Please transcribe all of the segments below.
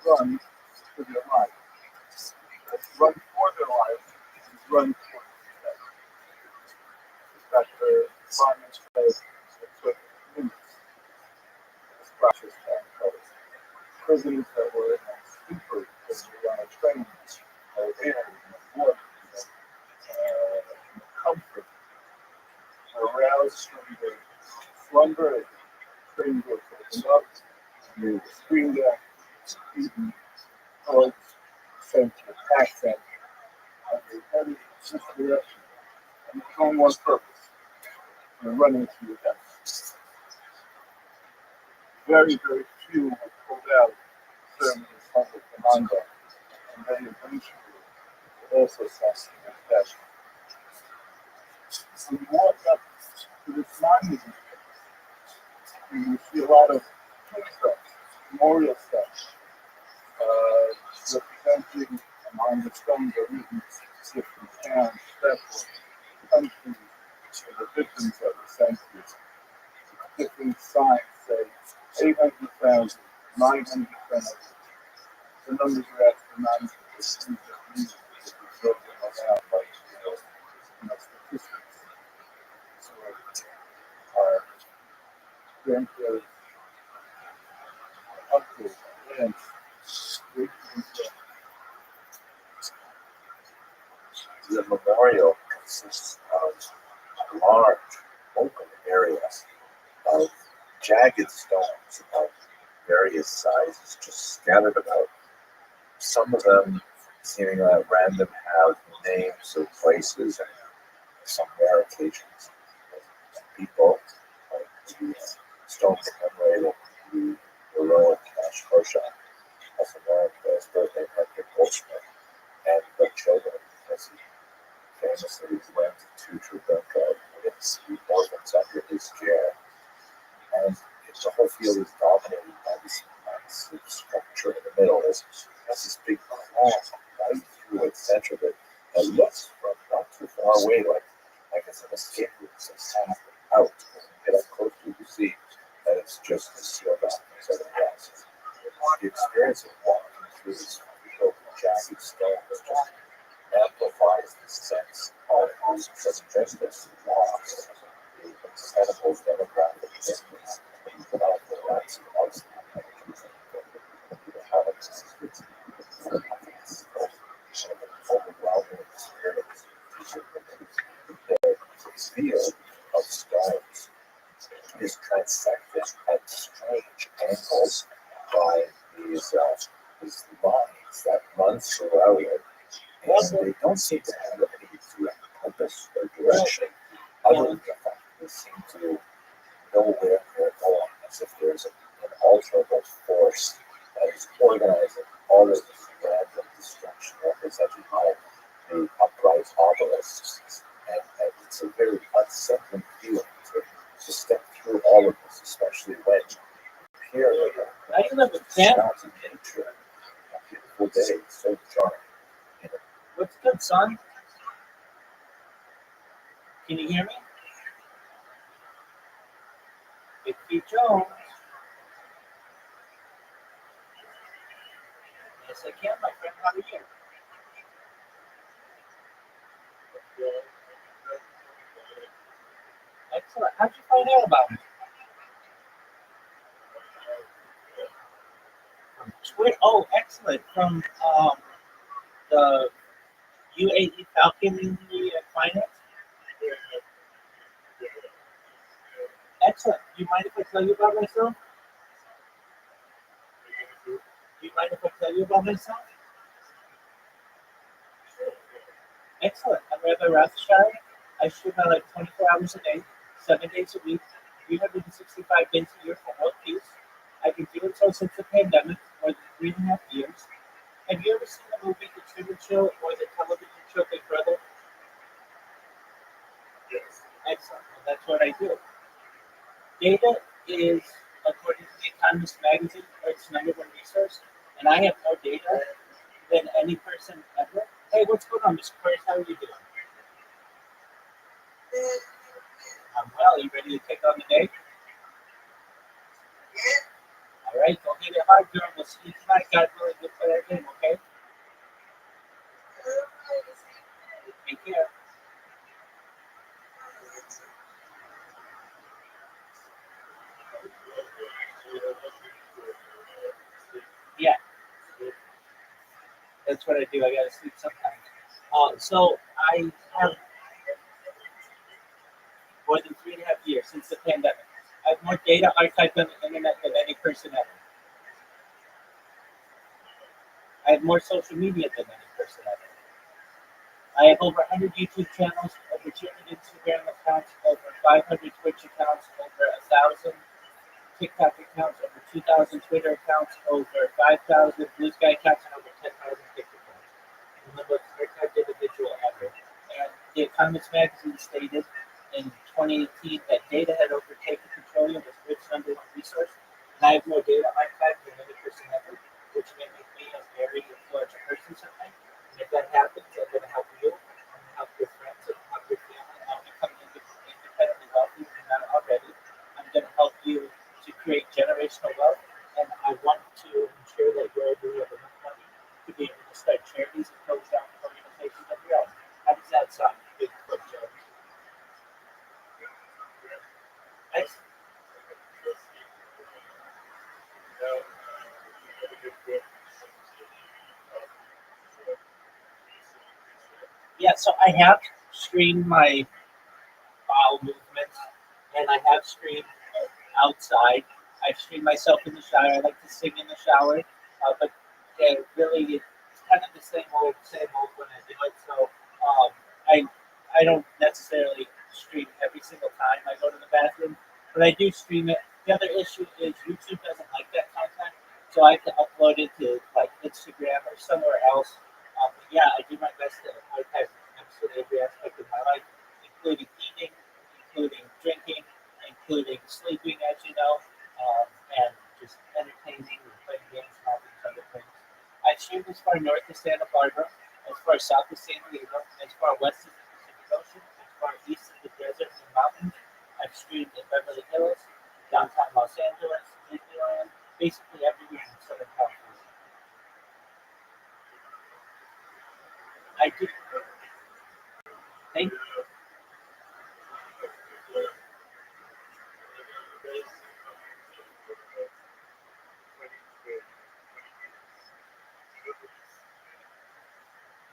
run for their life. Run for their life is run for their life. That the environment says it took minutes. This process because prisoners that were in a stupor because they were on a train or there in the water, in the comfort, were aroused from their slumber as the train was opened up, and they screamed out, beaten, hugged, sent to attack them, and they headed in this direction. And it was on one purpose. They're running to your death. Very, very few were pulled out serving as humble commander, and they eventually also sent to their death. When you walk up to this monument, you see a lot of footsteps, memorial steps, representing among the stones are written different towns, steps, countries, and the victims of the centuries. Different signs say 800,000, 900,000. The numbers are astronomical. These are reasons that we broke them around like statistics. So our grandparents, uncles, aunts, great The memorial consists of a large open area of jagged stones of various sizes just scattered about. Some of them seeming at random have names of places and some rare occasions. People like the stone commemorating the heroic Cash Kosha of America's birthday Hector Goldschmidt and the children as he famously went to Treblinka with the orphans under his care. And the whole field is dominated by this massive structure in the middle. There's this big cross right through the center of it that looks from not too far away like it's an escape route that's half out. When you get up close to it, you see that it's just sealed off inside the glass. The experience of walking through this field of jagged stones just amplifies the sense of just loss, the incredible demographic difference without the rights of us. Overwhelming experience. The field of stones is transected at strange angles by these lines that run throughout it. And they don't seem to have any direct purpose or direction other than the fact that they seem to know where they're going, as if there's an alterable force that is organizing all of this random destruction represented by the upright obelisks. And it's a very unsettling feeling to step through all of this, especially when here sounds of nature, a beautiful day, so charming. What's good, son? Can you hear me? Vicky Jones. Yes, I can, my friend. How are you? Excellent. How'd you find out about me? From Twitter. Oh, excellent. From the UAE Falcon Finance. Excellent. Do you mind if I tell you about myself? Do you mind if I tell you about myself? Excellent. I'm Rabbi Rothschild. I shoot my like 24 hours a day, 7 days a week, 365 days a year for world peace. I've been doing so since the pandemic, more than 3.5 years. Have you ever seen the movie The Truman Show or the television show Big Brother? Yes. Excellent. Well, that's what I do. Data is, according to The Economist magazine, Earth's #1 resource, and I have more data than any person ever. Hey, what's going on, Mr. Curtis? How are you doing? I'm well. You ready to take on the day? All right, go get it hard, girl. We'll see you tonight. God willing, That's what I do. I gotta sleep sometimes. So I have more than 3.5 years since the pandemic. I have more data archived on the internet than any person ever. I have more social media than any person ever. I have over 100 YouTube channels, over 200 Instagram accounts, over 500 Twitch accounts, over 1,000 TikTok accounts, over 2,000 Twitter accounts, over 5,000 Blue Sky accounts, and over 10,000 TikTok accounts. I'm the most archived individual ever. And The Economist magazine stated in 2018 that data had overtaken petroleum as Earth's number one resource. And I have more data archived than any person ever, which may make me a very influential person someday. And if that happens, I'm going to help you. I'm going to help your friends. I'm going to help your family. I'm becoming independently wealthy if you're not already. I'm going to help you to create generational wealth. And I want to ensure that you're able to have enough money to be able to start charities and philanthropic organizations of your own. How does that sound, Big Cliff Jones? Nice. Yeah, so I have streamed my bowel movements, and I have streamed outside. I stream myself in the shower. I like to sing in the shower, but really, it's kind of the same old when I do it. So I don't necessarily stream every single time I go to the bathroom, but I do stream it. The other issue is YouTube doesn't like that content, so I have to upload it to like Instagram or somewhere else. But yeah, I do my best to archive absolutely every aspect of my life, including eating, including drinking, including sleeping, as you know, and just entertaining and playing games and all these other things. I've streamed as far north as Santa Barbara, as far south as San Diego, as far west as the Pacific Ocean, as far east as the deserts and mountains. I've streamed in Beverly Hills, downtown Los Angeles, Disneyland, basically everywhere in Southern California. I do. Thank you.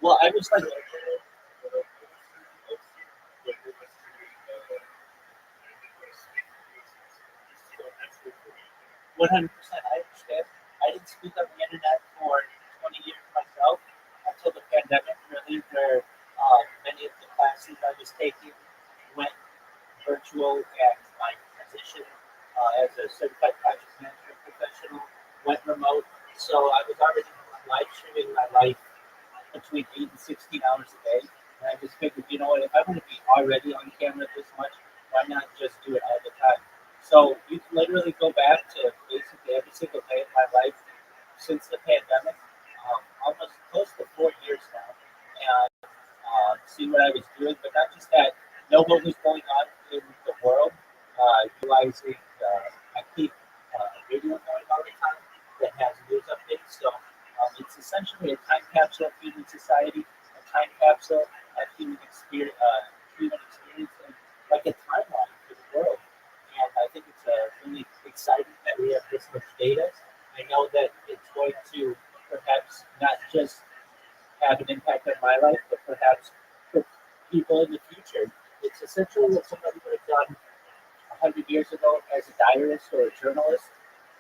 Well, I was like, 100%. I understand. I didn't speak on the internet for 20 years myself until the pandemic, really, where many of the classes I was taking went virtual, and my position as a certified project management professional went remote. So I was already live streaming my life between 8 and 16 hours a day. And I just figured, you know what, if I want to be already on camera this much, why not just do it all the time? So you can literally go back to basically every single day of my life since the pandemic, almost close to 4 years now, and see what I was doing, but not just that, know what was going on in the world, utilizing, I keep radio going all the time that has news updates. So it's essentially a time capsule of human society, a time capsule of human experience, and like a timeline for the world. And I think it's really exciting that we have this much data. I know that it's going to perhaps not just have an impact on my life, but perhaps for people in the future. It's essentially what somebody would have done 100 years ago as a diarist or a journalist,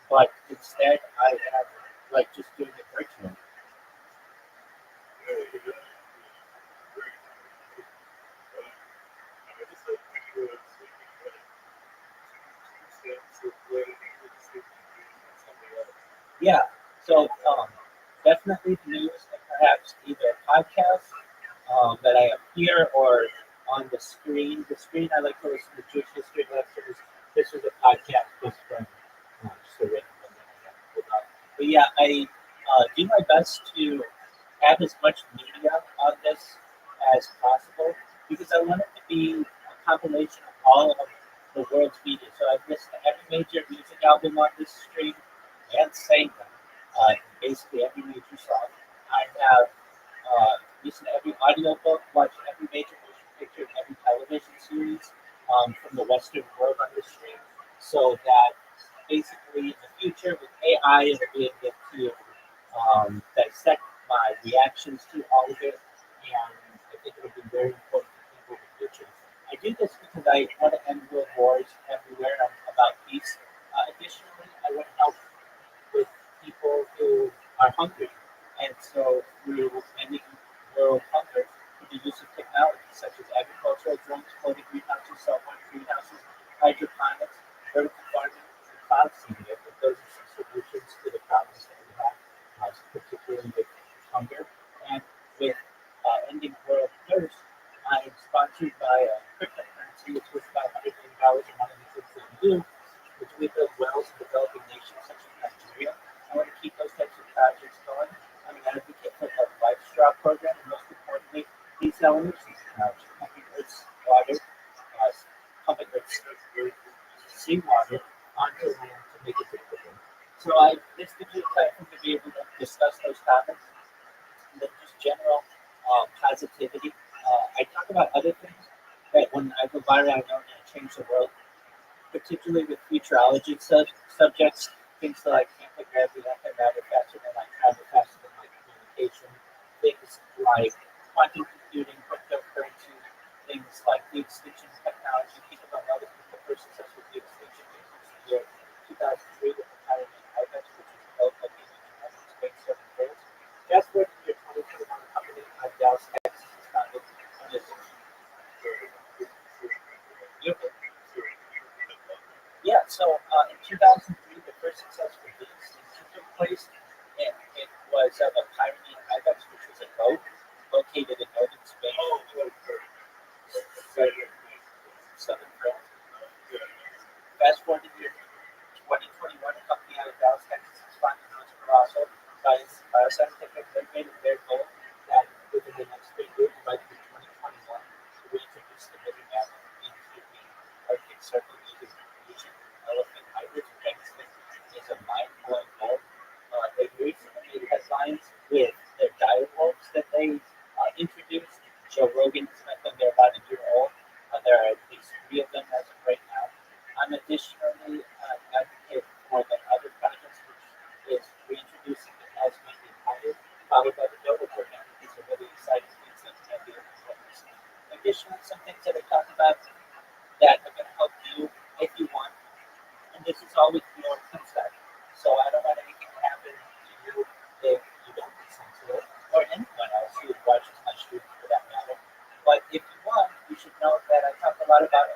but instead I am like just doing it virtually. Yeah, so definitely the news and perhaps either a podcast that I have here or on the screen. The screen I like to listen to Jewish history lectures. This is a podcast just from just a random one that I have pulled up. But yeah, I do my best to have as much media on this as possible because I want it to be a compilation of all of the world's media. So I've listened to every major music album on this stream and sang them. Basically every major song. I have listened to every audiobook, watched every major motion picture, and every television series from the Western world on this stream, so that basically in the future with AI, it'll be able to dissect my reactions to all of it, and I think it'll be very important for people in the future. I do this because I want to end world wars everywhere. I'm about peace. Additionally, I want to help with people who are hungry. And so through ending world hunger through the use of technology such as agricultural drones, floating greenhouses, saltwater greenhouses, hydroponics, vertical farming, and cloud seeding. I think those are some solutions to the problems that we have, particularly with hunger and with ending world thirst. I'm sponsored by cryptocurrency, which was about $100 million, and one of the things that we do is we build wells in developing nations such as Nigeria. I want to keep those types of projects going. I'm an advocate for the life straw program, and most importantly, these elements, pumping Earth's water, pumping Earth's seawater onto land to make it drinkable. So this gives you a platform to be able to discuss those topics, and then just general positivity. I talk about other things that when I go viral, I know I'm going to change the world, particularly with futurology subjects, things like anti-gravity, antimatter, faster than light, travel faster than light, communication, things like quantum computing, cryptocurrency, things like the extinction technology. People don't know this, but the first successful the extinction was in the year 2003 with the Pioneer IBEX, which was developed by the United States Seven Goals. Fast forward to year 2021, a company out of Dallas, Texas, is founded on this. Yeah, so in 2003, the first successful business took place, and it was of a Pyrenean ibex, which was a goat located in northern Spain, southern France. Fast forward to year 2021, a company out of Dallas, Texas, is founded on Colossal Bioscientific. They made it their goal that within the next 3 years, by the year 2021, to reintroduce the living mammal into the Arctic Circle using elephant hybrids. Mexican is a mind-blowing goal. They recently made headlines with their dire wolves that they introduced. Joe Rogan has met them. They're about a year old. There are at least 3 of them as of right now. I'm additionally an advocate for the other projects, which is reintroducing the Tasmanian tiger, followed by the Dodo program. These are really exciting things that can be implemented. Additionally, some things that I talked about that are going to help you if you want, and this is all with your consent. So I don't want anything to happen to you if you don't consent to it, or anyone else who watches my stream for that matter. But if you want, you should know that I talk a lot about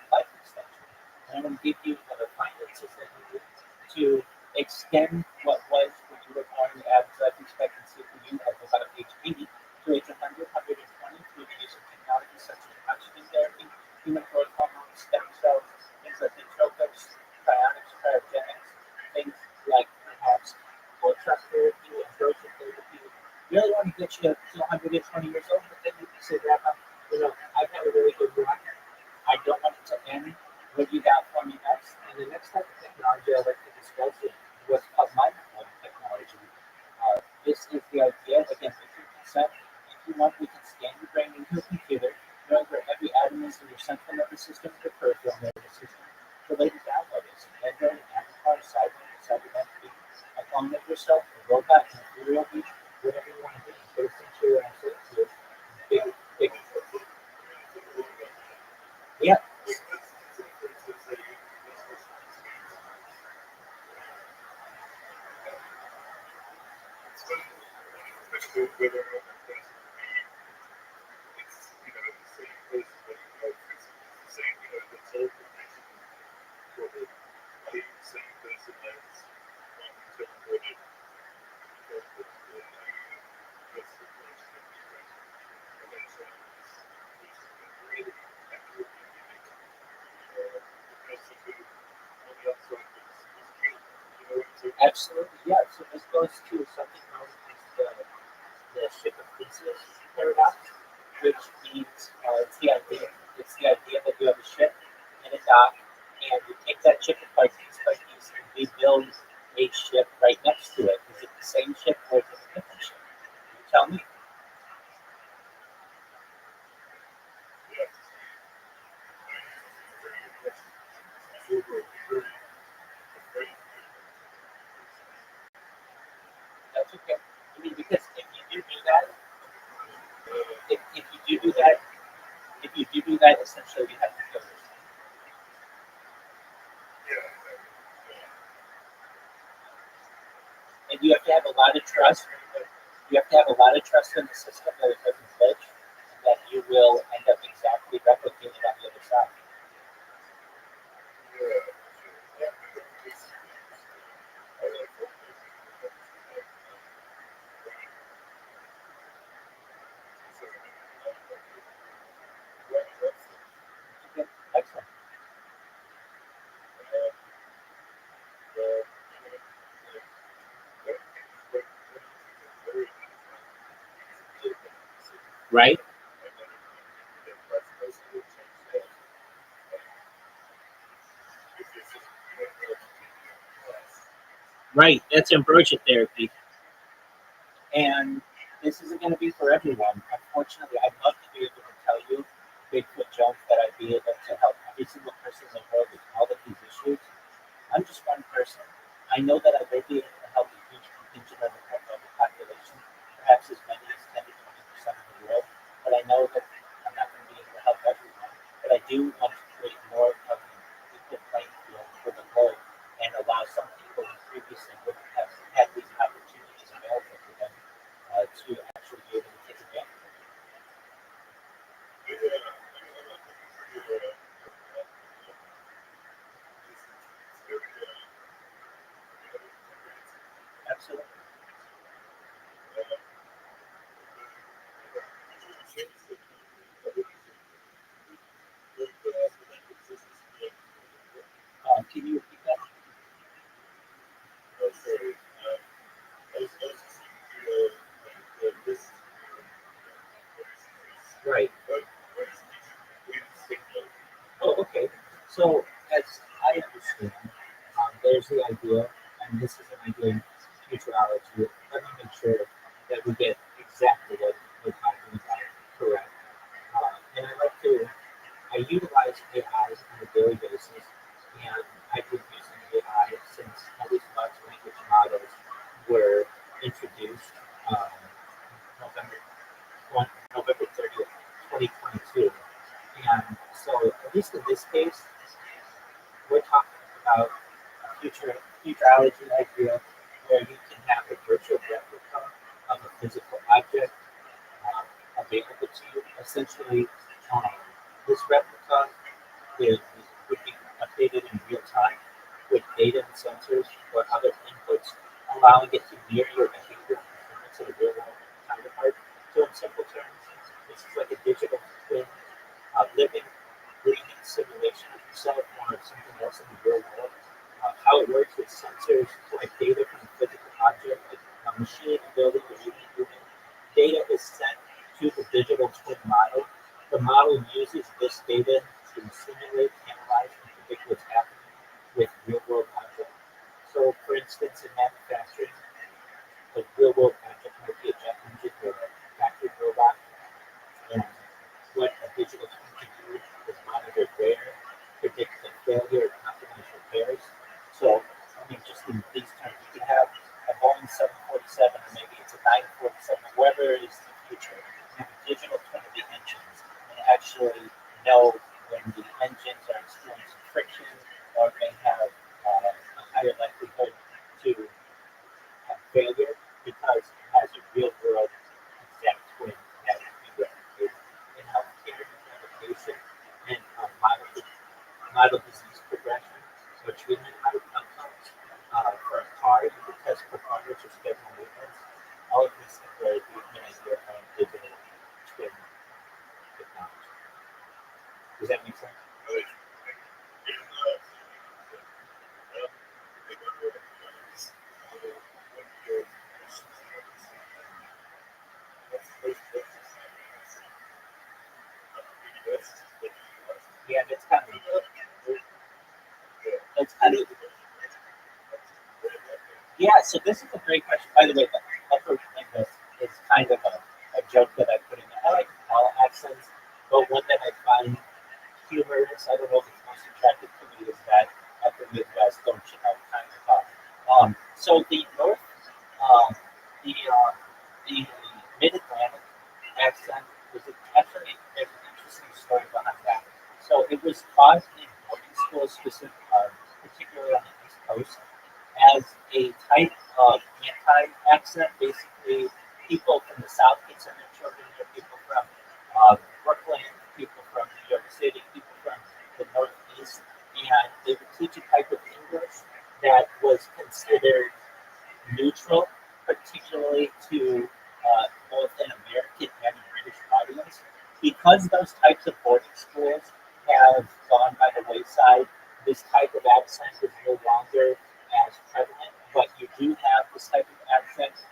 life extension. And I'm going to give you the finances that you need to extend what was when you were born the average life expectancy for you of about age 80 to age 100, 120 through the use of technology such as oxygen therapy, human growth hormones, stem cells, things like nootropics, cryonics, cryogenics, things like perhaps ultrasound therapy, androgen therapy. Really want to get you to 120 years old, but then you can say, Rabbi, I've had a really good run. I don't want it to end. What you got for me next? And the next type of technology I'd like to discuss is what's called mind-blowing technology. This is the idea, again, with your consent. If you want, we can scan your brain into a computer, knowing where every atom is in your central nervous system, your peripheral nervous system. So later download this. Android, an avatar, a cybernetic, a clone of yourself, a robot, an ethereal being, whatever you want to do. But essentially, what I'm saying to you, big, yeah. Absolutely, yeah. So this goes to something known as the ship of Theseus paradox, which means it's the idea that you have a ship and a dock, and you take that ship apart piece, and we build a ship right next to it. Is it the same ship or is it a different ship? You tell me. That's okay. I mean, because if you do that, essentially you have to kill yourself. And you have to have a lot of trust. You have to have a lot of trust in the system that it doesn't glitch, and that you will end up exactly replicated on the other side. Okay, excellent. Right? Right. That's ambrosia therapy. And this isn't going to be for everyone. Unfortunately, I'd love to be able to tell you, Bigfoot Jones, that I'd be able to help every single person in the world with all of these issues. I'm just one person. I know that I will be able to help a huge contingent of the population, perhaps as many as 10 to 20% of the world. But I know that I'm not going to be able to help everyone. But I do want to create more of an equal playing field for the world and allow some people who previously wouldn't have had these opportunities available to them to actually be able to take advantage of it. Absolutely. Can you repeat that? Right. Oh, okay. So, as I understand, there's the idea, and this is an idea in futurology. Let me make sure that we get exactly what we're talking about correct. And I utilize AI on a daily basis, and I've been using AI since at least large language models were introduced November, November 30th, 2022. And so, at least in this case, we're talking about a futurology idea where you can have a virtual replica of a physical object available to you. Essentially, um, this replica is, would be updated in real time with data and sensors or other inputs, allowing it to mirror your behavior and performance of a real world counterpart. So, in simple terms, this is like a digital twin, living, breathing simulation of yourself or of something else in the real world. How it works with sensors collect data from a physical object, like a machine, a building, or even a human. Data is sent to the digital twin model. The model uses this data to simulate, analyze, and predict what's happening with real world objects. So, for instance, in manufacturing, a real world object might be a jet engine or a factory robot. And what a digital twin can do is monitor wear, predict the failure, and optimize repairs. So, I mean, just in these terms, you can have a Boeing 747, or maybe it's a 947, whatever it is in the future, and have a digital twin of the engines and actually know when the engines are experiencing friction or may have a higher likelihood to have failure because it has a real world exact twin that we replicate in healthcare and education and model disease progression or treatment outcomes. For a car, you can test performance or schedule maintenance. All of these things are an idea of digital twin technology. Does that make sense? Yeah, that's kind of yeah. So this is a great question. By the way, the upper English is kind of a joke that I put in there. I like all accents, but one that I find humorous. I don't know if it's most attractive to me is that upper Midwest, don't you know, kind of talk. So the North, um, the Mid Atlantic accent is actually taught in boarding schools, particularly on the East Coast, as a type of anti-accent. Basically, people from the South can send their children there, people from Brooklyn, people from New York City, people from the Northeast, and they would teach a type of English that was considered neutral, particularly to both an American and a British audience. Because those types of boarding schools have gone by the wayside, this type of accent is no longer as prevalent, but you do have this type of accent.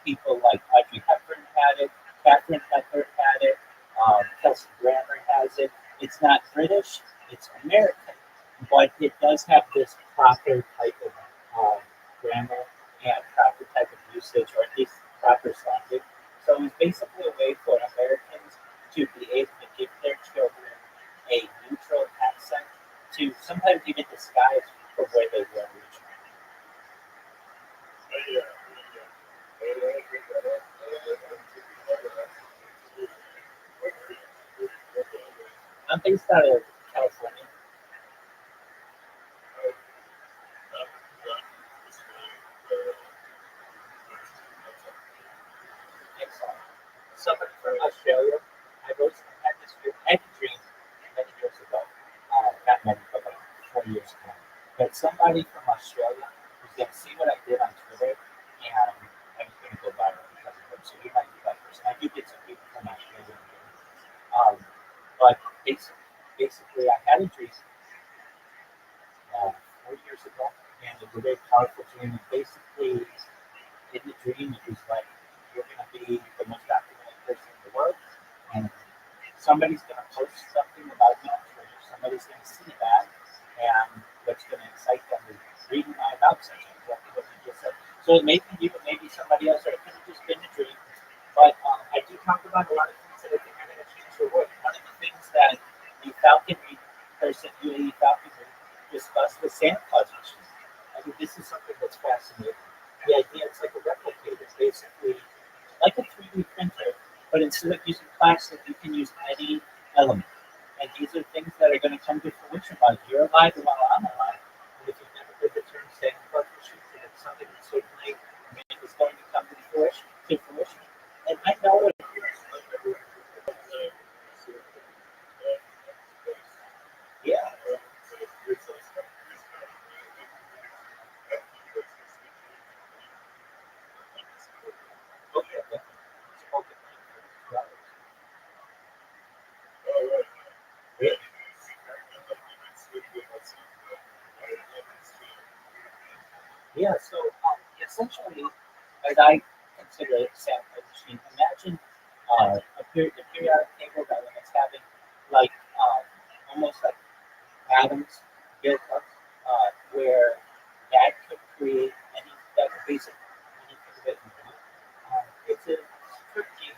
People like Audrey Hepburn had it, Catherine Hepburn had it, Kelsey Grammer has it. It's not British, it's American, but it does have this proper type of grammar and proper type of usage, or at least proper slanting. So it's basically a way for Americans to be able to give their children a neutral accent to sometimes even disguise from where they were originally. I'm based out of California. Excellent. Somebody from Australia. I wrote had this I had a dream many years ago. Not many, but like 4 years ago. That somebody from Australia was going to see what I did on Twitter, and I was going to go viral because of him. So he might be that person. I do get some people from Australia. But basically, I had a dream 4 years ago, and it was a very powerful dream. And basically, in the dream, it was like you're going to be the most documented person in the world, and somebody's going to post something about you on Twitter. Somebody's going to see that, and what's going to excite them is reading my about section, exactly what you just said. So it may be you, it may be somebody else, or it could have just been a dream. But I do talk about a lot of things that I think are going to change the world. One of the things that the falconry person, UAE falconry, discussed was Santa Claus machine. I think this is something that's fascinating. The idea it's like a replicator, basically like a 3D printer, but instead of using plastic, you can use any element. And these are things that are going to come to fruition while you're alive and while I'm alive. And if you've never heard the term Santa Claus machine, it's something that certainly is going to come to fruition. And I know it. Yeah. Okay. Yeah, so essentially, as I consider it, sample machine, imagine the periodic table that when it's having like almost like atoms built up, where that could create that could basically anything that you want. It's a pretty,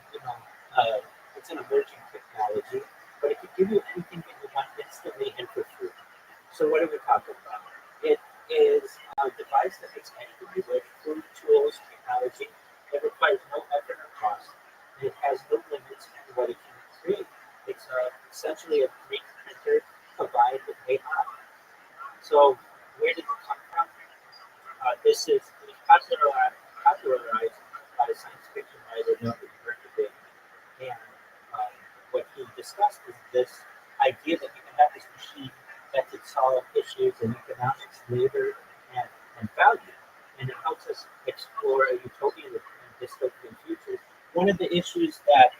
it's an emerging technology, but it could give you anything that you want instantly and for free. So what are we talking about? It is a device that makes anything you wish, food, tools, technology, that requires no effort or cost. And it has no limits to what it can create. It's essentially a 3D printer combined with AI. So where did it come from? It was popularized by science fiction writer Rabbi. And what he discussed is this idea that you can have this machine that could solve issues in economics, labor, and value. And it helps us explore a utopian and dystopian future. One of the issues that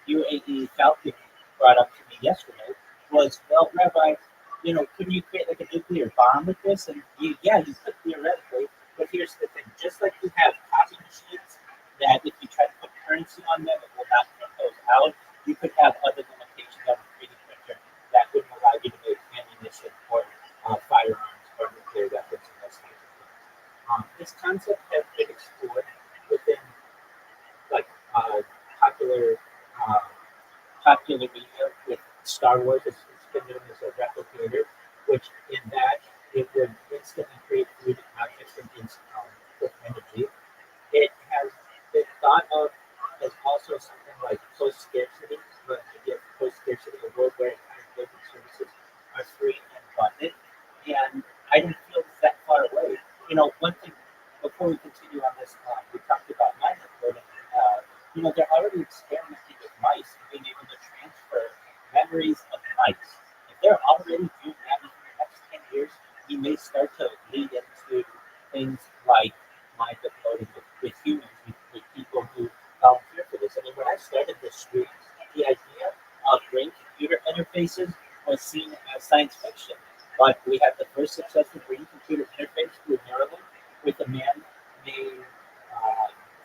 UAE Falcon brought up to me yesterday was, well, Rabbi, couldn't you create like a nuclear bomb with this? And yeah, you could theoretically, but here's the thing: just like you have copy machines that if you try to put currency on them, it will not print those out. You could have other limitations on a 3D printer that wouldn't allow you to make ammunition or firearms or nuclear weapons and those kinds of things. This concept has been explored within like popular uh, popular media with Star Wars. It's been known as a replicator, which in that it would instantly create 3D objects from with energy. It has been thought of as also something like post-scarcity, but again, post-scarcity, a world where entire goods and services they're already experimenting with mice and being able to transfer memories of mice. If they're already doing that in the next 10 years, we may start to lead into things like mind uploading with humans, with people who volunteer for this. I mean, when I started this stream, the idea of brain computer interfaces was seen as science fiction. But we had the first successful brain computer interface through Neuralink with a man named,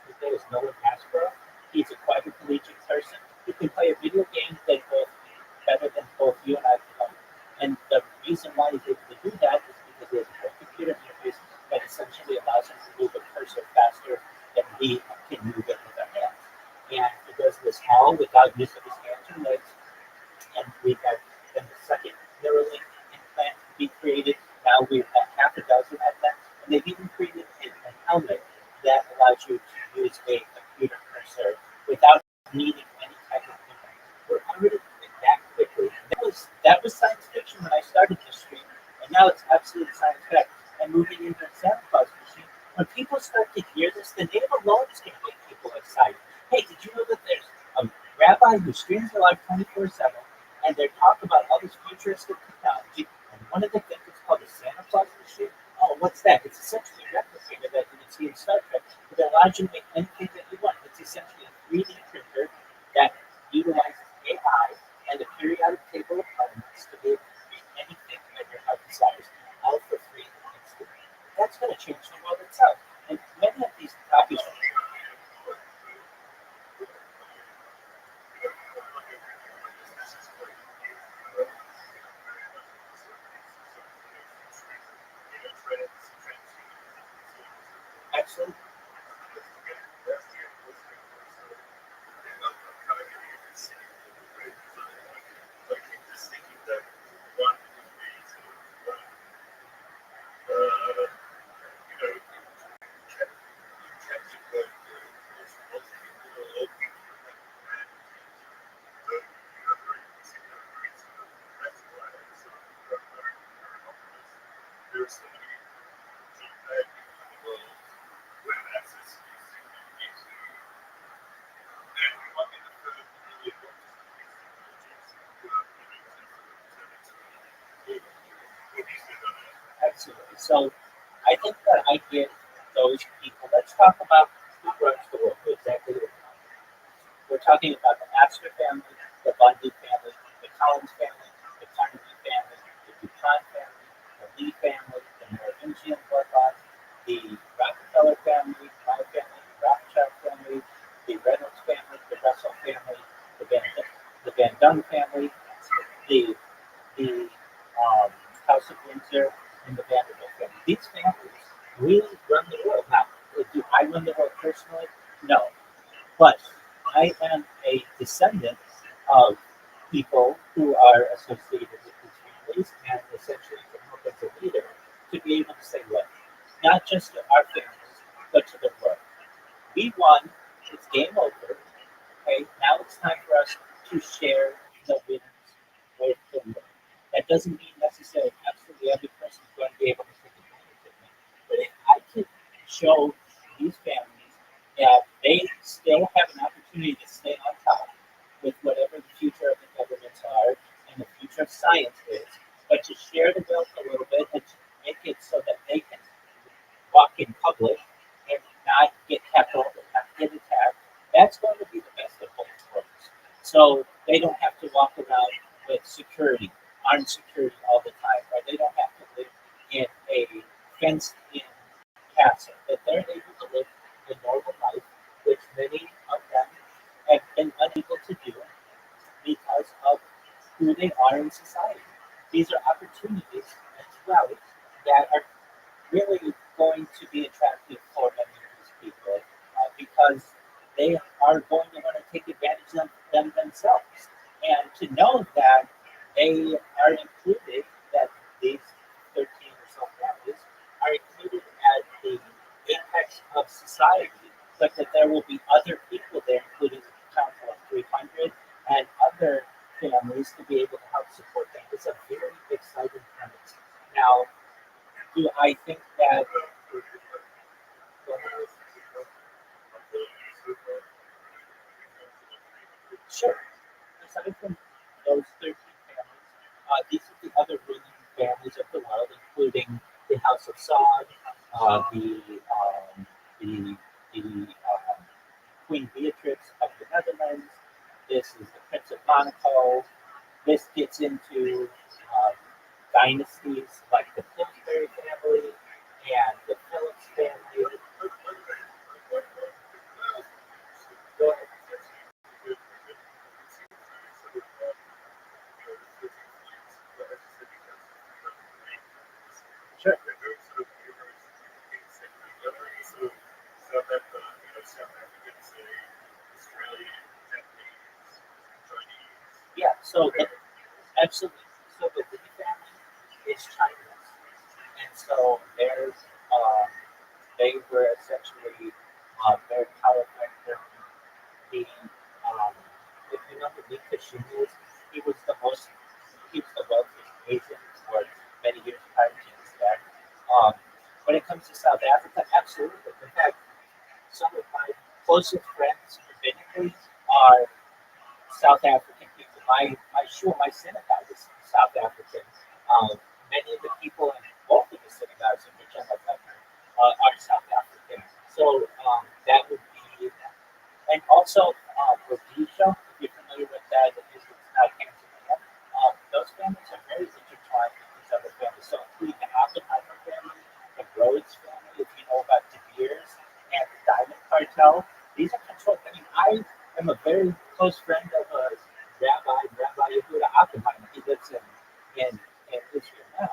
his name is Noah Hasbro. He's a quadriplegic person who can play a video game that both better than both you and I can play. And the reason why he's able to do that is because he has a computer interface that essentially allows him to move a cursor faster than we can move it with our hands. And he does this all without use of his hands or legs. And we've had then the second Neuralink implant be created. Now we've had half a dozen of them, and they've even created a helmet that allows you to use a computer cursor without needing any type of implant. We're already doing that quickly. That was science fiction when I started this stream, and now it's absolute science fact. And moving into the Santa Claus machine, when people start to hear this, the name alone is going to make people excited. Hey, did you know that there's a rabbi who streams live 24/7, and they talk about all this futuristic technology? And one of the things is called the Santa Claus machine. Oh, what's that? It's essentially a replicator that you can see in Star Trek, but it allows you to make anything that you want. It's essentially a 3D printer that utilizes AI and a periodic table of elements to be able to create anything that your heart desires, all for free and instantly. That's going to change the world itself. And many of these copies. Excellent. Absolutely. So I think that I get those people. Let's talk about who runs the world, who exactly it is. We're talking about the Astor family, the Bundy family, the Collins family, the Carnegie family, the DuPont family, the Lee family, the Merovingian bloodline, the Rockefeller family, my family, the Rothschild family, the Reynolds family, the Russell family, the Van Dunn family, the House of Windsor, and the Vanderbilt family. These families really run the world. Now, do I run the world personally? No. But I am a descendant of people who are associated with these families and essentially can help as a leader to be able to say, look, not just to our families, but to the world. We won, it's game over. Okay, now it's time for us to share the winners with the world. That doesn't mean necessarily absolutely every person is going to be able to take advantage of it. But if I could show these families that they still have an opportunity to stay on top with whatever the future of the governments are and the future of science is, but to share the wealth a little bit and to make it so that they can walk in public and not get heckled and not get attacked, that's going to be the best of both worlds. So they don't have to walk around with security, armed security all the time, or they don't have to live in a fenced-in castle. That they're able to live a normal life, which many of them have been unable to do because of who they are in society. These are opportunities as well that are really going to be attractive for many of these people because they are going to want to take advantage of them themselves. And to know that they are included, that these 13 or so families are included at the apex of society, but that there will be other people there, including the Council of 300 and other families to be able to help support them. It's a very exciting premise. Now, do I think that Sure. Aside from those 13 families, these are the other ruling families of the world, including the House of Saud, the Queen Beatrix of the Netherlands. This is the Prince of Monaco. This gets into dynasties like the Pillsbury family and the Phillips family. Go ahead. Sure. Yeah, absolutely. So the Lee family is Chinese, and so they were essentially very powerful during the if you know who Lee Kashin is, he was the most he was the wealthiest Asian for many years prior to his death. Um, when it comes to South Africa, absolutely. In fact, some of my closest friends rabbinically are South African people. My synagogue is South African. Many of the people in both of the synagogues in which I'm a member are South African. So that would be, and also Rhodesia, if you're familiar with that, it's not Tanzania. Those families are very intertwined with these other families. So including the Oppenheimer family, the Rhodes family, if you know about De Beers, and the Diamond Cartel. These are controlled. I mean, I am a very close friend of a Rabbi Yehuda Oppenheimer. He lives in Israel now.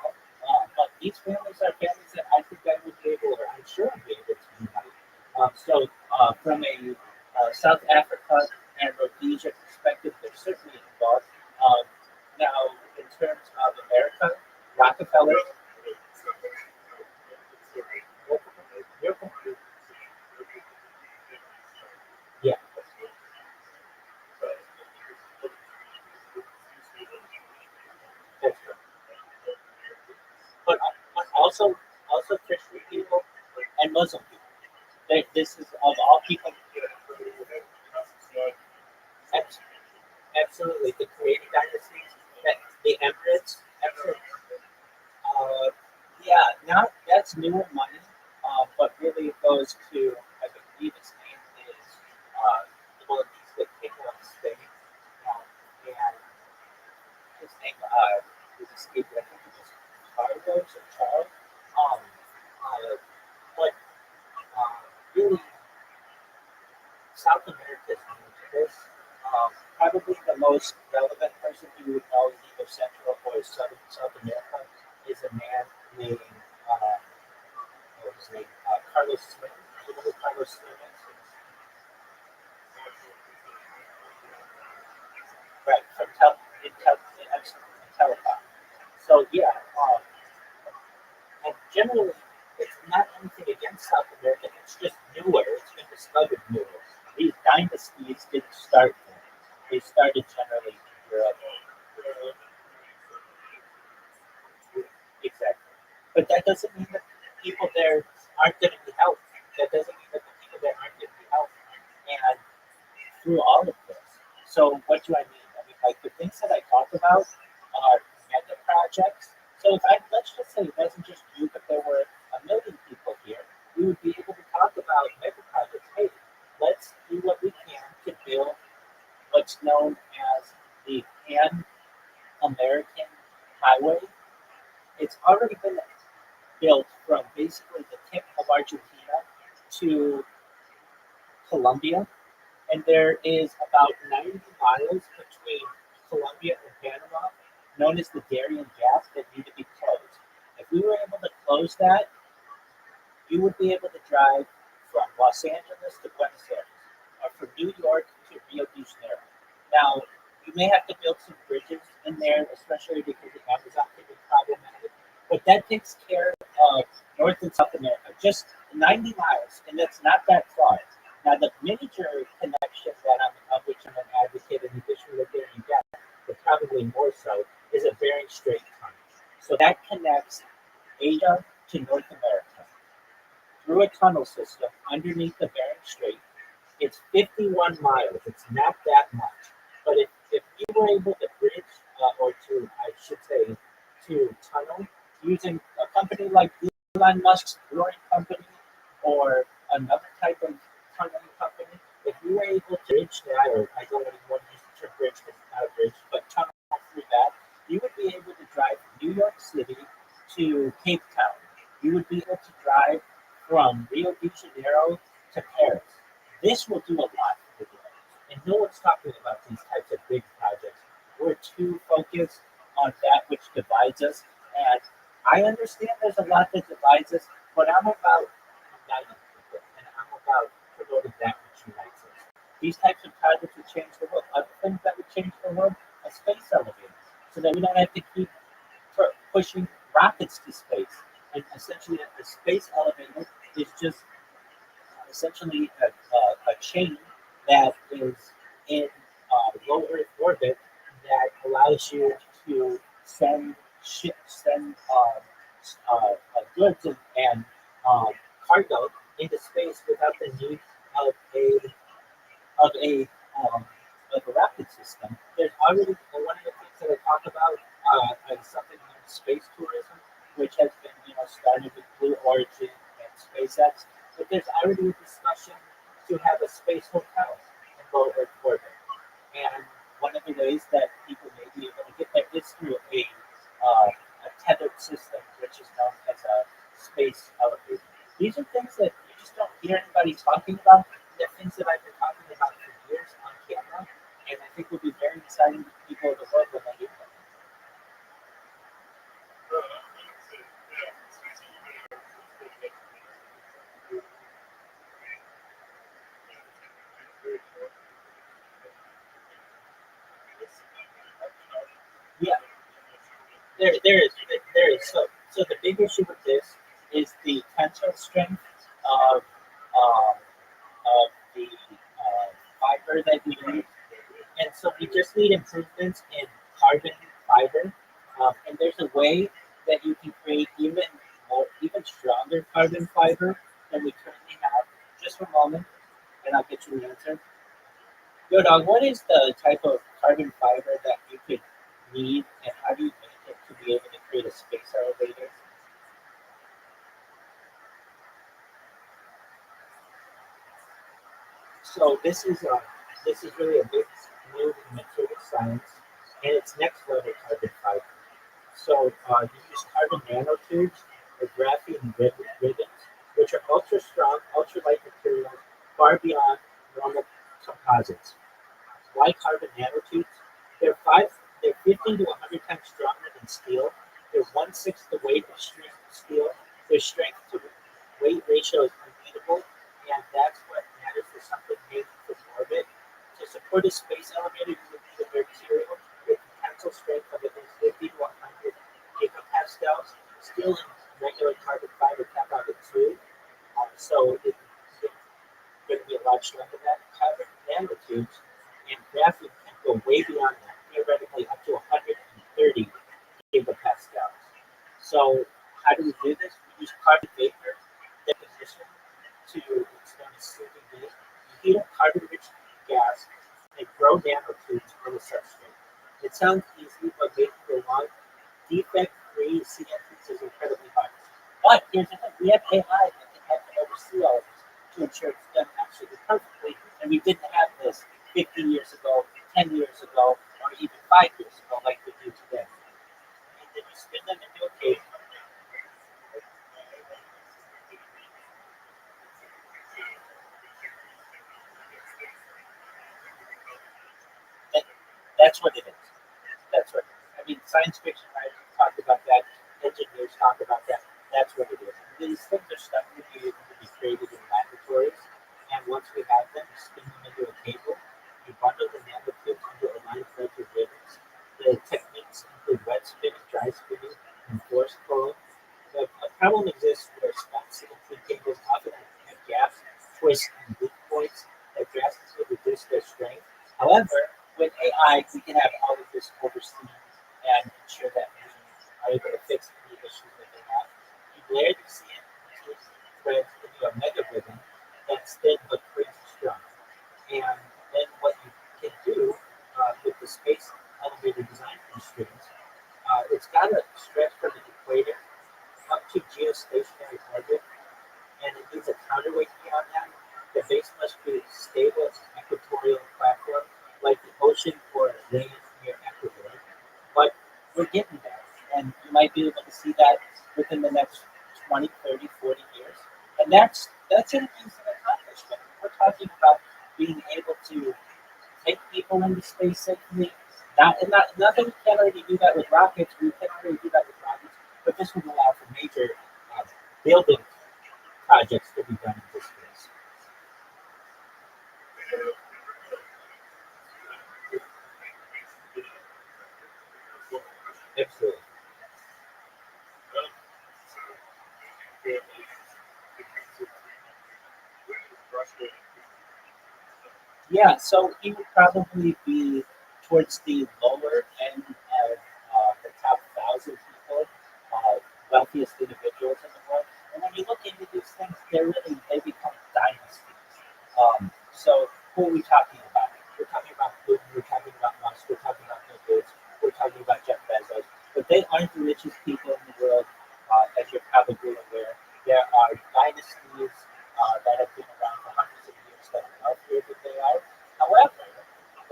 But these families are families that I think I would be able, or I'm sure I'd be able to unite. From a South Africa and Rhodesia perspective, they're certainly involved. Now, in terms of America, Rockefeller. Yeah, that's right. But also Christian people and Muslim people. This is of all people. abs- Absolutely, the creating dynasties, the Emirates. Absolutely. Uh, yeah, not that's newer money, but really it goes to I believe his name is well, he's the king of Spain, and his name is escaped. I think it was Carlos or Charles. Um, but really, South America is new to this. Probably the most relevant person you would know in either Central or South America is a man named what was his name? Carlos Slim. You know who Carlos Slim is? Right, from Telecom. So yeah, and generally, it's not anything against South America. It's just newer. It's been discovered newer. These dynasties didn't start there. They started generally in Europe. Exactly. But that doesn't mean that people there aren't going to be helped. That doesn't mean that the people there aren't going to be helped. And through all of this. So what do I mean? I mean, like the things that I talk about are mega projects. So if let's just say it wasn't just you, but there were a million people here, we would be able to talk about mega projects. Hey, let's do what we can to build what's known as the Pan American Highway. It's already been built from basically the tip of Argentina to Colombia, and there is about 90 miles between Colombia and Panama, known as the Darien Gap, that need to be closed. If we were able to close that, you would be able to drive from Los Angeles to Buenos Aires, or from New York to Rio de Janeiro. Now, you may have to build some bridges in there, especially because the Amazon can be problematic. But that takes care of North and South America, just 90 miles, and that's not that far. Now, the major connection that of which I'm an advocate, in addition to the Bering Gap, but probably more so, is a Bering Strait tunnel. So that connects Asia to North America through a tunnel system underneath the Bering Strait. It's 51 miles. It's not that much. you were able to bridge, or to, I should say, to tunnel using a company like Elon Musk's Boring Company or another type of tunneling company, if you were able to bridge that, or I don't even want to use the term bridge because it's not a bridge, but tunnel through that, you would be able to drive from New York City to Cape Town. You would be able to drive from Rio de Janeiro to Paris. This will do a lot for the world. And no one's talking about these types of big projects. We're too focused on that which divides us. And I understand there's a lot that divides us, but I'm about uniting people and I'm about promoting that which unites us. These types of projects would change the world. Other things that would change the world, a space elevator, so that we don't have to keep pushing rockets to space. And essentially, a space elevator is just essentially a chain that is in low Earth orbit that allows you to send goods and um, cargo into space without the need of of a um, a rocket system. There's already one of the things that I talk about is something like space tourism, which has been started with Blue Origin and SpaceX. But there's already a discussion to have a space hotel in low Earth orbit. And one of the ways that people may be able to get there is through a tethered system, which is known as a space elevator. These are things that you just don't hear anybody talking about. They're things that I've been talking about for years on camera, and I think will be very exciting to people of the world when they hear them. Yeah, there is. So the big issue with this is the tensile strength of um, of the fiber that you need, and so we just need improvements in carbon fiber. And there's a way that you can create even stronger carbon fiber than we currently have. Just for a moment, and I'll get you the answer. Yo, dog, what is the type of carbon fiber that you could need, and how do you make it to be able to create a space elevator? So this is really a big move in material science, and it's next level carbon fiber. So you use carbon nanotubes or graphene ribbons, which are ultra strong, ultra light materials, far beyond normal composites. Why carbon nanotubes? They're five, they're 15 to 100 times stronger than steel. They're one-sixth the weight of steel. Their strength to weight ratio is unbeatable, and that's what matters for something made from orbit. To support a space elevator, you would need a material with tensile strength of at least 50 to 100 gigapascals. Steel and regular carbon fiber cap out at 2, so it's going to be a lot stronger than that. Carbon nanotubes and graphene can go way beyond that, theoretically up to 130 gigapascals. So how do we do this? We use carbon vapor deposition to extend a soothing heat. You heat up carbon-rich gas and grow nanotubes on the substrate. It sounds easy, but making the long, defect-free CNTs is incredibly hard. But here's the thing: we have AI that can help to oversee all of this to ensure it's done absolutely perfectly, and we didn't have this 50 years ago, 10 years ago, or even 5 years ago, like we do today. And then you spin them into a cake. That, that's what it is. That's what it is. I mean, science fiction writers talk about that. Engineers talk about that. That's what it is. These things are stuff that be able to be created in laboratories. And once we have them, you spin them into a cable. You bundle the nanotubes into a line of threads or ribbons. The techniques include wet spinning, dry spinning, and force pulling. The problem exists where spun CNC cables often have gaps, twists, and weak points that drastically reduce their strength. However, with AI, we can have all of this overseen and ensure that we are able to fix any issues that they have. You layer the CNC threads into a mega ribbon that's thin but crazy strong. And then what you can do with the space that's an amazing accomplishment. We're talking about being able to take people into space safely. Not that we can't already do that with rockets. We can already do that with rockets, but this would allow for major building projects to be done in this space. Absolutely. Yeah, so he would probably be towards the lower end of the top 1,000 people, wealthiest individuals in the world. And when you look into these things, they become dynasties. So who are we talking about? We're talking about Putin, we're talking about Musk, we're talking about Bill Gates, we're talking about Jeff Bezos, but they aren't the richest people in the world, as you're probably aware. There are dynasties that have been around for hundreds of years that are wealthier than they are. However,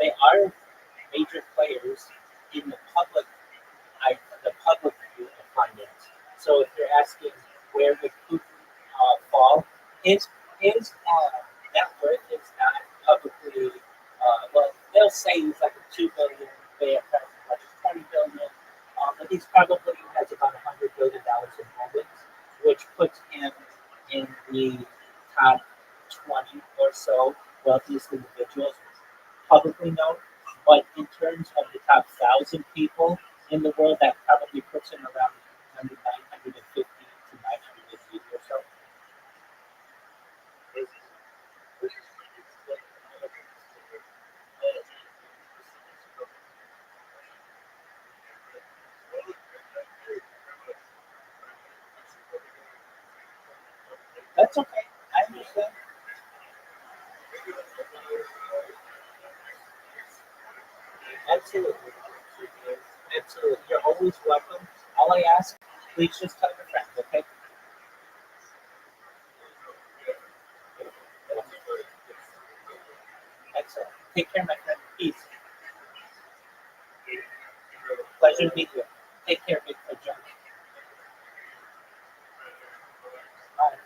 they are major players in the public view of finance. So if you're asking where would Putin fall, his net worth is not publicly. Well, they'll say he's like a 2 billion. They have as much as 20 billion, but he's probably has about $100 billion in holdings, which puts him in the top 20 or so wealthiest individuals publicly known. But in terms of the top 1,000 people in the world, that probably puts him around 950 to 980 or so. That's okay. I understand. Absolutely. Absolutely. You're always welcome. All I ask, please just tell your friends, okay? Excellent. Take care, my friend. Peace. Pleasure to meet you. Take care, Bigfoot John. Bye.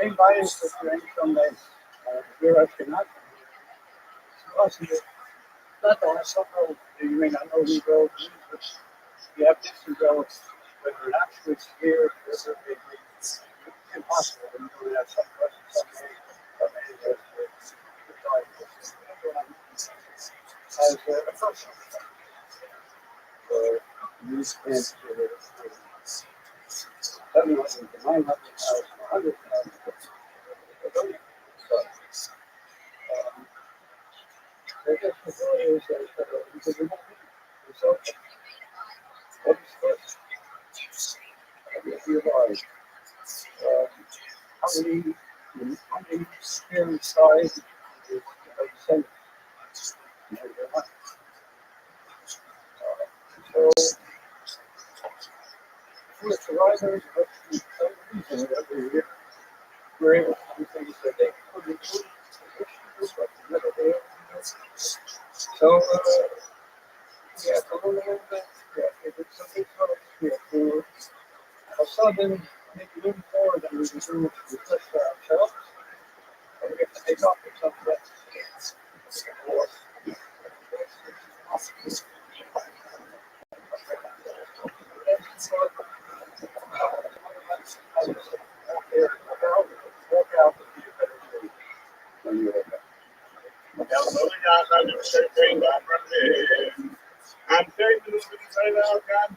Anybody is preparing from that Europe cannot not the last summer, you may not know who goes, but you have to go whether or not it's here, whether it's impossible. You know, have some question, as a person. These kids are 700 to 900,000, 100,000. I guess the goal is that because we don't need so what is first? If you are how many skin size is the Senate? So with the risers of the reason every year we're able to do things that they couldn't do. But never be able to do. So we have to learn a little bit. We have to do something else. We have to something make a little more than we can do to test for ourselves. And we have to take off with something that's more. Walk out I'm taking this inside out, I'm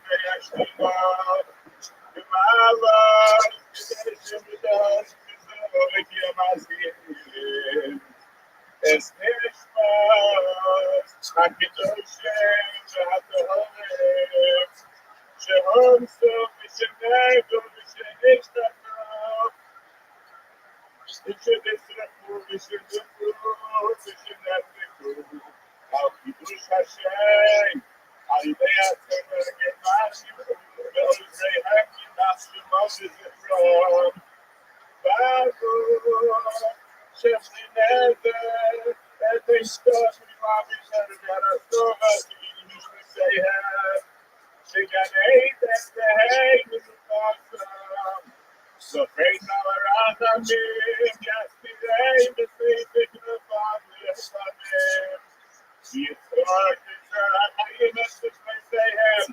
Es nishmas, hakidoshem, v'hatohem, shehom sof, v'shenegdo, v'shenishtakov, v'shenisrafu, v'shenukru, v'shenatniku, al kiddush Hashem, al yidei haTorah, gemashim, v'olzei hakim, nafshimot, v'zikrom, v'avu, Shemlinezer, Etishtosh, Mimavisher, Yarasova, Mishmisehem, Shiganeit, Estehei, Mizukosam, Sofreit Navarazamim, Yaspidei, Beseitik, Nefam, Yeshamim, Yitzhak, Yitzhak, Hayim, Mishmisehem,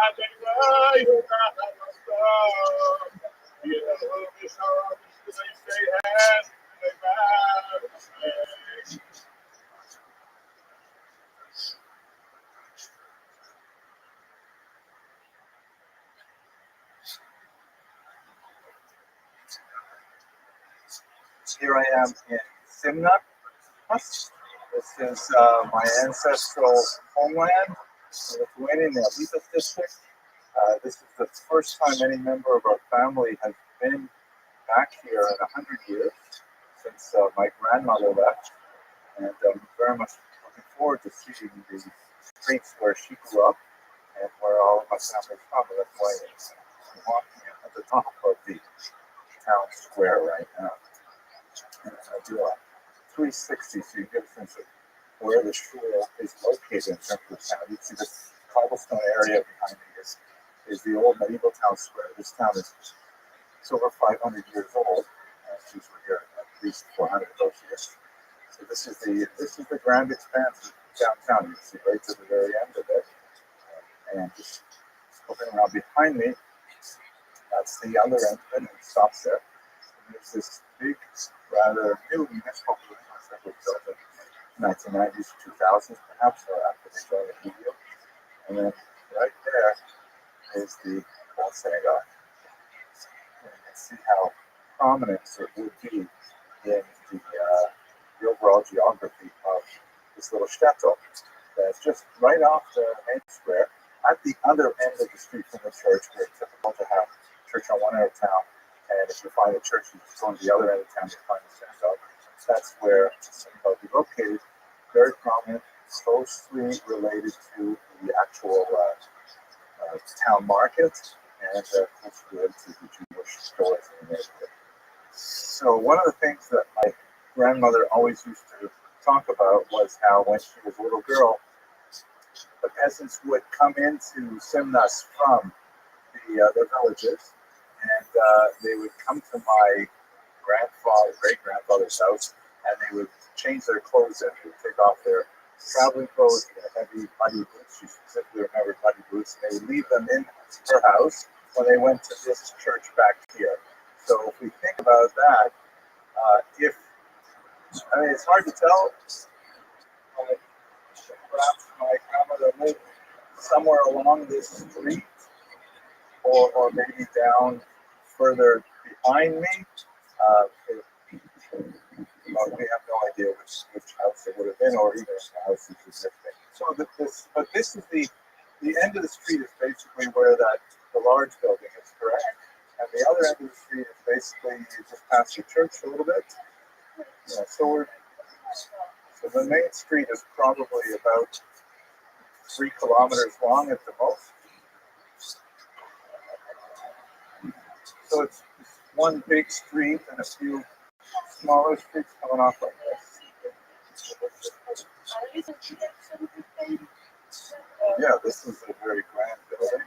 Adonai, Yudach, Yehovah, Shalom, Mishmisehem, Here I am in Simna. This is my ancestral homeland in Lithuania, in the Alytus district. This is the first time any member of our family has been back here in 100 years since my grandmother left, and I'm very much looking forward to seeing the streets where she grew up and where all of my family is from. That's why I'm walking at the top of the town square right now. And I do a 360 so you get a sense of where the shul is located in terms of town. You see this cobblestone area behind me is the old medieval town square. This town is over 500 years old, and she's here at least 400 of those years. So this is the grand expanse of downtown. You can see right to the very end of it, and just looking around behind me, that's the other end of it, and it stops there. And there's this big, rather new municipal building that was built in the 1990s, 2000s, perhaps, or after they joined the media. And then right there is the old synagogue. And you can see how prominent it would be in the overall geography of this little shtetl. That's just right off the main square, at the other end of the street from the church. Where it's typical to have church on one end of town, and if you find a church, you just go on the other end of town, you find the synagogue. That's where the synagogue is located. Very prominent, closely related to the actual town market, and closely related to the Jewish stores in the neighborhood. So one of the things that my grandmother always used to talk about was how when she was a little girl, the peasants would come into Simnas from the villages, and they would come to my great-grandfather's house, and they would change their clothes and they would take off their traveling clothes, their heavy muddy boots. She specifically remembered muddy boots, and they would leave them in her house when they went to this church back here. So if we think about that, it's hard to tell. Perhaps my grandmother lived somewhere along this street, or maybe down further behind me. We have no idea which house it would have been, or even if the house is existing. So this is the end of the street is basically where the large building is, correct? And the other end of the street is basically you just pass the church a little bit. Yeah, so the main street is probably about 3 kilometers long at the most. So it's one big street and a few smaller streets coming off like this. Yeah, this is a very grand building.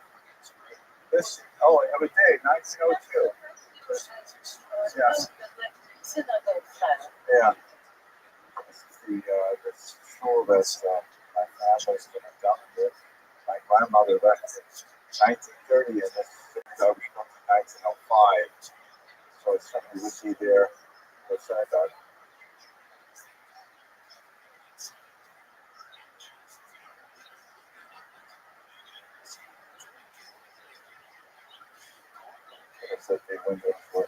I have a day, 1902. Yeah. This is the shul that my family's been adopted with. My grandmother left in 1930, and this synagogue was built in 1905. So it's something we would be there for synagogue. Looks like the windows were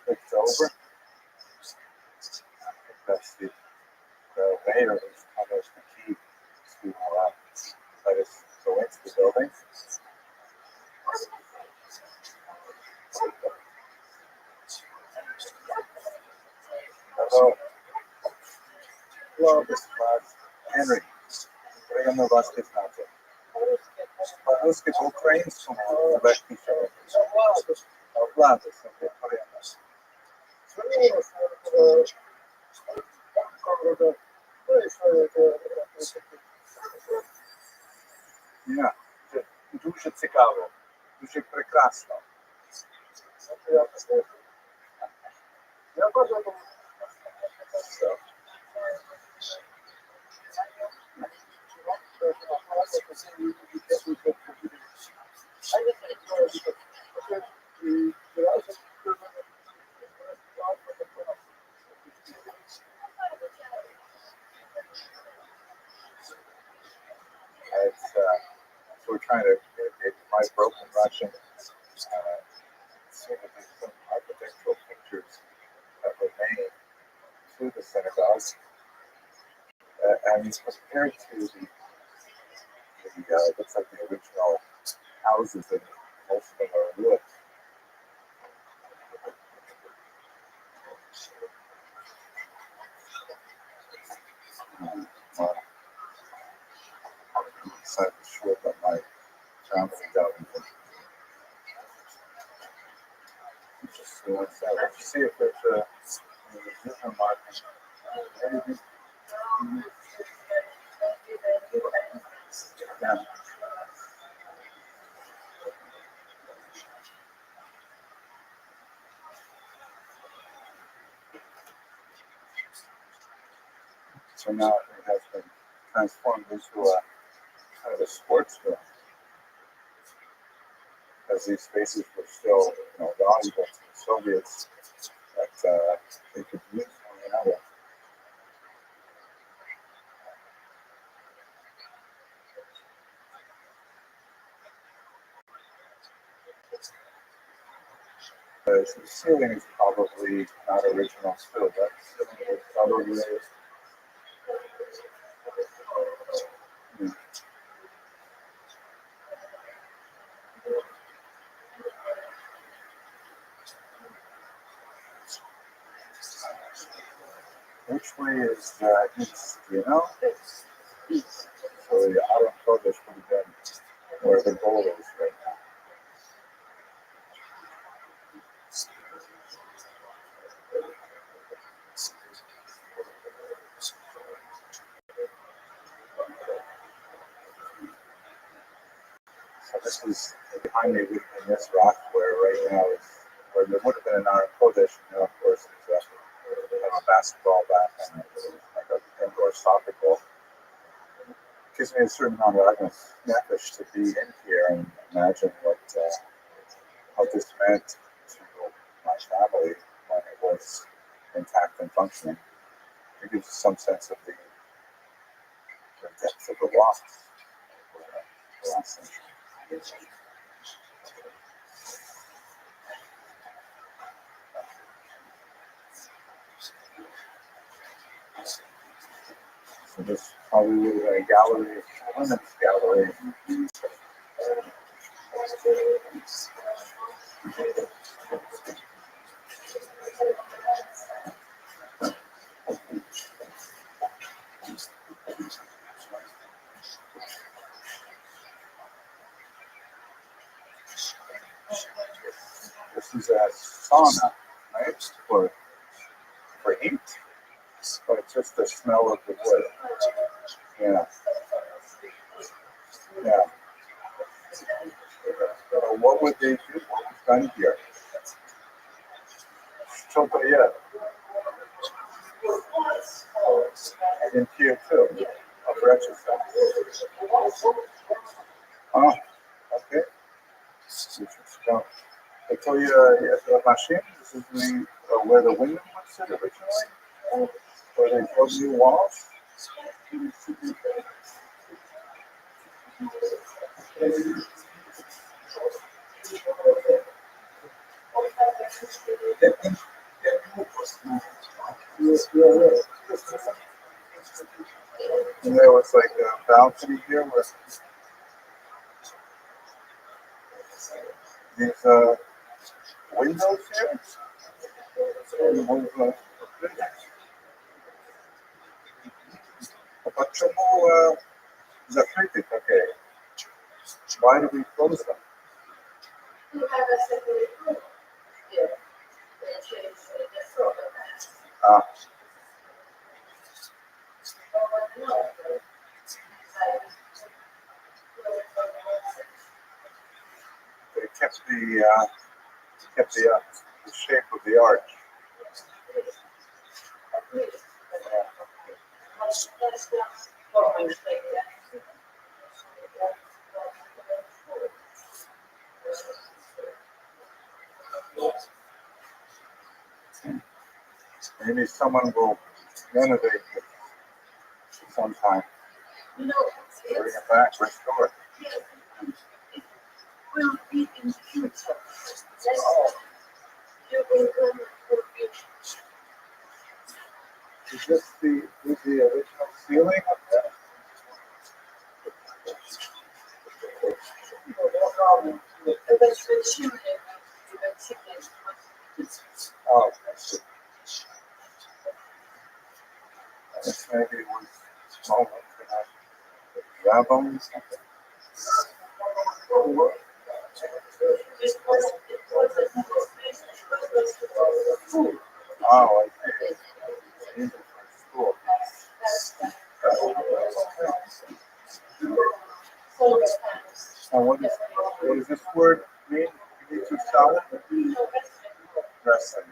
flipped over. That's the mayor who's almost the key to let us go into the building. Hello. Hello, this is Henry. Приемно вас признаться. По-русски, по-украински, по-башкирски. Ладно, смотри, приемно. Yeah, дуже цікаво, дуже прекрасно. Я бажаю. So we're trying to get my broken Russian. See that there's some architectural pictures that were made to the synagogue, and compared to the looks like the original houses, and most of them are wood. Well, I'm excited to show that my family down here. Just see what's that. Let's see if there's a different market. Yeah. So now it has been transformed into a kind of a sports room, as these spaces were still, valuable to the Soviets that they could use one another. The ceiling is probably not original still. That ceiling is probably which way is east, So the outer focus would have been where the goal is right now. So this is behind me in this rock where right now is where there would have been an Art Kodesh, of course, there's a basketball bat and like an indoor soccer ball. It gives me a certain amount of nefesh to be in here and imagine how this meant to my family when it was intact and functioning. It gives some sense of the depth of the loss the last century. So this probably was a gallery, a women's gallery. This is a sauna, right? For heat, but it's just the smell of the wood. Yeah. Yeah. So what would they do? What was done here? Что-то in here too. A breakfast. Oh, okay. So the machine, this is where the window was set originally, where they built new walls. And there was like a balcony here with these windows here. Почему закрыты? Okay. Why do we close them? Ah, they kept the shape of the arch. Maybe someone will renovate it sometime. Bring it back, restore it. Will be in future. Is this the original ceiling up there? Oh, maybe it was small. Rabbi. Oh, I see. School. And what does this word mean? You need to solid? Wrestling.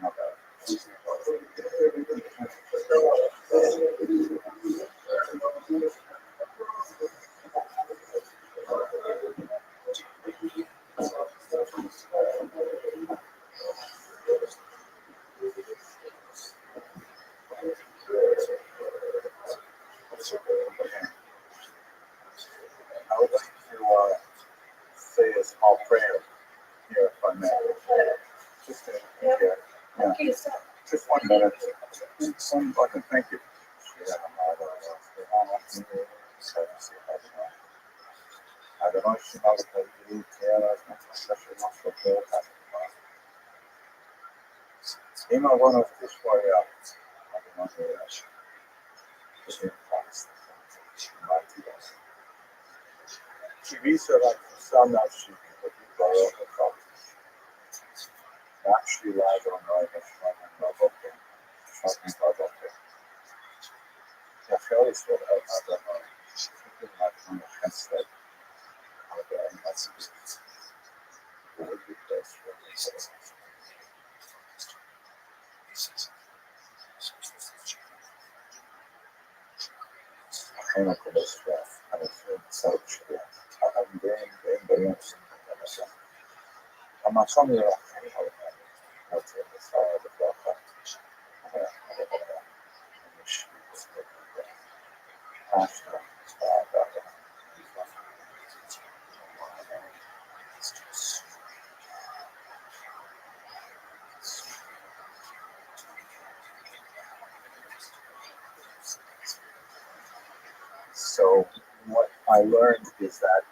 I would like to say a small prayer here, if I may. Just just 1 minute. One button. Thank you. Ima one of this warrior. Kivisa like some that she could be borrowed from. Actually, lies on right and level. Something about it. Yeah, fairly sort of other something like on the translate. That's would be best for this. I don't know this stuff. I was so true. I'm very I'm not from the that's in the style of the block. So what I learned is that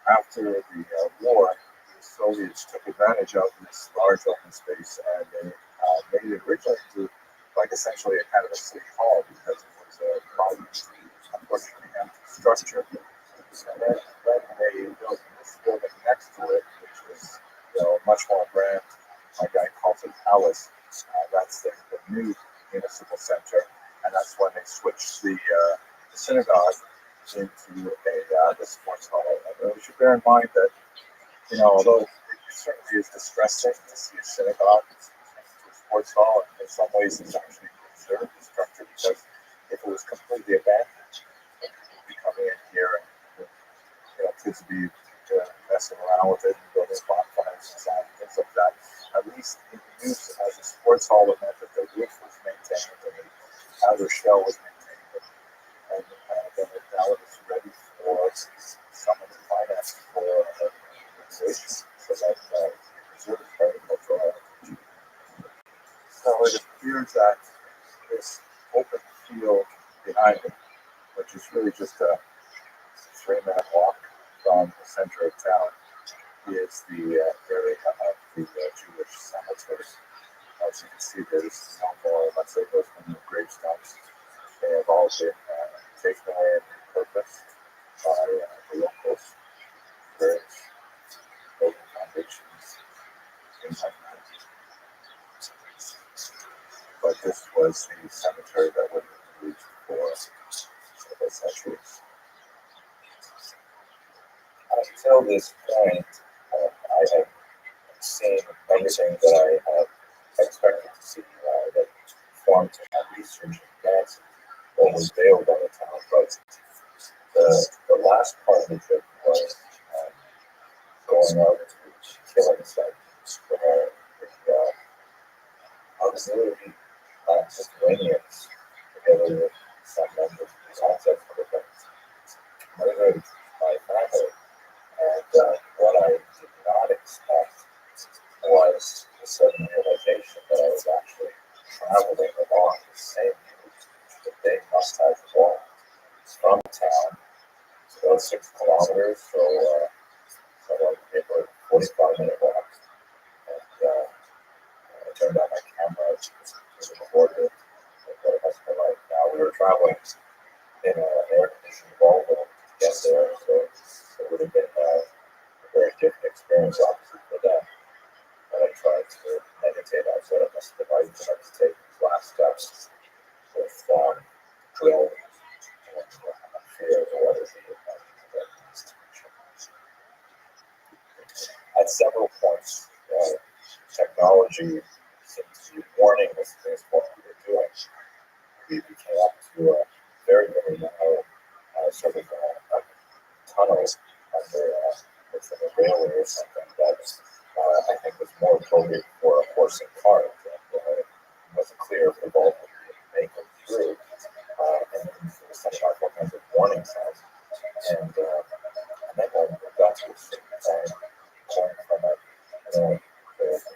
after the war, the Soviets took advantage of this large open space and they made it originally into like essentially a kind of a city hall because it was a modern, unfortunately empty structure. And then they built this building next to it, which was much more grand. My guy calls it Palace. That's the new municipal center, and that's when they switched the synagogue into the sports hall. And we should bear in mind that, although it certainly is distressing to see a synagogue into a sports hall, in some ways it's actually preserved the structure because if it was completely abandoned, people would be coming in here and kids would be messing around with it and building bonfires inside and things like that. At least in use as a sports hall, it meant that the roof was maintained and the outer shell was maintained. And then now it is ready for some of the finance for organization so that is that this open field behind it, which is really just a 3-minute walk from the center of town, is the area of the Jewish cemetery. As you can see, there's no more, let's say, those gravestones. They have all been taken away and repurposed by the locals. There's building foundations, things like that. But this was the cemetery that would have been used for several centuries. Until this point, I have seen everything that I have expected to see, that formed my research and advance what was veiled on the town. But the last part of the trip was going out to killing sites where the auxiliary Lithuanians, together with some members of the concept of the murdered my family. And what I did not expect was the sudden realization that I was actually traveling along the same route that they must have walked from town. It's about 6 kilometers, so it was a 45-minute walk. And I turned on my camera to record it. Now we were traveling in an air-conditioned Volvo to get there, so it would have been a very different experience, obviously, for them. And I tried to meditate outside of my device and to take these last steps with drill and fear of what is the At several points, technology seems to be warning us against what we were doing. We came up to a very, very narrow sort of tunnel under within a railway or something that I think was more appropriate for a horse and cart. And it wasn't clear if the ball would make it through. And it was sending out all kinds of warning signs. And then when we got to a certain point, going from the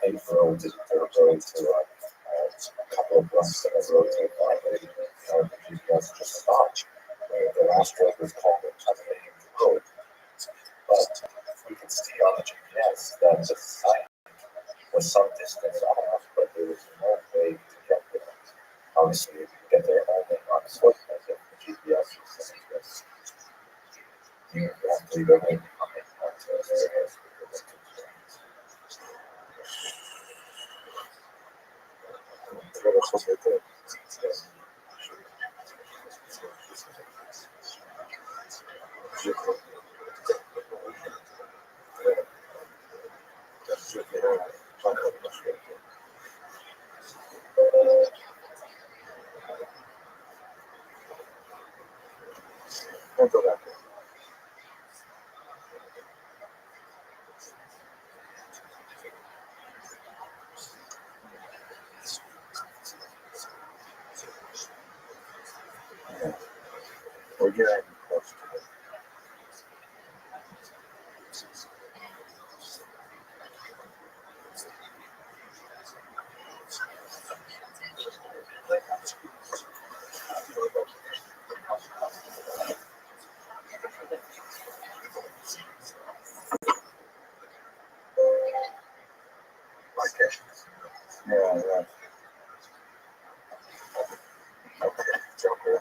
paved road to dirt road to a couple of blocks of the road to finally, the GPS just stopped. The last road was called a paved road. But we could see on the GPS that the site was some distance off, but there was no way to get there. Obviously, you could get there only on foot, as if the GPS was saying this. You have to leave everything behind onto those areas because of constraints. We're getting close to it. Yeah. Okay, Joker.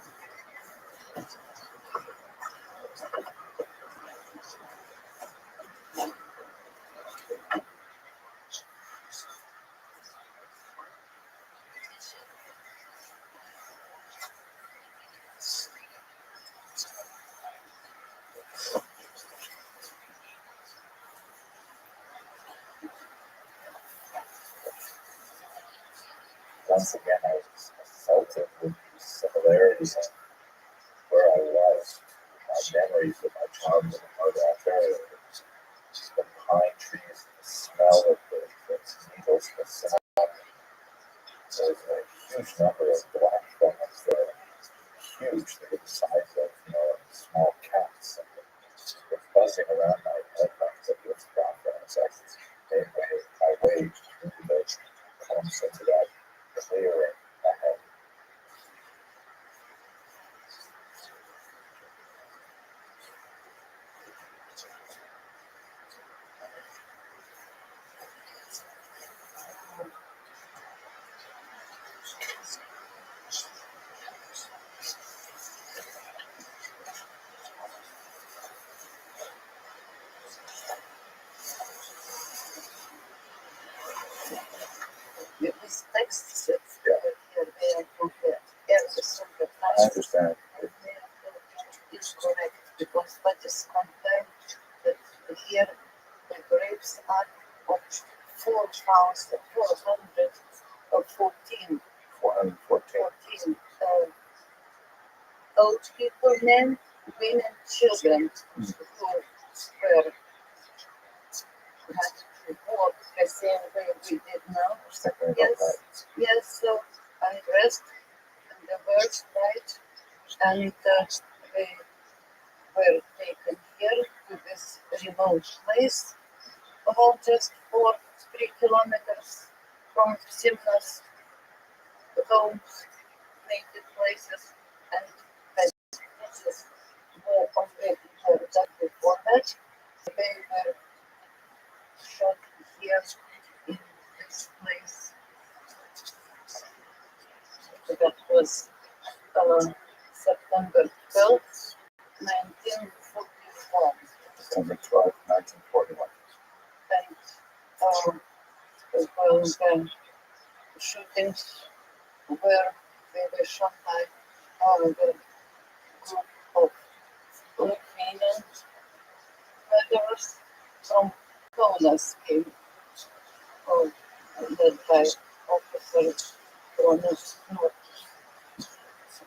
Once again, I was assaulted with the similarities of where I was, my memories of my childhood in Northern Ontario. The pine trees, the smell of the needles, the sound. There's a huge number of black dogs that are huge. They're the size of, small cats. And they're buzzing around my head like the background insects. Made my way through the clumps into that clearing I understand. Is correct because what is confirmed that here the grapes are of 4,414 414. old people, men, women, children who were had to walk the same way we did now. Yes, yes, so undressed and the birds died and they were taken here to this remote place about just 3 kilometers from Simna's homes, native places, and this is where already were done before that. They were shot here in this place. That was September 12th, 1941. September 12th, 1941. And well, the shootings where they were shot by the group of Lithuanian murderers from Kaunas came, led by Officer Kronos North.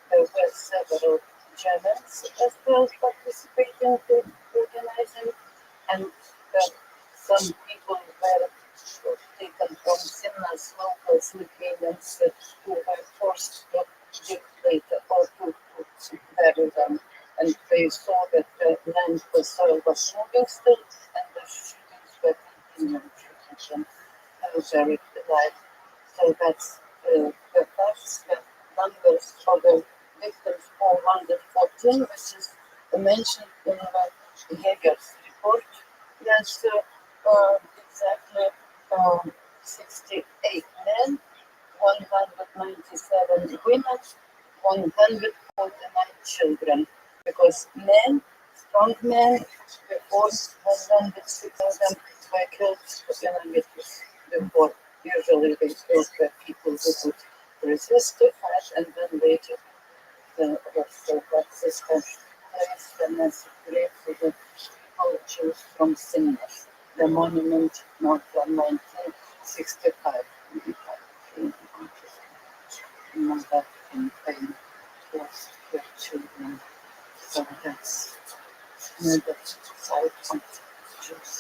There were several Germans as well participating in organizing, and some people were taken from Simna's locals, Lithuanians, who were forced to dig later or to bury them. And they saw that the land, the soil was moving still, and the shootings were continuing to them buried alive. So that's the facts, the numbers for the victims 414, which is mentioned in the Hager's report. Yes, exactly 68 men, 197 women, 149 children. Because men, strong men, before 106 of them were killed in a meeting before. Usually they killed the people who could resist the fight, and then later also got this place, the massive grave for the people Jews from Sinners. The monument marked from 1965. Mother in pain lost their children. So that's another side of Jews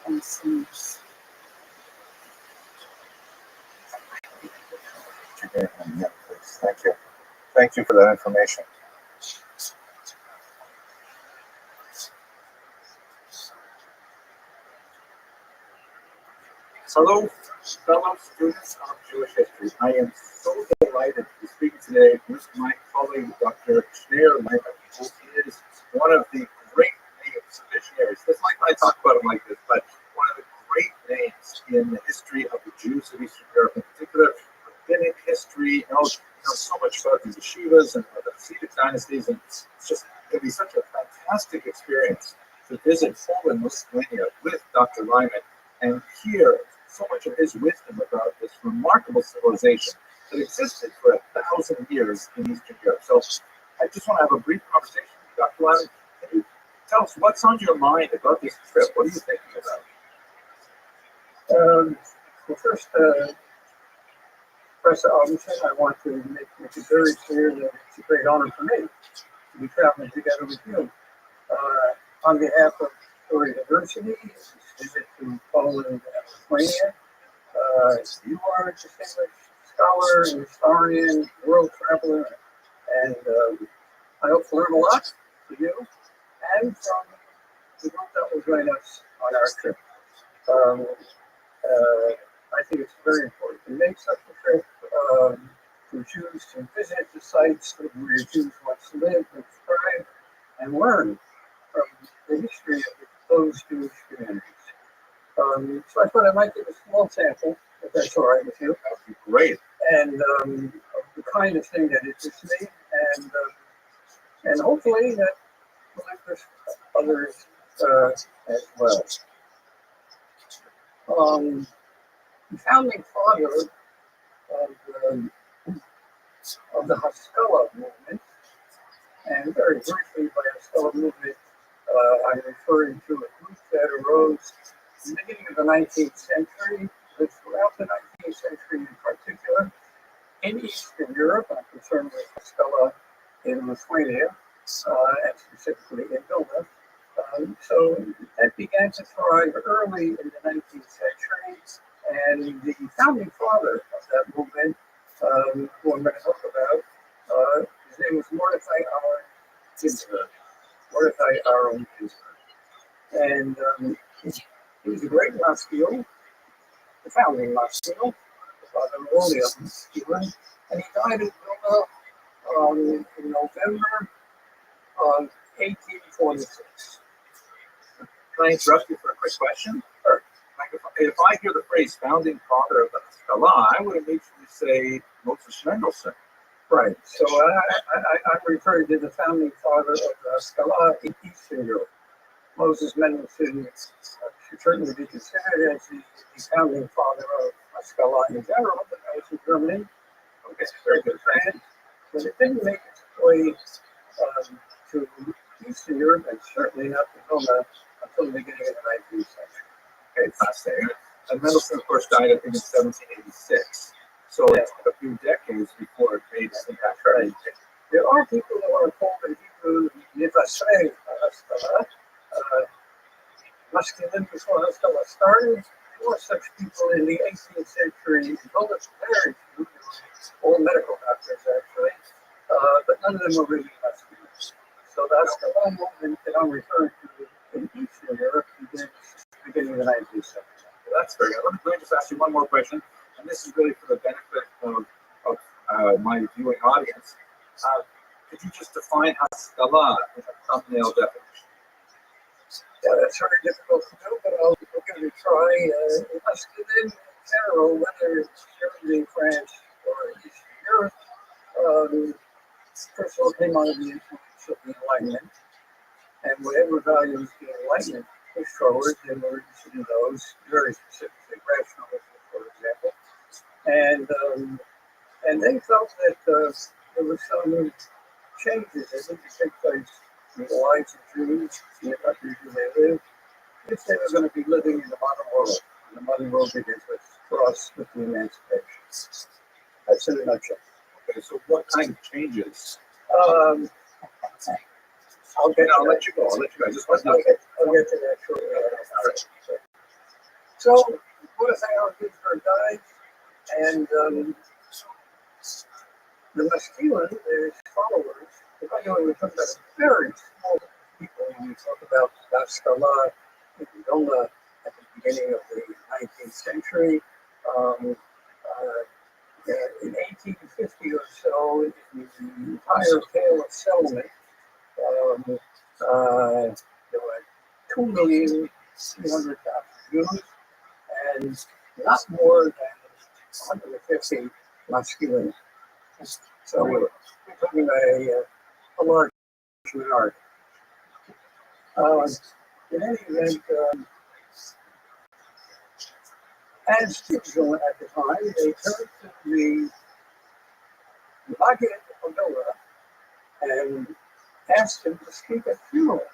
and Sinners. Thank you. Thank you for that information. Hello, fellow students of Jewish history. I am so delighted to be speaking today with my colleague, Dr. Shneur Leiber, who is one of the great names, missionaries. It's like when I talk about him like this, but one of the great names in the history of the Jews of Eastern Europe, in particular, rabbinic history, knows so much about the yeshivas and the Hasidic dynasties, and it's just going to be such a fantastic experience to visit Poland, Lithuania with Dr. Lyman and hear so much of his wisdom about this remarkable civilization that existed for 1,000 years in Eastern Europe. So I just want to have a brief conversation with Dr. Lyman. Can you tell us what's on your mind about this trip? What are you thinking about? Well, first, Professor Augustin, I want to make it very clear that it's a great honor for me to be traveling together with you. On behalf of Story University, this visit to Poland and Lithuania, you are a distinguished scholar, historian, world traveler, and I hope to learn a lot from you and from the group that will join us on our trip. I think it's very important to make such a trip, to choose to visit the sites where Jews want to live and thrive and learn from the history of those Jewish communities. So I thought I might give a small sample, if that's all right with you. That would be great. And of the kind of thing that interests me, and hopefully that will interest others as well. The founding father of the Haskalah movement And very briefly, by a stellar movement, I'm referring to a group that arose in the beginning of the 19th century, but throughout the 19th century in particular, in Eastern Europe. I'm concerned with Stella in Lithuania, and specifically in Vilna. So that began to thrive early in the 19th century, and the founding father of that movement, who I'm going to talk about, his name was Mordecai Aaron Ginsburg. Mordecai Aaron Ginsburg. And he was a great Maskil, the founding Maskil, the father of all the other Maskilim, and he died in Vilna in November of 1846. Can I interrupt you for a quick question? Or like if I hear the phrase founding father of the Haskalah, I would immediately say Moses Mendelssohn. Right. So I'm referring to the founding father of the Haskalah in Eastern Europe. Moses Mendelssohn should certainly be considered as the founding father of Haskalah in general, but that was in Germany. Okay, very good. But it didn't make its way to Eastern Europe, and certainly not to Vilna until the beginning of the 19th century. Okay, fascinating. And Mendelssohn, of course, died, I think, in 1786. So it took a few decades before it made its impact. Right. There are people who are called in Hebrew Nivasei Haskalah, masculine before Haskalah started. There were such people in the 18th century in Vilna, very few, all medical doctors actually, but none of them were really masculine. So the Haskalah movement that I'm referring to in Eastern Europe began beginning of the 19th century. That's very good. Let me just ask you one more question, and this is really for the benefit of my viewing audience. Could you just define Haskalah in a thumbnail definition? Yeah, that's very difficult to do, but I'll give it a try. Masculine in general, whether it's Germany, France, or Eastern Europe, first of all, came under the influence of the Enlightenment, and whatever values the Enlightenment pushed forward, they were interested in those, very specifically rationalism, for example. And they felt that there were some changes that needed to take place in the lives of Jews in the countries where they lived, if they were going to be living in the modern world. And the modern world begins with, for us, with the emancipation. That's in a nutshell. Okay, so what kind of changes? I'll let you go. I just want to I'll get to that shortly. All right. So, Mordecai Aaron Ginsburg died, and the Maskilim, his followers, by the way, we talk about very small people when we talk about Haskalah in Vilna at the beginning of the 19th century. In 1850 or so, in the entire Pale of Settlement, there were 2,300,000 Jews and not more than 150 masculine. So we're talking about a large minority. In any event, as usual at the time, they turned to the Maggid of Vilna and asked him to speak at funeral.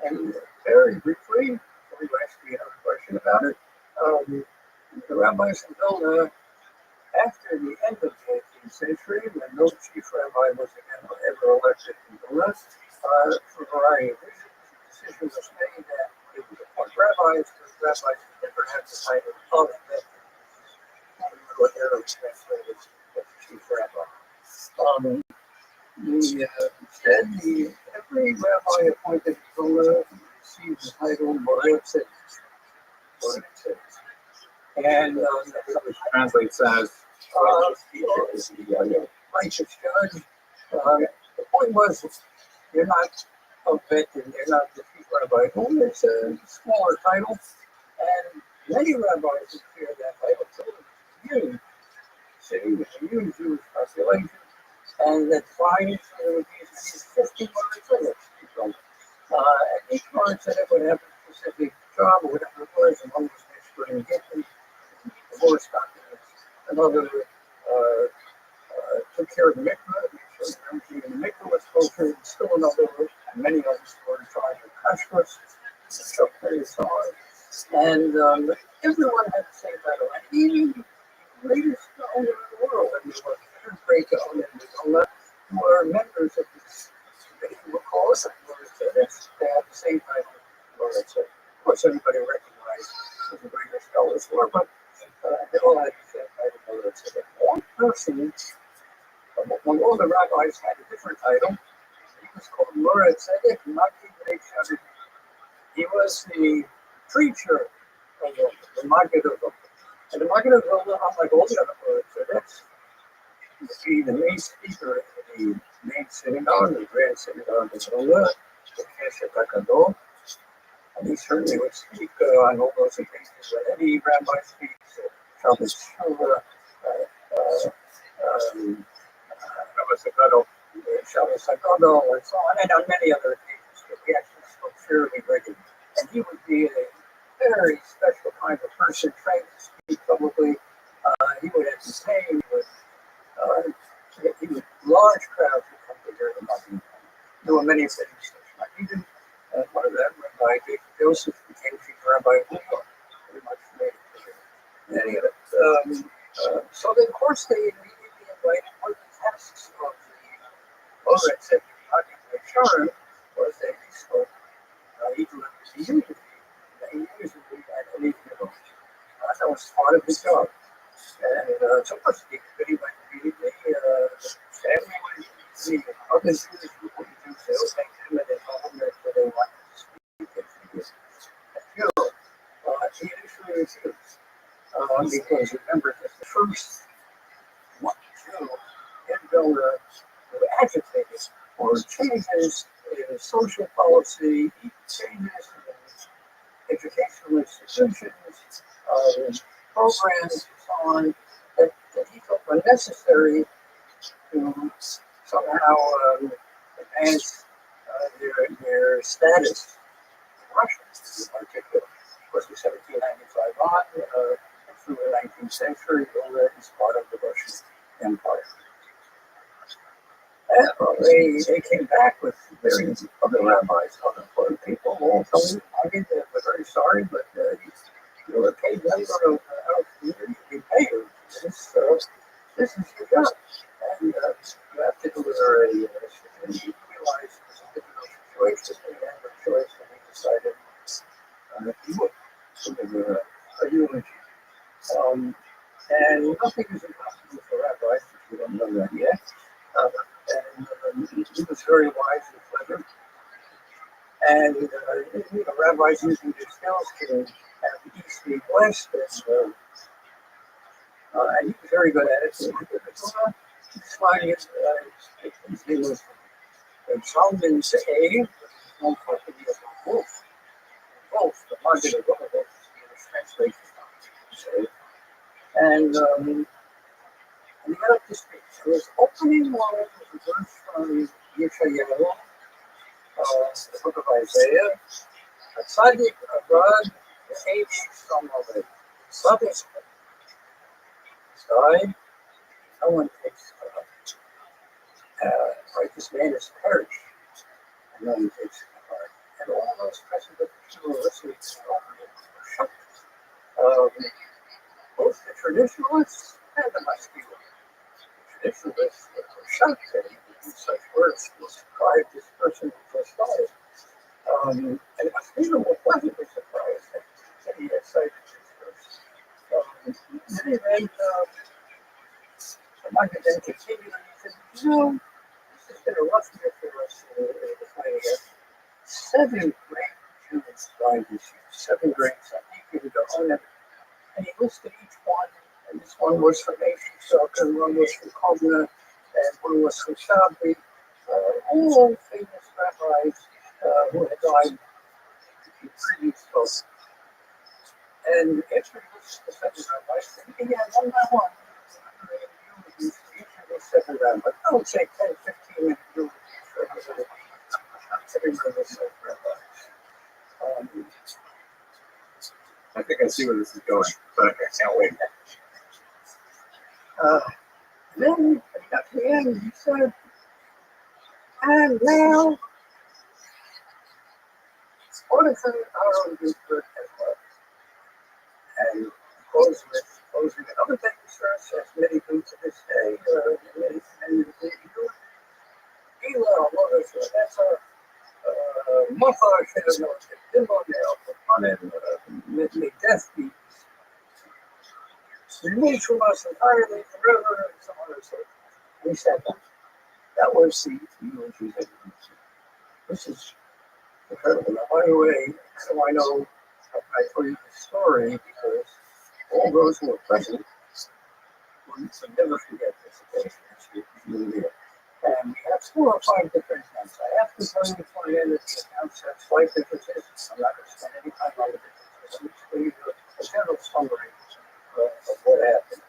And very briefly, before you ask me another question about it, the rabbis in Vilna, after the end of the 18th century, when no chief rabbi was again ever elected in Vilna, for a variety of reasons, the decision was made that it was appoint rabbis, because rabbis never had the title of that. What Arab translated as chief rabbi. Instead, every rabbi appointed in Vilna received the title Moretzet. And which translates as righteous judge. The point was, you're not a vet and you're not the chief rabbi. Only it's a smaller title, and many rabbis who fear that title. So it's a huge city with a huge Jewish population, and that finds there would be as many as 50 Moretzet. And each Moretzet would have a specific job or whatever it was, and one was an expert in gifting, divorce documents, another took care of the mikvah, so emptying the mikvah, were members of this committee who were called Lawrence. They had the same title, Lawrence. Of course, everybody recognized who the greatest scholars were, but they all had the same title, Lawrence. One person, when all the rabbis had a different title, he was called Lawrence. He was the preacher of the Maggid of Vilna. And the Maggid of Vilna, unlike all the other Lawrence, would be the main speaker in the main synagogue, the grand synagogue of Vilna, the Knesset HaGadol. And he certainly would speak on all those occasions when any rabbi speaks, Shabbos Shuvah, Shabbos HaGadol, Shabbos HaGadol, and so on, and on many other occasions. But he actually spoke fairly regularly. And he would be a very special kind of person, trained to speak publicly. He would entertain, he would large crowds would come to hear him. There were many things that he did. One of them, Rabbi Joseph, became chief rabbi of New York, pretty much made it clear. Many of it. So then, of course, they immediately invited one of the tasks of the Lawrence at the Sharon was that he spoke. He delivered the eulogy. He usually at any funeral. That was part of his job. And so much the committee went immediately. Family the other Jewish people who do sales, they came and they told him that they wanted to speak at the funeral. He initially refused. Because remember that the first one Jew in Vilna who agitated for changes in social policy, changes in educational institutions, programs, and so on, that he felt were necessary to somehow advance their status in Russia, in particular. Of course, in 1795 on, through the 19th century, Vilna is part of the Russian Empire. And they came back with various other rabbis, other important people, all telling them, we're very sorry, but you were paid members of our community, we pay you. This is your job. And you have to deliver a, you realize it's a difficult situation, and you have a choice, and he decided he would deliver a eulogy. And nothing is impossible for rabbis, if you don't know that yet. He was very wise and clever. And rabbis using their skills to have the East be blessed, and he was very good at it. His name was Solomon Sa'eh, known for him as Wolf. Wolf, the market of Wolf, is translation. And he got up to speak. So his opening line was a verse from Yeshayahu, the book of Isaiah. Tzadik Abad, the Aviv Somalek. Tzadik died. No one takes righteous man is perished. And no one takes it apart. And all those present at the funeral listening were shocked. Both the traditionalists and the Maskil. The traditionalists were shocked that he would use such words to describe this person who just died. And the Maskil were pleasantly surprised that he had cited this verse. In any event, the Maggid then continued and he said, this has been a rough year for us in the fighting here. 7 great Jews died this year. 7 great Tzaddikim, Gaonim. And he listed each one, and this one was from Eshishok, and one was from Kovna, and one was from Shabri, all famous rabbis who had died in previous books. And after he listed the 7 rabbis, he began one by one. Each of those 7 rabbis, I would say 10, 15 minutes for every one of those 7 rabbis. I think I see where this is going, but I can't wait. Then at the end, he said, and now, what is our own good as well? And closing another famous verse, as many do to this day, many do. Hillel, that's a Mufar Shedano, Dimodel, Panem, Death Beat. Removed from us entirely forever, and so on and so forth. We said that. That was the eulogy that we used. This is incredible. Now, by the way, so I know I told you the story because all those who were present will never forget this occasion. It's really real. And we have 4 or 5 different accounts. I have to tell you before I end that the accounts have slight differences. I'm not going to spend any time on the differences. I'm just going to give you a general summary of what happened.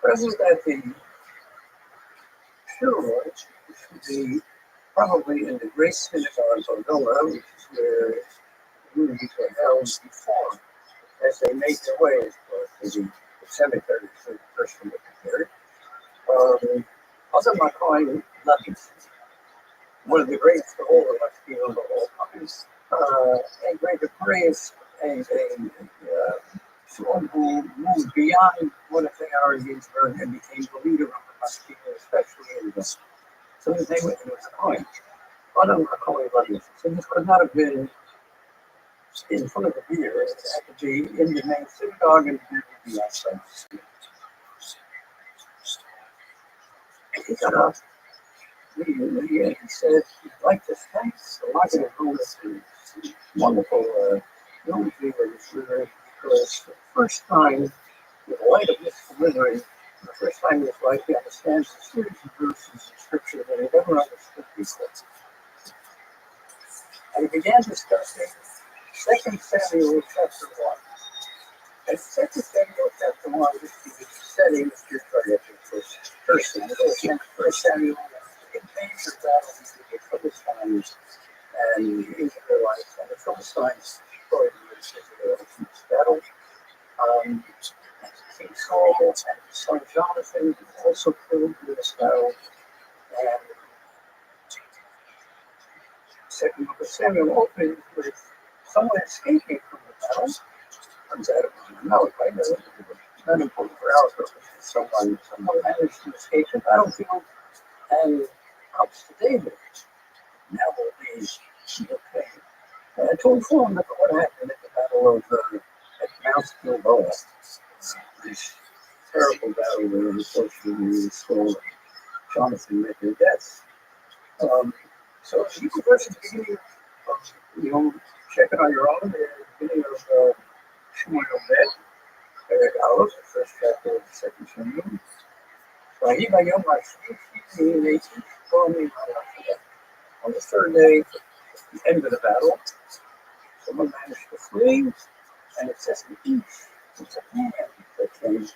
Present at the funeral, which would be probably in the Great Synagogue of Vilna, which is where eulogies were held before, as they made their way to the cemetery for the person to be buried. Other Macaulay Levinson, one of the greatest of all of us of all times, a great praise, and someone who moved beyond one of the Ginsburg and became the leader of the Mashkiach, especially in the. So his name was Cohen. Other Macaulay Levinson. So this could not have been in front of the beer. It had to be in the main synagogue and the beer would be outside. He got up. He said he'd like to thank the Rothschild for this wonderful eulogy that was written because for the first time, in the light of this delivery, for the first time in his life, he understands a series of verses in Scripture that he never understood before. And he began discussing 2 Samuel chapter 1. And 2 Samuel chapter 1 is the setting of your trajectory person. It goes against 1 Samuel. It major battles with the Philistines and the Israelites, and the Philistines destroyed the Israelites in this battle. King Saul and his son Jonathan were also killed in this battle. And second book of Samuel opens with someone escaping from the battle. Turns out it was an Amalekite. Not important for our purposes. Someone managed to escape the battlefield and helps to David. Now will be okay. I told him what happened at the Battle of at Mount Gilboa. This terrible battle where unfortunately Saul and Jonathan met their deaths. So you can go to the beginning of, check it on your own, the beginning of Shmuel Bed, Eric Olive, the first chapter of the second Samuel. On the third day, the end of the battle, someone managed to flee, and it says each was a man that came,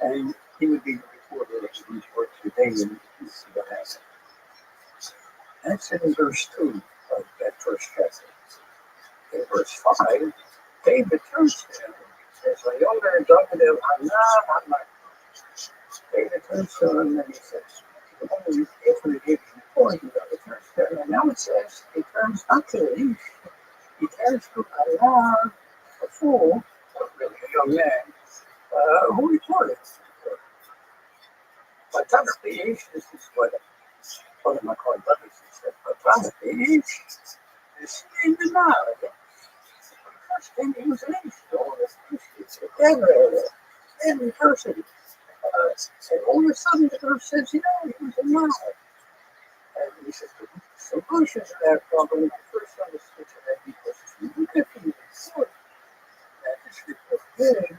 and he would be the reporter of the report to David and see what happened. That's in verse 2 of that first chapter. In verse 5, David turns to him and says, David turns to him and he says, the one who carefully gave him before he turns to him. And now it says, he turns not to the east, he turns to Allah, a fool, or really a young man, who reported. But the east is what one of my colleagues said, but the east is in the knowledge. The first thing he was an east, or every person. And all of a sudden, the verse says, he was a man. And he says, the solution to that problem, I first understood that because if you look at the report, that this report good,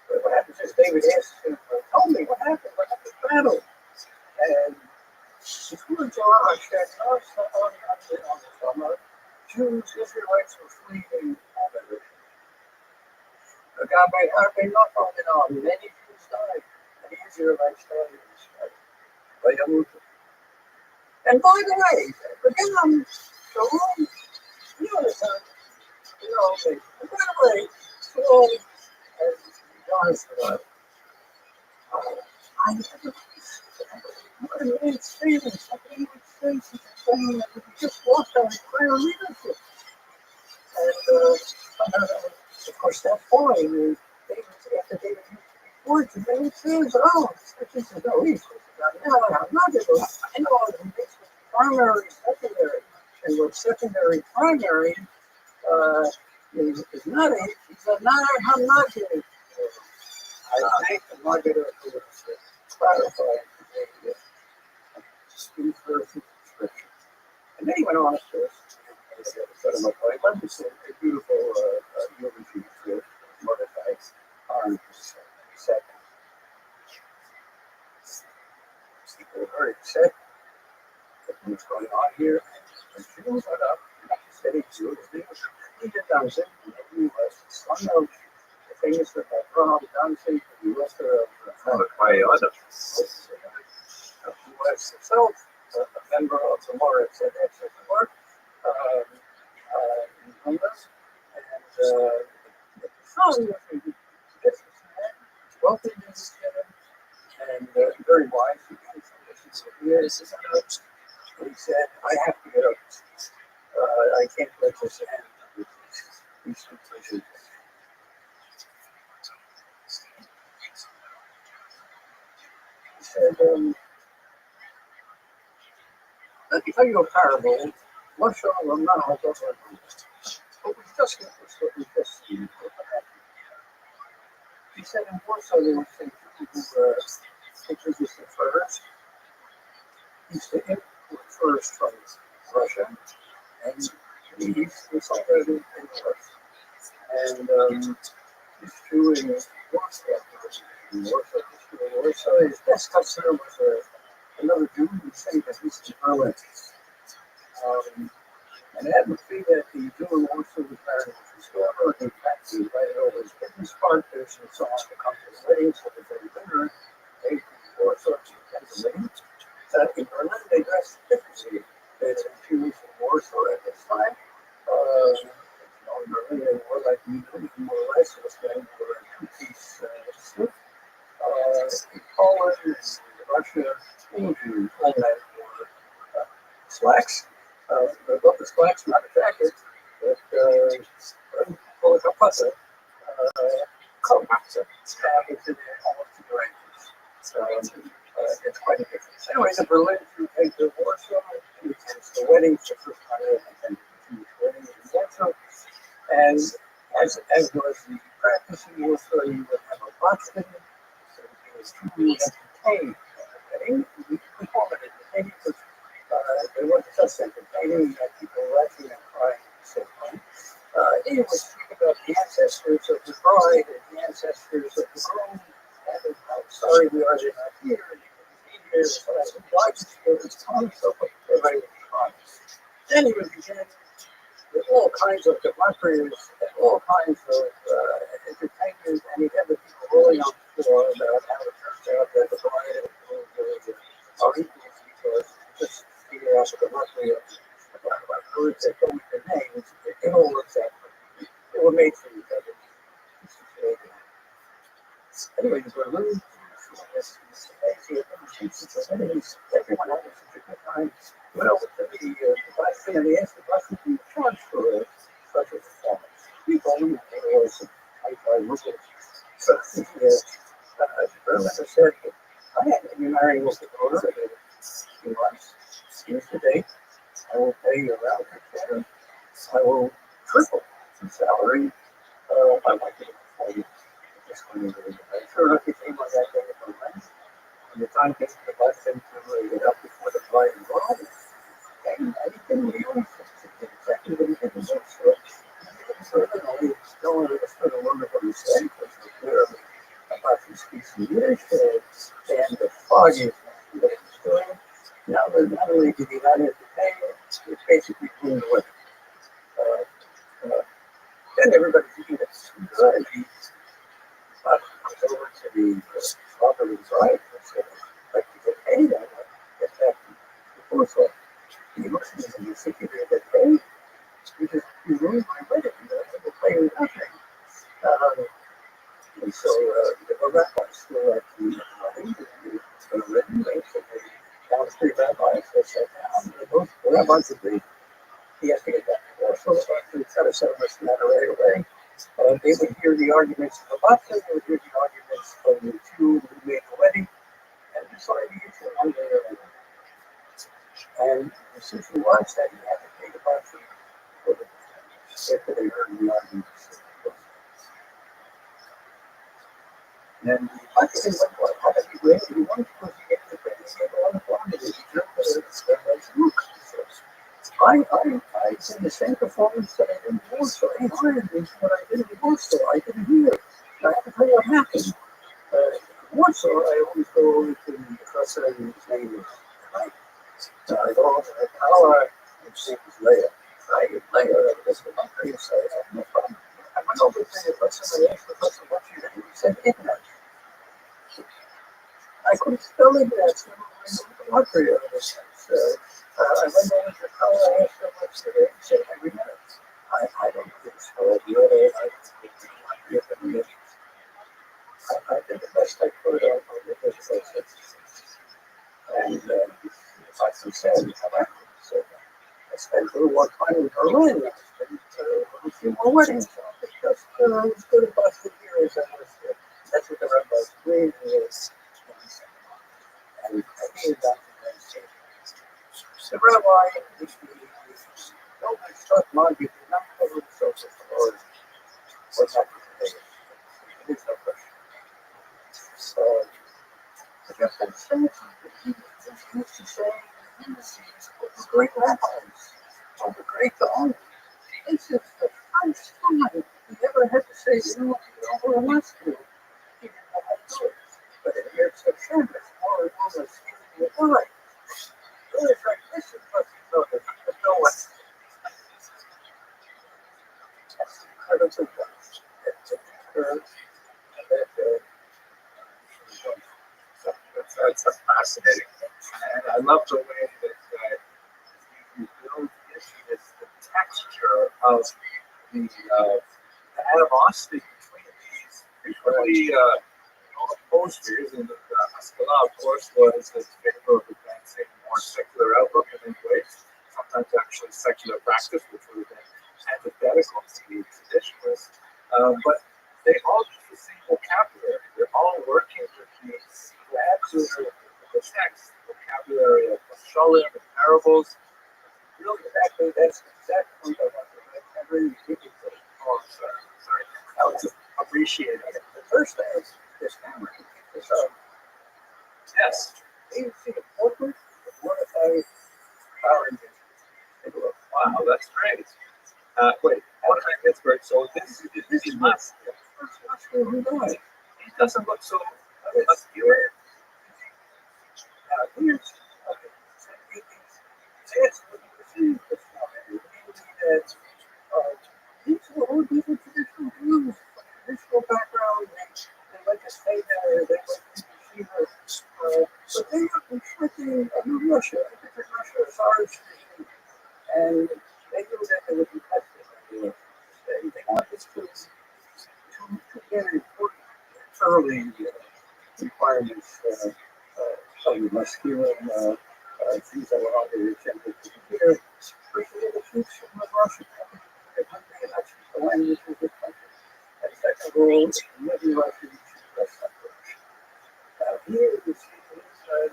but what happens is David asks him, tell me what happened the battle. And his words are, I said, on the summer, Jews, Israelites were fleeing all over. God might have been not on many Jews died. Israelites and by the way, again, Shalom, by the way, Shalom, and Jonathan, I never what a man's feelings, something he would say, something that he just walked on prayer leadership. And of course, that's why David reports, and then it says, oh, such and such, oh, he's now I'm not going to and all of them, primary, secondary, and with secondary, primary, is not a, it's a non-homogeneous. I think I'm not going to clarify the in-person description. And then he went on to let me say a beautiful eulogy for Mordecai's arm second. People were very upset at what's going on here. And she got up, said he was he did dancing, and he was slung out the things that had Rob dancing for the rest of the who was himself a member of the Moritz and Exeter in Honduras. And the son was a businessman, wealthy businessman, and very wise. He said, I have to get up. I can't let this end with these situations. He said, let me tell you a parable. Much of them not all those are but we just get this what we just see. He said in Warsaw there were some people who introduced the furs. He used to import furs from Russia, and he sold it in Russia. And it's true in Warsaw. His best customer was another Jew who stayed at least in Berlin. And it happened to be that the Jew in Warsaw was married to his daughter, and in fact, he invited all his business partners and so on to come to the wedding, so that they dinner. They from Warsaw to attend the wedding. In Berlin, they dressed differently than Jews in Warsaw at this time. In Berlin, they wore like we do, more or less, it was men wore a two-piece suit. In Poland and Russia, all Jews, all men wore slacks. But the slacks, not a jacket, but call it a kapasa, coat, which is almost to the ankles. It's quite a difference. Anyway, the Berlin Jew came to Warsaw, he attends the weddings, the first time I attended the Jewish wedding in Warsaw, and as was the practice in Warsaw, you would have a boxing, so he was truly entertained at the wedding. We call it entertaining because there wasn't just entertaining, you had people laughing and crying at the same time. He would speak about the ancestors of the bride and the ancestors of the groom, and how sorry we are they're not here, and they couldn't be here, so I would like to feel this time, so everybody would be crying. Then he would begin with all kinds of democracies and all kinds of entertainment, and he'd have the people rolling on the floor about how it turns out that the bride and the groom are equals because just figure out the democracy about words that go with their names, it all looks at them. They were made for each other. Anyway, the Berlin everyone having such a good time. Went over to the bus and they asked the bus to charge for such a performance. We told them that there was some high-five Muslims. So Berlin said, I had to be marrying with the daughter in a few months. Here's the date. I will pay you around her. I will triple the salary. I want you to for you. Sure enough, he came on that day at Berlin. And the time came for the bus and to get up before the bride and bride. And I didn't realize exactly what he did. So he still understood a little bit what he said, because he was clearly about to speak some Yiddish, and the foggy what he was doing. Now, not only did he not entertain, he basically blew the weather. Then everybody thinking that's good. He goes over to the property bride and said, like to get paid on that. Get back to the Warsaw. He looks at me and he's thinking, you get paid? You ruined my wedding. We'll pay you nothing. And so the rabbis were at the wedding. They were written. They said, down the three rabbis, they sat down. The rabbis agreed. He has to get back to Warsaw. So he tried to settle this matter right away. They would hear the arguments of the Rothschild, they would hear the arguments was from the two who made the wedding, and this lady is on there. And the decision was that he had to pay the bunch for the after they heard the argument. And the question was, well, how did he win? He won because he gave the credit on the farm. He deserved the look. I did the same performance that I did in Warsaw. He hired me for what I did in Warsaw. I didn't hear. I have to tell you what happened. In Warsaw, I always go over to the professor, and his name is Rabbi. I go over to the tower, and his name is Leah. I get Leah, that's the country, so I have no problem. I went over to the professor, and I asked the professor, what's your name? He said, Ignace. I couldn't spell Ignace. So I went over to the tower, I asked him what's the name. He said, I remember. I don't think so. I did the best I could on the business. And like you said, so I spent a little more time in Berlin. I spent a few more weddings. Because I was good about 2 years. That's what the rabbi's doing is. And I hated that. The rabbi, if you don't instruct mind, you do not cover yourself with the Lord. What's happening today? There's no question. So, I guess I'm saying he used to say, the great rabbis, or the great Gaon. This is the first time he ever had to say, you know, over a must do. He didn't know how to do it. But it hears the Shem, it's more and more like the God. So it's like, this is what he knows. There's no one. That's incredible. It's a curve. That's fascinating. And I love the way that you build into this the texture of the animosity between these equally opposed views. And Haskalah, of course, was in favor of advancing more secular outlook in many ways, sometimes actually secular practice, which would have been antithetical to the traditionalists. But they all use the same vocabulary. They're all working with the vocabulary of the text, vocabulary of Shalom and parables. Really, exactly, that's the exact point I want to make. I really think it's Oh, sorry. I was just appreciating it. the first thing is this camera. Yes. You see the portrait of Mordecai Power Engine. Wow, that's great. Wait, Mordecai Ginsburg. So this is must. Who died? He doesn't look so obscure. Here's it's what you see this morning. These were all different traditional Jews, traditional background. They went to stay there, they went to yeshiva, but they were conflicting a new Russia, a different Russia, a Tsarist regime, and they knew that they would be tested. They wanted two very important early requirements of the masculine Jews that were under the agenda to be here. First of all, the Jews from Russia, the country, and that's the language of the country. And second of all, living Russian, rest of Russia. Here you see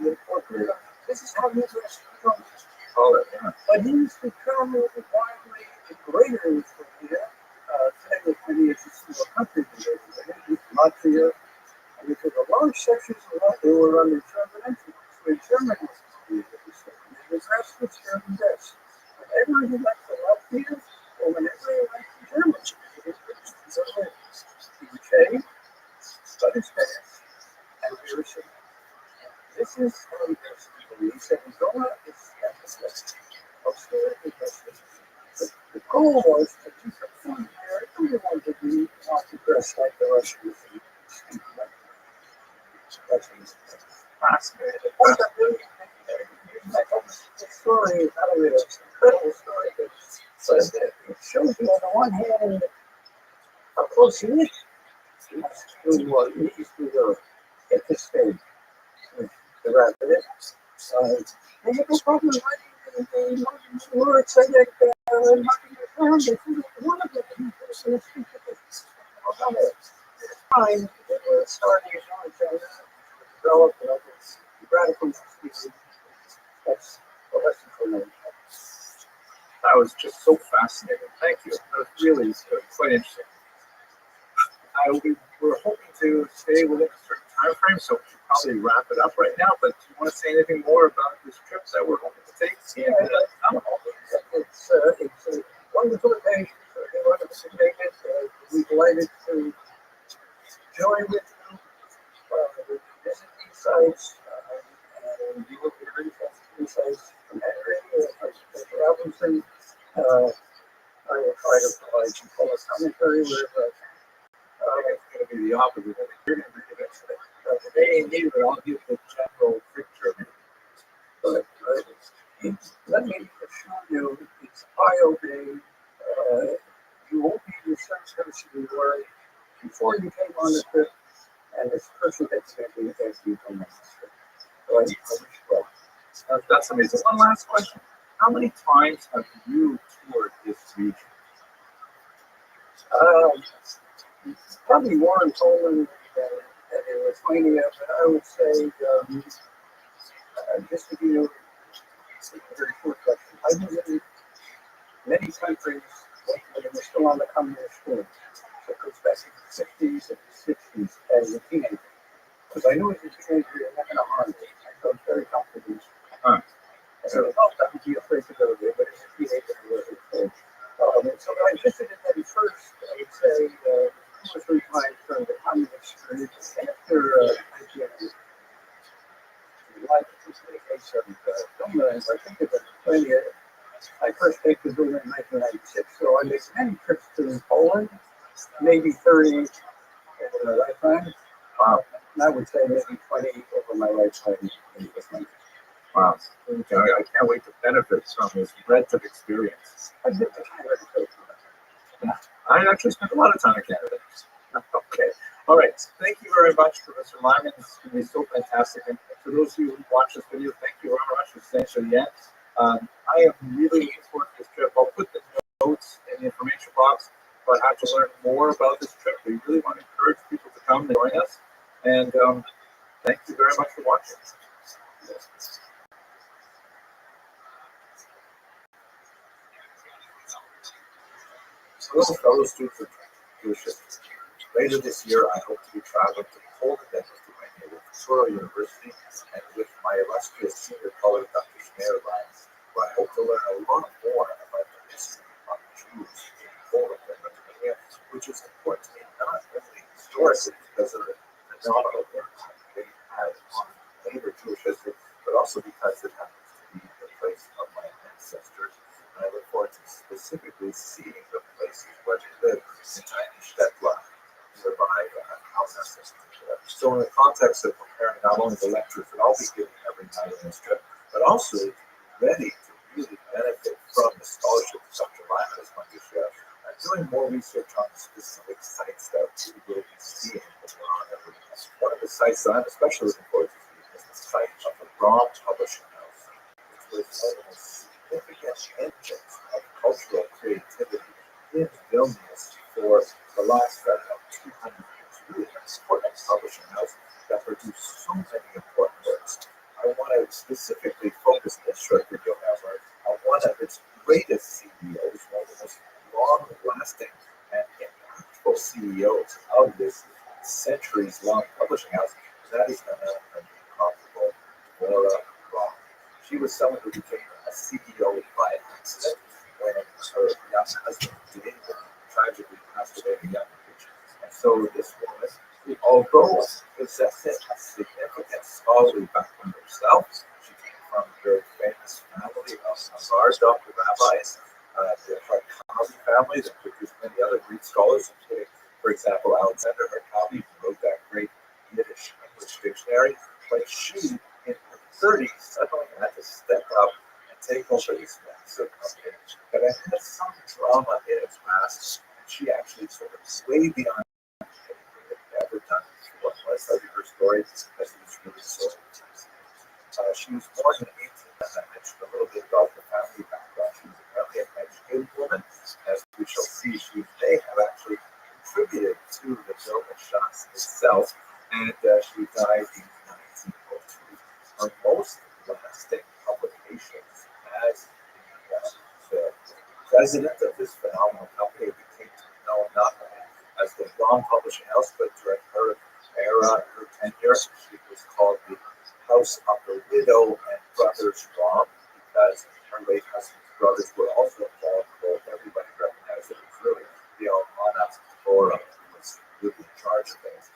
the portrait. This is how he dressed the country. Oh, yeah. But he used to travel widely in greater Lithuania. Today was many of the single countries in Latvia. And because a large sections of Latvia were under German influence, where German was the rest was German dress. Whenever he went to Latvia, or whenever he went to Germany, he would shave, cut his pants, and wear a suit. This is how he dressed people. He said, Zola is austerity dressing. The goal was to keep the point where everyone would be not to dress like the Russians. That's fascinating. The point I'm really the story is not only an incredible story, but it shows you on the one hand how close he is to get this stage with the Rabbi. They have no problem writing the more excited knocking the ground. They think one of the people is going to speak to this. Time, they were starting his own thing, develop radical species. That's a lesson for me. That was just so fascinating. Thank you. That was really quite interesting. We were hoping to stay within a certain time frame, so we should probably wrap it up right now. But do you want to say anything more about this trip that we're hoping to take? Yeah, it's a wonderful occasion. So they wanted to make it. We're delighted to join with you. Visit these sites, and you will be very these sites from Henry, Mr. Robinson. I will try to provide some color commentary where It's going to be the opposite. I think you're going to give it today, indeed, but I'll give the general picture. but let me assure you, it's eye-opening. You won't be the same person you were before you came on the trip, and it's person that's going to be as you come on the trip. So I wish you well. That's amazing. One last question. How many times have you toured this region? Probably more in Poland than in Lithuania, but I would say, just to give you a very short question, I visited many countries when it was still on the communist scheme. So it goes back to the 50s and the 60s as a teenager. Because I knew as a teenager you're not going to harm me. I felt very comfortable. Huh. So I would be afraid to go there, but as a teenager I wasn't afraid. So I visited them first, I would say, 2 or 3 times during the communist period. After I think it was plenty of, I first came to Berlin in 1996, so I made many trips to Poland, maybe 30 over my lifetime. And I would say maybe 20 over my lifetime in this country. Wow. Okay. I can't wait to benefit from this breadth of experience. I've been to Canada too. I actually spent a lot of time in Canada. Okay. All right. Thank you very much, Professor Lyman. It's going to be so fantastic. And for those of you who watch this video, thank you very much for staying to the end. I am really looking forward to this trip. I'll put the notes in the information box about how to learn more about this trip. We really want to encourage people to come and join us. And thank you very much for watching. Hello, fellow students of leadership. Later this year, I hope to be traveling to Poland and Lithuania with Rothschild University and with my illustrious senior colleague, Dr. Schneer, where I hope to learn a lot more about the history of Jews in Poland and Lithuania, which is important to me not only historically because of the phenomenal impact they had on later Jewish history, but also because it happens to be the place of my ancestors. And I look forward to specifically seeing the places where they live in tiny Stetla, nearby our ancestors. So in the context of preparing not only the lectures that I'll be giving every night on this trip, but also to be ready to really benefit from the scholarship that Dr. Lyman is going to share, I'm doing more research on the specific sites that we will be seeing around every day. One of the sites that I'm especially looking forward to seeing is the site of the Rabbi Publishing House, which was one of the most significant engines of cultural creativity in Vilnius for the last 200 years. Really an important publishing house that produced so many important works. I want to specifically focus this short video on one of its greatest CEOs, one of the most long-lasting and impactful CEOs of this centuries-long publishing house. That is the incomparable Laura Roth. She was someone who became a CEO by accident when her young husband, David, tragically passed away at a young age. And so this woman, although possessing a significant scholarly background herself, she came from a very famous family of Hazar rabbis, the Harkavi family that produced many other Greek scholars, including, for example, Alexander Harkavi, who wrote that great Yiddish English dictionary. But she, in her 30s, suddenly had to step up and take over this massive company that had some drama in its past. And she actually sort of way beyond anything that had ever done before. When I studied her story, as it was really so interesting. She was born in 18, as I mentioned a little bit about the family background. She was apparently an educated woman. As we shall see, she may have actually contributed to the Vilna Shas itself. and she died in 1902. Her most lasting publications as the president of this phenomenal company became known not only as the Long Publishing House, but during her era, her tenure, it was called the House of the Widow and Brothers Rom, because her late husband's brothers were also involved, both everybody recognized it was really the Almana Flora who was really in charge of things.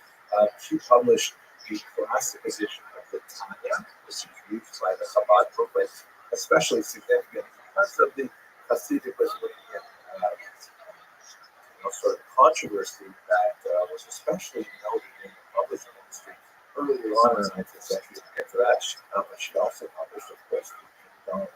She published the classic edition of the Tanya, which is used by the Chabad movement, especially significant because of the Hasidic Wesleyan sort of controversy that was especially noted in the publishing industry earlier on in the 19th century. To get to that, she also published, of course, the film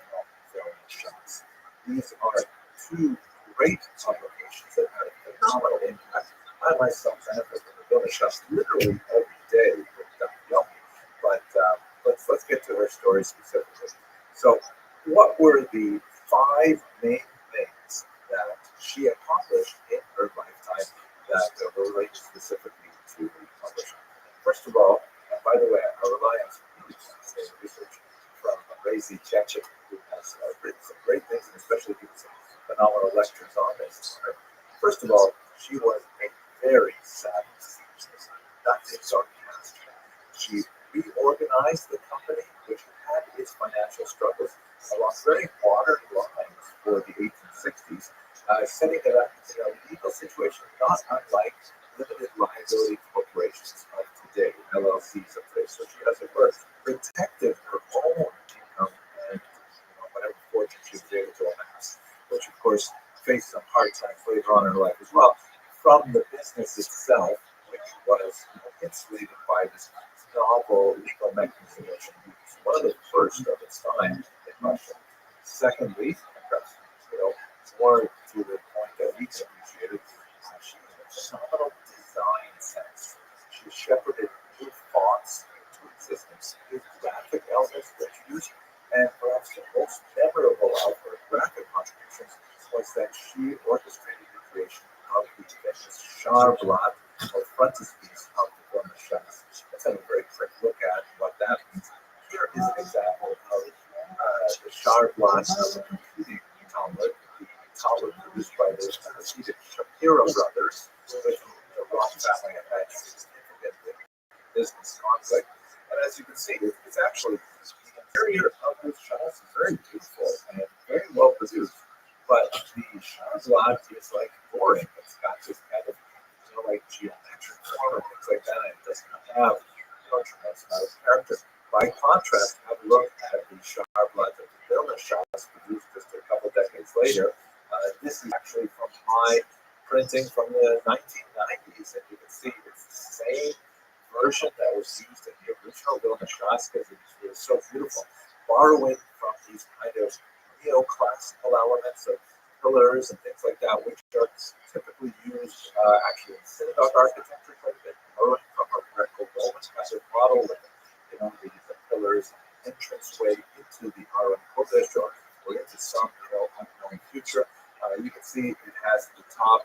shots. These are two great publications that had a phenomenal impact. I myself benefit from the film shots literally every day with Dr. Yomi. But let's get to her story specifically. So, what were the five main things that she accomplished in her lifetime that were related specifically to publishing? First of all, and by the way, I rely on some really fascinating research from Razi Chechik, who has written some great things, and especially given some phenomenal lectures on this. First of all, she was a very savvy seamstress, nothing sarcastic. She reorganized the company, which had its financial struggles, along very modern lines for the 1860s, setting it up in a legal situation not unlike limited liability corporations of today, LLCs of today. So she, as it were, protected her own income and whatever fortune she was able to amass, which of course faced some hard times later on in her life as well, from the business itself, which was insulated by this novel legal mechanism that she used, one of the first of its time in Russia. Secondly, perhaps more to the point that we can appreciate it, she had a phenomenal design sense. She shepherded new fonts into existence, new graphic elements that she used, and perhaps the most memorable of her graphic contributions was that she orchestrated the creation of the famous Charblat, or frontispiece of the Gorman Shas. Let's have a very quick look at what that means. Here is an example of the Charblat of the computing Talmud, the Talmud produced by the Hasidic Shapiro brothers, with whom the Roth family had significant business conflict. And as you can see, it's actually the interior of this Shas is very beautiful and very well produced. But the Shazlat is like boring. It's got this kind of like geometric form and things like that, and it doesn't have a tremendous amount of character. By contrast, have a look at the Charblat of the Vilna shots produced just a couple decades later. This is actually from my printing from the 1990s, and you can see it's the same version that was used in the original Vilna shots because it was so beautiful, borrowing from these kind of neoclassical elements of pillars and things like that, which are typically used actually in synagogue architecture quite a bit, borrowing from a Greco-Roman kind of model with the pillars, entranceway into the Aron Kodesh or into some unknown future. You can see it has at the top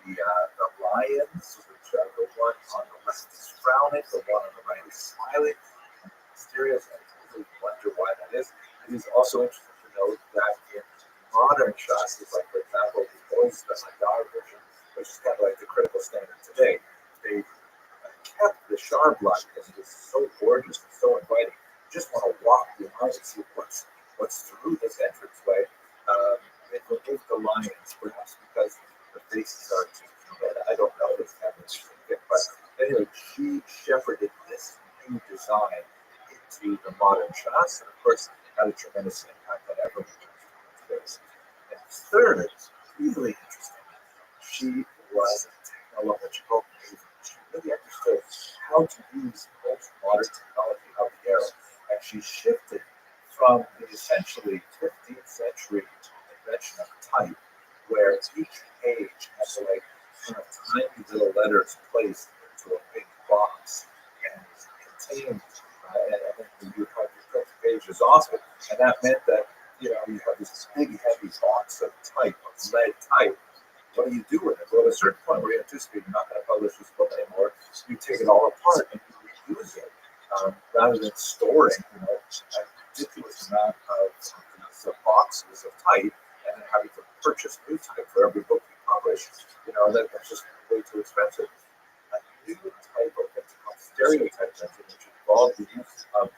the lions, which the one on the left is frowning, the one on the right is smiling. Mysterious, and you wonder why that is. It is also interesting to note that in modern shots, like for example the Oyster Hadar version, which is kind of like the critical standard today, they kept the Charblat because it is so gorgeous and so inviting. You just want to walk behind and see what's through this entranceway. It removed the lions, perhaps because the faces are too red. I don't know. It's kind of interesting, but anyway, she shepherded this new design into the modern shots, and of course had a tremendous impact on everyone today. And third, really interesting, she was a technological maven. She really understood how to use most modern technology of the era, and she shifted from the essentially 15th century invention of type, where each page had to kind of tiny little letters placed into a big box and contained, and then you have to print the pages off it, and that meant that you have this big heavy box of type, of lead type. What do you do with it? Well, at a certain point where you anticipate you're not going to publish this book anymore, you take it all apart and you use it rather than storing, a ridiculous amount of these boxes of type and then having to purchase new type for every book you publish. That's just way too expensive. A new type of what's called stereotype printing, which involves the use of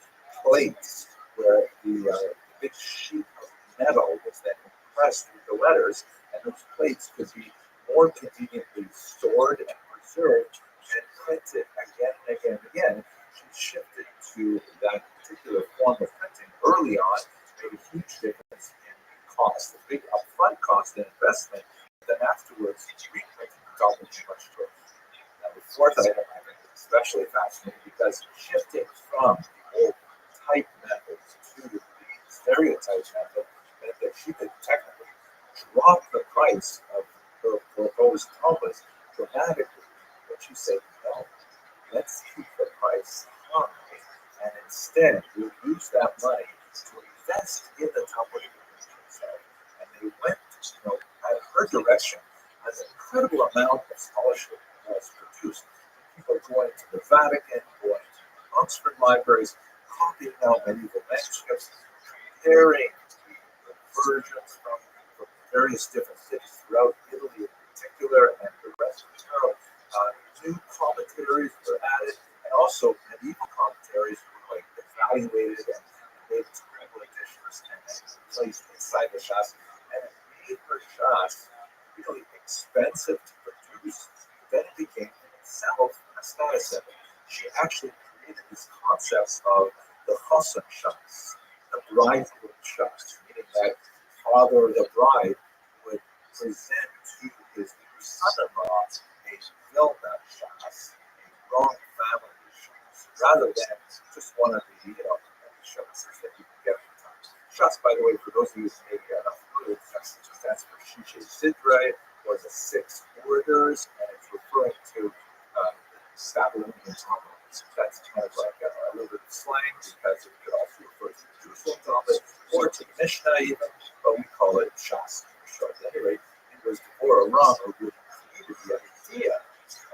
plates where the big sheet of metal was then compressed through the letters, and those plates could be more conveniently stored and preserved and printed again and again and again. She shifted to that particular form of printing early on, made a huge difference in cost, a big upfront cost and investment. Then afterwards, reprinting doubled much choice. Now, the fourth item I think is especially fascinating because shifting from the old type methods to the stereotype method meant that she could technically drop the price of her proposed compass dramatically. But she said, no, let's keep the price high, and instead we'll use that money to invest in the tumbler itself. And they went, at her direction, an incredible amount of scholarship was produced. People going to the Vatican, going to Oxford libraries, copying out medieval manuscripts, comparing the versions from various different cities throughout Italy in particular and the rest of Europe. New commentaries were added, and also medieval commentaries were evaluated and made into critical editions and placed inside the Shas, and it made her Shas really expensive to produce. Then it became in itself a status symbol. She actually created this concept of the Chosan Shas, the bridegroom Shas, meaning that father of the bride would present to his new son-in-law a Vilna Shas, a wrong family Shas, rather than just one of the Shas that you can get from time. Shas, by the way, for those of you who maybe are not familiar with Shas, it stands for Shishe Sidre, or the six orders, and it's referring to Babylonian Talmud. That's kind of like a little bit of slang because it could also refer to the Jerusalem Talmud or to the Mishnah even, but we call it Shas for short. At any rate, it was Deborah Rama who created the idea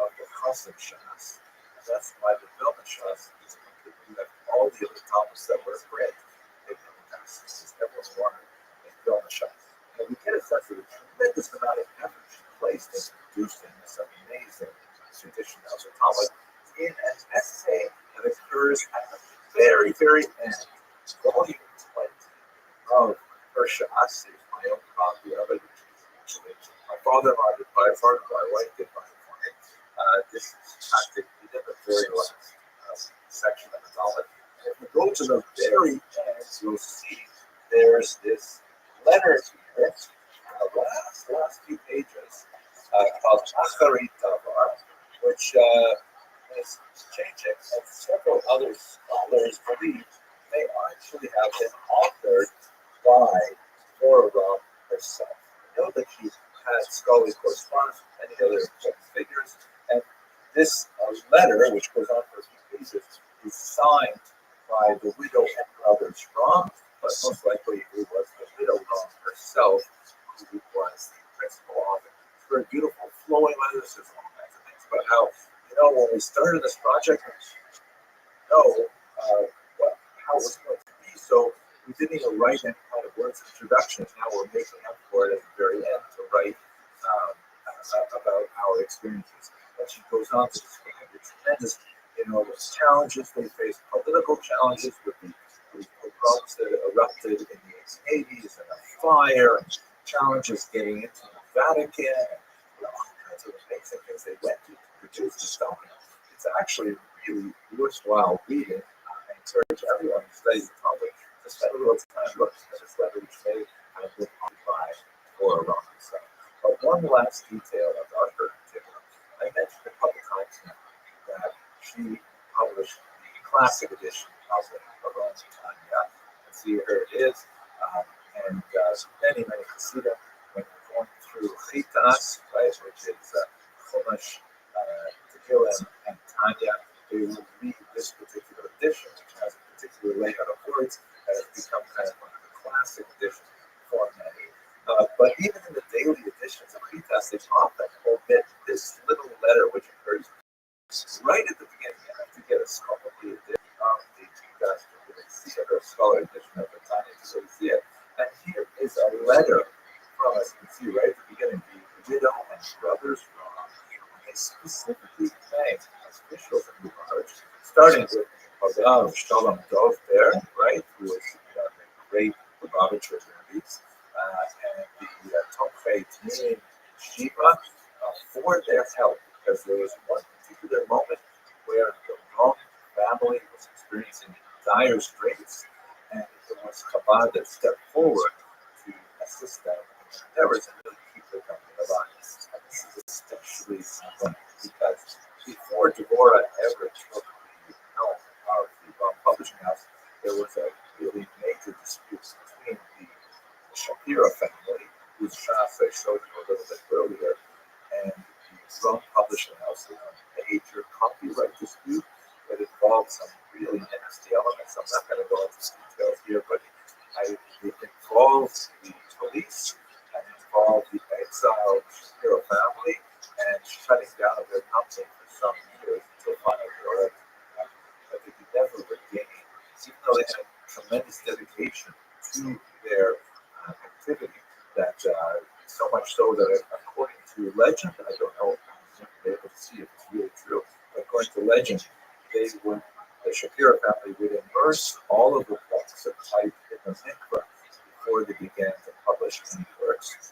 of the Chosan Shas. And that's why the Vilna Shas is completely left all the other Talmuds that were print. They didn't pass this. Everyone wanted a Vilna Shas. And we get a sense of the tremendous amount of effort she placed in producing this amazing tradition of the Talmud in an essay that occurs at the very, very end, volume 20 of her Shas. My own copy of it, which my father-in-law did buy it for me, my wife did buy it for me. This is practically in the very last section of the Talmud. And if we go to the very end, you'll see there's this letter here, the last few pages, called Acharit Davar, which is changing, and several other scholars believe they actually have been authored by Torah herself. I know that she had scholarly correspondence with many other important figures, and this letter, which goes on for a few pages, is signed by the widow and brothers Ram, but most likely it was the widow Ram herself who was the principal author. It's very beautiful, flowing letters. There's all kinds of things about how, when we started this project, we didn't know how it was going to be, so we didn't even write any kind of words of introduction. Now we're making up for it at the very end to write about our experiences. And she goes on to describe the tremendous, challenges they faced, political challenges with the pogroms that erupted in the 1880s and the fire, and challenges getting into the Vatican, and all kinds of amazing things they went to produce this document. It's actually really worthwhile reading. I encourage everyone who studies the Talmud to spend a little time looking at this letter, which may have been occupied or wrong himself. But one last detail about her activity. I mentioned a couple times now that she published the classic edition of the Rothschild. And see, here it is. And many Hasidim, when you're going through Chitas, right, which is Chumash, Tehillim, and Tanya, they will read this particular edition, which has a particular layout of words that has become kind of one of the classic editions for many. But even in the daily editions of Chitas, they often omit this little letter, which occurs right at the beginning. You have to get a skull letter from, as you can see right at the beginning, the widow and brothers Roth. They specifically thanked officials in Lubavitch, starting with Rabbi Shalom Dov there, right, who was the great Lubavitch Rabbi, and the Tomchei Tnin Shiva for their help, because there was one particular moment where the Roth family was experiencing dire straits, and it was Chabad that stepped forward to assist them in their endeavors and really keep their company alive. And this is especially important because before Devorah ever took the helm of the publishing house, there was a really major dispute between the Shapira family, whose Shas I showed you a little bit earlier, and the Rum Publishing House. There was a major copyright dispute that involved some really nasty elements. I'm not going to go into details here, but it involved the police and involved the exiled Shapiro family and shutting down of their company for some years until finally that they could never regain, even though they had tremendous dedication to their activity, that so much so that according to legend, I don't know if I'm able to see if it's really true, but according to legend, the Shapiro family would immerse all of the books of type in the mikvah before they began to publish any works.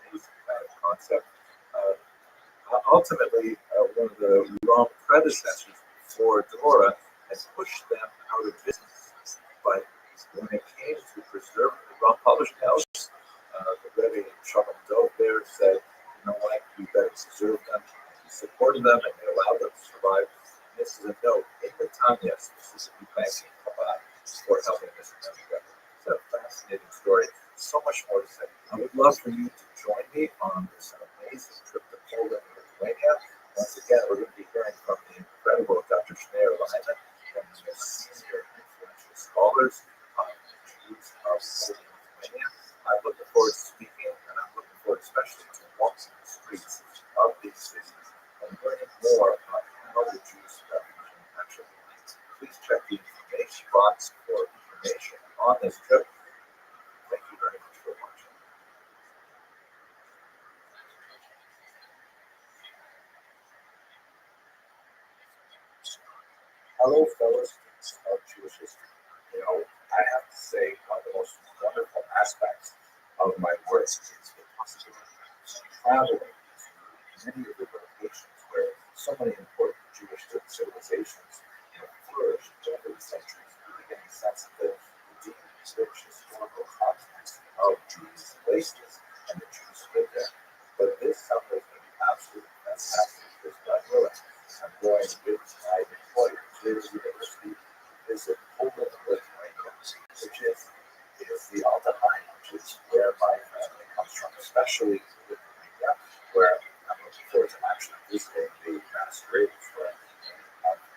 Amazing kind of concept. Ultimately, one of the wrong predecessors before Dora had pushed them out of business. But when it came to preserving the wrong publishing house, the Rebbe Shalom Dov there said, you know what, we better preserve them. He supported them and they allowed them to survive. This is a note in the Tanya, specifically thanking Chabad for helping this together. It's a fascinating story. So much more to say. I would love for you to join me on this amazing trip to Poland and Lithuania. Once again, we're going to be hearing from the incredible Dr. Schneier Lyman and the senior influential scholars on the Jews of Poland and Lithuania. I'm looking forward to speaking, and I'm looking forward especially to walking the streets of these cities and learning more about how the Jews revolution actually went. Please check the information box for information on this trip. Thank you very much for watching. Hello, fellow students of Jewish history. You know, I have to say, one of the most wonderful aspects of my work is the possibility of traveling to many of the locations where so many important Jewish civilizations flourished over the centuries, really getting a sense of the deep, rich historical context of Jewish places and the Jews who lived there. But this summer is going to be absolutely fantastic because God willing, I'm going with my employer, Clear University, to visit Poland and Lithuania, which is the Alta High, which is where my family comes from, especially Lithuania, where I'm looking forward to actually visiting the mass graves where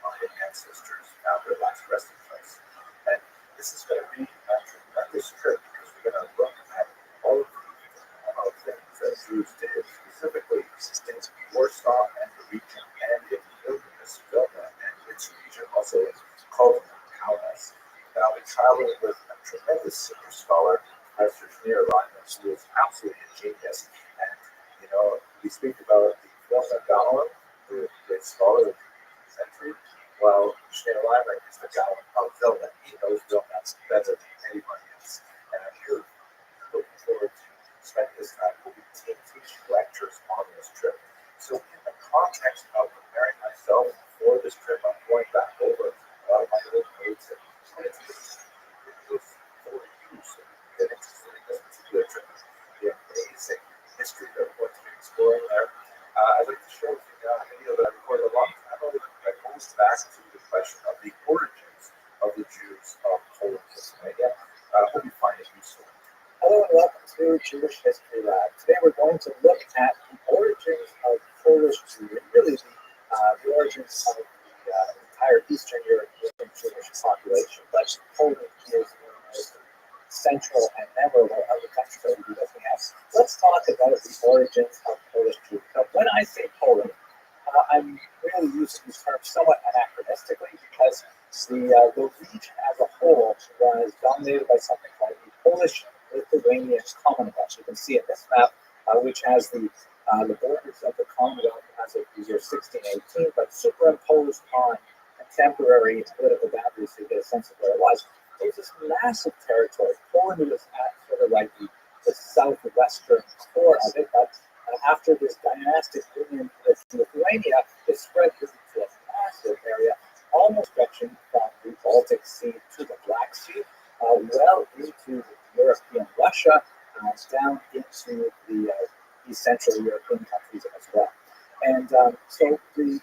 my ancestors found their last resting place. And this is going to be a tremendous trip because we're going to look at all of the things that Jews did, specifically in Warsaw and the region, and in Vilnius, Vilna, and its region, also in Kovna, Kaunas. Now, I've been traveling with a tremendous senior scholar, Professor Schneier Lyman, who is absolutely a genius. And, you know, we speak about the Vilna Gaon, the great scholar of the century. Well, Schneier Lyman is the Gaon of Vilna. He knows Vilna better than anybody else. And I'm here looking forward to spending this time. We'll be teaching lectures on this trip. So in the context of preparing myself for this trip, I'm going back over a lot of my old notes and put into this for you so you can get interested in this particular trip. The amazing history that we're going to be exploring there. I'd like to share with you now a video that I recorded a long time ago that goes back to the question of the origins of the Jews of Poland and Lithuania. I hope you find it useful. Hello and welcome to Jewish History Lab. Today we're going to look at the origins of Polish Jewry, and really the origins of the entire Eastern European Jewish population. But Poland is one of the most central and memorable of the countries that we'll be looking at. Let's talk about the origins of Polish Jewry. Now, when I say Poland, I'm really using these terms somewhat anachronistically because the region as a whole was dominated by something called the Polish-Lithuanian Commonwealth. much. You can see in this map, which has the borders of the Commonwealth as of the year 1618, but superimposed on contemporary political boundaries so you get a sense of where it was. It was this massive territory. Poland was at sort of like the southwestern core of it, but after this dynastic union with Lithuania, it spread into a massive area, almost stretching from the Baltic Sea to the Black Sea, well into European Russia, down into the East Central European countries as well. And so the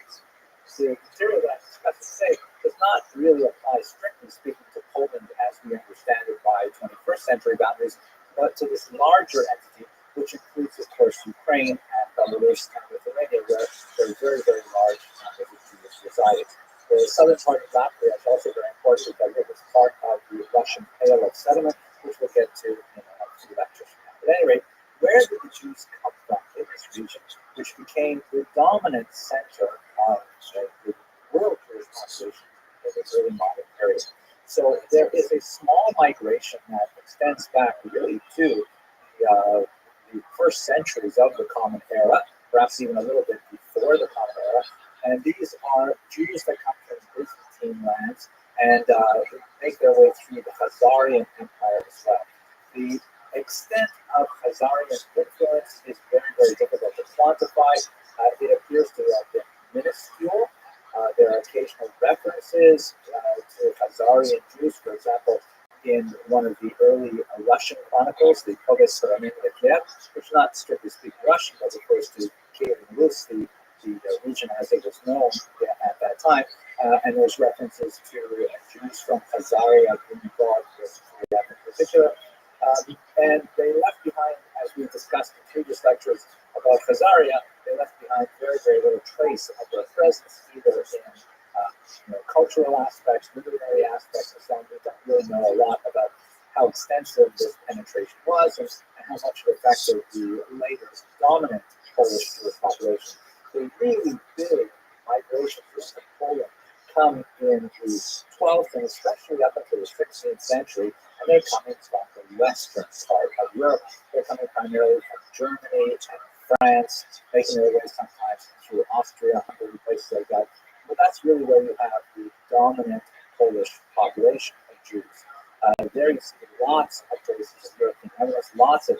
material that I'm discussing today does not really apply, strictly speaking, to Poland as we understand it by 21st century boundaries, but to this larger entity, which includes, of course, Ukraine and Belarus and Lithuania, where there are very, very large numbers of Jews residing. The southern part of Latvia is also very important because it was part of the Russian Pale of Settlement, which we'll get to in a few lectures from now. But at any rate, where did the Jews come from in this region, which became the dominant center of the world Jewish population in the early modern period? So there is a small migration that extends back really to the first centuries of the Common Era, perhaps even a little bit before the Common Era. And these are Jews that come from Byzantine lands and make their way through the Khazarian Empire as well. The extent of Khazarian influence is very, very difficult to quantify. It appears to have been minuscule. There are occasional references to Khazarian Jews, for example, in one of the early Russian chronicles, the Kodesh Saramin Lekler, which is not strictly speaking Russian, but refers to Kiev and Rus, the region as it was known at that time. And there's references to Jews from Khazaria being involved with in particular. And they left behind, as we discussed in previous lectures about Khazaria, they left behind very, very little trace of their presence, either in cultural aspects, literary aspects, and so on. We don't really know a lot about how extensive this penetration was and how much it affected the later dominant Polish Jewish population. The really big migrations into Poland come in the 12th and especially up until the 16th century, and they're coming from the western part of Europe. They're coming primarily from Germany and France, making their way sometimes through Austria, Hungary, places like that. But that's really where you have the dominant Polish population of Jews. There's lots of places in European evidence, lots of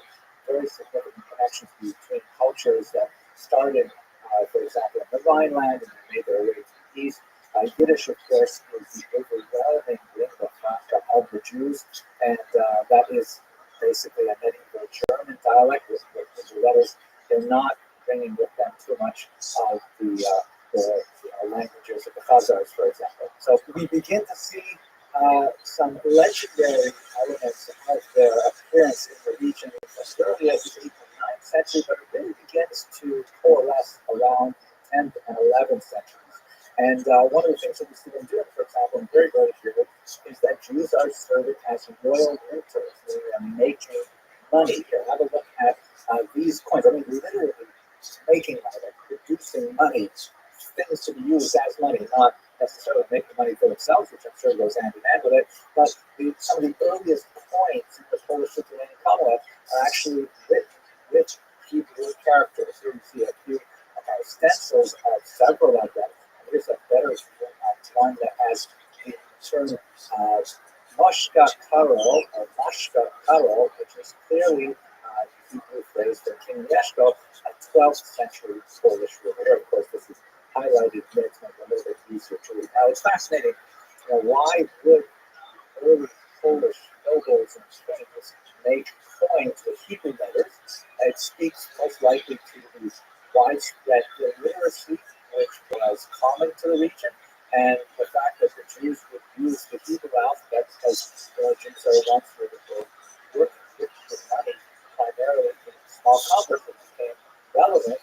very significant connections between cultures that started, for example, in the Rhineland and then made their way to the east. Yiddish, of course, is the overwhelming lingua franca of the Jews, and that is basically a medieval German dialect with Hebrew letters. They're not bringing with them too much of the languages of the Khazars, for example. So we begin to see some legendary elements of their appearance in the region as early as the 8th and 9th century, but it really begins to coalesce around 10th and 11th centuries. And one of the things that we see them doing, for example, in very early period, is that Jews are serving as royal renters. They are making money. Here, have a look at these coins. I mean, literally making money, like producing money, things to be used as money, not necessarily making money for themselves, which I'm sure goes hand in hand with it. But some of the earliest coins in the Polish Lithuanian Commonwealth are actually written with Hebrew characters. Here you see a few stencils of several of them. Here's a better one that has the term Moshka Karo, or Moshka Karo, which is clearly the Hebrew phrase for King Yeshko, a 12th century Polish ruler. Here, of course, this is highlighted here to make it a little bit easier to read. Now, it's fascinating. Why would early Polish nobles and kings make coins with Hebrew letters? It speaks most likely to the widespread illiteracy which was common to the region, and the fact that the Jews would use the Hebrew alphabet because Jews are the ones who were working with money primarily in small commerce that became relevant.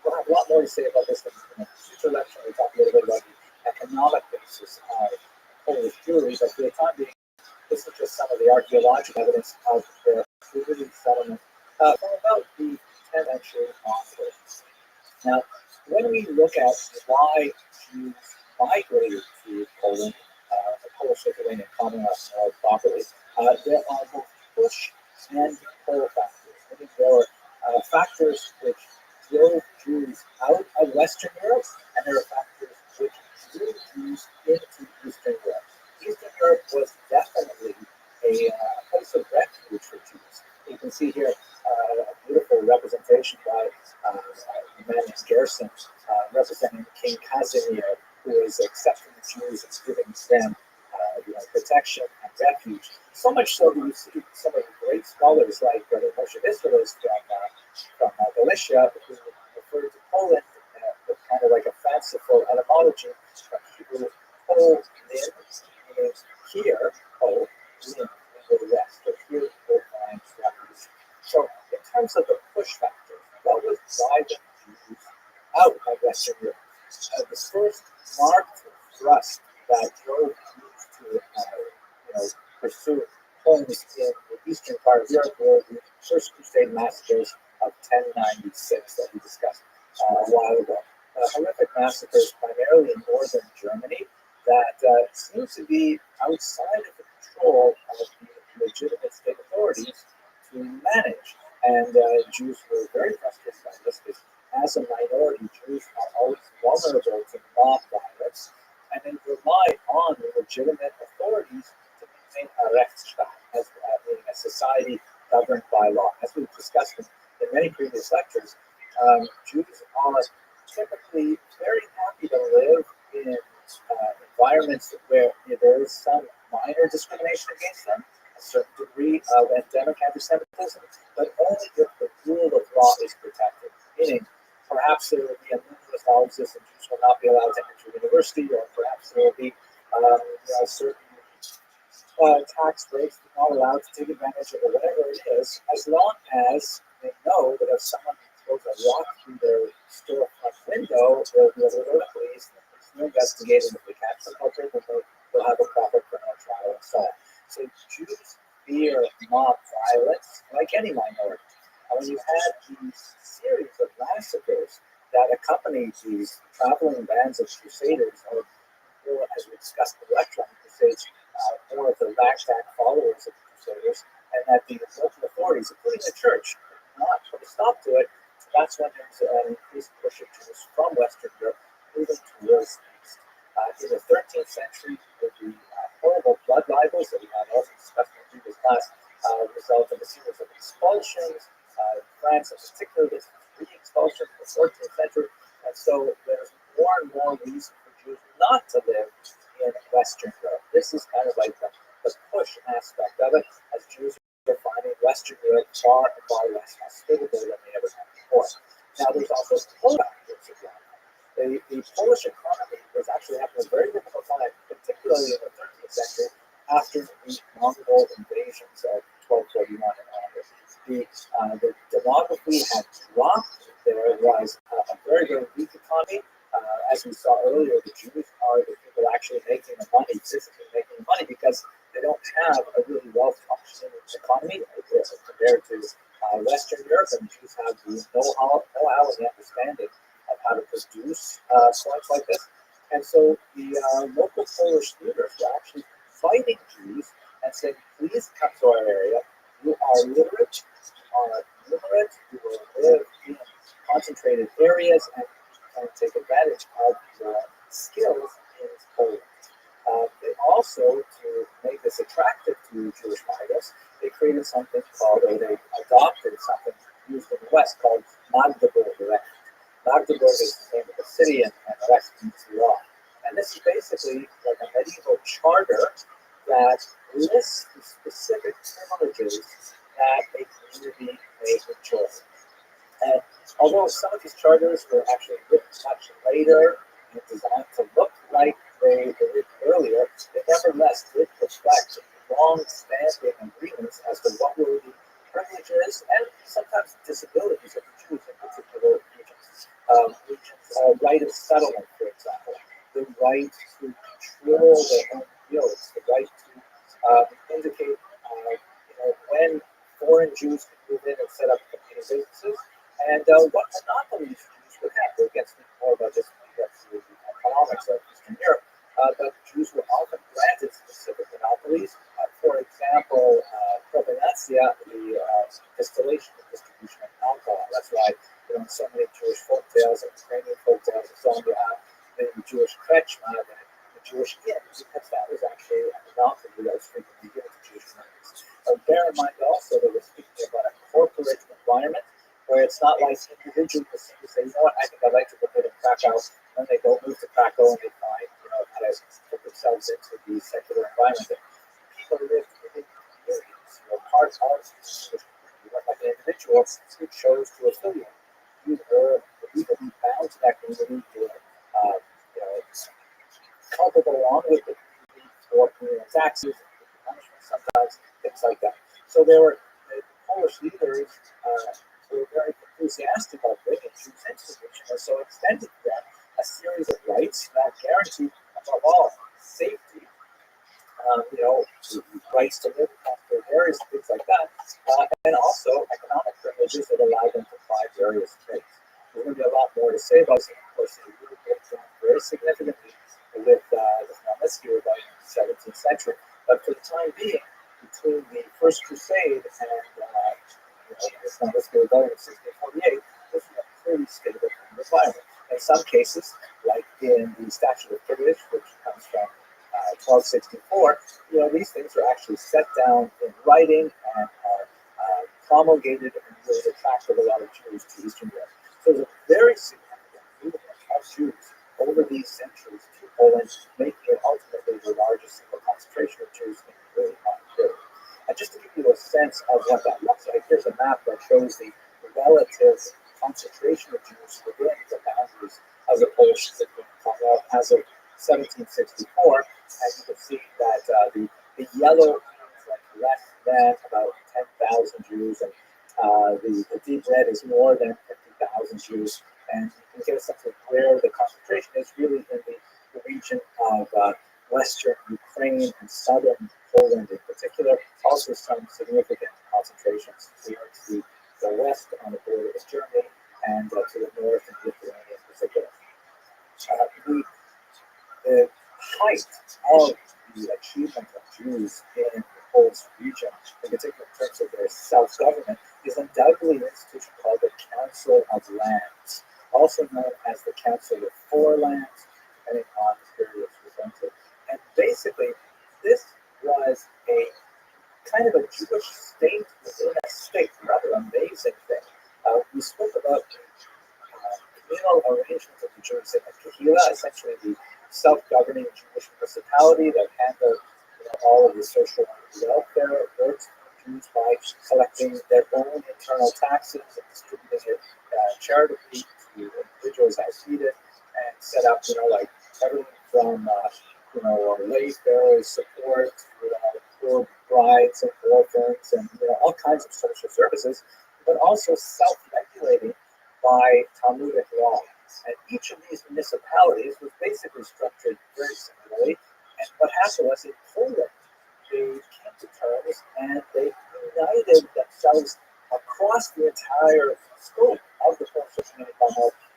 We'll have a lot more to say about this in a future lecture. We talk a little bit about the economic basis of Polish Jewry, but for the time being, this is just some of the archaeological evidence of their early settlement from about the 10th century onwards. Now, when we look at why Jews migrated to Poland, the Polish-Lithuanian Commonwealth more properly, there are both push and pull factors. meaning there were factors which drove Jews out of Western Europe, and there were factors which drew Jews into Eastern Europe. Eastern Europe was definitely a place of refuge for Jews. You can see here a beautiful representation by a man named Gerson, representing King Casimir, who is accepting the Jews and giving them protection and refuge. So much so that you see some of the great scholars like Rabbi Moshe Isserles from Galicia, who referred to Poland with kind of like a fanciful etymology from Hebrew Pol, meaning here, Pol, meaning go west, but here will find refuge. So in terms of the push factor, what was driving Jews out of Western Europe? The first marked thrust that drove Jews to pursue homes in the eastern part of Europe were the First Crusade massacres of 1096 that we discussed a while ago. Horrific massacres primarily in northern Germany that seem to be outside of the control of the legitimate state authorities to manage. And Jews were very frustrated by this because as a minority, Jews are always vulnerable to mob violence, and they rely on the legitimate authorities to maintain a Rechtsstaat, meaning a society governed by law. As we've discussed in many previous lectures, Jews are typically very happy to live in environments where there is some minor discrimination against them, a certain degree of endemic anti-Semitism, but only if the rule of law is protected. Meaning, perhaps there will be a numerous houses and Jews will not be allowed to enter university, or perhaps there will be certain tax breaks they're not allowed to take advantage of, or whatever it is, as long as they know that if someone throws a rock through their storefront window, they'll be able to go to the police, and the police will investigate, and if they catch the culprit, they'll have a proper criminal trial and so on. So Jews fear mob violence like any minority. And when you had these series of massacres that accompanied these traveling bands of crusaders, or as we discussed in the electronic crusades, more of the ragtag followers of the crusaders, and that the local authorities, including the church, not put a stop to it, so that's when there's an increased push of Jews from Western Europe moving towards the east. In the 13th century, with the horrible blood libels that we had also discussed in the previous class, resulted in a series of expulsions. In France, in particular, there's 3 expulsions in the 14th century, and so there's more and more reason for Jews not to live in Western Europe. This is kind of like the push aspect of it, as Jews are finding Western Europe far less hospitable than they ever had before. Now, there's also Polish factors as well. The Polish economy was actually having a very difficult time, particularly in the 13th century, after the Mongol invasions of 1241 and onwards. The demography had dropped. There was a very, very weak economy. As we saw earlier, the Jews are the people actually making the money, physically making the money, because they don't have a really well-functioning economy compared to Western Europe, and Jews have the know-how and the understanding of how to produce points like this. And so the local Polish leaders were actually fighting Jews and saying, please come to our area. You are literate, you will live in concentrated areas and take advantage of the skills in Poland. They also, to make this attractive to Jewish migrants, they created something called, or they adopted something used in the West called Magdeburg Recht. Magdeburg is the name of the city, and Recht means law. And this is basically like a medieval charter that lists the specific privileges that a community may enjoy. And although some of these charters were actually written much later and designed to look like they were written earlier, they nevertheless did reflect long-standing agreements as to what were the privileges and sometimes disabilities of the Jews in particular regions. Right of settlement, for example, the right to control their own fields, the right to indicate when foreign Jews can move in and set up community businesses, and what monopolies Jews would have. We'll get more about this when we get to the economics of Eastern Europe, but Jews were often granted specific monopolies. For example, Provenancia, the distillation and distribution Jewish in because that was actually an monopoly that was frequently given to Jewish Americans. But bear in mind also that we're speaking about a corporate environment where it's not like individuals who say, you know what, I think I'd like to go live in Krakow, and then they go move to Krakow and they find, how to put themselves into the secular environment. And people live within communities, part of the community, like an individual who chose to affiliate. You were either be bound to that community or, culpable along with the community for taxes, punishment sometimes, things like that. So there were the Polish leaders were very enthusiastic about bringing Jews into the region, and so extended to them a series of rights that guaranteed, above all, safety, rights to live, comfort areas, things like that, and also economic privileges that allowed them to apply various trades. There's going to be a lot more to say about this, and of course, they really broke down very significantly with the Magnitsky rebellion in the 17th century. But for the time being, between the First Crusade and the Magnitsky rebellion of 1648, this was a pretty stable kind of environment. In some cases, like in the Statute of Privilege, which comes from 1264, these things are actually set down in writing and are promulgated and really attracted a lot of Jews to Eastern Europe. So there's a very significant movement of Jews over these centuries to Poland, making it ultimately the largest single concentration of Jews in the really modern period. And just to give you a sense of what that looks like, here's a map that shows the relative concentration of Jews within the boundaries of the Polish city as of 1764, and you can see that the yellow is like less than about 10,000 Jews, and the deep red is more than 50,000 Jews, and you can get a sense of where the concentration is really in the region of western Ukraine and southern Poland in particular, also some significant concentrations here to the west on the border of Germany and to the north in Lithuania in particular. The height of the achievement of Jews in the Polish region, in particular in terms of their self-government, is undoubtedly an institution called the Council of Lands, also known as the Council of Four Lands, depending on the period it's referring to. And basically, this was a kind of a Jewish state within a state, rather amazing thing. We spoke about communal arrangements of the Jews in the Kahila, essentially the self-governing Jewish municipality that handled all of the social welfare works for Jews by collecting their own internal taxes and distributing it charitably to individuals as needed, and set up, everything from wayfarers support, poor brides and orphans, and all kinds of social services, but also self-regulating by Talmudic law. And each of these municipalities was basically structured very similarly. And what happened was in Poland, they came to terms and they united themselves across the entire scope of the Polish community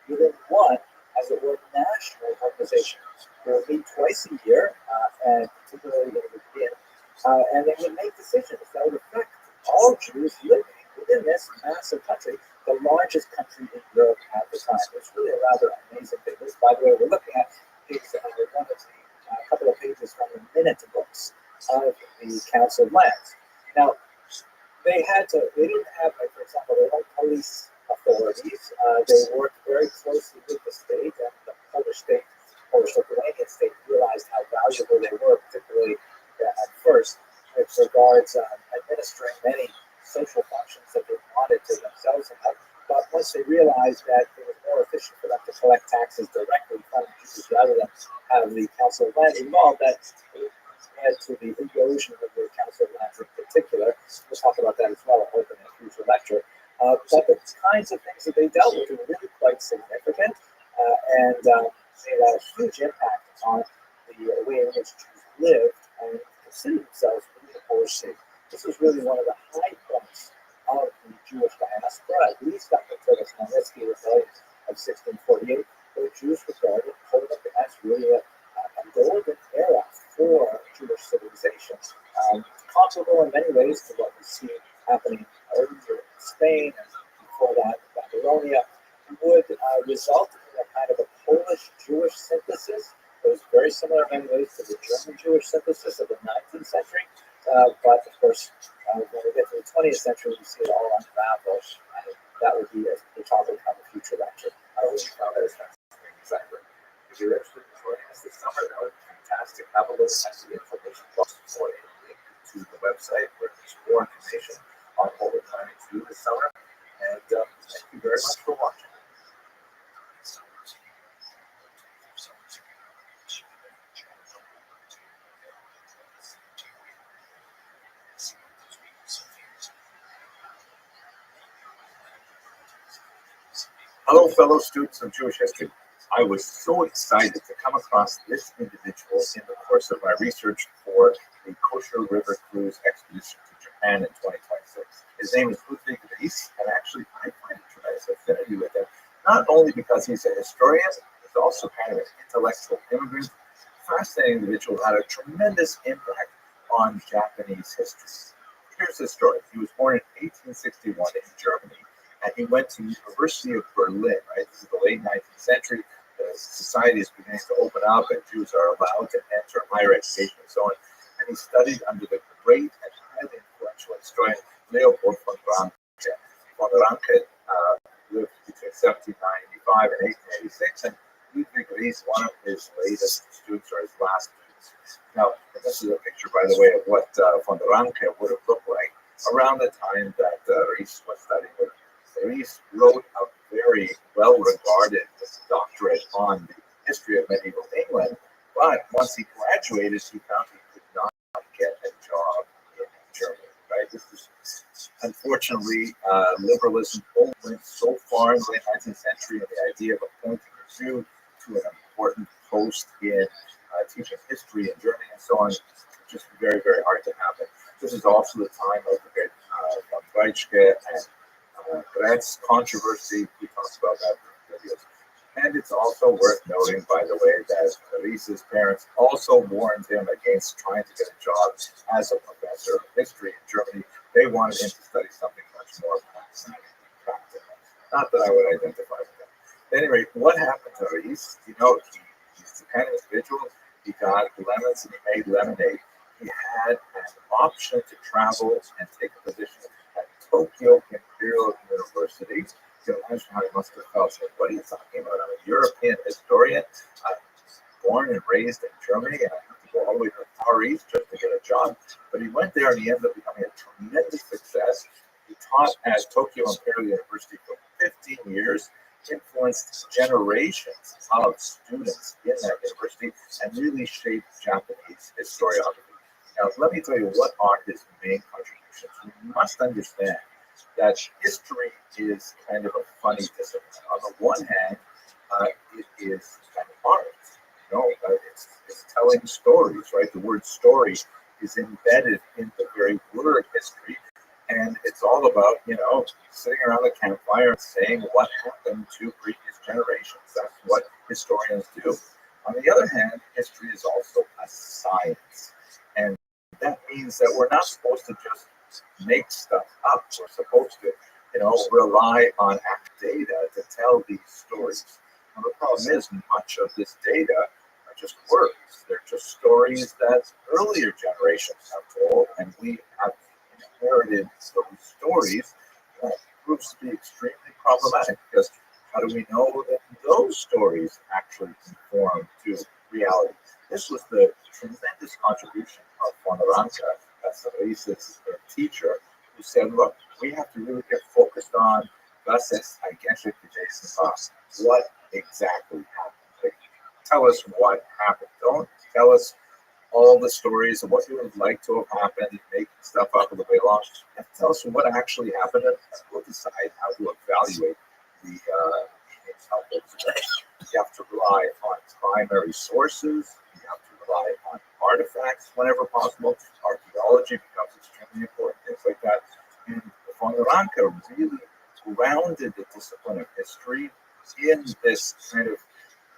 within one, as it were, national organization. They would meet twice a year, and particularly in the beginning, and they would make decisions that would affect all Jews living within this massive country, the largest country in Europe at the time. It's really a rather amazing thing. This, by the way, we're looking at is one of the couple of pages from the minute books of the Council of Lands. Now, they didn't have, like, for example, their own police authorities. They worked very closely with the state, and the Polish-Lithuanian state realized how valuable they were, particularly at first, with regards administering many social functions that they wanted to themselves have. But once they realized that it was more efficient for them to collect taxes directly from Jews rather than have the Council of Lands involved, that led to the erosion of the Council of Lands in particular. We'll talk about that as well, I hope, in a future lecture. But the kinds of things that they dealt with were really quite significant and made a huge impact on the way in which Jews lived and considered themselves in the Polish state. This was really one of the high points of the Jewish diaspora, at least up until the Magnitsky rebellion of 1648, where Jews regarded Poland as really a golden era for Jewish civilization. Comparable in many ways to what we see happening earlier in Spain and before that in Babylonia, would result in a kind of a Polish-Jewish synthesis that was very similar in many ways to the German Jewish synthesis of the 19th century. But of course, when we get to the 20th century, we see it all unravel. And that would be a topic of a future lecture. I always found that as fascinating. Exactly. If you're interested in joining us this summer, that would be fantastic. Have a look at the information box for a link to the website where there's more information on what we're planning to do this summer. And thank you very much for watching. Hello, fellow students of Jewish history. I was so excited to come across this individual in the course of my research for the Kosher River Cruise expedition to Japan in 2026. His name is Rabbi, and actually I find a tremendous affinity with him, not only because he's a historian, he's also kind of an intellectual immigrant, fascinating individual who had a tremendous impact on Japanese history. Here's his story. He was born in 1861 in Germany, and he went to the University of Berlin, right? This is the late 19th century. The society is beginning to open up, and Jews are allowed to enter higher education and so on. And he studied under the great and highly influential historian Leopold von Ranke. Von Ranke lived between 1795 and 1886, and Ludwig Ries, one of his latest students or his last students. Now, this is a picture, by the way, of what von Ranke would have looked like around the time that Ries was studying with. Ries wrote a very well-regarded doctorate on the history of medieval England, but once he graduated, he found he could not get a job in Germany. Right? This is unfortunately liberalism went so far in the late 19th century, and the idea of appointing a Jew to an important post in teaching history in Germany and so on, just very, very hard to happen. This is also the time of the great von Weizsäcker and Gratz controversy. We talked about that in videos. And it's also worth noting, by the way, that Ries's parents also warned him against trying to get a job as a professor of history in Germany. They wanted him to study something much more practical. Not that I would identify with him. At any rate, what happened to Ries? You know, he's the kind of individual, he got lemons and he made lemonade. He had an option to travel and take a position at Tokyo Imperial University. You can imagine how he must have felt. Like, what are you talking about? I'm a European historian. I'm born and raised in Germany, and I have to go all the way to the Far East just to get a job. But he went there, and he ended up becoming a tremendous success. He taught at Tokyo Imperial University for 15 years, influenced generations of students in that university, and really shaped Japanese historiography. Now, let me tell you what are his main contributions. You must understand that history is kind of a funny discipline. On the one hand, it is kind of art. You know, it's telling stories, right? The word story is embedded in the very word history, and it's all about, you know, sitting around the campfire and saying what happened to previous generations. That's what historians do. On the other hand, history is also a science, and that means that we're not supposed to just make stuff up. We're supposed to, you know, rely on actual data to tell these stories. Now, the problem is much of this data are just words. They're just stories that earlier generations have told, and we have inherited those stories. That proves to be extremely problematic, because how do we know that those stories actually conform to reality? This was the tremendous contribution of von Ranke, that's Ries's teacher, who said, look, we have to really get focused on what exactly happened. Like, tell us what happened. Don't tell us all the stories of what you would like to have happened, making stuff up on the way along. You have to tell us what actually happened, and we'll decide how to evaluate the you have to rely on primary sources. You have to rely on artifacts whenever possible. Archaeology becomes extremely important, things like that. And von Ranke really grounded the discipline of history in this kind of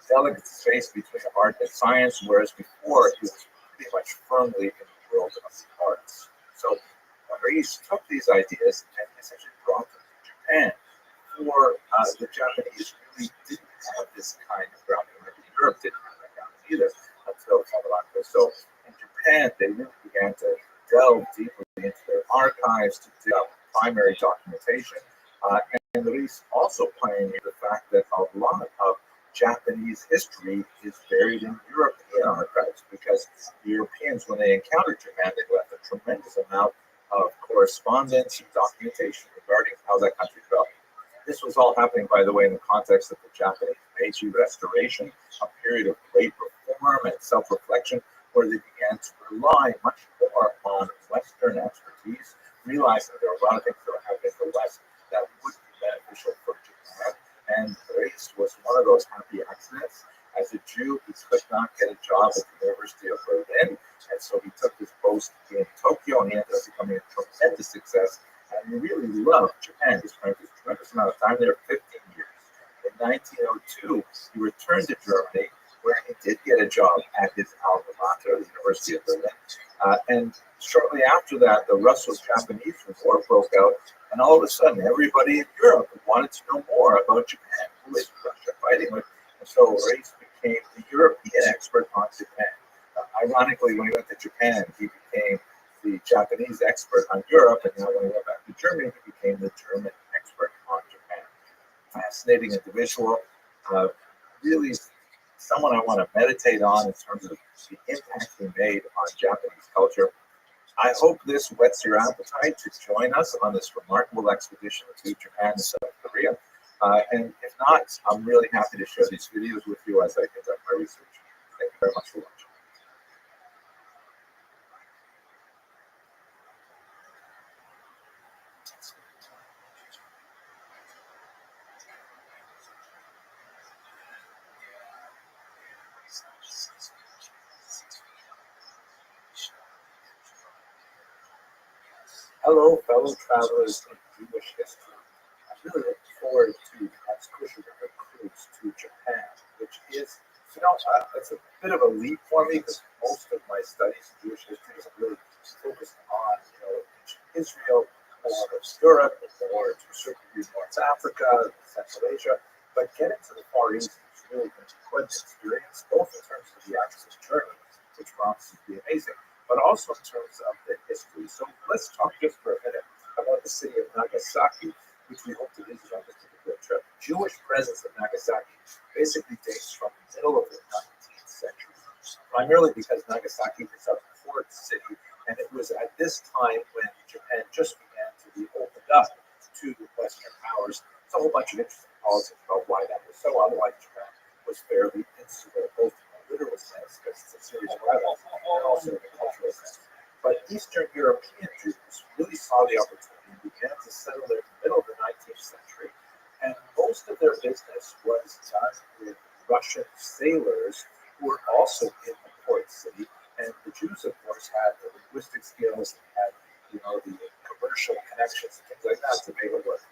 delicate space between art and science, whereas before he was pretty much firmly in the world of the arts. So Ries took these ideas and essentially brought them to Japan. For the Japanese really didn't have this kind of grounding. Europe didn't have that grounding either until So in Japan, they really began to delve deeply into their archives to dig up primary documentation. And Luis also pioneered the fact that a lot of Japanese history is buried in European archives because the Europeans, when they encountered Japan, they left a tremendous amount of correspondence and documentation regarding how that country developed. This was all happening, by the way, in the context of the Japanese Meiji Restoration, a period of great reform and self-reflection, where they began to rely much more on Western expertise, realizing there were a lot of things that were happening in the West that would be beneficial for Japan. And race was one of those happy accidents. As a Jew, he could not get a job at the University of Berlin, and so he took his post in Tokyo, and he ended up becoming a tremendous success. And he really loved Japan. He spent a tremendous amount of time there, 15 years. In 1902, he returned to Germany, where he did get a job at his alma mater, the University of Berlin. And shortly after that, the Russo-Japanese War broke out, and all of a sudden, everybody in Europe wanted to know more about Japan. Who is Russia fighting with? And so Reis became the European expert on Japan. Ironically, when he went to Japan, he became the Japanese expert on Europe, and now when he went back to Germany, he became the German expert on Japan. Fascinating individual, really someone I want to meditate on in terms of the impact he made on Japanese culture. I hope this whets your appetite to join us on this remarkable expedition to Japan and South Korea. And if not, I'm really happy to share these videos with you as I conduct my research. Thank you very much for watching. Hello, fellow travelers in Jewish history. I'm really looking forward to the excursion of a cruise to Japan, which is, it's a bit of a leap for me because most of my studies in Jewish history is really focused on, ancient Israel, more of Europe, more to a certain degree North Africa, Central Asia. But getting to the Far East has really been quite an experience, both in terms of the actual journey, which promises to be amazing, but also in terms of the history. So let's talk just for a minute about the city of Nagasaki, which we hope to visit on this particular trip. Jewish presence in Nagasaki basically dates from the middle of the 19th century, primarily because Nagasaki was a port city, and it was at this time when Japan just began to be opened up to Western powers. There's a whole bunch of interesting politics about why that was so. Otherwise, Japan was fairly insular, both in a literal sense, because it's a series of islands, and also in a cultural sense. But Eastern European Jews really saw the opportunity and began to settle there in the middle of the 19th century. And most of their business was done with Russian sailors who were also in the port city. And the Jews, of course, had the linguistic skills and had, the commercial connections and things like that to make it work.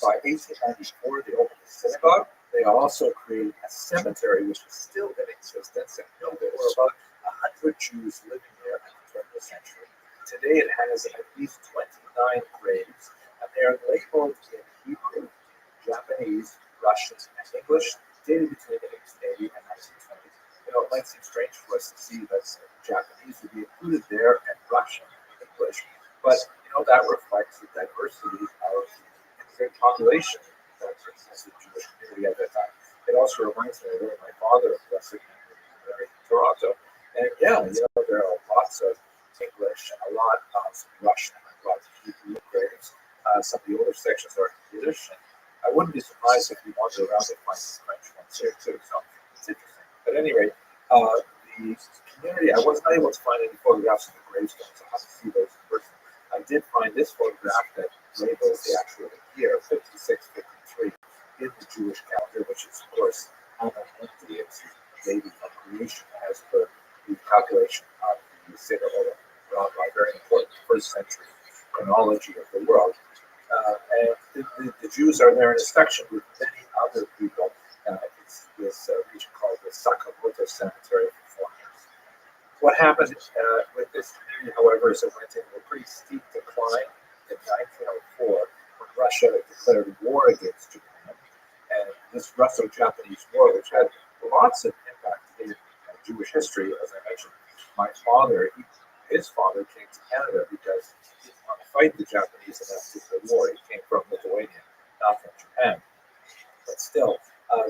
By 1894, they opened a synagogue. They also created a cemetery, which is still in existence. And there were about 100 Jews living there at the turn of the century. Today, it has at least 29 graves, and they are labeled in Hebrew, Japanese, Russian, and English, dated between the 1880 and 1920. It might seem strange for us to see that Japanese would be included there and Russian and English, but that reflects the diversity of the immigrant population that existed in the Jewish community at that time. It also reminds me of where my father was in Toronto, and there are lots of English, a lot of Russian, a lot of Hebrew graves. Some of the older sections are Yiddish, and I wouldn't be surprised if you wandered around and find some French ones here too. So it's interesting. But at any rate, the community, I wasn't able to find any photographs of the gravestones. I'll have to see those in person. I did find this photograph that labels the actual year, 5653, in the Jewish calendar, which is, of course, empty. It's the date of creation as per the calculation of the Seder Olam, a very important first century chronology of the world. And the Jews are there in a section with many other people. It's this region called the Sakamoto Cemetery for foreigners. What happened with this community, however, is it went into a pretty steep decline in 1904 when Russia declared war against Japan. And this Russo-Japanese War, which had lots of impact in Jewish history, as I mentioned, my father, his father came to Canada because he didn't want to fight the Japanese in that particular war. He came from Lithuania, not from Japan. But still,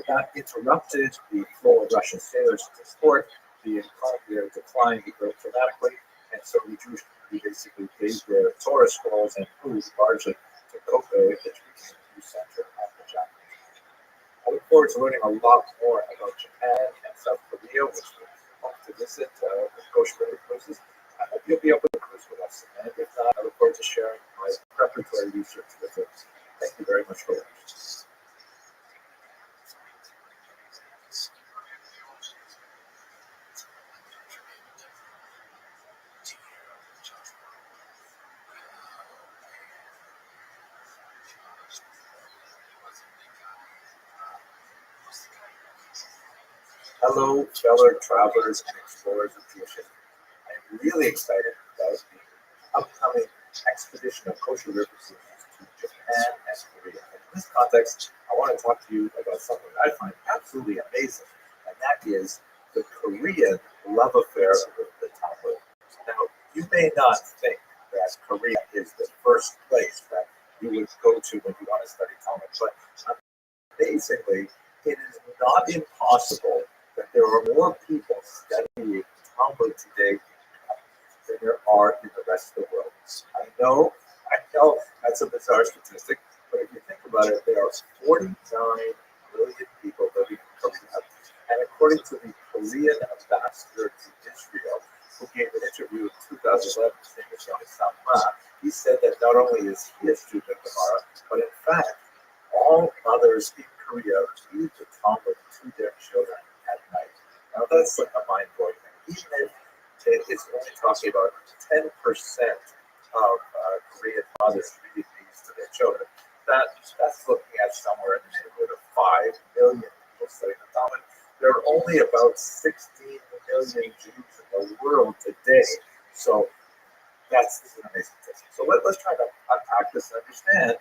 that interrupted the flow of Russian sailors to the port. The economy declined dramatically, and so the Jewish community basically gave their Torah scrolls and food largely to Kobe, which became the new center of the Japanese. I look forward to learning a lot more about Japan and South Korea, which we hope to visit with kosher cruises. I hope you'll be able to cruise with us, and if not, I look forward to sharing my preparatory research with you. Thank you very much for watching. Hello, fellow travelers and explorers of Jewish history. I'm really excited about the upcoming expedition of kosher river cruises to Japan and Korea. And in this context, I want to talk to you about something that I find absolutely amazing, and that is the Korean love affair with the Talmud. Now, you may not think that Korea is the first place that you would go to when you want to study Talmud, but basically, it is not impossible that there are more people studying Talmud today than there are in the rest of the world. I know that's a bizarre statistic, but if you think about it, there are 49 million people living in Korea. And according to the Korean ambassador to Israel, who gave an interview in 2011, his name is Young-Sam Ma, he said that not only is he a student of Gemara, but in fact, all mothers in Korea read the Talmud to their children at night. Now that's like a mind-blowing thing. Even if it's only talking about 10% of Korean mothers reading these to their children, that's looking at somewhere in the neighborhood of 5 million people studying the Talmud. There are only about 16 million Jews in the world today. So this is an amazing statistic. So let's try to unpack this and understand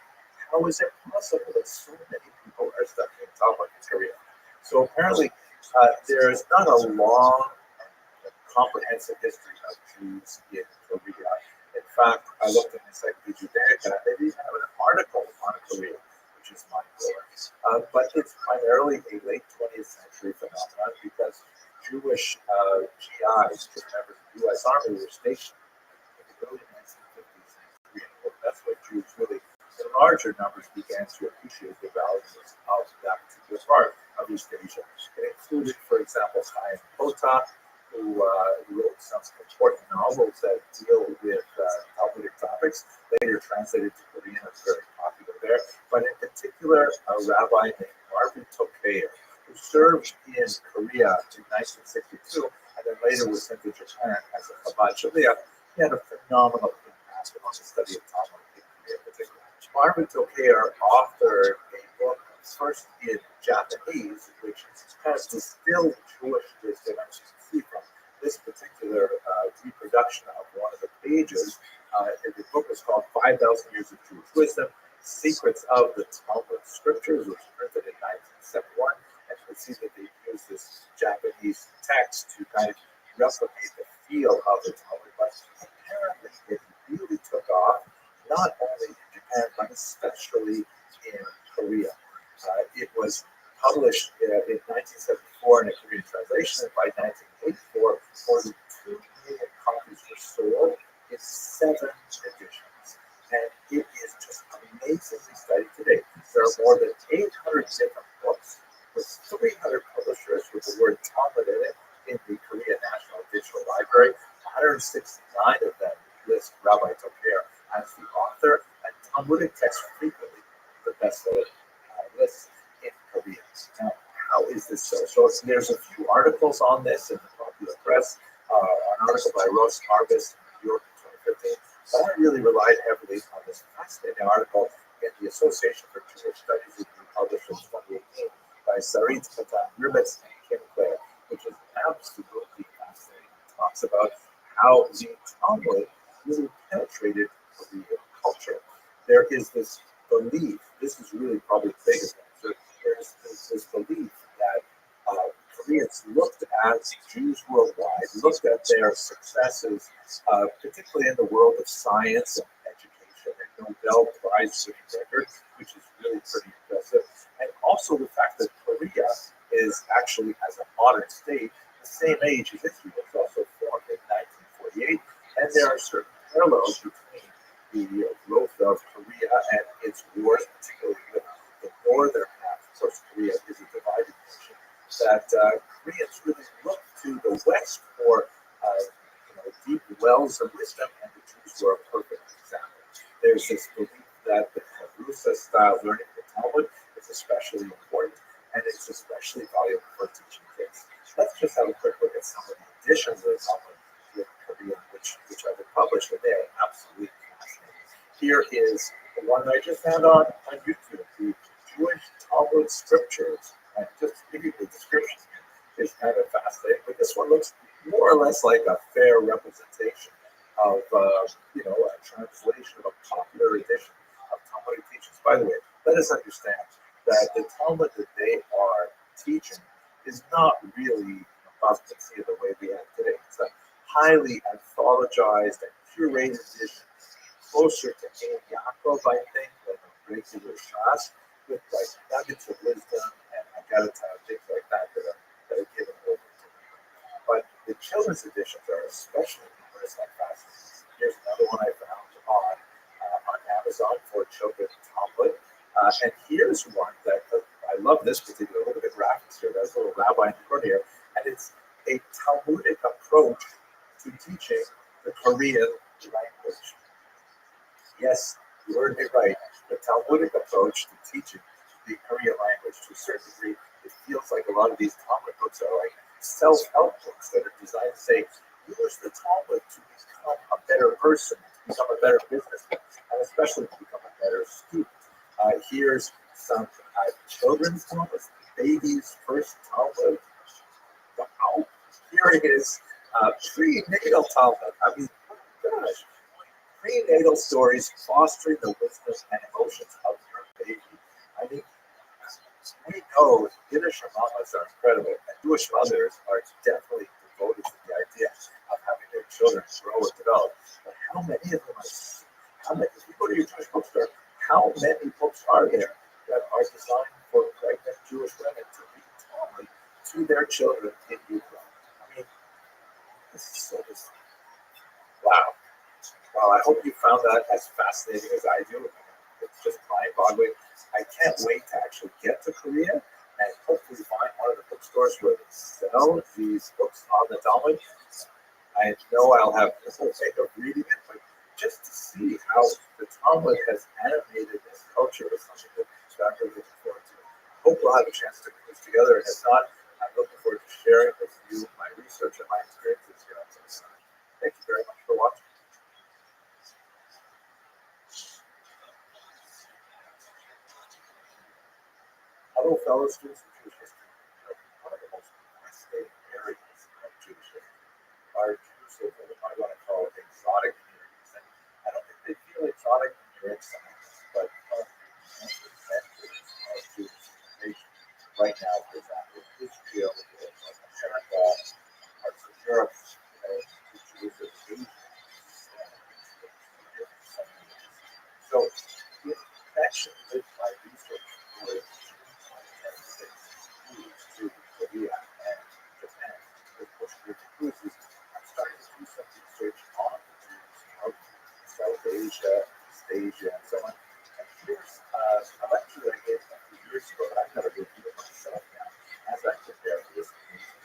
how is it possible that so many people are studying Talmud in Korea. So apparently there is not a long and comprehensive history of Jews in Korea. In fact, I looked in Encyclopedia Judaica, and they even have an article on Korea, which is mind-blowing. But it's primarily a late 20th century phenomenon because Jewish GIs, members of the U.S. Army, were stationed in the early 1950s in Korea. Well, that's what Jews really, in larger numbers, began to appreciate the values of that particular part of East Asia. It included, for example, Chaim Kota, who wrote some important novels that deal with Talmudic topics, later translated to Korean and very popular there. But in particular, a rabbi named Rabbi Tokeir, who served in Korea in 1962 and then later was sent to Japan as a Chabad Shaliach. He had a phenomenal impact on the study of Talmud in Korea in particular. Rabbi Tokeir authored a book first in Japanese, which kind of distilled Jewish wisdom, as you can see from this particular reproduction of one of the pages. The book is called 5,000 Years of Jewish Wisdom, Secrets of the Talmud Scriptures, which was printed in 1971. And you can see that they use this Japanese text to kind of replicate the feel of the Talmud. But apparently it really took off, not only in Japan, but especially in Korea. It was published in 1974 in a Korean translation, and by 1984, more than 2 million copies were sold in 7 editions. And it is just amazingly studied today. There are more than 800 different books with 300 publishers with the word Talmud in it in the Korea National Digital Library. 169 of them list Rabbi Tokeir as the author, and Talmudic texts frequently the bestseller lists in Korea. Now, how is this so? So there's a few articles on this in the popular press. An article by Rothschild in New York in 2015. But I really relied heavily on this fascinating article in the Association for Jewish Studies, which was published in 2018 by Sarit Katan, Rubitz, and Kim Clare, which is absolutely fascinating. It talks about how the Talmud really penetrated Korean culture. There is this belief, this is really probably the biggest thing, there's this belief that Koreans looked at Jews worldwide, looked at their successes, particularly in the world of science and education, and Nobel Prize winning record, which is really pretty impressive. And also the fact that Korea is actually, as a modern state, the same age as Israel. It was also formed in 1948, and there are certain parallels between the growth of Korea and its wars, particularly with the northern half. Of course, Korea is a divided nation. That Koreans really look to the West for deep wells of wisdom, and the Jews were a perfect example. There's this belief that the Rusa-style learning of the Talmud is especially important, and it's especially valuable for teaching kids. Let's just have a quick look at some of the editions of the Talmud in Korean, which have been published, and they are absolutely fascinating. Here is the one I just found on YouTube, the Jewish Talmud Scriptures. And just to give you the description, is kind of fascinating, but this one looks more or less like a fair representation of, a translation of a popular edition of Talmudic teachings. By the way, let us understand that the Talmud that they are teaching is not really above the way we have today. It's a highly anthologized and curated edition, closer to Ein Yaakov, I think, than a regular Shas, with like nuggets of wisdom and Agadata, things like that that are given over to them. But the children's editions are especially numerous and fascinating. Here's another one I found on Amazon for children's Talmud. And here's one that I love this particular. Look at the graphics here. There's a little Rabbi in the corner here. And it's a Talmudic approach to teaching the Korean language. Yes, you heard me right. The Talmudic approach to teaching the Korean language, to a certain degree, it feels like a lot of these Talmud books are like self-help books that are designed to say, use the Talmud to become a better person, to become a better businessman, and especially to become a better student. Here's some children's Talmud, baby's first Talmud. Wow. Here is prenatal Talmud. I mean, oh my gosh. Prenatal stories fostering the wisdom and emotions of your baby. I mean, we know Yiddish mamas are incredible, and Jewish mothers are definitely devoted to the idea of having their children grow and develop. But how many of them if you go to your Jewish bookstore, how many books are there that are designed for pregnant Jewish women to read Talmud to their children in utero? I mean, this is so bizarre. Wow. Well, I hope you found that as fascinating as I do. It's just mind-boggling. I can't wait to actually get to Korea and hopefully find one of the bookstores where they sell these books on the Talmud. I know I'll have the whole thing of reading it, but just to see how the Talmud has animated this culture is something that I'm really looking forward to. I hope we'll have a chance to put this together, and if not, I'm looking forward to sharing with you my research and my experiences here on this. Thank you very much for watching. Hello, fellow students of Jewish history. One of the most fascinating areas of Jewish history are Jews of what I want to call exotic communities. And I don't think they feel exotic when you're in science, but centuries of Jewish civilization. Right now, for example, Israel, North America, parts of Europe, the Jews of Asia. So, in connection with my research with to Korea and Japan with Portuguese cruises, I'm starting to do some research on the Jews of South Asia, East Asia, and so on. And here's a lecture I gave a few years ago that I've never reviewed myself now as I prepare for this meeting.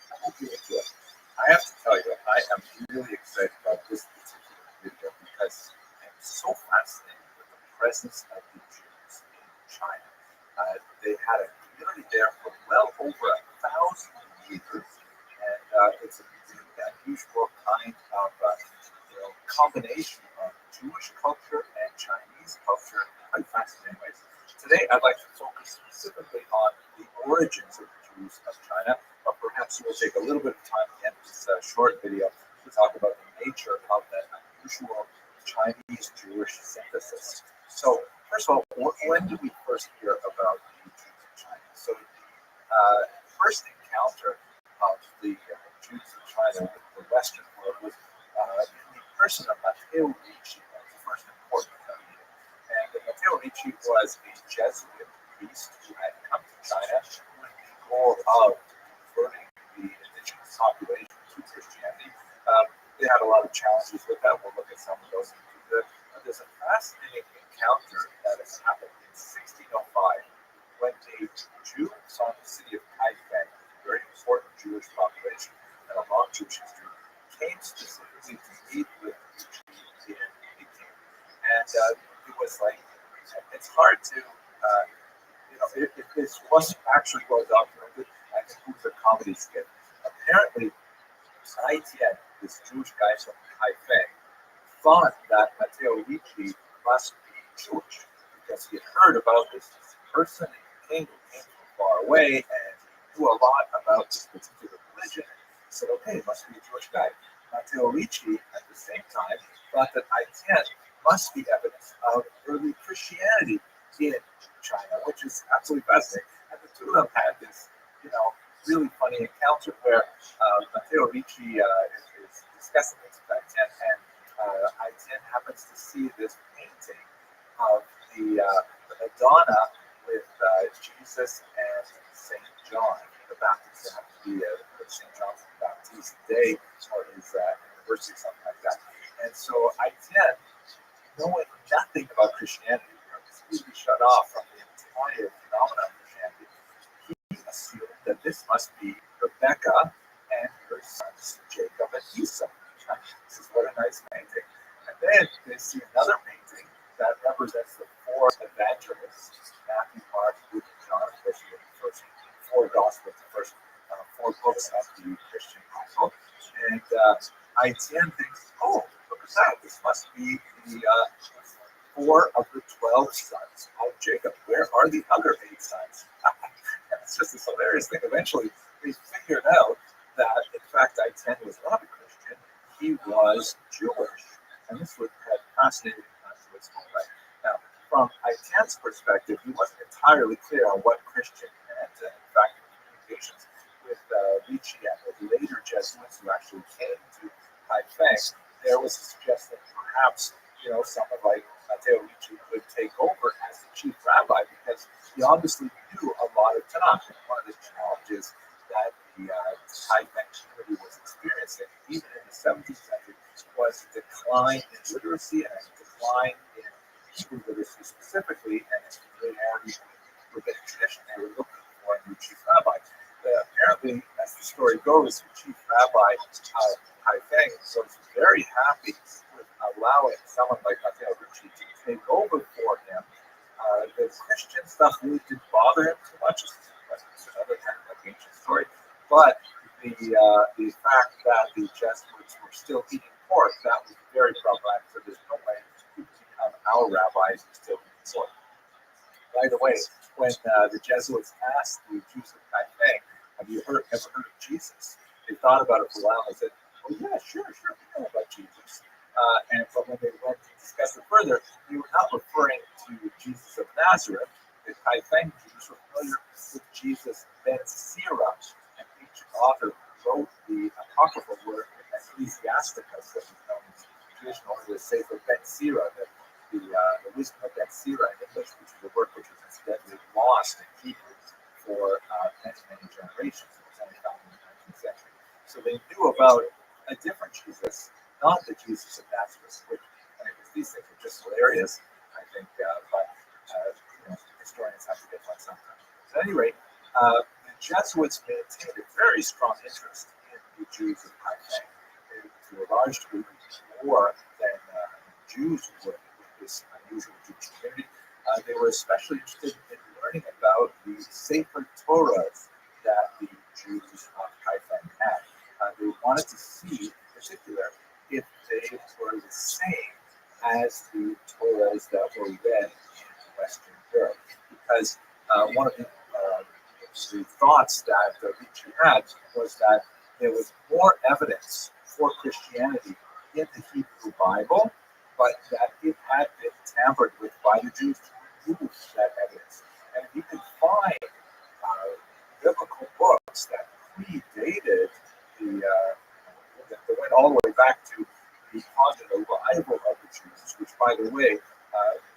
I hope you enjoy it. I have to tell you, I am really excited about this particular video because I'm so fascinated with the presence of the Jews in China. They had a community there for well over 1,000 years, and it's a really unusual kind of combination of Jewish culture and Chinese culture. Quite fascinating ways. Today, I'd like to focus specifically on the origins of the Jews of China, but perhaps we'll take a little bit of time at the end of this short video to talk about the nature of that unusual Chinese-Jewish synthesis. So, first of all, when did we first hear about the Jews in China? So, the first encounter person of Matteo Ricci was the first important meeting. And Matteo Ricci was a Jesuit priest who had come to China with the goal of converting the indigenous population to Christianity. They had a lot of challenges with that. We'll look at some of those. But there's a fascinating encounter that has happened in 1605 when a Jew saw the city of Kaifeng, a very important Jewish population and a long Jewish history, came specifically to meet with Ricci in Peking. And it was like, it's hard to, if this wasn't actually well documented, I think it was a comedy skit. Apparently, Haitian, this Jewish guy from Kaifeng, thought that Matteo Ricci must be Jewish because he had heard about this person and king who came from far away and knew a lot about this particular religion. He said, okay, must be a Jewish guy. Matteo Ricci, at the same time, thought that Haitian must be evidence of early Christianity in China, which is absolutely fascinating. And the two of them had this, really funny encounter where Matteo Ricci is discussing this with Haitian, and Haitian happens to see this painting of the Madonna with Jesus and Saint John the Baptist. It happened to be Saint John the Baptist Day or his anniversary, something like that. And so Haitian, knowing nothing about Christianity, completely shut off from the entire phenomenon of Christianity, he assumed that this must be Rebecca and her sons Jacob and Esau. This is what a nice painting. And then they see another painting that represents the four evangelists: Matthew, Mark, Luke, and John. Of course, the first four gospels, the first four books of the Christian Bible. And Haitian thinks, oh, look at that. This must be the 4 of the 12 sons of Jacob. Where are the other 8 sons? It's just this hilarious thing. Eventually, they figured out that, in fact, Haitian was not a Christian. He was Jewish. And this had fascinated him to its whole life. Now, from Haitian's perspective, he wasn't entirely clear on what Christian meant. And in fact, in communications with Ricci and with later Jesuits who actually came to Kaifeng, there was a suggestion that perhaps, someone like Matteo Ricci could take over as the chief rabbi because he obviously knew a lot of Tanakh. And one of the challenges that the Kaifeng community was experiencing, even in the 17th century, was a decline in literacy and a decline in Hebrew literacy specifically, and in familiarity with rabbinic tradition. They were looking for a new chief rabbi. Apparently, as the story goes, the chief rabbi, Kaifeng, was very happy with allowing someone like Matteo Ricci to take over for him. The Christian stuff really didn't bother him too much. It's another kind of ancient story. But the fact that the Jesuits were still eating pork, that was very problematic. So there's no way he could become our rabbis and still eat pork. By the way, when the Jesuits asked the Jews of Kaifeng, have you ever heard of Jesus? They thought about it for a while and said, oh yeah, sure, we know about Jesus. But when they went to discuss it further, they were not referring to Jesus of Nazareth. The Kaifeng Jews were familiar with Jesus ben Sira, an ancient author who wrote the apocryphal work Ecclesiasticus, that was known as traditionally the Sefer ben Sira, the wisdom of Ben Sira in English, which is a work which was incidentally lost in Hebrew for many generations. It was only found in the 19th century. So they knew about a different Jesus, not the Jesus of Nazareth, which, these things are just hilarious, I think, but historians have to get one sometimes. At any rate, the Jesuits maintained a very strong interest in the Jews of Kaifeng, to a large degree more than Jews would with this unusual Jewish community. They were especially interested in learning about the sacred Torahs that the Jews of Kaifeng had. They wanted to see, in particular, if they were the same as the Torahs that were read in Western Europe. Because one of the thoughts that Ricci had was that there was more evidence for Christianity in the Hebrew Bible, but that it had been tampered with by the Jews to remove that evidence. And if you could find biblical books that predated that went all the way back to the positive arrival of the Jews, which, by the way,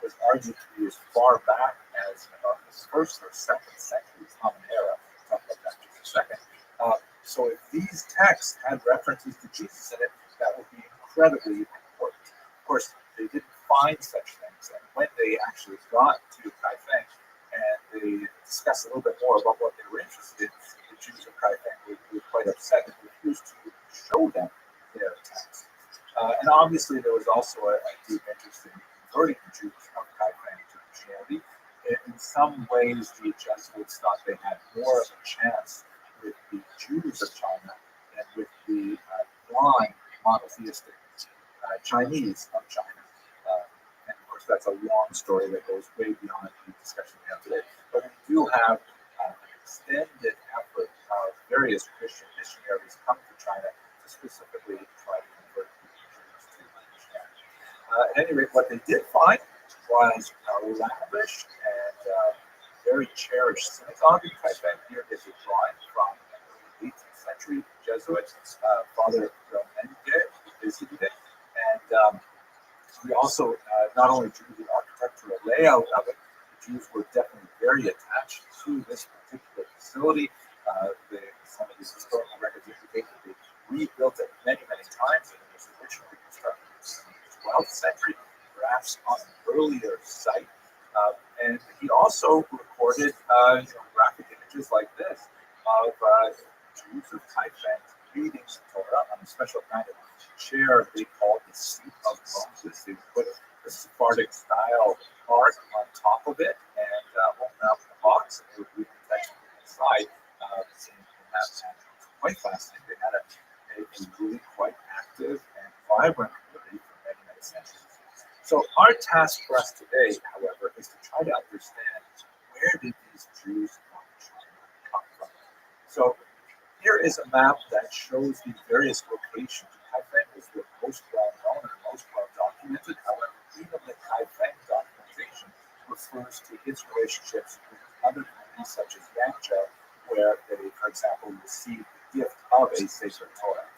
was argued to be as far back as the first or second century Common Era. I'll talk about that in just a second. So if these texts had references to Jesus in it, that would be incredibly important. Of course, they didn't find such things, and when they actually got to Kaifeng and they discussed a little bit more about what they were interested in, the Jews of Kaifeng were quite upset and refused to show them their text. And obviously, there was also a deep interest in converting the Jews of Kaifeng to Christianity. In some ways, the Jesuits thought they had more of a chance with the Jews of China than with the non-monotheistic Chinese of China. And of course, that's a long story that goes way beyond the discussion we have today. But we do have an extended effort of various Christian missionaries coming to China to specifically try to convert the Jews to Christianity. At any rate, what they did find was a lavish and very cherished synagogue in Kaifeng. Here is a drawing from the 18th century Jesuit, Father Romenge, who visited it. And we also not only drew the architectural layout of it, the Jews were definitely very attached to this particular facility. Some of these historical records indicate that they rebuilt it many, many times, and it was originally constructed in the 12th century, perhaps on an earlier site. And he also recorded graphic images like this of Jews of Kaifeng reading the Torah on a special kind of chair they called the seat of Moses. They put a Sephardic style art on top of it and open up the box and they would read the text inside. Quite fascinating. They had a really quite active and vibrant community for many, many centuries. So our task for us today, however, is to try to understand where did these Jews come from. So here is a map that shows the various locations. Kaifeng is the most well-known and most well-documented. However, even the Kaifeng documentation refers to its relationships with other communities such as Yangzhou, where they, for example, received the gift of a sacred Torah.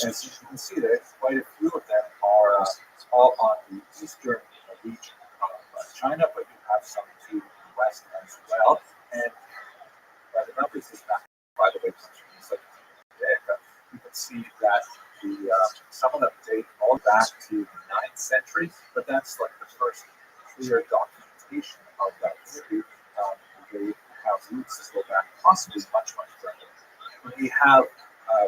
And so you can see that quite a few of them are all on the eastern region of China, but you have some to the west as well. And the numbers is not, by the way, you can see that some of them date all back to the 9th century, but that's like the first clear documentation of that community. They have roots that go back possibly much, much further. We have,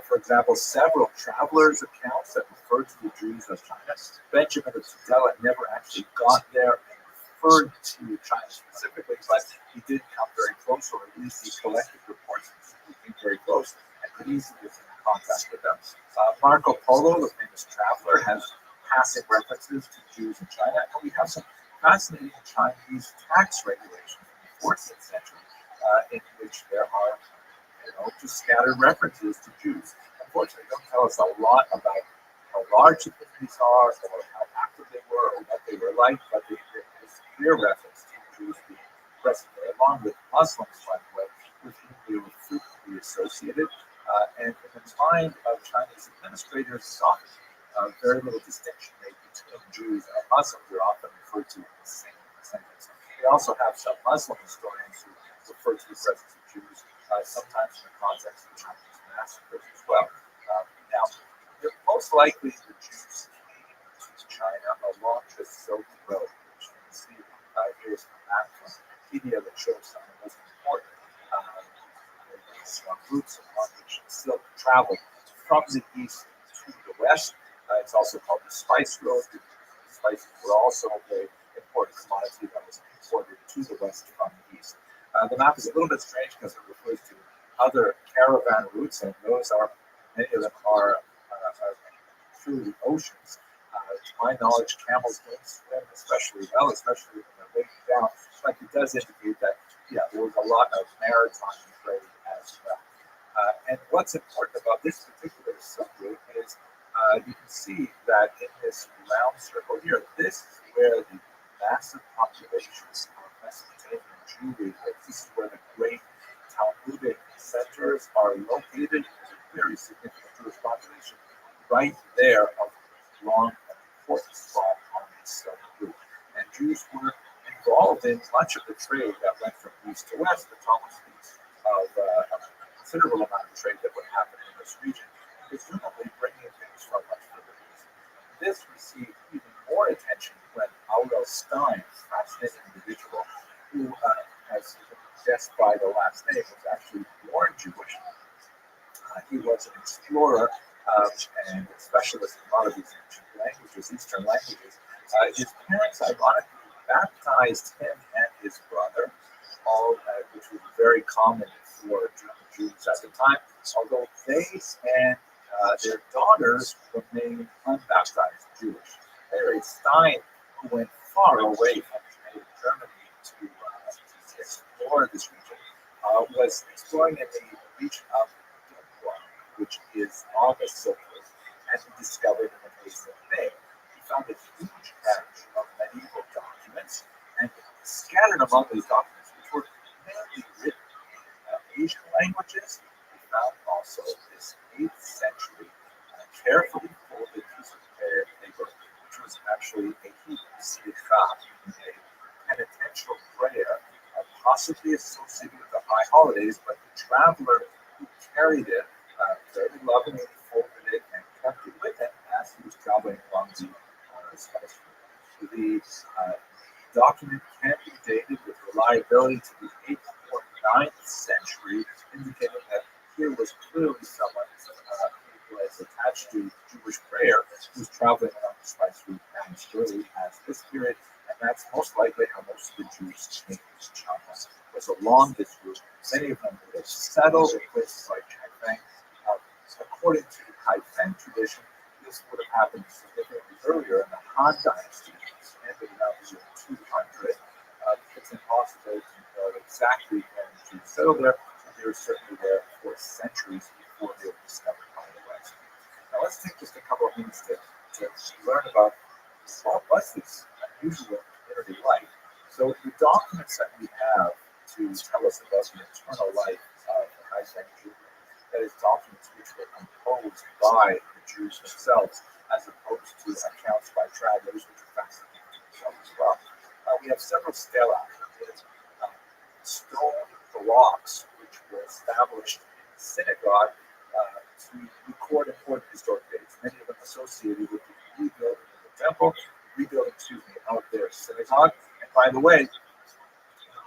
for example, several travelers' accounts that refer to the Jews of China. Benjamin of Tudela never actually got there and referred to China specifically, but he did come very close, or at least he collected reports and came very close and could easily get in contact with them. Marco Polo, the famous traveler, has passing references to Jews in China, and we have some fascinating Chinese tax regulations from the 14th century in which there are just scattered references to Jews. Unfortunately, they don't tell us a lot about how large the communities are, or how active they were, or what they were like, but there is clear reference to Jews being present there, along with Muslims, by the way, with whom they were frequently associated. And in the mind of Chinese administrators, it's often very little distinction made between Jews and Muslims. They're often referred to in the same sentence. We also have some Muslim historians who refer to the presence of Jews sometimes in the context of Chinese massacres as well. Now, most likely the Jews came to China along the Silk Road, which you can see here's a map from Wikipedia that shows some of the most important routes along which silk traveled from the east to the west. It's also called the Spice Road. The spices were also a very important commodity that was imported to the west from the east. The map is a little bit strange because it refers to other caravan routes, and those are, many of them are through the oceans. To my knowledge, camels don't swim especially well, especially when they're laying down. But it does indicate that, there was a lot of maritime trade as well. And what's important about this particular silk route is you can see that in this round circle here, this is where the massive populations of Mesopotamian Jewry live. This is where the great Talmudic centers are located. There's a very significant Jewish population right there of long and important spot on this route. And Jews were involved in much of the trade that went from east to west. The Talmud speaks of a considerable amount of trade that would happen in this region, presumably bringing things from much further east. This received even more attention when Aurel Stein, a fascinating individual who, as guessed by the last name, was actually born Jewish. He was an explorer and a specialist in a lot of these ancient languages, Eastern languages. His parents, ironically, baptized him and his brother, all which was very common for Jews at the time, although they and their daughters remained unbaptized Jewish. Mary Stein, who went far away from his native Germany to explore this region, was exploring in the region of which is on the Silk Road, and he discovered in the case of May. He found a huge cache of medieval documents, and scattered among these documents, which were mainly written in Asian languages, we found also this 8th century carefully folded piece of paper, which was actually a Hebrew slicha, a penitential prayer, possibly associated with the high holidays, but the traveler who carried it very lovingly folded it and kept it with him as he was traveling along the spice route. The document can be dated with reliability to the 8th or 9th century, indicating that here was clearly someone who was attached to Jewish prayer who was traveling along the spice route as early as this period, and that's most likely how most of the Jews came to China. Was along this route. Many of them would have settled in places like Changfeng. According to the Haifeng tradition, this would have happened significantly earlier in the Han Dynasty, ended about the year 200. It's impossible to know exactly when the Jews settled there, but they were certainly there for centuries before they were discovered by the West. Now let's take just a couple of minutes to learn about what was this unusual community like. So the documents that we have to tell us about the eternal life of the Haifeng Jew, that is, documents which were composed by the Jews themselves, as opposed to accounts by travelers, which are fascinating themselves as well. We have several stelae, stone blocks, which were established in the synagogue to record important historic dates, many of them associated with the rebuilding of the temple, of their synagogue. And by the way,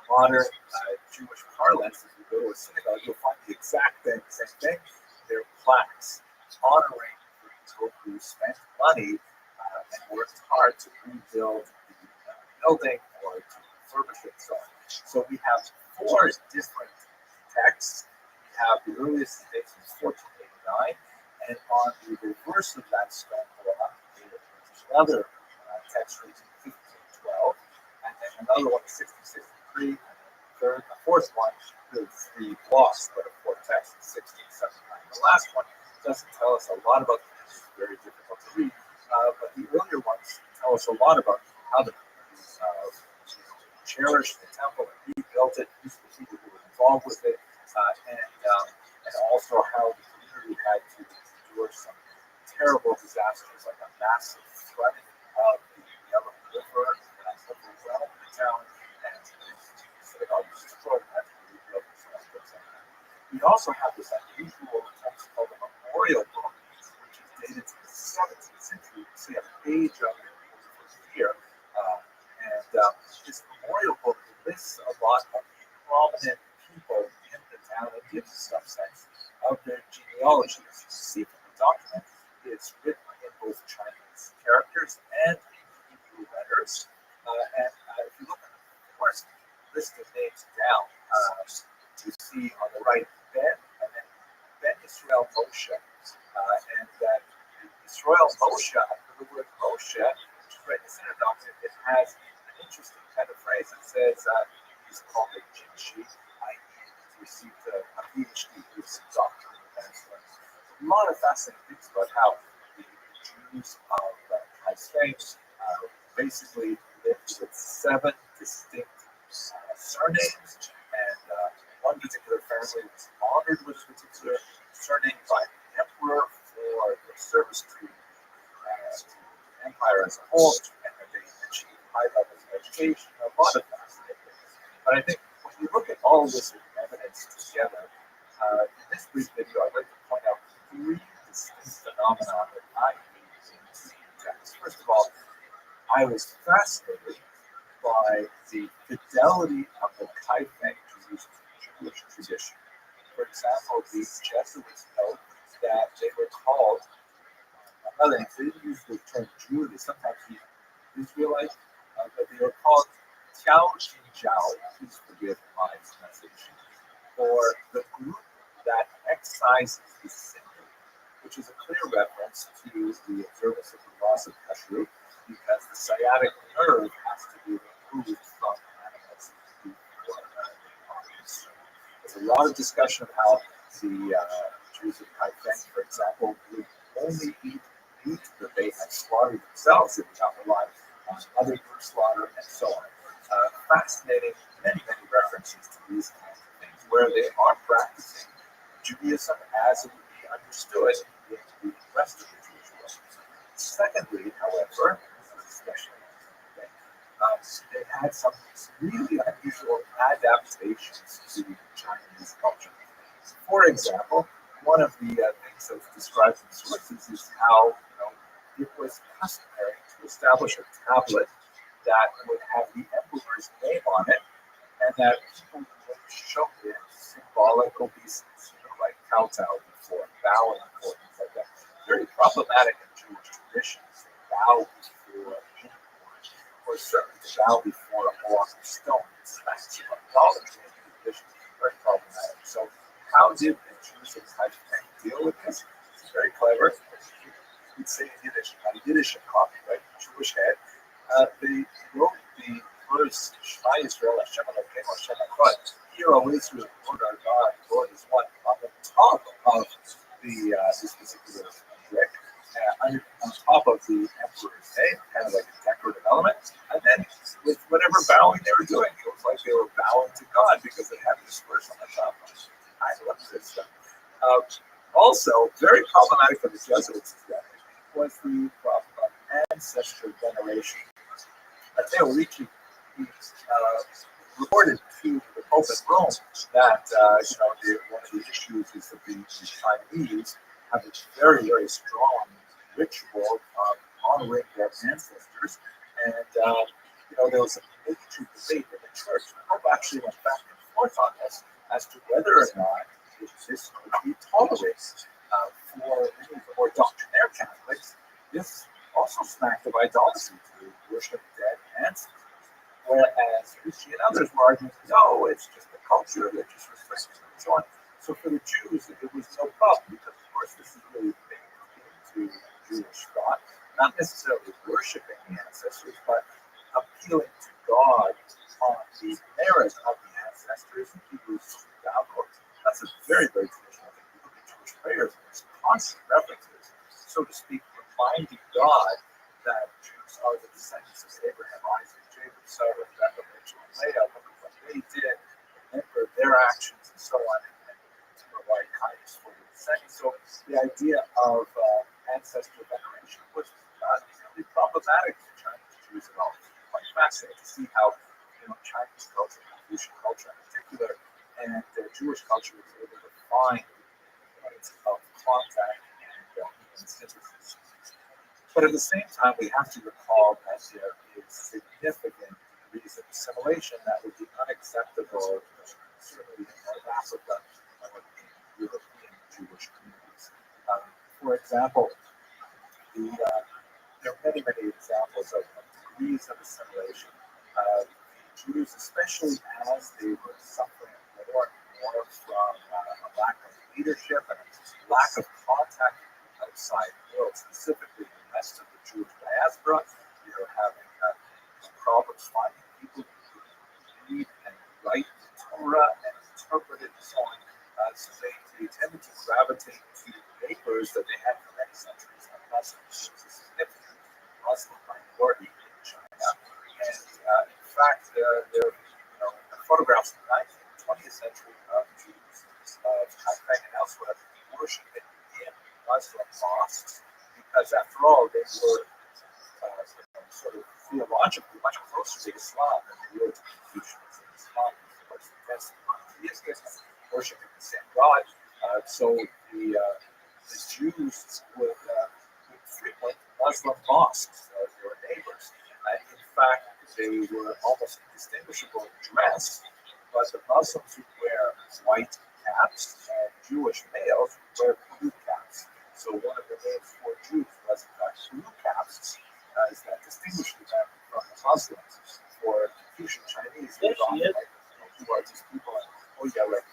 modern Jewish parlance, if you go to a synagogue, you'll find the exact same thing. They're plaques honoring the people who spent money and worked hard to rebuild the building or to refurbish it. So we have 4 different texts. We have the earliest dates from 1489, and on the reverse of that stone block, there's another text from 1512, and then another one, 1663, and the fourth one, really 3 blocks, but a 4th text is 1679. The last one doesn't tell us a lot about the history, it's very difficult to read, but the earlier ones tell us a lot about how the cherished the temple and rebuilt it, who's the people who were involved with it, and also how the community had to endure some terrible disasters, like a massive flooding of the Yellow River that overwhelmed the town, and the synagogue was destroyed and had to be rebuilt. We also have this unusual text called the Memorial Book, which is dated to the 17th century. You can see a page of it here. This memorial book lists a lot of prominent people in the town and gives some sense of their genealogy. As you can see from the document, it's written in both Chinese characters and Hebrew letters. If you look at the first list of names down, you see on the right Ben, and then Ben Israel Moshe. And that Israel Moshe, the word Moshe, which is right in the center document, it has an interesting kind of phrase that says he's called a Jinshi, i.e., he's received a PhD, he's a doctor in Venezuela. A lot of fascinating things about how the Jews of Haifeng basically lived with 7 distinct surnames, and one particular family was honored with a particular surname by the emperor for their service to empire as a whole, and that they achieve high levels of education, a lot of fascinating things. But I think when you look at all this evidence together, in this brief video, I'd like to point out three distinct phenomena that I need in text. First of all, I was fascinated by the fidelity of the Kaifeng to Jewish tradition. For example, the Jesuits note that they were called, other names, they didn't use the term Jew, they sometimes use Israelite, but they were called Tiao Jinjiao, please forgive my pronunciation, or the group that excises the sinner, which is a clear reference to the observance of the laws of kashrut, because the sciatic nerve has to be removed from animals before humans. There's a lot of discussion of how the Jews of Kaifeng, for example, would only eat meat that they had slaughtered themselves. They would not rely on other group slaughter and so on. Fascinating, many references to these kinds of things, where they are practicing Judaism as it would be understood in the rest of the Jewish world. Secondly, however, especially they had some really unusual adaptations to Chinese culture. For example, one of the things that's described in sources is how it was customary to establish a tablet that would have the emperor's name on it, and that people would show it symbolic obeisance, like kowtow before, bowing before, things like that. Very problematic in Jewish traditions to bow before anyone, or certainly to bow before a block of stone. It's actually idolatry in tradition, very problematic. So, how did the Jews of Kaifeng deal with this? It's very clever. We'd say in Yiddish and copy, right? Jewish head. They wrote the verse Shema Yisrael Hashem Elokeinu Hashem Echad. Hear, O Israel, Lord our God, Lord is one. On the top of this particular brick, on top of the emperor's name, kind of like a decorative element, and then with whatever bowing they were doing, it was like they were bowing to God because they had this verse on the top. I love this stuff. Also, very problematic for the Jesuits was the problem of ancestral veneration. Matteo Ricci reported to the Pope in Rome that one of the issues is that the Chinese have a very strong ritual of honoring their ancestors, and there was a major debate in the church. The Pope actually went back and forth on this as to whether or not this could be tolerated. For many of the more doctrinaire Catholics, this also smacked of idolatry to worship dead ancestors. Whereas Ricci and others were arguing, no, it's just a culture, religious restrictions, and so on. So for the Jews, it was no problem, because of course this is really big into Jewish thought, not necessarily worshiping the ancestors, but appealing to God on the merit of the ancestors. In Hebrews, that's a very traditional thing. You look at Jewish prayers, and there's constant references, so to speak, reminding God that Jews are the descendants of Abraham, Isaac, Jacob, Sarah, Rebecca, Rachel, and Leah. Look at what they did, remember their actions, and so on, and provide kindness for the descendants. So the idea of ancestral veneration was not really problematic to Chinese Jews at all. It's quite fascinating to see how Chinese culture, Confucian culture in particular, and Jewish culture was able to find points of contact and synthesis. But at the same time, we have to recall that there is significant degrees of assimilation that would be unacceptable, certainly in North Africa and in European Jewish communities. For example, there are many examples of degrees of assimilation. The Jews, especially as they were suffering more and more from a lack of leadership and a lack of contact outside the world, specifically the rest of the Jewish diaspora, we are having problems finding people who could read and write the Torah and interpret it and so on. So they tended to gravitate to papers that they had for many centuries, unless it was a significant Muslim minority in China. And in fact, there are photographs from the 19th and 20th century of Jews of Kaifeng and elsewhere worshiping in Muslim mosques, because after all, they were sort of theologically much closer to Islam than they were to Confucianism. Islam was intensely monotheistic, worshiping the same God. So the Jews would frequent Muslim mosques as their neighbors. In fact, they were almost indistinguishable in dress, but the Muslims would wear white caps and Jewish males would wear blue caps. So one of the names for Jews was in fact blue caps, as that distinguished them from the Muslims. For Confucian Chinese, they Yes, thought she is. like, who are these people? And, oh yeah, like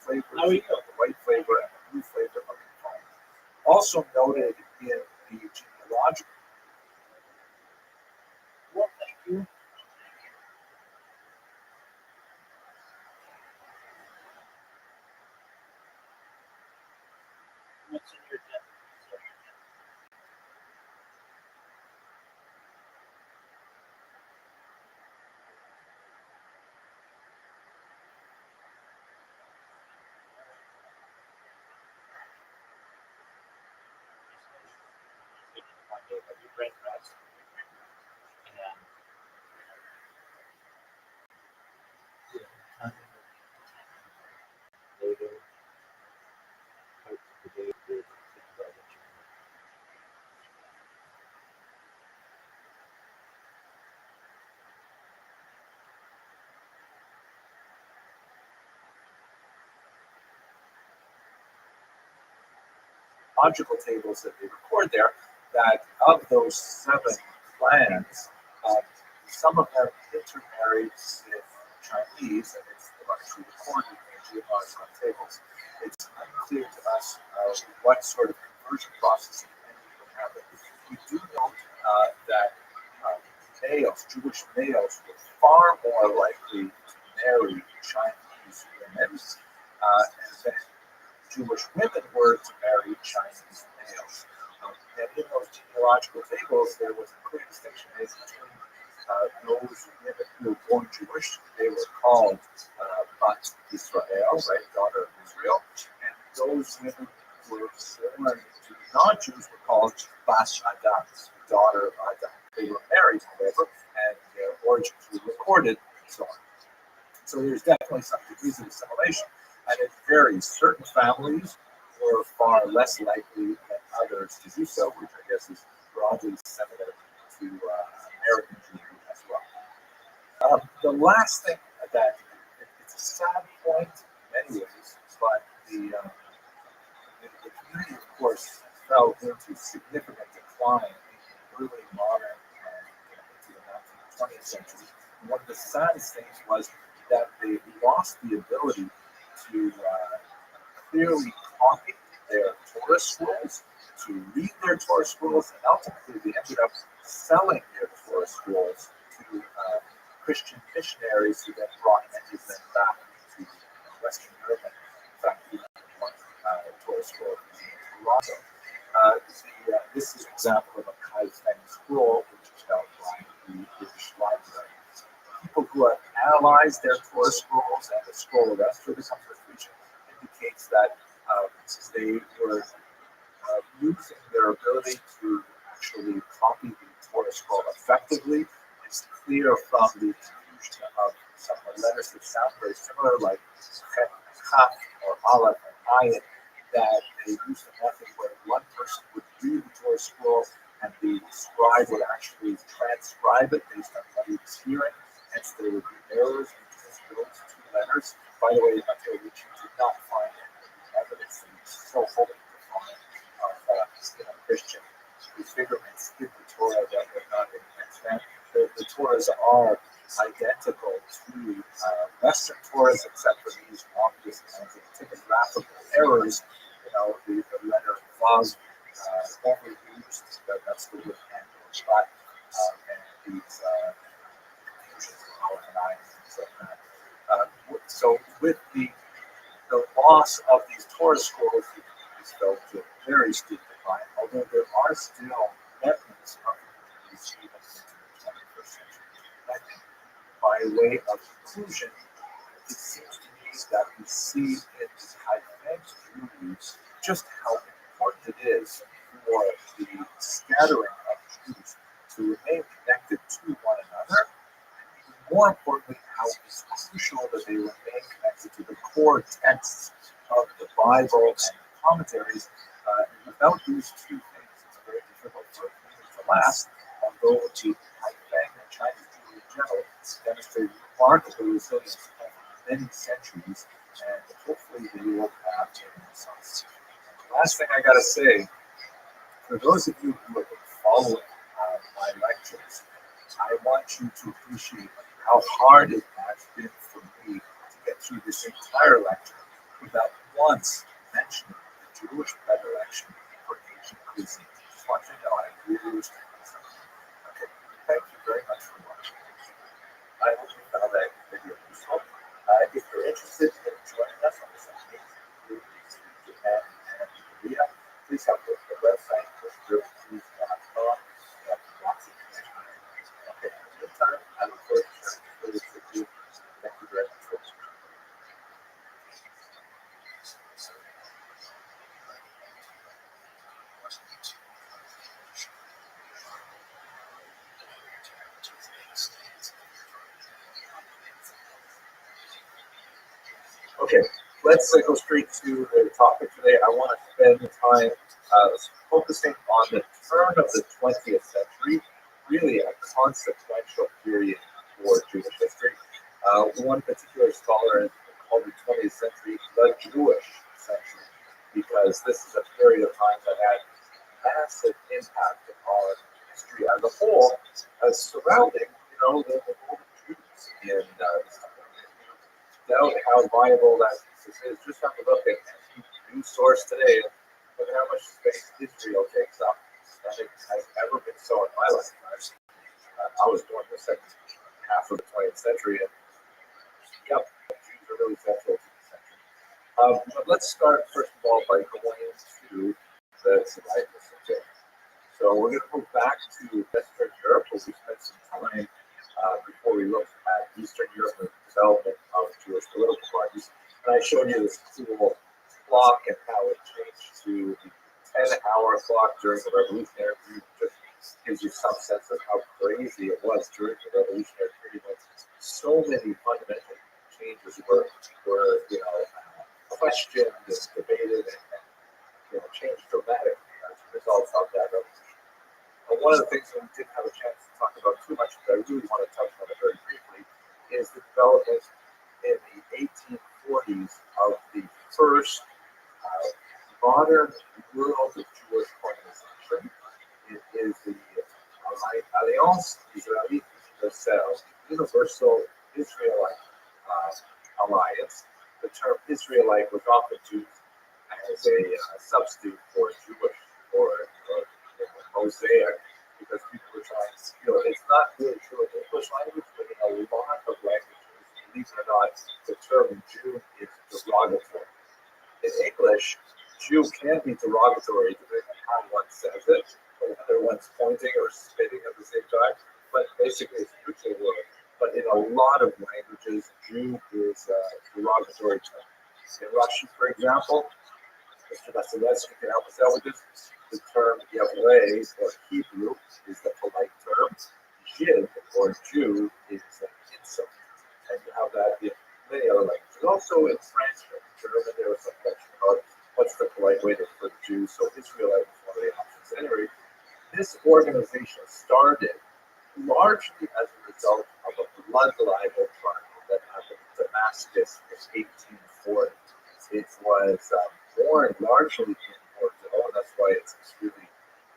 flavors, How are you? the white flavor and the blue flavor of the fine. Also noted in the genealogical. Well, thank you. What's in your deck? One day, but you brain rest. And later, parts of the day, you're thinking about what you want. Logical tables that they record there, that of those 7 clans, some of them intermarried with Chinese, and it's actually recorded in genealogical tables. It's unclear to us what sort of conversion process happened. We do note that males, Jewish males, were far more likely to marry Chinese women, and then Jewish women were to marry Chinese males. And in those genealogical tables, there was a clear distinction made between those women who were born Jewish, they were called Bat Israel, right, daughter of Israel, and those women who were born to non-Jews were called Bat Adam, daughter of Adam. They were married, however, and their origins were recorded, and so on. So there's definitely some degrees of assimilation, and it varies. Certain families were far less likely than others to do so, which I guess is broadly similar to American Jewry as well. The last thing that it's a sad point in many ways, but the community, of course, fell into significant decline in the early modern into the 20th century. And one of the saddest things was that they lost the ability to clearly copy their Torah scrolls, to read their Torah scrolls, and ultimately they ended up selling their Torah scrolls to Christian missionaries who then brought many of them back to Western Europe. In fact, even one Torah scroll in Toronto. This is an example of a Kaizen scroll, which is held by the British Library. People who have analyzed their Torah scrolls and the scroll of Esther, the Comfort region, indicates that they were losing their ability to actually copy the Torah scroll effectively. It's clear from the confusion of some of the letters that sound very similar, like Chet, Kaf, or Aleph, and Ayin, that they used a method where one person would read the Torah scroll and the scribe would actually transcribe it based on what he was hearing. Hence, there would be errors between those 2 letters. By the way, until we did not find any evidence that it's so wholly defined of Christian disfigurements in the Torah that were not in extant. The Torahs are identical to Western Torahs, except for these obvious kinds of typographical errors. The letter Vav overused, that's the word and but and these so with the loss of these Torah scrolls, the communities fell to a very steep decline, although there are still remnants of communities even into the 21st century. I think by way of conclusion, it seems to me that we see in this Kaizen communities just how important it is for the scattering of Jews to remain connected to one another. More importantly, how it's crucial that they remain connected to the core texts of the Bible and commentaries. Without these two things, it's very difficult for it to last. Although the Big Bang and Chinese Jew in general demonstrated remarkable resilience over many centuries, and hopefully they will have a renaissance. The last thing I got to say, for those of you who have been following my lectures, I want you to appreciate how hard it has been for me to get through this entire lecture without once mentioning the Jewish predilection for Asian cuisine. Just want you to know I really was trying to say. Okay, thank you very much for watching. I hope you found that video useful. If you're interested in joining us on this amazing Japan and Korea, please have a look at the website, www.com. We have lots of information. Okay, in the meantime, I look forward to sharing this with you. Thank you very much for watching. Okay, let's go straight to the topic today. I want to spend time focusing on the turn of the 20th century, really a consequential period for Jewish history. One particular scholar called the 20th century the Jewish century, because this is a period of time that had massive impact on history as a whole, surrounding, the golden Jews in doubt how viable that thesis is. Just have to look at any news source today. Look at how much space Israel takes up. Nothing has ever been so in my lifetime. I was born in the second half of the 20th century, and yep, Jews are really central to the century. But let's start first of all by going into the survival subject. So we're going to move back to Western Europe, where we spent some time before we looked at Eastern Europe and the development of Jewish political parties. And I showed you this cool clock and how it changed to the 10-hour clock during the Revolutionary period. Just gives you some sense of how crazy it was during the Revolutionary period when so many fundamental changes were questioned and debated and changed dramatically as a result of that revolution. One of the things that we didn't have a chance to talk about too much, but I really want to touch on it very briefly, is the development in the 1840s of the first modern world of Jewish organization. It is the Alliance Israélite Universelle, Universal Israelite Alliance. The term Israelite was often used as a substitute for Jewish or Mosaic, because people were trying to, it's not really true in the English language, but in a lot of languages, believe it or not, the term Jew is derogatory. In English, Jew can be derogatory depending on how one says it, or whether one's pointing or spitting at the same time, but basically it's a neutral word. But in a lot of languages, Jew is a derogatory term. In Russian, for example, Mr. Vasilevsky can help us out with this. The term Yahweh or Hebrew is the polite term. Jid or Jew is an insult. And you have that in many other languages. Also in French and German, there was some question about what's the polite way to refer to Jews. So Israelite was one of the options. Anyway, this organization started largely as a result of a blood libel trial that happened in Damascus in 1840. It was born largely in Portugal, and that's why it's really,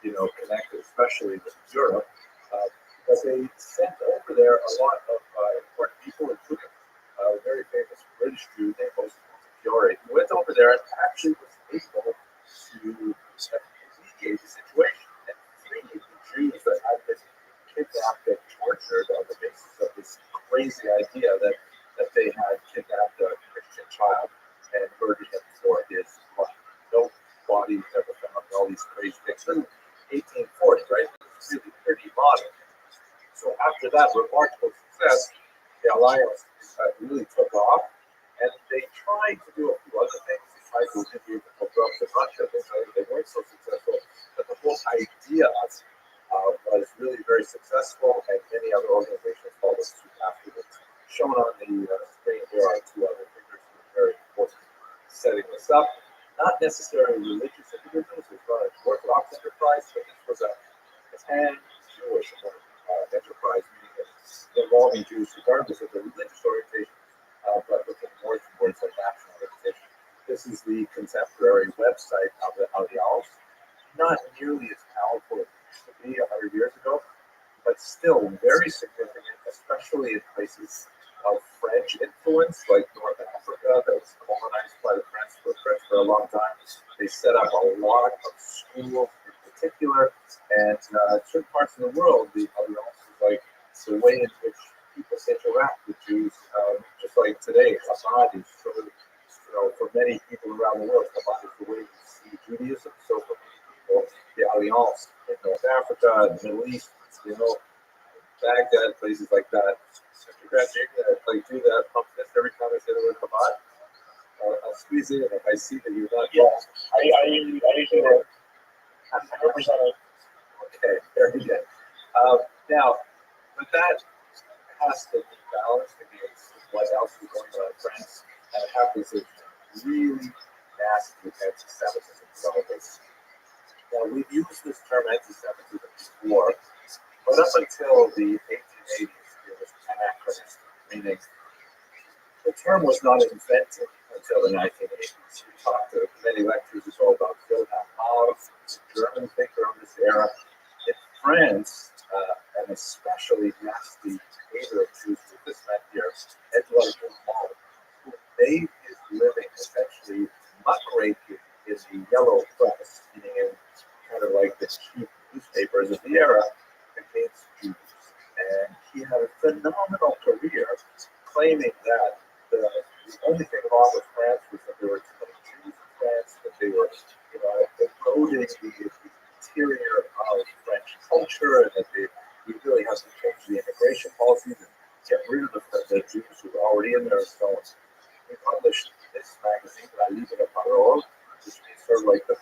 connected, especially with Europe. But they sent over there a lot of important people, including a very famous British Jew named Joseph Montefiore, who went over there and actually was able to mediate the situation and free the Jews that had been kidnapped and tortured on the basis of this crazy idea that they had kidnapped a Christian child and murdered him for his life. No body was ever found, all these crazy things. In 1840, right? It was really pretty modern. So after that remarkable success, the alliance really took off, and they tried to do a few other things. They tried to interview the corrupt in Russia. They weren't so successful, but the whole idea was was really very successful, and many other organizations followed suit afterwards. Shown on the screen here are two other figures who are very important in setting this up. Not necessarily religious individuals as well as Orthodox enterprise, but this was a pan-Jewish enterprise, meaning involving Jews regardless of their religious orientation, but looking more towards a national organization. This is the contemporary website of the Alliance. Not nearly as powerful as it used to be 100 years ago, but still very significant, especially in places of French influence, like North Africa, that was colonized by the French for a long time. They set up a lot of schools in particular, and certain parts of the world, the Alliance is like the way in which people interact with Jews, just like today, Chabad is sort of, for many people around the world, Chabad is the way we see Judaism. So for many people, the Alliance in North Africa and the Middle East, Baghdad, places like that. Mr. Grant, you're gonna do that pump test every time I say the word Chabad. I'll squeeze it in if I see that you're not. Yeah, I usually do it. 100%. Okay, very good. Now, but that has to be balanced against what else is going on in France, and it happens to really nasty anti-Semitism developing. Now, we've used this term anti-Semitism before, but up until the 1880s, it was anachronistic, meaning the term was not invented until the 1980s. We talked to many lectures as well about Wilhelm Haas, the German thinker of this era. In France, and especially nasty behavior of Jews with this man here, Edouard Bourbon, who made his living essentially muckraking in the yellow press, meaning in kind of like the cheap newspapers of the era, against Jews. And he had a phenomenal career, claiming that the only thing wrong with France was that there were too many Jews in France, that they were, eroding the interior of French culture, and that we really have to change the immigration policies and get rid of the Jews who were already in there. So we published this magazine, La Libre Parole, which means sort of like the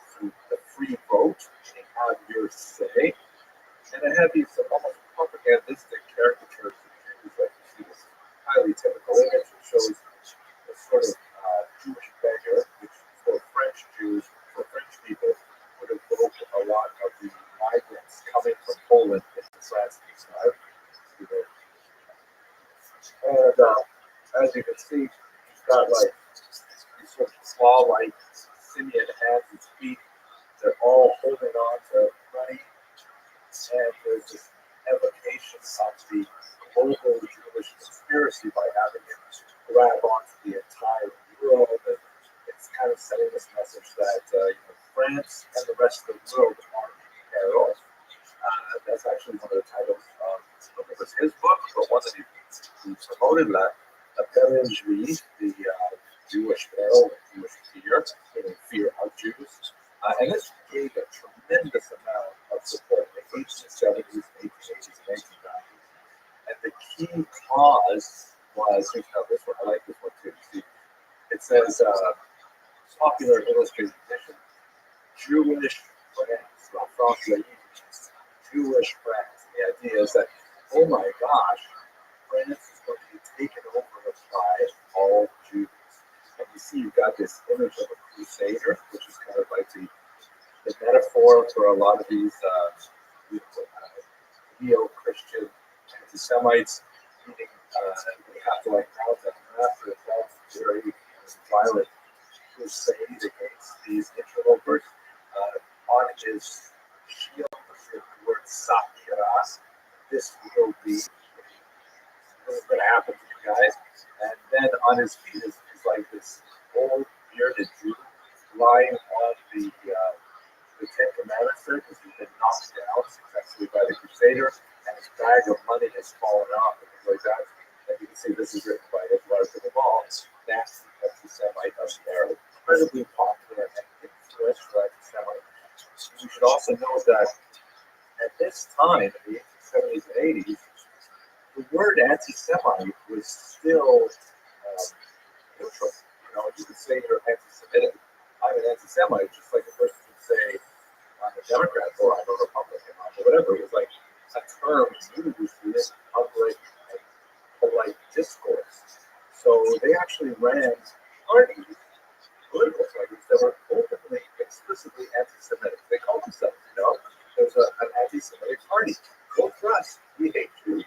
free vote, meaning have your say. And it had these almost propagandistic caricatures of Jews, like you see this highly typical image that shows a sort of Jewish beggar, which for French Jews, for French people, would have evoked a lot of the migrants coming from Poland into France at this time. And as you can see, he's got like these sort of claw-like simian hands and feet. They're all holding on to money. And there's this evocation of the global Jewish conspiracy by having him grab onto the entire world. And it's kind of sending this message that France and the rest of the world are in peril. That's actually one of the titles of, I don't think it was his book, but one that he promoted, La Pèlerie, the Jewish peril, the Jewish fear, meaning fear of Jews. And this gave a tremendous amount of support in the 1870s, 1880s, and 1890s. And the key cause was, this one, I like this one too. See, it says, popular illustrated edition, Jewish France, La France Laïque, Jewish France. The idea is that, oh my gosh, France is going to be taken over by all Jews. And you see, you've got this image of a crusader, which is kind of like the metaphor for a lot of these neo-Christian anti-Semites, meaning they have to mount an after that very violent crusade against these interlopers. On his shield, the word Sakira, this will be, this is going to happen to you guys. And then on his feet is like this old bearded Jew lying on the Ten Commandments there, because he's been knocked down successfully by the Crusader, and his bag of money has fallen off and things like that. And you can see this is written by Edouard Bourbon. That's the anti-Semite of the era. Incredibly popular and influential anti-Semite. You should also know that at this time, in the 1870s and 80s, the word anti-Semite was still neutral. You could say you're anti-Semitic. I'm an anti-Semite, just like a person could say I'm a Democrat or I'm a Republican or whatever. It was like a term used in public and polite discourse. So they actually ran parties, political parties that were openly, explicitly anti-Semitic. They called themselves, there's an anti-Semitic party. Vote for us. We hate Jews.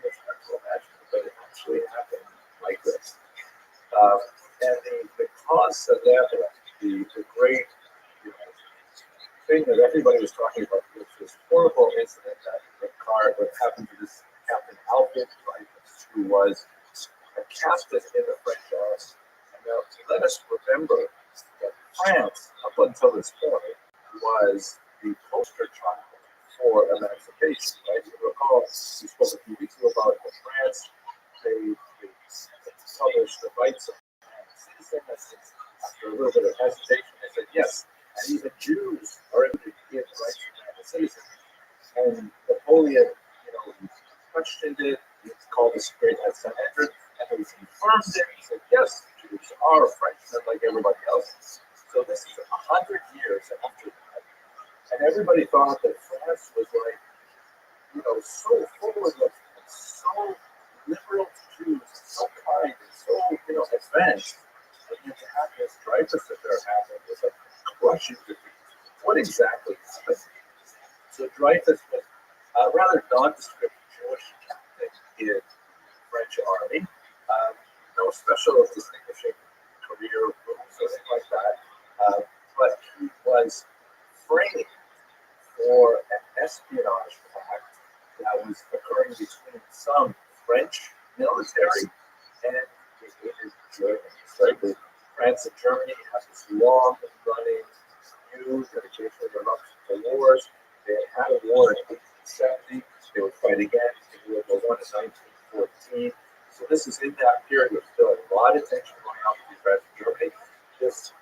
It's hard to imagine, but it actually happened like this. And the cause of that, the great thing that everybody was talking about was this horrible incident that happened to this Captain Alfred Dreyfus, who was a captain in the French army. And now, let us remember that France, up until this point, was the poster child for emancipation. Right? You recall, we spoke a few weeks ago about France. They published the rights of citizens. After a little bit of hesitation, they said yes, and even Jews are able to give rights to citizens. And Napoleon, questioned it. He called this great Sanhedrin, and he confirmed it. He said, yes, Jews are Frenchmen like everybody else. So this is 100 years after that. And everybody thought that France was like, so forward-looking and so liberal to Jews, and so kind and so, advanced. And then to have this Dreyfus affair happen was a crushing defeat. What exactly happened? So Dreyfus was a rather nondescript Jewish captain in the French army. No special distinguishing career moves or anything like that. But he was framed for an espionage pact that was occurring between some French military and the hated Germans. Right? France and Germany have this long-running feud that occasionally erupts into wars. They had a war in 1870. They would fight again in World War I in 1914. So this is in that period with still a lot of tension going on between France and Germany. This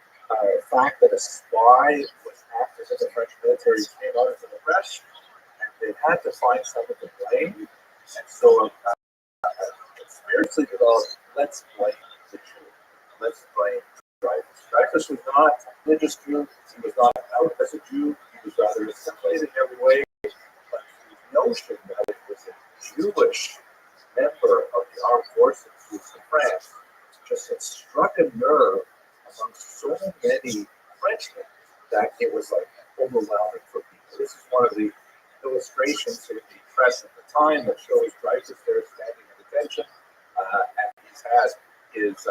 fact that a spy was active in the French military came out into the press, and they had to find someone to blame. And so conspiracy developed, let's blame the Jew. Let's blame Dreyfus. Dreyfus was not a religious Jew. He was not out as a Jew. He was rather assimilated in every way. But the notion that it was a Jewish member of the armed forces in France just had struck a nerve among so many Frenchmen that it was like overwhelming for people. This is one of the illustrations in the press at the time that shows Dreyfus there standing at attention, and he's had his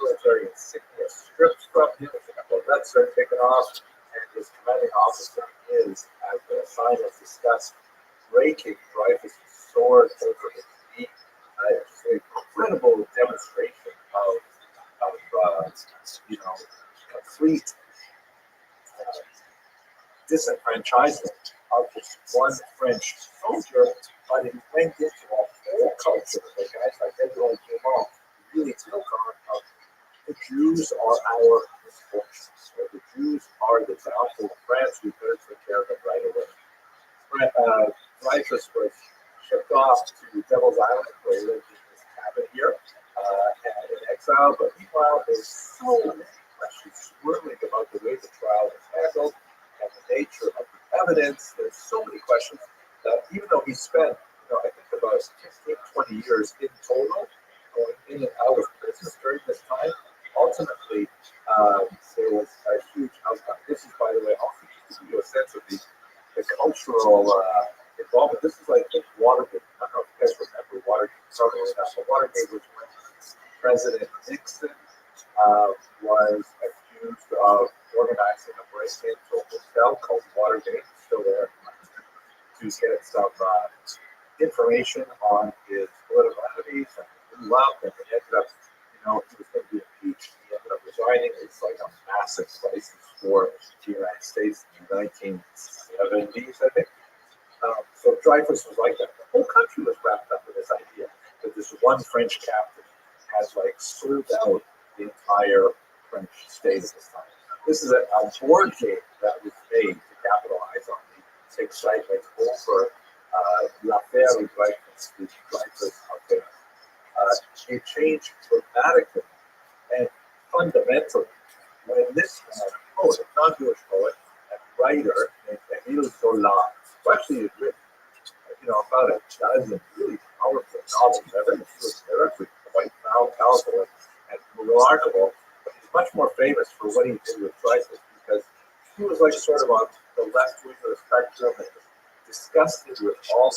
military insignia stripped from him, a couple of vets are taken off, and his commanding officer is, as the sign has discussed, breaking Dreyfus' sword over his knee. It's an incredible demonstration of complete disenfranchisement of just one French soldier, but it went into a whole culture that guys like Edouard Clément really took on of the Jews are our misfortune. So the Jews are the downfall of France. We better take care of them right away. Dreyfus was shipped off to Devil's Island, where he lived in his cabin here, and in exile. But meanwhile, there's so many questions swirling about the way the trial was handled and the nature of the evidence. There's so many questions that even though he spent, I think about 15, 20 years in total, going in and out of prison during this time, ultimately there was a huge outcome. This is, by the way, also to give you a sense of the cultural involvement. This is like Watergate. I don't know if you guys remember Watergate. Probably not. But Watergate was when President Nixon was accused of organizing a break-in to a hotel called Watergate, still there, to get some information on his political enemies, and he blew up, and he ended up, he was going to be impeached. He ended up resigning. It's like a massive crisis for the United States in the 1970s, I think. So Dreyfus was like that. The whole country was wrapped up in this idea that this one French captain has sold out the entire French state at this time. This is a board game that was made to capitalize on the excitement over l'affaire Dreyfus, the Dreyfus affair. It changed dramatically and fundamentally when this poet, non-Jewish poet and writer named Émile Zola, who actually had written about a dozen really powerful novels. They're actually quite powerful and remarkable. But he's much more famous for what he did with Dreyfus because he was like sort of on the left wing of the spectrum and disgusted with all of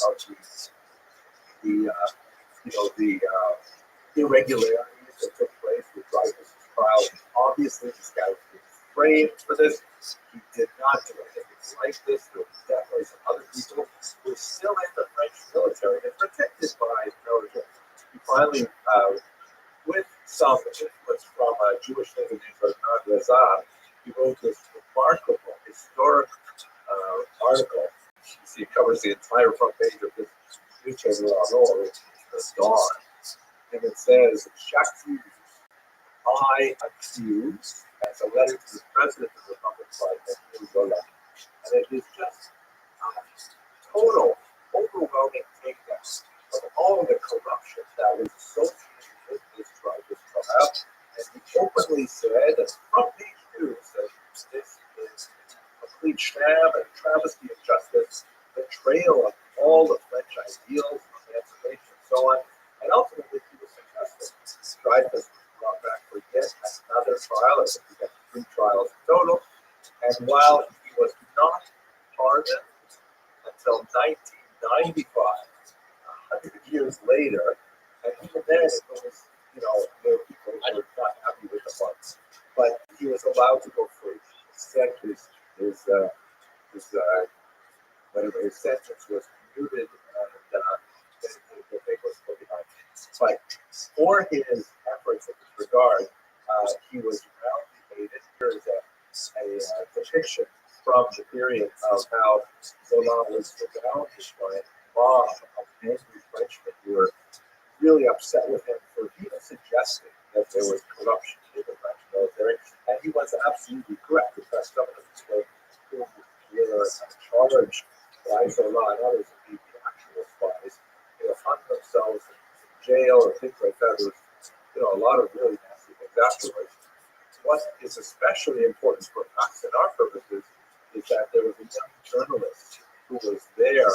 the irregularities that took place with Dreyfus' trial. Obviously, this guy was being framed for this. He did not do anything like this. There was definitely some other people who were still in the French military and protected by military. He finally, with some influence from a Jewish thinker named Bernard Lazar, he wrote this remarkable historic article. You see, it covers the entire front page of this newspaper, the Dawn. And it says, J'accuse, I accuse, as a letter to the President of the Republic by Emile Zola. And it is just total, overwhelming takedown of all the corruption that was associated with this trial. And he openly said, and front page news, that this is a complete sham and travesty of justice, betrayal of all the French ideals of emancipation and so on. And ultimately, he was successful. Dreyfus was brought back for yet another trial. I think he got 3 trials in total. And while he was not pardoned until 1995, 100 years later, and even then it was, there were people who were not happy with the funds. But he was allowed to go free. His sentence was commuted and the thing was put behind. But for his efforts in this regard, he was roundly hated. Here is a depiction from the period of how Zola was surrounded by a mob of angry Frenchmen who were really upset with him for even suggesting that there was corruption in the French military. And he was absolutely correct. In fact, some of them who were charged by Zola and others of being the actual spies, hung themselves in jail or things like that. There was, a lot of really nasty things afterwards. What is especially important for us and our purposes is that there was a young journalist who was there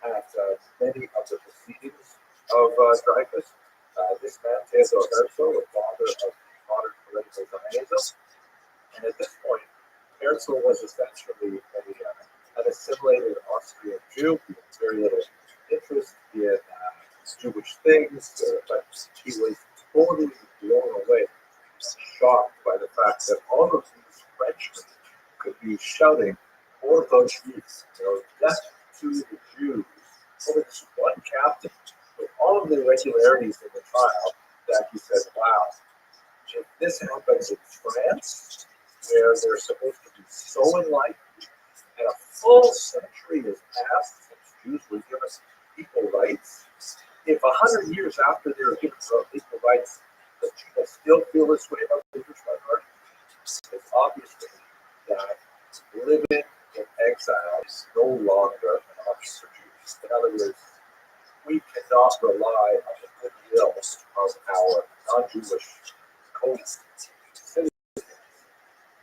at many of the proceedings of Dreyfus. This man, Theodore Herzl, the father of modern political Zionism. And at this point, Herzl was essentially an assimilated Austrian Jew. He had very little interest in Jewish things, but he was totally blown away, shocked by the fact that all of these Frenchmen could be shouting for those Jews, death to the Jews, over this one captain, with all of the irregularities in the trial, that he said, wow, if this happens in France, where they're supposed to be so enlightened, and a full century has passed since Jews were given equal rights, if 100 years after they were given equal rights, the people still feel this way about the Jewish minority, it's obvious to me that living in exile is no longer an option for Jews. In other words, we cannot rely on the goodwill of our non-Jewish co-citizens.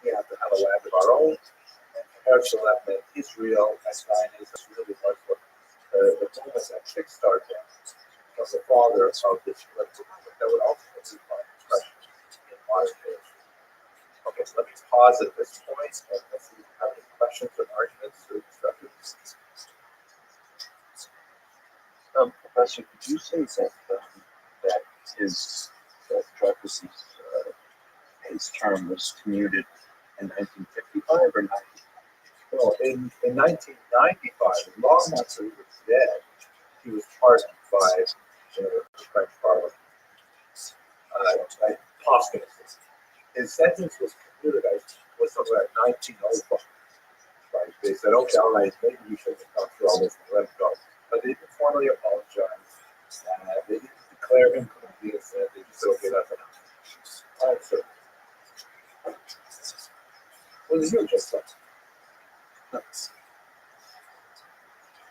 We have to have a land of our own, and Herzl meant Israel and Zionism really was what the moment that kickstarted them was the father of this political movement that would ultimately find expression in modern day. Okay, so let me pause at this point and let's see if you have any questions or arguments or discussions. Professor, could you say that Dreyfus's his term was commuted in 1955 or 90? Well, in 1995, long after he was dead, he was pardoned by the French Parliament posthumously. His sentence was commuted, was something like 1905. Right? They said, okay, all right, maybe you shouldn't have gone through all this and let him go. But they didn't formally apologize. They didn't declare him guilty. They just said, okay, that's enough. All right, sir. What did you just say?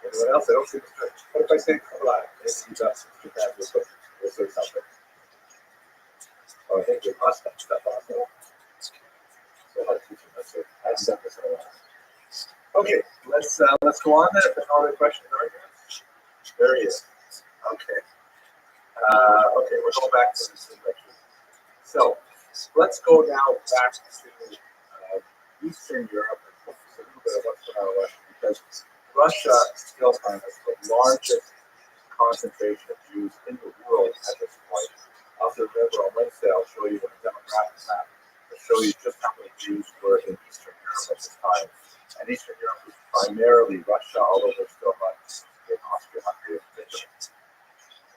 Anyone else? I don't see this. What if I say collide? Maybe you got some Japan will say something. Oh, I think we must have stuff on there. So how to teach them this? I sent this in a while. Okay, let's go on then. If there's no other questions or arguments. There he is. Okay. Okay, we're going back to this section. So let's go now back to Eastern Europe and focus a little bit on what's going on in Russia, because Russia still has the largest concentration of Jews in the world at this point. Also, remember on Wednesday, I'll show you a demographic map to show you just how many Jews were in Eastern Europe at this time. And Eastern Europe was primarily Russia, although there's still much in Austria-Hungary and Finland.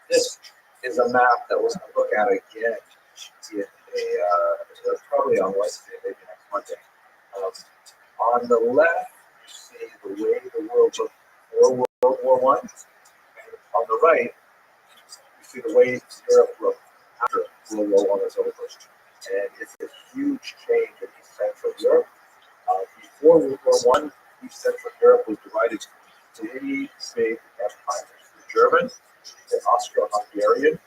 This is a map that we're going to look at again in probably on Wednesday, maybe next Monday. On the left, you see the way the world looked before World War I. And on the right, you see the way Europe looked after World War I was over. And it's a huge change in East Central Europe. Before World War I, East Central Europe was divided into 3 big empires: the German, the Austro-Hungarian,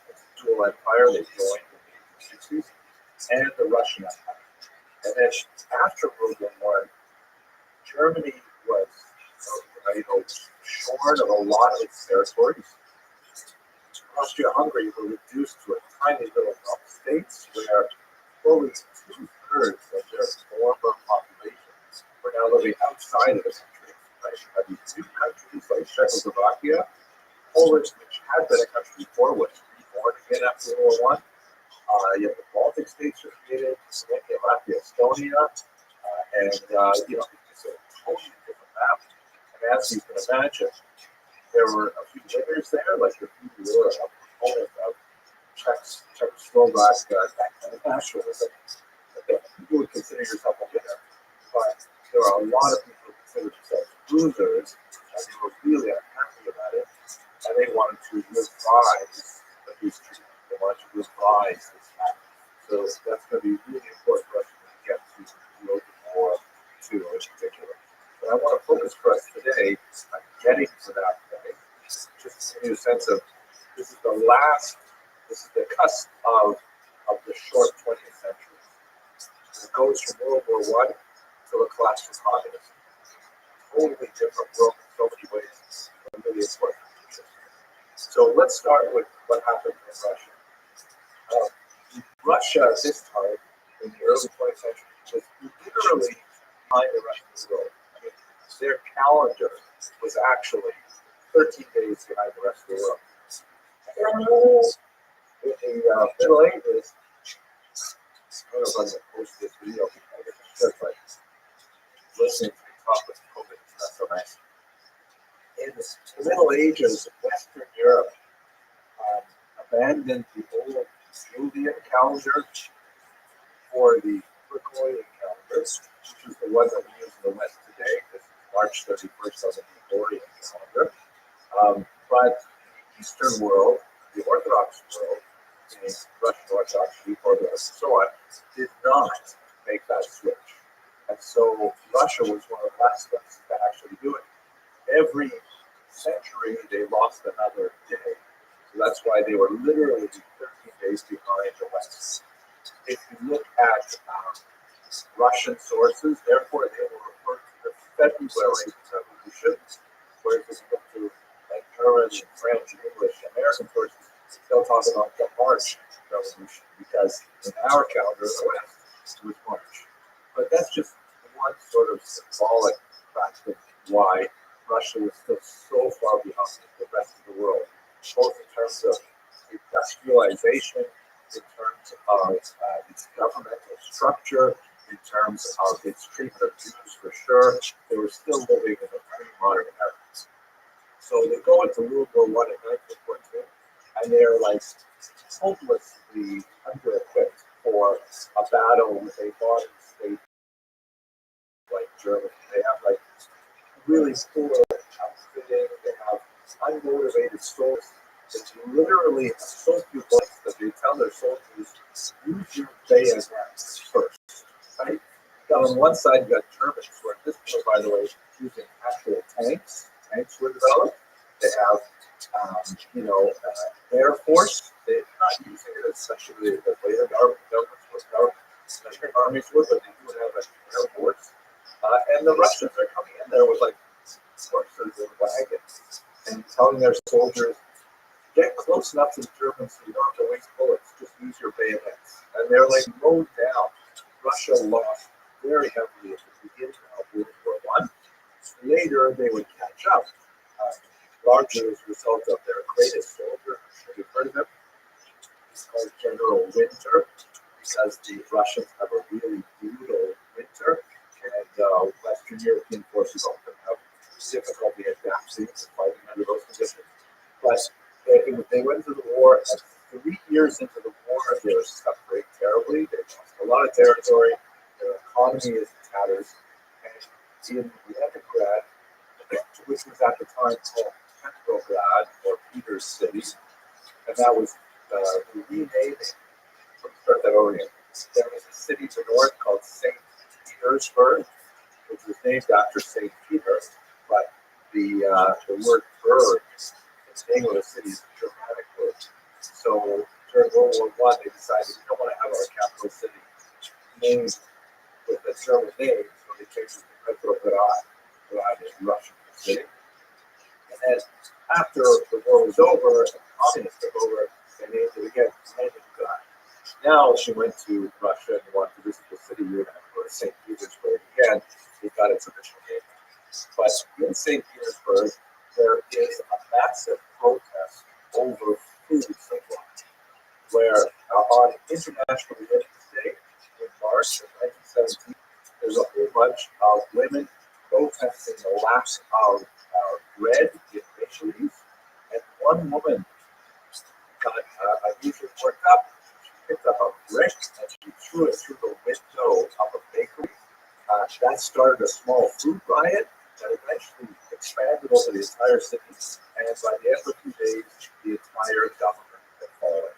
dual empire they joined in the 1860s, and the Russian Empire. And then after World War I, Germany was shorn of a lot of its territories. Austria-Hungary were reduced to a tiny little group of states where fully 2/3 of their former populations were now living outside of the country. Right? You have these new countries like Czechoslovakia, Poland, which had been a country before, was reborn again after World War I. You have the Baltic states were created, Slovakia, Latvia, Estonia, and it's a totally different map. And as you can imagine, there were a few winners there, like if you were a proponent of Czechoslovakia and nationalism, you would consider yourself a winner. But there are a lot of people who consider themselves losers, and they were really unhappy about it, and they wanted to revise the history. They wanted to revise this map. So that's going to be really important for us to get to World War II in particular. But I want to focus for us today on getting to that point, just to give you a sense of this is the cusp of the short 20th century. It goes from World War I to the collapse of communism. Totally different world in so many ways, but really important. So let's start with what happened in Russia. Russia at this time, in the early 20th century, was literally behind the rest of the world. I mean, their calendar was actually 13 days behind the rest of the world. In the Middle Ages, I don't know if I'm going to post this video because it's just like listening to me talk with COVID. It's not so nice. In the Middle Ages, Western Europe abandoned the old Julian calendar for the Gregorian calendar, which is the one that we use in the West today. This is March 31st on the Gregorian calendar. But the Eastern world, the Orthodox world, in Russian Orthodox, Greek Orthodox, and so on, did not make that switch. And so Russia was one of the last ones to actually do it. Every century, they lost another day. So that's why they were literally 13 days behind the West. If you look at Russian sources, therefore, they will refer to the February Revolution, whereas if you look to like German, French, English, American sources, they'll talk about the March Revolution, because in our calendar, the West, it was March. But that's just one sort of symbolic fact of why Russia was still so far behind the rest of the world, both in terms of industrialization, in terms of its governmental structure, in terms of its treatment of Jews for sure. They were still living in a pre-modern era. So they go into World War I in 1914, and they're like hopelessly under-equipped for a battle with a modern state like Germany. They have like really poor outfitting, they have unmotivated soldiers. It's literally so few bullets that they tell their soldiers, use your bayonets first. Right? Now on one side you got Germans who are at this point, by the way, using actual tanks. Tanks were developed. They have Air Force. They're not using it especially the later governments armies would, but they do have an Air Force. And the Russians are coming in there with like horses and wagons. and telling their soldiers, get close enough to the Germans so you don't have to waste bullets, just use your bayonets. And they're like mowed down. Russia lost very heavily at the beginning of World War I. Later, they would catch up, largely as a result of their greatest soldier. I'm sure you've heard of him. He's called General Winter, because the Russians have a really brutal winter, and Western European forces often have difficulty adapting to fighting under those conditions. But they went into the war, and 3 years into the war, they were suffering terribly. They lost a lot of territory. Their economy is in tatters. And in Leningrad, which was at the time called Petrograd, or Peter's City, and that was renamed. Let me start that over again. There was a city to the north called St. Petersburg, which was named after St. Peter, but the word "berg" in the name of the city is a Germanic word. So during World War I, they decided we don't want to have our capital city named with a German name, so they changed it to Petrograd. Petrograd is Russian city. And then after the war was over and the communists took over, they named it again Leningrad. Now she went to Russia and wanted to visit the city, you would have to go to St. Petersburg again. It got its original name. But in St. Petersburg, there is a massive protest over food supply, where on International Women's Day in March of 1917, there's a whole bunch of women protesting the lack of bread in bakeries, and one woman got unusually worked up. Picked up a brick and she threw it through the window of a bakery. That started a small food riot that eventually expanded over the entire city. And by the end of a few days, the entire government had fallen.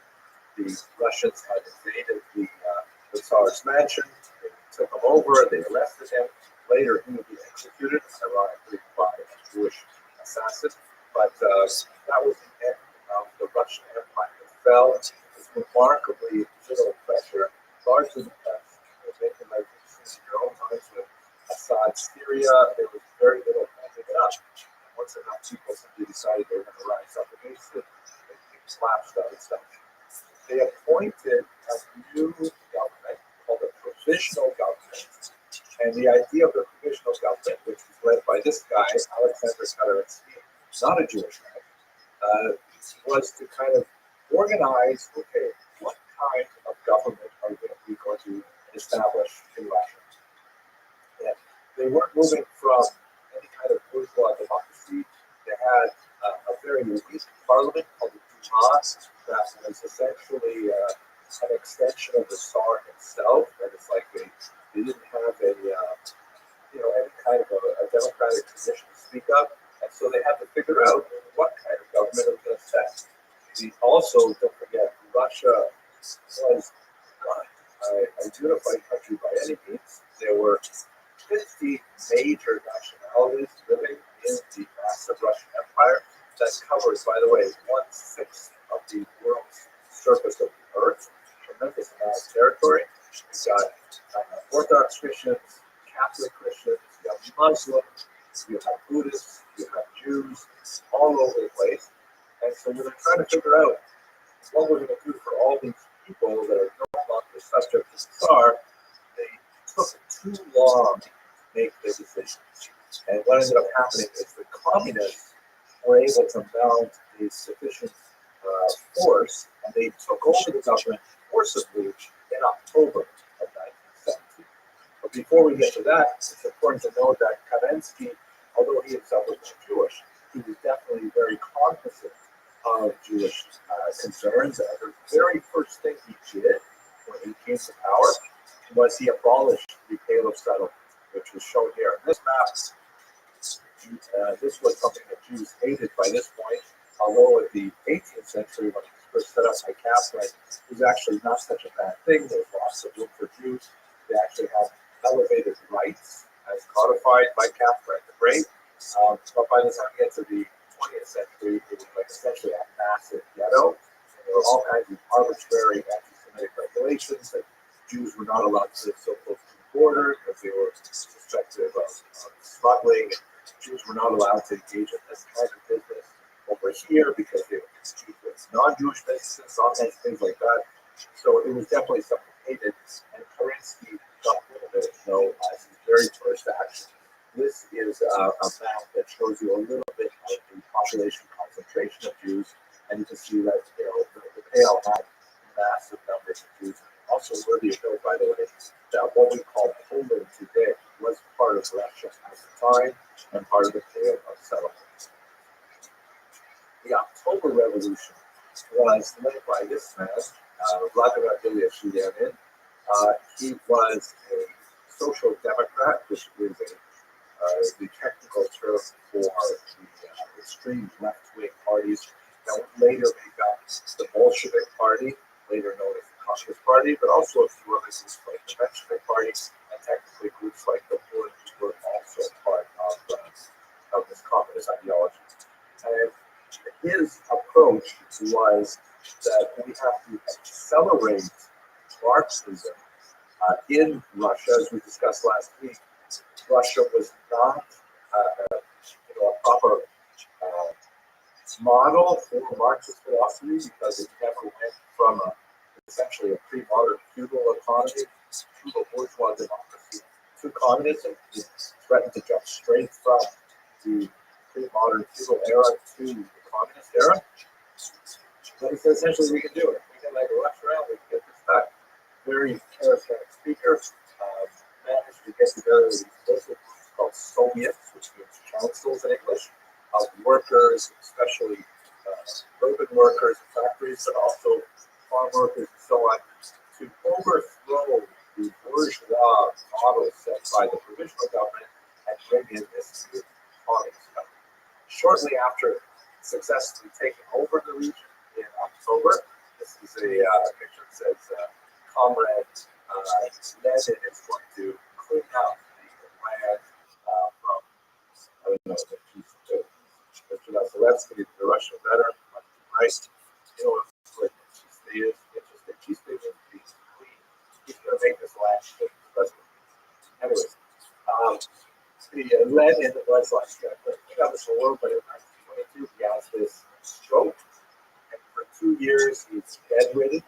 The Russians had invaded the Tsar's mansion. They took him over. They arrested him. Later, he would be executed, ironically, by a Jewish assassin. But that was the end of the Russian Empire. It fell. Remarkably little pressure, largely because like in your own times with Assad, Syria, there was very little holding it up. Once enough people simply decided they were going to rise up against it, it collapsed out itself. They appointed a new government called a provisional government, and the idea of the provisional government, which was led by this guy, Alexander Kerensky, not a Jewish guy, was to kind of organize, okay, what kind of government are we going to establish in Russia? And they weren't moving from any kind of bourgeois democracy. They had a very weak parliament called the Duma that was essentially an extension of the Tsar himself. And it's like they didn't have any kind of a democratic position to speak of. And so they had to figure out what kind of government was going to set. Also, don't forget, Russia was not a unified country by any means. There were 50 major nationalities living in the massive Russian Empire that covers, by the way, 1/6 of the world's surface of the earth. Tremendous amount of territory. You've got Orthodox Christians, Catholic Christians, you have Muslims, you have Buddhists, you have Jews, all over the place. And so we were trying to figure out what we're going to do for all these people that are no longer subject to the Tsar. They took too long to make the decisions. And what ended up happening is the communists were able to mount a sufficient force, and they took over the government forcibly in October of 1917. But before we get to that, it's important to note that Kerensky, although he himself was Jewish, he was definitely very cognizant of Jewish concerns. The very first thing he did when he came to power was he abolished the Pale of Settlement, which was shown here in this map. This was something that Jews hated by this point, although in the 18th century, when it was first set up by Catherine, it was actually not such a bad thing. There was lots of room for Jews. They actually had elevated rights as codified by Catherine the Great. But by the time you get to the 20th century, it was like essentially a massive ghetto. And there were all kinds of arbitrary anti-Semitic regulations that Jews were not allowed to live so close to the border because they were suspected of smuggling. Jews were not allowed to engage in this kind of business. were here because they were competing with non-Jewish businesses, all kinds of things like that. So it was definitely something hated. And Kerensky got rid of it, as his very first action. This is a map that shows you a little bit of the population concentration of Jews, and you can see that the Pale had massive numbers of Jews. Also worthy of note, by the way, that what we call Poland today was part of Russia at the time and part of the Pale of settlement. The October Revolution was led by this man, Vladimir Ilyich. He was a social democrat, which is the technical term for the extreme left-wing parties that would later make up the Bolshevik Party, later known as the Communist Party, but also a few other groups like the Menshevik Party, and technically groups like the Horde were also part of this communist ideology. And his approach was that we have to accelerate Marxism in Russia, as we discussed last week. Russia was not a proper model for Marxist philosophy because it never went from essentially a pre-modern feudal economy to a bourgeois democracy to communism. It threatened to jump straight from the pre-modern feudal era to the communist era. But he said essentially we can do it. We can rush around, we can get this back. Very charismatic speaker, managed to get together these local groups called Soviets, which means councils in English, of workers, especially urban workers in factories, but also farm workers and so on, to overthrow the bourgeois model set by the provisional government and bring in this new communist government. Shortly after successfully taking over the region in October, this is a picture that says Comrade Lenin is going to clean out the land from, I don't know, the piece of so that's the Russian veteran, right? It's like he is interesting. He's going to be clean. He's going to make this land clean. Anyways, the Lenin was like, he got this award, but in 1922 he has this stroke, and for 2 years he's bedridden,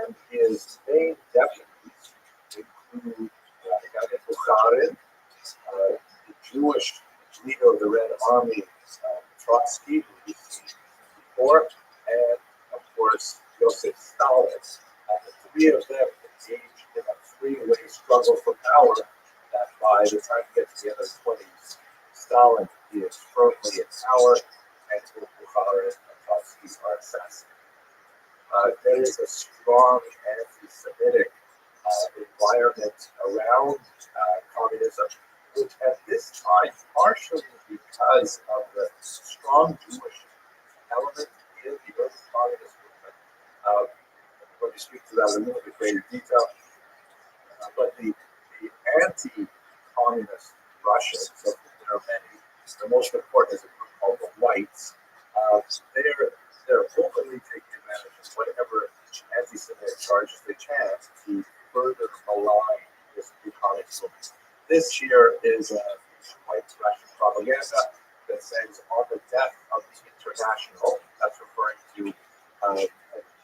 and his main deputies include a guy named Bukharin, the Jewish leader of the Red Army, Trotsky, who we've seen before, and of course Joseph Stalin. The three of them engaged in a three-way struggle for power that by the time he gets to the end of the 20s, Stalin is firmly in power, and Bukharin and Trotsky are assassinated. There is a strong anti-Semitic environment around communism, which at this time, partially because of the strong Jewish element in the early communist movement. I'm going to speak to that in a little bit greater detail. But the anti-communist Russians, of whom there are many, the most important is a group called the Whites. They're openly taking advantage of whatever anti-Semitic charges they can to further malign this new communist movement. This here is white Russian propaganda that says on the death of the International, that's referring to an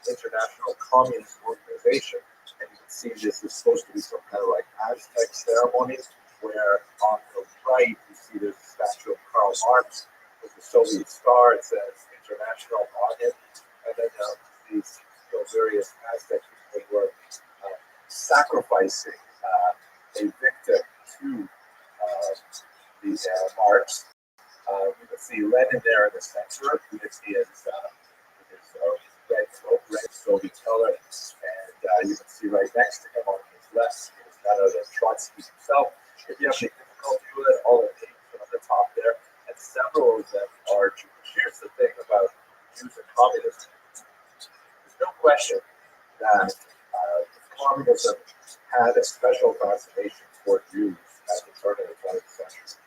international communist organization, and you can see this is supposed to be some kind of like Aztec ceremony, where on the right you see there's a statue of Karl Marx with the Soviet star. It says International on it, and then these various Aztec people were sacrificing a victim to these Marx. You can see Lenin there in the center. You can see his red cloak, red Soviet color, and you can see right next to him on his left is none other than Trotsky himself. If you have any difficulty with it, all the names are on the top there, and several of them are Jewish. Here's the thing about Jews and communism. There's no question that communism had a special fascination for Jews at the turn of the 20th century.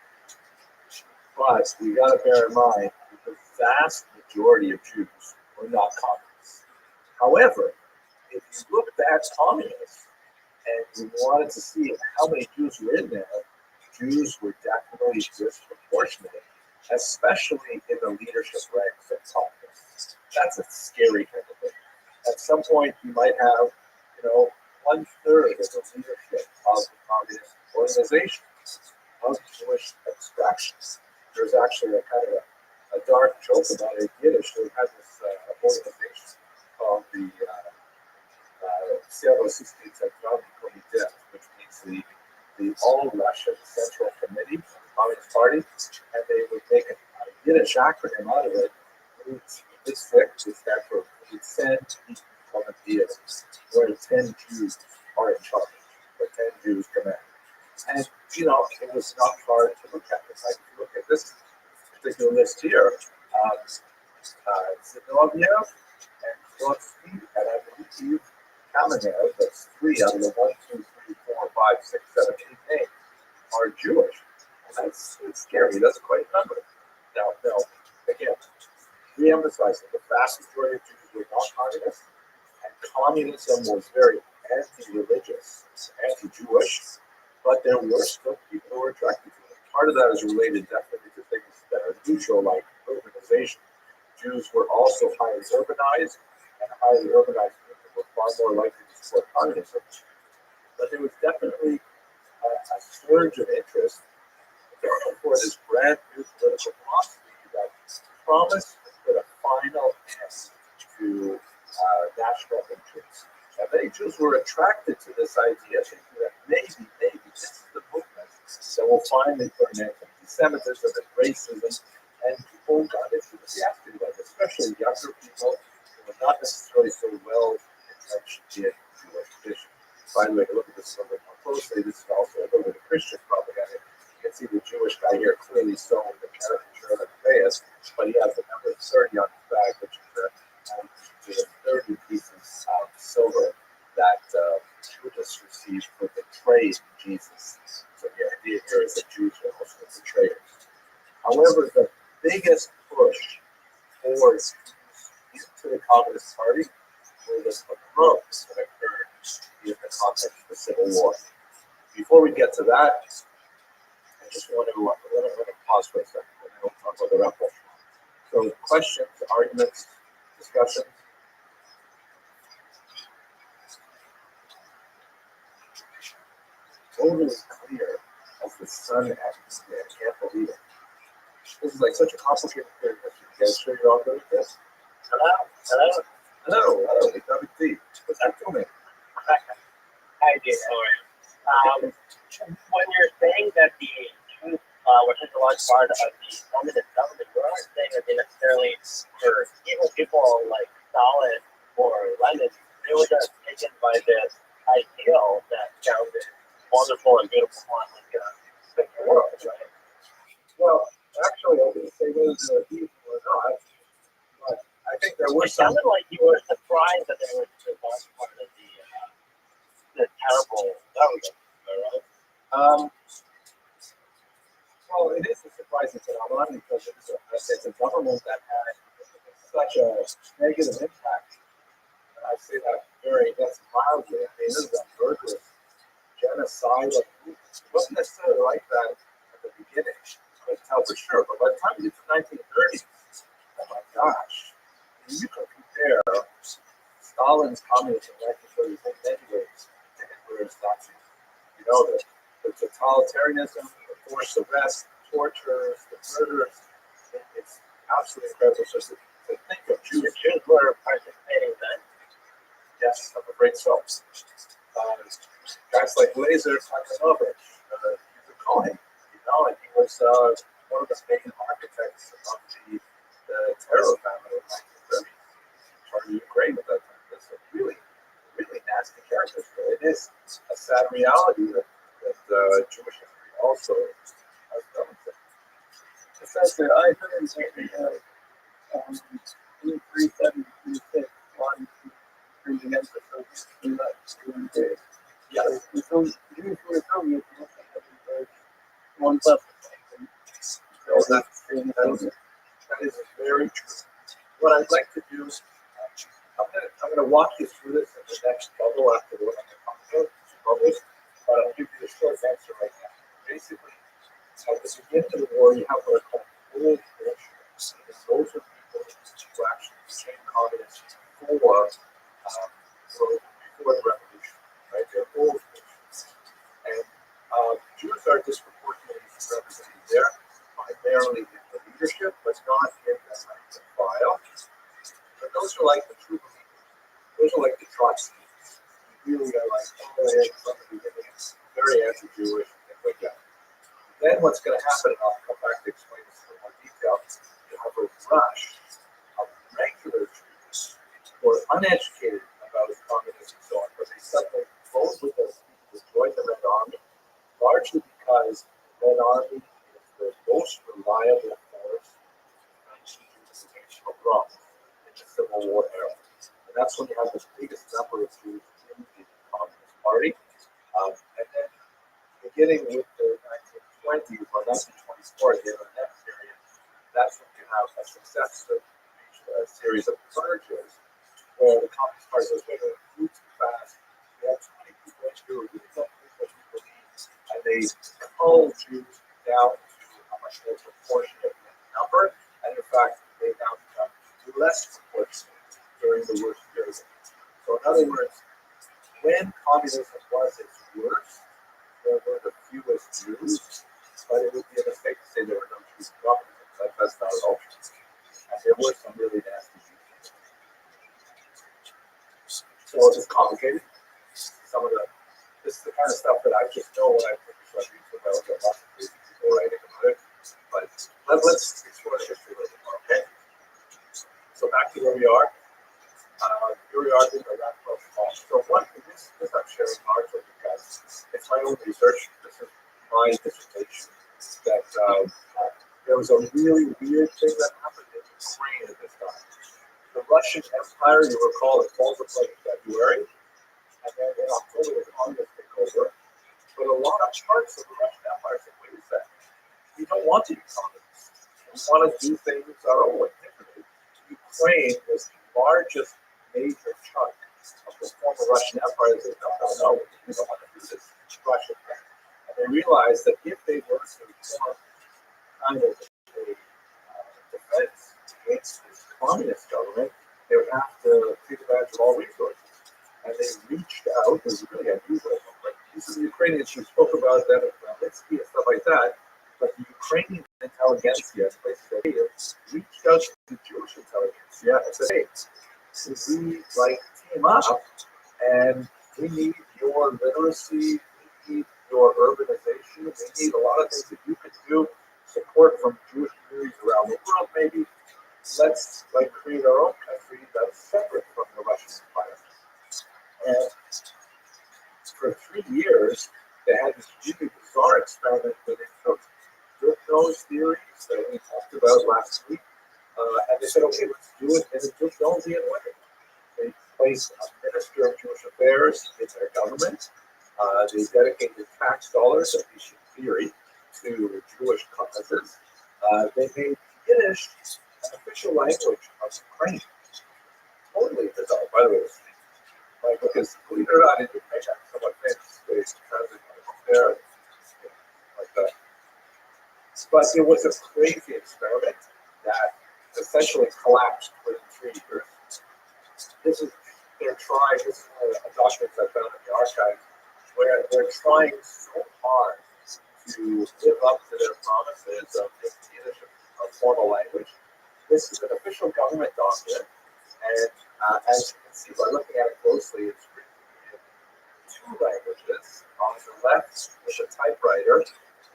But we got to bear in mind that the vast majority of Jews were not communists. However, if you looked at communists and you wanted to see how many Jews were in there, Jews were definitely disproportionate especially in the leadership ranks of communists. That's a scary kind of thing. At some point, you might have, 1/3 of the leadership of the communist organization of Jewish extraction. There's actually a kind of a dark joke about it in Yiddish. They had this organization called the Serbocystic Central Committee, which means the All Russian Central Committee of the Communist Party, and they would make a Yiddish acronym out of it. It's thick, it stands for Consent Volunteers, where 10 Jews are in charge, where 10 Jews command. And, it was not hard to look at. Like, if you look at this particular list here, Zinoviev and Trotsky, and I believe Kamenev, that's 3 out of the 1, 2, 3, 4, 5, 6, 7, 8 names are Jewish. And that's scary. That's quite a number. Now, again, re-emphasizing the vast majority of Jews were not communists, and communism was very anti-religious, anti-Jewish, but there were still people who were attracted to it. Part of that is related definitely to things that are neutral, like urbanization. Jews were also highly urbanized, and highly urbanized people were far more likely to support communism. But there was definitely a surge of interest for this brand new political philosophy that promised to put a final end to national interests. And many Jews were attracted to this idea, thinking that maybe this is the movement that will finally put an end to anti-Semitism and racism, and people got into the reacting like, especially younger people who were not necessarily so well entrenched in Jewish tradition. By the way, to look at this a little bit more closely, this is also a little bit of Christian propaganda. You can see the Jewish guy here clearly sewing the caricature of Emmaus, but he has the number 30 on his bag, which is the 30 pieces of silver that Judas received for betraying Jesus. So the idea here is that Jews are also betrayers. However, the biggest push towards into the Communist Party were the pogroms that occurred in the context of the Civil War. Before we get to that, I just want to pause for a second, and then we'll talk about the Rothschild. So, questions, arguments, discussions. Totally clear as the sun at midday. I can't believe it. This is like such a complicated thing. You guys sure you're all good at this? Hello. It's WT. What's that doing? Hi, Jay. When you're saying that the Jews were such a large part of the communist government, you aren't saying that they necessarily were evil people like Stalin or Lenin. They were just taken by this ideal that sounded wonderful and beautiful and like the world, right? Well, actually, I didn't say whether they were evil or not, but I think there were It some. sounded like you were surprised that they were such a large part of the terrible government, right? Well, it is a surprising phenomenon because it's a government that had such a negative impact. And I say that that's mildly. I mean, this is a murderous genocide. It wasn't necessarily like that at the beginning. I can tell for sure. But by the time you get to 1930, oh my gosh, you can compare Stalin's communism in 1930 in many ways to Hitler's Nazis. The totalitarianism, the forced arrest, the tortures, the murders. It's absolutely incredible. So to think of Jews Were participating then. yes, I'm afraid so. Guys like Lazer Platonovich, you could call him, and he was one of the main architects of the terror family in 1930, part of Ukraine at that time. That's a really, really nasty character. So it is a sad reality that Jewish history also has done with it. Professor, I heard that they have 3736 one bringing against the Soviets. Yes. The Jews were Soviets, one plus. So that is very true. What I'd like to do is I'm going to walk you through this in the next bubble after what I'm going to talk about, bubbles, but I'll give you the short answer right now. Basically, at the beginning of the war, you have what are called old Bolsheviks. And those are people who actually became communists before the revolution, right? They're old Bolsheviks. And Jews are disproportionately represented there, primarily in the leadership, but not in the rank and file. But those are like the true believers. Those are like the Trotskyists. You really are like, oh, they had somebody living very anti-Jewish and things like that. Then what's going to happen, and I'll come back to explain this in more detail, you have a rush of regular Jews who are uneducated about communism and so on, but they suddenly vote with those people who join the Red Army, largely because the Red Army is the most reliable force in of wrong in the Civil War era. And that's when you have the biggest number of Jews in the Communist Party. And then beginning with the 1920s or 1924, the next period, that's when you have a successive series of purges where the Communist Party goes, wait, too fast. We have too many people in here who really don't think what we believe, and they cull Jews down to a much more proportionate number, and in fact, they now become less proportionate during the worst period. So in other words, when communism was its worst, there were the fewest Jews, but it would be a mistake to say there were no Jews in communism. That's not at all true. And there were some really nasty Jews. So it's complicated. This is the kind of stuff that I just know when I put this on YouTube. I will get lots of crazy people writing about it. But let's explore the history a little bit more, okay? So back to where we are. Here we are doing a radical fall. So this I'm sharing largely because it's my own research. This is my dissertation. That there was a really weird thing that happened in Ukraine at this time. The Russian Empire, you recall, it falls apart in February, and then in October the communists take over. But a lot of parts of the Russian Empire said, wait a second, we don't want to be communists. We want to do things our own way. Ukraine was the largest major chunk of the former Russian Empire. They said, no, we don't want to do this Russian thing. And they realized that if they were to form kind of a defense against this communist government, they would have to take advantage of all resources. And they reached out, it was really unusual. Like, these are the Ukrainians who spoke about that at Litsky and stuff like that. But the Ukrainian intelligentsia, places like here, reached out to the Jewish intelligentsia and said, hey, we team up and we need your literacy, we need your urbanization, we need a lot of things that you can do, support from Jewish communities around the world maybe. Let's create our own country that's separate from the Russian Empire. And for 3 years, they had this really bizarre experiment where they took those theories that we talked about last week, and they said, okay, let's do it in a Jewish-Belgian way. They placed a minister of Jewish affairs in their government. They dedicated tax dollars, at least in theory, to Jewish causes. They made Yiddish an official language of Ukraine. Totally bizarre, by the way. Because believe it or not, in Ukraine, someone famous, they translated there, like that. But it was a crazy experiment that essentially collapsed within 3 years. This is their trying, this is a document I found in the archives, where they're trying so hard to live up to their promises of making Yiddish a formal language. This is an official government document, and as you can see by looking at it closely, it's written in 2 languages. On the left, with a typewriter,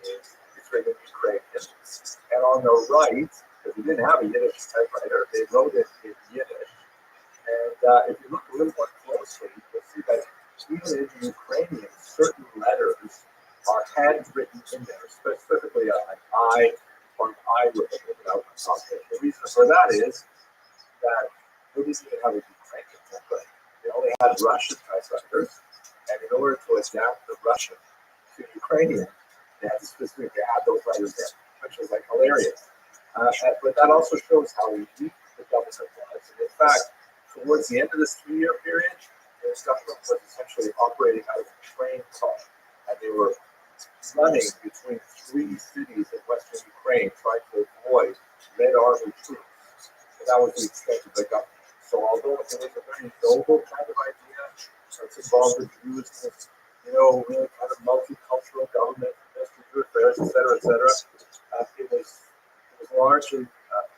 it's written in Ukrainian, and on the right, because we didn't have a Yiddish typewriter, they wrote it in Yiddish. And if you look a little more closely, you'll see that even in Ukrainian, certain letters are handwritten in there, specifically an I or an I with a without a consonant. The reason for that is that they didn't even have a Ukrainian typewriter. They only had Russian typewriters, and in order to adapt the Russian to Ukrainian, they had to specifically add those letters in, which was hilarious. But that also shows how weak the government was. And in fact, towards the end of this 3-year period, the government was essentially operating out of a train car, and they were running between three cities in western Ukraine trying to avoid Red Army troops. And that was the extent of the government. So although it was a very noble kind of idea, it's involved the Jews in this, really kind of multicultural government, Jewish affairs, et cetera, it was largely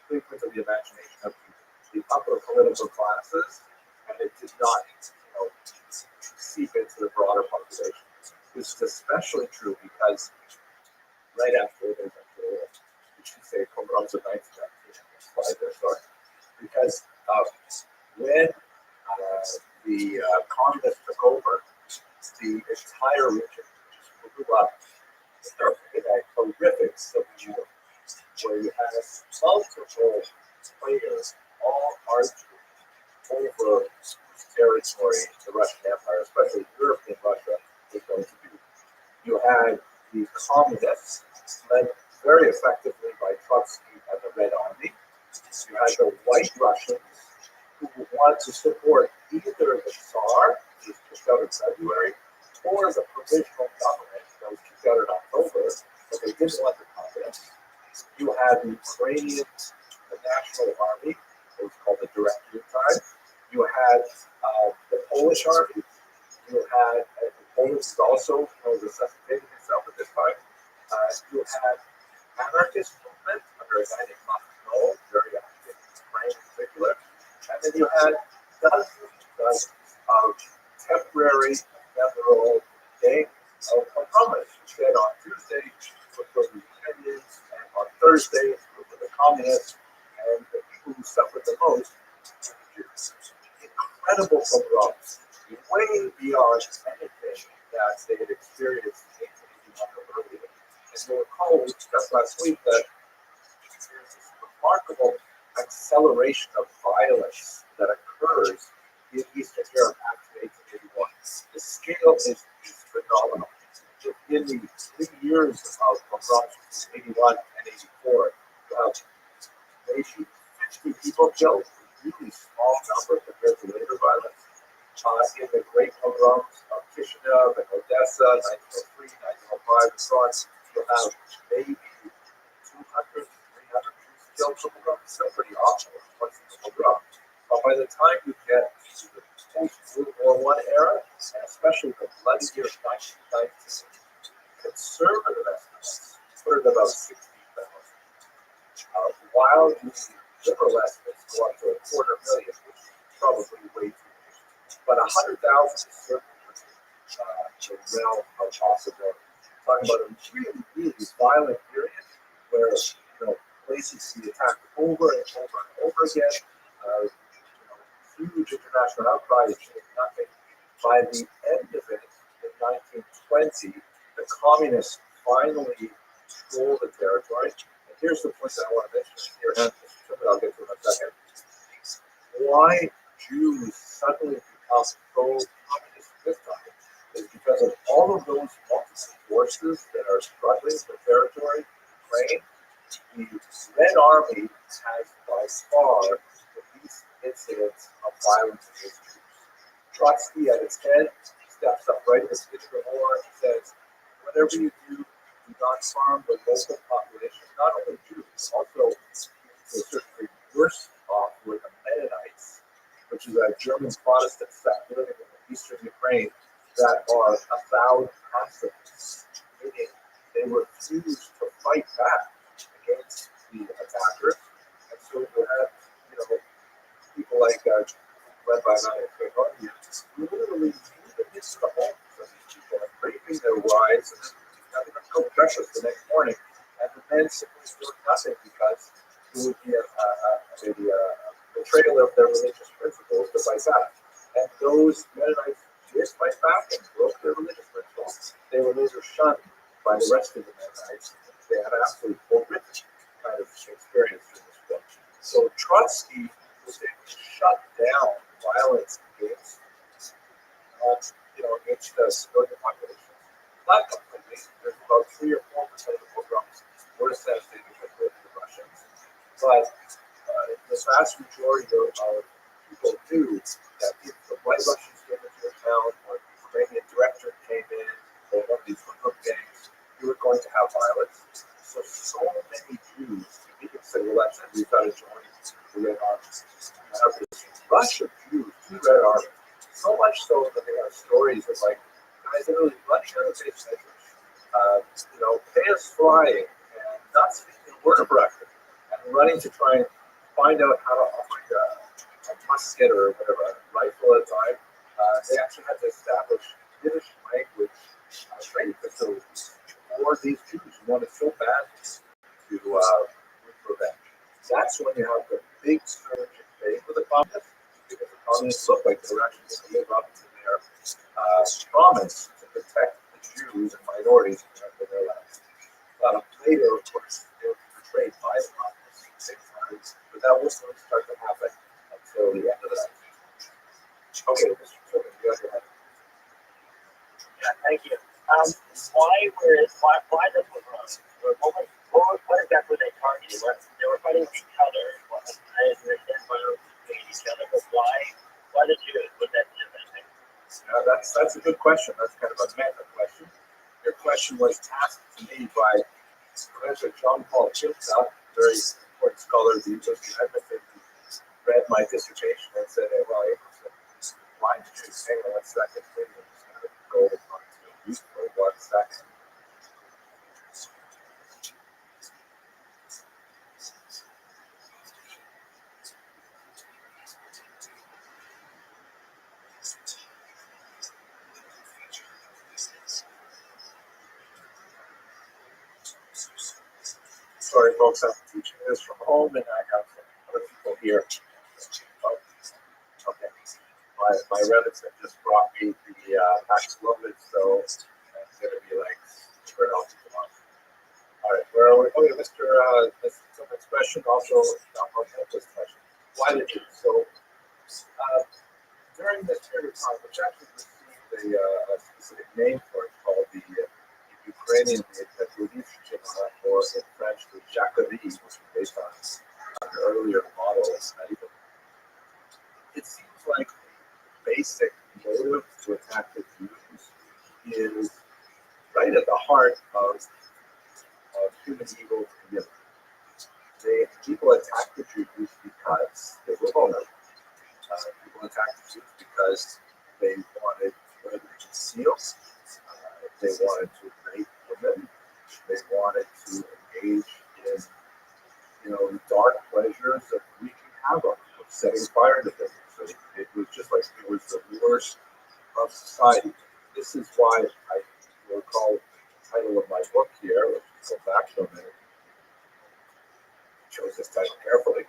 figment of the imagination of the upper political classes, and it did not, seep into the broader population. This is especially true because right after there's which you say pogroms of 1919, slide there, sorry, because when the communists took over, the entire region blew up in a horrific civil war, where you had multiple players all arguing over territory the Russian Empire, especially European Russia, was going to do. You had the communists, led very effectively by Trotsky and the Red Army. You had the white Russians, who wanted to support either the Tsar, who was kicked out in February, or the provisional government that was kicked out in October, but they didn't want the communists. You had the Ukrainian, the National Army, it was called the Direct Time. You had the Polish Army. You had Poland was also resuscitating itself at this time. You had anarchist movement under a guy named Rothschild, very active in Ukraine in particular. And then you had dozens of temporary ephemeral gangs of communists who said on Tuesday would go to the Unions, and on Thursday would go to the communists, and the people who suffered the most were the Jews. Incredible pogroms, way beyond anything that they had experienced in 1881 or earlier. And you'll recall we discussed last week that there's this remarkable acceleration of violence that occurs in Eastern Europe after 1881. The scale is phenomenal. In the 3 years of pogroms, 81 and 84, you have maybe 50 people killed, a really small number compared to later violence. In the great pogroms of Chisinau and Odessa, 1903, 1905, and so on, you'll have maybe 200, 300 Jews killed per pogrom. Still pretty awful once in the pogrom. But by the time you get to the post-World War I era, and especially the bloody year of 1919, conservative estimates put it about 60,000. While the liberal estimates go up to 250,000, which is probably way too much. But 100,000 is certainly the realm of possibility. Talking about a really, really violent period where places be attacked over and over and over again. Huge international outcry, achieving nothing. By the end of it, in 1920, the communists finally control the territory. And here's the point that I want to mention here, and I'll get to in a second. Why Jews suddenly become so communist this time is because of all of those multiple forces that are struggling for territory in Ukraine. The Red Army has by far the least incidents of violence against Jews. Trotsky at its head steps up right in the beginning of the war and says, whatever you do not harm the local population, not only Jews, also to a certain degree worse off with the Mennonites, which is a German Protestant sect living in eastern Ukraine that are avowed pacifists, meaning they refuse to fight back against the attackers. And so you have, people like Rabbi who literally move against the homes of these people and raping their wives and having them go breakfast the next morning. And the men simply doing nothing because it would be a betrayal of their religious principles to fight back. And those Mennonites did fight back and broke their religious principles. They were later shunned by the rest of the Mennonites. They had absolutely horrific kind of experience in this book. So Trotsky was able to shut down violence against, against the civilian population. Not completely. There's about 3 or 4% of the pogroms were assassinated by the Russians. But the vast majority of people knew that if the white Russians came into a town or the Ukrainian director came in or one of these hoodlum gangs, going to have violence. So many Jews, you can say, well, that's it, we've got to join the Red Army. You have this rush of Jews to the Red Army, so much so that they have stories of like guys literally running out of base measures, pants flying and not speaking a word of Russian, and running to try and find out how to operate a musket or whatever, a rifle at a time. They actually had to establish Yiddish language training facilities for these Jews who wanted so bad to root revenge. That's when you have the big surge in faith with the communists, because the communists look like they were actually going to live up to their promise to protect the Jews and minorities in their lives. Later, of course, they were portrayed by the communists big time, but that wasn't going to start to happen until the end of the 19th. Okay, Mr. Tillman, you have your hand. Yeah, thank you. Why this was wrong? What exactly were they targeting? They were fighting each other. I understand violence between each other, but why the Jews? What that do? That's a good question. That's kind of a meta question. Your question was asked to me by Professor John Paul Chilcott, very important scholar of the University of Edmonton, who read my dissertation and said, hey, well, why did you say that? What's that thing? And just kind of go on to use for what's that? Sorry, folks, I'm teaching this from home and I have other people here. Okay. My relatives have just brought me the Paxlovid, so it's going to be like spread out tomorrow. All right, where are we? Okay, Mr. Tillman's question, also John Paul's question. Why did you? So, during this period of time, which actually received a specific name for it called the Ukrainian Revolution, or in French, the Jacquerie, which was based on an earlier model of medieval. It seems like the basic motive to attack the Jews is right at the heart of human evil in Europe. People attack the Jews because they were vulnerable. People attack the Jews because they wanted to conceal. They wanted to rape women. They wanted to engage in, the dark pleasures of wreaking havoc, of setting fire to things. So it was just like it was the worst of society. This is why I will call the title of my book here, let's go back to a minute. Chose this title carefully.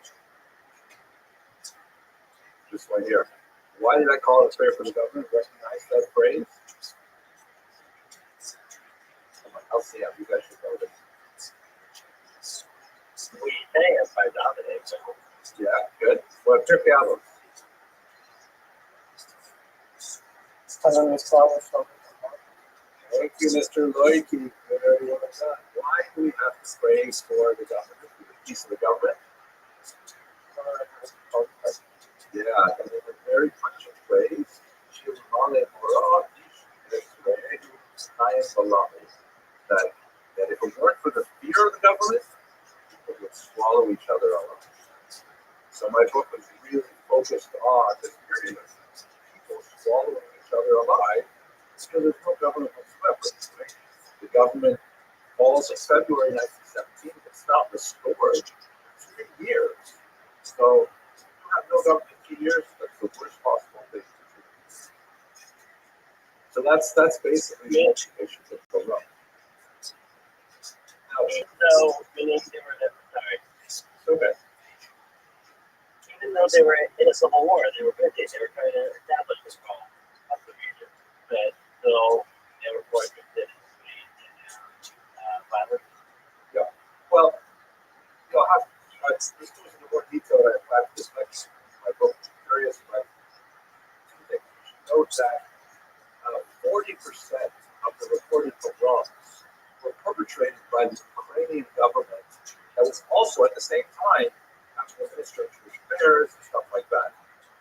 This one here. Why did I call it Prayer for the Government? Recognize that phrase? I'll see how you guys should know this. We say it by dominating. Yeah, good. Well, Turkey album. Thank you, Mr. Loiki. Very well done. Why do we have to pray for the government, for the peace of the government? Yeah, and it's a very pungent phrase. That if it weren't for the fear of the government, people would swallow each other alive. So my book was really focused on this period of people swallowing each other alive because there's no government whatsoever. Right? The government falls in February 1917. It's not restored for 3 years. So you have no government in 2 years. That's the worst possible thing to do. So that's basically the motivation of the Rome. Even though they were in a civil war, they were busy. They were trying to establish control of the region, but still they were quite interested in violence. Yeah. Well, this goes into more detail that I plan to discuss in my book. I'm curious, but two things. You should note that 40% of the reported pogroms were perpetrated by the Ukrainian government that was also at the same time the Minister of Jewish Affairs and stuff like that,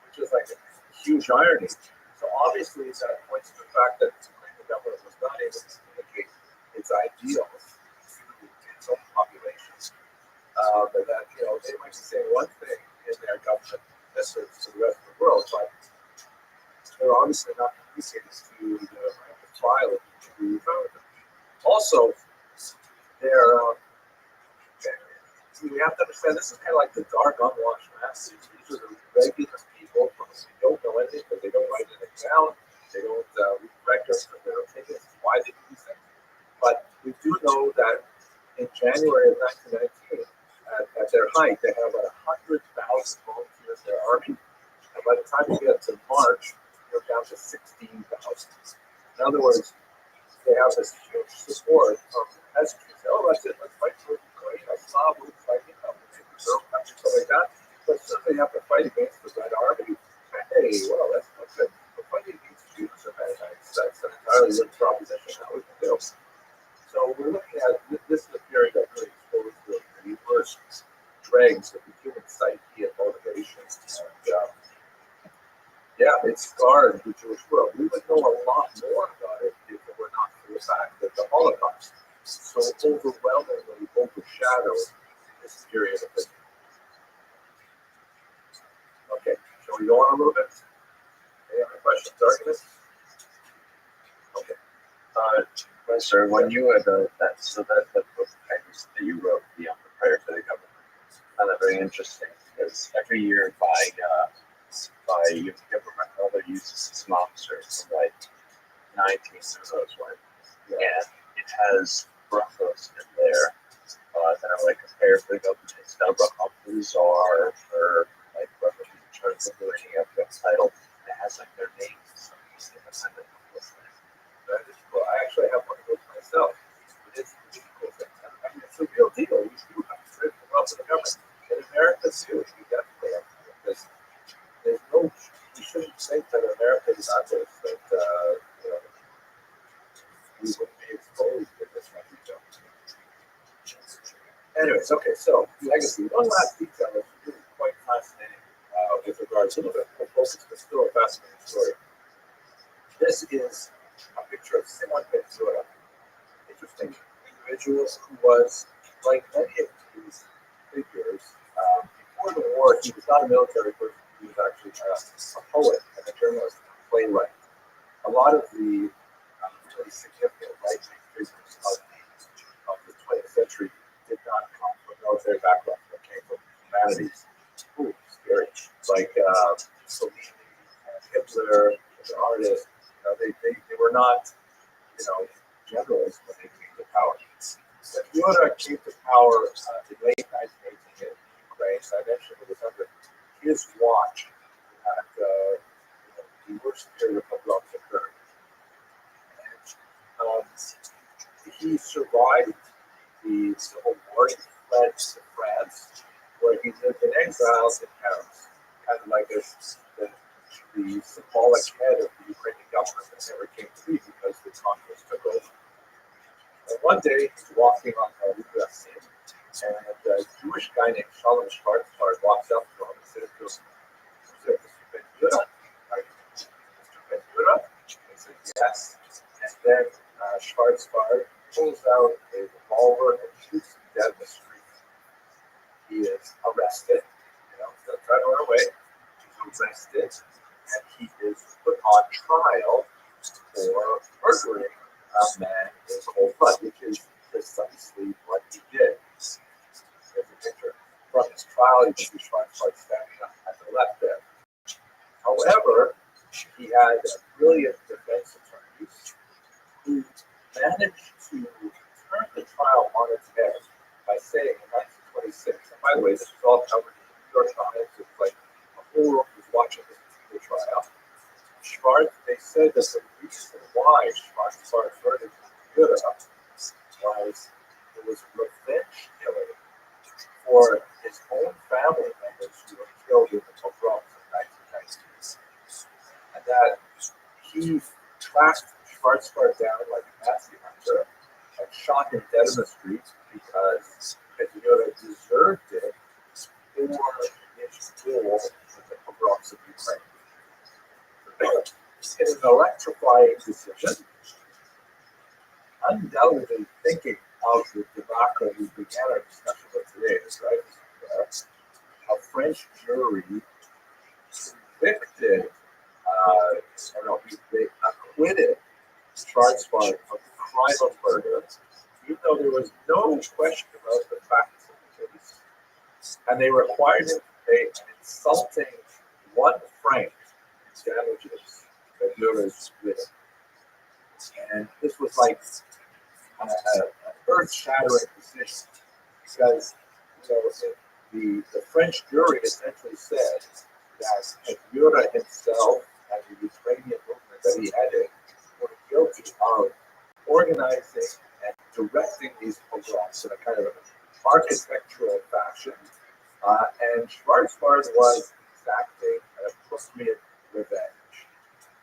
which is like a huge irony. So obviously that points to the fact that the Ukrainian government was not able to communicate its its ideals to its own populations. But that, they might be saying one thing in their government message to the rest of the world, but they're obviously not communicating to the trial of the government. Also, they're we have to understand this is kind of like the dark unwashed masses. These are the regular people who don't know anything, but they don't write anything down. They don't read records of their opinions, why they do these things. But we do know that in January of 1919, at their height, they have about 100,000 volunteers in their army. And by the time you get to March, you're down to 16,000. In other words, they have this huge support from the peasants. They say, oh, that's it, let's fight for Ukraine, Slav, we'll fight it up, stuff like that. But as soon as they have to fight against the Red Army, hey, well, that's not good. But fighting against Jews and Mennonites, that's an entirely different proposition. How we can do. So we're looking at this is a period that really exposed the worst dregs of the human psyche and motivations. And yeah, it scarred the Jewish world. We would know a lot more about it if it were not for the fact that the Holocaust so overwhelmingly overshadowed this period of history. Okay, shall we go on a little bit? Any other questions, arguments? Okay. Sir, when you had that book that you wrote, The Prayer to the Government, I found that very interesting because every year by government uses some officers from like 19 those one, and it has brachos in there that are like compared to the government. It's now brachot for the czar or like brachot in terms of doing a title. It has like their names. That is cool. I actually have one of those myself. It is a really cool thing. I mean, it's a real deal. We do have to trade the wealth of the government. In America, too, we definitely have to. Because there's no, we shouldn't think that America is not this, that, we wouldn't be exposed to this kind of stuff. Anyways, okay, so legacy. One last detail that's really quite fascinating with regards to the focus, but still a fascinating story. This is a picture of Simon Ben-Zura, interesting individual who was, like many of these figures, before the war, he was not a military person, he was actually a poet and a journalist and a playwright. A lot of the really significant right-wing figures of the 20th century did not come from military backgrounds, but came from humanities. Ooh, scary. Like Mussolini, Hitler, the artists. They were not, generals when they came to power. But Yoda came to power in late 1918 in Ukraine. So I mentioned it was under his watch that the worst period of pogroms occurred. And he survived the Civil War. He fled to France, where he lived in exile in Paris, kind of like the symbolic head of the Ukrainian government that never came to be because the communists took over. And one day, he's walking on the Rue Racine, and a Jewish guy named Shalom Schwarzbard walks up to him and says to him, Mr. Ben-Zura? Are you Mr. Ben-Zura? He says, yes. And then Schwarzbard pulls out a revolver and shoots him dead in the street. He is arrested, he'll try to run away. He's arrested, and he is put on trial for murdering a man in cold blood, which is precisely what he did. There's a picture from his trial. You can see Schwarzbard standing up at the left there. However, he had brilliant defense attorneys who managed to turn the trial on its head by saying in 1926, and by the way, this was all covered in the New York Times, it's like a whole world was watching this particular trial. They said that the reason why Schwarzbard murdered Yoda was it was revenge killing for his own family members who were killed in the pogroms in 1919. And that he tracked Schwarzbard down like a Nazi hunter and shot him dead in the street because Yoda deserved it for his role in the pogroms of Ukraine. In an electrifying decision, undoubtedly thinking of the debacle we began our discussion with today, is right. A French jury convicted, they acquitted Schwarzbard of the crime of murder, even though there was no question about the facts of the case. And they required him to pay an insulting £1 in damages that Mueller's with. And this was like an earth-shattering decision because the French jury essentially said that Mueller himself and the Ukrainian movement that he headed were guilty of organizing and directing these pogroms in a kind of an architectural fashion. And Schwarzbard was exacting an appropriate revenge.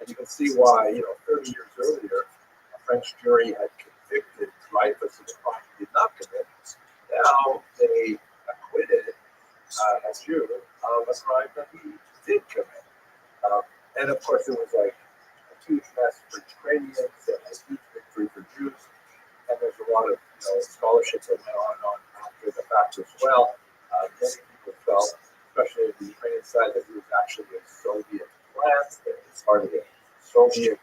And you can see why, 30 years earlier, a French jury had convicted Dreyfus of a crime he did not commit. Now they acquitted a Jew of a crime that he did commit. And of course, it was like a huge mess for Ukrainians and a huge victory for Jews. And there's a lot of scholarship that went on after the fact as well. Many people felt, especially on the Ukrainian side, that it was actually a Soviet plan, that it was part of the Soviet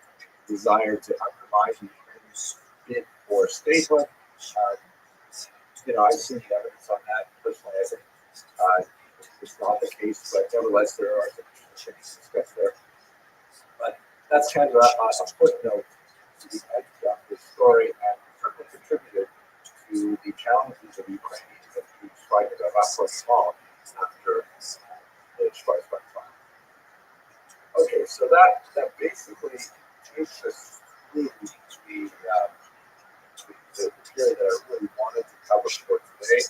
desire to undermine the Ukrainian bid for statehood. I've seen the evidence on that personally. I think it's not the case, but nevertheless, there are some things discussed there. But that's kind of a footnote to the end of this story, and certainly contributed to the challenges of Ukrainians that we tried to wrestle small after the Schwarzbard trial. Okay, so that basically takes us through the period that I really wanted to cover for today.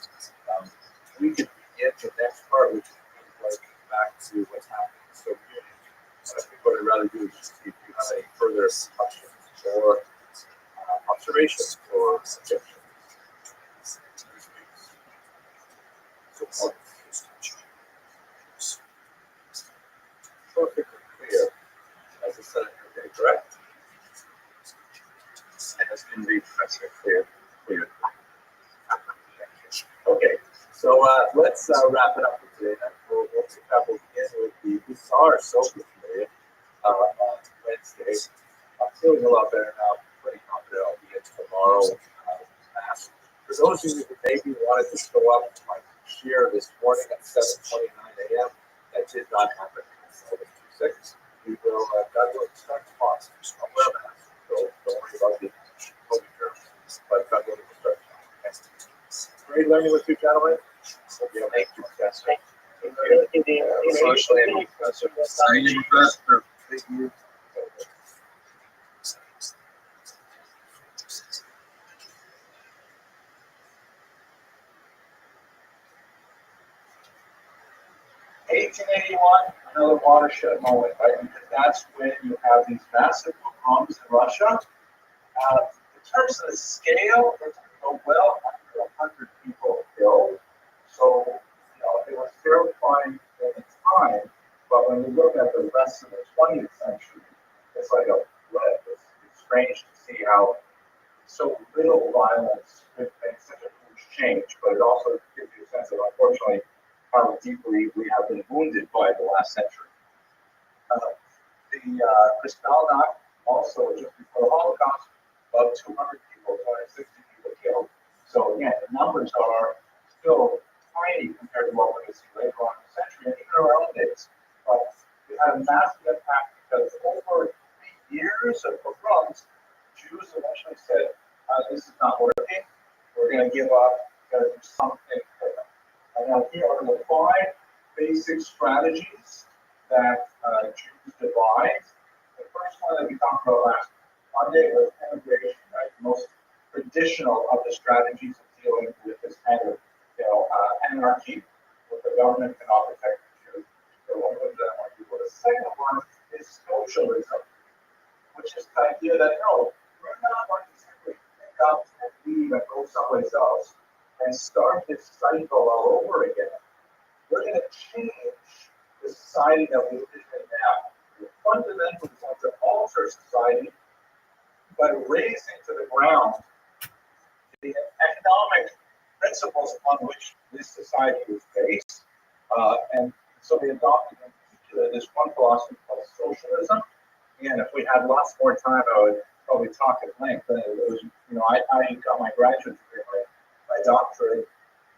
We could begin the next part, which is like back to what's happening in the Soviet Union. And I think what I'd rather do is just see if you have any further questions or observations or suggestions. Perfectly clear. As I said, okay, correct? And it's been the professor clear. Okay, so let's wrap it up for today. We'll begin with the bizarre Soviet period on Wednesday. I'm feeling a lot better now. I'm pretty confident I'll be in tomorrow. For those of you who maybe wanted to show up to my share this morning at 7:29 a.m., that did not happen. So 6. We will, God willing, start tomorrow. I'll wear a mask, so don't worry about the COVID germs. But God willing, we'll start tomorrow. Okay. Great learning with you, gentlemen. Hope you have a good test. Social and professor. Thank you, professor. Thank you. Another watershed moment, right? Because that's when you have these massive pogroms in Russia. In terms of the scale, it's well under 100 people killed. So, it was terrifying at the time, but when you look at the rest of the 20th century, it's like a blip. It's strange to see how so little violence could make such a huge change, but it also gives you a sense of, unfortunately, how deeply we have been wounded by the last century. Kristallnacht, also just before the Holocaust, about 200 people, 260 people killed. So again, the numbers are still tiny compared to what we're going to see later on in the century and even in our own days. But it had a massive impact because over 3 years of pogroms, Jews eventually said, this is not working, we're going to give up, we're going to do something different. And now here are the 5 basic strategies that Jews devised. The first one that we talked about last Monday was immigration, right? The most traditional of the strategies of dealing with this kind of, anarchy, where the government cannot protect the Jews. So one of them are people. The second one is socialism, which is the idea that no, we're not going to simply pick up and leave and go someplace else and start this cycle all over again. We're going to change the society that we live in now. We fundamentally want to alter society by razing to the ground the economic principles upon which this society was based. And so they adopted in particular this one philosophy called socialism. And if we had lots more time, I would probably talk at length. But it was, I got my graduate degree, my doctorate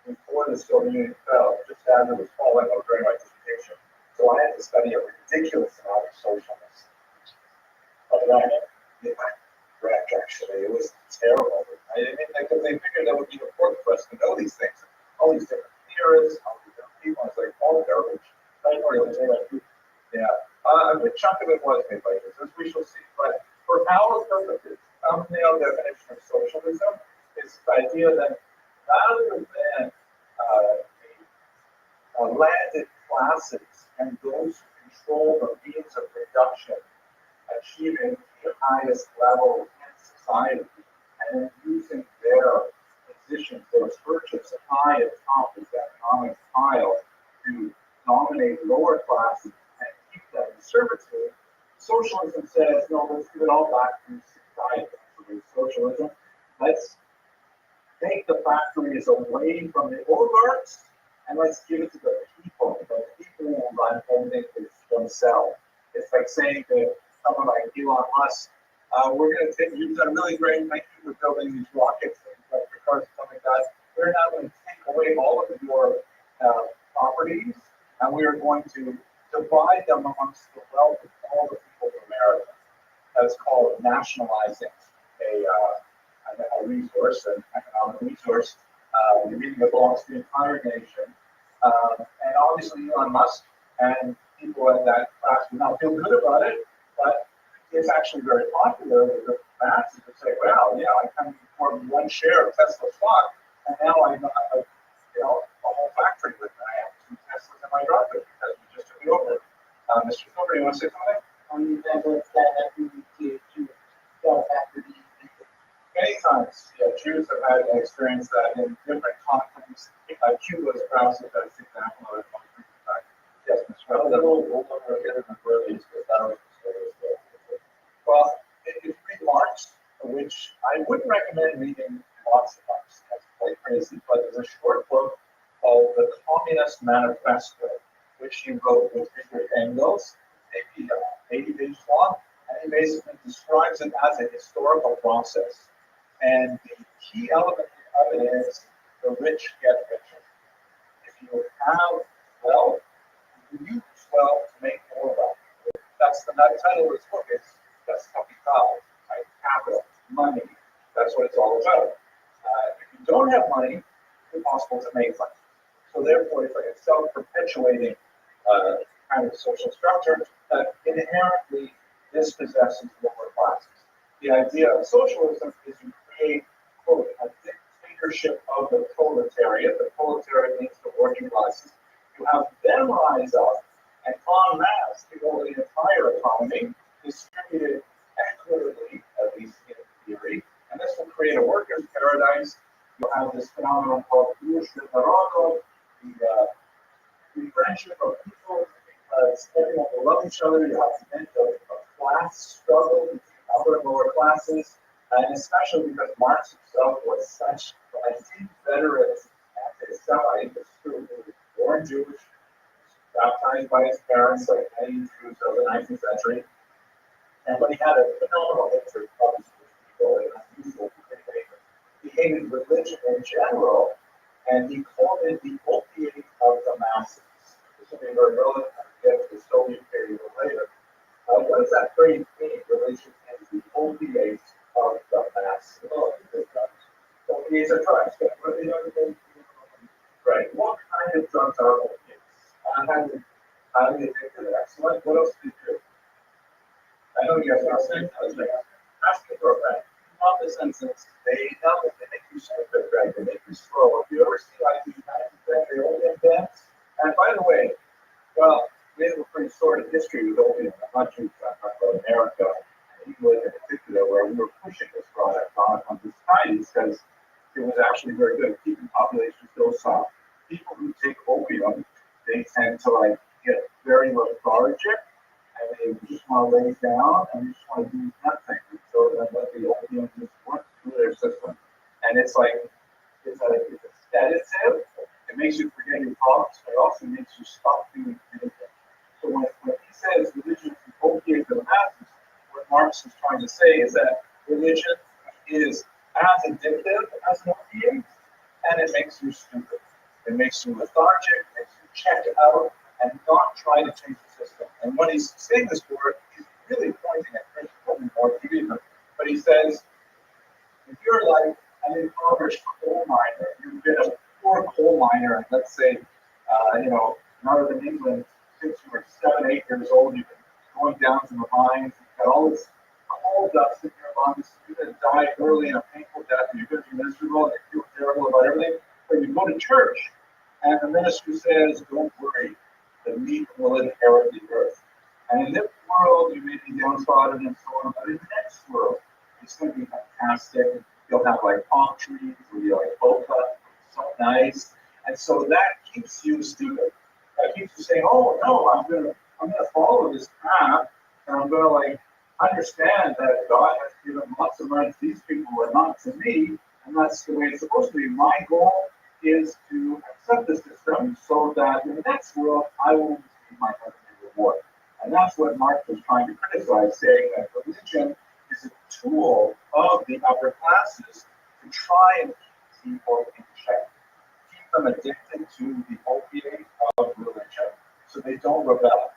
before the Soviet Union fell, just as it was falling during my dissertation. So I had to study a ridiculous amount of socialism. But wreck, actually. It was terrible. I mean, because they figured that would be important for us to know these things. All these different theorists, all these different people. It's like all garbage. Yeah. A good chunk of it was made by this, as we shall see. But for our purposes, thumbnail definition of socialism is the idea that rather than landed classes and those who control the means of production achieving the highest level in society and using their positions, those perches high atop of the economic pile to dominate lower classes and keep them in servitude, socialism says, no, let's give it all back to society. Socialism, let's take the factories away from the oligarchs and let's give it to the people. The people will run everything themselves. It's like saying to someone like Elon Musk, we're going to take, you've done really great, thank you for building these rockets and electric cars and stuff like that. We're now going to take away all of your properties and we are going to divide them amongst the wealth of all the people of America. That's called nationalizing a resource, an economic resource, that belongs to the entire nation. And obviously Elon Musk and people in that class do not feel good about it, but it's actually very popular with the masses to say, well, yeah, I can afford one share of Tesla stock, and now I got a whole factory with it. I have 2 Teslas in my driveway because we just took it over. Mr. Silver, you want to say something? Many times, Jews have had an experience that in different continents. Cuba is perhaps the best example of it. Yes, Mr. Well, if you read Marx, which I wouldn't recommend reading lots of Marx, that's quite crazy, but there's a short book called The Communist Manifesto, which he wrote with Friedrich Engels, maybe 80 pages long, and he basically describes it as a historical process. And the key element of it is the rich get richer. If you have wealth, you use wealth to make more wealth. That's the title of this book. It's that's capital, right? Capital, money. That's what it's all about. If you don't have money, it's impossible to make money. So therefore, it's like a self-perpetuating kind of social structure that inherently dispossesses lower classes. The idea of socialism is you create, quote, a dictatorship of the proletariat. The proletariat means the working classes. You have them rise up and en masse take over the entire economy, distributed equitably, at least in theory, and this will create a workers' paradise. You'll have this phenomenon called the friendship of people, because everyone will love each other. You have to end a class struggle between upper and lower classes, and especially because Marx himself was such a deep veteran anti-Semite. He was born Jewish, baptized by his parents, like many Jews of the 19th century, but he had a phenomenal hatred of Jewish people and unusual behavior. He hated religion in general, and he called it the opiate of the masses. This will be very relevant when we get to the Soviet period later. What does that phrase mean? Religion is the opiate of the masses. Opiates are drugs. Right. What kind of drugs are opiates? Highly addictive. Excellent. What else do you do? I know you guys are saying asking for a friend. Not the senses. They make you stupid, right? They make you slow. If you ever see like these 19th century opium dens, and by the way, well, we have a pretty sordid history with opium in the country, about America, and England in particular, where we were pushing this product on the societies because it was actually very good at keeping populations docile. People who take opium, they tend to get very lethargic, and they just want to lay down and they just want to do nothing. So that let the opium just work through their system. And it's like, it's a sedative. It makes you forget your problems, but it also makes you stop doing anything. So when he says religion is opiate to the masses, what Marx is trying to say is that religion is as addictive as an opiate, and it makes you stupid. It makes you lethargic, makes you check out, and not try to change the system. And when he's saying this word, he's really pointing at Christian more deeply. But he says, if you're like an impoverished coal miner, you've been a poor coal miner, and let's say, northern England, since you were 7, 8 years old, you've been going down to the mines, you've got all this coal dust in your lungs, you're going to die early in a painful death, and you're going to be miserable, and you feel terrible about everything. But you go to church, and the minister says, don't worry, the meek will inherit the earth. And in this world, you may be downtrodden and so on, but in the next world, it's going to be fantastic. You'll have like palm trees, where you like boca, so nice. And so that keeps you stupid. That keeps you saying, oh no, I'm gonna follow this path, and I'm gonna like understand that God has given lots of money to these people and not to me, and that's the way it's supposed to be. My goal is to accept the system so that in the next world I will receive my heavenly reward. And that's what Marx was trying to criticize, saying that religion is a tool of the upper classes to try and keep people in check, keep them addicted to the opiate of religion so they don't rebel,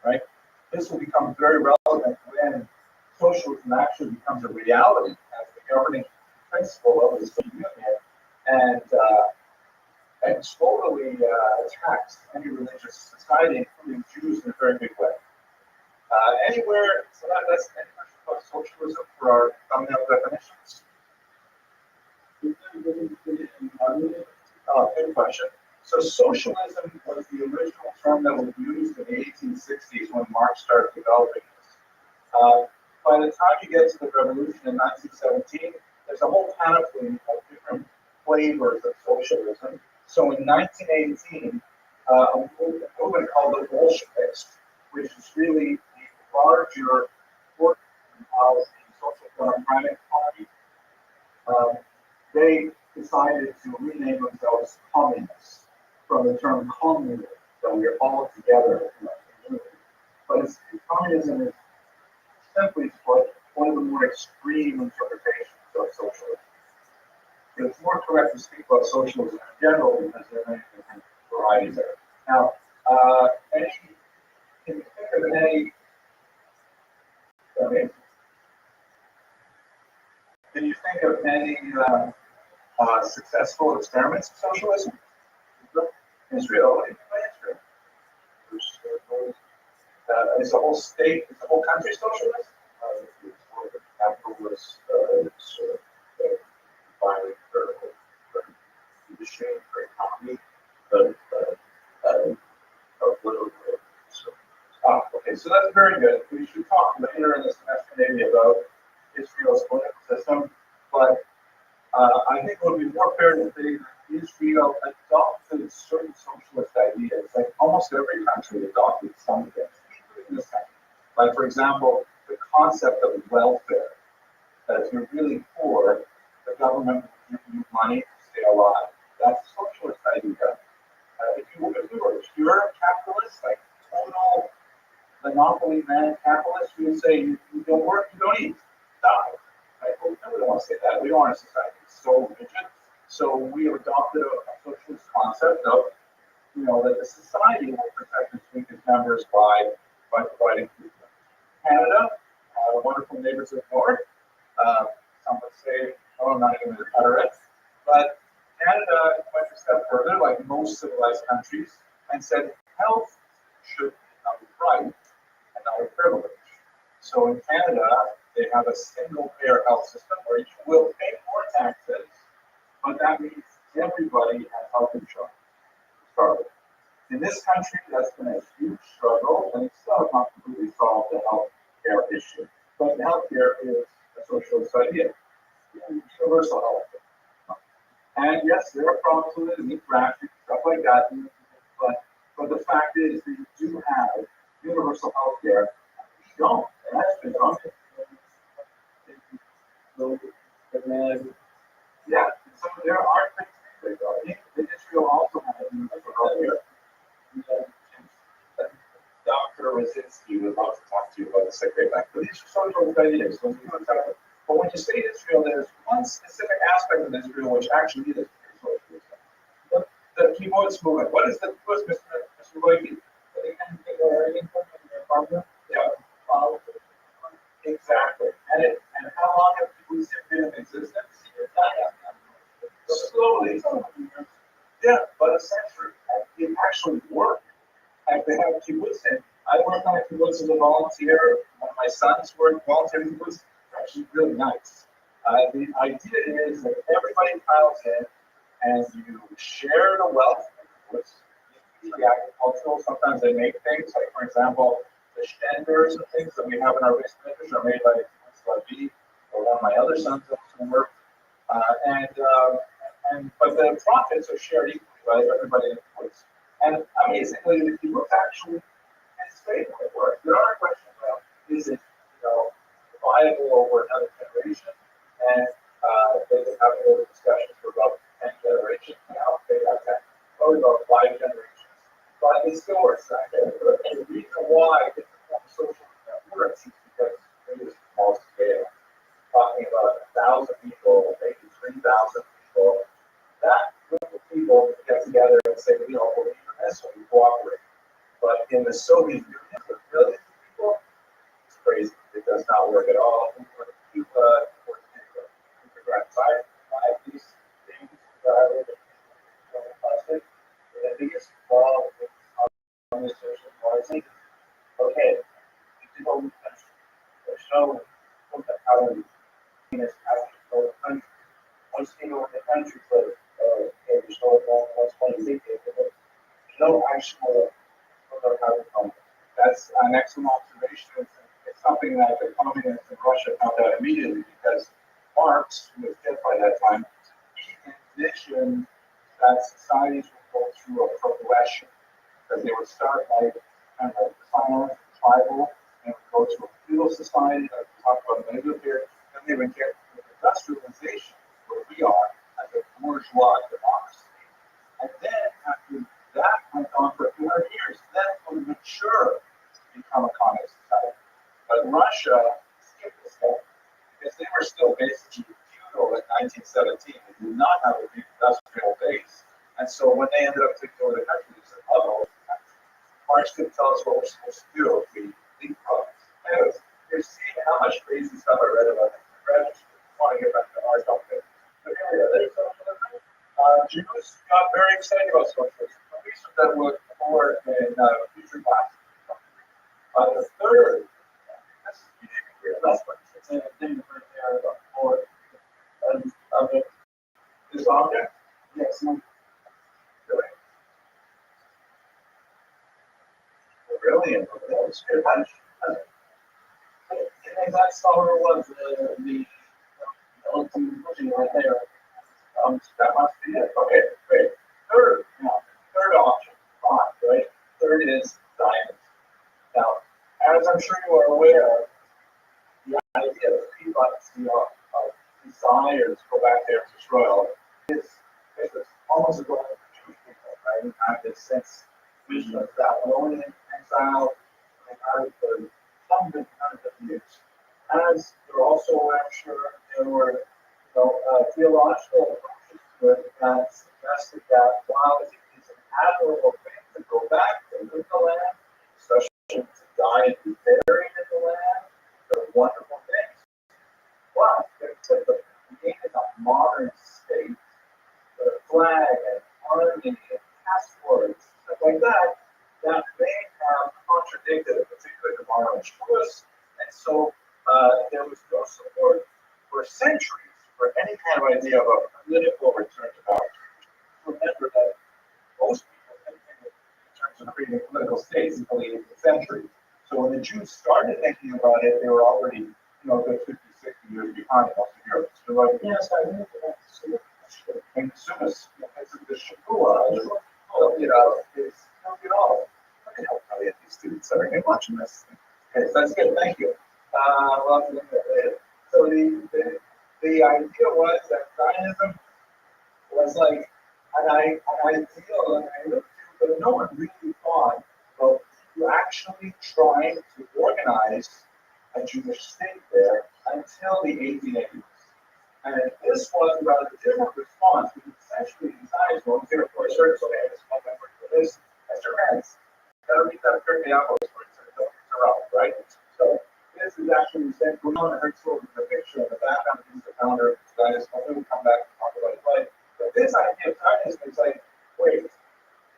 right? This will become very relevant when socialism actually becomes a reality as the governing principle of the Soviet Union and totally attacks any religious society, including Jews, in a very big way. So that's any question about socialism for our thumbnail definitions? Good question. So socialism was the original term that was used in the 1860s when Marx started developing this. By the time you get to the revolution in 1917, there's a whole panoply of different flavors of socialism. So in 1918, a movement called the Bolsheviks, which is really the larger portion of the Social Democratic Party, they decided to rename themselves communists from the term communism, that we're all together in a community. But communism is simply put one of the more extreme interpretations of socialism. It's more correct to speak about socialism in general because there are many different varieties there. Now, can you think of any? Can you think of any successful experiments of socialism? Israel, Israel. Is the whole state, is the whole country socialist? The capital was violent for industry, for economy, okay, so that's very good. We should talk later in the semester maybe about Israel's political system, but I think it would be more fair to say that Israel adopted certain socialist ideas. Like almost every country adopted something, including this country. Like, for example, the concept of welfare, that if you're really poor, the government will give you money to stay alive. That's a socialist idea. If you were a pure capitalist, like total monopoly man capitalist, you would say you don't work, you don't eat, die. Right? Well, we don't want to say that. We don't want a society that's so rigid. So we have adopted a socialist concept of, that the society will protect its weakest members by providing food. Canada, wonderful neighbors of the north. Some would say, oh, I'm not even going to utter it. But Canada went a step further, like most civilized countries, and said health should be a right and not a privilege. So in Canada, they have a single-payer health system where you will pay more taxes, but that means everybody has health insurance. In this country, that's been a huge struggle, and it still has not completely solved the health care issue. But healthcare is a socialist idea, universal health care. And yes, there are problems with it, and need rationing, stuff like that. But the fact is that you do have universal health care, and we don't. And that's been wrong. there are things Israel also has earlier. Dr. Rosinski was about to talk to you about the second back. But these are sort of ideas. But when you say Israel, there's one specific aspect of Israel which actually is the kibbutz movement. What is the kibbutz, Mr. Loiby? Yeah. Exactly. And how long have kibbutz been in existence? Slowly. Yeah, but a century. It actually worked. And they have kibbutz. I worked on a kibbutz as a volunteer. One of my sons worked volunteer kibbutz. It's actually really nice. The idea is that everybody piles in and you share the wealth of the kibbutz. The agricultural, sometimes they make things, like for example, the shenders and things that we have in our basement are made by Rabbi or one of my other sons who work. But the profits are shared equally by everybody in the kibbutz. And amazingly, the kibbutz actually is stable at work. There are questions about is it viable over another generation? And they've been having those discussions for about 10 generations now. They have probably about 5 generations. But it still works. And the reason why it becomes social networks is because it is small scale. Talking about 1,000 people, maybe 3,000 people. That group of people get together and say, we all believe in this, and we cooperate. But in the Soviet Union, with millions of people, it's crazy. It does not work at all. Cuba, these things the biggest flaw on this social policy. Okay, we did all the country. There's no how to control the country. Once you know the country, but there's no actual how to come. That's an excellent observation. It's something that the communists in Russia found out immediately because Marx, who was dead by that time, he envisioned that societies would go through a progression, that they would start like kind of clan, tribal, and would go to a feudal society, like we talked about a minute here, then they would get industrialization, where we are, as a bourgeois democracy. And then after that went on for 200 years, then it would mature to become a communist society. But Russia skipped a step because they were still basically feudal in 1917. They did not have a big industrial base. And so when they ended up taking over the country, they said, oh, Marx couldn't tell us what we're supposed to do if we leapfrog. Anyways, you're seeing how much crazy stuff I read about it. I just want to get back to our topic. But anyway, Jews got very excited about socialism. At least that would forward in future classes. The third, this is unique here, that's what it's in the thing right there about forward of this object. Yes, no. Brilliant. That was good. And that's all it was. The ultimate pushing right there. That must be it. Okay, great. Third option, fine, right? Third is Zionism. Now, as I'm sure you are aware, the idea of people desires to go back there to Israel is almost a goal for Jewish people, right? You have this sense vision of Babylonian exile and for hundreds of years. As there also, I'm sure, there were theological approaches to it that suggested that while it is an admirable thing to go back to live the land, especially to die and be buried in the land, they're wonderful things. But the being in a modern state, with a flag and army and passports, stuff like that, that may have contradicted a particular modern choice. And so there was no support for centuries for any kind of idea of a political return to power. Remember that most people think in terms of creating political states in the late 18th century. So when the Jews started thinking about it, they were already, a good 50, 60 years behind most of Europe. So like, yes, I knew that. And as soon as the Shavuot, is, look at how brilliant these students are. They're watching this. Okay, so that's good. Thank you. We'll have to look at that later. So the idea was that Zionism was like an ideal, and I looked to, but no one really thought about you actually trying to organize a Jewish state there until the 1880s. And this was a rather different response because essentially these guys were here for a certain way. This one member for this, Mr. Rance. Gotta read that pretty apples for it, right? So this is actually said, we're going to Herzl in the picture in the background. He's the founder of Zionism. We'll come back and talk about it. But this idea of Zionism is like, wait,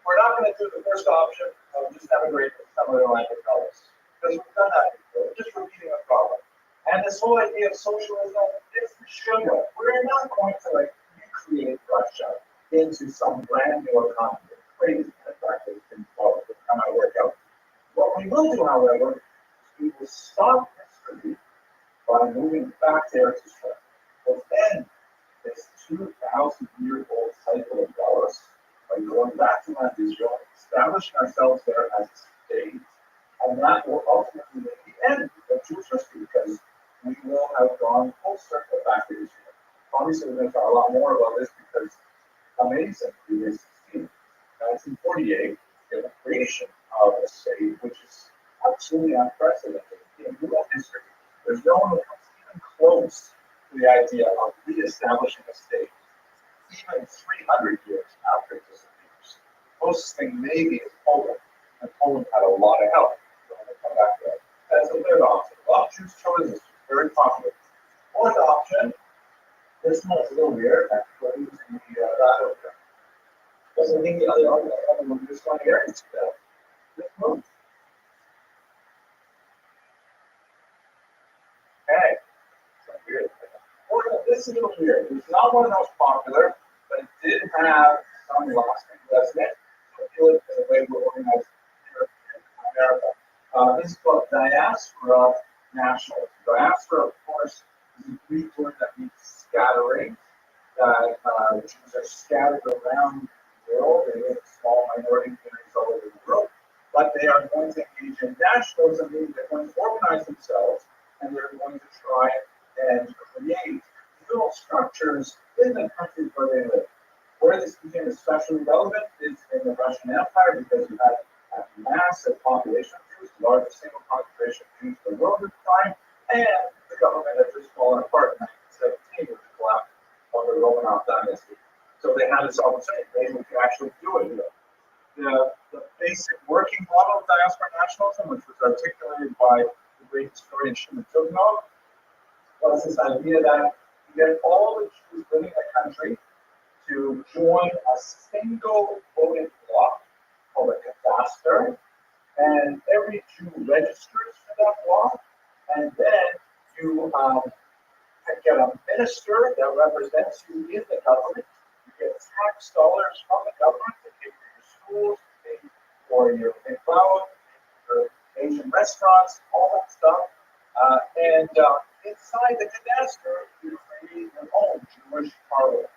we're not going to do the first option of just emigrate to some other language colors. Because we've done that before. We're just repeating a problem. And this whole idea of socialism is the sugar. We're not going to like recreate Russia into some brand new economy. It's crazy. In fact, it can come out work out. What we will do, however, is we will stop history by moving back there to Israel. We'll end this 2,000-year-old cycle of Dallas by going back to land Israel, establishing ourselves there as a state, and that will ultimately make the end of Jewish history because we will have gone full circle back to Israel. Obviously, we're going to talk a lot more about this because amazingly, in 1948, the creation of a state, which is absolutely unprecedented in U.S. history. There's no one who comes even close to the idea of reestablishing a state, even 300 years after it disappears. Closest thing maybe is Poland, and Poland had a lot of help. So I'm going to come back to that. That's a third option. A lot of Jews chose this. Very popular. Fourth option, this one is a little weird, actually, using the rattle here. Doesn't mean the other one just one here. It's this one. Okay. So weird. This is a little weird. It's not one of the most popular, but it did have some lasting, doesn't it? So feel it in the way we're organized here in America. This is called diaspora nationalism. Diaspora, of course, is a Greek word that means scattering. That Jews are scattered around the world. They live in small minority communities all over the world. But they are going to engage in nationalism, meaning they're going to organize themselves and they're going to try and create little structures in the countries where they live. Where this became especially relevant is in the Russian Empire because you had a massive population of Jews, the largest single concentration of Jews in the world at the time, and the government had just fallen apart in 1917 with the collapse of the Romanov dynasty. So they had this opportunity, maybe we could actually do it. The basic working model of diaspora nationalism, which was articulated by the great historian Shimon Tugnov, was this idea that you get all the Jews living in the country to join a single voting bloc called a cadastre, and every Jew registers for that bloc, and then you get a minister that represents you in the government. You get tax dollars from the government to pay for your schools, to pay for your cloud, for Asian restaurants, all that stuff. And inside the cadastre, you create your own Jewish parliament.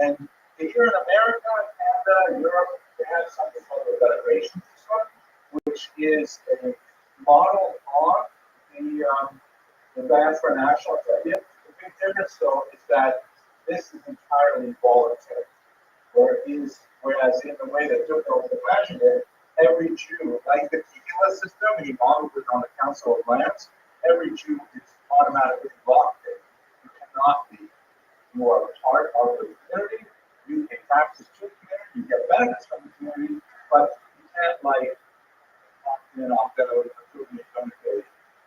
And here in America, Canada, Europe, they have something called the Federation System, which is a model on the diaspora nationalist idea. The big difference, though, is that this is entirely voluntary. Whereas in the way that Dugdale imagined it, every Jew, like the Tequila system, he modeled it on the Council of Lands, every Jew is automatically locked in. You cannot be. You are part of the community, you pay taxes to the community, you get benefits from the community, but you can't like opt in, opt out, approve your donation.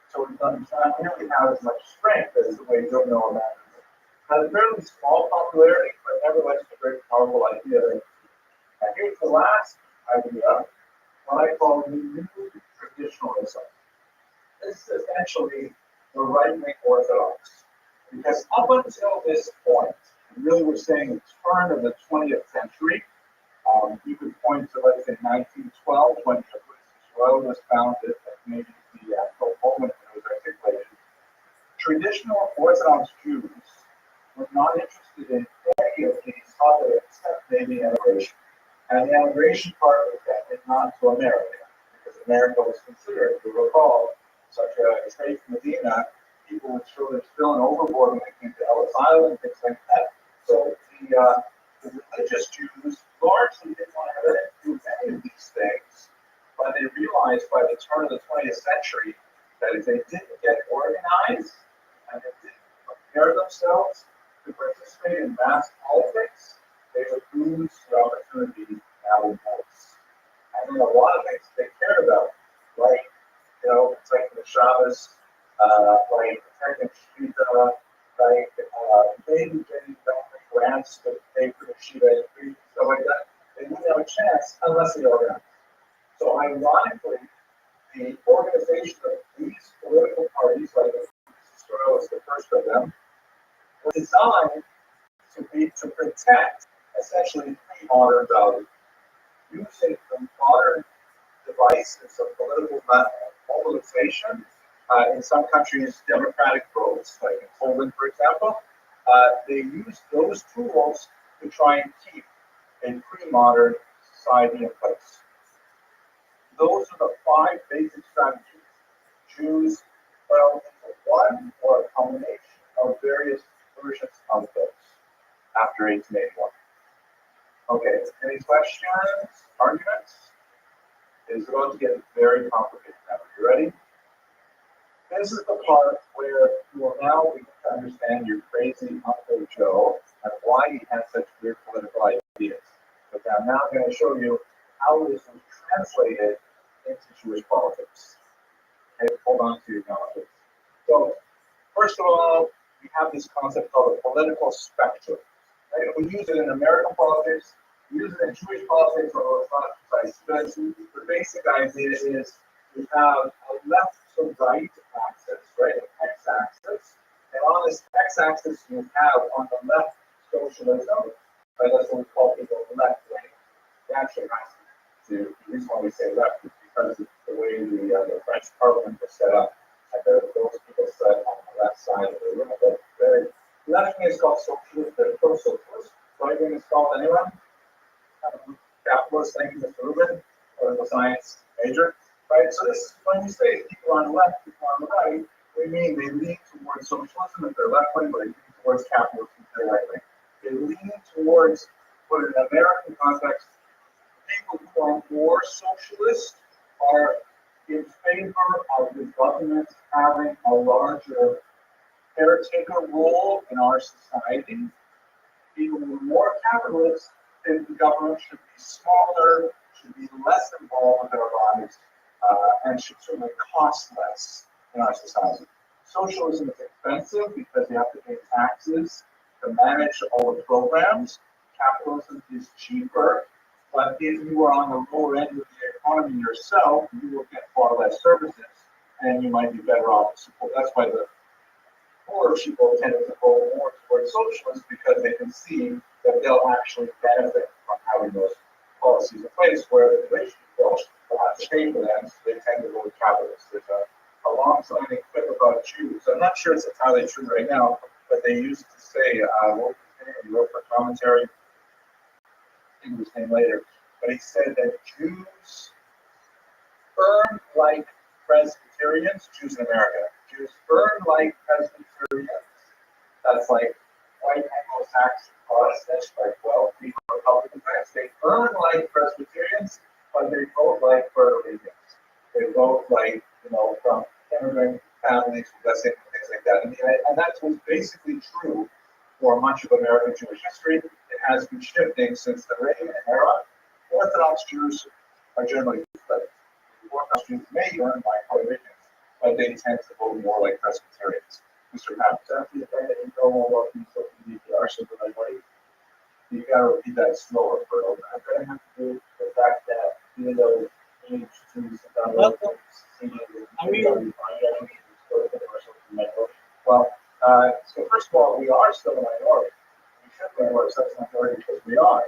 So it doesn't really have as much strength as the way Dugdale imagines it. Has a fairly small popularity, but nevertheless a very powerful idea. And here's the last idea, what I call new traditionalism. This is essentially the right-wing orthodox. Because up until this point, really we're saying the turn of the 20th century, you could point to, let's say, 1912, when the Rothschild was founded, that maybe the actual moment when it was articulated. Traditional Orthodox Jews were not interested in any of these other except maybe immigration. And the immigration part was definitely not to America, because America was considered, if you recall, such a trade from Medina, people would throw their spilling overboard when they came to Ellis Island, things like that. So the religious Jews largely didn't want to do any of these things, but they realized by the turn of the 20th century that if they didn't get organized and they didn't prepare themselves to participate in mass politics, they would lose the opportunity now in voice. And then a lot of things they cared about, like, taking the Shabbos, like protecting Shita, like maybe getting government grants to pay for the Shita, stuff like that. They wouldn't have a chance unless they organized. So ironically, the organization of these political parties, like Israel is the first of them, was designed to protect essentially pre-modern values, using the modern devices of political mobilization. In some countries, democratic votes, like in Poland, for example, they use those tools to try and keep a pre-modern society in place. Those are the 5 basic strategies. Jews fell into one or a combination of various versions of those after 1881. Okay, any questions, arguments? It's going to get very complicated now. You ready? This is the part where you will now begin to understand your crazy Uncle Joe and why he has such weird political ideas. But I'm now going to show you how this was translated into Jewish politics. Okay, hold on to your knowledge. So, first of all, we have this concept called the political spectrum. Right? We use it in American politics, we use it in Jewish politics, although it's not precise. Because the basic idea is we have a left to right axis, right, an x-axis, and on this x-axis you have on the left socialism, right, that's what we call people left wing. It actually has to, the reason why we say left is because of the way the French Parliament was set up, and those people sat on the left side of the room. The left wing is called socialist, the pro-socialist. Right wing is called anyone? Capitalist, thank you, Mr. Rubin, political science major. Right, so this is when we say people on the left, people on the right, we mean they lean towards socialism if they're left wing, but they lean towards capitalism if they're right wing. They lean towards, but in an American context, people who are more socialist are in favor of the government having a larger caretaker role in our society. People who are more capitalist think the government should be smaller, should be less involved with our lives, and should certainly cost less in our society. Socialism is expensive because you have to pay taxes to manage all the programs. Capitalism is cheaper, but if you are on the lower end of the economy yourself, you will get far less services, and you might be better off to support. That's why the poorer people tend to go more towards socialists, because they can see that they'll actually benefit from having those policies in place, where the rich people will have to pay for them, so they tend to go with capitalists. There's a long-standing clip about Jews. I'm not sure it's entirely true right now, but they used to say, he wrote for commentary, I think his name later, but he said that Jews earn like Presbyterians, Jews in America. Jews earn like Presbyterians. That's like white Anglo-Saxon Protestants, like wealthy Republican types. They earn like Presbyterians, but they vote like Puerto Ricans. They vote like, from immigrant families with less income, things like that. And that was basically true for much of American Jewish history. It has been shifting since the Reagan era. Orthodox Jews are generally better. Orthodox Jews may earn like Puerto Ricans, but they tend to vote more like Presbyterians. Mr. Pat, after the fact that you know more about these social media are simple like you gotta repeat that slower for a little bit. I'm gonna have to do the fact that even though age to well, so first of all, we are still a minority. We should be more such a minority because we are.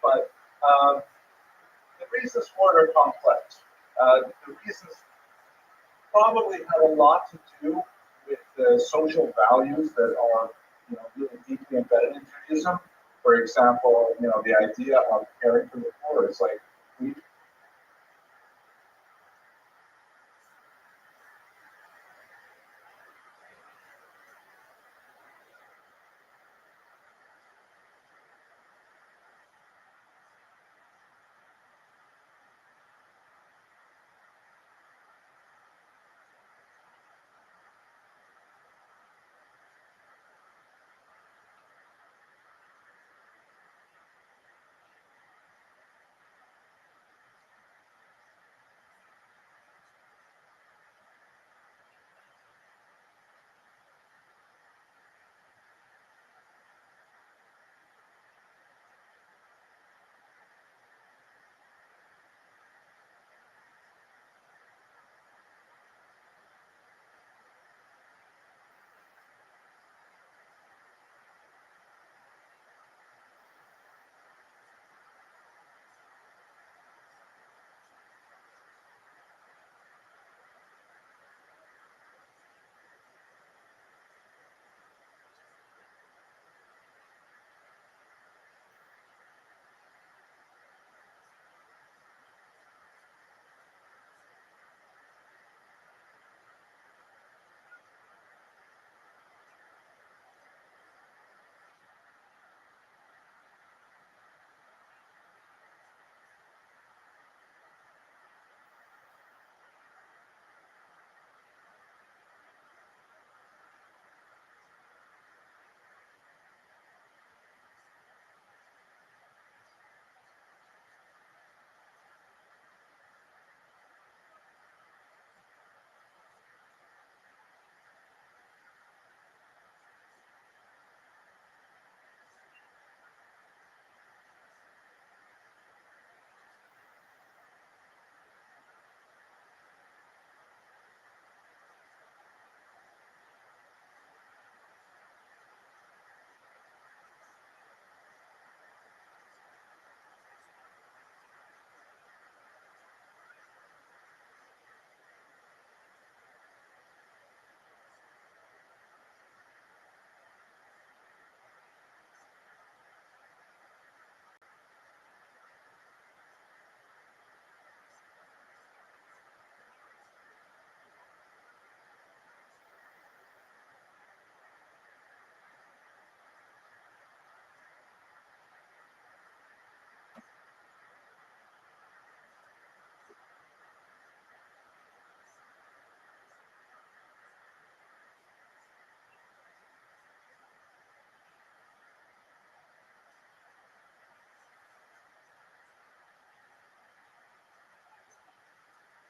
But the reasons for it are complex. The reasons probably have a lot to do with the social values that are, really deeply embedded in Judaism. For example, the idea of caring for the poor is like we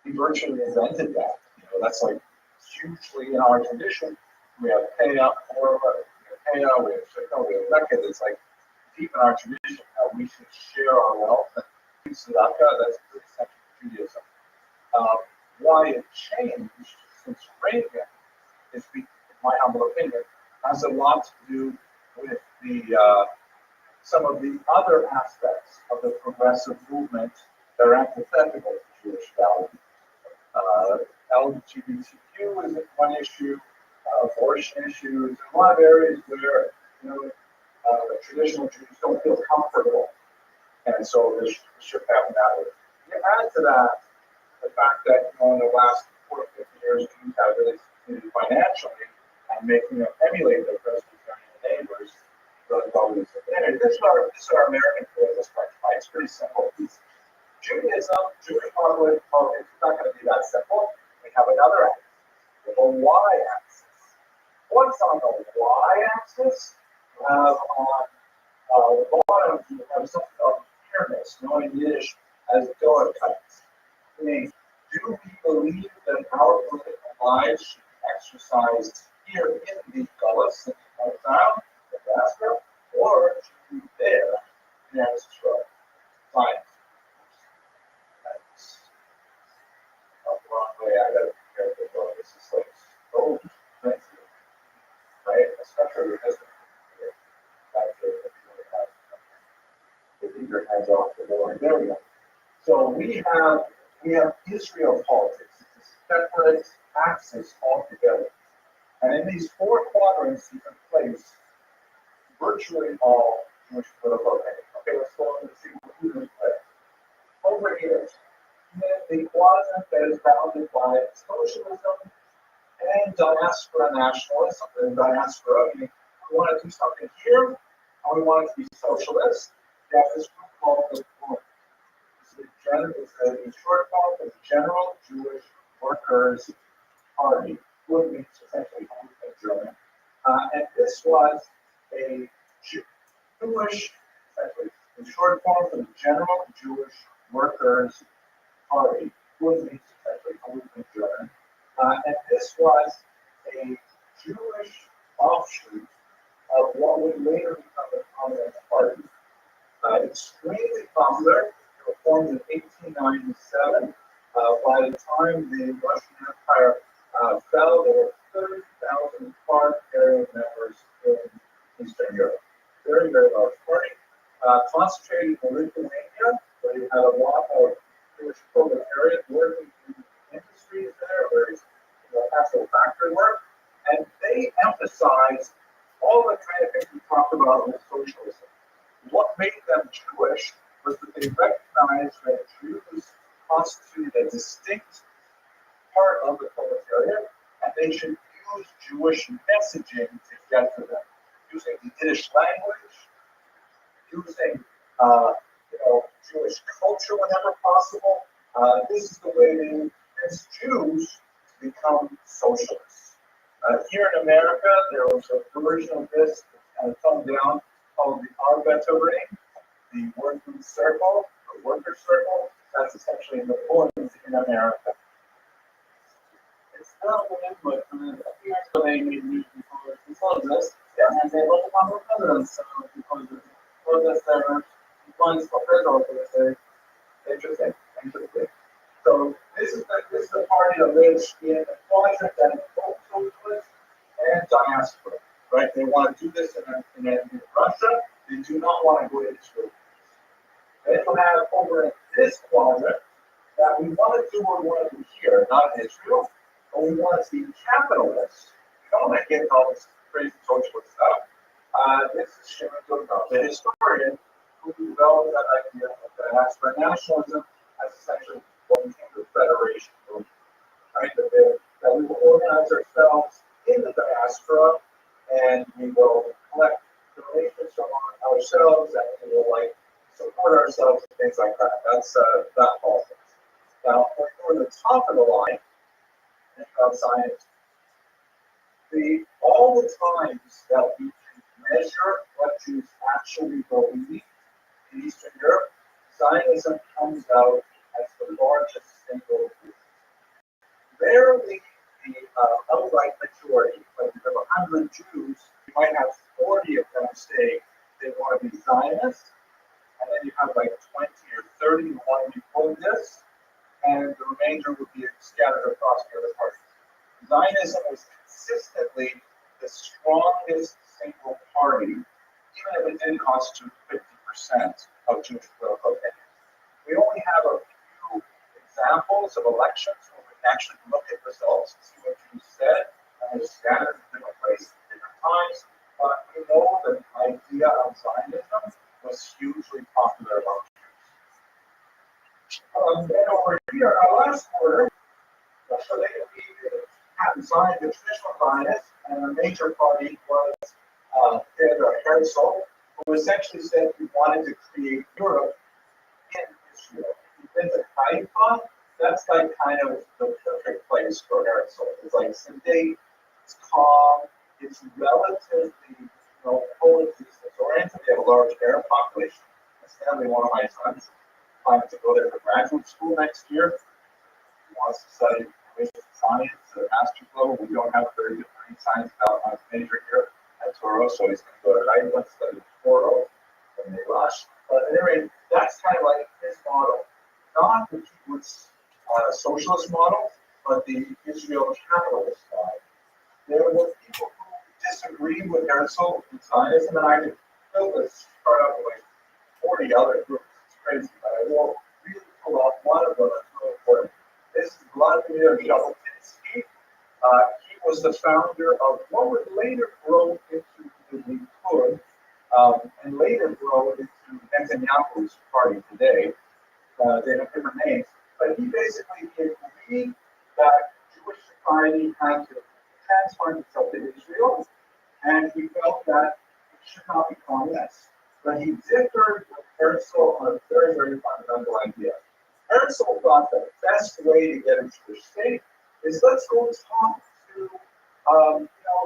He virtually invented that. That's like hugely in our tradition. We have Peah, we have Shekel, we have Mecca. It's like deep in our tradition how we should share our wealth and tzedakah. That's pretty central to Judaism. Why it changed since Reagan is, in my humble opinion, has a lot to do with the some of the other aspects of the progressive movement that are antithetical to Jewish values. LGBTQ is one issue, abortion issues, a lot of areas where traditional Jews don't feel comfortable, and so this should happen that way. You add to that the fact that in the last 40 or 50 years, Jews have really succeeded financially and making them emulate their Presbyterian neighbors. This is our American political structure. Right? It's pretty simple. Judaism, Jewish politics is not going to be that simple. We have another axis, the y-axis. What's on the y-axis? You have on the bottom, you have something called fairness, known in Yiddish as Doa kites. Meaning, do we believe that our political lives should be exercised here in the Gullus, in the exile, the diaspora, or should we be there in Eretz Yisrael? Science. That's not the wrong way. I gotta be careful though. This is like so expensive, right? Especially because keep your hands off the door. There we go. So we have Israel politics. It's a separate axis altogether. And in these four quadrants you can place virtually all Jewish political activity. Okay, let's go on and see who this is. Over here, the quadrant that is bounded by socialism and diaspora nationalism. And diaspora, we want to do something here, and we want it to be socialist. You have this group called the GUN. It's a short form of the General Jewish Workers' Party. GUN means essentially in German. And this was a Jewish, essentially, in short form of the General Jewish Workers' Party. GUN means essentially in German. And this was a Jewish offshoot of what would later become the Communist Party. Extremely popular. It was formed in 1897. By the time the Russian Empire fell, there were 30,000 card-carrying members in Eastern Europe. Very, very large party. Concentrated in Lithuania, where you had a lot of Jewish proletariat working in industries there, where actual factory work, and they emphasized all the kind of things we talked about with socialism. What made them Jewish was that they recognized that Jews constituted a distinct part of the proletariat, and they should use Jewish messaging to get to them, using the Yiddish language, using Jewish culture whenever possible. This is the way they convince Jews to become socialists. Here in America, there was a version of this kind of thumbed down called the Arbeiterring, the working circle, the worker circle. That's essentially the Bullies in America. It's not the input. Here's what they need before this. Yeah. And they look on the presidents because for this their points for federal say Interesting. So this is the party that lives in a quadrant that is both socialist and diaspora. Right? They want to do this in Russia. They do not want to go to Israel. They don't have over in this quadrant that we want to do what we want to do here, not in Israel, but we want to be capitalists. We don't want to get all this crazy socialist stuff. This is Shimon Duggan, the historian who developed that idea of diaspora nationalism as essentially what became the federation movement. Right? That we will organize ourselves in the diaspora and we will collect donations from ourselves and we will support ourselves and things like that. That's that politics. Now, for the top of the line, science, all the times that we can measure what Jews actually believe in Eastern Europe, Zionism comes out as the largest single group. barely the outright majority. Like if there are 100 Jews, you might have 40 of them say they want to be Zionists, and then you have like 20 or 30 who want to be pro-this, and the remainder would be scattered across the other parties. Zionism was consistently the strongest single party, even if it didn't constitute 50% of Jewish political opinion. We only have a few examples of elections where we can actually look at results and see what Jews said, and they're scattered in different places at different times. But we know that the idea of Zionism was hugely popular among Jews. Then over here, our last quarter, so they had signed the traditional Zionists, and a major party was Herzl, who essentially said he wanted to create Europe in Israel. If you've been to Haifa, that's like kind of the perfect place for Herzl. It's like sedate, it's calm, it's relatively, politically oriented. They have a large Arab population. Stanley, one of my sons, planning to go there for graduate school next year. He wants to study science at a master's level. We don't have very good science major here at Toro, so he's going to go to Haifa and study Toro when they rush. But anyway, that's kind of like his model. Not the kibbutz socialist model, but the Israel capitalist model. There were people who disagreed with Herzl and Zionism, and I could fill this chart up with like 40 other groups. It's crazy, but I will really pull out one of them that's really important. This is Vladimir Jabotinsky. He was the founder of what would later grow into the Likud, and later grow into Netanyahu's party today. They have different names, but he basically agreed that Jewish society had to transform itself to Israel, and he felt that it should not be communist. But he differed with Herzl on a very, very fundamental idea. Herzl thought the best way to get a Jewish state is let's go talk to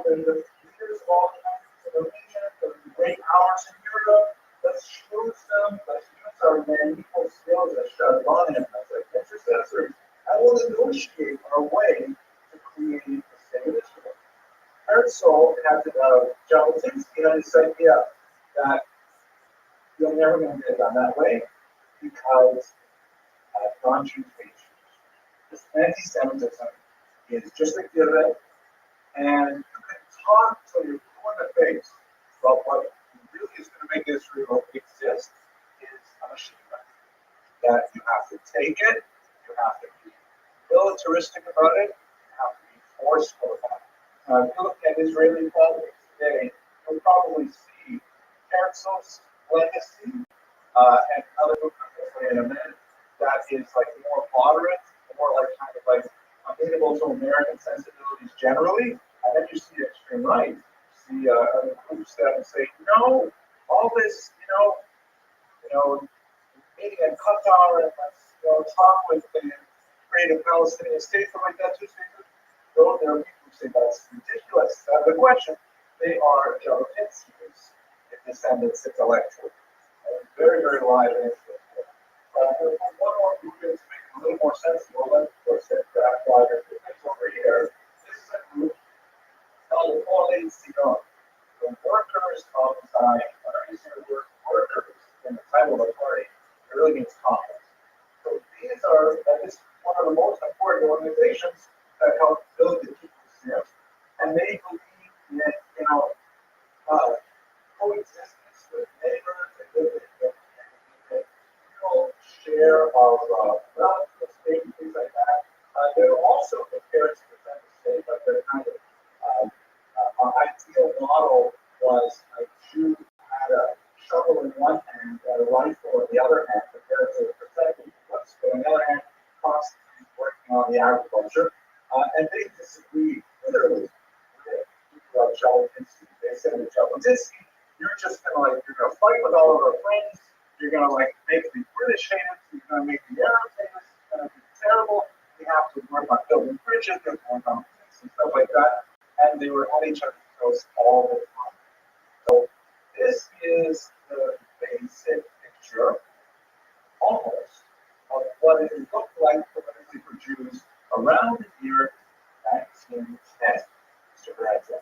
the leaders of all countries in the region, the great powers in Europe. Let's choose them. Let's use our medieval skills as Shadman and as intercessors, and we'll negotiate our way to create a state of Israel. Herzl had Jabotinsky had this idea that you're never going to get it done that way because non-Jews hate Jews. This anti-Semitism is just a given, and you can talk till you're blue in the face about what really is going to make Israel exist is a machine gun. That you have to take it, you have to be militaristic about it, you have to be forceful about it. If you look at Israeli politics today, you'll probably see Herzl's legacy and other movements in a minute that is like more moderate, more like kind of like amenable to American sensibilities generally, and then you see extreme right. You see other groups that say, no, all this, meeting in Qatar and let's talk with the create a Palestinian state for like that too. Though there are people who say that's ridiculous. The question, they are Jabotinsky's descendants intellectually. Very, very live and interesting. One more movement to make it a little more sensible, let's put that flyer over here. This is a group called the Poale Zion, the workers of Zion. Whenever you see the word workers in the title of the party, it really means commons. So these are, this is one of the most important organizations that help build the kibbutz, and they believe in, coexistence with neighbors and share of wealth, estate, and things like that. They're also prepared to defend the state, but they're kind of an ideal model was a Jew had a shovel in one hand and a rifle in the other hand, prepared to protect the woods. But on the other hand, constantly working on the agriculture. And they disagreed literally with people like Jabotinsky. They said to Jabotinsky, you're just gonna you're gonna fight with all of our friends. You're gonna make the British hate us. You're gonna make the Arabs hate us. It's gonna be terrible. We have to work on building bridges, work on peace and stuff like that. And they were on each other's toes all the time. So this is the basic picture, almost, of what it looked like politically for Jews Around the year 1910, Mr. Lorenzo.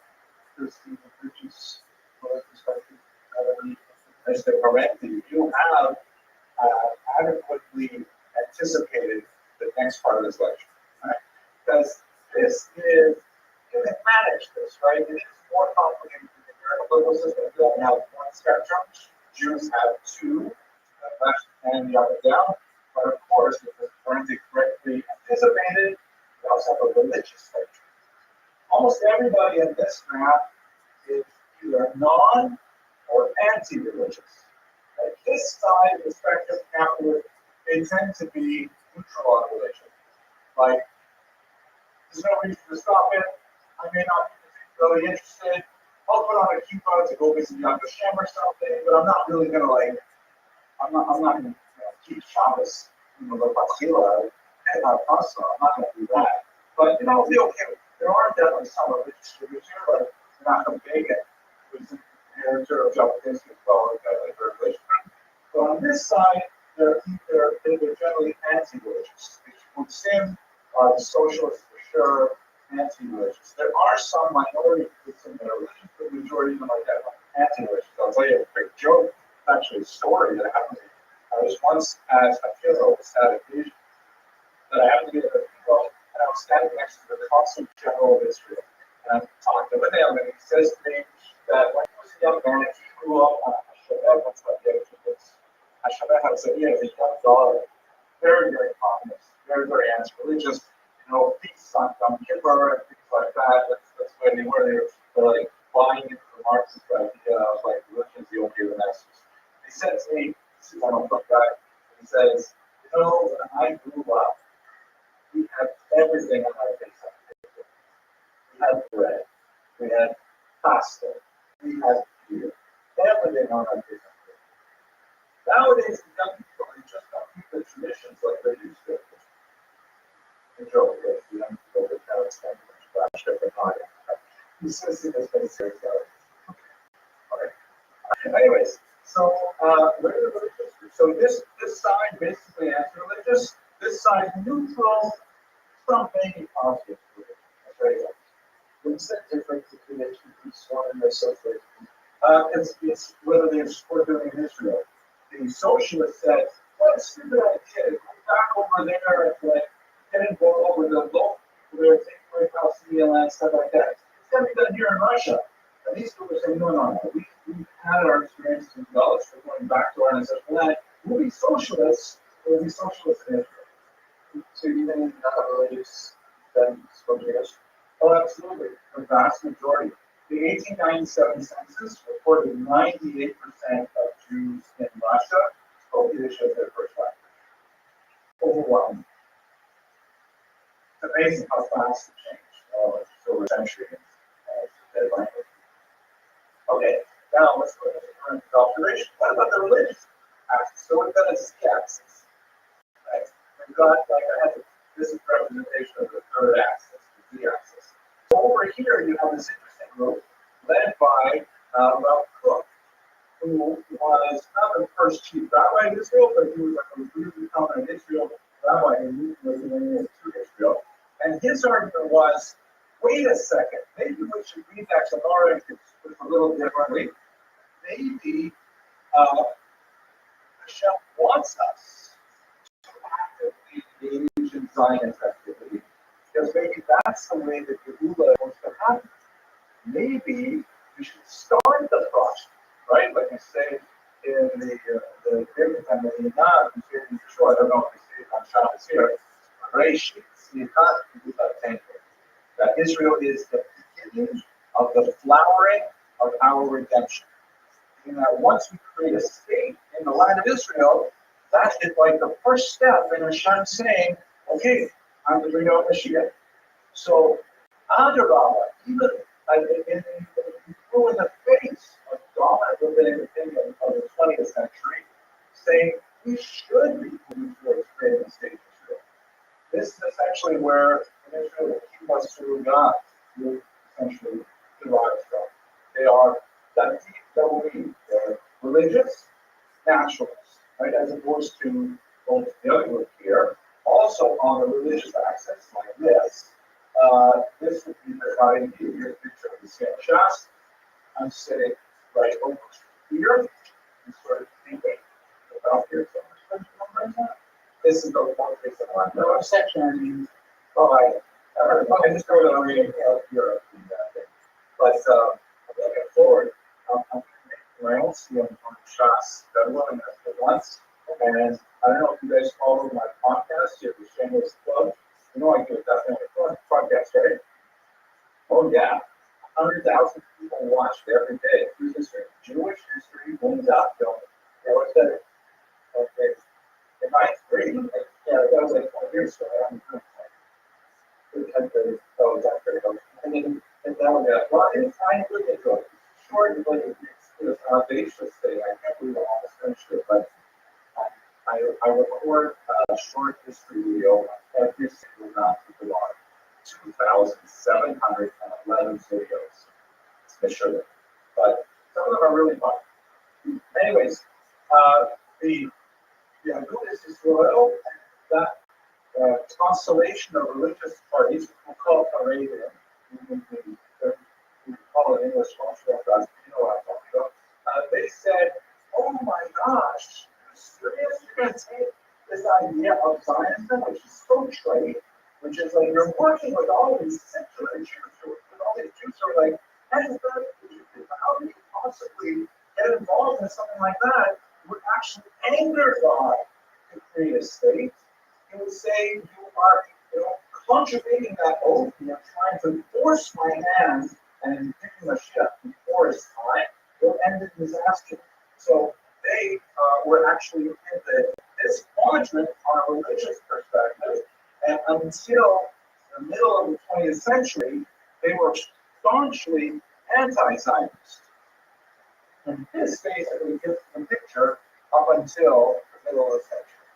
Mr. Parenti, you have adequately anticipated the next part of this lecture, right? Because this is, you can manage this, right? It is more complicated than the political system. You don't have one spectrum. Jews have two, left and the other down. But of course, if the Parenti correctly anticipated, we also have a religious spectrum. Almost everybody in this map is either non or anti-religious. Like this side of the spectrum, capitalists, they tend to be neutral on religion. Like, there's no reason to stop it. I may not be particularly interested. I'll put on a kippah to go visit Yad Vashem or something, but I'm not really gonna I'm not gonna keep Shabbos, the Basila, and I'm not gonna do that. But it'll be okay. There are definitely some religious figures here, like Menachem Begin, who's an inheritor of Jabotinsky as well, like religion. But on this side, they're generally anti-religious. The Sim are the socialists for sure, anti-religious. There are some minority groups in their religion, but the majority of them are definitely anti-religious. I'll tell you a quick joke, actually a story that happened to me. I was once at a funeral, sad occasion, that I happened to be at a funeral, and I was standing next to the Consul General of Israel. And I'm talking with him, and he says to me that when he was a young man, he grew up on Hashabeh, that's what the kibbutz. Hashabeh has a young daughter, very, very communist, very, very anti-religious, peace on Yom Kippur and things like that. That's where they were. They're like buying into the Marxist idea of like religion is the only of the masters. He said to me, this is one of the guy, he says, when I grew up, we had everything on our face. We had bread, we had pasta, we had beer, everything on our face. Nowadays, the young people, they just don't keep the traditions like they used to. Enjoy it. The young people that now extend to he says he was very serious about it. Okay. Anyways, so so this side basically anti-religious, this side neutral, some maybe positive. That's very good. What's the difference between the two Swan and the socialist? It's whether they're supporting in Israel. The socialist said, what a stupid idea, go back over there and get involved with the local people there, take away Palestinian land, stuff like that. It's got to be done here in Russia. And these people are saying, no. We've had our experiences in Gulf, we're going back to our ancestral land. We'll be socialists, in Israel. So you think religious then socialist? Oh, absolutely. The vast majority. The 1897 census reported 98% of Jews in Russia spoke Yiddish as their first language. Overwhelming. It's amazing how fast it changed over a century in their language. Okay, now let's look at the current observation. What about the religious axis? So we've got a z-axis. Right? We've got, this is representation of the third axis, the z-axis. So over here, you have this interesting group led by Ralph Cook, who was not the first chief rabbi in Israel, but he was a really prominent Israel rabbi who was in Israel. And his argument was, wait a second, maybe we should read that Gemara a little differently. Maybe Hashem wants us to actively engage in Zionist activity, because maybe that's the way that Geula is supposed to happen. Maybe we should start the process, right? Like you say in the David and the Yonah, you say it before, I don't know if you say it on Shabbos here, that Israel is the beginning of the flowering of our redemption. And that once we create a state in the land of Israel, that is like the first step in Hashem saying, okay, I'm the bring out Mashiach. So, Adarabah, even in the face of dominant rabbinic opinion of the 20th century, saying we should be moving towards creating a state of Israel. This is essentially where in Israel the kibbutz through God will essentially derive from. They are that deep Golim. They're religious naturalists, right? As opposed to both the other group here, also on the religious axis, like this, this would be the body view. Here's a picture of the scale chest. I'm sitting right over here and sort of thinking about here. This is the one place that I'm no section. Oh, I just go to the reading of Europe and that thing. But looking forward, I'm making my own scale on shots that I'm looking at once. And I don't know if you guys follow my podcast here, the Shameless Club. You know I do definitely podcast, right? Oh yeah. 100,000 people watch it every day. Who's history? Jewish history wins out film. Yeah, what's that? Okay. In ninth grade, yeah, that was like 20 years ago. I'm oh, that's pretty cool. And then that one got, well, it's kind of good. It's short, but it's an audacious thing. I can't believe I almost finished it, but I record a short history video every single night for the 2,711 videos. I should have, but some of them are really fun. Anyways, the Buddhist is royal, that constellation of religious parties, we call it Arabian, we call it English cultural trust, you know what I'm talking about. They said, oh my gosh, you're serious? You're going to take this idea of Zionism, which is so trite, which is like you're working with all these secular Jews, with all these Jews who are like, how do you possibly get involved in something like that? It would actually anger God to create a state. He would say you are, contravening that oath, you're trying to force my hand and picking a ship before his time, will end in disaster. So they were actually in this quadrant on a religious perspective, and until the middle of the 20th century, they were staunchly anti-Zionist. And this basically gives the picture up until the middle of the century.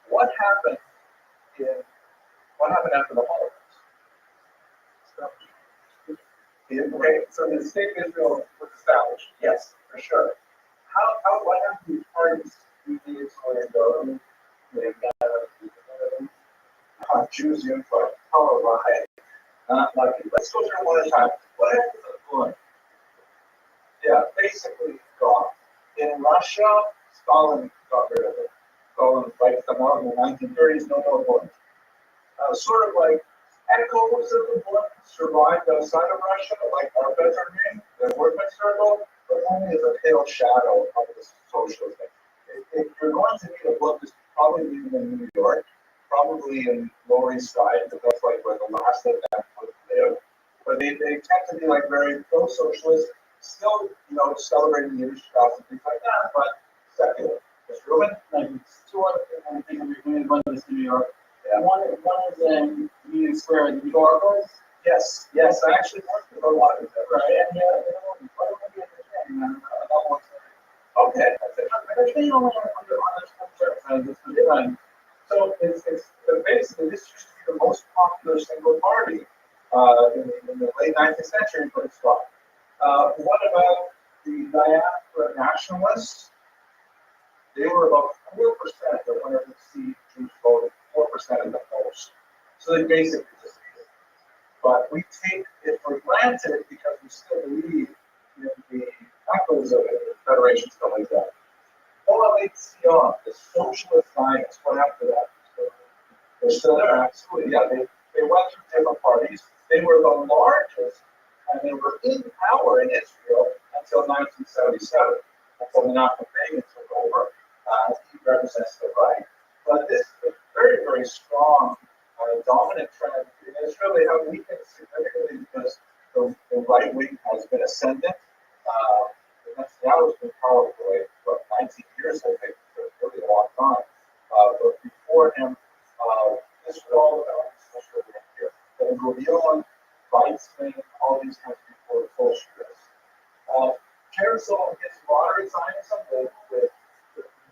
What happened after the Holocaust? Okay, so the state of Israel was established. Yes, for sure. What happened to these parties? Jews input. All right. Not lucky. Let's go through one at a time. What happened to the Purim? Yeah, basically gone. In Russia, Stalin got rid of it. Stalin wiped them out in the 1930s, no more Purim. Sort of like echoes of the book survived outside of Russia, like our veterinary, the workman circle, but only as a pale shadow of the socialism. If you're going to need a book, it's probably leaving in New York, probably in Lower East Side, because that's like where the last of them would live. But they tend to be like very pro-socialist, still, celebrating Jewish stuff and things like that, but secular. Mr. Rubin? Like, two other things I think we made about this in New York. Yeah. One is in Union Square in New York. Yes, I actually worked with a lot of them, right? And Okay. So it's basically this used to be the most popular single party in the late 19th century, but it's gone. What about the diaspora nationalists? They were about 4% of whenever the Jews voted, 4% of the most. So they basically disappeared. But we take it for granted because we still believe in the echoes of it, the Federation, stuff like that. Coalition, the socialist Zionists, what happened to that? They're still there, absolutely. Yeah, they went through different parties. They were the largest, and they were in power in Israel until 1977, until Menachem Begin took over. He represents the right. But this is a very, very strong, dominant trend in Israel. They have weakened significantly because the right wing has been ascendant. Netanyahu has been powerful for 19 years, I think, for a really long time. But before him, this was all about social here. Ben Gurion, Weizmann, all these kinds of people are Bolsheviks. Carousel against moderate Zionism, the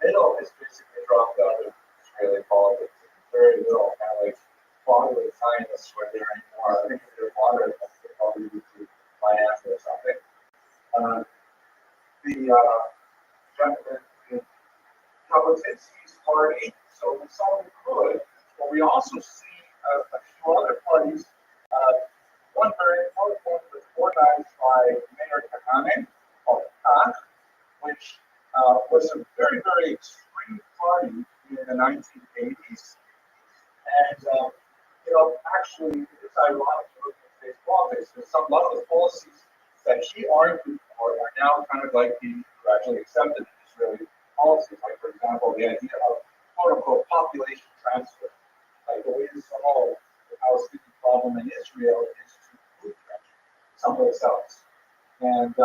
middle is basically dropped out of Israeli politics. Very little kind of like moderate Zionists were there anymore. I think if they're moderate, they probably would be Miami or something. The Jabotinsky's party, so we saw the good, but we also see a few other parties. One very important one was organized by Mayor Kahane, called KAK, which was a very, very extreme party in the 1980s. And, actually, it's ironic to look at today's politics, because a lot of the policies that he argued for are now kind of like being gradually accepted in Israeli policies. Like, for example, the idea of quote unquote population transfer. Like the way to solve the Palestinian problem in Israel is to move them someplace else. And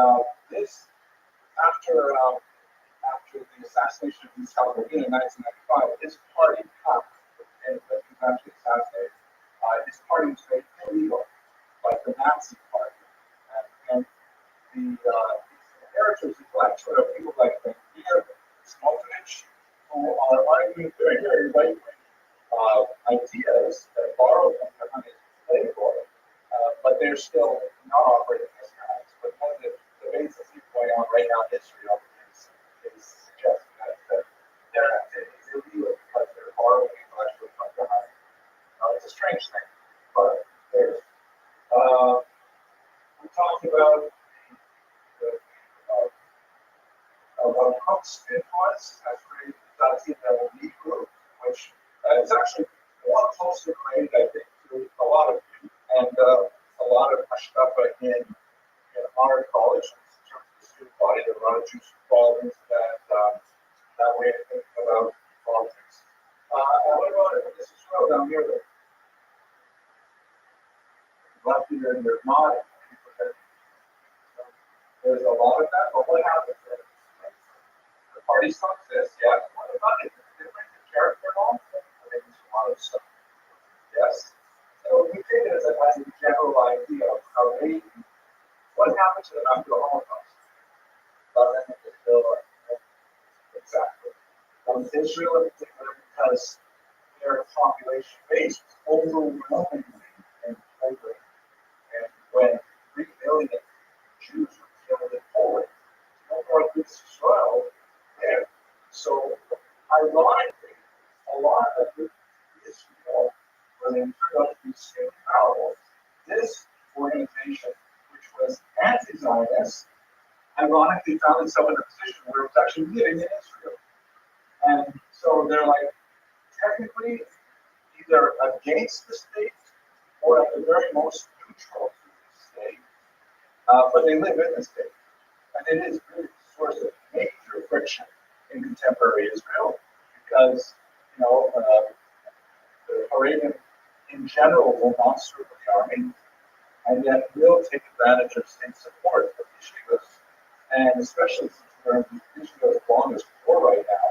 this, after the assassination of Yitzhak Rabin in 1995, his party, KAK, and he was actually assassinated, his party was made illegal, like the Nazi party. And the inheritors and collection of people like Benir, Smotrich, who are arguing very, very right-wing ideas that borrow from Kahane's playbook, but they're still not operating as guys. But one of the debates that's going on right now in Israel is suggesting that their activity is illegal because they're borrowing intellectually from Kahane. It's a strange thing, but there's. We talked about Cook's influence has created the elite group, which is actually a lot closer related, I think, to a lot of and a lot of hashkafa in our college in terms of the student body. There are a lot of Jews who fall into that way of thinking about politics. And what about this is shown down here? Left here in their mind. There's a lot of that, but what happens there? The party still exists, yeah. What about it? Is it different character at all? I think there's a lot of stuff. Yes. So we take it as a general idea of how they, what happened to them after the Holocaust? Nothing is still exactly. Israel in particular, because their population base is overwhelmingly and over. And when 3 million Jews were killed in Poland, no more good Israel there. So, ironically, a lot of Israel, when they turned out to be extremely powerful, this organization, which was anti-Zionist, ironically found itself in a position where it was actually living in Israel. And so they're like, technically, either against the state or at the very most neutral to the state, but they live in the state. And it is really a source of major friction in contemporary Israel because, the Haredim in general will not serve the army and yet will take advantage of state support for yeshivas. And especially since we're in Israel's longest war right now,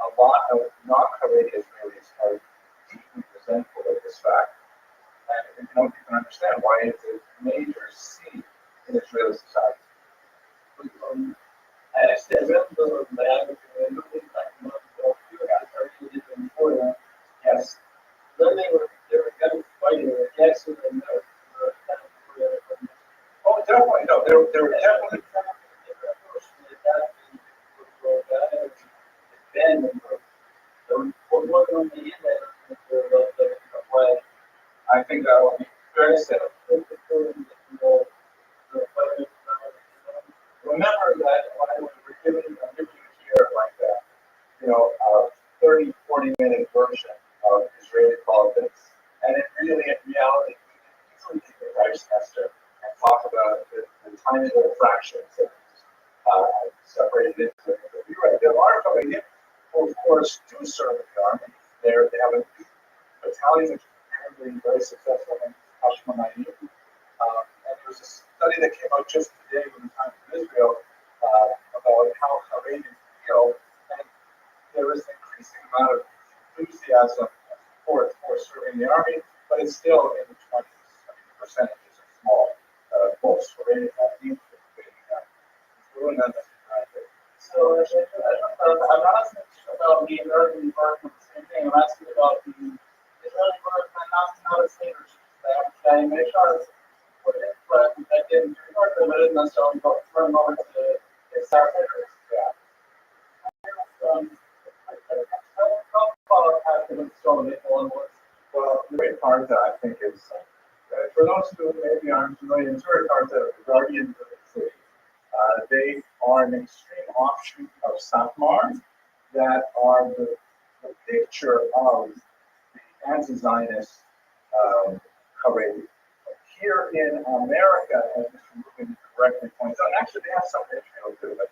a lot of non-Haredi Israelis are deeply resentful of this fact. And you can understand why it's a major seed in Israeli society. I actually read the lab and looking back a month ago, you guys are really before that. Yes. Then they were kind of fighting against it and they were kind of oh, definitely. No, they were definitely then what on the internet I think that would be very sad. Remember that when we're giving you here like that, 30, 40-minute version of Israeli politics, and it really, in reality, we can easily take a Reich semester and talk about the tiny little fractions that separated into it. You're right, there are coming in who, of course, do serve in the army. They have a battalion which is apparently very successful in Hashmonaim. And there was a study that came out just today when the Times of Israel about how Haredim feel, and there is an increasing amount of enthusiasm for serving the army, but it's still in the 20s. I mean, the percentages are small. Most Haredim have been participating in that. Doing that. So I'm not asking about the American department, the same thing. I'm asking about the Israeli department, not a state or I make sure what it but I didn't report them, but it didn't necessarily go from over to the South Africa. How far after the storm it was? Well, the great Karta, I think, is for those who maybe aren't familiar, Torah Karta are the guardians of the city. They are an extreme offshoot of Satmar that are the picture of the anti-Zionist Haredi. Here in America, as Mr. Rubin correctly points out, actually they have some Israel too, but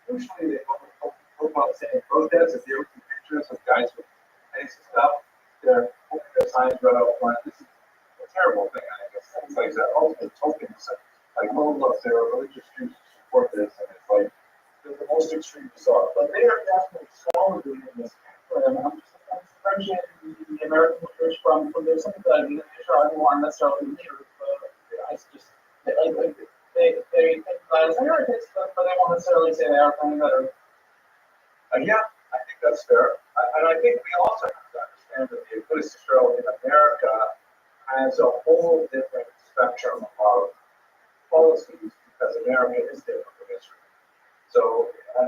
usually they hold on saying protests. If you look at pictures of guys with tanks and stuff, they're holding their signs right out front. This is a terrible thing, I guess. It's like the ultimate tokens. Like, oh, look, there are religious Jews who support this, and it's like the most extreme bizarre. But they are definitely solidly in this camp. And I'm differentiating the American church from their sympathy. I don't want necessarily leaders, but I just they think as Americans, but they won't necessarily say they are any better. Yeah, I think that's fair. And I think we also have to understand that the Buddhist Israel in America has a whole different spectrum of policies because America is different from Israel. So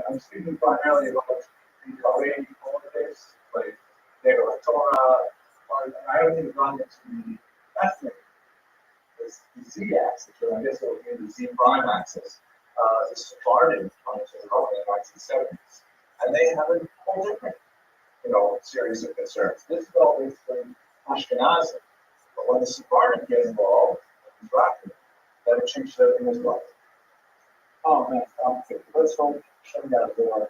I'm speaking primarily about the Haredi politics, like Degel Torah. I haven't even gone into the ethnic, the Z-axis, or I guess it would be the Z-prime axis. The Sephardim comes in the 1970s, and they have a whole different, series of concerns. This is all basically Ashkenazi, but when the Sephardim get involved, then it changes everything as well. Oh man, let's hope shut down the door.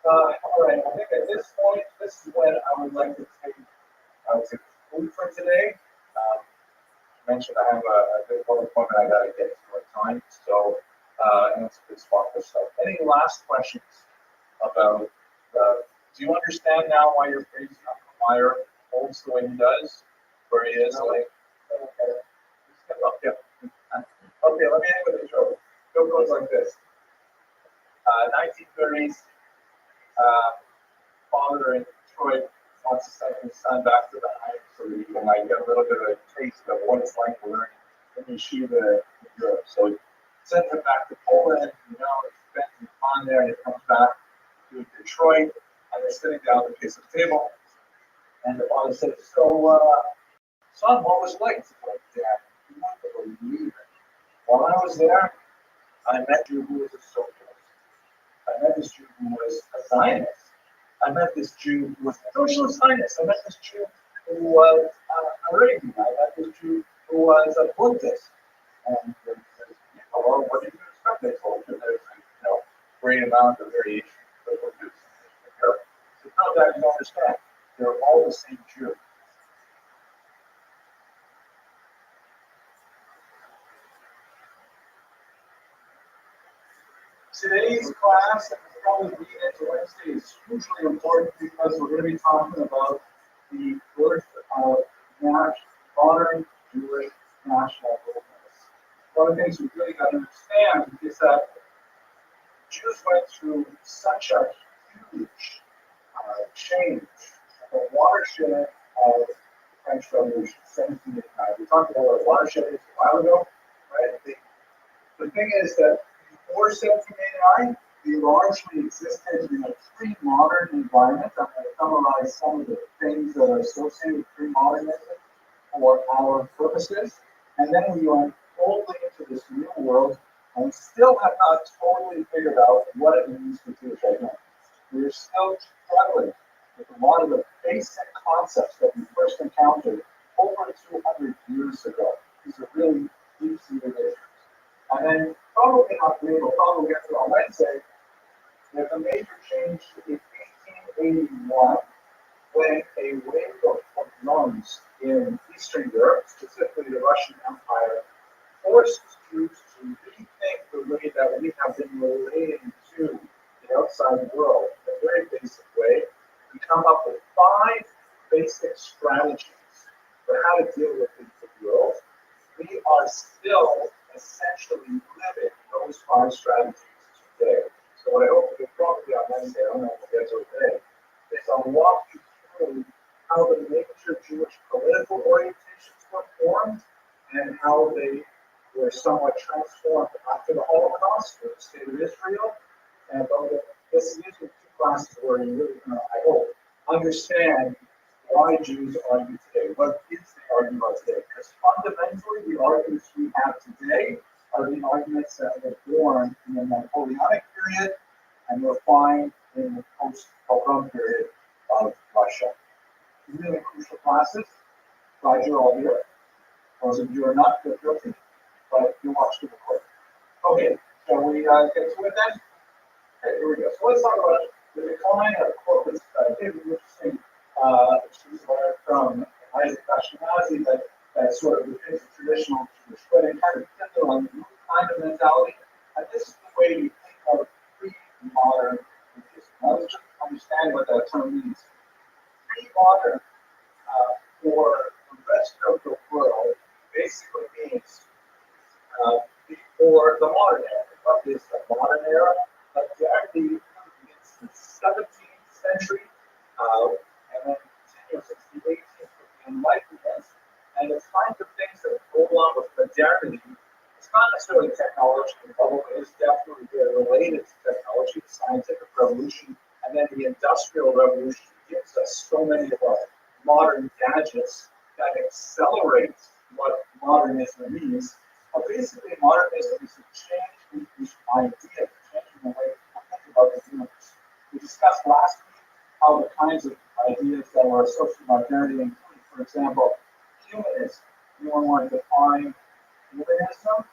All right, I think at this point, this is when I would like to conclude for today. Mentioned I have a good appointment I got to get to at time, so and it's a good spot for stuff. Any last questions about? Do you understand now why your phrase Meyer holds the way he does, where he is like? Okay, let me end with the joke. It goes like this. 1930s, father in Detroit wants to send his son back to the Heights so that he can get a little bit of a taste of what it's like to learn in yeshiva in Europe. So he sends him back to Poland, he spends some time there, and he comes back to Detroit, and they're sitting down at the piece of the table, and the father says, so, son, what was it like? He's like, Dad, you won't believe it. While I was there, I met you who was a socialist. I met this Jew who was a Zionist. I met this Jew who was a socialist Zionist. I met this Jew who was a Arabian. I met this Jew who was a Buddhist. And he says, well, what did you expect? They told you there's a great amount of variation that we're doing here. So no, Dad, you don't understand. They're all the same Jew. Today's class, and probably lead into Wednesday, is hugely important because we're going to be talking about the birth of modern Jewish national movements. One of the things we really got to understand is that Jews went through such a huge change, the watershed of the French Revolution, 1789. We talked about what a watershed is a while ago, right? The thing is that before 1789, we largely existed in a pre-modern environment. I'm going to summarize some of the things that are associated with pre-modernism for our purposes. And then we went boldly into this new world, and we still have not totally figured out what it means for Jewish identity. We're still struggling with a lot of the basic concepts that we first encountered over 200 years ago. These are really deep-seated issues. And then probably we'll probably get to on Wednesday, there's a major change in 1881 when a wave of nuns in Eastern Europe, specifically the Russian Empire, forced Jews to rethink the way that we have been relating to the outside world in a very basic way. We come up with 5 basic strategies for how to deal with the world. We are still essentially living those 5 strategies today. So what I hope to do probably on Wednesday, I don't know if we'll get to it today, is I'll walk you through how the major Jewish political orientations were formed and how they were somewhat transformed after the Holocaust for the state of Israel. And this is usually 2 classes where you really, I hope, understand why Jews argue today. What is the argument about today? Because fundamentally, the arguments we have today are the arguments that were born in the Napoleonic period and refined in the post-pogrom period of Russia. Really crucial classes. Glad you're all here. Those of you who are not, you're guilty, but you watched the recording. Okay, shall we get to it then? Okay, here we go. So let's talk about the decline of corpus. I think it's interesting. She's learned from Isaac Ashkenazi that sort of depicts the traditional Jewish wedding kind of depends on the new kind of mentality. And this is the way we think of pre-modern Judaism. Now let's just understand what that term means. Pre-modern for the rest of the world basically means before the modern era. What is the modern era? Exactly, it's the 17th century, and then continues into the 18th with the Enlightenment, and the kinds of things that go along with modernity. It's not necessarily technology, although it is definitely very related to technology, the scientific revolution, and then the industrial revolution gives us so many of our modern gadgets that accelerate what modernism means. But basically, modernism is a change in the idea, changing the way we think about the universe. We discussed last week how the kinds of ideas that were associated with modernity include, for example, humanism. Anyone want to define humanism?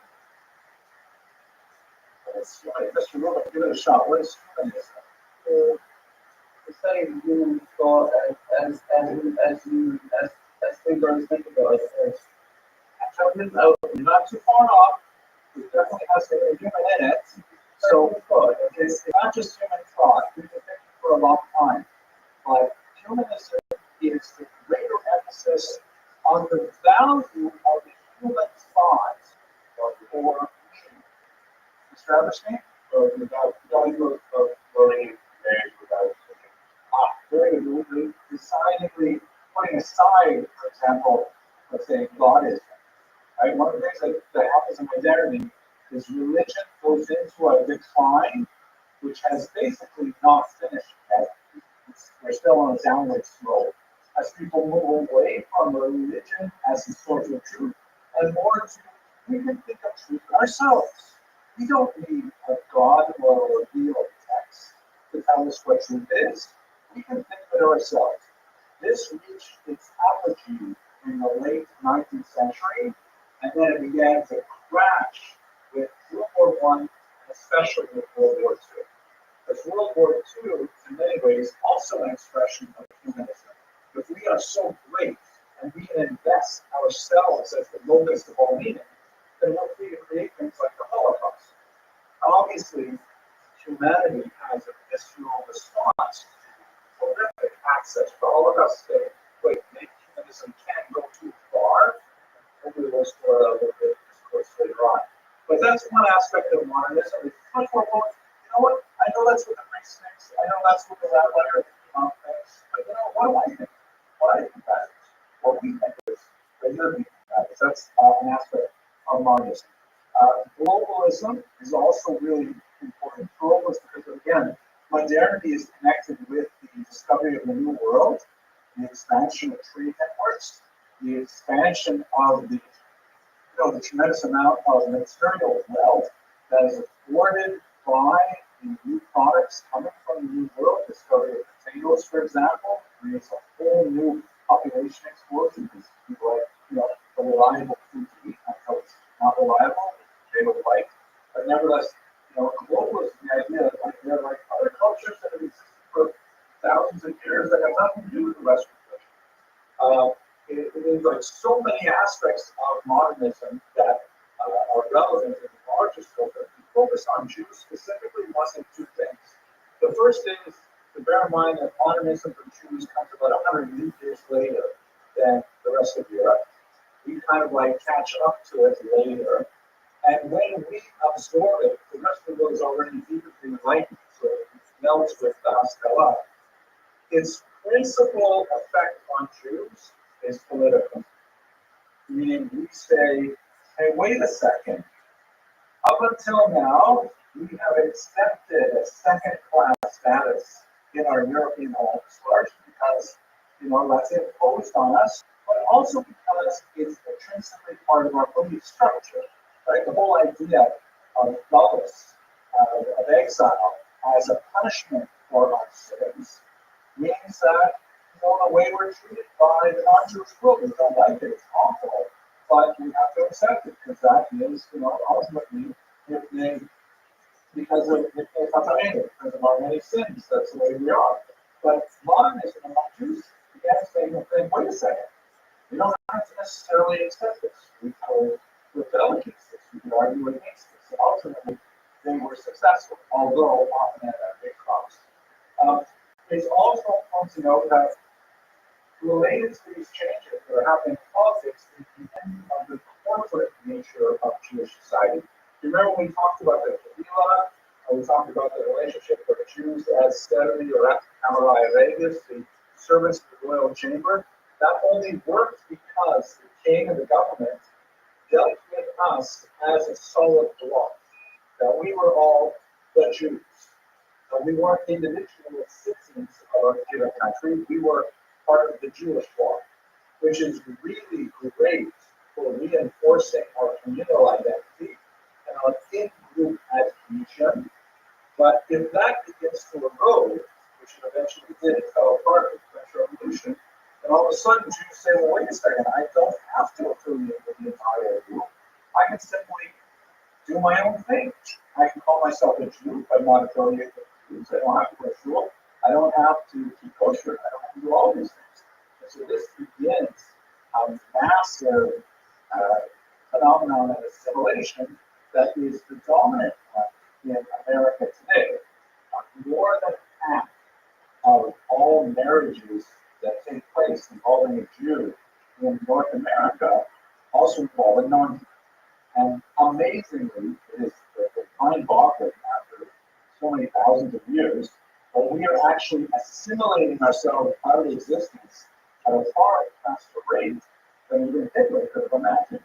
Mr. Rubin, give it a shot. What is humanism? The same human thought as things are think about it. You're not too far off. It definitely has a human in it. So it's not just human thought. We've been thinking for a long time. But humanism is the greater emphasis on the value of the human thought for meaning. Mr. Everstein? Or the value of learning and without very good. Decidedly putting aside, for example, let's say Godism. Right? One of the things that happens in modernity is religion goes into a decline, which has basically not finished yet. We're still on a downward slope as people move away from religion as the source of truth and more to we can think of truth ourselves. We don't need a God or a revealed text to tell us what truth is. We can think of it ourselves. This reached its apogee in the late 19th century, and then it began to crash with World War I, and especially with World War II. Because World War II, in many ways, also an expression of humanism. If we are so great and we can invest ourselves as the lowest of all meaning, then we're free to create things like the Holocaust. Obviously, humanity has a visceral response to horrific access for all of us say, wait, maybe humanism can go too far. Hopefully we'll explore that a little bit in this course later on. But that's one aspect of modernism. It's much more going, you know what? I know that's what the priest thinks. I know that's what the rabbi or the imam thinks. But you know, what do I think? What I think that is. What we think is. What you're thinking that is. That's an aspect of modernism. Globalism is also really important. Globalism, because again, modernity is connected with the discovery of the new world, the expansion of trade networks, the expansion of the tremendous amount of material wealth that is afforded by the new products coming from the new world. Discovery of potatoes, for example, creates a whole new population explosion because people like, the reliable food to eat until it's not reliable, they would like. But nevertheless, globalism, the idea that there are like other cultures that have existed for thousands of years that have nothing to do with the Western culture. It is like so many aspects of modernism that are relevant in the larger scope. If we focus on Jews specifically, one of two things. The first is to bear in mind that modernism for Jews comes about 100 years later than the rest of Europe. We kind of like catch up to it later. And when we absorb it, the rest of the world is already deeply enlightened, so it melts with us. Its principal effect on Jews is political. Meaning we say, hey, wait a second. Up until now, we have accepted a second-class status in our European homes, largely because let's say, imposed on us, but also because it's intrinsically part of our belief structure, right? The whole idea of dulness, of exile, as a punishment for our sins, means that, the way we're treated by the non-Jewish world, we don't like it, it's awful, but we have to accept it, because that is, ultimately, because of our many sins, that's the way we are. But modernism and Jews began saying, wait a second, we don't have to necessarily accept this. We could rebel against this. We could argue against this. And ultimately, they were successful, although often at a big cost. It's also important to note that related to these changes that are happening in politics is the end of the corporate nature of Jewish society. You remember when we talked about the Kehillah, we talked about the relationship of the Jews as Servi or Amarai Regis, the servants of the royal chamber. That only worked because the king and the government dealt with us as a solid block. That we were all the Jews. We weren't individual citizens of a given country. We were part of the Jewish bloc, which is really great for reinforcing our communal identity and our in-group adhesion. But if that begins to erode, which it eventually did, it fell apart with the French Revolution, and all of a sudden Jews say, well, wait a second, I don't have to affiliate with the entire group. I can simply do my own thing. I can call myself a Jew, but not affiliated with Jews. I don't have to go to shul. I don't have to keep kosher. I don't have to do all these things. And so this begins a massive phenomenon of assimilation that is the dominant one in America today. More than half of all marriages that take place involving a Jew in North America also involve a non-Jew. And amazingly, it is mind-boggling after so many thousands of years, but we are actually assimilating ourselves out of existence at a far faster rate than even Hitler could have imagined.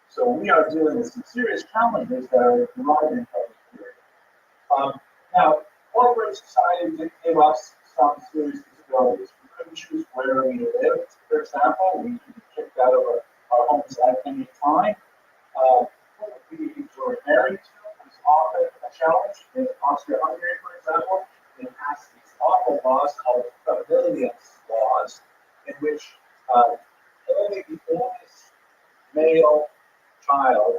So we are dealing with some serious challenges that are deriving from this period. Now, corporate society did give us some serious disabilities. We couldn't choose where we lived, for example. We could be kicked out of our homes at any time. Who we were married to was often a challenge. In Austria-Hungary, for example, they passed these awful laws called familias laws, in which only the oldest male child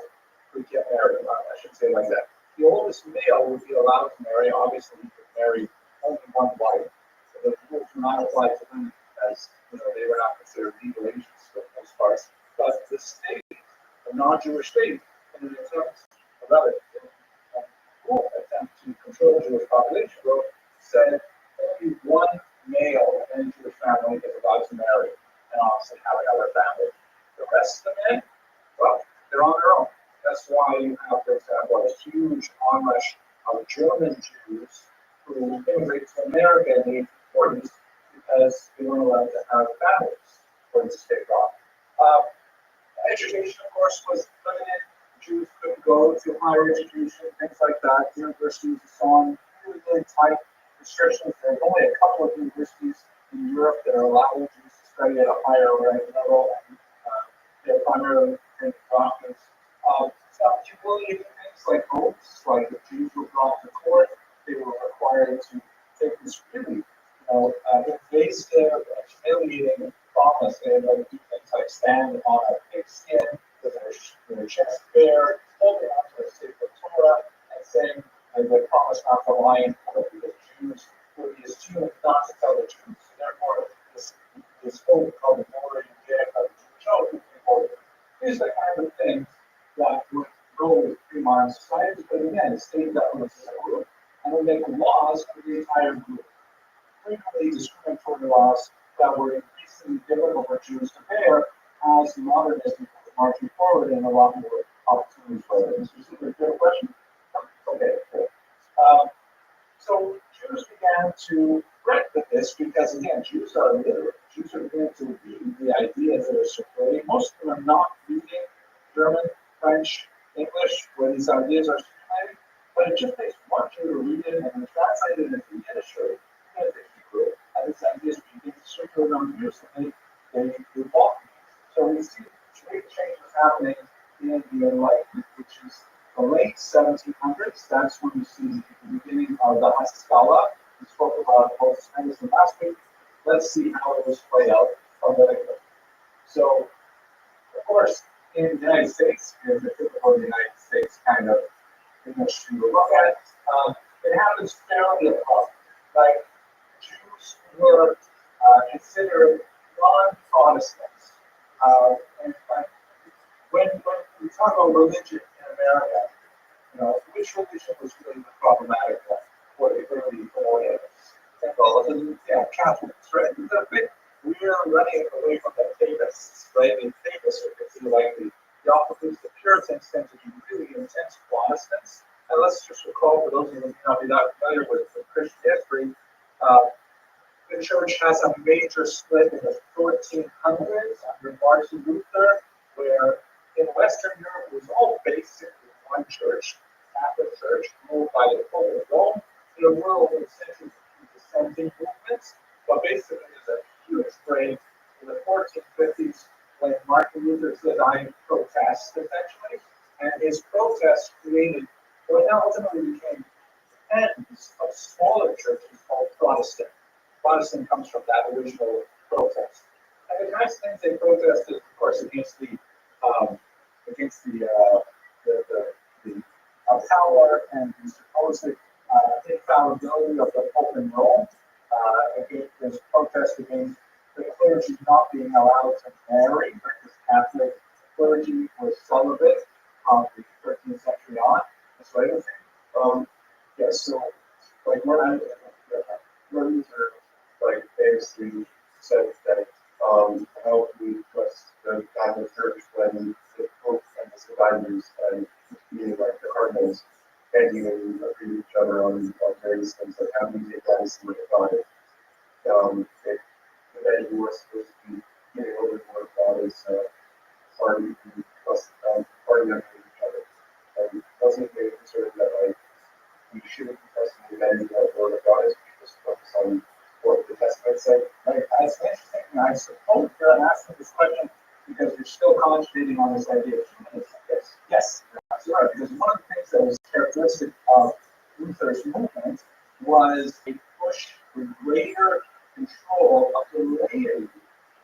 could get married. I should say like that. The oldest male would be allowed to marry. Obviously, he could marry only one wife. So the rules do not apply to them, as they were not considered legal agents for the most part. But the state, a non-Jewish state, in an attempt, attempt to control the Jewish population growth, said only one male in any Jewish family is allowed to marry and obviously have another family. The rest of the men, well, they're on their own. That's why you have, for example, a huge onrush of German Jews who immigrated to America in the 1840s because they weren't allowed to have families for the state law. Education, of course, was limited. Jews couldn't go to higher education, things like that, universities and so on. Really tight restrictions. There's only a couple of universities in Europe that are allowing Jews to study at a higher level, and they're primarily trained doctors. Some humiliating things like oaths, like if Jews were brought to court, they were required to take this really, invasive, humiliating promise. They had to do things like stand on a pig skin with their chest bare, holding onto a sacred Torah, and saying they promised not to lie in court because Jews would be assumed not to tell the truth. So therefore, this oath called the Mori of the Jewish oath is important. These are the kind of things that would go with pre-modern society, but again, state governments as a group, and would make laws for the entire group. Frequently discriminatory laws that were increasingly difficult for Jews to bear as modernism was marching forward and a lot more opportunities for them. Is there a question? Okay, good. So Jews began to fret with this because, again, Jews are illiterate. Jews are beginning to read the ideas that are circulating. Most of them are not reading German, French, English, where these ideas are circulating, but it just takes one Jew to read it and then translate it into Yiddish or into Hebrew, and these ideas being began to circulate around here, so they walk. So we see great changes happening in the Enlightenment, which is the late 1700s. That's when we see the beginning of the Haskalah. We spoke about both Spanish and last week. Let's see how it was played out politically. So, of course, in the United States, in the typical United States kind of industry we look at, it happens fairly abruptly. Like Jews were considered non-Protestants. And when we talk about religion in America, which religion was really the problematic one for the early Orientals? Catholicism, yeah, Catholics, right? We are running away from the papists, right? The papists are considered like the opposites. The Puritans tend to be really intense Protestants. And let's just recall, for those of you who may not be that familiar with Christian history, the church has a major split in the 1400s under Martin Luther, where in Western Europe it was all basically one church, Catholic Church, ruled by the Pope of Rome. There were over centuries of dissenting movements, but basically there's a huge break in the 1450s when Martin Luther said, "I protest," essentially, and his protest created what ultimately became tens of smaller churches called Protestant. Protestant comes from that original protest. And the kinds of things they protested, of course, against the power and the supposed infallibility of the Pope in Rome. There's protest against the clergy not being allowed to marry, because Catholic clergy was celibate from the 13th century on. This sort of thing. So like Martin Luther, like famously said that how we trust the Catholic Church when the Pope and the survivors and like the cardinals can't even agree with each other on various things, like how do we take that as something about it? That you were supposed to be getting over more about is party plus party under each other. And wasn't very concerned that like we shouldn't be trusting the identity of the word of God as we just focus on what the Testament said. Right? That's interesting. And I suppose you're asking this question because you're still concentrating on this idea of humanism. Yes, that's right. Because one of the things that was characteristic of Luther's movement was a push for greater control of the laity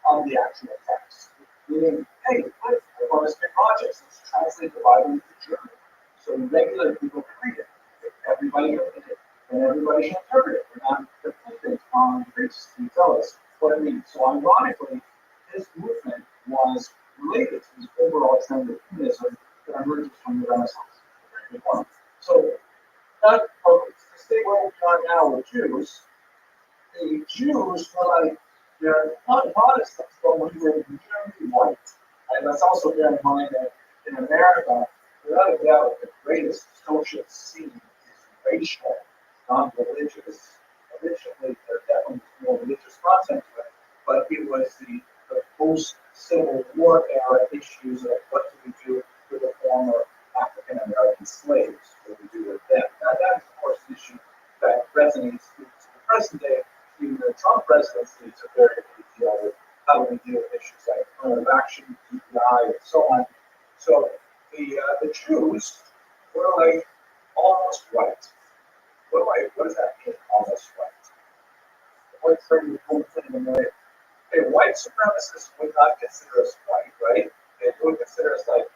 on the actual text. Meaning, hey, what Protestant projects? Let's translate the Bible into German so regular people can read it. If everybody can read it, and everybody can interpret it. We're not dependent on priests to tell us what it means. So ironically, this movement was related to this overall trend of humanism that emerges from the Renaissance. Very good point. So that to stay where we are now with Jews, the Jews were like, they're not Protestants, but we were generally white. And let's also bear in mind that in America, without a doubt, the greatest social scene is racial, non-religious. Originally, there definitely was more religious content to it, but it was the post-Civil War era issues of what do we do with the former African American slaves? What do we do with them? Now, that is, of course, an issue that resonates to the present day. Even the Trump presidency is a very big deal with how we deal with issues like affirmative action, DEI, and so on. So the Jews were like almost white. What does that mean, almost white? White from the whole thing in the way. Okay, white supremacists would not consider us white, right? They would consider us like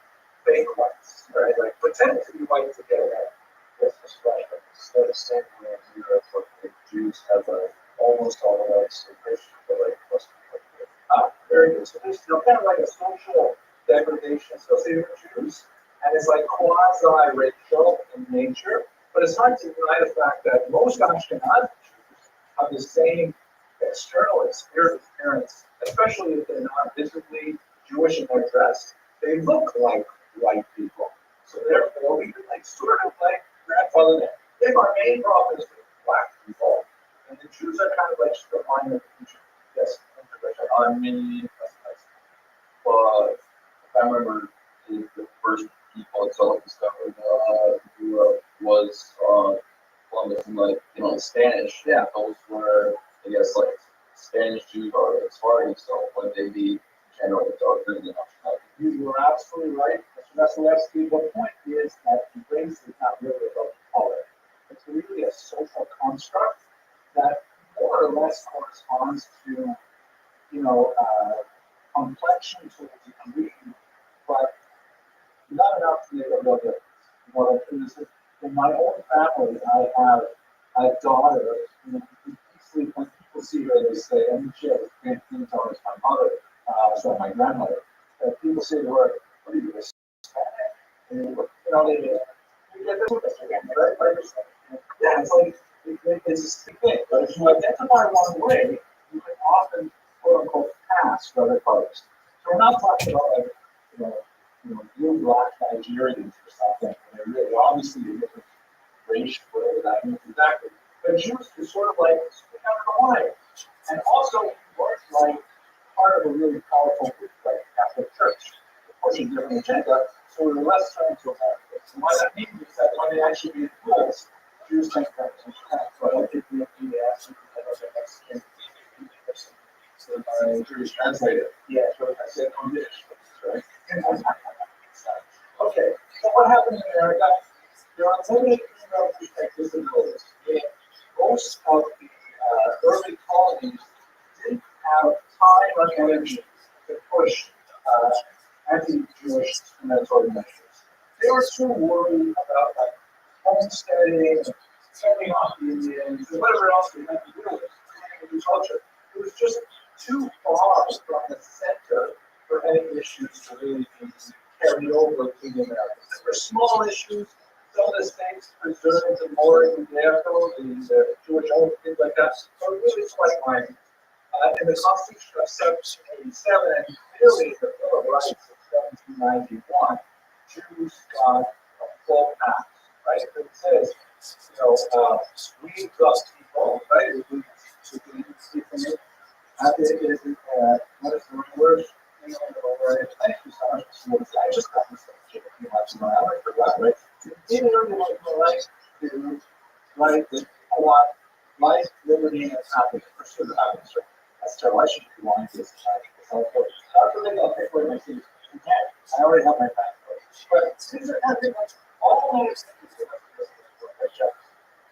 fake whites, right? Like pretend to be white to get ahead. That's just right. So the same way in Europe, the Jews have almost all the rights to Christian, but like most people. Very good. So there's kind of like a social degradation associated with Jews, and it's like quasi-racial in nature. But it's hard to deny the fact that most Ashkenazi Jews have the same external and spiritual appearance, especially if they're not visibly Jewish in their dress. They look like white people. So therefore, we can like sort of like grandfather them. If our main problem is with black people, and the Jews are kind of like just the line of the future. Yes, I mean, but I remember the first people that saw discovered Europe was Columbus and like Spanish. Yeah, those were I guess like Spanish Jews are as far as so when they be generally darker than nationality. You were absolutely right, Mr. Vasilevsky. The point is that race is not really about color. It's really a social construct that more or less corresponds to, complexion to a degree, but not enough to make a real difference. What I do is, in my own family, I have a daughter, when people see her, they say, and she has the same thing as my mother, so my grandmother. People say to her, what are you, Hispanic? And they get this again, right? Yeah, it's like, it's a thing. But if you identify one way, you can often, quote unquote, pass for other colors. So we're not talking about, like, blue, black Nigerians or something. They're really obviously a different race, whatever that means exactly. But Jews are sort of like out of the line. And also, work like part of a really powerful group like Catholic Church, pushing different agenda, so we're less turning to America. And what that means is that when they actually read rules, Jews think that but I think we actually Mexican so my Jewish translator. Yeah, so I said on this, right? Okay, so what happened in America? There are limited female perspectives and goals. Most of the early colonies didn't have time or energy to push anti-Jewish discriminatory measures. They were too worried about like homesteading, sending off the Indians, and whatever else they had to do with agriculture. It was just too far from the center for any issues to really be carried over to the Americans. There were small issues. Some of the states preserved the more in the Jewish oath, things like that. So it really quite minor. In the Constitution of 1787 and clearly the Bill of Rights of 1791, Jews got a full pass, right? It says, we got people, right? What is the word? Thank you so much. I just got this thing. I forgot, right? In order to right to right that I want life, liberty, and happiness. Pursue the happiness. That's terrible. I should be lying to this. I'll pick away my teeth. I already have my passport. But these are nothing like all Americans.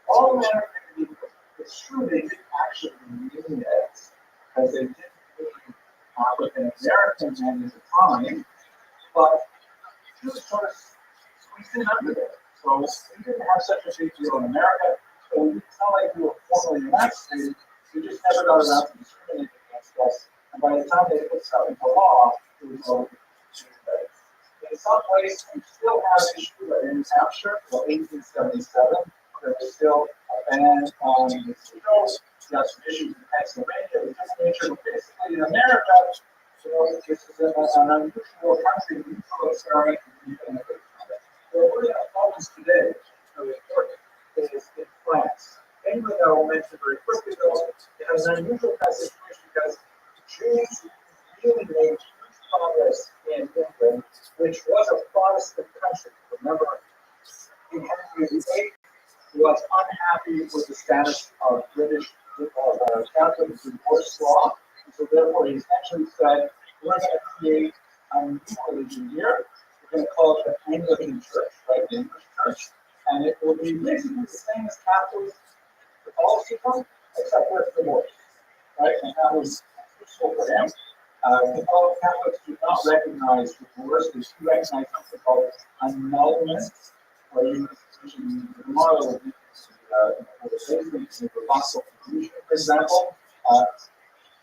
All Americans, it's true they didn't actually mean it, because they didn't mean African American men at the time, but Jews sort of squeezed in under there. So we didn't have such a big deal in America, so it's not like we were formally vaccinated, we just never got around to discriminating against us. And by the time they put stuff into law, it was over. In some ways, we still have issues in New Hampshire until 1877. There was still a ban on mosquitoes. We have some issues in Pennsylvania. Basically, in America, this is an unusual country. We do experiment and benefit from it. What we're going to focus today, really important, is in France. England, I will mention very quickly, though, it has an unusual passage because Jews really made huge progress in England, which was a Protestant country. Remember, King Henry VIII was unhappy with the status of British Catholic divorce law, and so therefore he essentially said, we're going to create a new religion here. We're going to call it the Anglican Church, right? The English Church. And it will be basically the same as Catholic Catholicism, except for divorce, right? And that was useful for them. Catholics do not recognize divorce. They do recognize something called annulment, where you the model of the gospel conclusion, for example.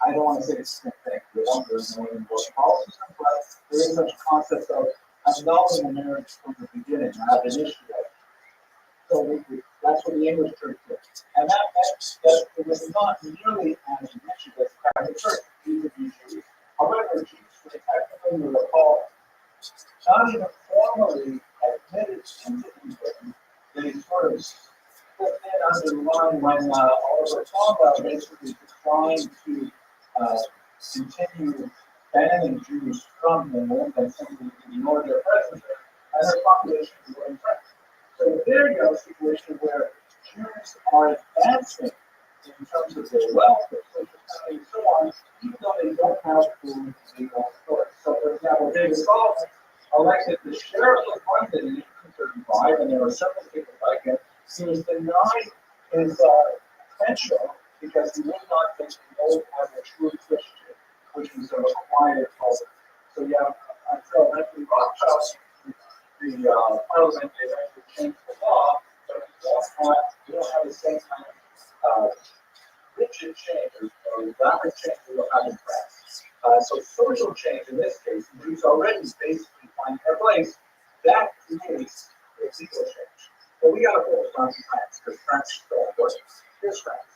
I don't want to say it's the same thing. There's no divorce policy, but there is such a concept of annulling a marriage from the beginning, not an issue. So that's what the English church did. And that it was not nearly as rich as Catholic Church, vis-a-vis Jews. However, Jews were technically were called, not even formally admitted into England. They sort of slipped in under the line when Oliver Cromwell basically declined to continue banning Jews from England and simply ignore their presence there, and their population were entrenched. So there you have a situation where Jews are advancing in terms of their wealth, their social standing, and so on, even though they don't have food, they don't store it. So, for example, David Solomon elected the sheriff of London in 1835, and there were several people like it. He was denied his pension because he would not take the oath as a true Christian, which was a required oath. So you have until the Rothschild, the parliament, they actually changed the law, but you don't have the same kind of rigid change or rapid change that you'll have in France. So social change in this case, the Jews already basically find their place. That creates a legal change. But we got to focus on France because France is so important. Here's France.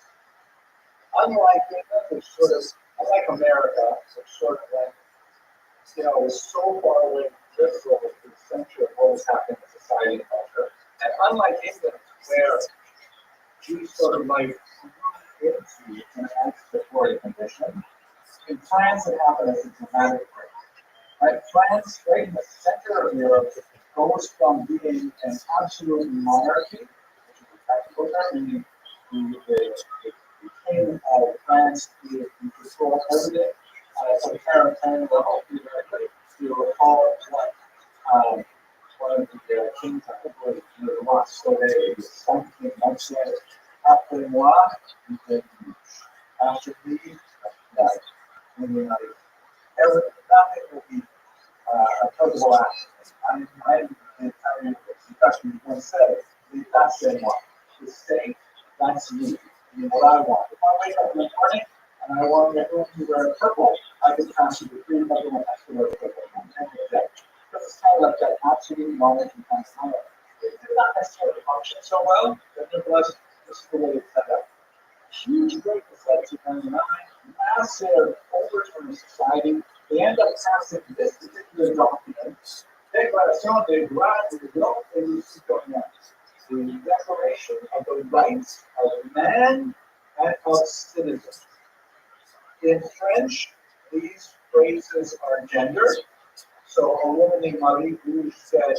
Unlike England, which sort of, unlike America, which sort of went, was so far away from this sort of the center of what was happening in society and culture. And unlike England, where Jews sort of like grew into an anticipatory condition, in France it happened as a dramatic break. Right? France, right in the center of Europe, goes from being an absolute monarchy, which is a practical term, meaning the king of France is in control of everything. At a parental level, theoretically, you recall what one of the kings, I think was the Rothschild, something like that, après moi, after me, nothing will be applicable action. I'm the Italian discussion once said, that's moi. The state, that's me. What I want. If I wake up in the morning and I want everyone to wear purple, I can pass it to everyone has to wear purple. This is kind of like that absolute knowledge and kind of knowledge. It did not necessarily function so well, but nevertheless, this is the way it's set up. Huge break in 1799, massive overturn of society. They end up passing this particular document, Declaration des droits de l'homme et du citoyen, the Declaration of the Rights of Man and of Citizens. In French, these phrases are gendered. So a woman named Marie Rouge said,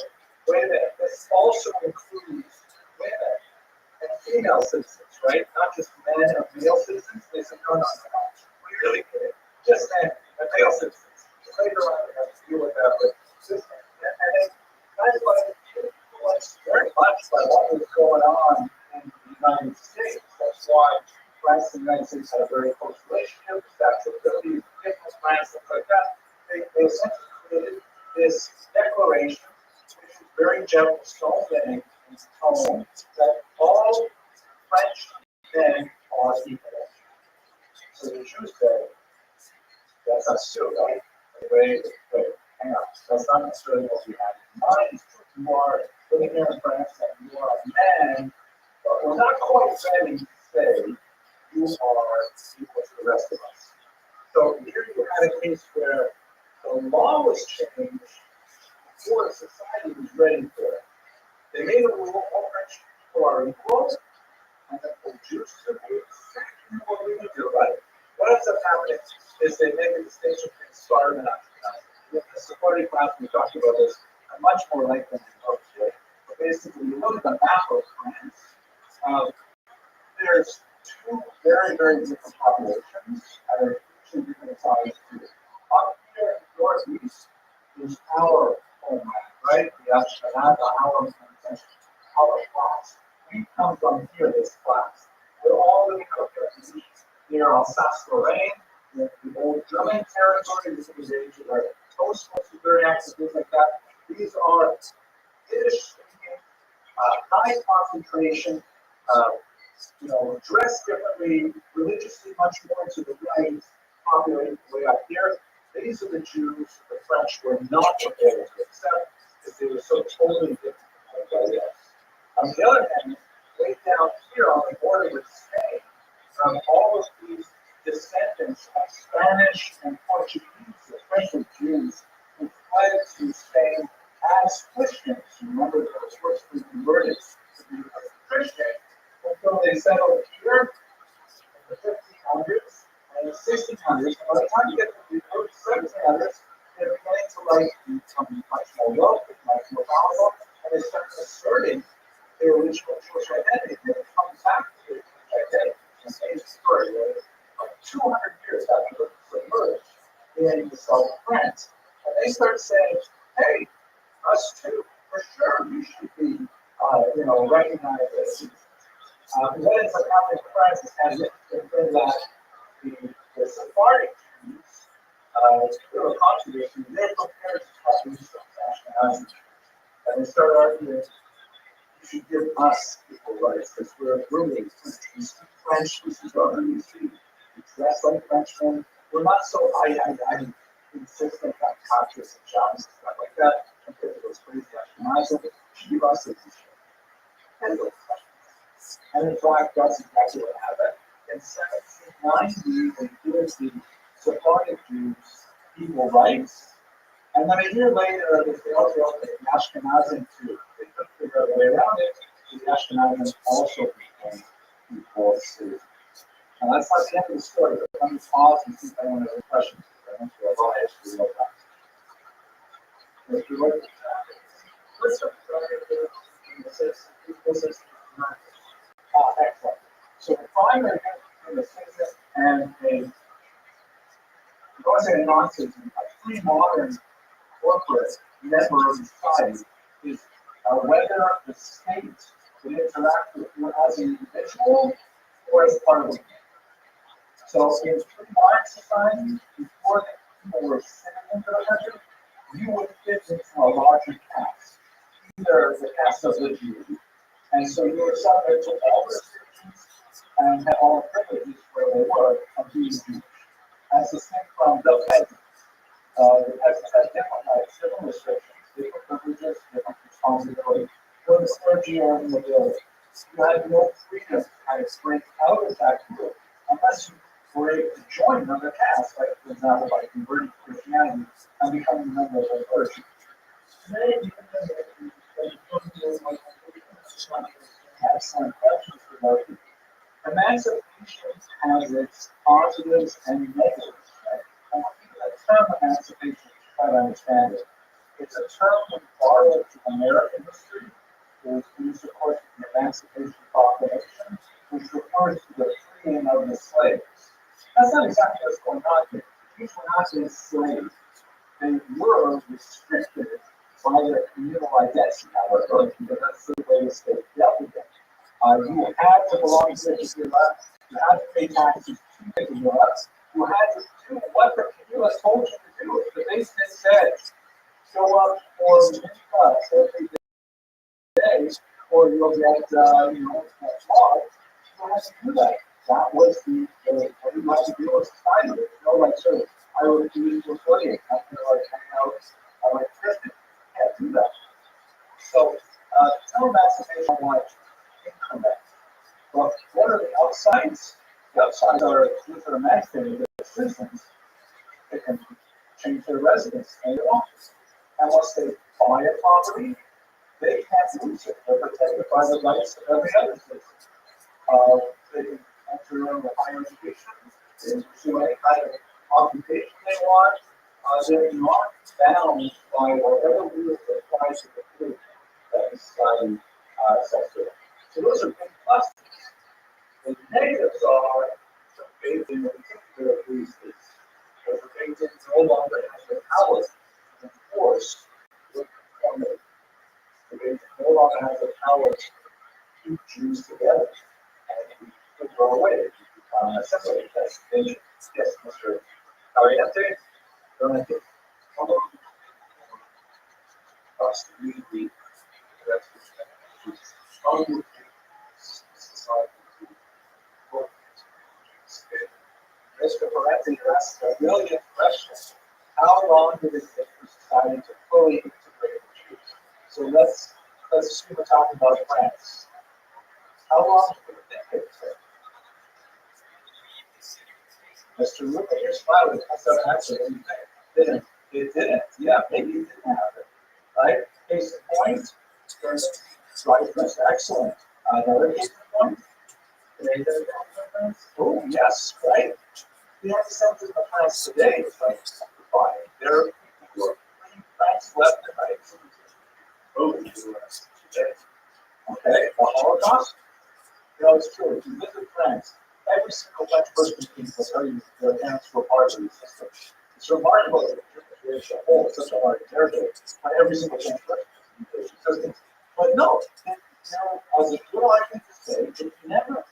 wait a minute, this also includes women and female citizens, right? Not just men and male citizens. They said, no. We really did it. Just men and male citizens. Later on, we have to deal with that, but just men. And then kind of like influenced very much by what was going on in the United States. That's why France and the United States had a very close relationship, statue of liberty, forgiveness, France, things like that. They essentially created this declaration, which is very gentle, soothing in tone, that all French men are equal. So the Jews say, that's not still right. Wait, hang on. That's not necessarily what we have in mind. You are living here in France and you are a man, but we're not quite ready to say you are equal to the rest of us. So here you had a case where the law was changed before society was ready for it. They made a rule, all French people are equal, and then the Jews said, exactly what we would do about it. What ends up happening is they make a distinction between starved and occupied. In the supporting class, we talked about this at much more length than we talked today. But basically, you look at the map of France, there's two very, very different populations that are two different sizes. Up here in the northeast is our homeland, right? The Ashkenaz, our class. We come from here, this class. We're all living up here. Near Alsace-Lorraine, the old German territory. This is the age of our toast, was very active, things like that. These are Yiddish-speaking, high concentration, dressed differently, religiously much more to the right, populated way up here. These are the Jews the French were not prepared to accept because they were so totally different from everybody else. On the other hand, way down here on the border with Spain, all of these descendants of Spanish and Portuguese, especially Jews, who fled to Spain as Christians. Remember, they were forcibly converted to be Christian until they settled here in the 1500s and the 1600s. And by the time you get to the early 1700s, they're beginning to become much more wealthy, much more powerful, and they start asserting their original Jewish identity. They come back to their Jewish identity. And 200 years after the submerged in the south of France. And they start saying, hey, us too, for sure, you should be, recognized as what ends up happening in France is as it been that the Sephardic Jews, through a controversy, they're prepared to talk to nationalism. And they start arguing, you should give us equal rights because we're really French. We speak French, this is our BBC. We dress like Frenchmen. We're not so insistent on conscious and jobs and stuff like that compared to those crazy nationalism. You should give us citizenship. And in fact, that's exactly what happened. In 1790, they give the Sephardic Jews equal rights. And then a year later, they say, okay, the Ashkenazim too. They couldn't figure out a way around it. The Ashkenazim also became equal citizens. And that's not the end of the story, but let me pause and see if anyone has any questions. I went through a lot of history real fast. Mr. White? Excellent. So the primary between a citizen and I want to say a non-citizen, a pre-modern corporate member of society is whether the state would interact with you as an individual or as part of a group. So in pre-modern society, before the people were citizens of the country, you would fit into a larger caste, either the caste of the Jew, and so you were subject to all restrictions and had all the privileges where they were of being Jewish. That's distinct from the peasants. The peasants had different rights, different restrictions, different privileges, different responsibilities. When the clergy or the nobility, you had no freedom to kind of break out of that group unless you were able to join another caste, like for example, by converting to Christianity and becoming a member of the clergy. Today, excellent questions for those. Emancipation has its positives and negatives, right? And when people that term emancipation, try to understand it. It's a term that borrowed from American history. It was used, of course, in the Emancipation Proclamation, which refers to the freeing of the slaves. That's not exactly what's going on here. These were not enslaved. They were restricted by their communal identity, however, because that's the way the state dealt with them. You had to belong to the community. You had to pay taxes to the community. You had to do what the community told you to do. If the basement said, show up for cuts every day, or you'll get, flogged, you had to do that. That was what you had to do in society. There's no like, so I would do this for affiliate. I feel like hang out, I like Christian. You can't do that. So, no emancipation like increment. But what are the upsides? The upsides are if they're emancipated, they're citizens. They can change their residence and their office. And once they buy a property, they can't lose it. They're protected by the rights of every other citizen. They can enter into higher education, they can pursue any kind of occupation they want. They're not bound by whatever rules that apply to the group that the society sets to them. So those are big pluses. The negatives are the big thing in particular of these is that the big thing no longer has the power to enforce the conformity. The big thing no longer has the power to keep Jews together. And we throw away separate that nation. Yes, Mr. Ariente? Go ahead. Us to read the Mr. Parenti asked a brilliant question. How long did it take for society to fully integrate the Jews? So let's assume we're talking about France. How long did it take? Mr. Rupert, you're smiling. That's an answer. Didn't. It didn't. Yeah, maybe it didn't happen. Right? Case in point. Right, that's excellent. Another case in point. Oh, yes, right. We have something in France today. It's like fine. There are people who are free France left and right. Oh, today. Okay, the Holocaust? No, it's true. If you visit France, every single French person will tell you their parents were part of the system. It's remarkable that the Jewish race as a whole is such a large territory, but every single French person is system. But no, there was a good argument to say it never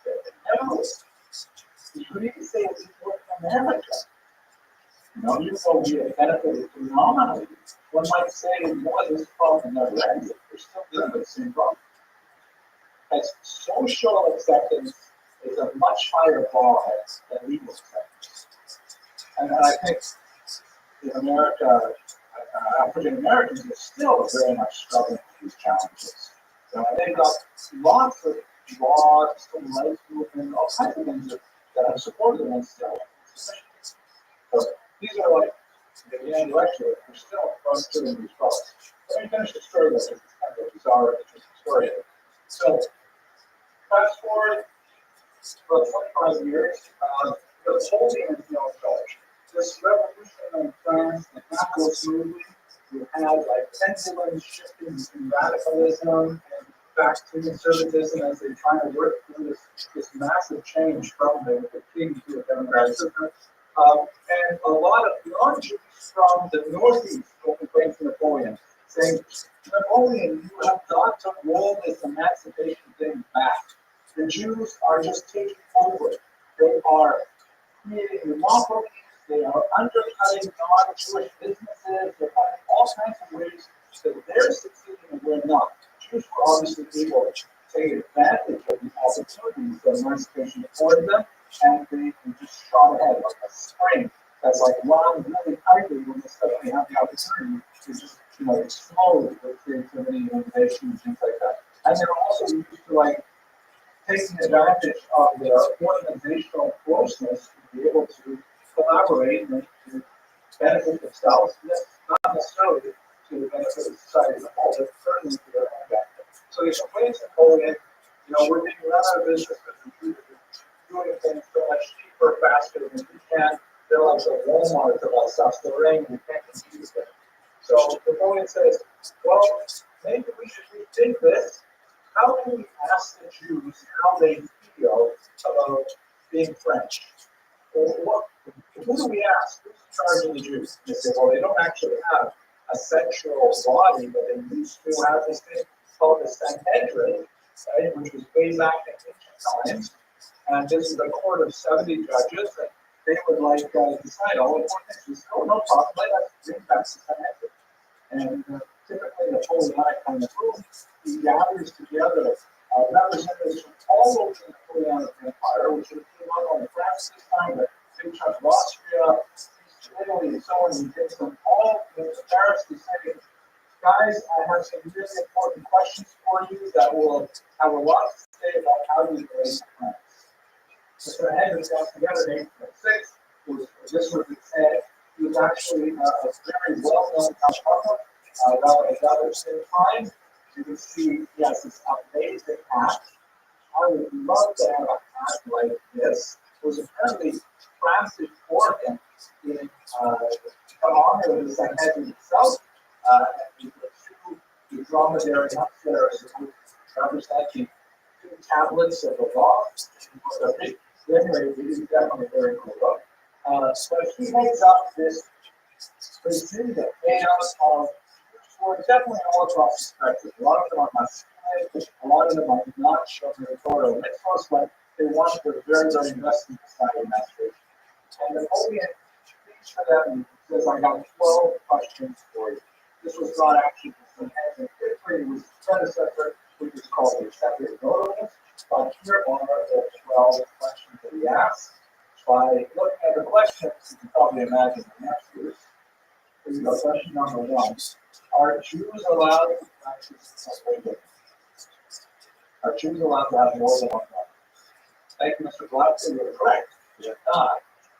was. You could even say it was in America. You know, even though we have benefited phenomenally, one might say, boy, this problem never ended. We're still dealing with the same problem. As social acceptance is a much higher bar than legal acceptance. And I think in America, African Americans are still very much struggling with these challenges. So they've got lots of laws, civil rights movement, all kinds of things that have supported them and still. So these are like the end lecture. We're still going through these problems. Let me finish the story with this kind of bizarre, interesting story. So fast forward about 25 years, Napoleon is now in charge. This revolution in France did not go smoothly. You had like pendulum shifting between radicalism and back to conservatism as they try to work through this massive change from the king to a democratic system. And a lot of non-Jews from the Northeast will complain to Napoleon, saying, Napoleon, you have got to roll this emancipation thing back. The Jews are just taking over. They are creating monopolies. They are undercutting non-Jewish businesses. They're finding all kinds of ways that they're succeeding and we're not. Jews were obviously able to take advantage of the opportunities that emancipation afforded them, and they just shot ahead like a spring that's like wound really tightly when they suddenly have the opportunity to just, explode with creativity and innovation and things like that. And they're also used to like taking advantage of their organizational closeness to be able to collaborate and to benefit themselves, not necessarily to the benefit of society as a whole, but certainly to their own benefit. So they complain to Napoleon, we're being run out of business because we're doing things so much cheaper, faster than we can. They're like the Walmart of Alsace-Lorraine, we can't compete with them. So Napoleon says, well, maybe we should rethink this. How can we ask the Jews how they feel about being French? Well, who do we ask? Who's in charge of the Jews? They say, well, they don't actually have a central body, but they used to have this thing called the Sanhedrin, right, which was way back in ancient times. And this is a court of 70 judges, and they would decide all important things. No problem, let us bring back the Sanhedrin. And typically, the Napoleonic kind of rule, he gathers together representatives from all over the Napoleonic Empire, which would be not only France this time, but big chunk of Austria, Italy, and so on. He takes them all to Paris to say, guys, I have some really important questions for you that will have a lot to say about how you relate to France. So the head was together in 1806. This was his head. He was actually a very well-known alcoholic. That was the time. You can see he has this amazing hat. I would love to have a hat like this. It was apparently crafted for him in honor of the Sanhedrin itself. And the dromedary upstairs representing 2 tablets of the law. So anyway, it is definitely very cool. So he heads up this pursuit of chaos of definitely all across the spectrum. A lot of them are masculine, a lot of them are not showing territorial mitzvahs, but they want to very, very invested in society message. And Napoleon speaks for them and says, I got 12 questions for you. This was not actually the Sanhedrin. It was his predecessor, which is called the Separate Notables. But here are the 12 questions that he asked. By looking at the questions, you can probably imagine the answers. Here we go. Question number 1. Are Jews allowed to practice polygamy? Are Jews allowed to have more than one wife? Thank you, Mr. Gladstone. You're correct. You're not.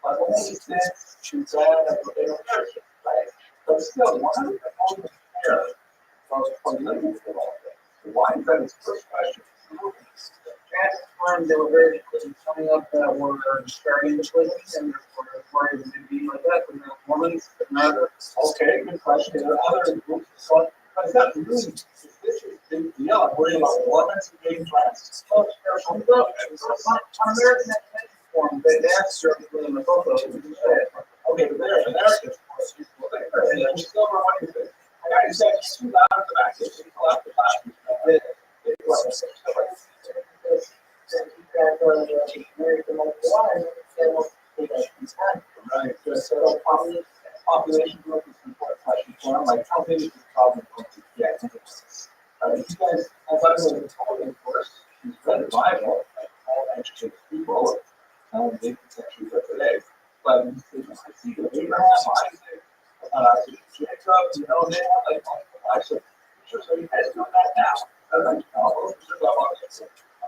But only since you ban a marriage, right? But still, one of the only pair of polygamy for all things. Why is that his first question? At the time, they were very interested in coming up that were starting the polygamy and were worried to be like that, but not women's, but neither. Okay, good question. There are other groups. But is that really, this is a big deal? I'm worried about women's engaged France. On American form, they asked her in the photo, okay, but they're Americans, of course, and then still were what is it? I got you said it's too loud at the back, it's too loud at the back. Right, so population growth is an important question. So I'm like, how big is this problem going to get? You guys, as I was told, of course, she's read the Bible, like all educated people, they can actually read today. But I see that Abraham, Isaac, Jacob, you know, they have like multiple lives of pictures, so you guys doing that now. I'm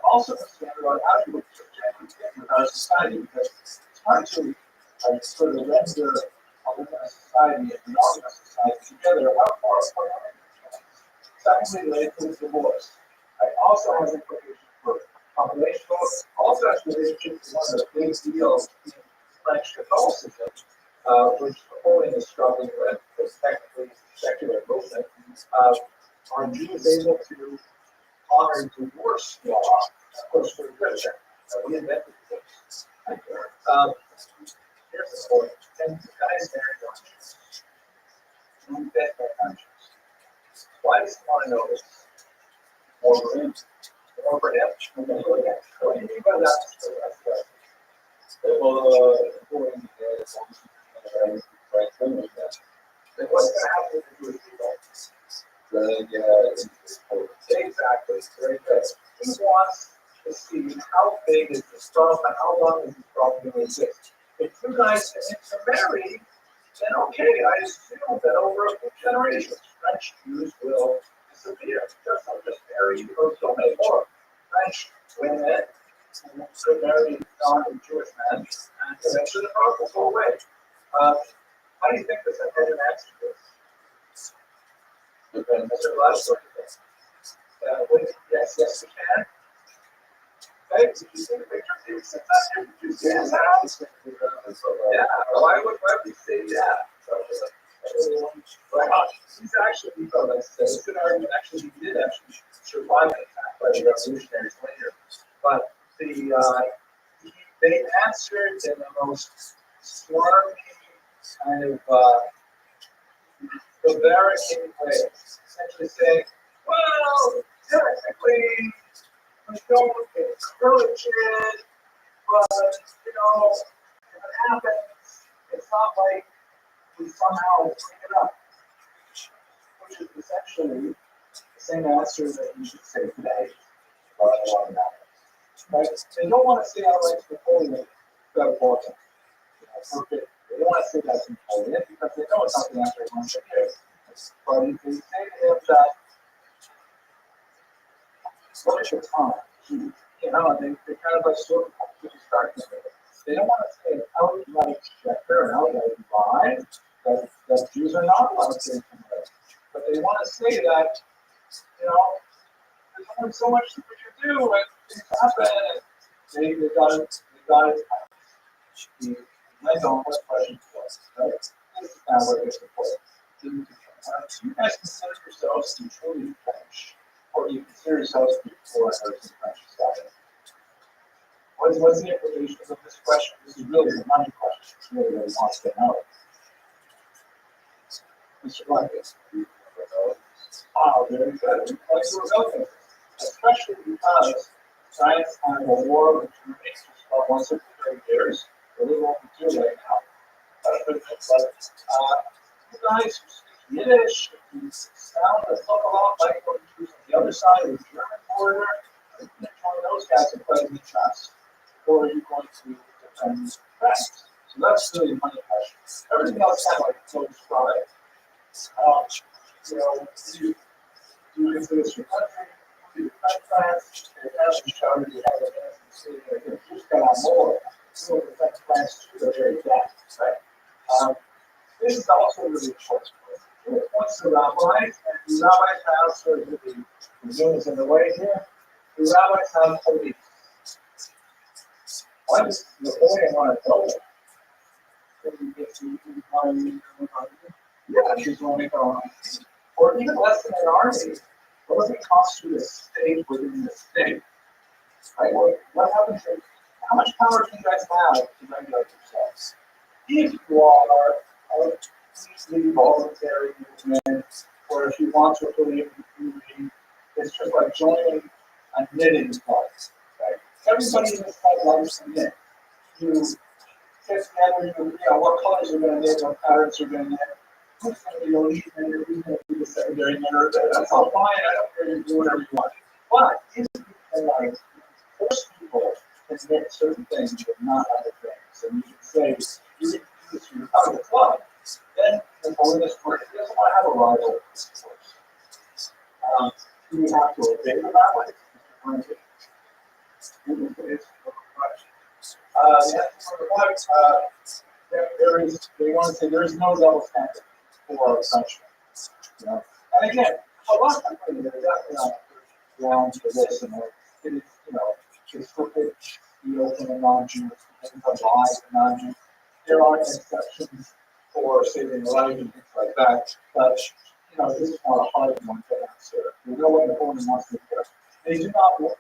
also concerned about how to fit with our society because it's hard to sort of render a society and an organized society together. How far apart are we? Secondly, related to divorce. It also has implications for population growth. Also has relationships with one of the big deals in French Catholicism, which Napoleon is struggling with, because technically secular movement. Are Jews able to honor divorce law? Of course, for Christian. We invented divorce. Here's the point. And you guys marry conscience. You bet their conscience. Why does he want to know this? More for him. More for him. What do you mean by that? Well, according to then what's going to happen to the Jewish people? Exactly. Very good. He wants to see how big is the problem and how long is the problem going to exist. If you guys intermarry, then okay, I assume that over a few generations, French Jews will disappear. Just marry or so many more French women who could marry non-Jewish men, and eventually the problem will go away. How do you think this is an answer to this? Mr. Glasgow. Yes, we can. Okay, did you see the picture? Yeah, why would we say that? He's actually, this could argue actually he did actually survive an attack by the revolutionaries later. But they answered in the most swarmy kind of prevaricating way, essentially saying, well, technically, we don't encourage it, but, you know, if it happens, it's not like we somehow bring it up, which is essentially the same answer that you should say today about a lot of matters. Right? They don't want to say outright to Napoleon that abortion. They don't want to say that's Napoleon because they know it's not the answer they want to give. But if they say to him that, what is your time? You know, they kind of like sort of to start with it. They don't want to say an outright checker, an outright lie, that Jews are not allowed to intermarry. But they want to say that, you know, there's only so much that you do and things happen and they got it. The mental question was, right? This is now where it gets important. Do you guys consider yourselves to be truly French? Or do you consider yourselves to be foreigners in French society? What's the implications of this question? This is really the money question. It's really what he wants to know. Mr. Blanket. Oh, very good. Especially because science had a war with Germany for once every 30 years. Really won't be doing right now. But you guys who speak Yiddish, you sound and look a lot like what you use on the other side of the German border. You're join those guys and play the chess. Or are you going to defend France? So that's really the money question. Everything else kind of like so described. You know, do you consider this your country? Do you defend France? They have shouted you have an innocent city. They just got on more. So defend France to the very death, right? This is also really important. It points to rabbis, and the rabbis have sort of the Zoom is in the way here. The rabbis have police. Why does Napoleon want to know that? Yeah, she's going to make her own. Or even less than an army. What does it constitute a state within the state? Right? What happens if, how much power do you guys have to regulate yourselves? If you are a completely voluntary movement, or if you want to affiliate with the community, it's just like joining a knitting club. Right? Everybody in this club loves to knit. You get together, you agree on what colors you're going to knit, what patterns you're going to knit. Who's going to be the lead knitter, who's going to be the secondary knitter. That's all fine. I don't care. You do whatever you want. But if you can like force people to knit certain things but not other things, and you can say you can do this, you're part of the club, then the holiness work doesn't want to have a rival. You have to obey the rabbi. They want to say there is no double standard for punishment. You know? And again, a lot of companies are definitely not grounds for this, and it is, it's crooked, the open and non-Jews, things are lies and non-Jews. There are exceptions for saving life and things like that, but this is not a hard one to answer. You know what the opponent wants to do. They do not want,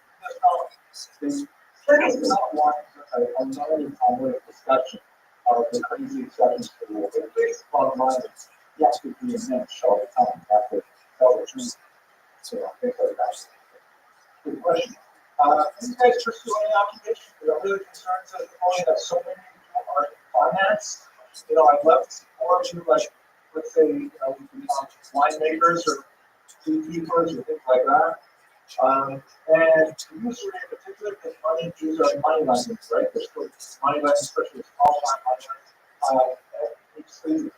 they do not want a non-public discussion of the crazy exceptions to the rule. The basic bottom line is you have to be a mensch all the time. You have to tell the truth. Things like that. Good question. You guys pursue any occupation? Because I'm really concerned at the point that so many people are in finance. I'd love to see more of you, like, let's say, we can become winemakers or beekeepers or things like that. And usually in particular, because money Jews are money lenders, right? There's money lending, especially small time money.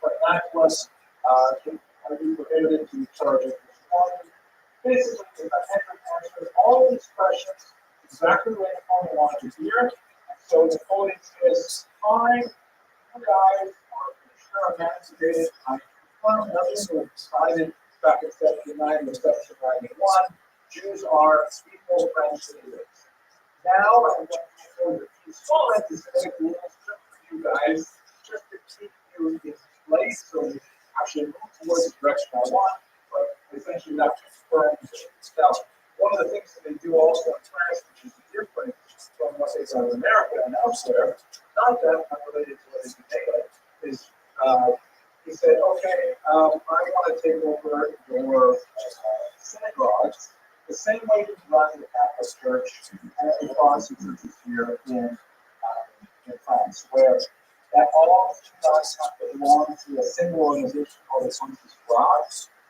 But that was can be prohibited to charge it. Basically, if I answered all of these questions exactly the way the opponent wanted to hear, and so the opponent says, fine, you guys are sure emancipated. I confirm nothing was decided back in 1790 or 1791. Jews are equal friends to the Jews. Now I'm going to show you a few small anti-Semitic rules just for you guys, just to keep you in place so you actually move towards the direction I want, but essentially not confirm itself. One of the things that they do also in France, which is different from what they've done in America and elsewhere, not that unrelated to what they do today, is he said, okay, I want to take over your synagogues the same way you run the Catholic Church and the Protestant churches here in France, where that all belong to a single organization called the Country's God,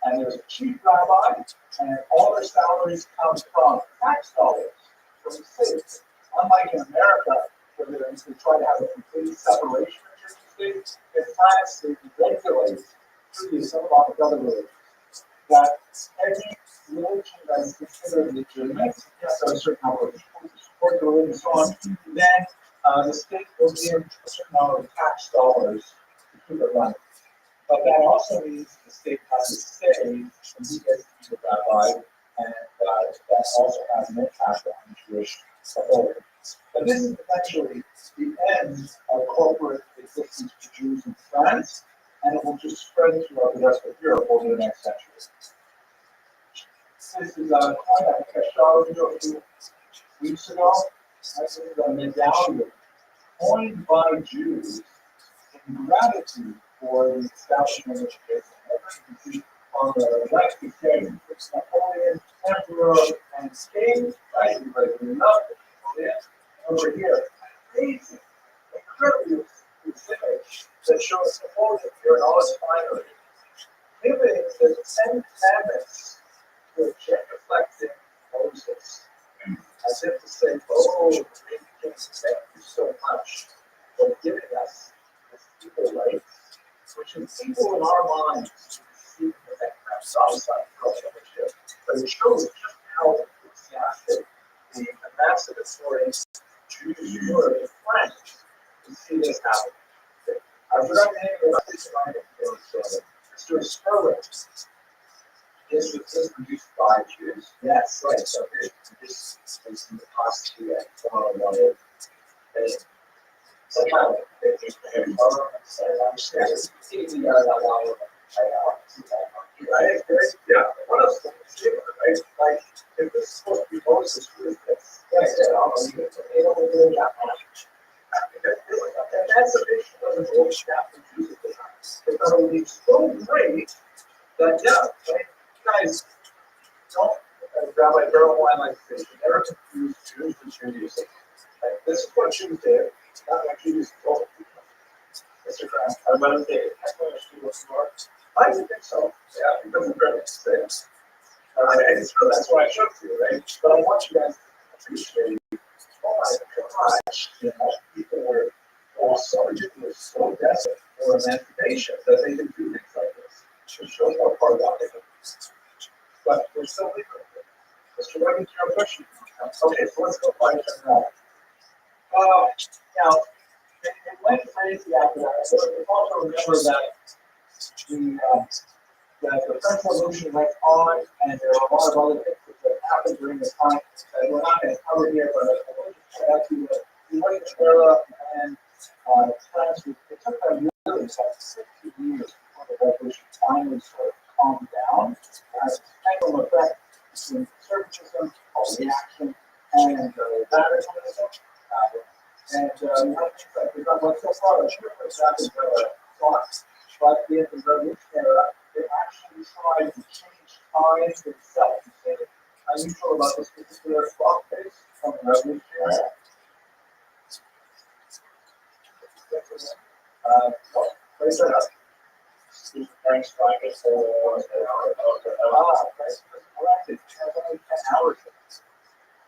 and there's a chief rabbi, and all their salaries come from tax dollars from the state. Unlike in America, where they try to have a complete separation of church and state, in France they regulate through some of the other religions that any religion that is considered legitimate, so a certain number of people to support the religion and so on, then the state will give a certain amount of tax dollars to keep it running. But that also means the state has to say who gets to be the rabbi, and that also has an impact on Jewish authority. But this is essentially the end of corporate existence for Jews in France, and it will just spread throughout the rest of Europe over the next century. This is a coin I think I showed you a few weeks ago. This is a medallion coined by Jews in gratitude for the establishment of education. You can see on the right, it says Napoleon, Emperor, and King. Right? Everybody love it. Over here, amazing, incredibly specific that shows Napoleon here in all his finery. Giving the 10 Commandments to a genuflecting Moses, as if to say, oh, thank you so much for giving us this equal right, which is equal in our minds to receive the perhaps outside fellowship. But it shows just how enthusiastic the emancipatory Jews were in France to see this happen. I forgot the name of this line. Mr. Sperling. This was produced by Jews. Yes, right. So this is in the past year. Sometimes they just have yeah. What else? Right? Like, if this is supposed to be Moses, who is this? Yes, they don't do that much. emancipation of the Roman Catholic Jews at the time. They thought it would be so great that, yeah, right, guys, don't, as Rabbi Darrell Wine likes to say, you never confuse Jews with Judaism. Like, this is what Jews did, not what Jews told people. Mr. Grant, I want to say, I want to do what's more. I think so, yeah, because of Grant's things. And so that's why I showed you, right? But I want you guys to appreciate, oh my gosh, you know, people were so ridiculous, so desperate for emancipation that they did do things like this. It shows how far gone they went. But we're still legal. Mr. Rabbi, your question. Okay, so let's go find some more. Now, it went crazy after that. So also remember that the French Revolution went on, and there were a lot of other things that happened during the time that we're not going to cover here, but I want to point out to you that the White era and France, it took them really about 60 years before the revolution finally sort of calmed down. As a pendulum effect between conservatism, reaction, and radicalism. And I think that we've done so far, I'm sure exactly thoughts. But in the revolution era, they actually tried to change time itself. Is there unusual about this particular clock face from the revolution era? Well, place it up. Frank's trying to say, correct, it has only 10 hours.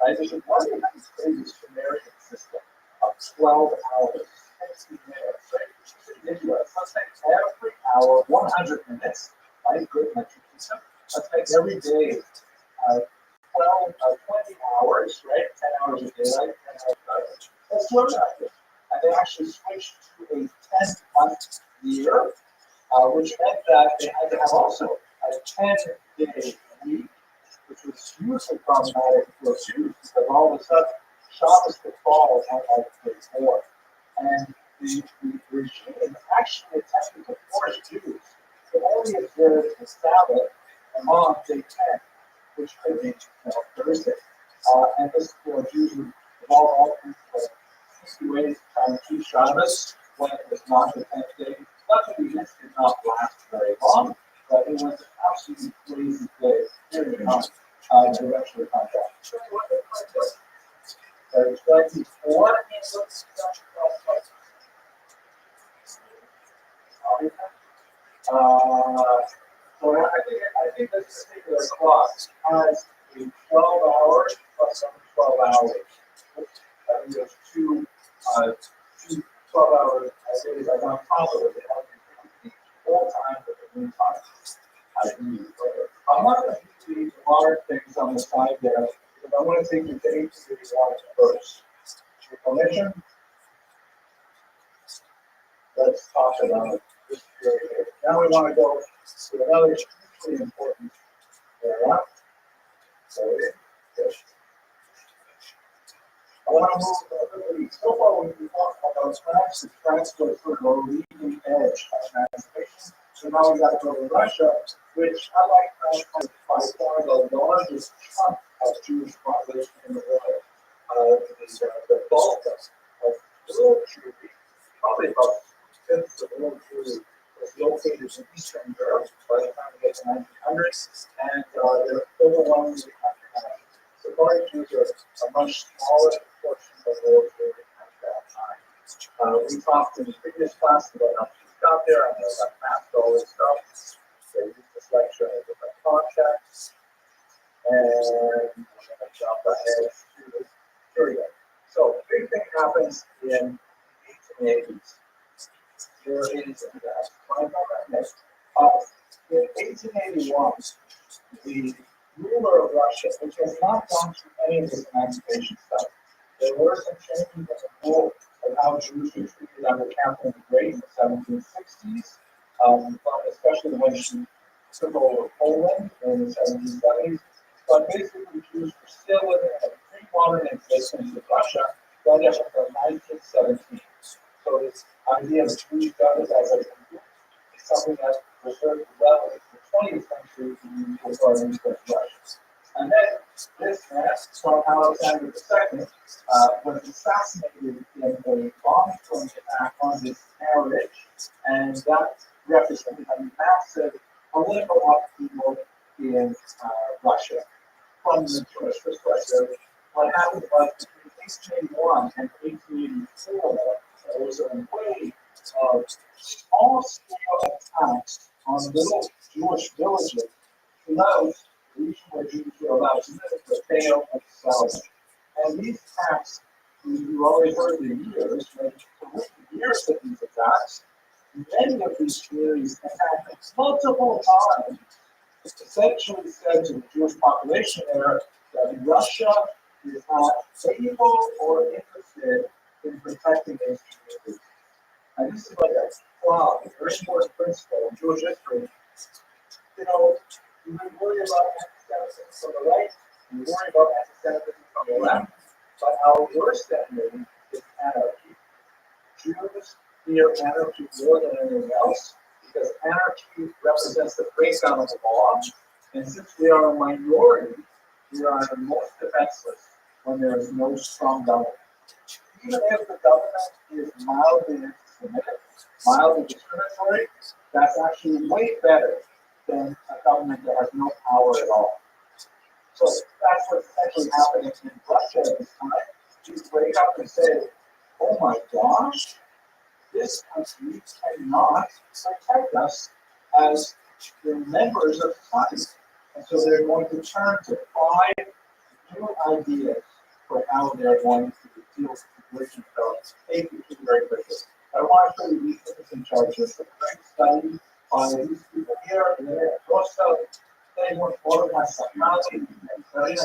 Right? There's a one of these crazy Sumerian system of 12 hours, 60 minutes, right? Which is ridiculous. Let's make every hour 100 minutes, right? Good metric system. Let's make every day 20 hours, right? 10 hours a day, right? 10 hours a day. Let's do it like this. And they actually switched to a 10-month year, which meant that they had to have also a 10-day week, which was hugely problematic for Jews because all of a sudden Shabbos could fall on like day 4. And the regime actually attempted to force Jews to only observe the Sabbath on day 10, which could be Thursday. And this, Jews would evolve all kinds of 60 ways to try and keep Shabbos when it was not the 10th day. Luckily, this did not last very long, but it was an absolutely crazy day. Very much to eventually find out. There's 24 so I think this particular clock has a 12 hours plus some 12 hours. That means there's two 12-hour days like on top of it. They have the whole time with the new time. I'm not going to use a lot of things on the side there because I want to take you to 1881 first. With permission, let's talk about this period here. Now we want to go to another hugely important area. So I want to move so far when we talk about France, the France was sort of a leading edge of emancipation. So now we got to go to Russia, which I like as by far the largest chunk of Jewish population in the world. The bulk of world Jewry, probably about 2/5 of world Jewry, was located in Eastern Europe by the time we get to the 1900s, and they're overwhelmingly African. Sephardic Jews are a much smaller portion of world Jewry at that time. We talked in the previous class about how Jews got there, and they got mapped all this stuff. They used this lecture as a context, and I'm going to jump ahead to this period. So, the big thing happens in the 1880s. There is in 1881, the ruler of Russia, which has not gone through any of this emancipation stuff. There were some changes in the rule of how Jews were treated under Catherine the Great in the 1760s, especially when she took over Poland in the 1770s. But basically, Jews were still living in a pre-modern existence in Russia right up until 1917. So this idea of Jewish government as a group is something that reserved well in the 20th century to Russia. And then this man, from Alexander II, was assassinated in a bomb attack on his carriage, and that represented a massive political upheaval in Russia. From the Jewish perspective, what happened was between 1881 and 1884, there was a wave of small-scale attacks on little Jewish villages throughout the region where Jews were allowed to live, the Vale of Salem. And these attacks, you already heard the years, the years of these attacks, many of these communities attacked multiple times, essentially said to the Jewish population there that Russia is not able or interested in protecting these communities. And this is like a wow, a very important principle in Jewish history. You know, you worry about anti-Semitism from the right, you worry about anti-Semitism from the left, but our worst enemy is anarchy. Jews fear anarchy more than anything else because anarchy represents the breakdown of the law, and since we are a minority, we are the most defenseless when there is no strong government. Even if the government is mildly anti-Semitic, mildly discriminatory, that's actually way better than a government that has no power at all. So that's what's actually happening in Russia at this time. You wake up and say, oh my gosh, this country cannot protect us as the members of society. And so they're going to turn to 5 new ideas for how they're going to deal with the situation. So thank you very quickly. I want to show you these citizen charges. A great study by these people here. Rothschild, they were organized psychology and studying I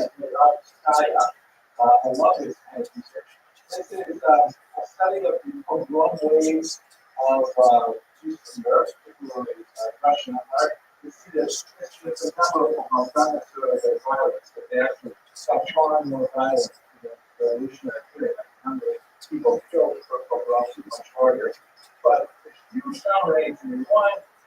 love this kind of research. This is a study of the pogrom waves of Eastern Europe, particularly Russian Empire. You see this, it's a number of pogroms, not necessarily their violence, but they actually got far more violence in the revolutionary period. The number of people killed for pogroms is much harder. But a huge number in 1881,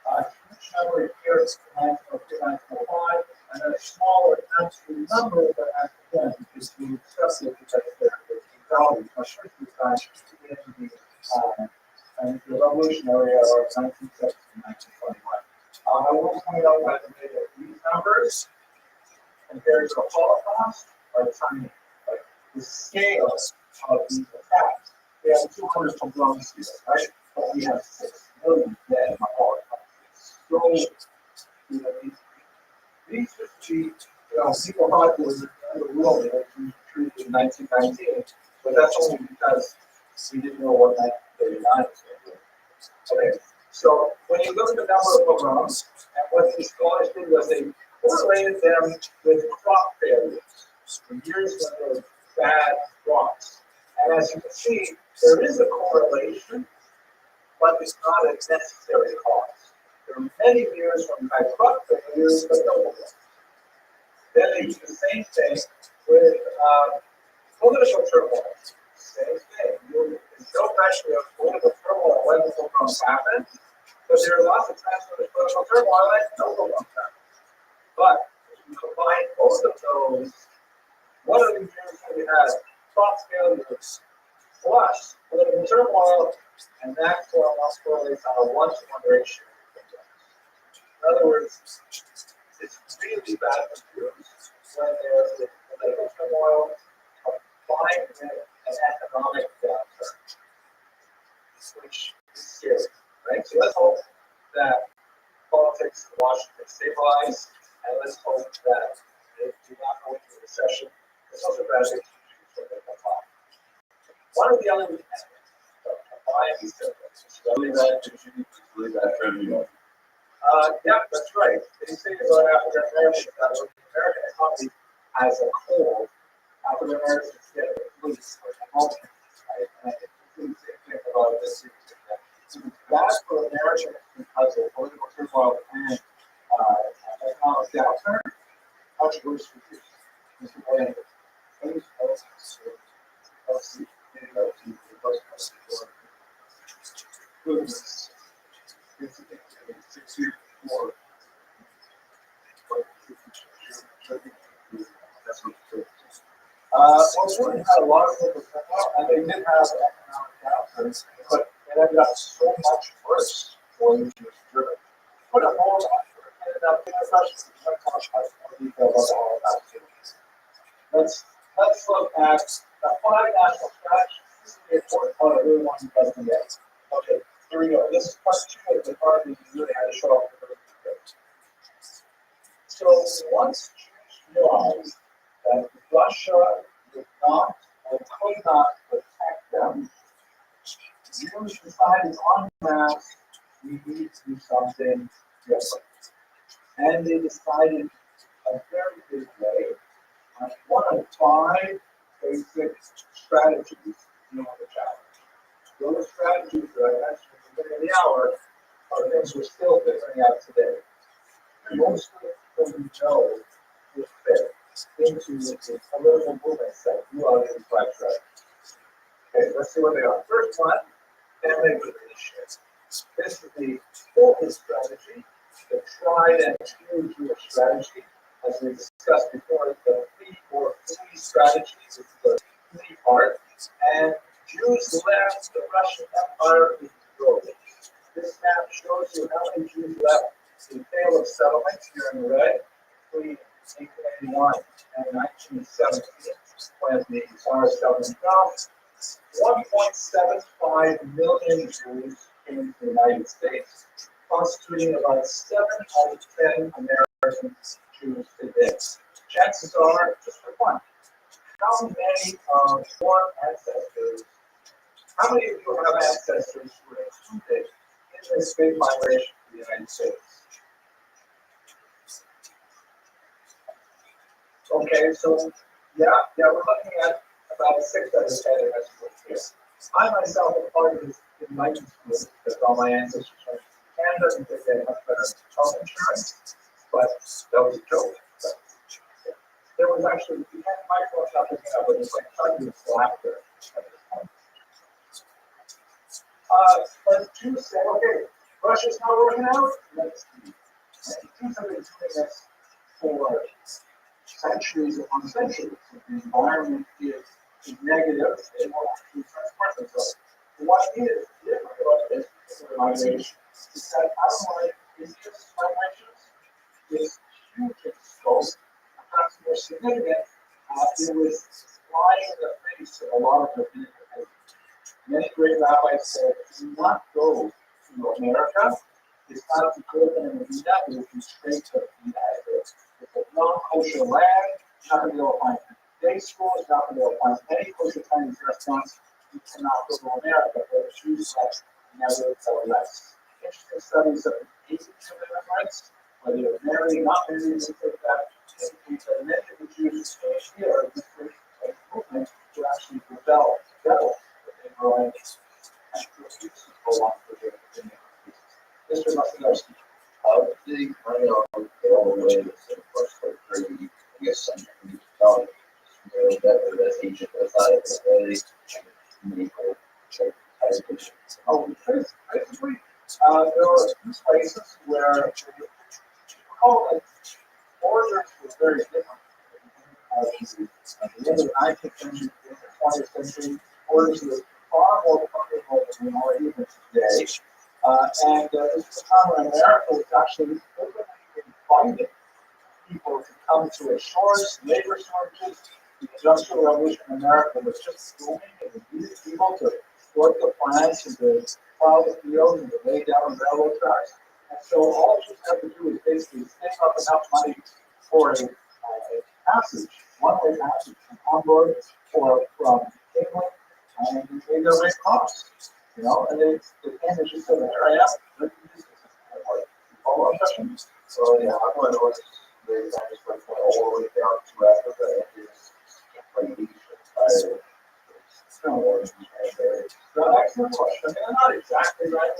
a huge number here in 1905, and then a smaller absolute number that again is being excessive because they're values much quicker time in the revolutionary era of 1970 and 1921. I will point out that these numbers compared to the Holocaust are tiny. Like the scale of these attacks, we have 200 pogroms here, right? But we have 6 million dead in the Holocaust. So, you know, these should be, people thought it was the real treated in 1919, but that's only because we didn't know what 1939 was going to do. Okay, so when you look at the number of pogroms, and what these scholars did was they correlated them with crop failures, the years when there were bad crops. And as you can see, there is a correlation, but it's not a necessary cause. There are many years when we had crop failures, but no pogroms. Then they do the same thing with political turmoil. Same thing. There's no question of political turmoil when the pogroms happen, but there are lots of times when there's political turmoil and no pogroms happen. But if you combine both of those, one of the years when we had crop failures plus political turmoil, and that correlates on a 1-to-1 ratio. In other words, it's really bad for Jews when there's a political turmoil combined with an economic downturn, which is scary, right? So let's hope that politics in Washington stabilize, and let's hope that they do not go into a recession. It's also bad for Jews when they come back. One of the other mechanics of combined these symptoms is really bad for Jews, really bad for everyone. Yeah, that's right. They say about African Americans that the American economy as a whole, African Americans get at least for pneumonia, right? And I think we see the same thing about this. So it's bad for Americans because of political turmoil and economic downturn. Much worse for Jews. Mr. Bland, please goodness. It's 6 years before. had a lot of people say, well, and they did have economic downturns, but it ended up so much worse for the Jewish driven. But a whole lot ended up being a question. Let's talk about more detail about all of that too. Let's look at the 5 national strategies. This is the important part. I really want you guys to get. Okay, here we go. This is part 2 of the part that you really had to show off the first. So once Jews realized that Russia would not or could not protect them, Jews decided en masse we need to do something different. And they decided a very big way. One of 5 basic strategies to deal with the challenge. Those strategies that I mentioned at the beginning of the hour are things we're still figuring out today. Most of the people we know will fit into the political movements that do out these 5 strategies. Okay, let's see what they are. First one, family relations. This is the focus strategy, the tried and true Jewish strategy. As we discussed before, the 3-4-3 strategy is the 3 part, and Jews left the Russian Empire in growth. This map shows you how many Jews left the Tale of Settlements here in red between 1881 and 1917, when the Tsar settlement fell. 1.75 million Jews came to the United States, constituting about 7 out of 10 American Jews today. Chances are, just for fun, how many of your ancestors, how many of you have ancestors who were included in this big migration to the United States? Okay, so yeah, we're looking at about 6 out of 10 here. I myself am part of this enlightened school because all my ancestors went to Canada because they had much better health insurance, but that was a joke. There was actually, we had microphones not picking up, but it was like chugging laughter at this point. But Jews said, okay, Russia's not working out, let's leave. And Jews have been doing this for centuries upon centuries. If the environment is negative, they will actually transport themselves. What is different about this particular migration is that unlike India's migrations, is huge in scope, perhaps more significant, it was flying in the face of a lot of the benefits. Many great rabbis said, do not go to America. It's not to go to an arena, it would be straight to the It's a non-kosher land, you're not going to be able to find day schools, you're not going to be able to find any kosher Chinese restaurants. You cannot go to America, but the Jews like nevertheless. Interesting studies of the ages of immigrants, whether you're married, not married, things like that, indicate that many of the Jews who stay here in this movement to actually rebel that they were in and to go on for their opinion. Mr. Masinowski. The all the way to the first I guess some knowledge that Egypt outside of the medical Oh, basically, there are a few places where borders were very different. At the end of the 19th century, the 20th century, borders were far more comfortable than we are even today. And this is a time when America was actually openly inviting people to come to its shores, labor shortages. The Industrial Revolution in America was just booming, and it needed people to work the plants and to plow the fields and to lay down railroad tracks. And so all you have to do is basically save up enough money for a passage, one-way passage from Hamburg or from England, and you pay their rate costs. You know, and they came and just said, here I am, let me do this. Follow up questions. So yeah, I'm going to notice the examples went all the way down to Africa and it's like leadership. Excellent question. They're not exactly right.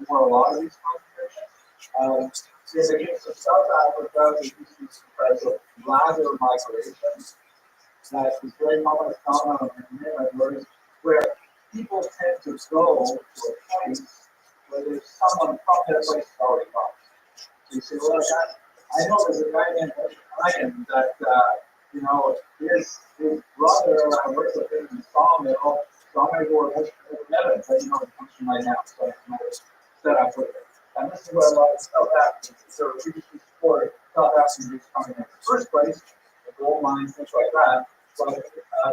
For a lot of these concentrations. In the case of South Africa, we used to express a ladder migration that is very common phenomenon in many minorities where people tend to go to a place where there's someone from that place already gone. So you say, well, I know there's a guy named Ryan that, his brother sawmill, so I'm gonna go with Evans, but you know, it comes from my house, so I'm gonna set up with it. And this is where a lot of South Africans, so we just support South Africans coming in the first place, the gold mines, things like that. But,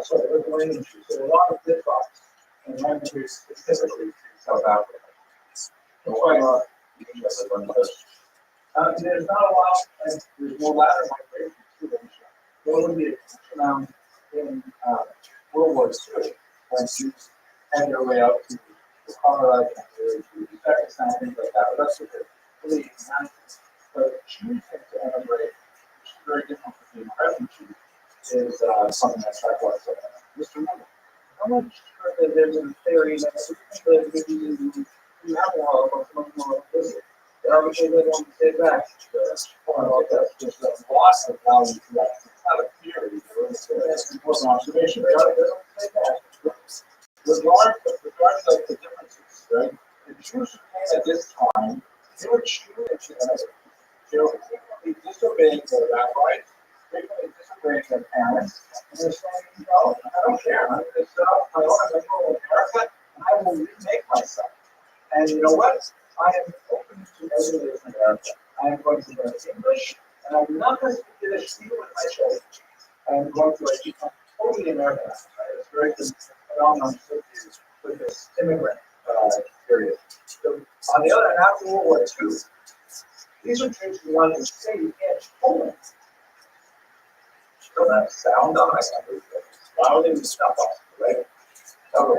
so there was land issues, so a lot of big box and land issues specifically in South Africa. So quite a lot. There's not a lot, and there's more lateral migration to Asia. There would be a huge amount in World War II when Jews had their way out to the Colorado and to Uzbekistan and things like that. But that's what they're really nice. But Jews tend to emigrate, which is very different from being refugee, is something that's like what Mr. Miller. I'm not sure that there's a theory that you have a lot of much more visit. Obviously, they want to stay back. That's just a loss of value to that. It's not a theory. It's more an observation. They don't stay back. Regardless of the differences, right? The Jews who came at this time, they were Jewish. They were frequently disobeying their rabbis, frequently disobeying their parents, and they're saying, you know, I don't care. I'm going to set up my own America, and I will remake myself. And you know what? I am open to everything in America. I am going to learn English, and I'm not going to speak Yiddish even with my children. I am going to become totally American. It's very phenomenon with this immigrant period. So, on the other hand, after World War II, these are Jews who wanted to stay in Poland. Still have sound on my country. Why would they stop us, right? Not only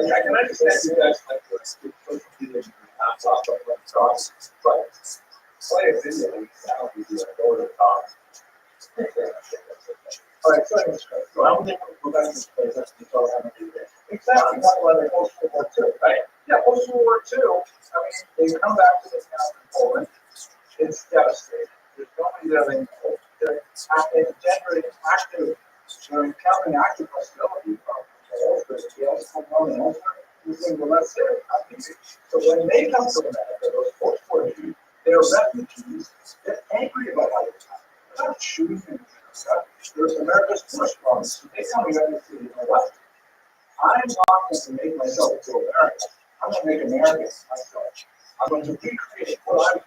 I can understand you guys like this, but play a video and sound you do like over the top. All right, so I don't think we'll go back to this place. That's all I'm going to do there. Exactly, that's why they post-World War II, right? Yeah, post-World War II. I mean, they come back to this town in Poland. It's devastating. There's nobody there anymore. They're generating active, they're encountering active hostility from the ulcer, using the let's say, so when they come to America, those post-war Jews, they're refugees, they're angry about how they're coming. They're not choosing there's America's first promise. So they tell me that, you know what? I'm not going to make myself to America. I'm going to make America myself. I'm going to recreate what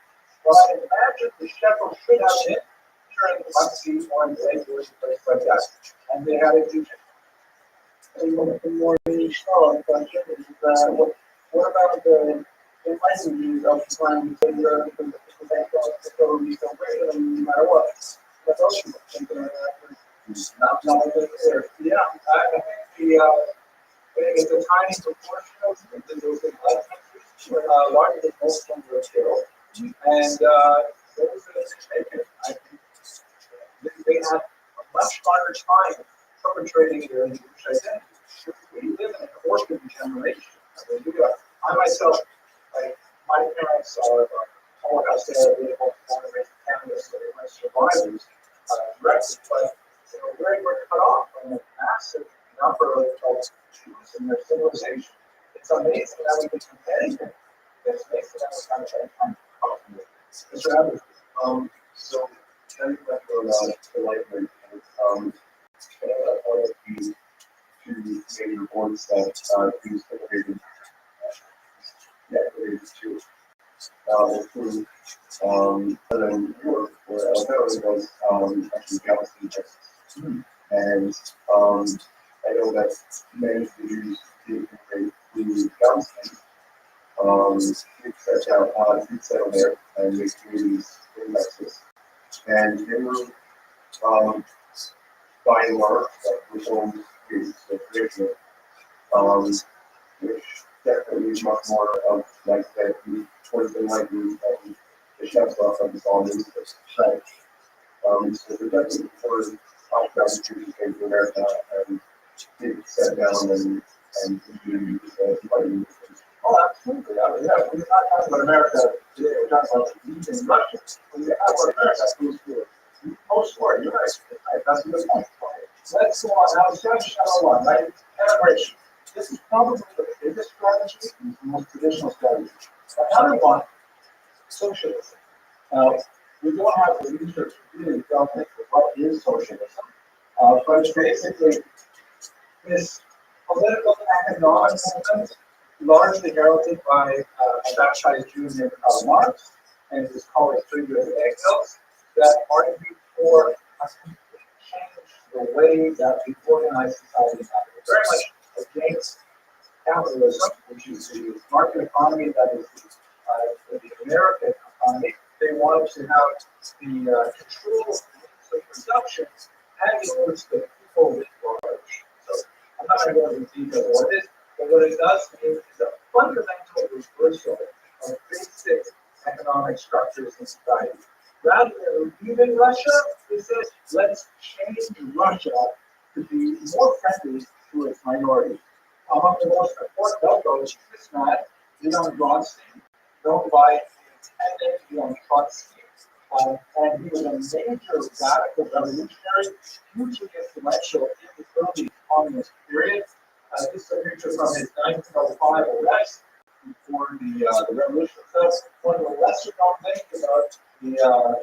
I imagine the shepherd should have been during the Muncie, one day, places like that. And they had a teacher. The more niche question is what about the enlightenment of trying to take care of the facilities don't break them no matter what? That's also something not there. Yeah, I think it's a tiny proportion of those enlightenment were larger than most of them were killed. And those that are taken, I think they had a much harder time perpetrating their Jewish identity. We live in an orphan generation. I myself, like my parents are Holocaust era, they were born and raised in Canada, so they were survivors directly, but we're cut off from a massive number of Jews in their civilization. It's amazing that we can compare anything. It's amazing that we're kind of trying to Mr. Abbott, so tell you about the library. One of the two major boards that use integrated to include other than Europe, where Alberta was actually Galveston, Texas. And I know that many of the Jews did integrate to Galveston. Did settle there and make communities in Texas. And they were by and large reformed communities, so traditional, which definitely is much more of like that towards the enlightenment and the chefs off of the Solomon side. So they're definitely for outbound Jews came to America and did set down and do enlightenment. Oh, absolutely. I mean, yeah, we're not talking about America today. We're talking about Jews and Russians. When you have America, goes to post-war, you're right. That's a good point. Let's go on. Now, Judge Shadow 1, right? Immigration. This is probably the biggest strategy and the most traditional strategy. Another one, socialism. Now, we don't have the research to really delve into what is socialism, but it's basically this political and economic movement, largely heralded by a baptized Jew named Karl Marx and his colleague Friedrich Engels, that argued for a complete change the way that we organize society now. They're very much against capitalism, which is the market economy that is the American economy. They wanted to have the control of production handed over to the people at large. So I'm not going to go into detail of what it is, but what it does mean is a fundamental reversal of basic economic structures in society. Rather than leaving Russia, it says, let's change Russia to be more friendly to its minorities. Among the most important logos, this man, Leon Rothschild, known by the independent Leon Trotsky, and he was a major radical revolutionary, hugely influential in the early communist period. This is a picture from his 1905 arrest before the revolution itself. One of the lesser known things about the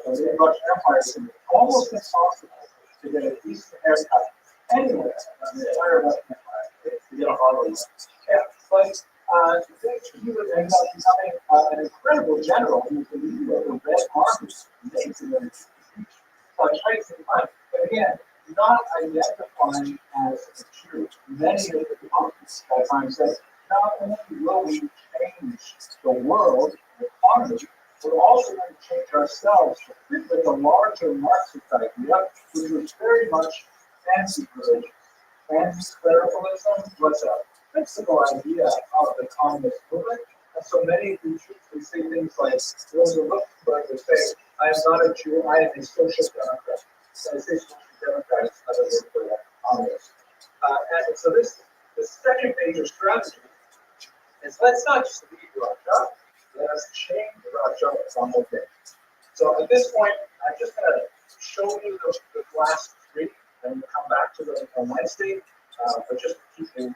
late Russian Empire is it's almost impossible to get a decent haircut anywhere in the entire Russian Empire. To get a Harley. Yeah, but he would end up becoming an incredible general. He was the leader of the Red Army. Amazing. Traits in life. But again, not identifying as a Jew. Many of the comments that time says, not only will we change the world, the economy, we're also going to change ourselves to fit with the larger Marxist idea, which was very much anti-religious. Anti-clericalism was a principal idea of the communist movement, and so many of these Jews would say things like, Rosa Luxemburg would say, I am not a Jew, I am a social democrat. So I say social democrat is another word for the communist. And so the second major strategy is let's not just leave Russia, let us change Russia from within. So at this point, I'm just going to show you the last three, and we'll come back to them on Wednesday. But just to keep you,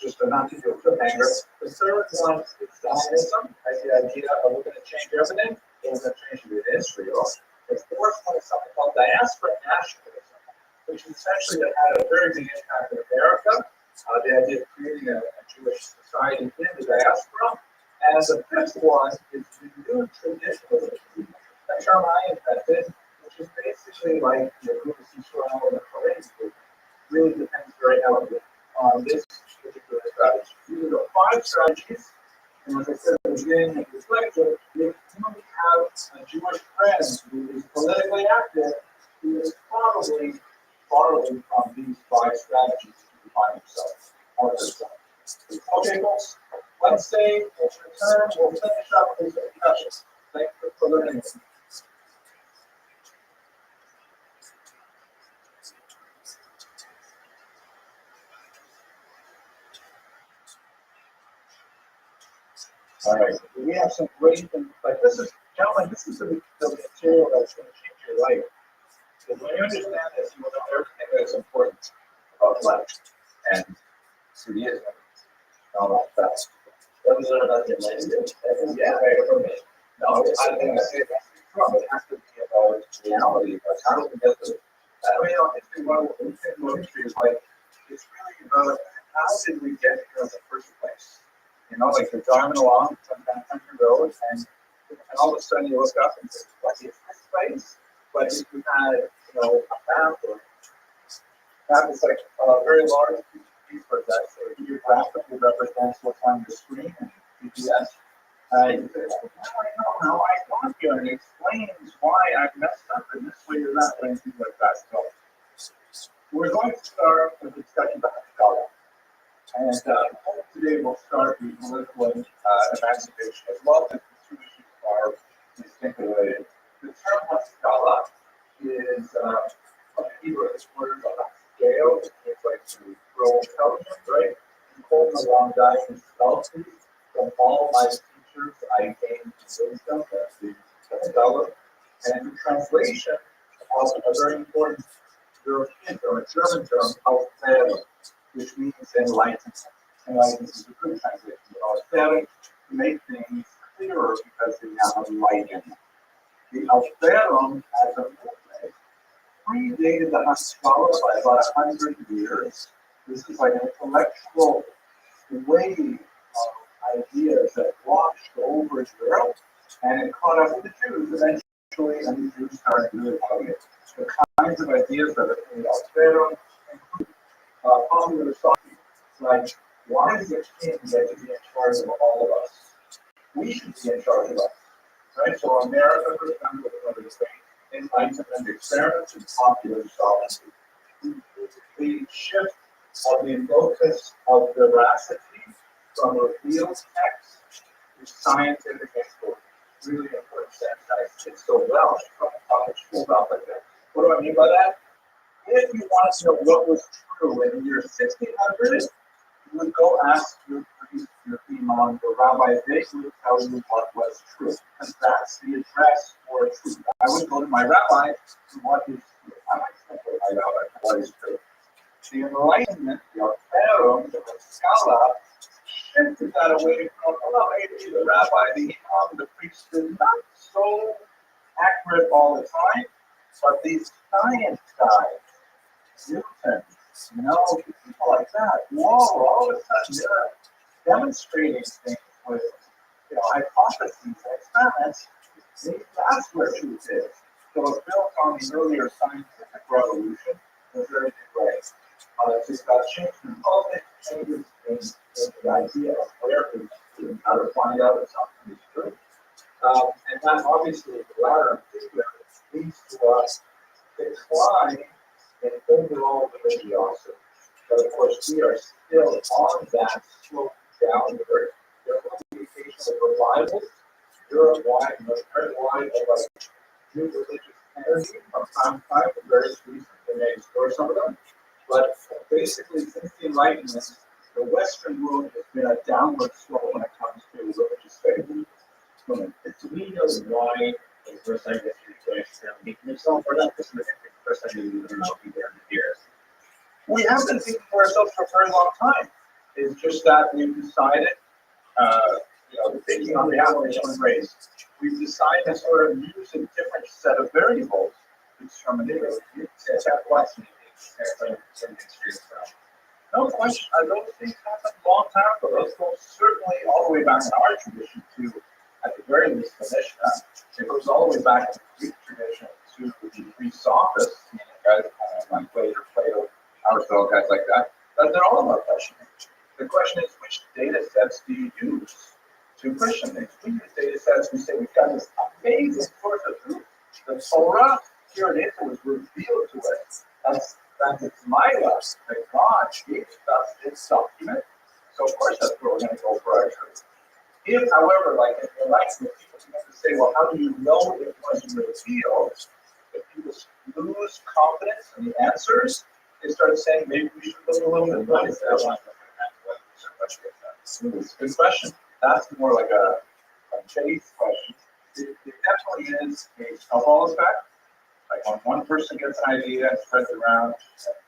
just to not give you a cliffhanger. The third one is Zionism, the idea of we're going to change everything, we're going to change it in Israel. The fourth one is something called diaspora nationalism, which is essentially had a very big impact in America. The idea of creating a Jewish society in the diaspora. And the fifth one is renewed traditionalism, a term I invented, which is basically like the Buddhist Israel and the Korean movement. Really depends very heavily on this particular strategy. These are the five strategies, and as I said at the beginning of this lecture, if you have a Jewish friend who is politically active, who is probably borrowing from these five strategies to define himself or herself. Okay, folks, Wednesday, we'll return, we'll finish up this discussion. Thank you for learning. All right, we have some great things, like this is, gentlemen, this is the material that's going to change your life. Because when you understand this, you will know everything that is important about life. And Judaism, all that fast. That was about the enlightenment. Yeah, for me. No, I think I say that's wrong. It has to be about reality, but how do we get to it? I mean, history, one of the things about history is like, it's really about how did we get here in the first place? You know, like you're driving along some kind of country road, and all of a sudden you look up and say, what is this place? But if you had, a map, or map is like a very large piece of that, so geographically represents what's on the screen and GPS. You say, now I know how I got here, and it explains why I've messed up in this way or that way, and things like that. So we're going to start a discussion about Scholar. And today we'll start the political emancipation as well, as the two issues are distinctly related. The term Haskalah is from Hebrew, this word of scale, it means like to grow intelligent, right? And hold the long diamond scholars. From all my teachers, I gained wisdom, that's the Haskalah. And in translation, also a very important European or a German term called Fair, which means enlightenment. Enlightenment is a good translation. Fair to make things clearer because they have light in them. the Alferum as a movement predated the Haskalah by about 100 years. This is like an intellectual wave of ideas that washed over Europe, and it caught up with the Jews eventually, and the Jews started really loving it. The kinds of ideas that are in the Alferum include popular thought, like, why does the king get to be in charge of all of us? We should be in charge of us, right? So America, for example, was one of the Enlightenment experiments in popular sovereignty. The shift of the locus of veracity from revealed text to scientific inquiry. Really important sense. I did so well. It's pulled up like that. What do I mean by that? If you want to know what was true in the year 1600, you would go ask your priest, your imam, your rabbi. They would tell you what was true. And that's the address for truth. I would go to my rabbi to what is true. I might say to my rabbi what is true. The Enlightenment, the Alferum, the Haskalah, shifted that away from, well, maybe the rabbi, the imam, the priest is not so accurate all the time, but these science guys, Newton, people like that, whoa, all of a sudden they're demonstrating things with, hypotheses and experiments. That's where truth is. So it's built on the earlier scientific revolution in a very big way. It's just got changed in changes in the idea of where it's true, how to find out if something is true. And that obviously, the latter leads to us decline in overall religiosity. But of course, we are still on that slope downward. There will be occasional revivals, Europe-wide, America-wide, of like new religious energy from time to time for various reasons. They may explore some of them. But basically, since the Enlightenment, the Western world has been a downward slope when it comes to religious faith. Do we know why the first time that you're doing yourself or not? This is the first time you even know people in the years. We have been thinking for ourselves for a very long time. It's just that we've decided, thinking on behalf of the human race, we've decided to sort of use a different set of variables to determine it. It's that question. No question. Those things happened a long time ago. Those go certainly all the way back in our tradition to, at the very least, the Mishnah. It goes all the way back in the Greek tradition to the Greek sophists, guys like Plato, Aristotle, guys like that. But they're all about questioning. The question is, which data sets do you use to question things? We use data sets. We say we've got this amazing source of truth. The Torah, here it is, it was revealed to us. That's my lust, that God gave us this document. So of course that's where we're going to go for our truth. If, however, like in the Enlightenment, people begin to say, well, how do you know it wasn't revealed? If people lose confidence in the answers, they start saying maybe we should look a little bit more. It's a good question. That's more like a chase question. It definitely is a snowball effect. Like when one person gets an idea and spreads it around,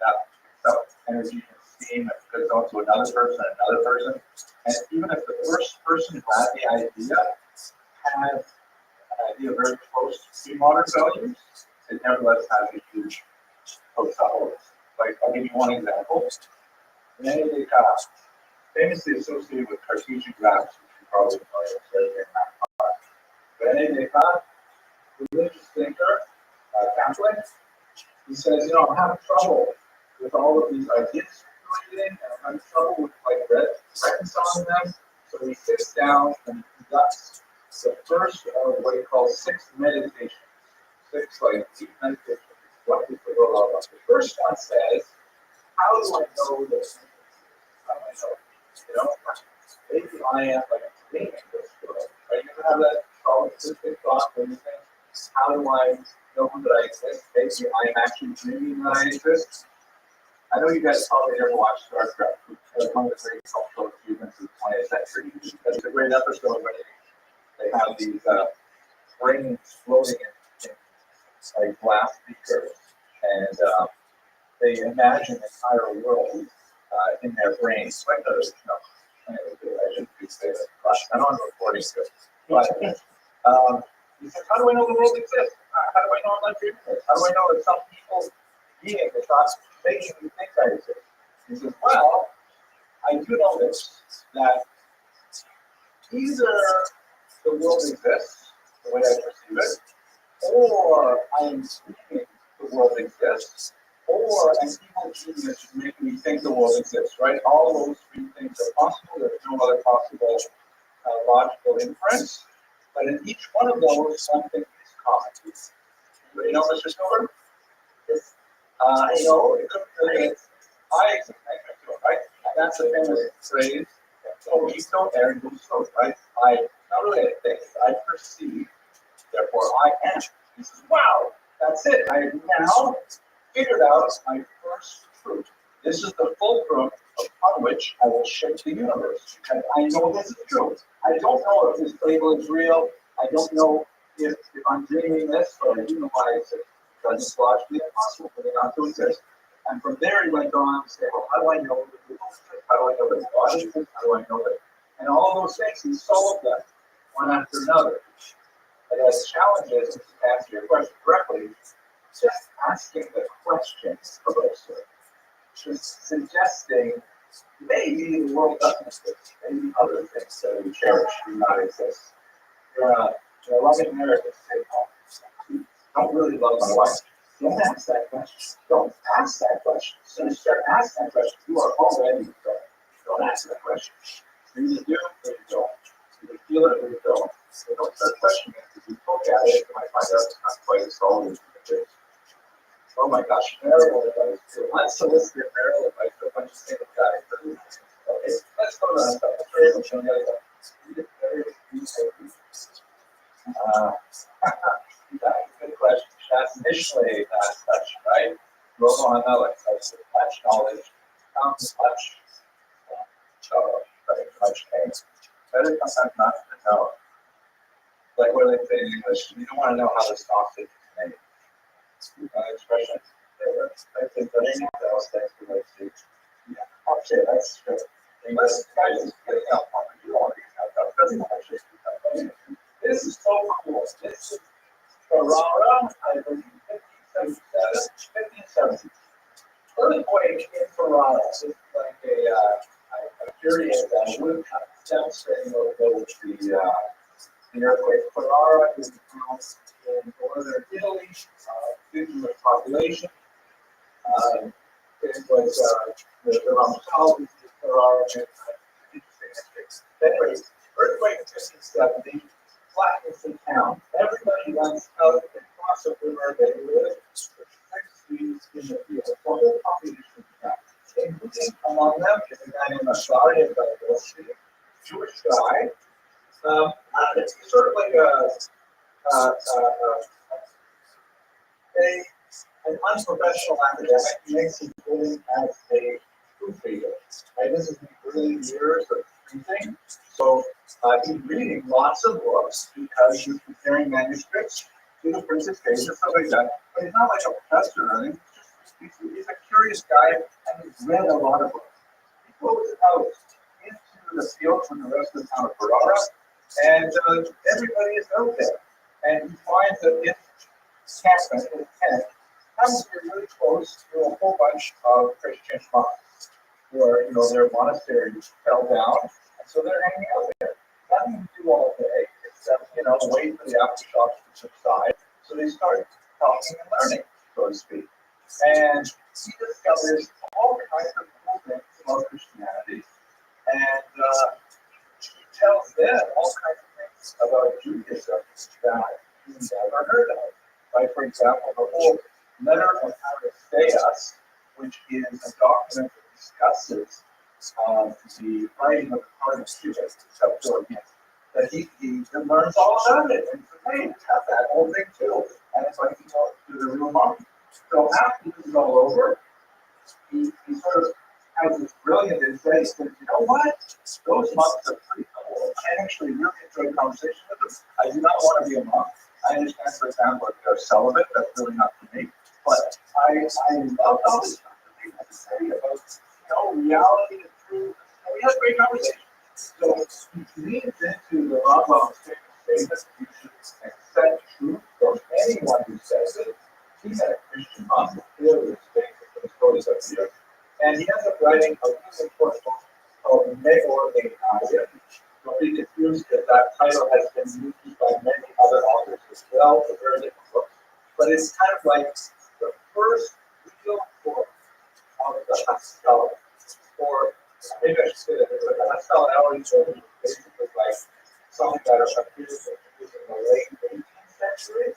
that energy and steam goes on to another person. And even if the first person who had the idea has an idea very close to modern values, it nevertheless has a huge potential. Like, I'll give you one example. René Descartes, famously associated with Cartesian graphs, which you probably know. René Descartes, religious thinker, Catholic, he says, I'm having trouble with all of these ideas circulating, and I'm having trouble with reconciling them. So he sits down and conducts the first of what he calls 6 meditations. 6 deep meditations. What is the role of the first one says, how do I know this? How do I know? Maybe I am like a dream in this world. Right? You ever have that solipsistic thought when you think, how do I know that I exist? Maybe I am actually dreaming that I exist. I know you guys probably never watched Star Trek. It's one of the great cultural achievements of the 20th century. It's a great episode where they have these rings floating in like glass beakers, and they imagine an entire world in their brains. Like those, I shouldn't be saying that. I know I'm recording this, but He says, how do I know the world exists? How do I know I'm not dreaming this? How do I know that some people being is not making me think I exist? He says, well, I do know this, that either the world exists the way I perceive it, or I am dreaming the world exists, or an evil genius making me think the world exists, right? All those three things are possible. There's no other possible logical inference. But in each one of those, one thing is common. You know, Mr. Silver? You know, it could be I exist, right? That's a famous phrase. Oh, you don't there and right? I, not really I think, I perceive, therefore I am. He says, wow, that's it. I have now figured out my first truth. This is the fulcrum upon which I will shape the universe. And I know this is true. I don't know if this label is real. I don't know if I'm dreaming this, but I do know why it's because it's logically impossible for me not to exist. And from there he went on to say, well, how do I know that people exist? How do I know that God exists? How do I know that? And all those things, he solved them one after another. But as challenges, to answer your question directly, just asking the question closer, just suggesting maybe the world doesn't exist, maybe other things that we cherish do not exist. You're a loving marriage, say, oh, don't really love my wife. Don't ask that question. Don't ask that question. As soon as you start asking that question, you are already there. Don't ask that question. You either do or you don't. You either feel it or you don't. So don't start questioning it. If you look at it, you might find out it's not quite as solid as you think. Oh my gosh, marital advice. Unsolicited marital advice to a bunch of single guys. Okay, let's go to the third one. Show the other one. Good question. That's initially that question, right? Robo analytics, that's the much knowledge, comes much, much pain. Better sometimes not to know. Like what do they say in English? You don't want to know how the sausage is made. Expression. I think that's okay, that's true. Let's guys get out on you don't want to get out. This is so cool. This is Ferrara, I believe 1570. Earthquake in Ferrara is like a period that would kind of demonstrating the earthquake. Ferrara is a town in northern Italy, due to the population. It was the Rothschild is Ferrara. Interesting history. Anyways, earthquake in 1570. Flatness in town. Everybody runs out and cross a river. They live for 6 weeks in the field. For the population of town. Including among them is a guy named Rabbi, a Jewish guy. It's sort of like an unprofessional academic. He makes his living as a proofreader. Right? This is the early years of printing. So he's reading lots of books because he's comparing manuscripts to the printed pages, stuff like that. But he's not like a professor or anything. He's a curious guy and he's read a lot of books. He goes out into the field from the rest of the town of Ferrara, and everybody is out there. And he finds that this campus, this tent, happens to be really close to a whole bunch of Christian monks where, their monasteries fell down, and so they're hanging out there. Nothing to do all day except, wait for the aftershocks to subside. So they start talking and learning, so to speak. And he discovers all kinds of cool things about Christianity, and he tells them all kinds of things about Judaism that he's never heard of. Like, for example, the whole letter of Aristeas, which is a document that discusses the writing of the part of Judas, that he learns all about it. And says, hey, we have that whole thing too. And it's like, to the real monk. So after this is all over, he sort of has this brilliant insight. He says, you know what? Those monks are pretty cool. I actually really enjoyed conversation with them. I do not want to be a monk. I understand, for example, if they're celibate, that's really not for me. But I love all this stuff that they have to say about, reality and truth. And we had a great conversation. So he leans into the Rabbi's statement that you should accept anyone who says it. He had a Christian mom, clearly explains for the stories of the year. And he ends up writing a really important book called Meor Le'Naya. Don't be confused that that title has been used by many other authors as well, a very different book. But it's kind of like the first real book of the Haskalah. Or maybe I should say that the Haskalah always basically like something that appears in the late 18th century.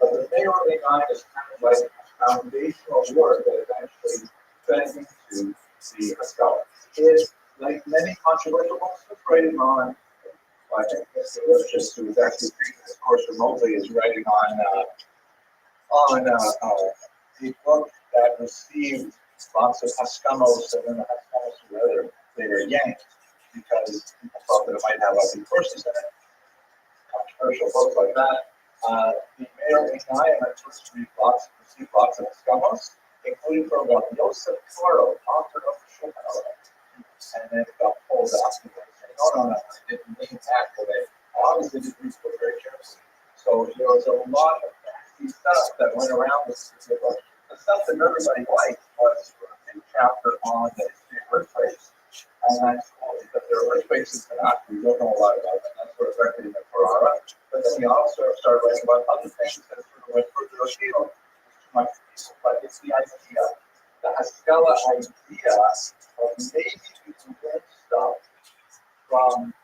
But the Meor Le'Naya is kind of like a foundational work that eventually fed into the Haskalah. It is, like many controversial books, it's writing on, I think, just who is actually teaching this course remotely, is writing on a book that received lots of Haskamos, and then the Haskamos later yanked because people thought that it might have other courses in it. Controversial books like that. The Meor Le'Naya received lots of Haskamos, including from Yosef Karo, author of Shulchan. And then it got pulled out and saying, no, I didn't mean that way. I obviously did read the book very carefully. So there was a lot of nasty stuff that went around this book. The stuff that everybody liked was a chapter on the history of earthquakes. And that's cool because there are earthquakes in Iraq. We don't know a lot about them. That's sort of directly in the Quran. But then we also started writing about other things that sort of went further afield. But it's the idea, the Haskalah idea of maybe we can learn stuff from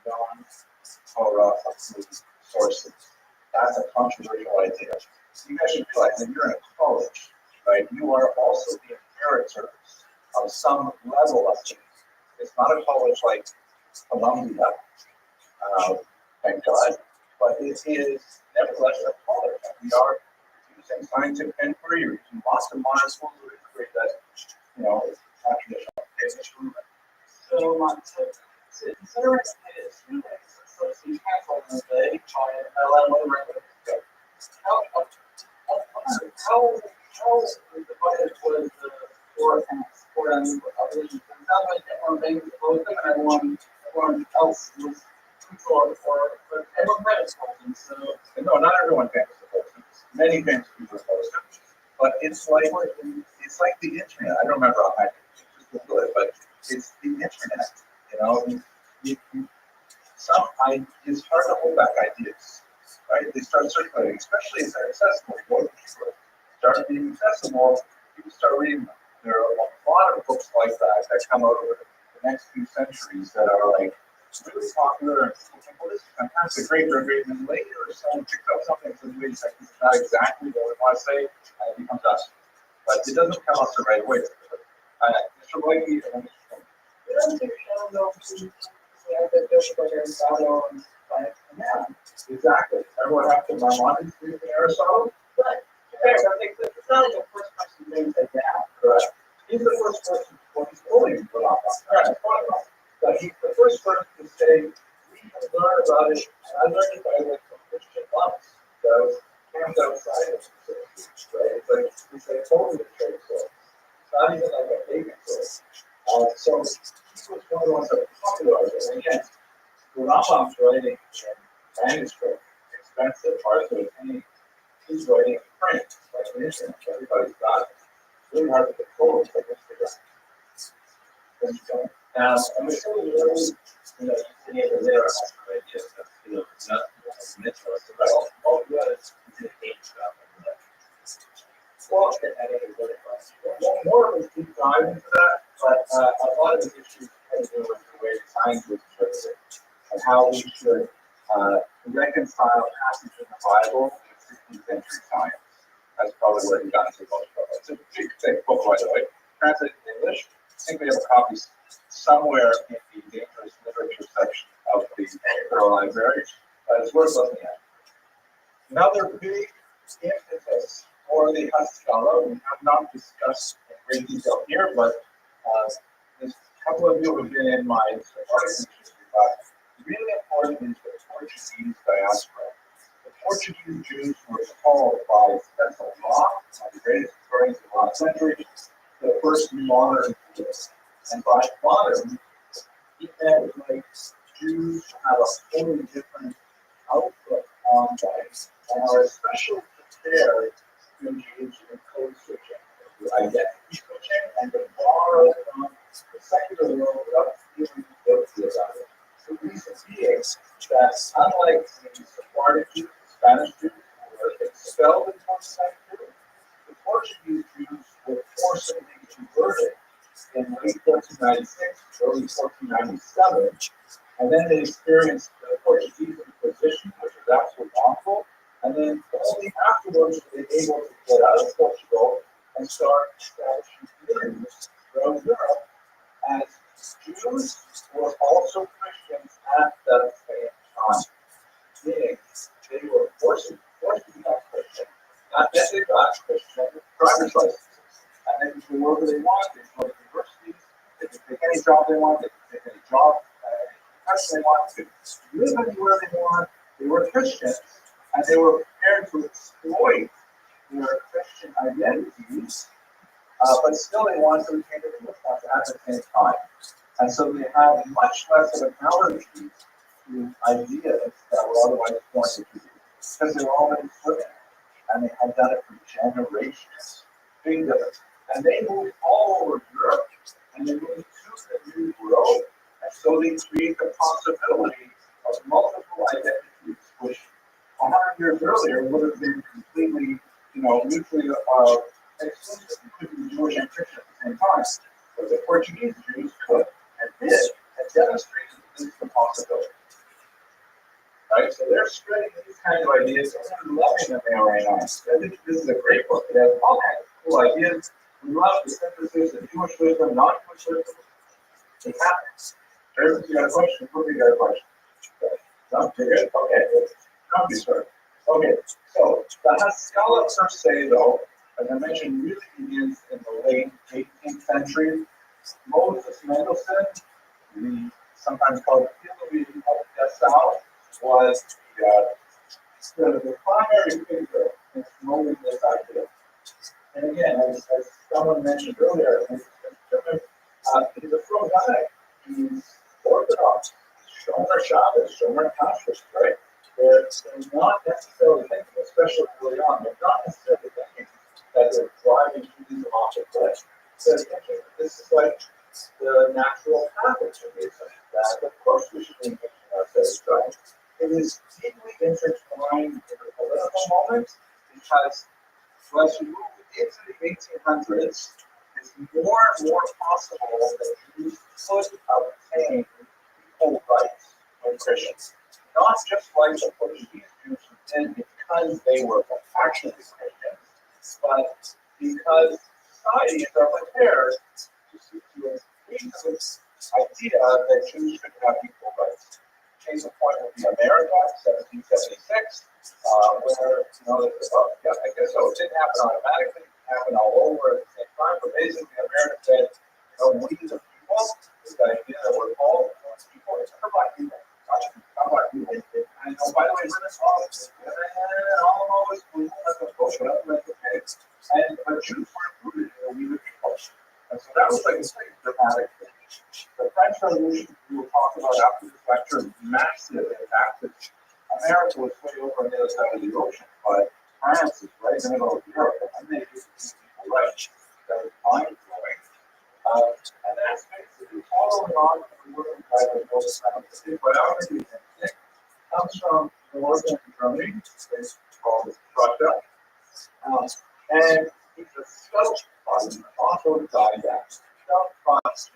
non-Torah sources. That's a controversial idea. You guys should realize that you're in a college, right? You are also the inheritors of some level of things. It's not a college like Columbia, thank God, but it is nevertheless a college. We are using scientific inquiry, you're using lots of modern schools of inquiry that, is not traditional. So much. Considering it is students, so you can't hold them today, I let them over. How divided was the forecast for them? It sounds like everyone thinks opposed and everyone else was controlled but everyone read it opposed. So no, not everyone thinks opposed. Many famous people opposed it. But it's like the internet. I don't remember how I just Google it, but it's the internet. It's hard to hold back ideas, right? They start circulating, especially if they're accessible. Start being accessible, people start reading them. There are a lot of books like that come out over the next few centuries that are like really popular and people think, well, this is fantastic, great, and then later someone picks up something and says, wait a second, it's not exactly what we want to say, and it becomes us. But it doesn't come up right away. Mr. Blakey, and Mr. Exactly. Everyone has to Maimonides in Aristotle? Right. I think that it's not like the first person to say that. Correct. He's the first person to fully put on. But he's the first person to say, we can learn about it, and I learned it by way from Christian monks. So camped outside of the right? It's a totally different source. It's not even like a pagan source. So he was one of the ones that popularized it. And again, the Rambam's writing in manuscript, expensive, hard to attain. He's writing in print, like the internet. Everybody's got it. It's really hard to control. It's like Instagram. And we're still really, being able to live our ideas that, not mental, it's about all the others, communication stuff. Well, more of a deep dive into that, but a lot of the issues have to do with the way science is interpreted and how we should reconcile passages in the Bible with 16th century science. That's probably where he got into most of it. It's a big thick book, by the way. Translated in English. I think we have a copy somewhere in the dangerous literature section of the Federal Library. It's worth looking at. Another big emphasis for the Haskalah, we have not discussed in great detail here, but there's a couple of you have been in my articles. Really important is the Portuguese diaspora. The Portuguese Jews were called by special law, the greatest historians of the last century, the first modern Jews. And by modern, he meant like Jews have a totally different outlook on life and are especially identity switching and to borrow from the secular world without feeling guilty about it. The reason being that unlike the Sephardic Jews, the Spanish Jews, who were expelled in 12th century, the Portuguese Jews were forcibly converted in late 1496, early 1497, and then they experienced the Portuguese Inquisition, which was absolutely awful, and then only afterwards were they able to get out of Portugal and start establishing communities throughout Europe, as Jews were also Christians at the same time. Meaning, they were forced to become Christian, not that they got Christian driver's licenses. And they could go wherever they want, they could go to universities, they could take any job they want, they could take any job, any profession they want, they could live anywhere they want. They were Christians, and they were prepared to exploit their Christian identities, but still they wanted to retain the English ones at the same time. And so they had much less of an allergy to ideas that were otherwise pointed to, because they were already living, and they had done it for generations. Big difference. And they moved all over Europe, and they moved to the New World, and so they create the possibility of multiple identities, which 100 years earlier would have been completely, mutually exclusive. You couldn't be Jewish and Christian at the same time. But the Portuguese Jews could, and did, and demonstrated this possibility. Right? So they're spreading these kinds of ideas, and I'm loving them now right now. I think this is a great book. It has all kinds of cool ideas. We love the synthesis of Jewish wisdom, non-Jewish wisdom. It happens. There's you got a question. Who got a question? Okay. No, you're good? Okay. Don't be sorry. Okay. So the Haskalah per se, though, as I mentioned, really begins in the late 18th century. Moses Mendelssohn, the sometimes called Hillary of Dessau, was the primary figure in promoting this idea. And again, as someone mentioned earlier, he's a pro guy. He's Orthodox. He's Shomer Shabbos, Shomer Kashrus, right? They're not necessarily thinking, especially early on, they're not necessarily thinking that they're driving through these object life. They're thinking this is like the natural path of Judaism, that of course we should be thinking ourselves, right? It is deeply intertwined in the political moment because as you move into the 1800s, it's more and more possible that Jews could obtain equal rights with Christians. Not just like the Portuguese Jews who did because they were actually Christians, but because societies are prepared to increase this idea that Jews should have equal rights. Case in point would be America, 1776, where, I guess so it didn't happen automatically, it happened all over at the same time, but basically America said, we the people, this idea that we're all people, it's for black people, not black people. And by the way, we're this all almost, we have to push it up, but Jews were included in the we the people. And so that was like a pretty dramatic thing. The French Revolution, we will talk about after this lecture, massive impact. America was way over on the other side of the ocean, but France is right in the middle of Europe, and they give people rights. That was mind-blowing. And that's basically following on from the work by the most biography comes from northern Germany, it's called Rothschild. And he's a self-autodidact, self-taught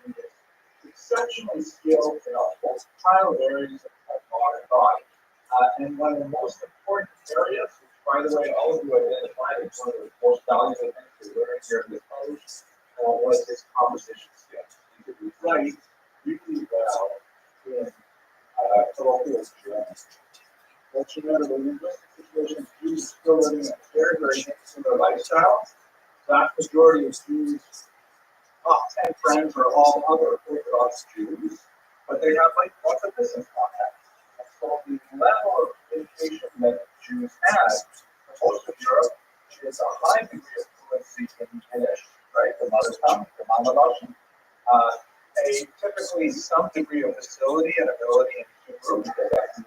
exceptionally skilled in all kinds of areas of modern thought. And one of the most important areas, which, by the way, all of you identified as one of the most valuable things to learn here in this college, was his conversation skills. He could write really well in colloquial German. But you know, the linguistic situation, Jews still living a very, very similar lifestyle. Vast majority of Jews, top 10 friends are all other Orthodox Jews, but they have like lots of business contacts. And so the level of education that Jews have in most of Europe is a high degree of fluency in Yiddish, right? The mother tongue, the Mama Russian. Typically some degree of facility and ability in Hebrew, because that's the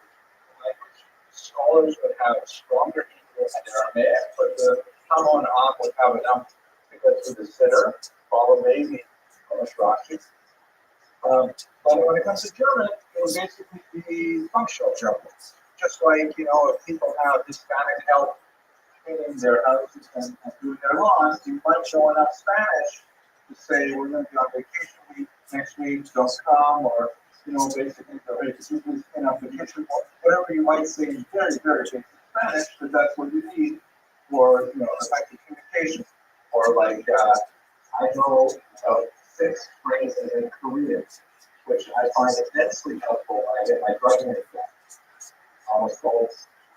language. Scholars would have stronger Hebrew and Aramaic, but the Talmud would have enough to that's the sitter, followed maybe Rothschild. But when it comes to German, it would basically be functional German. Just like, if people have Hispanic help cleaning their houses and doing their lawns, you might show enough Spanish to say, we're going to be on vacation week next week, don't come, or, basically, hey, could you please clean up the kitchen, whatever you might say in very, very basic Spanish, but that's what you need for, effective communication. Or like, I know of 6 phrases in Korean, which I find immensely helpful when I get my driving exam. Almost all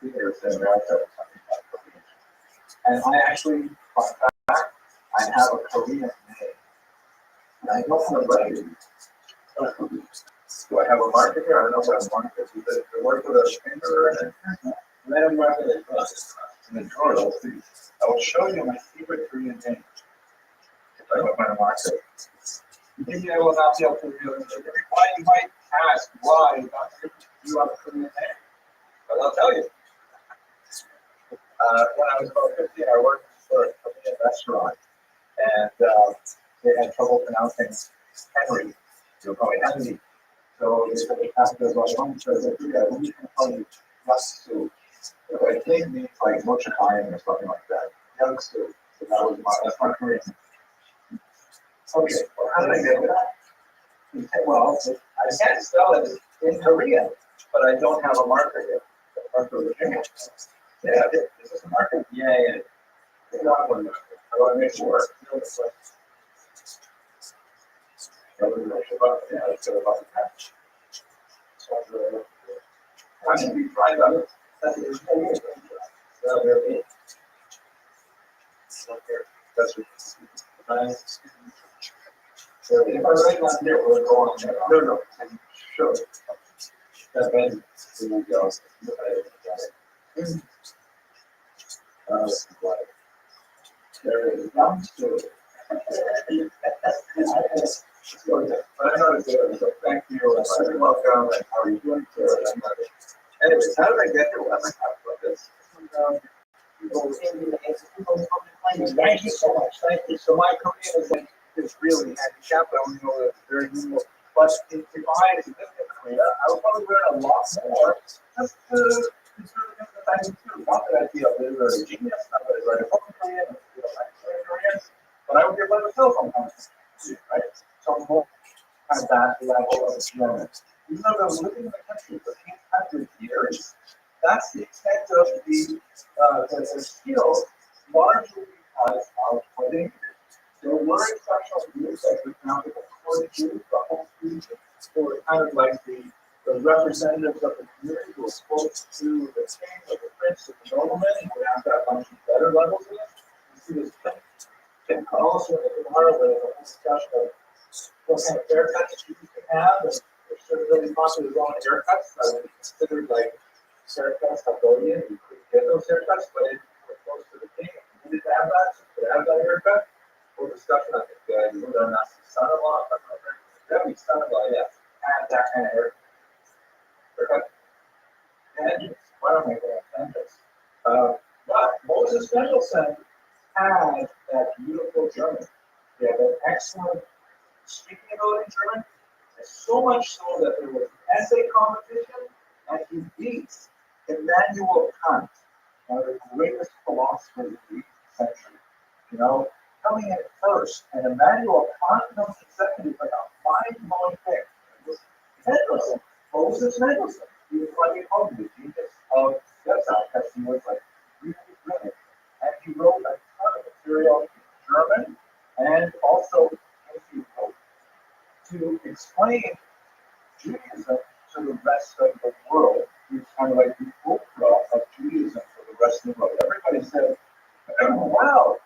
leaders in America are talking about Korean. And I actually, fun fact, I have a Korean name. And I don't have a writing. Do I have a marker here? I don't know what a marker is. Is it the word with a finger in it? Let him mark it in the drawer. I will show you my favorite Korean name. If I have my marker. Maybe I will not be able to reveal it. Why you might ask why you have a Korean name? But I'll tell you. When I was about 15, I worked for a Korean restaurant, and they had trouble pronouncing Henry. They would call me Henry. So they said, after the restaurant, so I said, yeah, when you can call you Yasu. I think it means like Mochakayam or something like that. Yasu. So that's my Korean. Okay, well, how did I get that? Well, I can't spell it in Korean, but I don't have a marker here. A marker with a finger. Yeah, this is a marker. Yeah. It's not one marker. I want to make sure. Yeah, it's about the patch. I should be trying to. That's it. That's it. So if I write down here, we'll go on there. No. Sure. That then we will go. There it is. But I know it's good. So thank you. Welcome. How are you doing? Anyways, how did I get here? What am I talking about this? Thank you so much. Thank you. So my Korean is really handicapped. I only know that very minimal. But if I had lived in Korea, I would probably learn a lot more just to consider the things that I do too. Not that I'd be a literary genius, not that I'd write a book in Korean, Korean, but I would get by myself sometimes, right? So more at that level of German. Even though I was living in the country for 800 years, that's the extent of the skills, largely because of what they did. There were exceptional groups, like for example, the court Jews, the whole group, who were kind of like the representatives of the community who were close to the king or the prince or the nobleman, and would have that bunch of better levels in it. You see this thing. And also in the Gemara, there's a whole discussion of what kind of haircuts Jews can have, and there's certain really popular wrong haircuts that would be considered like haircuts Hungarian. You couldn't get those haircuts, but if you were close to the king, you needed to have that, so you could have that haircut. Full discussion, I think you would have asked the son-in-law, Rabbi son-in-law, yes, had that kind of haircut. And why don't I go on this? But Moses Mendelssohn had that beautiful German. He had an excellent speaking ability in German, and so much so that there was an essay competition, and he beats Immanuel Kant, one of the greatest philosophers of the 18th century. Coming in first, and Immanuel Kant comes in second is like a mind-blowing thing. Mendelssohn, Moses Mendelssohn, he was like the genius of Gebsau, because he was like really brilliant. And he wrote a ton of material in German and also in Hebrew to explain Judaism to the rest of the world. He was kind of like the Oprah of Judaism for the rest of the world. Everybody said, oh, wow.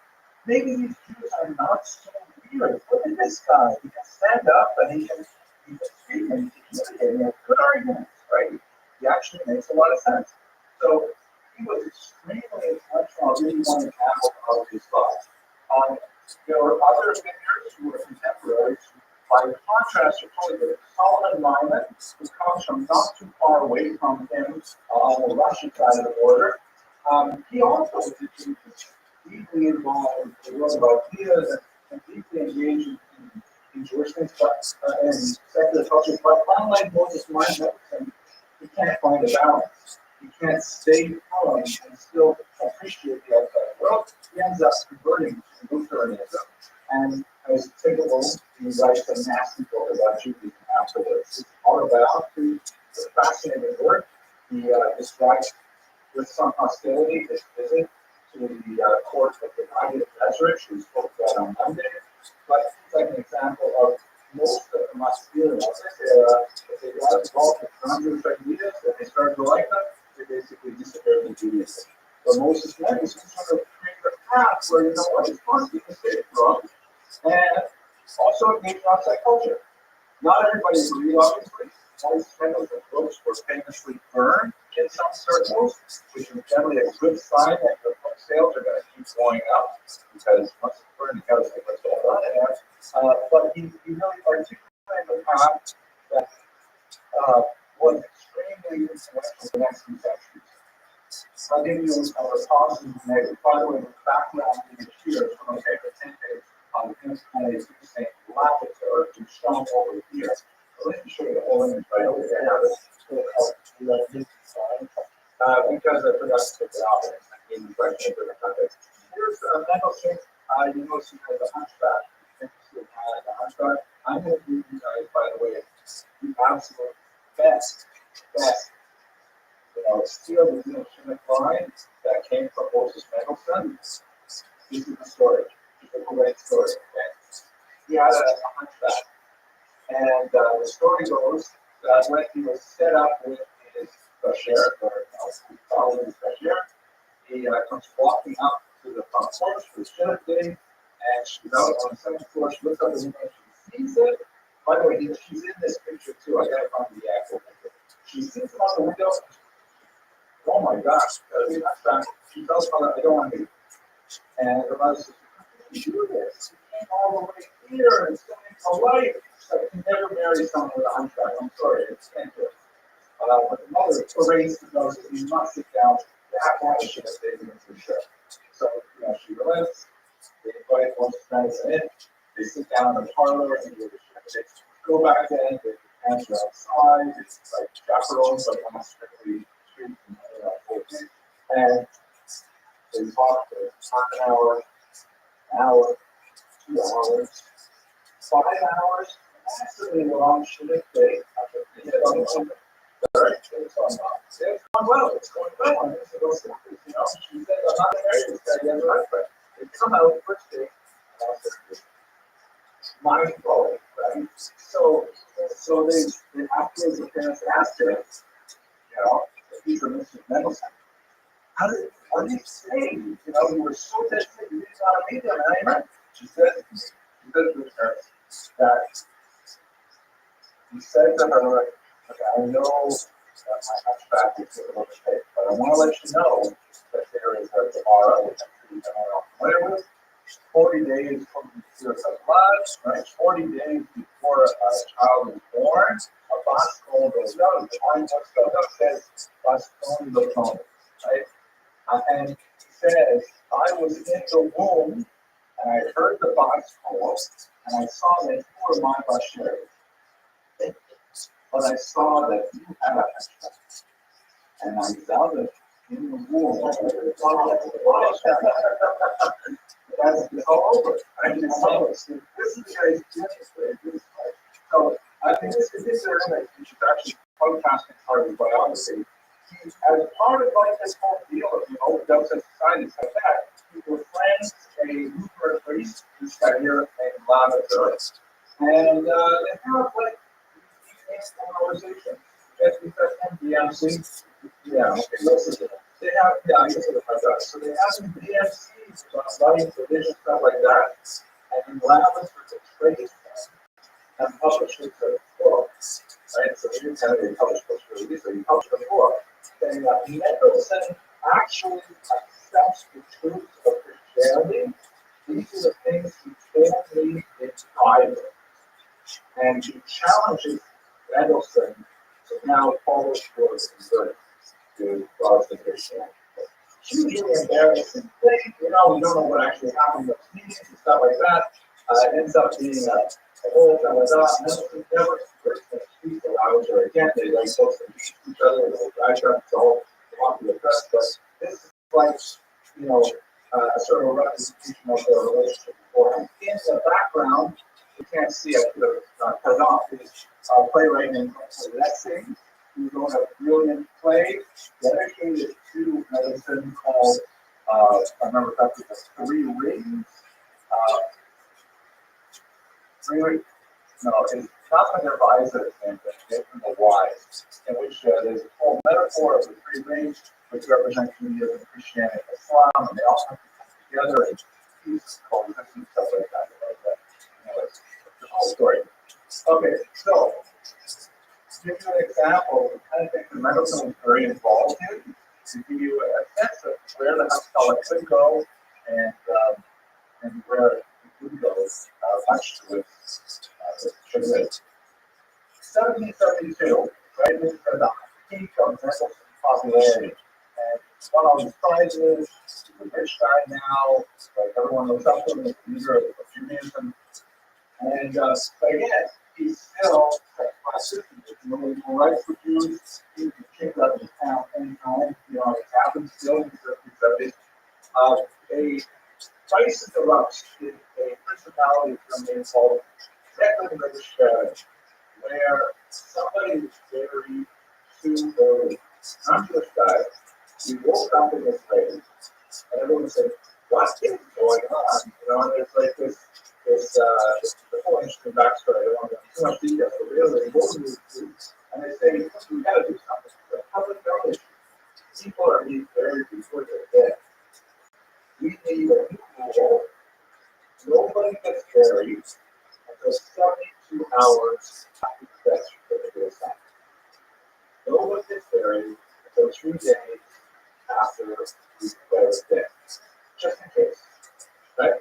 Maybe these Jews are not so weird. Look at this guy. He can stand up and he can speak and he can communicate. He has good arguments, right? He actually makes a lot of sense. So he was extremely influential. I'll give you one example of his thoughts. There were other figures who were contemporaries. By contrast, you're totally good. Solomon Lyman, who comes from not too far away from him on the Russian side of the border. He also was a genius. deeply involved in the world of ideas and deeply engaged in Jewish things, and secular culture. But unlike Moses' mindset, he can't find a balance. He can't stay calm and still appreciate the outside world. He ends up converting to Lutheranism, and as typical, he writes a nasty book about Judaism afterwards. It's autobiography. It's a fascinating work. He describes with some hostility his visit to the court of the Rabbi of Nazareth, who spoke about on Monday. But it's like an example of most of the Maskilim of this era. If they got involved with non-Jewish ideas and they started to like them, they basically disappeared in Judaism. But Moses Mendes sort of created a path where, you know what, it's possible to stay wrong, and also engage in outside culture. Not everybody agreed, obviously. Most Mendelssohn books were famously burned in some circles, which is generally a good sign that the book sales are going to keep going up, because once it's burned, you got to see what's going on in there. But he really articulated a path that was extremely influential in the next few centuries. I'll give you a response to the following background in the years from a paper 10 page on the saying laboratory to shown over here. So let me show you the whole image right over there. Because I forgot to take it out in the question for the context. Here's Mendelssohn. You know, she has a hunchback. The hunchback. I'm going to give you guys, by the way, the absolute best. Steel the Schmidt line that came from Moses Mendelssohn. This is the story. It's a great story. Okay? He had a hunchback. And the story goes that when he was set up with his cashier, or following his cashier, he comes walking up to the front porch for his dinner thing, and she's out on the second floor. She looks up the window, she sees it. By the way, she's in this picture too. I gotta find the actual picture. She sees him out the window. Oh my gosh, she tells her mother, I don't want to leave. And her mother says, how can you do this? You came all the way here and still make a life. I can never marry someone with a hunchback. I'm sorry, it's can't do it. But the mother erased the nose that you must sit down. You have to have a shit statement for sure. So, she relents. They invite Moses Madison in. They sit down in the parlor and they go back in. They answer outside. It's like chaperones, but not strictly street. And they talk for half an hour, 2 hours, 5 hours. Absolutely long shit day. It's going well. It's going well. And she said, I'm not married to this guy yet, but they come out first day. Mind blowing, right? So they afterwards the parents asked her, if these are Mr. Mendelssohn, what did you say? You were so desperate, you didn't want to meet them, and I met. She said to the parents that he said to her, I know that my hunchback is a little bit, but I want to let you know that there is a tomorrow, which I'm familiar with, 40 days from the year of blood, right? 40 days before a child is born, a bascon goes out, the time goes out, says bascon goes home, right? And he says, I was in the womb, and I heard the bascon, and I saw that you were my bashir. But I saw that you had a hunchback, and I saw that in the womb. That's all over. I mean, this is very interesting. So I think this is their image, which is actually podcasting part of the biography. As part of like this whole deal of Delta societies like that, he befriends a Lutheran priest who's got here named Lavender, and they have like conversation. DMC. Yeah, okay, they have, I guess it was so they have some DMCs about writing tradition, stuff like that, and Lavender portrays them and publishes the books. Right, so he didn't have any published books for release, so he published a book saying that Mendelssohn actually accepts the truth of Christianity. These are the things he can't leave in private. And he challenges Mendelssohn to now follow towards converting to Protestant Christianity. hugely embarrassing thing. You know, we don't know what actually happened with meetings and stuff like that. It ends up being a whole da da da. And never speak to hours or again, they like both each other. I try to all want to address, but this is like, you know, a sort of a representation of their relationship beforehand. In the background, you can't see it, but cut off is playwright named Alexei. He wrote a brilliant play dedicated to medicine called, I remember that was Three Rings. No, it's not the advisor and the wise, in which there's a whole metaphor of the three rings, which represent Judaism, Christianity, and Islam, and they all have to come together and peace, coexistence, stuff like that. Anyways, the whole story. Okay, so to give you an example, the kind of thing the medicine is very involved in, to give you a sense of where the Rothschild could go and where it could go, much with 1772, right? This is the peak of mental popularity. And he's won all these prizes. He's a rich guy now. Like everyone looks up to him as the leader of Judaism. And but again, he's still when he writes for Jews, he can kick out of his town anytime. You know, it happens still in the 50s, 70s. A crisis erupts in a principality from the called second strategy, where somebody is very too early. I'm this guy. We woke up in this place, and everyone said, "What is going on?" You know, and it's like this the whole interesting backstory. I don't want to go into too much detail, but really, what do we do? And they say, "We got to do something." The public knowledge. People are being buried before they're dead. We need a new rule. Nobody gets buried until 72 hours after the death certificate is signed. No one gets buried until 3 days after we declare dead. Just in case. Right?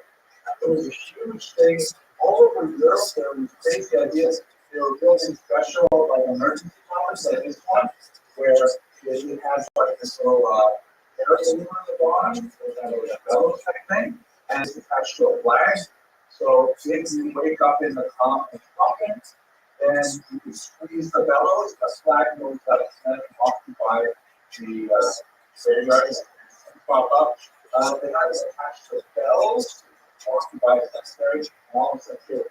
It was a huge thing. All over Europe, there was crazy ideas. They were building special emergency towers like this one, where it has like this little air balloon at the bottom, and it was a bellows type thing, and it's attached to a flag. So if you wake up in the coffin, then you can squeeze the bellows, the flag moves up, and occupy the graveyard and pop up. They had it attached to bells, occupy the cemetery, and all the cemetery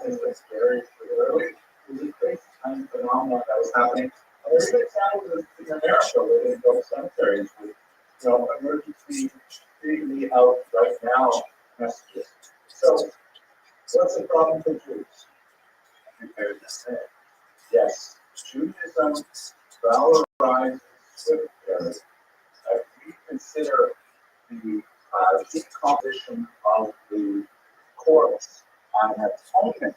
it was very early. It was a crazy kind of phenomenon that was happening. And there's good examples in America where they built cemeteries with, you know, emergency freely out right now messages. So, what's the problem for Jews? Prepared to say. Yes, Judaism valorizes cemetery. We consider the decomposition of the corpse an atonement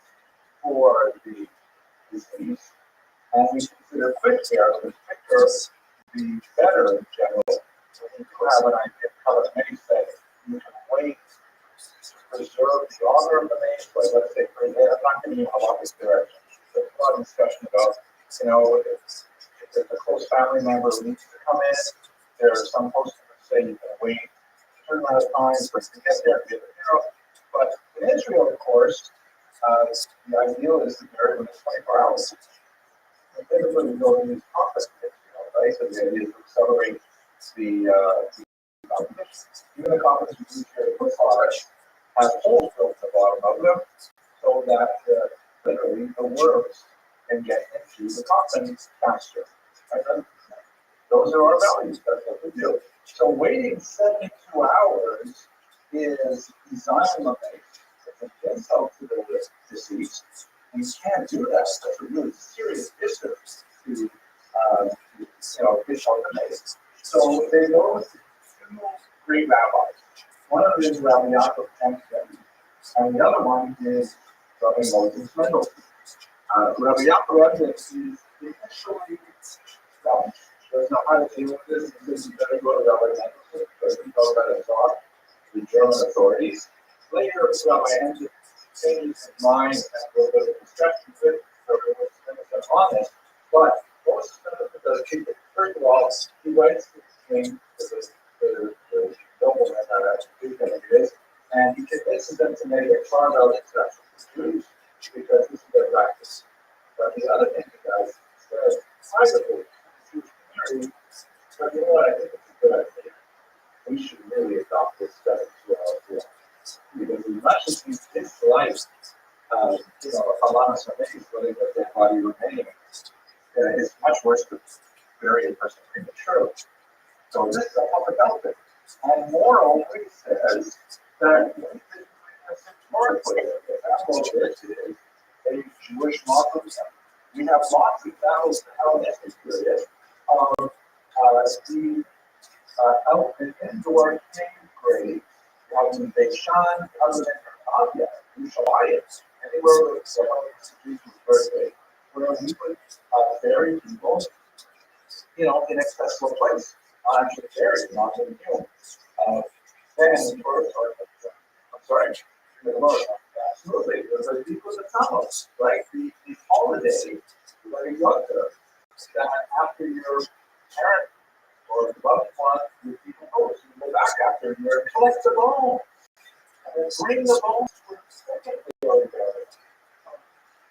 for the disease, and we consider quick care, the quicker the better in general. So we do have an idea of how many settings you can wait to preserve the honor of the name, like let's say, I'm not giving you a lot of this direction. There's a lot of discussion about, you know, if a close family member needs to come in, there are some posts that say you can wait a certain amount of time for it to get there, you know. But in Israel, of course, the ideal is to bury within 24 hours. And everybody goes in these conferences, you know, right? So the idea is to accelerate the conference. Even the conferences here at Rothschild have holes built at the bottom of them so that literally the worms can get into the coffin faster. Right? Those are our values. That's what we do. So waiting 72 hours is design-based. It's an insult to the deceased. We can't do that. That's a really serious distance to, you know, fish on the maze. So they go to two great rabbis. One of them is Rabbi and the other one is Rabbi Moses Mendelssohn. Rabbi Yaakov is initially Scottish. Doesn't know how to deal with this. He says you better go to Rabbi Mendelssohn because he knows how to talk to the German authorities. Later, Rabbi Mendelssohn changes his mind and a little bit of discussion with Mendelssohn on this. But Moses Mendelssohn does keep it. First of all, he writes listening to the nobleman that is, and he convinces them to make a carve-out exception for Jews because this is their practice. But the other thing he does is privately, the Jewish community, but you know what, I think it's a good idea. We should really adopt this stuff into our lives. Because as much as we dislike, a lot of something, whether it's their body remaining, it's much worse to bury a person prematurely. So this is a public health thing. And moreover, it says that we can historically, the example of this is a Jewish Muslim. We have lots of examples in the Hellenistic period of the out in indoor king grave, out in Beishan, other than Arabia, Ushalayim, anywhere where Jesus' birthday, where we would bury people, in accessible place. Actually buried, not in the tomb. I'm sorry, absolutely. The people of the Talmud, right? The holiday, like a yogurt, that after your parent or loved one, your people go. So you go back after a year and collect the bones. And then bring the bones to the second day.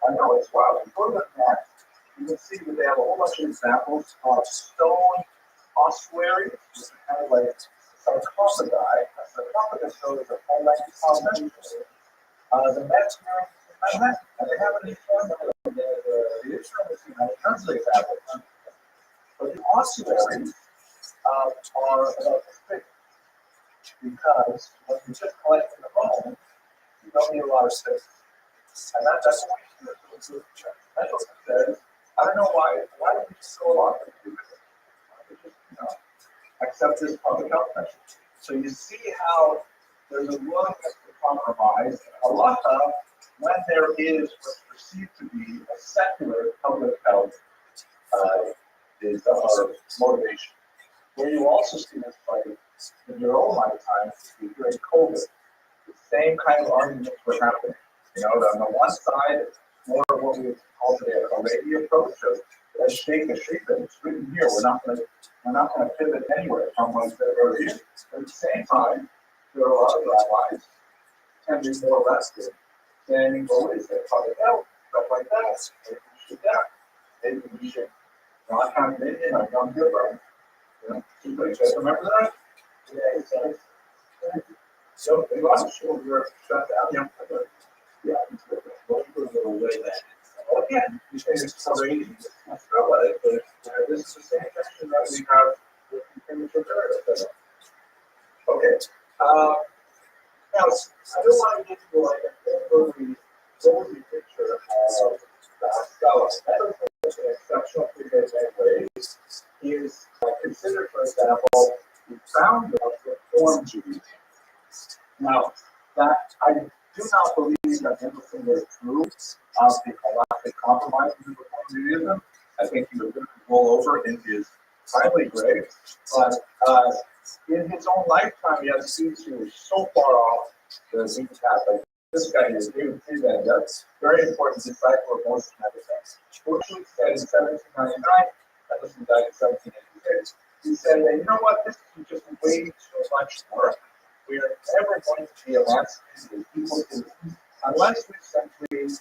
I know it's wild. You go to the map, you can see that they have a whole bunch of examples of stone ossuaries, which is kind of like a sarcophagi. A sarcophagus shows a whole bunch of how many the Mets here in Manhattan, and they haven't informed the insurance translate that. But the ossuaries are about this big because when you just collect the bone, you don't need a lot of space. And that's what we do. That's what it says. I don't know why don't we just go along with it? Accept this public health measure. So you see how there's a willingness to compromise. Halacha, when there is what's perceived to be a secular public health, is our motivation. Where you also see this fight in your own lifetime during COVID, the same kind of arguments were happening. On the one side, more of what we would call today a Rabbi approach of let's shake the sheep and it's written here. We're not going to pivot anywhere from what they're already in. At the same time, there are a lot of rabbis tending more rested, saying, well, what is it? Public health, stuff like that. Maybe we should that. Maybe we should not have Indian or Yom Kippur. You guys remember that? Yeah, exactly. So the last show we were shut down Yom Kippur. Yeah, most of the way that. Again, you say it's 480. But this is the same question that we have with premature burial. Okay. Now, I don't want to get to like an overly picture of the Haskalah. I don't think it's an exceptional figure in many ways. He is considered, for example, the founder of Reform Judaism. Now, that I do not believe that everything is true of the galactic compromise in Reform Judaism. I think he was going to roll over in his timely grave, but in his own lifetime, he had students who were so far off the beaten path. Like this guy is David Friedman, that's very important disciple of Moses and everything. Rothschild said in 1799, Edison died in 1786. He said, you know what, this is just way too much work. We are never going to be emancipated people unless we simply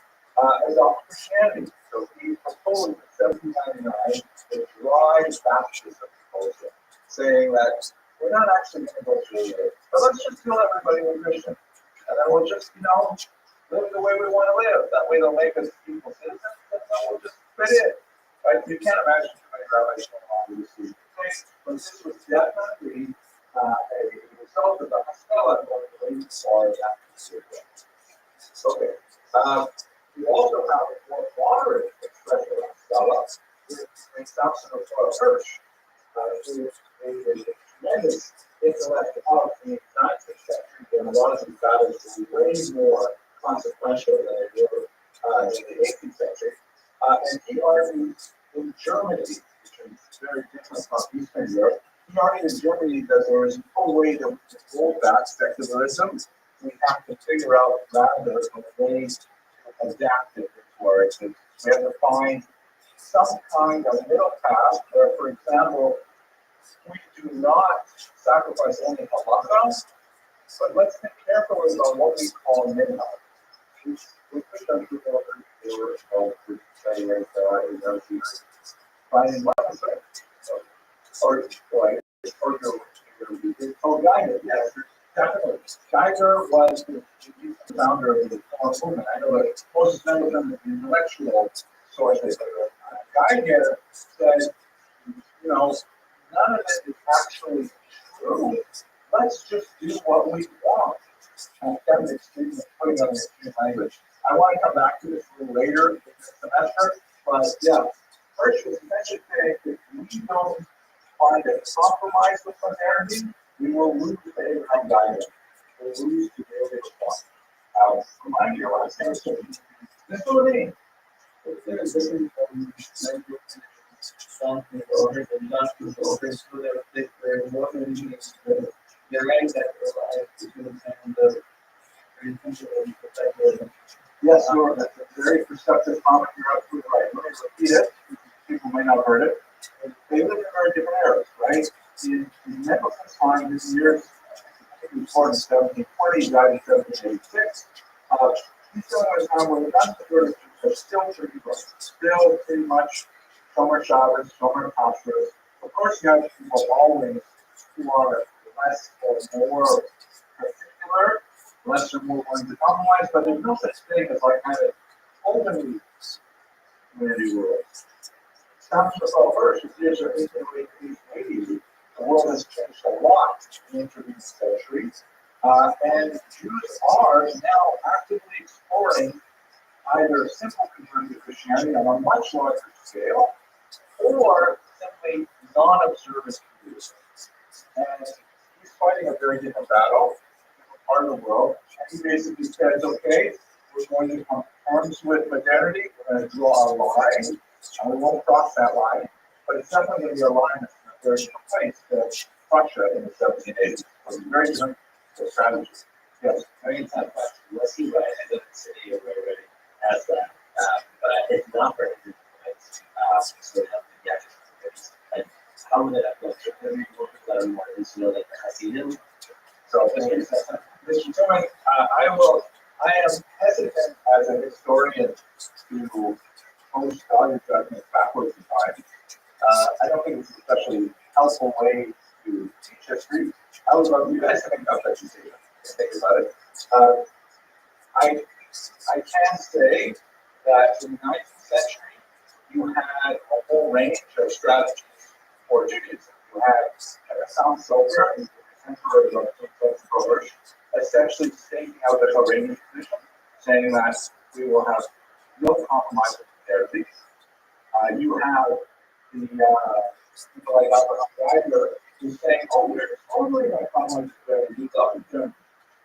adopt Christianity. So he proposed in 1799 the dry baptism proposal, saying that we're not actually going to go through it, but let's just kill everybody with Christian. And then we'll just, live the way we want to live. That way they'll make us people citizens, and then we'll just fit in. Right? You can't imagine too many rabbis going along with this. But this was definitely a result of the Haskalah going for that consideration. Okay. We also have a more moderate expression of Haskalah, which is Samson of Hirsch, who is a tremendous intellect of the 19th century, and a lot of these battles will be way more consequential than they were in the 18th century. And he argued in Germany, which is very different from Eastern Europe, he argued in Germany that there is no way that we can hold back secularism. We have to figure out rather a way to adapt it to our existence. We have to find some kind of middle path where, for example, we do not sacrifice only halakha, but let's think carefully about what we call minhag. With the country over, they were all for saying that in those years, finding what was it? Or like, or Oh, Geiger, yes, definitely. Geiger was the founder of the reform movement. I know that most of them are intellectual sources. Geiger said, you know, none of it is actually true. Let's just do what we want. And Kevin extremely putting on extreme language. I want to come back to this a little later in the semester, but yeah, first was essentially saying if we don't find a compromise with modernity, we will lose the Abraham guidance. We'll lose the David one. Remind you what I'm saying. This is what I mean. If there is different language something or the industrial or so that they're more than just the ranks that and the Yes, you're a very perceptive comment. You're absolutely right. Let me repeat it. People may not have heard it. They live in very different eras, right? In Nicholson's time, this year, I think he was born in 1720, he died in 1786. He's still in a time where the vast majority are still pretty good. Still pretty much, some are Shabbos, some are Kashrus. Of course, you have people always who are less or more particular, less or more willing to compromise, but there's no such thing as like kind of openly community rules. Sounds just all first, if years are 1880, the world has changed a lot in the intervening centuries, and Jews are now actively exploring either simple conversion to Christianity on a much larger scale, or simply non-observant Jews. And he's fighting a very different battle in part of the world. And he basically says, okay, we're going to come to terms with modernity, we're going to draw a line, and we won't cross that line, but it's definitely going to be a line that's in a very different place than Russia in the 1780s. So it's very different strategy. Yes, Very tough question. We'll see what I live in the city or where it has that. But it's not very good. So and how would it affect every work that I want to know that I see them? so Mr. Tillman, I am hesitant as a historian to post value judgment backwards in time. I don't think it's an especially helpful way to teach history. I would love you guys to think about that, you think about it. I can say that in the 19th century, you had a whole range of strategies for Judaism. You had some soldier in the contemporary Rothschild, essentially staking out the Iranian position, saying that we will have no compromise with therapy. You have the people like Rabbi who's saying, oh, we're totally going to compromise with therapy. We got it done.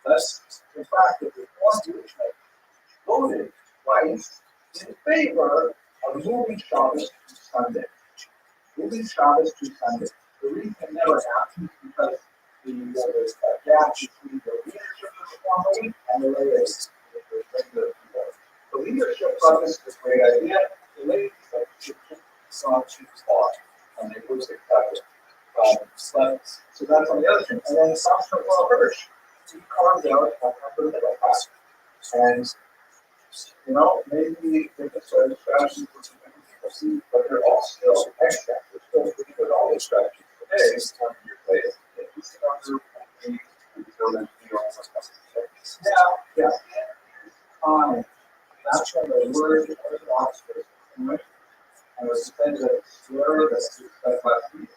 That's the fact that the reform movement voted twice in favor of moving Shabbos to Sunday. Moving Shabbos to Sunday. The reason it never happened is because there's a gap between the leadership of the reform movement and the ladies. The leadership thought this was a great idea. The ladies said it saw too far, and they was accepted. So that's on the other thing. And then Pastor Paul Hirsch, he carved out a number of middle class. And maybe they can start a strategy for some people see, but they're all still extra. They're still pretty good at all these strategies today. It's 20 years later. It's under yeah. That's when the word Orthodox was coined. And it was intended as a slur that's discussed last week.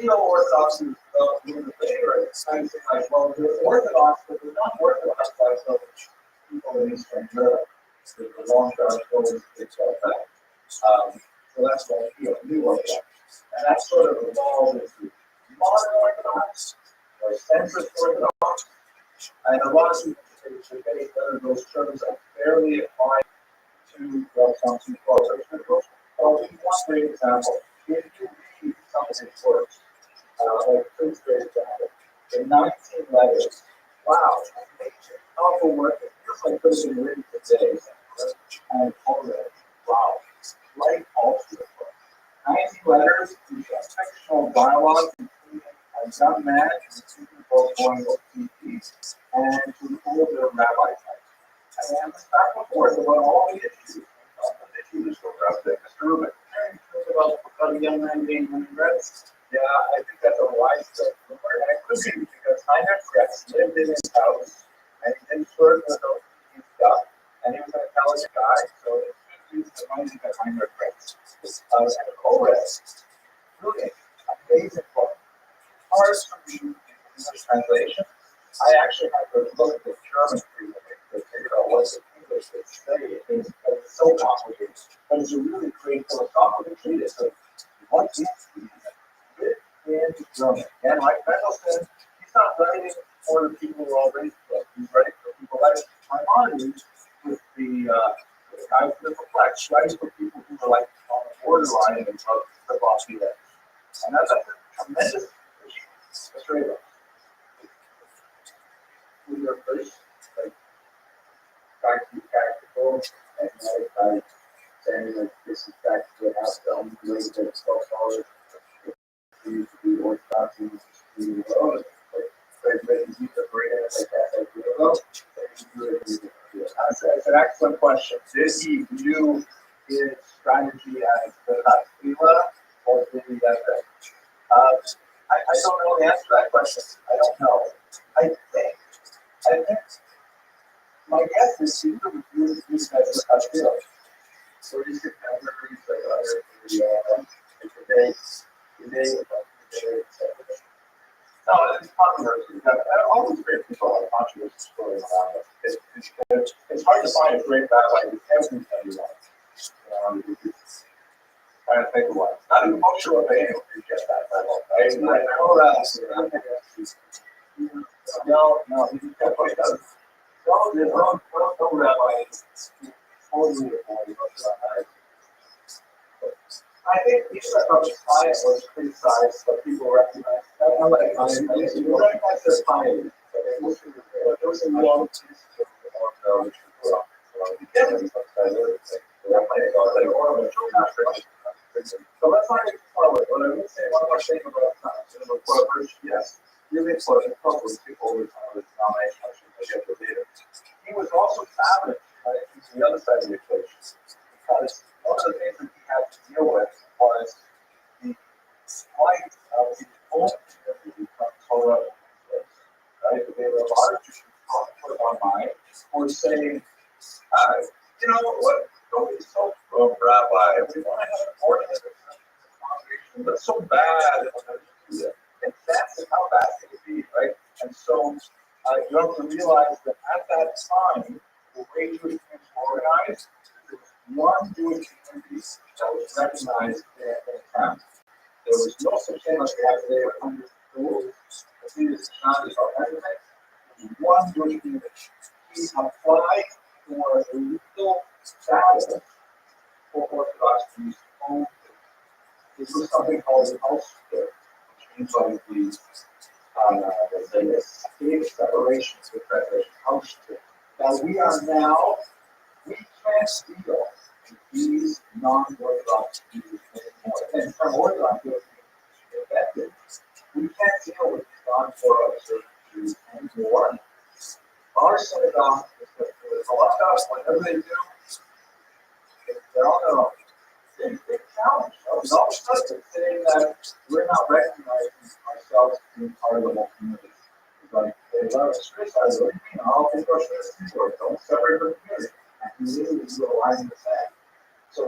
Neo-Orthodox is the favorite. It's kind of like, well, they're Orthodox, but they're not Orthodox by some people in Eastern Europe. The long-term goals, things like that. So that's why New Orthodox. And that sort of evolved into modern Orthodox or centrist Orthodox. And a lot of people debate whether those terms are fairly applied to something called well, one great example. If you read some of his works, like Prince great example, the 19 letters, wow, amazing, powerful work. It feels like it could have been written today. And all that, wow, light all to the book. 90 letters, fictional dialogue between a young man and two people going to TV and to the older rabbi type. And it's back and forth about all the issues. The issues about Mr. Rubin. About a young man being read. Yeah, I think that's a wise thing. And it could be because Heinrich Kretz lived in his house and he didn't flirt with his stuff. And he was an intelligent guy, so it could use the money that Heinrich Kretz. And the Koresh, really amazing book. Hard to read in English translation. I actually had to look at the German freedom to figure out what the English would say. It's so complicated. But it's a really great philosophical treatise of what is freedom in German. And like Mendelssohn, he's not writing for the people who are already flipped. He's writing for people like Maimonides with the guys with the perplexed, writing for people who are like on the borderline of the bossy edge. And that's a tremendous issue. With your first, like, trying to be practical and like saying that this is practically how the only way that it's $12 to be orthodox and to be alone. But you keep the brain like that, like, it's an excellent question. Did he view his strategy as the Tefillah or did he have that? I don't know the answer to that question. I don't know. I think my guess is he would use these guys as a Tefillah. So he's going to have no, it's controversy. All these great people have controversies going around. It's hard to find a great rabbi who everybody wants. Trying to think of one. Not even Moshe Rabbeinu could get that level. I know that. No, he definitely doesn't. No rabbi is totally avoiding I think each of the science was criticized, but people recognize that. I like you recognize their science. There was a long so let's not get forward. What I would say, one more thing about yes, really important people with denomination. He was also savage to the other side of the equation because one of the things that he had to deal with was the flight of his own community from Torah. Right? There were a lot of Jews put online who were saying, you know what, don't be so pro rabbi. We want to have an ordinance congregation, but so bad. And that's how bad it could be, right? And so you have to realize that at that time, the way Jewish communities were organized, there was one Jewish community that was recognized at the time. There was no such thing as they had there under the rules. The thing is not about everything. There was one Jewish community. He applied for a legal status for Orthodox Jews only. This was something called the Rothschild, which means like the state separation to preparation Rothschild. Now we can't steal these non-Orthodox Jews anymore. And from Orthodox Jews infected, we can't deal with these non-Orthodox Jews anymore. Our synagogue is the Orthodox, whatever they do, they're on their own. It's a big challenge. It's all stuff saying that we're not recognizing ourselves as being part of the whole community. It's like they love us criticize. What do you mean? All people are citizens, don't separate from the community. And he literally is aligning the same. So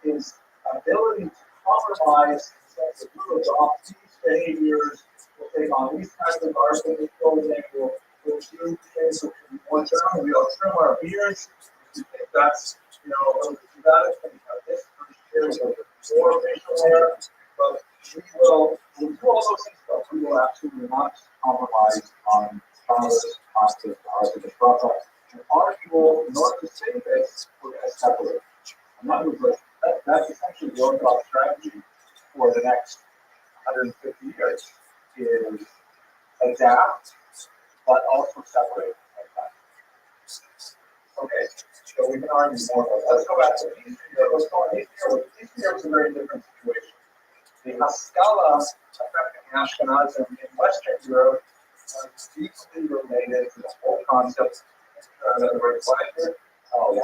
his ability to compromise that the group adopt these behaviors, will take on these kinds of arsenic clothing, will do things which will be more general. We all trim our beards. We think that's, you know, we got to think about this. There's more facial hair, but we'll do all those things, but we will absolutely not compromise on Congress, hospice, the product. And our people, in order to say this, we're going to separate. And that's essentially the Orthodox strategy for the next 150 years is adapt, but also separate. Okay, so we can argue more about that. Let's go back to Eastern Europe. Let's go on Eastern Europe. Eastern Europe is a very different situation. The Haskalah affecting Ashkenazim in Western Europe was deeply related to the whole concept of the word pleasure. Oh, yeah.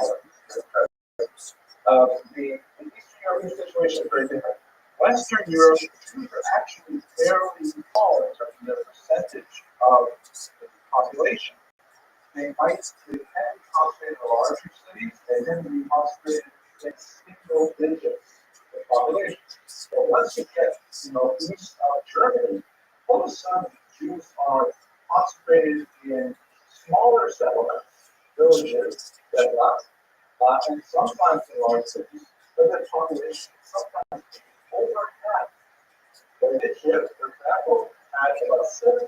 The Eastern European situation is very different. Western Europe, Jews are actually fairly small in terms of the percentage of the population. They might tend to concentrate in larger cities, they tend to be concentrated in single digits of population. So once you get, east of Germany, all of a sudden Jews are concentrated in smaller settlements, villages, and sometimes in large cities, but the population is sometimes over half. The Egypt, for example, had about 70%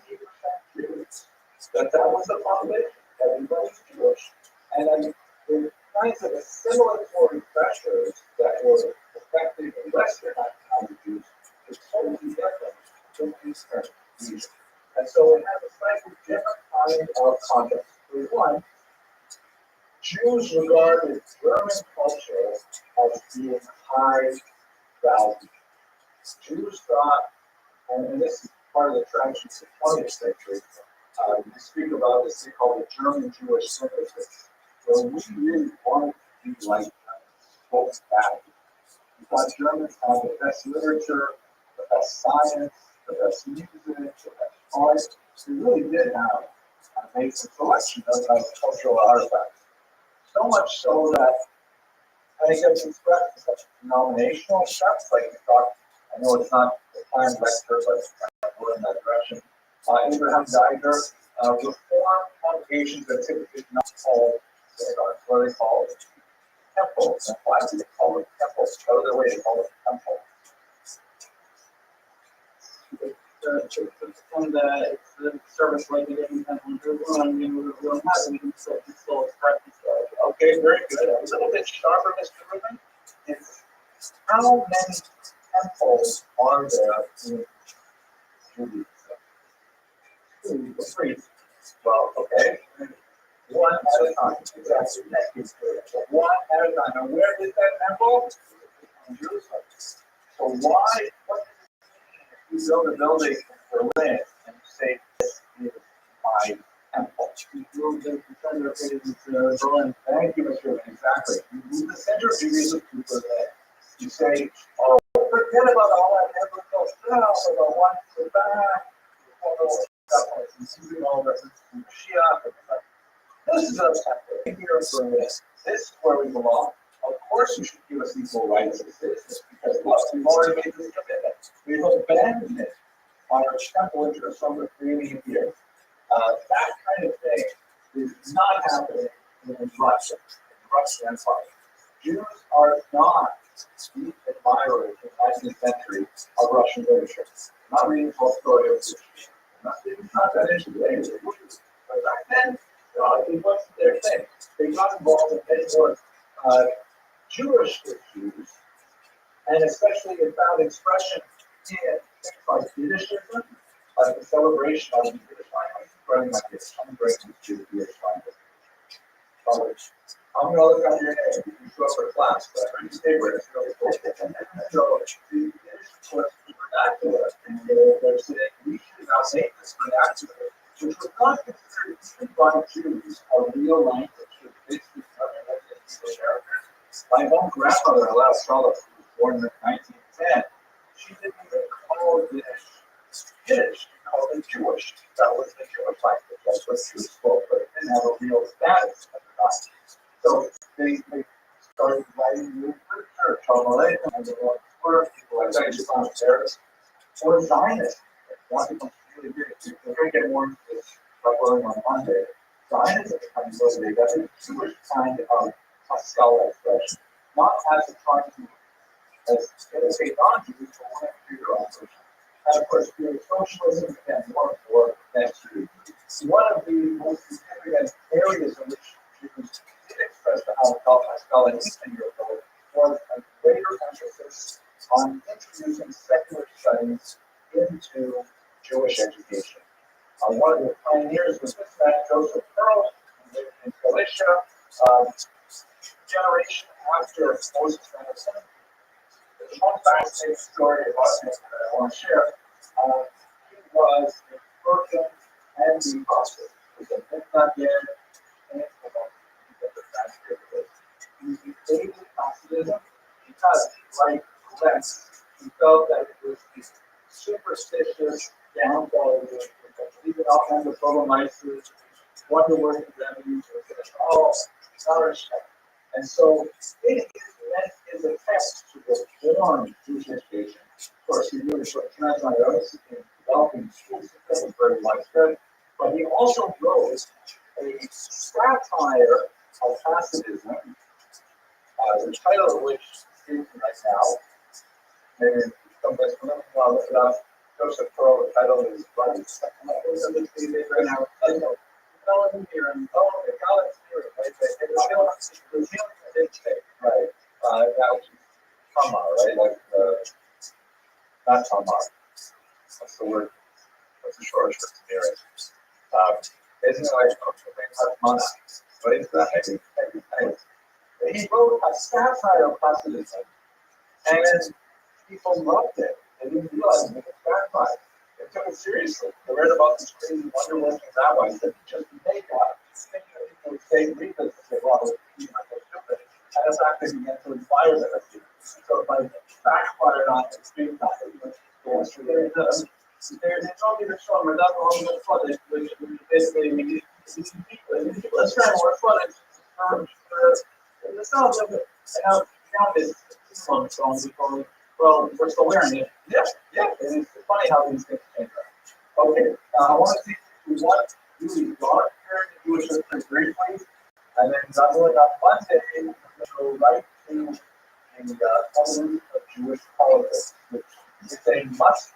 Jews. That was the population. Everybody's Jewish. And then the kinds of assimilatory pressures that were affecting the Western Jews is totally different from Eastern Jews. And so it has a slightly different kind of context. For one, Jews regarded German culture as being high value. Jews thought, and this is part of the tradition of the 20th century, we speak about this thing called the German Jewish synthesis, where we really wanted to be like folks back. We thought Germans had the best literature, the best science, the best music, the best art. We really did have an amazing selection of cultural artifacts. So much so that I think it's expressed in such denominational stuff, like we talked. I know it's not the time lecture, but we're in that direction. Abraham Geiger reformed congregations that typically not called synagogues, what are they called? Temples. And why do they call it temples? Go their way to call it temple. It's the service like it in Jerusalem. We don't have it. We can still practice. Okay, very good. A little bit sharper, Mr. Rubin. It's how many temples are there in Judaism? Three. Well, okay. One at a time. Exactly. One at a time. Now, where is that temple? In Jerusalem. So why? What does it mean if you build a building in Berlin and you say this is my temple? You build the center of Berlin. Thank you, Mr. Rubin. Exactly. You move the center of Judaism to Berlin. You say, oh, forget about all that heavenly stuff. The one to the back. All reference to Mashiach. This is us here for this. This is where we belong. Of course, you should give us equal rights as citizens because look, we've already made this commitment. We've abandoned it on our temple interest over creating here. That kind of thing is not happening in Russia, in the Russian Empire. Jews are not deep admirers in the 19th century of Russian literature. Not reading Tolstoy or Pushkin. It's not that interesting. But back then, it wasn't their thing. They got involved in many more Jewish issues, and especially it found expression in things like Yiddishism, like the celebration of the Yiddish language, running like this, I'm breaking to the Yiddish language. I'm going to look up your name. You show up for class, but I heard you stay where it's really cool. So the Yiddish was vernacular, and they're saying we should now make this vernacular, which was not considered even by Jews a real language. It was basically something like English characters. My own grandmother, Alice Charlotte, who was born in 1910, she didn't even call Yiddish Yiddish, she called it Jewish. That was the Jewish language. That's what Jews spoke, but it didn't have a real status at the time. So they started writing new literature, Talmud, and the word people like that, just on terrorists, or Zionists. One of them really big. We're going to get more into this by going on Monday. Zionism becomes motivated. That's a Jewish kind of Haskalah expression, not as a trying to imitate non-Jews, but want to do their own version. And of course, socialism again, more and more next year. One of the most significant areas in which Jews did express the Haskalah in Eastern Europe was a greater emphasis on introducing secular studies into Jewish education. One of the pioneers was this man, Joseph Pearl, who lived in Galicia, generation after Moses Anderson. There's one fascinating story about him that I want to share. He was a virgin and the prophet. He was a midnight man and he evaded Hasidism because, like Lex, he felt that it was these superstitious, downfall, even all kinds of photomyces, wonder-working remedies, all nourishment. And so it meant his attempt to reform Jewish education. Of course, he really put transmigrants in developing schools that was very widespread, but he also wrote a satire of Hasidism, the title of which is right now. Maybe somebody's going to look it up. Joseph Pearl, the title is Rabbi. Right now, here and right. Now, Tamar, right? Like, not Tamar. What's the word? What's the shortest for Mary? Isn't it like Mana? But it's not heavy. He wrote a satire of Hasidism, and people loved it. They didn't realize it was satire. They took it seriously. They read about these crazy wonder-working rabbis that just make up. People would say, read this, and say, well, you're not so stupid. And in fact, they began to inspire them. So it like backfired on the street time. There's only the song, we're not only the footage, which basically we let's try more footage. The sounds of it. Now this song before, well, we're still wearing it. Yeah. And it's funny how these things change. Okay, I want to see what really dark here in Jewish history briefly, and then doubling up Monday, we'll go right to the evolution of Jewish politics, which is a must.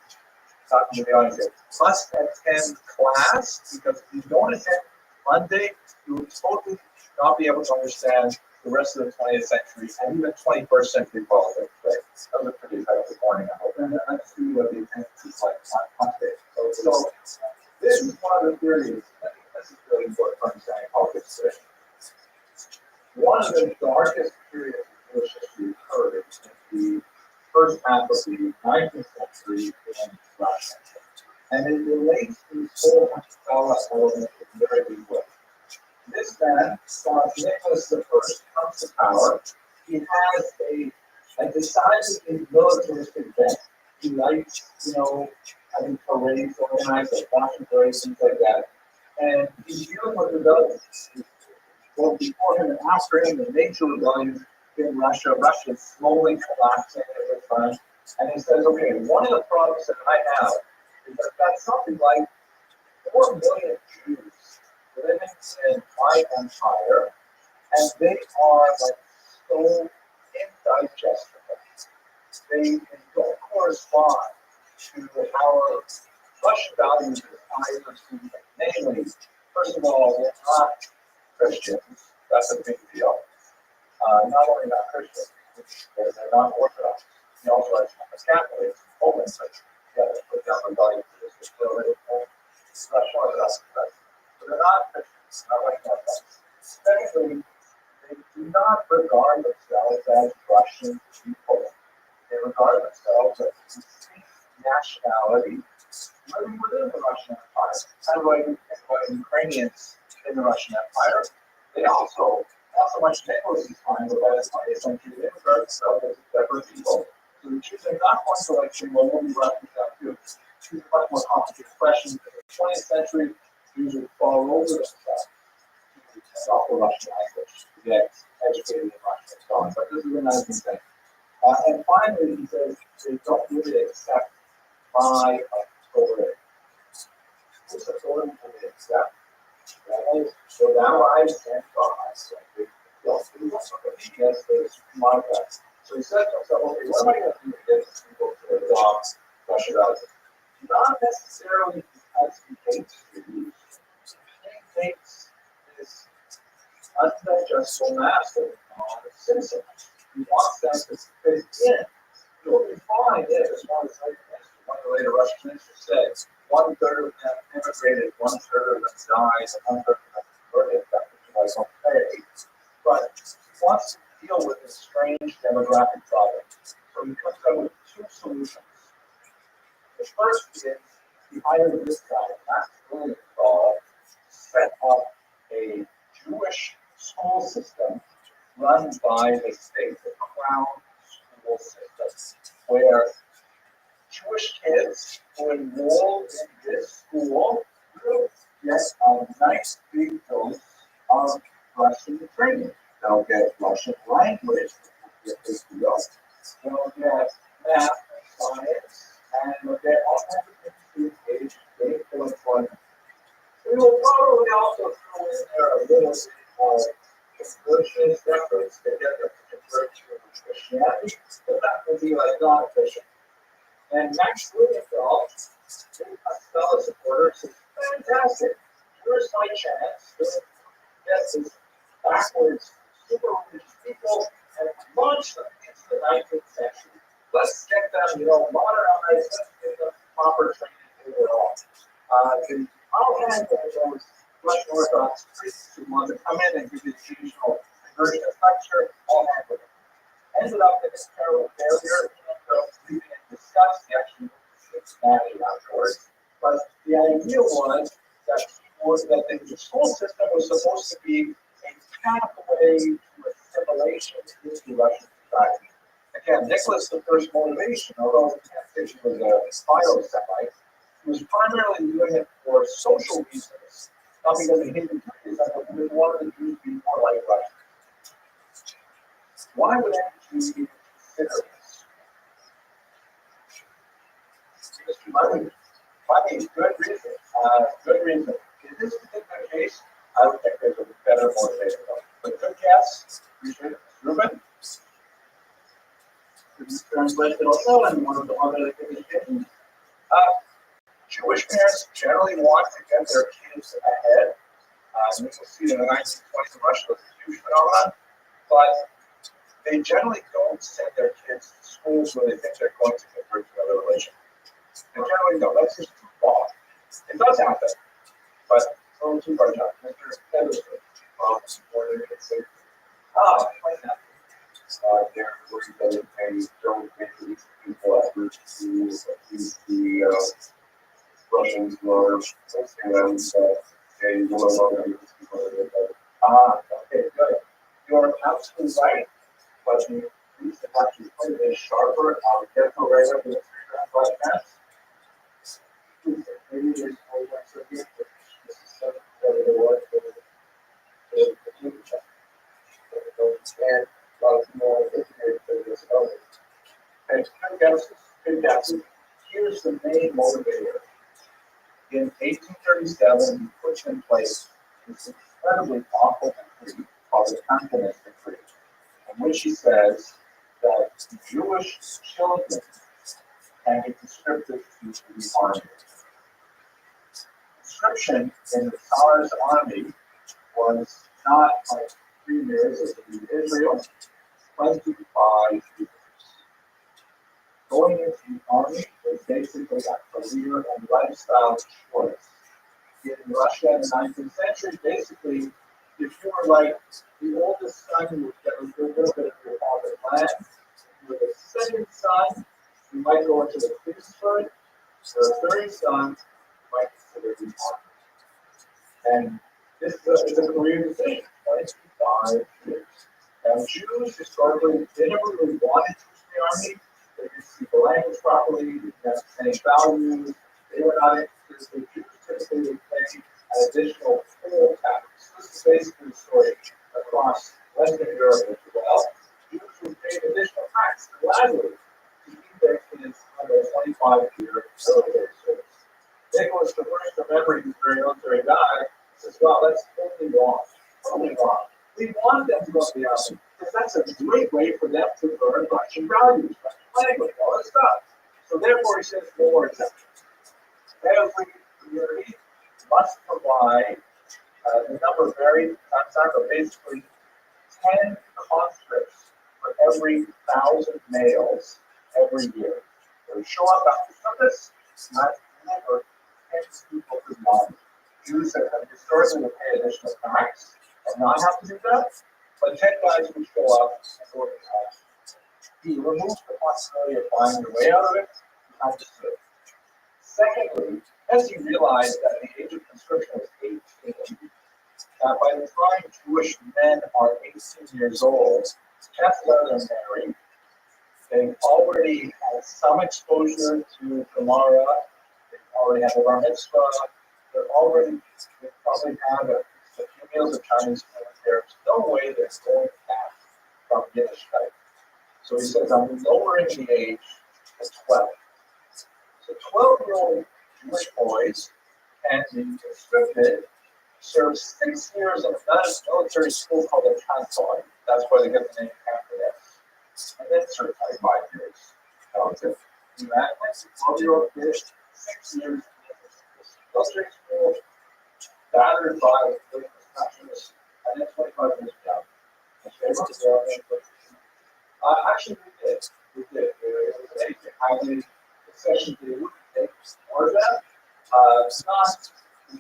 Talking to the audience here, must attend class, because if you don't attend Monday, you will totally not be able to understand the rest of the 20th century and even 21st century politics. Right? That was a pretty helpful morning, I hope. And let's see what the attendance is like on Monday. So this is one of the theories. I think this is really important for understanding politics today. One of the darkest periods of Jewish history occurred in the first half of the 19th century in Russia. And it relates to the whole Hashkalah element in a very big way. This man, Nicholas I, comes to power. He has a decidedly militaristic bent. He likes, having parades organized, like fashion parades, things like that. And he's dealing with rebellions. Both before him and after him, the major rebellions in Russia. Russia is slowly collapsing at this time. And he says, okay, one of the problems that I have is that I've got something like 4 million Jews living in my empire, and they are like so indigestible. They don't correspond to our Russian values as I perceive them. Namely, first of all, they're not Christians. That's a big deal. Not only not Christians, they're not Orthodox. He also has Catholics, Poland, but put down the value for this. It's not showing us. So they're not Christians, not like that. Secondly, they do not regard themselves as Russian people. They regard themselves as distinct nationality living within the Russian Empire. Kind of like Ukrainians in the Russian Empire. They also, not so much Nicholas' time, but by the 20th century, they regard themselves as separate people. So the Jews are not going to like say, well, we'll be Russians now too. It's a much more complicated question. In the 20th century, Jews would fall over themselves to stop the Russian language, to get educated in Russian and so on. But this is another thing. And finally, he says they don't really accept my authority. This authority do they accept? So now I stand by myself. Yes, there's my God. So he said to himself, okay, what am I going to do to get these people to adopt Russian values? Not necessarily because he hates Jews. He hates this undigestible mass of citizens. He wants them to fit in. What we find is, one of the later Russian ministers said, 1/3 of them immigrated, 1/3 of them died, and 1/3 of them converted, which was okay. demographic problem. So he comes up with two solutions. The first is he hired this guy, Max Blumenthal, set up a Jewish school system run by the state, the Crown school system, where Jewish kids who enroll in this school will get a nice big dose of Russian training. They'll get Russian language, they'll get math and science, and they'll get all kinds of things to engage in gainful employment. We will probably also throw in there a little bit of conversion efforts to get them to convert to Christianity, but that will be like non-efficient. And Max Blumenthal, a fellow supporter, says, fantastic, here's my chance to get these backwards, super religious people and launch them into the 19th century. Let's get them, modernize them, give them proper training overall. I'll hand those Russian Orthodox priests who want to come in and give you the occasional conversion lecture, I'll handle it. Ended up in this terrible failure, we didn't discuss the actual Cincinnati afterwards. But the idea was that the school system was supposed to be a pathway to assimilation into Russian society. Again, Nicholas I's motivation, although we can't say he was a bio-Semite, he was primarily doing it for social reasons, not because he hated Judaism, but because he wanted the Jews to be more like Russians. Why would any Jew even consider this? I mean, good reason. Good reason. In this particular case, I would think there's a better motivation. But good guess. Appreciate it. Ruben? Translated also, and one of the other communications. Jewish parents generally want to get their kids ahead. You will see in the 1920s in Russia was a huge phenomenon, but they generally don't send their kids to schools where they think they're going to convert to another religion. They generally don't. That's just too far. It does happen, but it's only too far down. Mr. Featherstone, explain that. They're worried that if they don't get these people effort to accuse the Russians or Syrians that they will no longer be these people that Okay, good. You're absolutely right, but you need to have to play this sharper. Careful right up in the podcast. Maybe there's more work to do. This is something that they want to and a lot more integrated for this element. And good guesses. Here's the main motivator. In 1837, he puts in place this incredibly awful decree called the Continental Decree, in which he says that Jewish children can be conscripted into the army. Conscription in the Tsar's army was not like 3 years as in Israel, 25 years. Going into the army was basically a career and lifestyle choice. In Russia in the 19th century, basically, if you were like the oldest son, you would get a little bit of your father's land. If you were the second son, you might go into the priesthood. The third son, you might consider the army. And this is a career decision, 25 years. Now, Jews historically, they never really wanted to use the army. They didn't speak the language properly, they didn't have any values, they were not interested. The Jews typically would pay an additional poll tax. This is basically the story across Western Europe as well. Jews would pay an additional tax gladly to keep their kids under a 25-year military service. Nicholas I, remember he was a very military guy, says, well, that's totally wrong. Totally wrong. We want them to go to the army because that's a great way for them to learn Russian values, Russian language, all that stuff. So therefore, he says no more exceptions. Every community must provide the number varies, but basically 10 conscripts for every 1,000 males every year. They show up after service, not never 10 people to the army. Jews have historically will pay additional tax and not have to do that, but 10 guys would show up and go to the house. he removes the possibility of buying your way out of it. You have to do it. Secondly, as he realized that the age of conscription was 18, that by the time Jewish men are 18 years old, chances are they're married. They've already had some exposure to Gemara. They've already had a bar mitzvah. They probably have a few meals of Chinese food. There's no way they're going back from Yiddishkeit. So he says, I'm lowering the age to 12. So 12-year-old Jewish boys can be conscripted, serve 6 years in a military school called a consulate. That's why they get the name after that. And then serve 25 years. Relative. That makes a 12-year-old kid 6 years in military school, battered by the specialists, and then 25 years down. Actually, we did. They highly session to take more of that. It's not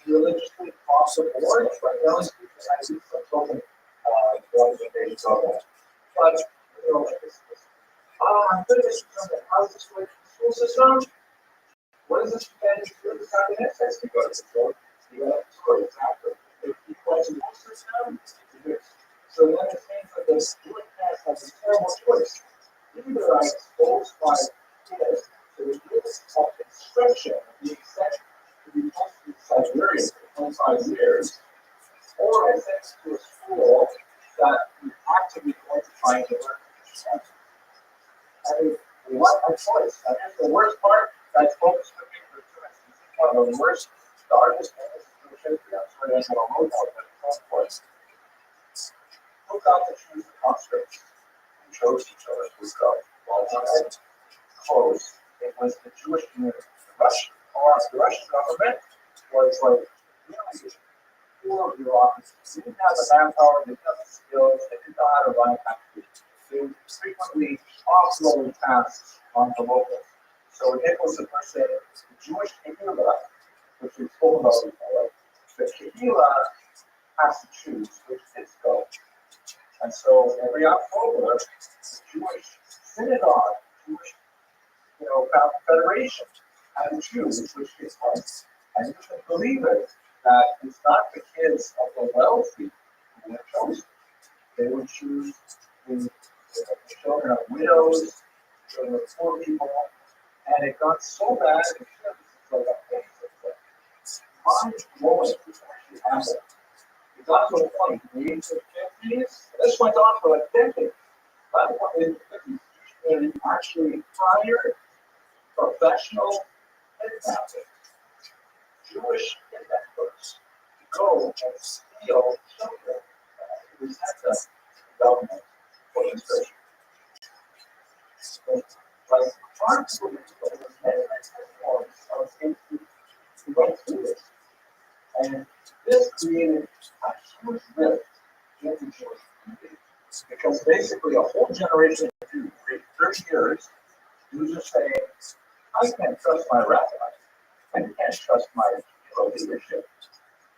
religiously across the board, but generally speaking, I see some token but you know, like this. I'm good at how's this work school system? What is this depending on the kind of access to go to school? You got to score exactly. If you question the system, so then it seems like this doing that has a terrible choice. Either I expose my kids to the risk of instruction and being sent to be tested in Siberia for 25 years, or I send to a school that we actively going to try and learn. I mean, what a choice. I mean, the worst part, that's focused on me for one of the worst, darkest things in the history. I'm sorry, I don't know about it, but it's one place. Who got to choose the conscripts? Who chose each other? Who got well close? It was the Jewish community. The Russian government was like really poor bureaucracy. They didn't have the manpower, they didn't have the skills, they didn't know how to run a country. They frequently offloaded tasks on the locals. So it was the first thing, the Jewish Kehillah, which we spoke about before, the Kehillah has to choose which kids go. And so every October, the Jewish synagogue, Jewish, federation, had to choose which kids go. And you can believe it, that it's not the kids of the wealthy who were chosen. They would choose the children of widows, children of poor people, and it got so bad, it was like a mind-blowing actually happened. It got to a point in the age of the 50s, this went on for like decades. By the point in the 50s, they actually hired professional kidnappers, Jewish kidnappers, to go and steal children to present them to the government for instruction. Like, parts of it, many of who went through this. And this created a huge rift in the Jewish community. Because basically a whole generation of Jews, 30 years, Jews are saying, I can't trust my rabbi. I can't trust my leadership.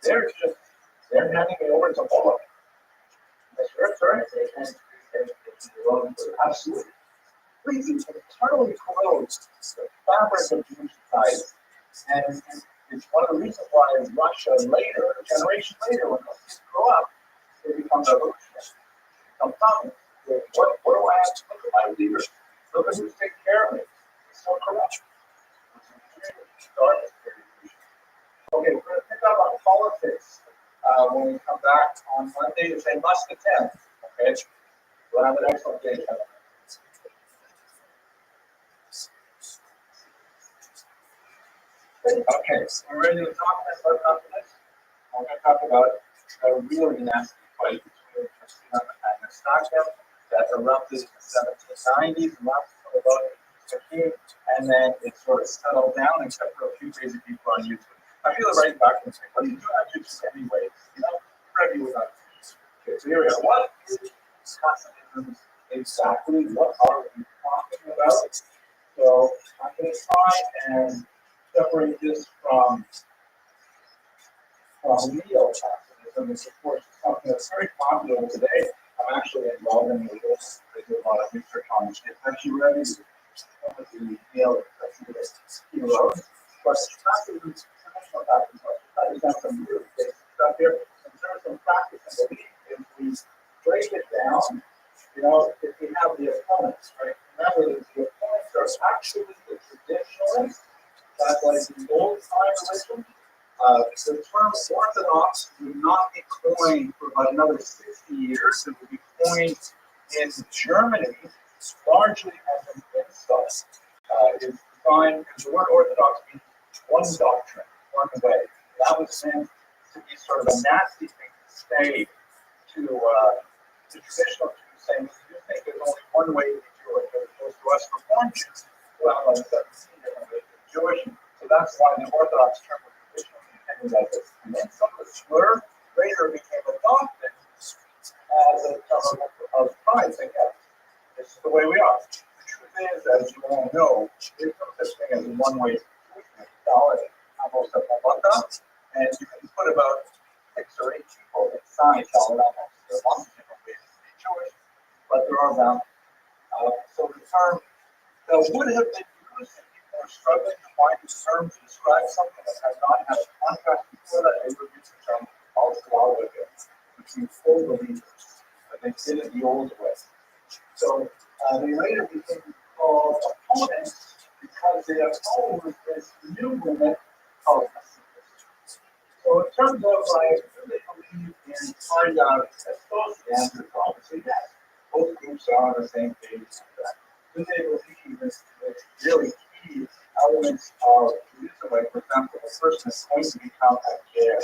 They're handing it over to Moloch. That's their turn. Absolutely. Please, internally corrodes the fabric of Jewish society. And it's one of the reasons why Russia later, a generation later, when those kids grow up, they become revolutionary, become communists. What do I have to look at my leaders? Look at who's taking care of me. It's so corrupt. Okay, we're going to pick up on politics when we come back on Monday to say must attend. Okay, we'll have an excellent day. Okay, so we're ready to talk about this. We're going to talk about a really nasty fight between Christina and Nastasia that erupted in the 1790s, about 15, and then it sort of settled down except for a few crazy people on YouTube. I feel right back and say, what do you do on YouTube anyway? Rabbi was on YouTube. Okay, so here we go. What is Hasidism exactly? What are we talking about? So I'm going to try and separate this from neo-Hasidism, which of course is something that's very popular today. I'm actually involved in the do a lot of research on it. Have you read one of the male heroes? But practice is traditional practice. That is not some really basic stuff here. In terms of practice and belief, if we break it down, if we have the opponents, right? Remember that the opponents are actually the traditionalists. That's like the old time religion. The term Orthodox would not be coined for about another 60 years. It would be coined in Germany largely as an insult. It's defined because the word Orthodox means one doctrine, one way. That was meant to be sort of a nasty thing to say to traditional Jews, saying, you think there's only one way to be Jewish, as opposed to us Reformed Jews who have like 17 different ways to be Jewish. So that's why the Orthodox term was traditionally intended as an insult, a slur, later became adopted as a term of pride, saying, yes, this is the way we are. The truth is, as you all know, there's no such thing as one way to Jewishness. Almost a palata, and you can put about 6 or 8 people inside Almost. There are lots of different ways to be Jewish, but there are about. So the term that would have been used if people were struggling to find the term to describe something that has not had a contrast before that, they would use the term al-Salawah, which means full believers, but they did it the old way. So they later became called opponents because they opposed this new movement called Hasidus. So in terms of like, do they believe in kind of, as close to the answer is obviously yes. Both groups are on the same page with that. Do they believe in really key elements of Judaism? Like, for example, a person is going to become a care,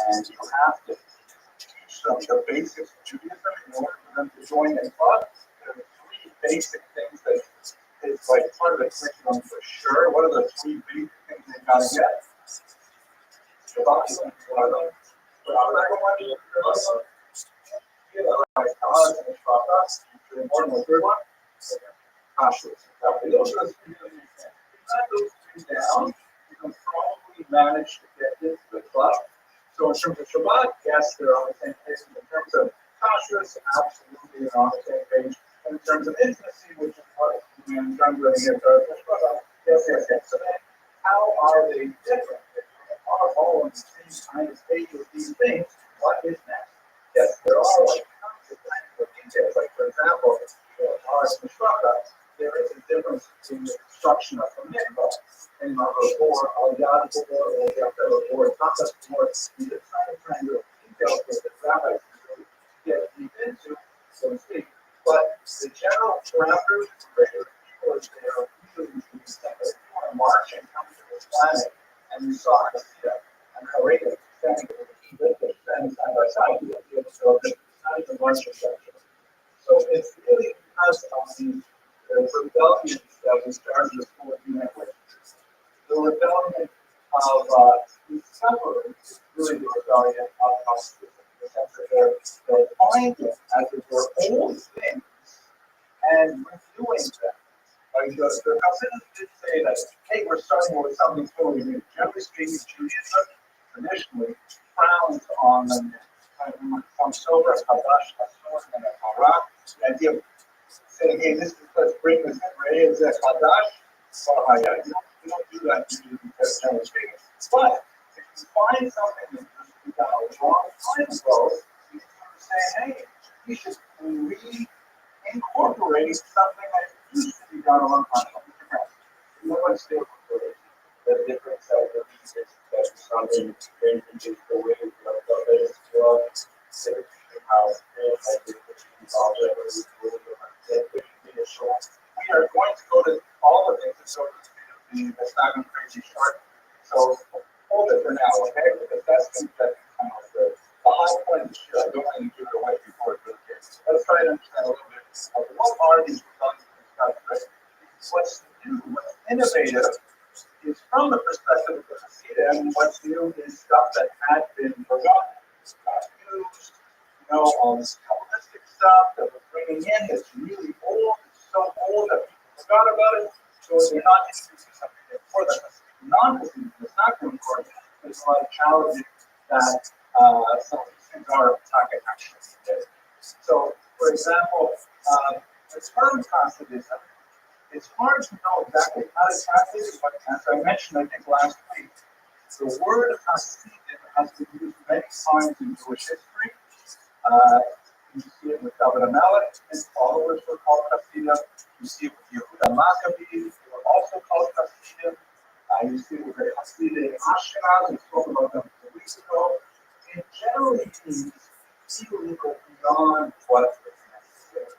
and you have to teach them the basics of Judaism in order for them to join a club. There are 3 basic things that is like part of the curriculum for sure. What are the 3 basic things they gotta get? Shabbat is one of them. The second one is the important one. Third one? Kashrus. Those are the 3 things. If you add those 3 down, you can probably manage to get into the club. So in terms of Shabbat, yes, they're on the same page. In terms of Kashrus, absolutely they're on the same page. And in terms of intimacy, which is what in terms of yes. So then, how are they different? If they are all on the same kind of stage with these things, what is next? Yes, there are like tons of technical details. Like for example, our Mishracha, there is a difference between the construction of the mikvah and or Yad or Tatas or these are kind of details that the rabbis really get deep into, so to speak. But the general parameters for regular people is they are usually marching, coming to this planet, and you saw Hasidah and Harega standing side by side, you will be able to go to the marching section. So it's really because of the rebellions that we started this whole unit with. The rebellion of these sufferers is really the rebellion of Hasidism. In the sense that they're finding as if they're old things and reviewing them. Like the Hasidics did say that, hey, we're starting with something totally new. Generally speaking, Judaism traditionally frowns on them from sober, Hadash, Hasun, and Hara. The idea of saying, hey, this is, let's bring this in, Ray is a Hadash, or Haya. You don't do that usually because generally speaking. But if you find something that used to be done a long time ago, you can say, hey, we should reincorporate something that used to be done a long time ago. No one still the difference of the research that something changes the way of the is well, how we are going to go to all of it, so it's not going to be crazy short. So hold it for now, okay? Because that's kind of the high point of the show. I don't want to give it away before it really gets. Let's try to understand a little bit of what are these results and stuff, right? What's new, what's innovative is from the perspective of the Hasidah, and what's new is stuff that had been forgotten. It's not used, all this Kabbalistic stuff that we're bringing in is really old. It's so old that people forgot about it. So they're not introducing something new for them. Non-Hasidim, it's not going for it. There's a lot of challenges that some of these things are talking actually. So, for example, the term Hasidism, it's hard to know exactly how to translate it, but as I mentioned, I think last week, the word Hasidim has been used many times in Jewish history. You see it with David Amalek, his followers were called Hasidim. You see it with Yehuda Maccabees, they were also called Hasidim. You see it with the Hasidim in Ashkenaz, we spoke about them 2 weeks ago. It generally means people who go beyond what is necessary.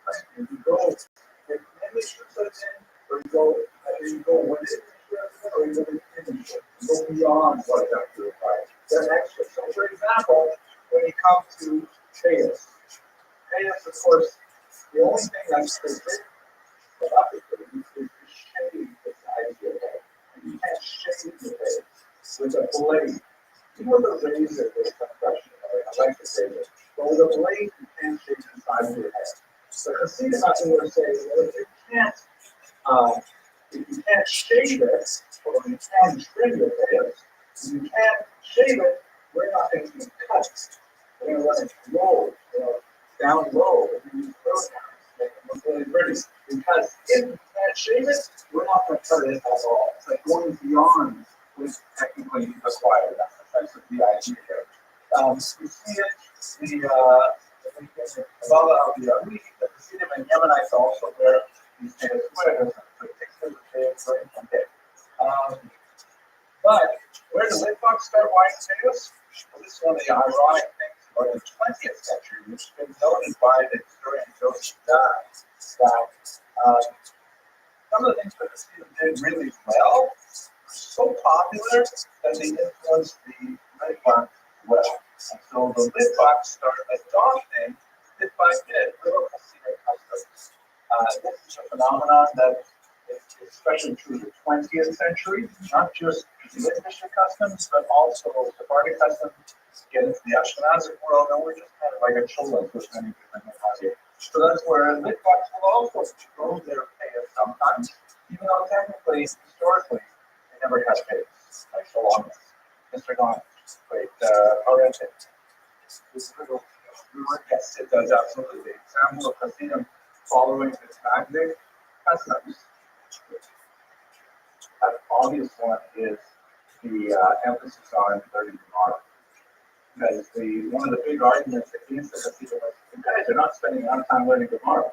Right? And you go with many issues or you go with it, or you go within it. You go beyond what is actually required. They're extra. So, for example, when you come to Chaos, of course, the only thing that's forbidden for us is to shave the side of your head. And you can't shave your head with a blade. You know the razor with a question, I like to say this. But with a blade, you can't shave the side of your head. So Hasidim are going to say, well, if you can't shave it, or you can't trim your hair, if you can't shave it, we're not going to cut it. We're going to let it roll, down low, and use pronouns, make it look really pretty. Because if you can't shave it, we're not going to cut it at all. It's like going beyond what's technically required. That's the idea here. You see it, the Hasidim and Yemenites also wear these kind of sweaters, particularly okay. But where did Litvaks start wearing potatoes? Well, this is one of the ironic things about the 20th century, which has been noted by the historian Joseph Dye, that some of the things that the Hasidim did really well were so popular that they influenced the Litvaks well. And so the Litvaks started adopting Litvakic little Hasidic customs. This is a phenomenon that is especially true in the 20th century, not just Litvish customs, but also Sephardic customs get into the Ashkenazic world, and we're just kind of like a chola with many different Hasidim. So that's where Litvaks will also grow their payas sometimes, even though technically, historically, they never had payas. Like so long as Mr. Gone. Wait, oriented. Yes, it does absolutely. The example of Hasidim following this magnetic customs. An obvious one is the emphasis on learning tomorrow. Because one of the big arguments against the Hasidim was, you guys are not spending a lot of time learning tomorrow.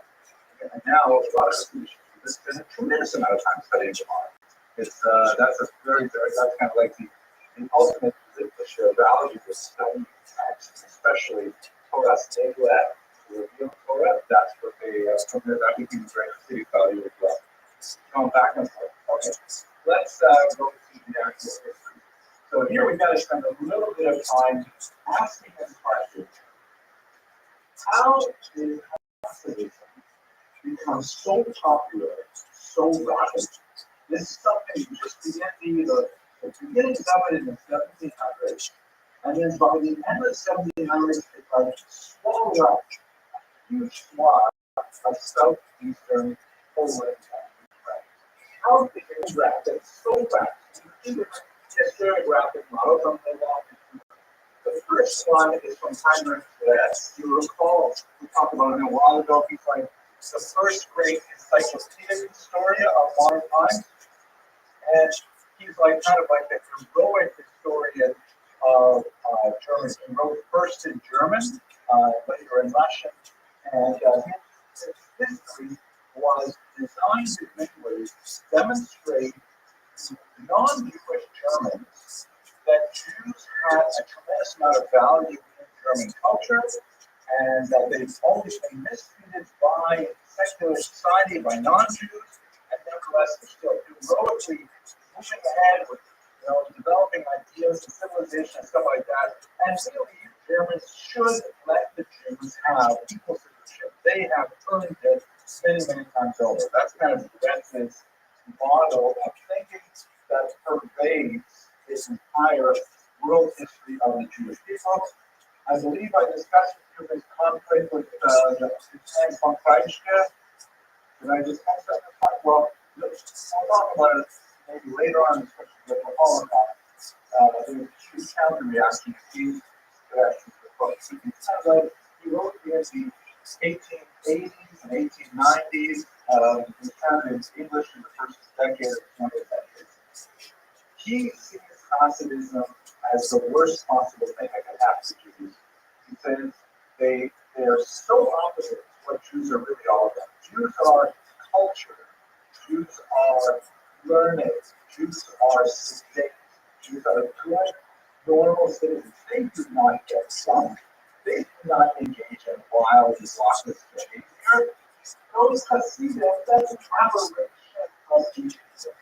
And now a lot of students spend a tremendous amount of time studying tomorrow. It's that's kind of like the ultimate the shared value of studying text, especially Torah Negev, the revealed Torah. That's what that became a great city value as well. Going back and forth. Okay, let's go to the actual history. So here we've got to spend a little bit of time asking this question: how did Hasidism become so popular, so rapid? This is something you just begin to the beginnings of it in the 1700s, and then by the end of the 1700s, it swallowed up a huge swath of southeastern Poland and Ukraine. How did it rapid so fast? Historiographic models on the law. The first one is from Heinrich Less. You recall, we talked about it a while ago. He's like the first great encyclopedic historian of modern times. And he's like kind of like the heroic historian of German. He wrote first in German, later in Russian, and his history was designed to visually demonstrate to non-Jewish Germans that Jews had a tremendous amount of value in German culture, and that they've always been mistreated by secular society, by non-Jews, and nevertheless they're still heroically pushing ahead with developing ideas and civilization and stuff like that. And really, Germans should let the Jews have equal citizenship. They have earned it many, many times over. That's kind of Ben's model of thinking that pervades this entire world history of the Jewish people. I believe I discussed with you this conflict with the Sam von Kreischer. Did I discuss that? Well, we'll talk about it maybe later on, especially with the Holocaust. There was a huge counter reaction to these directions of the book. So he wrote the 1880s and 1890s. He founded English in the first decade of the 20th century. He sees Hasidism as the worst possible thing that could happen to Jews. He says they're so opposite to what Jews are really all about. Jews are culture. Jews are learning. Jews are sedate. Jews are good, normal citizens. They do not get drunk. They do not engage in wild, raucous behavior. Those Hasidim, that's an aberration of Judaism.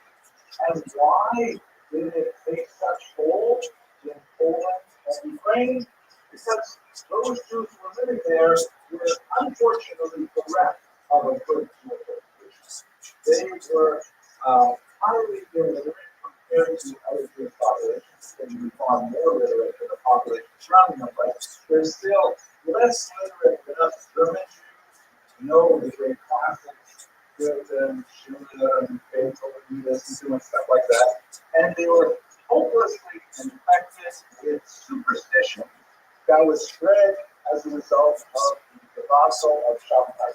And why did it take such hold in Poland and Ukraine? Because those Jews who were living there were unfortunately bereft of a good civilization. They were highly illiterate compared to other Jewish populations. They were far more literate than the population surrounding them, but they're still less literate than us German Jews. Know the great classics, Goethe, Schiller, and Beethoven, and stuff like that. And they were hopelessly infected with superstition that was spread as a result of the debacle of Shabbat,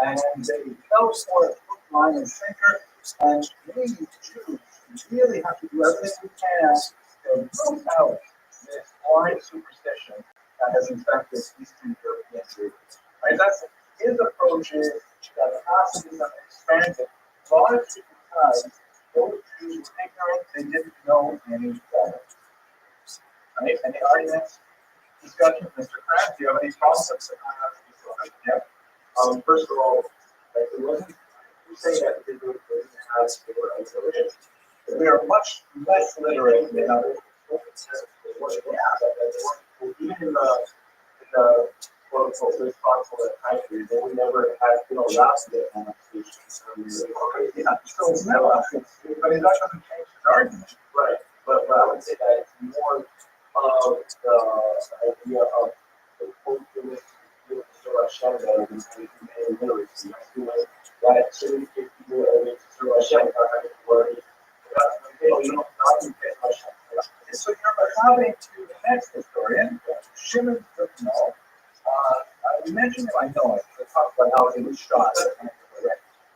and they fell for it hook, line, and sinker. And we Jews really have to do everything we can to root out this blind superstition that has infected Eastern European Jews. Right? That's his approach is that Hasidism expanded largely because those Jews were ignorant, they didn't know any better. Right? Any arguments? Discussion, Mr. Krantz, do you have any concepts? Yeah. First of all, it wasn't you say that they didn't have illiterate. We are much less literate than others. Even in the quote unquote responsible country, they would never have lost their conversations. Yeah, so it's never but that doesn't change the argument. Right. But I would say that it's more of the idea of the culturalist Hashem that is in literacy. Right? So you get people through Hashem, worry. You don't get Hashem. So you're having to the next historian, Shimon Footnote. We mentioned him, I know it. We talked about how he was shot.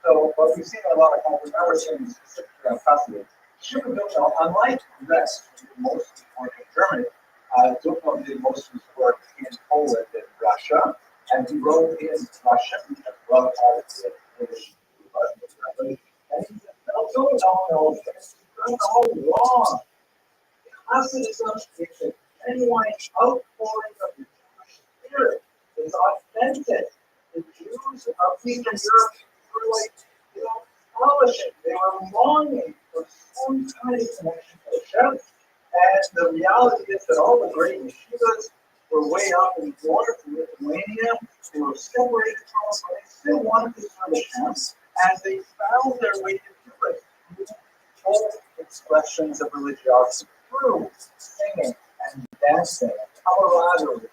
So, but we've seen a lot of conversations specifically on Hasidism. Shimon Footnote, unlike the rest, most of his work in Germany, Footnote did most of his work in Poland and Russia, and he wrote in Russian as well as in English. And he said, no, that's all wrong. Hasidism is a genuine outpouring of the Jewish spirit. It's authentic. The Jews of Eastern Europe were like, polishing. They were longing for some kind of connection to Hashem. And the reality is that all the great yeshivas were way up in north in Lithuania. They were separated from us, but they still wanted to serve Hashem. And they found their way to do it through both expressions of religiosity, through singing and dancing and camaraderie.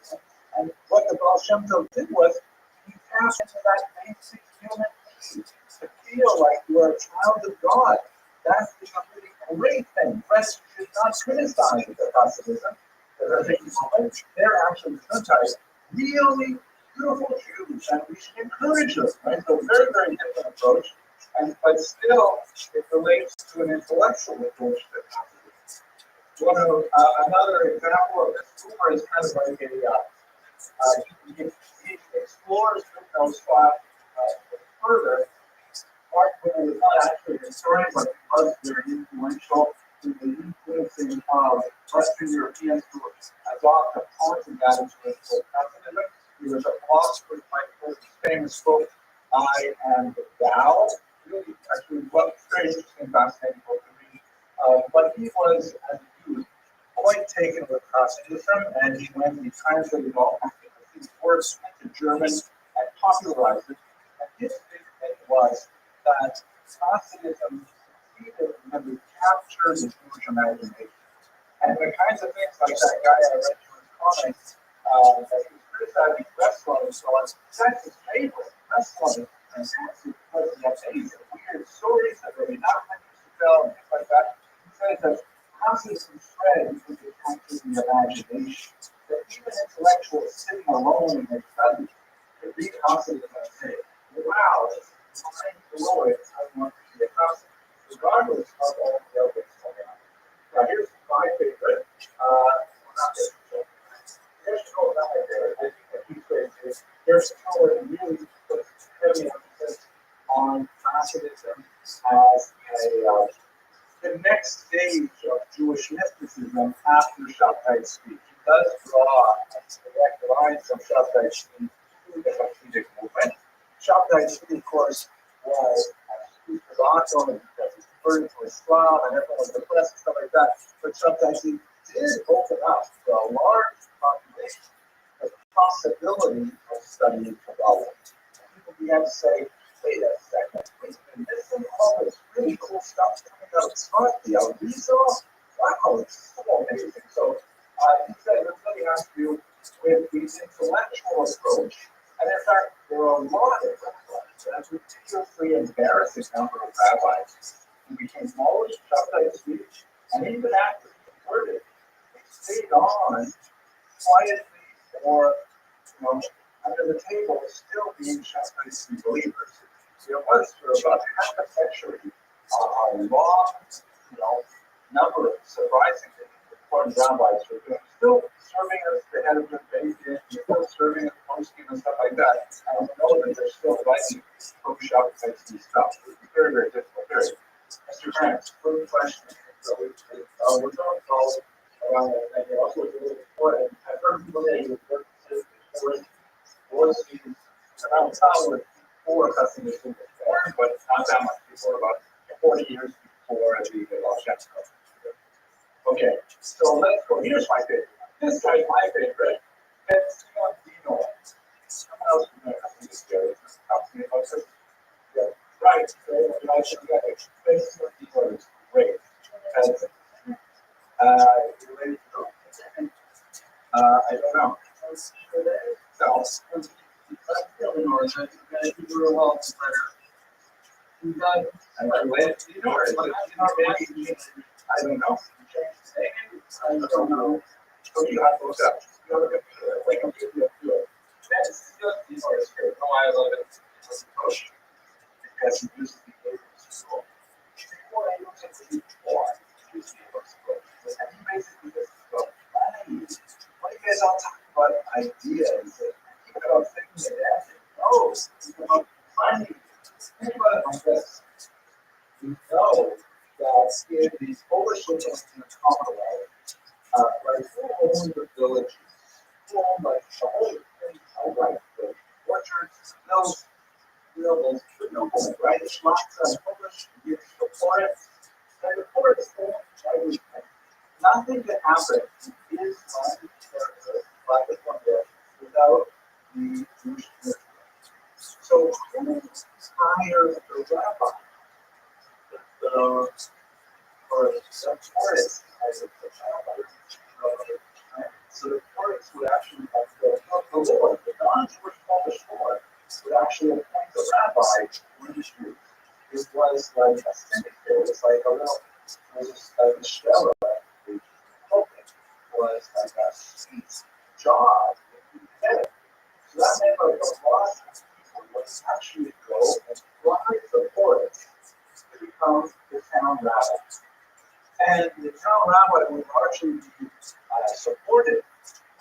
And what the Baal Shem Tov did was he tapped into that basic human need to feel like you are a child of God. That's the really great thing. Friends should not criticize the Hasidism. They're actually sometimes really beautiful Jews, and we should encourage them. Right? So very, very different approach, but still it relates to an intellectual approach to Hasidism. Another example of this Cooper is kind of like he explores those thoughts further. Mark was not actually a historian, but because they're influential in the influencing of Western Europeans who has often pointed that into Hasidism. He was a philosopher, my famous book, I Am Thou. Really, actually, very interesting, fascinating book to read. But he was, as a youth, quite taken with Hasidism, and he translated all kinds of these words into German and popularized it. And his big thing was that Hasidism succeeded in to capture the Jewish imagination. And the kinds of things like that guy I read to his comments, that he was criticizing wrestling and so on, that's his favorite. Wrestling and fantastic because he has these weird stories that really not many used to tell and things like that. He says that Hasidism spread because it captures the imagination. That even intellectuals sitting alone in their studies, they read Hasid and say, wow, it's mind blowing. I want to be a Hasid, regardless of all the other things going on. Now, here's my favorite. Not favorite. Here's not my favorite. I think that he's great. Here's how it really puts heavy emphasis on Hasidism as the next stage of Jewish mysticism after Shabtai speech. He does draw direct lines from Shabtai speech to the Hasidic movement. Shabtai speech, of course, was forgotten because he's referring to Islam and everyone was depressed and stuff like that. But Shabtai speech did open up to a large population the possibility of studying Kabbalah. People began to say, wait a second, we've been missing all this really cool stuff coming out of Scott, the Alviso. Wow, it's so amazing. So he said it really has to do with the intellectual approach. And in fact, there are a lot of rabbis, and a ridiculously embarrassing number of rabbis who became knowledge of Shabtai speech, and even after he converted, they stayed on quietly or under the table, still being Shabtai speech believers. There was for about half a century a long, number of surprisingly important rabbis who were still serving as the head of the faith, still serving as posting and stuff like that. I don't know that they're still writing pro Shabtai speech stuff. It's very, very difficult period. Mr. Grant, quick question. So we're going to follow around and also it's a little important. I've heard people say you work was around town with before customers were born, but not that much before, about 40 years before the Rothschild. Okay, so let's go. Here's my favorite. This guy's my favorite. It's Dino. Someone else is going to have to this guy. Yeah, right. So I should get it. Dino is great. You ready to go? I don't know. No. I don't know. So you have to look up. You have to look up. Wake up. That's just no, I love it. Because he used to be able to school. Before I used to be born, he used to be able to school. And he basically just go, what are you guys all talking about ideas? Keep it on thinking it as it goes. It's about finding. Think about it like this. We know that in these Polish movements in the Commonwealth, right, who owned the villages? Who owned like the whole thing outright? The orchards, mills, nobles, right? It's lots of Polish, you support it. And the forests owned everything. Nothing can happen in his mind, private one day, without the Jewish community. So who hires the rabbi? Or the tourists as a rabbi. So the tourists would actually have the Lord, the non-Jewish Polish Lord, would actually appoint the rabbi to the Jews. It was like a syndicate. It was like a little, it was like a shell. The pulpit was like a sweet job. So that meant like a lot of people would actually go and fly the forest to become the town rabbi. And the town rabbi would largely be supported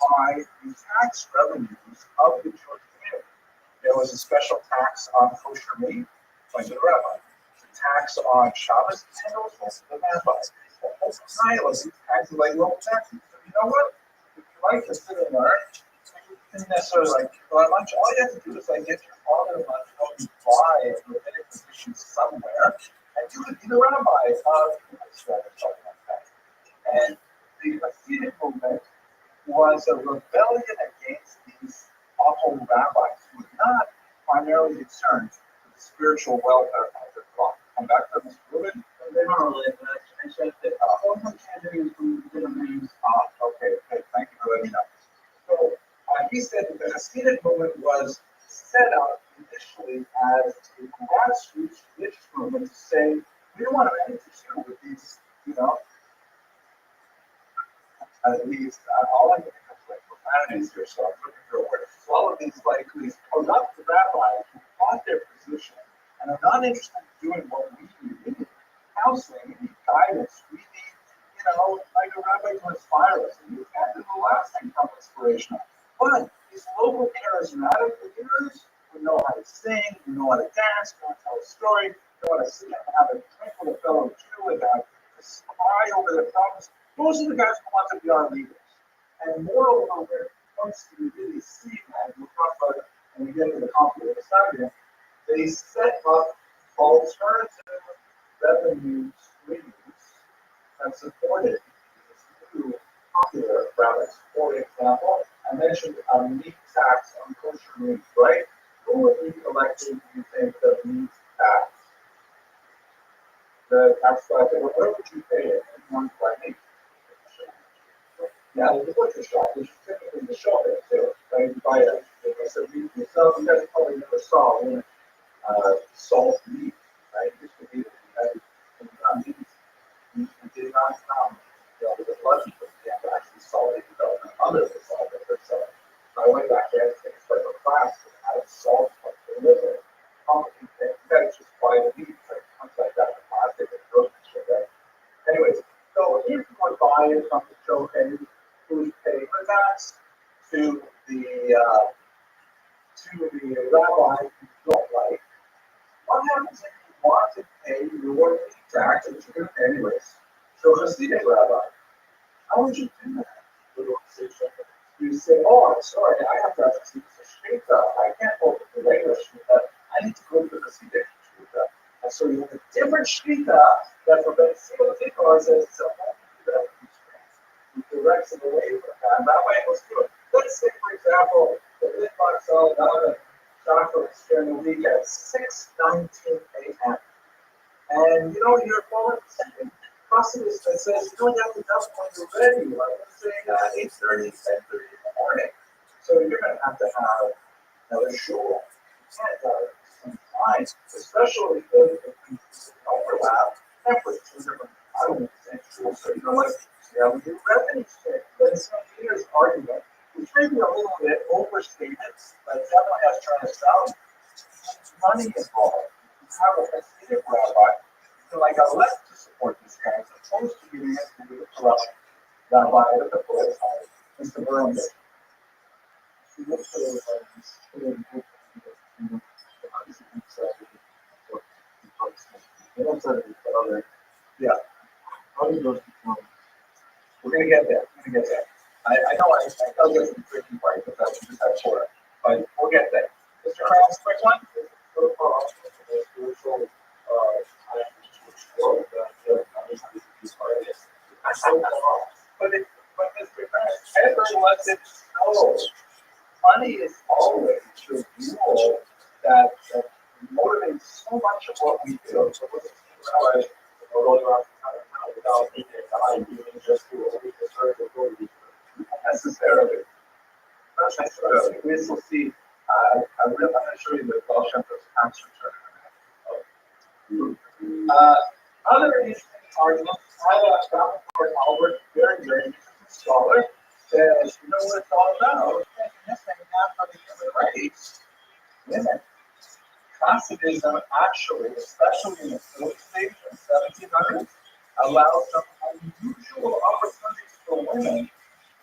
by the tax revenues of the Jewish community. There was a special tax on kosher meat, going to the rabbi. The tax on Shabbos, and also the rabbi. The whole pile of these taxes, like local taxes. So you know what? If you like to sit and learn, you didn't necessarily like buy lunch. All you have to do is like get your father lunch, go and buy a rabbinic position somewhere, and you could be the rabbi of Israel or something like that. And the Hasidic movement was a rebellion against these awful rabbis who were not primarily concerned with the spiritual welfare of their flock. Come back to this Reuben. They don't really. I said that all the candidates who did names. Okay, thank you for letting me know. So he said that the Hasidic movement was set up initially as a grassroots religious movement to say, we don't want to have anything to do with these, all I can think of like profanities here, so I'm looking for a word. So all of these like these corrupt not interested in doing what we need. We need counseling, we need guidance, we need, like a rabbi to inspire us. And you can't do the last thing from inspirational. But these local charismatic leaders who know how to sing, who know how to dance, who know how to tell a story, who know how to sit and have a drink with a fellow Jew and just cry over their problems. Those are the guys who want to be our leaders. And moreover, once you really see that, we'll talk about it when we get to the conflict of the Saturday, they set up alternative revenue streams that supported these new popular rabbis. For example, I mentioned a meat tax on kosher meat, right? Who would be elected, do you think, the meat tax? The tax collector, where would you pay it? One by meat. Yeah, the butcher shop, which is typically the shop there too. Right? You buy a, so you guys probably never saw salt meat, right? Used to be meat. You did not come, with the blood people, you have to actually salt it under the salt. So I went back there, it's like a class that had salt for the liver. Complicated. You guys just buy the meat, like comes like that in plastic and grocery store, right? Anyways, so if you were buying from the showcase, who's paying the tax to the rabbi you don't like, what happens if you want to pay your tax, which you're going to pay anyways, to a Hasidic rabbi? How would you do that? You say, oh, I'm sorry, I have to have a shmita. I can't go to the regular shmita. I need to go to the Hasidic shmita. And so you have a different shmita that for the single says it's a whole new directs it away from that. And that way it goes through it. Let's say, for example, the Litbox sell down chocolates during the week at 6:19 a.m. And you're following the second process that says you don't have to dump when you're ready. Like let's say 8:30, 10:30 in the morning. So you're going to have another shul. You can't have some time, especially if you overlap efforts in different, I don't know, schools. So you know what? Yeah, we do revenue stream. That's some leaders' argument, which may be a little bit overstated, but definitely has trying to sound money involved. You have a Hasidic rabbi, like I left to support these guys, opposed to giving it to the corrupt rabbi with the political side, Mr. Burns. Yeah. How do those become? We're going to get there. I know I tell you it's a tricky part, but that's just that short. But we'll get there. Mr. Krause, quick one. But Mr. Krause, ever lets it know. Money is always the fuel that motivates so much of what we do. So we're going around without being just do what we deserve to do. Necessarily. Not necessarily. We will see. I'm going to show you the Rothschild tax return. Other interesting arguments. I have Rabbi Albert, very interesting scholar, says, you know what it's all about? This thing now for the human race. Women. Hasidism actually, especially in the fourth stage in 1700s, allowed some unusual opportunities for women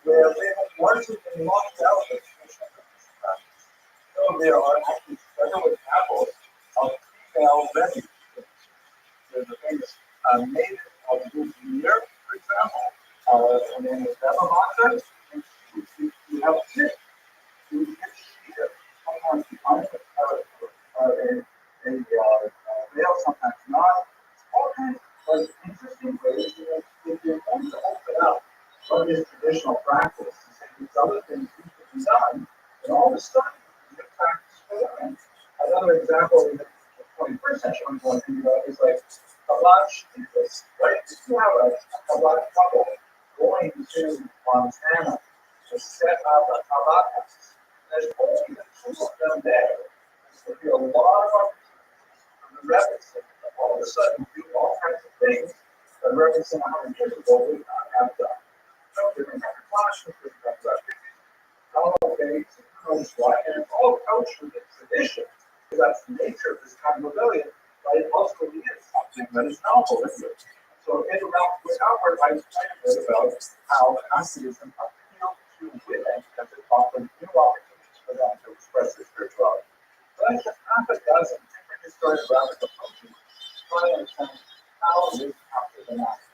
where they have largely been locked out of traditional business practice. So there are actually several examples of female refugees. There's a famous native of New for example. Her name is Eva, and she have a kid. Who gets sheared, sometimes behind a veil, sometimes not. All kinds of interesting ways that if you're going to open up from this traditional practice and say these other things need to be done, then all of a sudden you get practice for women. Another example in the 21st century I'm going to think about is like Kabbalah shtitas, right? If you have a Kabbalah couple going to Montana to set up a Kabbalah house, there's only the two of them there. There's going to be a lot of opportunities for the rabbis to all of a sudden do all kinds of things that rabbis 100 years ago would not have done. So different kind of classes, different kinds of activities, holidays, and coach, and it's all coached with tradition, because that's the nature of this kind of rebellion. By read his novel. So in Albert, I explained a bit about how Nazism appealed to women as it offered new opportunities for them to express their spirituality. So that's just half a dozen different historic rabbit approaches to try to understand how it is after the Nazis.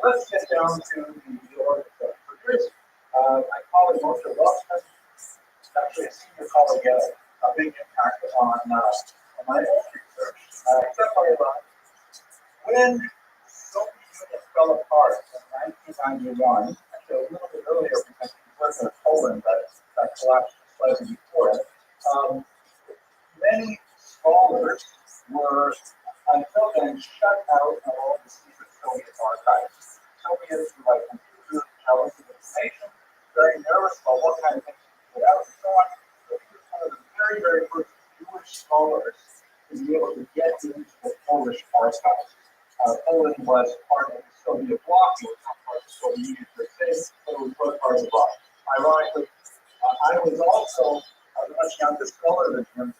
Let's get down to the order of producers. My colleague Moshe Rothschild, actually a senior colleague, had a big impact on my own research. Except for when Soviet Union fell apart in 1991, actually a little bit earlier because he was in Poland, but that collapsed slightly before it. Many scholars were, until then, shut out of all the secret Soviet archives. Soviets were like computers, jealous of information, very nervous about what kind of things to put out and so on. So he was one of the very, very first Jewish scholars to be able to get into the Polish archives. Poland was part of the Soviet bloc, it was not part of the Soviet Union per se, but it was part of the bloc. Ironically, I was also a much younger scholar than him.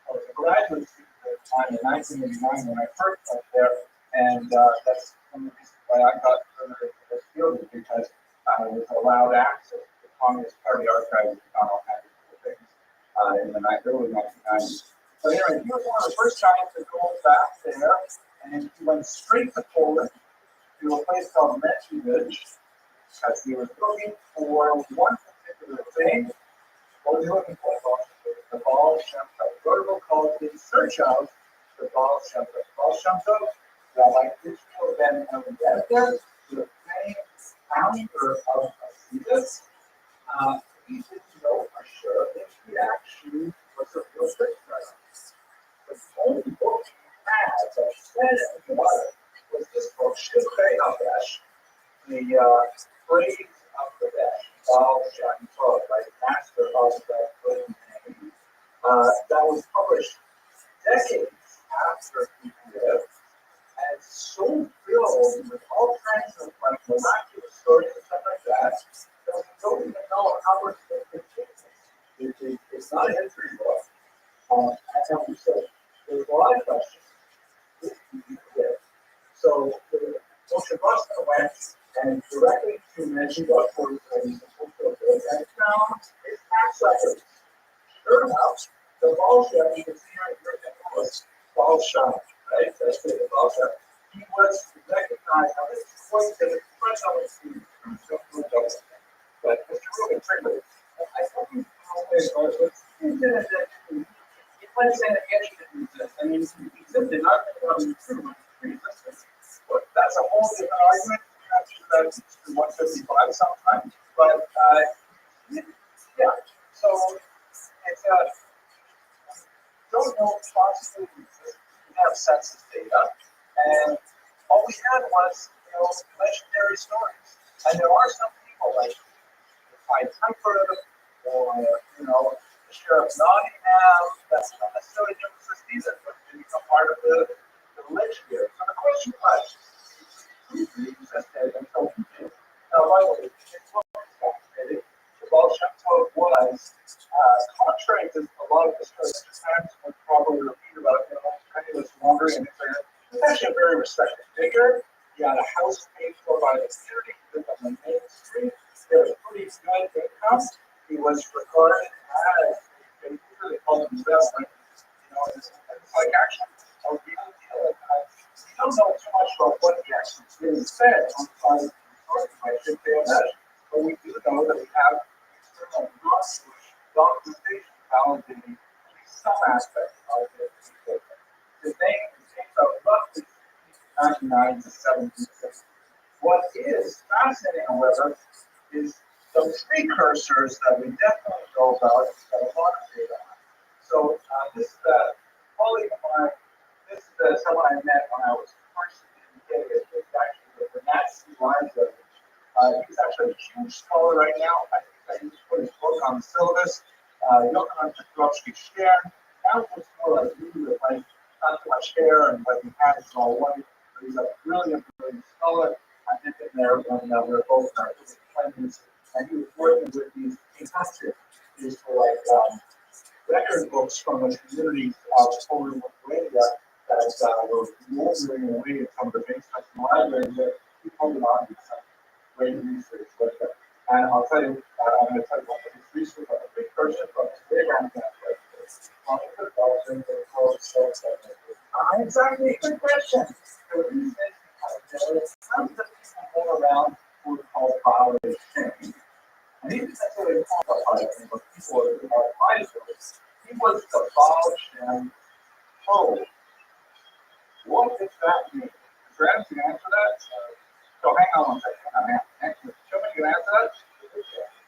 I was a graduate student at the time in 1989 when I first went there, and that's one of the reasons why I got further into this field is because I was allowed access to the Communist Party archives and found all kinds of cool things in the early 1990s. But anyway, he was one of the first guys to go back there, and he went straight to Poland to a place called Mechivich, because he was looking for one particular thing. What was he looking for? The Baal Shem Tov. He wrote a book called In Search of the Baal Shem Tov. Baal Shem Tov, Rabbi Israel ben Eliezer, the famous founder of Hasidus. He didn't know for sure if he actually was a real Christian. The only book he had that said anything about it was this book, Shivchei Havesh, the Praise of the Dash, Baal Shem Tov, right? Master of the good name. That was published decades after he lived, and so filled with all kinds of like miraculous stories and stuff like that we don't even know how we're supposed to take it. It's not a history book. That's how we said. There's a lot of questions. So Moshe Rothschild went and directly to Meshivach for and found his tax records. Sure enough, the Baal Shem, you can see right here, it was Baal Shem, right? That's it, the Baal Shem. He was recognized, now this is quite the French always see, but Mr. Rubin Trigger, I thought he was it was an education exist. I mean, it existed, not true, but that's a whole different argument. That's 155 sometimes, but yeah, so it's don't know possibly we have census data, and all we had was legendary stories. And there are some people like the Pied Piper or the Sheriff Nottingham. That's not necessarily the emphasis either, but they become part of the religion here. So the question was, who existed until he did? Now, by the way, it's what fascinating. The Baal Shem Tov was, contrary to a lot of the stories that Japan would probably repeat about, penniless wandering, and he was actually a very respected figure. He had a house paid for by the community. He lived on the main street. He had a pretty good income. He was regarded as a leader. They called him best, it's like actually a real deal. We don't know too much about what he actually really said on the side of the story. I should say that, but we do know that we have external non-Jewish documentation validating at least some aspect of it. His name came out roughly 1999 to 1760. What is fascinating, however, is the precursors that we definitely know about that a lot of data on. So this is a colleague of mine. This is someone I met when I was first in Vegas. It's actually the Nazi Library. He's actually a huge scholar right now. I think I used to put his book on the syllabus. Yochanan Petrovsky Stern. That was more like me with like not too much hair and like he had it all white. But he's a brilliant scholar. I met him there when we were both in our 20s. And he was working with these for like record books from the communities of Poland, Lithuania that were moldering away at some of the big stuff in the library that people hold on to some great research with it. And I'll tell you, I'm going to tell you about this research on a big person from the playground campus. Exactly, good question. So these days, some of the people go around who are called violation change. And he didn't necessarily qualify him, but people are advisors. He was the Baal Shem Tov. What does that mean? Travis, you can answer that? So hang on one second. Somebody can answer that?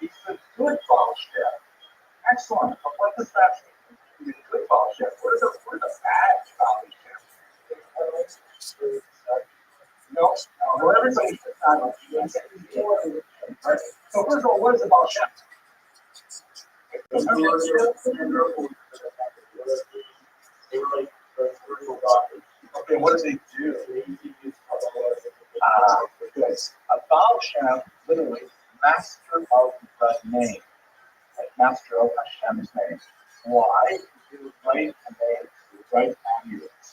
He's the good Baal Shem. Excellent. But what does that mean? He's a good Baal Shem. What is a bad Baal Shem? No, well, everybody says that. Right? So first of all, what is a Baal Shem? Okay, what do they do? Good. A Baal Shem, literally, master of the name. Like master of Hashem's name. Why? He was right and they right amulets.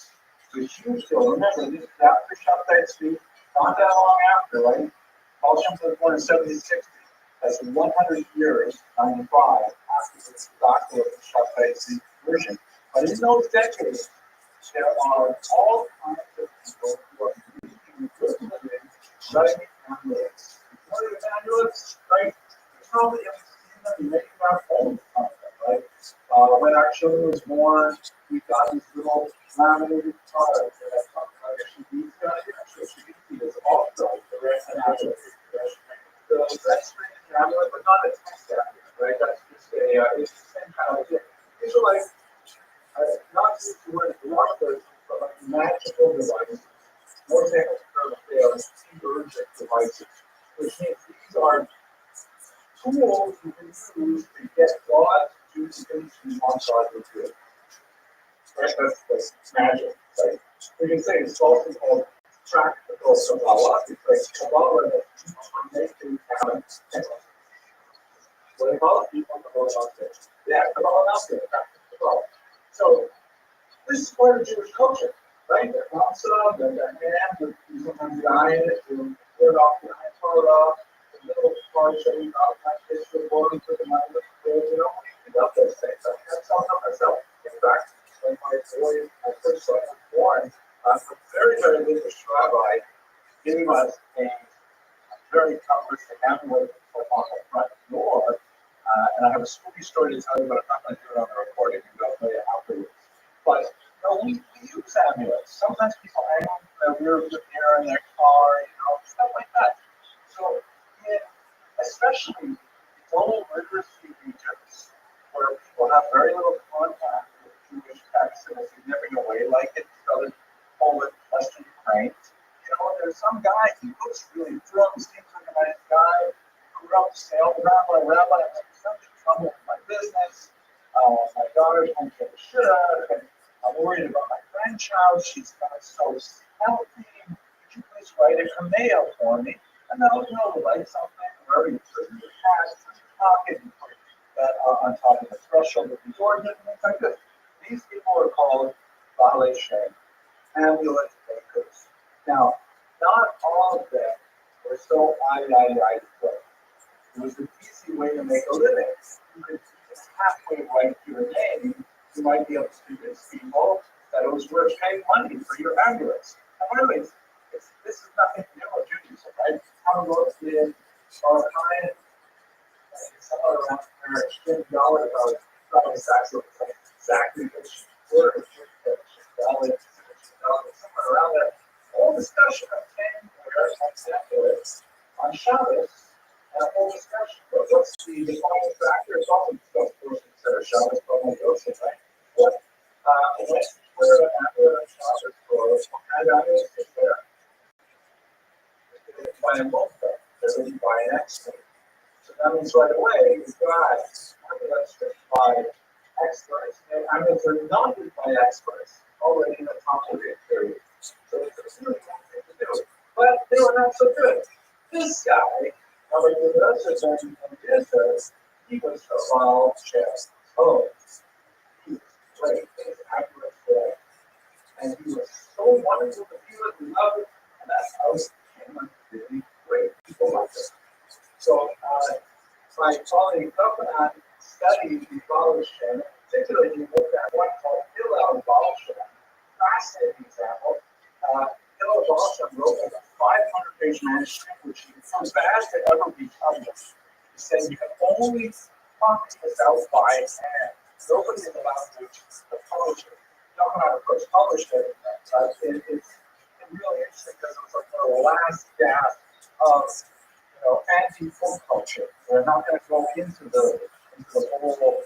So it's huge deal. Remember, this is after Shabtai Tzvi, not that long after, right? Baal Shem was born in 1760. That's 100 years, 95, after the doctor of the Shabtai Tzvi version. But in those decades, there are all kinds of people who are using good living, writing amulets. What are amulets, right? You probably haven't seen them making our phones right? When our children was born, we got these little laminated cards that have something like Shibisi on it. Actually, Shibisi is also the rest of the so that's an amulet, but not a text amulet, right? That's just it's the same kind of thing. These are like, not just the word blockers, but like magical devices. More examples they are convergent devices, which means these are tools you can use to get God to do things you want God to do. Right? That's magic, right? We can say it's also called practical Kabbalah. It's like Kabbalah that people make things happen. What do they call it? Yeah, Kabbalah Master, practical Kabbalah. So, this is part of Jewish culture, right? The concept, the hand, you sometimes die in it, you put it off behind Torah, the little parts that we got, like this, the body, put them out of the field, we got those things. I can't tell them myself. In fact, when my first son was born, a very, very religious rabbi gave us a very cumbersome amulet on the front door. And I have a spooky story to tell you, but I'm not going to do it on the recording. I'll tell you afterwards. But we use amulets. Sometimes people hang on to their rear mirror in their car, stuff like that. So, especially global literacy regions where people have very little contact with Jewish texts in a significant way, like in southern Poland, Western Ukraine, there's some guy, he looks really thrilled, he seems like a nice guy, grew up sales rabbi, I'm in such trouble with my business, my daughter's going to get a shit out of it, I'm worried about my grandchild, she's not so healthy, could you please write a mail for me? And they'll write something, wherever you put in your past, in your pocket, you put that on top of the threshold of the door, and things like this. These people are called Balei Shem, amulet makers. Now, not all of them were so good. It was an easy way to make a living. You could just halfway write your name, you might be able to convince people that it was worth paying money for your ambulance. And really, this is nothing new with Judaism, right? How most in our time, somewhere around there, $10 probably exactly which word, somewhere around there. Whole discussion of 10 prayers on Saturdays, on Shabbos, and a whole discussion of what's the defining factor. It's often discussed, of course, consider Shabbos, but only Yosef, right? But when prayer on Shabbos for what kind of is there? By a multi, they're written by an expert. So that means right away, you've got amulets written by experts, and amulets are not written by experts, already in the complicated period. So it's a really cool thing to do. But they were not so good. This guy, Rabbi Rothschild, he was a Baal Shem. Oh, he was great. He was accurate, and he was so wonderful to be with, we love it, and that's how it became a really great people like it. So by following up on studying the Rothschild, particularly you look at one called Hillel Rothschild, fascinating example. Hillel Rothschild wrote a 500-page manuscript, which is the best to ever be published. He said you can only copy this out by hand. Nobody is allowed to publish it. You don't know how to, of course, publish it, but it's really interesting because it was like the last gasp of anti-folk culture. We're not going to go into the whole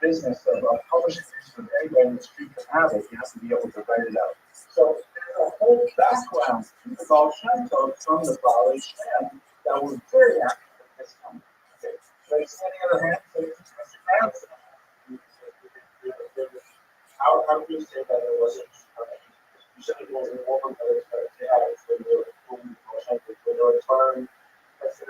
business of publishing things with anybody in the street can have it. You have to be able to write it out. So there's a whole background to the Baal Shem Tov from the Baal Shem that was very active at this time. Okay. So any other hand, so Mr. Krantz? How do you say that it wasn't? You said it was a woman, but it's they were moving they were retiring. That's it.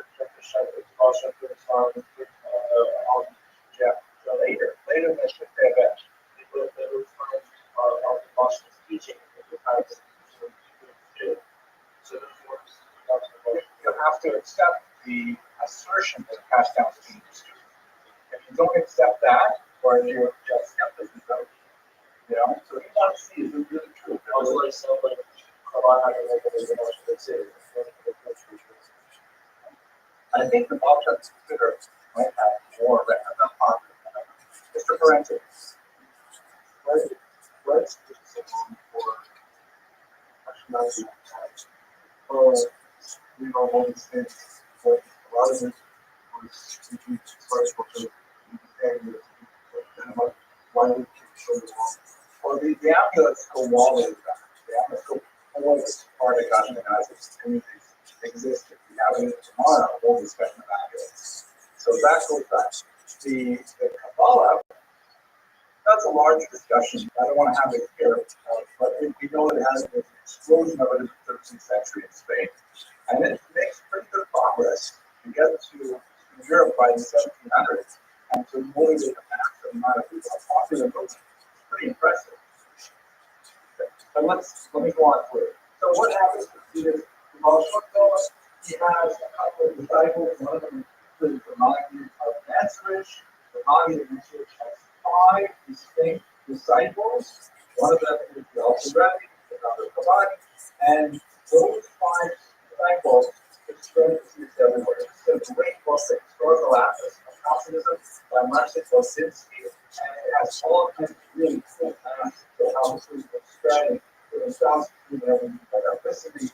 Later, they should pay back. They were of the Boston teaching at the time. So You have to accept the assertion that passed down to the student. If you don't accept that, or if you're skepticism, so you want to see is it really true? I was like somebody, I think the Balkan consider might have more of that. Mr. Parenti. what's the system for nationality? We know all these things, but a lot of it was between first culture and why would you show the wrong? Well, the amulets go all the way back. The amulets go all the way part of Ashkenaz's communities existed. We have it tomorrow, all the spectrum of amulets. So that goes back. The Kabbalah, that's a large discussion. I don't want to have it here, but we know it has an explosion of it in the 13th century in Spain. And it makes pretty good progress to get to Europe by the 1700s and to motivate a massive amount of people. Popular movement. Pretty impressive. But let me go on through. So what happens is the Baal Shem Tov, he has a couple of disciples. One of them is the Maggid of Ansrich. The Maggid of Ansrich has 5 distinct disciples. One of them is the Rabbi, another Rabbi, and those 5 disciples explain this everywhere. So the great book, The Historical Atlas of Hasidism by Marcin Bosinski, and it has all kinds of really cool maps of how this was spreading to the south, electricity,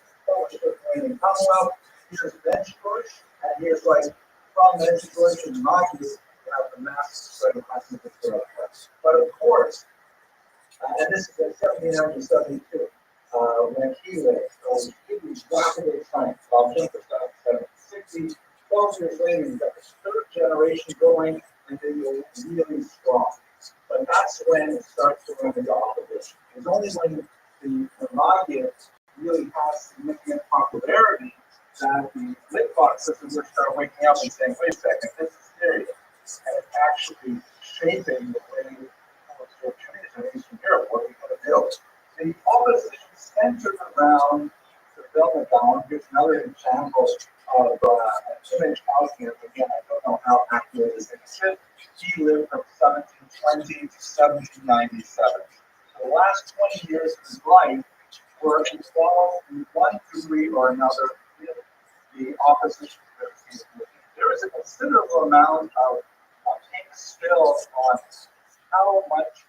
in Commonwealth. Here's Benchbush, and here's like from Benchbush and Maggid, you have the maps spreading Hasidism throughout the place. But of course, and this is in 1772. When he lived, so he was rapidly science. Bob Jumper started 1760. 12 years later, you got this 3rd generation going, and they were really strong. But that's when it starts to run into opposition. It's only when the Maggid really has significant popularity that the Litvak systems start waking up and saying, wait a second, this is serious. And it's actually shaping the way communities in Eastern Europe, what are we going to build? The opposition centered around the Vilna. Here's another example of an image out here. Again, I don't know how accurate this is. He lived from 1720 to 1797. The last 20 years of his life were involved in one degree or another in the opposition to the There is a considerable amount of ink spilled on how much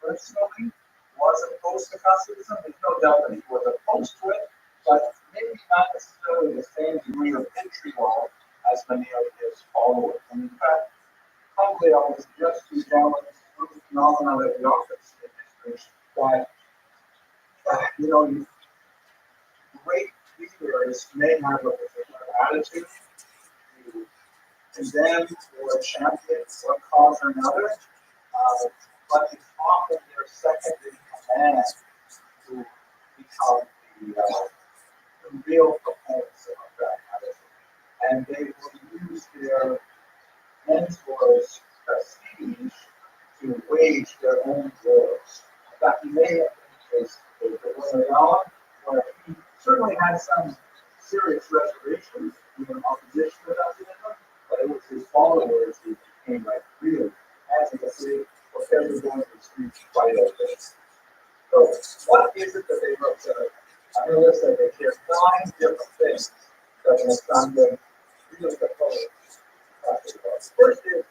personally was opposed to Hasidism. There's no doubt that he was opposed to it, but maybe not necessarily the same degree of vitriol as many of his followers. And in fact, probably I was just too down with this phenomenon that we often see in history that, great leaders may have a particular attitude to condemn or champion one cause or another, but it's often their second in command to become the real proponents of that attitude. And they will use their mentors' prestige to wage their own wars. In fact, you may have been the case Ayala, where he certainly had some serious reservations, even opposition to Nazism, but it was his followers who became like really advocacy for everyone to streets to fight over this. So what is it that they wrote together? I'm going to list that they share 9 different things that will sound good. Really the first is,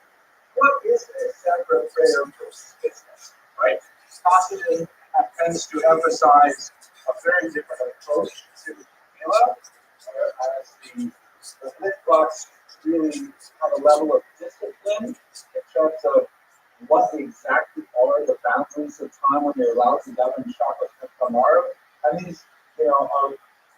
what is a sacred prayer for business, right? Hasidism tends to emphasize a very different approach to Mila, whereas the Litvaks really have a level of discipline in terms of what exactly are the boundaries of time when you're allowed to govern Shabbos and tomorrow. And these, are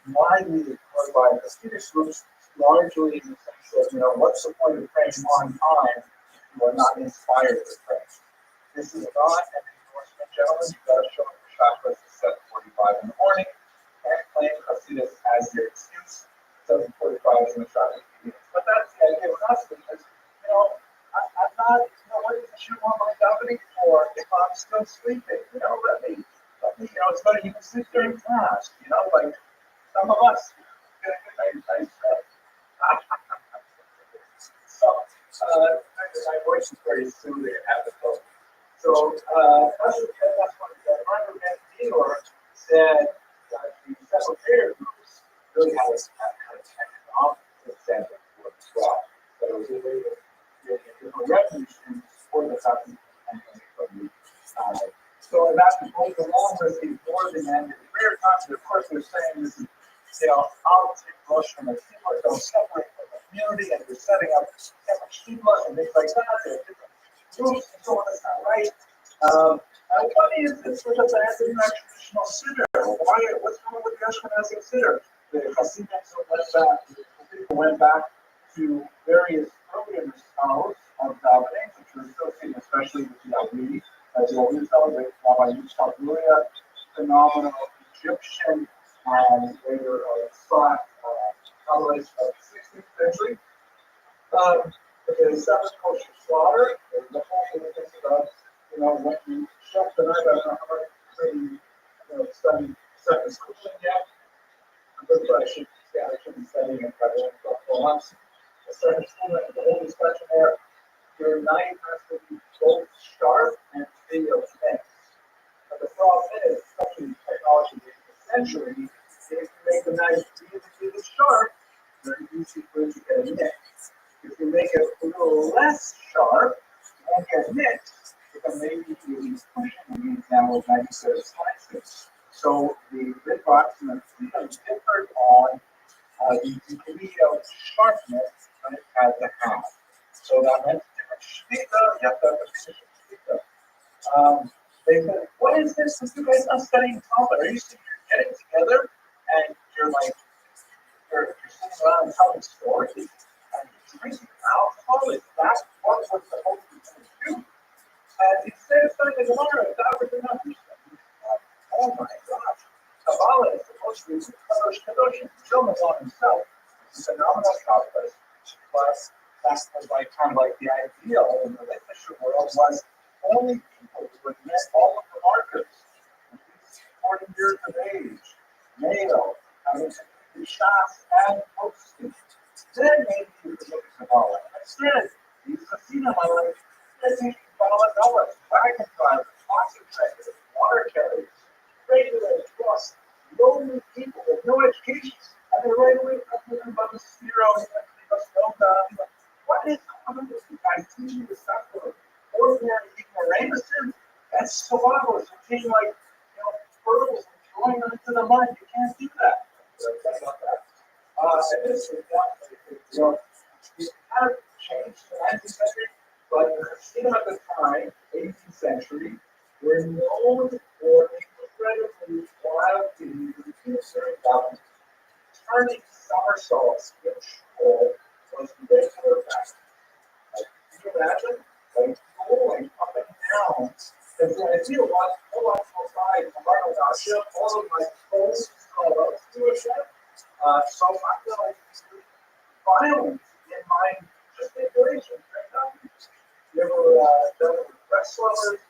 widely ignored by the Swedish groups, largely in the sense of, what's the point of praying on time if you are not inspired to pray? This is not an endorsement, gentlemen. You've got to show up for Shabbos at 7:45 in the morning and claim Hasidus as your excuse. 7:45 in the Shabbos. But that's the idea with us because, I'm not, what is the shoe on my davening for if I'm still sleeping? Let me, it's better you can sleep during class, like some of us. So, my voice is very soothing at the phone. So, that's what Robert Van Dior said that the several prayer groups really had an economic incentive for it as well. But it was a way of getting revenue streams for the government and from the so that's goes along with the more demanded prayer times. Of course, they're saying this is, I'll take Russian and Hebrew, they'll separate from the community, and you're setting up separate Hebrew and things like that. There are different groups and so on. That's not right. And what is this with the traditional siddur? What's wrong with the Ashkenazi siddur? The Hasidim went back to various earlier styles of davening, which were associated especially with the Rabbi, as you always celebrate Rabbi Yitzchak, phenomenal Egyptian later Slav novelist of the 16th century. The seventh kosher slaughter, the whole thing is about, when you shut the night, I don't know how much study second schooling yet. I'm pretty sure I should be studying it by the end of 4 months. The second schooling, the whole discussion there, your night has to be both sharp and free of things. But the problem is, especially technology in the century, if you make the knife really sharp, very easy for it to get a nick. If you make it a little less sharp and get nicked, it can maybe be pushing the example of 96 slices. So the lid box and the freedom differed on the degree of sharpness that it had to have. So that meant different shpita, you have to have a different shpita. They said, what is this? You guys not studying Talmud? Are you getting together and you're sitting around and telling stories and drinking alcohol? Is that what we're supposed to do? And instead of studying the Gemara, that was enough. Oh my gosh. Kabbalah is supposed to be Kadosh Kadoshim. Shlomo on himself is a phenomenal Kabbalist, but that's like kind of like the ideal in the literature world was only people who had met all of the markers, 40 years of age, male, having completed shots and posting. Then maybe you could look at Kabbalah. Instead, these Hasidim are like, they're taking Kabbalah dollars, wagon drivers, oxen traders, water carriers, regular, trust, lonely people with no education, and they're right away talking about the zero and everything. What is common with the idea of stuff for ordinary ignoramuses? That's survival. It's being like, pearls and throwing them into the mud. You can't do that. And this is one, it kind of changed in the 19th century, but the Hasidim at the time, 18th century, were known for incredibly wild behaviors during davening. Turning somersaults in shul was regular practice. Can you imagine? Like rolling up and down. And so I see a lot more side from our ship, all of my phones, do a ship. So I feel like violence in my gesticulation. You ever done with wrestlers,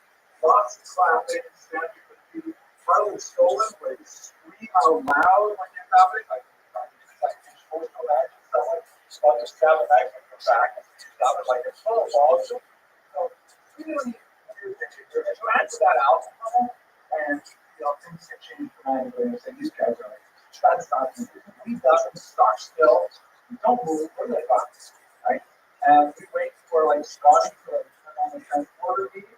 lots of clapping, stamping the feet, partly stolen, where you scream out loud when you're dubbing, like social action, someone about to stab a knife in your back and dub it like it's full of balls. So really, you add to that alcohol, and things can change dramatically. And say these guys are like, that's not easy. We dub and start still, we don't move, we're like us, right? And we wait for like Scotty to turn on the transporter beam,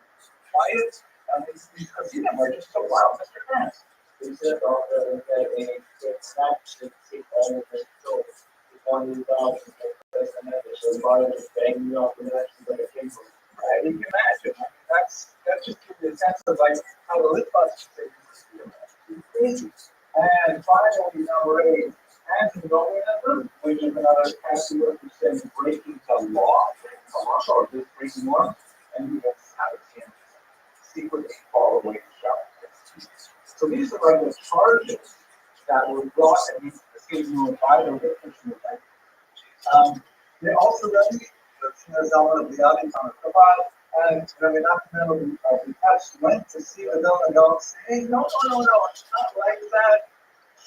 quiet, and these casinos are just so loud, Mr. Grant. They said that it's not to take all of the control. It's one of the dogs and so the body is banging you off the next like a cable. Right? You can imagine. I mean, that just gives you a sense of like how the lit bus is crazy. And finally, number 8, anti-going which is another category for saying breaking the law, or just breaking law, and you will sabotage secretly fall away from shower. So these are like the charges that were brought against the seasonal by the victims in the bank. They also ready the Zona of the audience on the Kabbalah, and Rabbi Nachman of the Touch went to see the Zona and say, hey, no, it's not like that.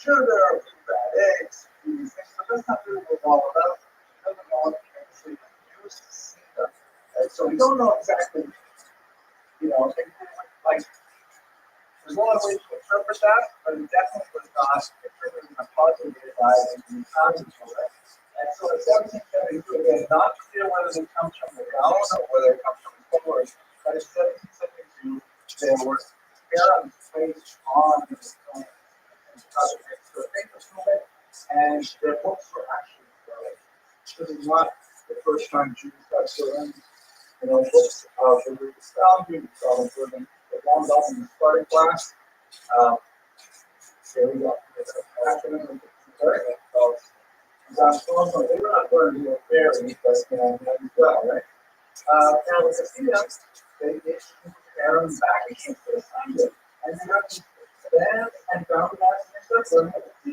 Sure, there are a few bad eggs, these things, but that's not really what we're all about. He doesn't want to actually use to see them. And so we don't know exactly, like, there's one way to interpret that, but it definitely was not interpreted in a positive way by the economy. And so in 1772, again, not clear whether it comes from the down or whether it comes from the forward, but in 1772, there were experiments placed on the movement, and their books were actually good. This is not the first time Jews got stolen. Books of the Greek astounding, we saw them for them. They wound up in the starting class. Here we go. It's an acronym of the they were not going to be a fairy, but as well, right? Now with the students, they compare them back against the assignment, and they have to stand and bound that and stuff. So the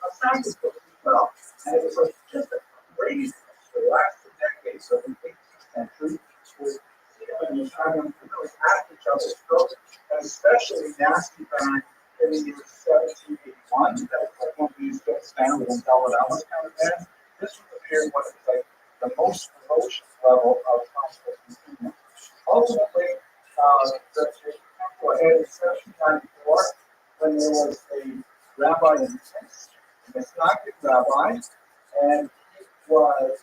assignment book as well, and it was like just a crazy for the last 2 decades of the 18th century. And you're trying to really act each other's throats, and especially nasty back in the year 1781. That was like one of these gets down and dollar hours kind of band. This was the period when it was like the most ferocious level of conflict in England. Ultimately, the go ahead in 1794 when there was a rabbi in Minsk, a Messianic rabbi, and he was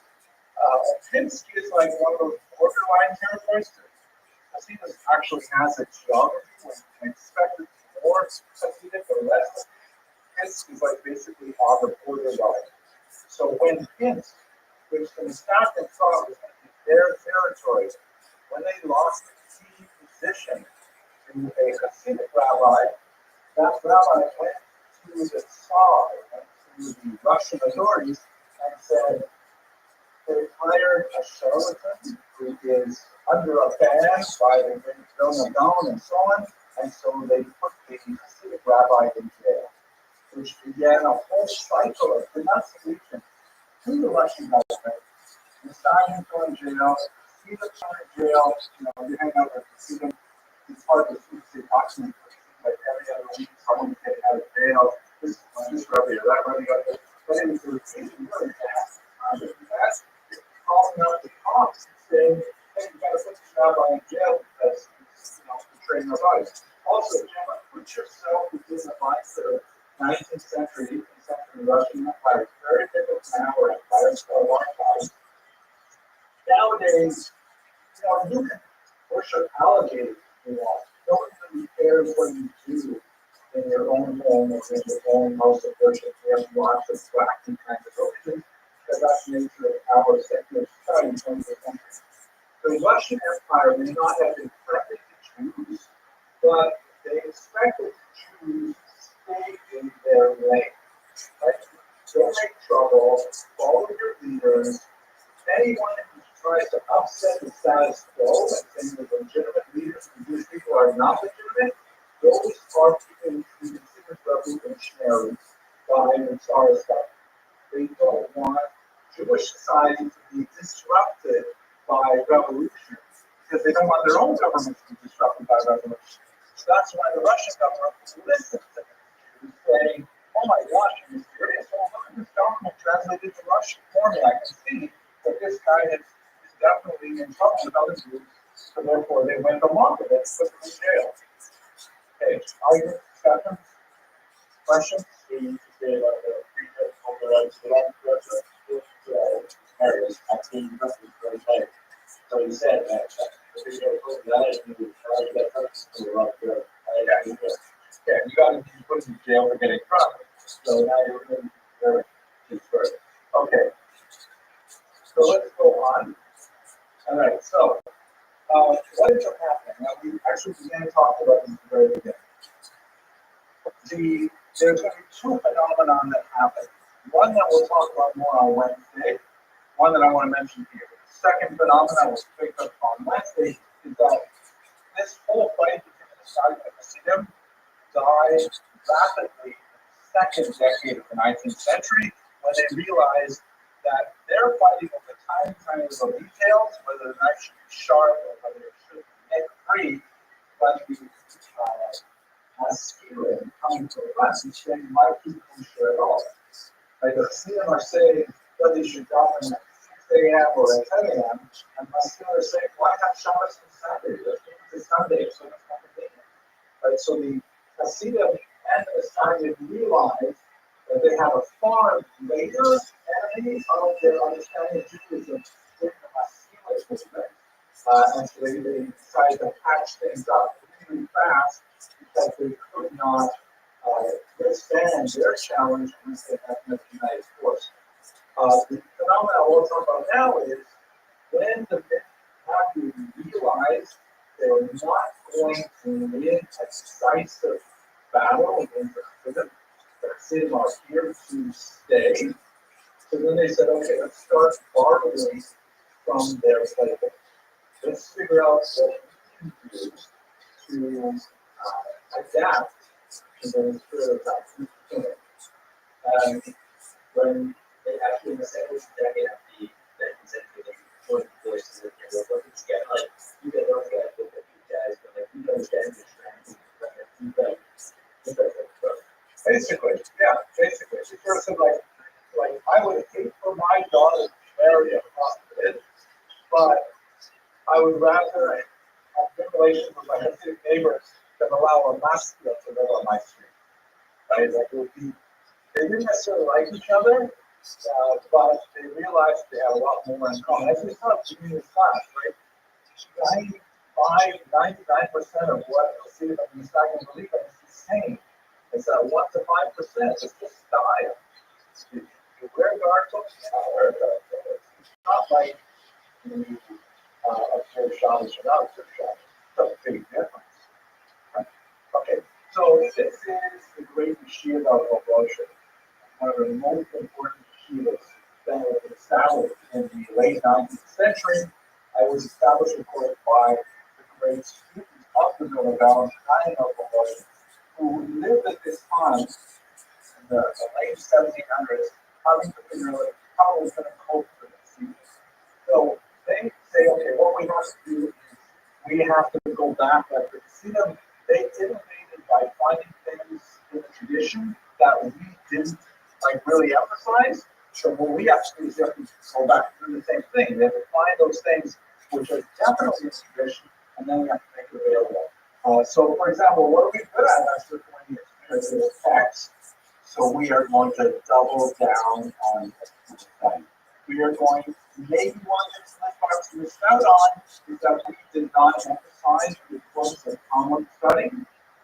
Minsk is like one of those borderline territories. Hasidic actually has a geography when expected more Hasidic or less. Minsk is like basically on the borderline. So when Minsk, which the Messianic thought was going to be their territory, when they lost the key position to a Hasidic rabbi, that rabbi went to the Tsar, went to the Russian authorities, and said, they hired a charlatan who is under a ban by the Vilna Gaon and so on, and so they put the Hasidic rabbi in jail, which began a whole cycle of denunciation to the Russian government. Messiah going to jail, Hasidic going to jail, you hang out with Hasidic, it's hard to see the document, like every other week, someone get out of jail, this rabbi or that rabbi got there, but it was really fast. That's calling out the cops and saying, hey, you got to put this rabbi in jail because he's betraying our bodies. Also, Gemma, put yourself within the mindset of 19th century, 18th century Russian Empire. It's very different from our empire, it's a long time. Nowadays, you can worship alligators if you want. No one really cares what you do in your own home or in your own house of worship. We have lots of wacky kinds of religions. That's the nature of our secular society in 20th century. The Russian Empire may not have been friendly to Jews, but they expected Jews to stay in their lane. Right? Don't make trouble, follow your leaders. Anyone who tries to upset the status quo and saying that legitimate leaders and Jewish people are not legitimate, those are people who consider revolutionary by the Tsar stuff. They don't want Jewish society to be disrupted by revolution because they don't want their own government to be disrupted by revolution. That's why the Russian government listened to him. He was saying, oh my gosh, I'm serious. Well, look at this document translated to Russian for me. I can see that this guy is definitely in trouble with other groups. So therefore, they went along with it, put him in jail. Okay, argument, discussion, question? So you could say like a pretext for the rights to life, marriage, actually, nothing very late. So he said that the video was that and he was trying to get us to the rock there. Yeah, you got to be put in jail for getting drunk. So now you're in there. Okay. So let's go on. All right. So what ends up happening? Now we actually began to talk about this at the very beginning. There's going to be two phenomena that happen. One that we'll talk about more on Wednesday. One that I want to mention here. The second phenomenon we'll pick up on Wednesday is that this whole fight between the Saudi and the Hasidim died rapidly in the second decade of the 19th century when they realized that they're fighting over tiny little details, whether the knife should be sharp or whether it should be neck free, but the Hasidim coming to the West and saying, my people should at all. Like the Hasidim are saying that they should govern at 6 a.m. or at 10 a.m. And my Hasidim are saying, why have Shabbos and Saturday? It's Sunday, so it's not convenient. Right, so the Hasidim and the Saudi realize that they have a far greater enemy of their understanding of Judaism than the Hasidic movement. And so they decided to patch things up really fast because they could not withstand their challenge once they had no united force. The phenomenon we'll talk about now is when the Hasidim realized they were not going to win a decisive battle against the Hasidim. The Hasidim are here to stay. So then they said, okay, let's start borrowing from their playbook. Let's figure out what we can do to adapt to the spirit of that. And when they actually in the second decade of the 19th century, they put voices that they were working together. Like, you guys don't get with the guys, but like, you guys get the strength, you guys. Basically, yeah, basically. It's sort of like I would hate for my daughter to marry a prostitute, but I would rather have good relations with my Hasidic neighbors than allow a masculine to live on my street. Right? Like it would be, they didn't necessarily like each other, but they realized they had a lot more in common. As we saw in this class, right? 99% of what Hasidim and Messiah believe in is the same. It's that 1 to 5%. It's just style. You wear garters, wear garters. It's not like you observe Shabbos or not observe Shabbos. It's a big difference. Okay, so this is the great yeshiva of Rothschild, one of the most important yeshivas that was established in the late 19th century. It was established, of course, by the great students of the Vilna Gaon, of Rothschild, who lived at this time in the late 1700s, having to figure out how we're going to cope with this. So they say, okay, what we have to do is we have to go back. Like the Hasidim, they innovated by finding things in the tradition that we didn't really emphasize. So what we have to do is we have to go back and do the same thing. We have to find those things which are definitely in tradition, and then we have to make it available. So, for example, what are we good at after 20 years? Is text. So we are going to double down on that. We are going to maybe one of the parts we missed out on is that we did not emphasize the importance of common study.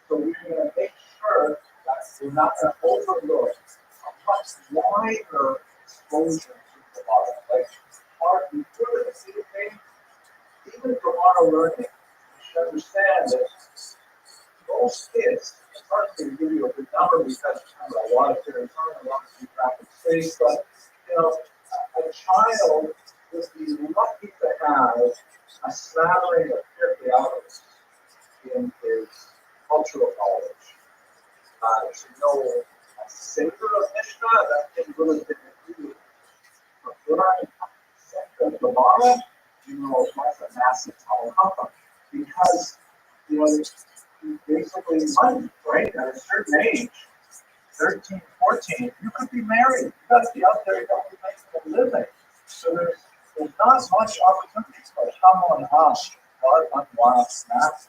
So we're going to make sure that we're not going to overlook a much wider exposure to the Bible. Like, our good at the thing, even from our learning, we should understand that most kids, it's hard to give you a good number because a lot of territory, a lot of geographic space, but a child would be lucky to have a smattering of theology in his cultural knowledge. To know a savor of Mishnah, that can really be but learning the Gemara, that's a massive halacha because basically money, right? At a certain age, 13, 14, you could be married. You got to be out there, you got to be making a living. So there's not much opportunities for someone else, or unwanted math,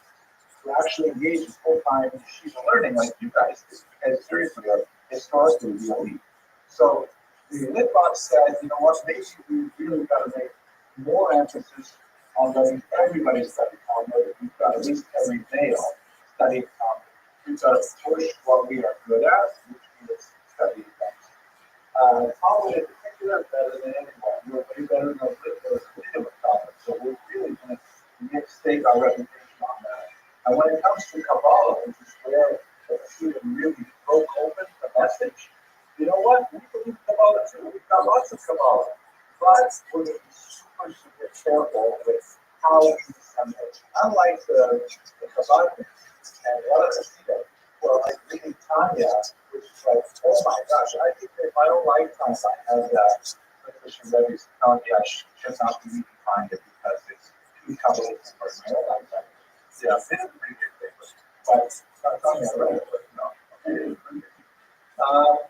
to actually engage in full-time yeshiva learning like you guys do, because seriously are historically the elite. So the Litbox said, you know what, maybe we really got to make more emphasis on letting everybody study Talmud. We've got at least every male study Talmud. We've got to push what we are good at, which is studying things. Talmud in particular is better than anyone. We're way better than those freedom of Talmud. So we're really going to stake our reputation on that. And when it comes to Kabbalah, which is where the student really broke open the message, you know what? We believe Kabbalah too. We've got lots of Kabbalah. But we're going to be super, super careful with how we disseminate. Unlike the Kabbalah, and what I see that, well, like reading Tanya, which is like, oh my gosh, I think that in my own lifetime I had Christian Rabbi's telling me I should not be reading Tanya because it's too Kabbalistic for my own lifetime. Yeah, it's a pretty good thing, but Tanya, I read it, but no, okay, it's pretty good.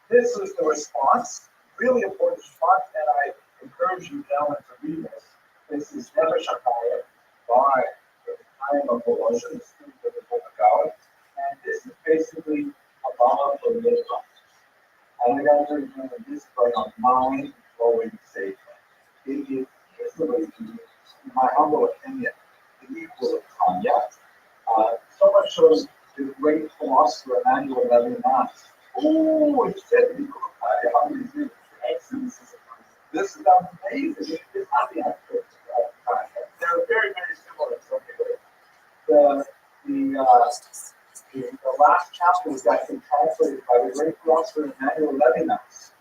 This is the response, really important response, and I encourage you gentlemen to read this. This is Never Shakaya by the time of Voloshin, the student of the Book of God, and this is basically about the Litbox. And I got to remember this is like a mind-blowing statement. It is easily, in my humble opinion, the equal of Tanya. So much so the great philosopher Emmanuel Levinas. Oh, it said the equal of Tanya. This is amazing. It's not the actual Tanya. They're very, very similar in some ways. The last chapter was actually translated by the great philosopher Emmanuel Levinas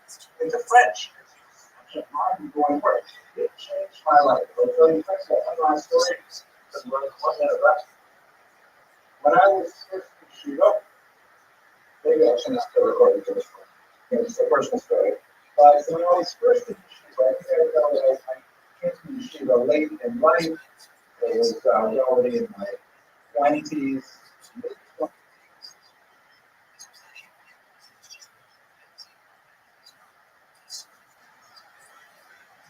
into French. It's such a mind-blowing work. It changed my life. I'll tell you one last story. Just 1 minute left. When I was first in Shiva, maybe I shouldn't have to record this one. It's a personal story. But when I was first in Shiva, I came to Shiva late in life. It was already in my 20s.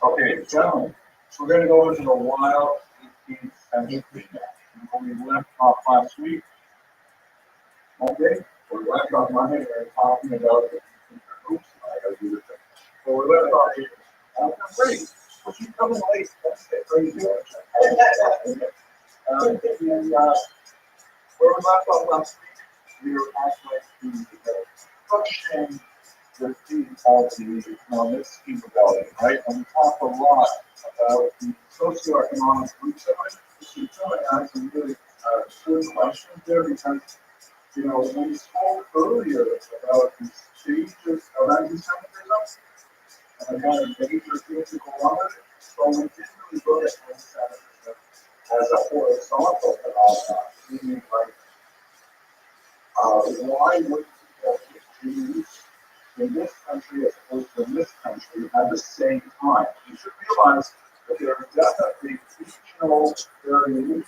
Okay, gentlemen, so we're going to go into the wild 18th century now. When we left off last week, okay, we left off Monday, we were talking about the oops, I got to do the thing. So we left off here. I'm great. But you coming late. That's it. How you doing? Where we left off last week, we were actually the function the theme of the Mexican rebellion, right? And we talked a lot about the socioeconomic roots of it. She's really asking really good questions there because, you know, when we spoke earlier about the stages of anti-Semitism and the kind of major things that go on with it, so we didn't really look at anti-Semitism as a horizontal phenomenon, meaning like, why would Jews in this country as opposed to in this country at the same time? You should realize that there are definitely regional variations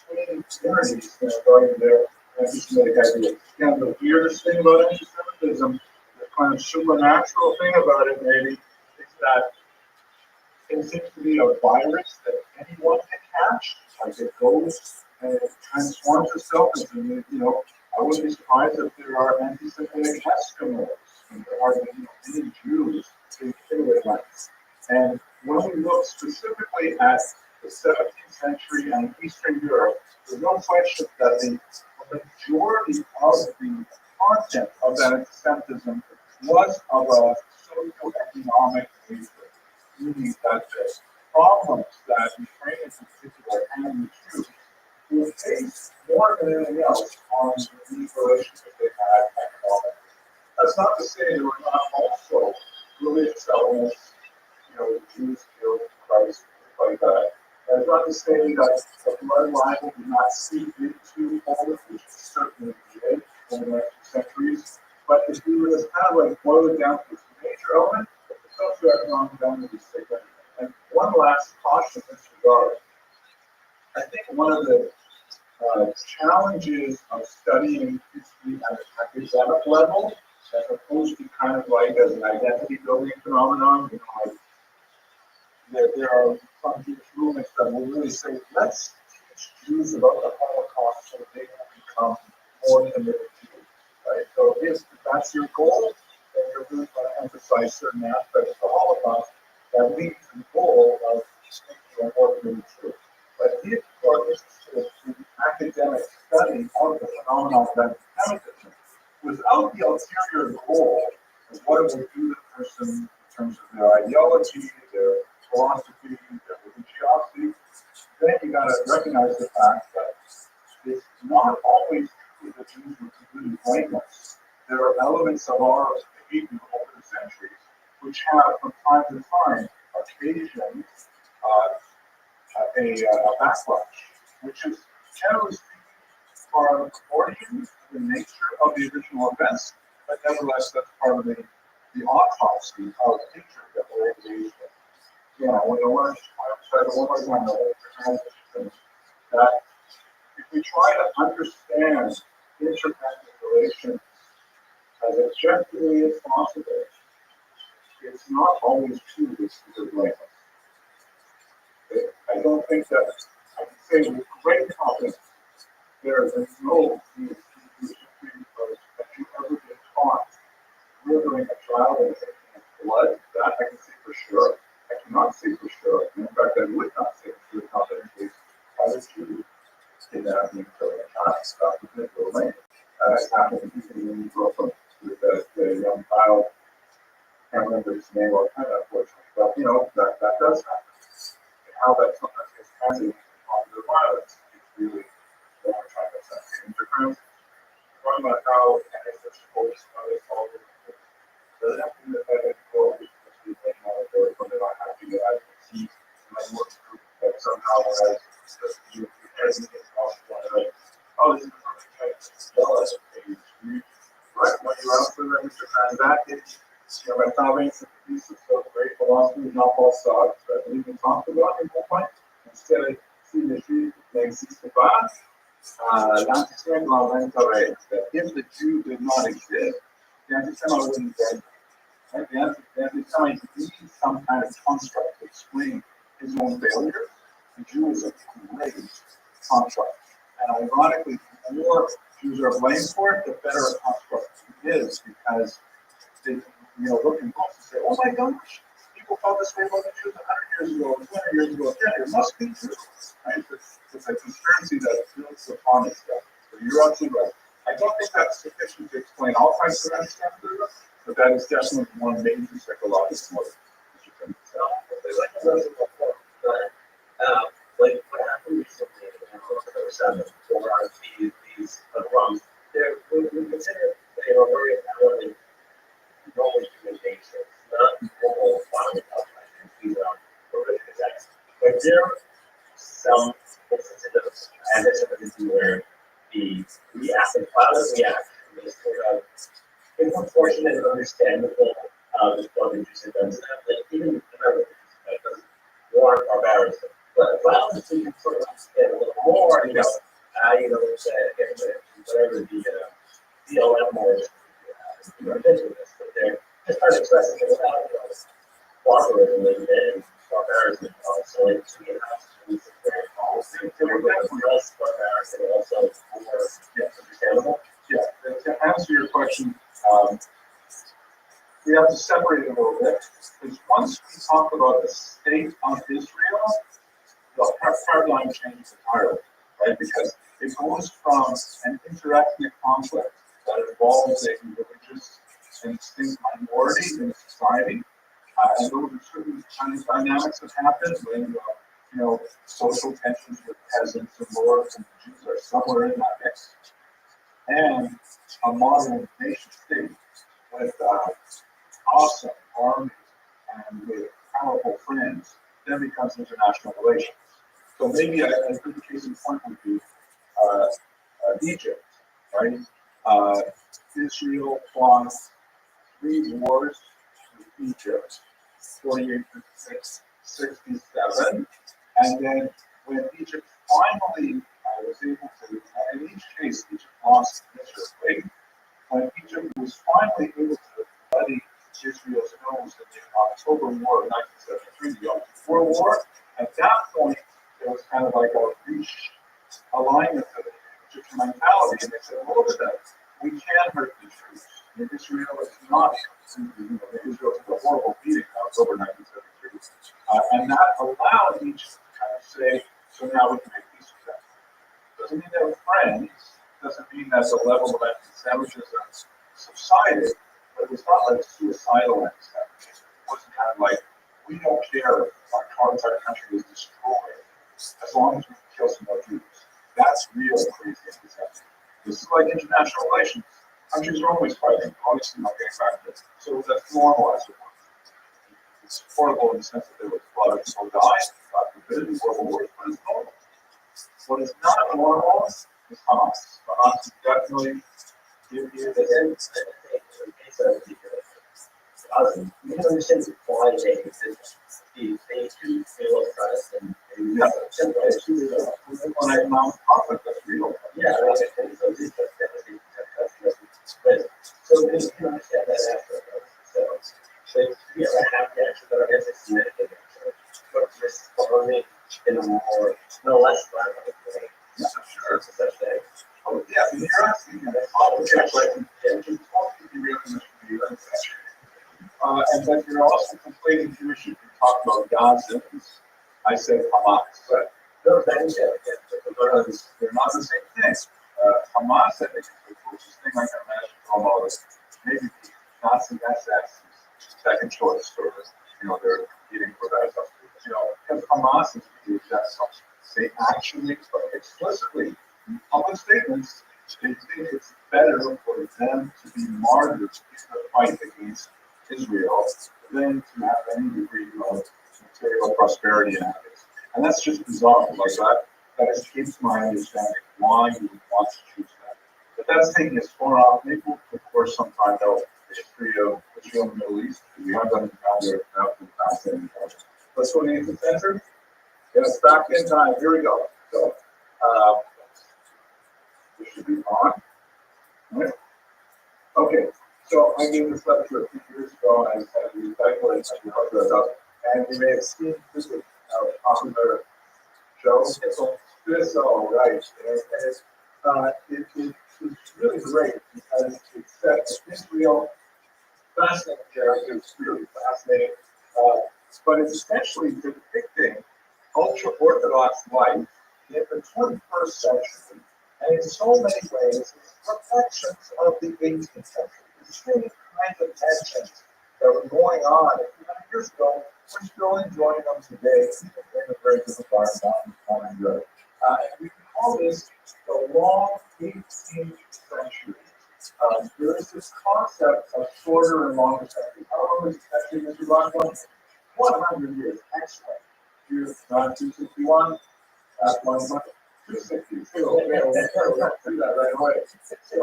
between communities that are going there anti-Semitic ideas. Again, the weirdest thing about anti-Semitism, the kind of supernatural thing about it maybe, is that it seems to be a virus that anyone can catch. Like it goes and it transforms itself into, you know, I wouldn't be surprised if there are anti-Semitic Eskimos. And there are many Jews in Finland. And when we look specifically at the 17th century and Eastern Europe, there's no question that the majority of the content of that anti-Semitism was of a socioeconomic nature, meaning that the problems that Ukrainians in particular and the Jews were faced more than anything else on the relationship they had economically. That's not to say there were not also religious elements, you know, Jews killed Christ, like that. That's not to say that the bloodline did not seep into Poland, which it certainly did over the next centuries. But if we were just kind of like boil it down to its major element, the socioeconomic element is significant. And one last caution in this regard. I think one of the challenges of studying history at an academic level, as opposed to kind of like as an identity building phenomenon. You know, like there are some Jewish movements that will really say, let's teach Jews about the Holocaust so they will become more committed to it, right? So if that's your goal, then you're really going to emphasize certain aspects of the Holocaust that lead to the goal of making a more committed truth. But if you are interested in academic study of the phenomenon of anti-Semitism, without the ulterior goal of what it will do to the person in terms of their ideology, their philosophy, their religiosity, then you got to recognize the fact that it's not always true that Jews were completely blameless. There are elements of our behavior over the centuries which have, from time to time, occasioned a backlash, which is generally speaking part of the origin, the nature of the original events, but nevertheless that's part of the autopsy of history that we're engaged in. Yeah, when I want to transition, that if we try to understand interconnected relations as objectively as possible, it's not always true that we're blameless. I don't think that I can say with great confidence there is no history that you ever been taught murdering a child and taking its blood. That I can say for sure. I cannot say for sure. In fact, I would not say for sure confidently how the Jews kidnapping killing a child. That was in the lane. It happened in Brooklyn with the young child. I can't remember his name or kind of unfortunately, but you know that does happen. And how that sometimes gets translated into positive violence is really what we're trying to say. Interference, talking about how it's supposed to be solved. Doesn't have to be that I go because we know very from it. I have to get out of the seat my work group that somehow has you as an impossible. Oh, this is the perfect type of spell as a page. Right, when you're out for them, and that is, you know, my comments, piece of so great philosophy, not all stocks, that we even talked about in one point. Instead of seeing the Jew n'existe pas, l'antisémite l'inventerait. That if the Jew did not exist, the antisemite wouldn't exist. Right? The antisemite needs some kind of construct to explain his own failure. The Jew is a great construct. And ironically, the more Jews are blamed for it, the better a construct it is, because they, look and say, oh my gosh, people felt this way about the Jews 100 years ago, 200 years ago. Yeah, it must be true. Right? It's a conspiracy that builds upon itself. So you're absolutely right. I don't think that's sufficient to explain all types of anti-Semitism, but that is definitely one major psychological motive. Like what happened recently in for these pogroms, we consider they are very apparently normal human nature, not normal violent outbreaks. These are horrific attacks. But there are some instances of anti-Semitism where the reactive violent reaction is sort of disproportionate and understandable responses to events that even doesn't warrant our barrister. But violence you can sort of get a little more, whatever the BLM or this, but they're just trying to express it without barbarism and barbarism. So it's very policy. So we're definitely less barbaric and also more understandable. Yeah, to answer your question, we have to separate it a little bit, because once we talk about the state of Israel, the paradigm changes entirely, right? Because it goes from an interethnic conflict that involves a religious and distinct minority in a society, and those are certain kind of dynamics that happen when social tensions with peasants and lords and Jews are somewhere in that mix, and a modern nation state with awesome armies and with powerful friends, then becomes international relations. So maybe a good case in point would be Egypt, right? Israel fought 3 wars with Egypt, 48, 56, 67, and then when Egypt finally was able to War of 1973, the Yom Kippur War. At that point, there was kind of like a alignment of the Egyptian mentality, and they said, well, look at that, we can hurt the troops. And Israel is not, Israel is a horrible beating in October 1973. And that allowed Egypt to kind of say, so now we can make peace with them. Doesn't mean they were friends, doesn't mean that the level of anti-Semitism subsided, but it was not like suicidal anti-Semitism. It wasn't kind of like, we don't care if our country is destroyed as long as we can kill some more Jews. That's real crazy anti-Semitism. This is like international relations. Countries are always fighting, obviously not getting back to it. So that's normalized. It's horrible in the sense that there was a lot of people dying, God forbid, in World War, but it's normal. What is not normal is Hamas. Hamas is definitely You don't understand why they exist. They do feel oppressed and yeah, when I found conflict, that's real. yeah, right. And so this but so you can understand that after so yeah, I have reactions that are anti-Semitic but responding in a more no less violent way. Yeah, sure. Such a Oh, yeah, and you're asking me that politics, like, Jews want to be really much for the US. And but you're also conflating Jewish issues. You talk about Gaza. I said Hamas. But those things, they're not the same thing. Hamas, I think, is the closest thing I can imagine from all this. Maybe Nazi SS second choice for, they're competing for that stuff. Because Hamas is the exact something. They actually, explicitly, in public statements, they think it's better for them to be martyred in the fight against Israel than to have any degree of material prosperity and happiness. And that's just bizarre. Like that escapes my understanding why you would want to choose that. But that's taking us far off. Maybe we'll, of course, sometime know the history of Israel in the Middle East. We have done there after the past. Let's go to the 18th century. Yes, back in time. Here we go. So, this should be on. Right. Okay, so I gave this lecture a few years ago, and I had to recycle it, and you may have seen this is popular show. So, right. And it's really great because it sets Israel fascinating character. It's really fascinating. But it's essentially depicting ultra-Orthodox life in the 21st century. And in so many ways, it's reflections of the 18th century. It's really kind of tensions that were going on a few hundred years ago. We're still enjoying them today, even in a very difficult environment. And we can call this the long 18th century. There is this concept of shorter and longer centuries. How long is a century, Mr. Rothschild? 100 years. Excellent. Years 261, 260. So, do that right away. So,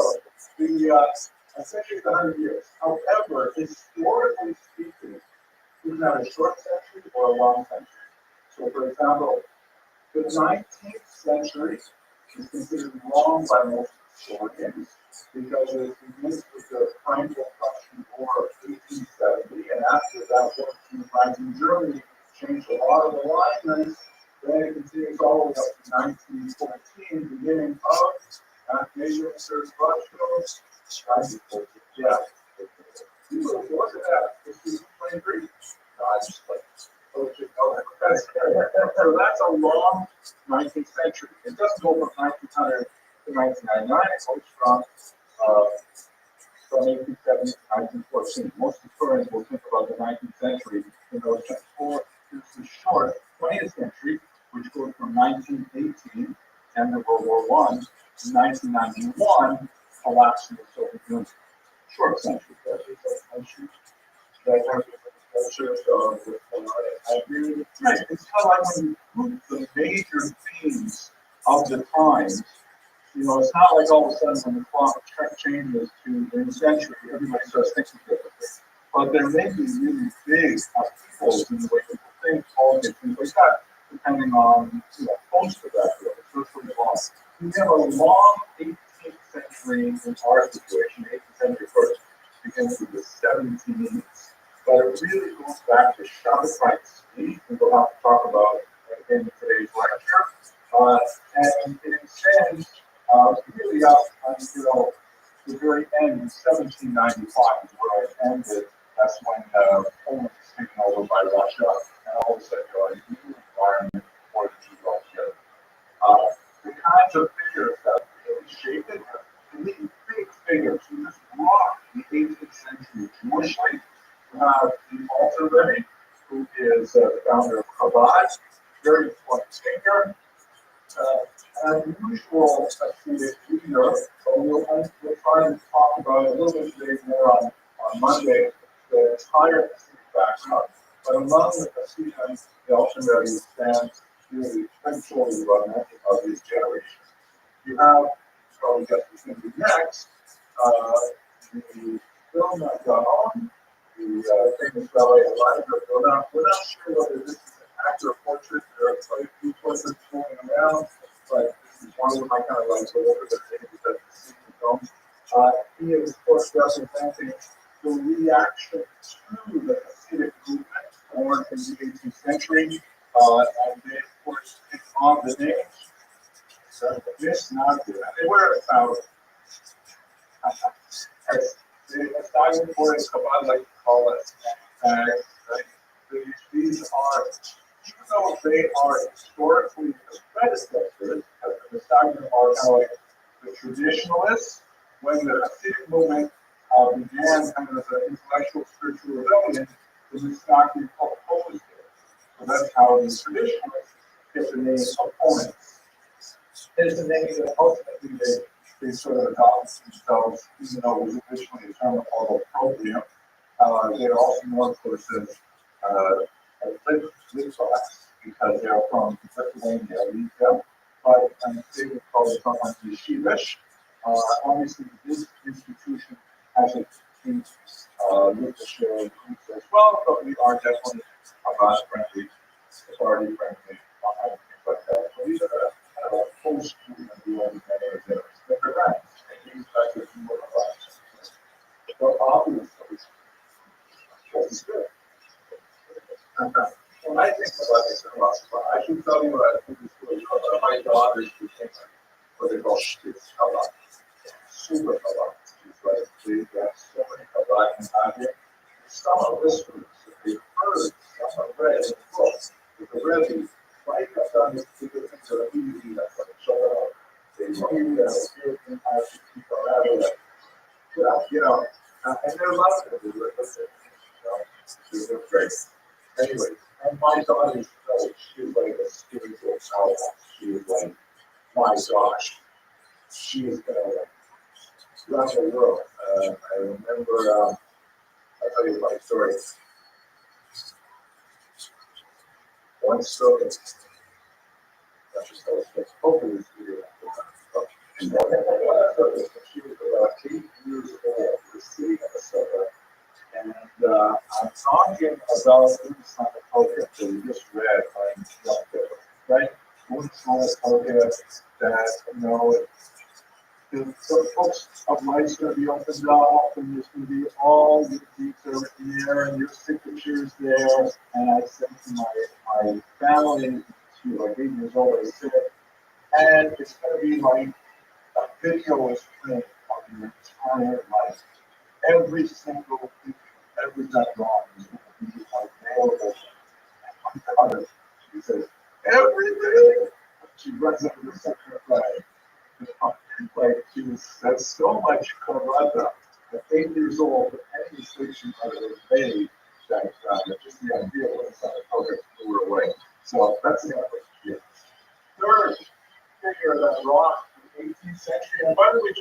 a century is 100 years. However, historically speaking, it's not a short century or a long century. So, for example, the 19th century is considered long by most historians because it begins with the Franco-Prussian War of 1870, and after that war between France and Germany changed a lot of alignments. Then it continues all the way up to 1914, beginning of Major Research Rothschild. Yeah. Look at that. This is 23. So that's a long 19th century. It doesn't go from 1900 to 1999. It goes from 1870 to 1914. Most historians will think about the 19th century in those terms. Or there's the short 20th century, which goes from 1918, end of World War I, to 1991, collapse of the Soviet Union. Short century. I agree with you. Right. It's kind of like when you group the major themes of the times. It's not like all of a sudden when the clock changes to the century, everybody starts thinking differently. But there may be really big upheavals in the way people think, politics, things like that, depending on most of that. So it's pretty long. We have a long 18th century in our situation. 18th century first begins with the 1780s. but it really goes back to Shabbat rights. We will have to talk about in today's lecture. And it extends really up until the very end, in 1795 is where it ended. That's when Poland was taken over by Russia, and all of a sudden you're in a new environment for the two Rothschild. The kinds of figures that really shaped it, really big figures who just rocked the 18th century Jewishness. We have the Alter Rebbe, who is the founder of Chabad, very important figure. An unusual Hasidic leader, but we'll try and talk about it a little bit today more on Monday, the entire Hasidic background. But among the Hasidim, the Alter Rebbe stands really essentially one of his generation. You have, probably guess who's going to be next, the Vilna Gaon, the famous Rabbi Elijah Vilna. We're not sure whether this is an accurate portrait. There are quite a few portraits floating around, but this is one of them I kind of like to look at the thing because it's in the film. He is, of course, representing the reaction to the Hasidic movement born in the 18th century, and they, of course, take on the names. So this not good. They wear a thousand. The assignment for is Chabad, like to call it, right? These are, even though they are historically the predecessors, the assignment are kind of like the traditionalists. When the Hasidic movement began kind of as an intellectual spiritual rebellion, the Mishnah opposed it. So that's how the traditionalists get the name opponents. There's the name that ultimately they sort of adopted themselves, even though it was originally a term called opprobrium. They're also known, of course, as Litvaks, because they're from Lithuania, Litva, but they would call it sometimes Yeshivish. Obviously, this institution has its Litvish roots as well, but we are definitely Chabad-friendly, Sephardi-friendly, things like that. So these are kind of a post-movement movement that they're right. And these guys are more Chabad. Well, obviously, that's good. When I think about this, I should tell you what I think is really cool. My daughters became what they call Chabad. Super Chabad. She's like, they got so many Chabad out here. Some of this groups, if they've heard, some have read in the books, with the Rabbi, right up on the things that are easy, that's like Shabbat. They knew that European has to keep around it. You know, and they're lots of it. They're great. Anyway, and my daughter, she was like a spiritual power. She was like, my gosh, she is going to run the world. I remember, I'll tell you my story. One story, hopefully this video. She was about 8 years old. We're sitting at the sofa, and I'm talking about this on the podcast that we just read on Yom Kippur, right? What's on the podcast that, you know, the books of life's going to be opened up, and there's going to be all your deeds are in there, and your signatures there. And I said to my family, she was like 8 years old, I said, and it's going to be like a video is playing of your entire life. Every single thing you've ever done wrong is going to be available. And my daughter, she says, everything. She runs up to the center flag. Like she was, that's so much karata at 8 years old, any mistake she might have made, that just the idea was on the program blew her away. So that's the other thing. Third figure that rocked the 18th century, and by the way,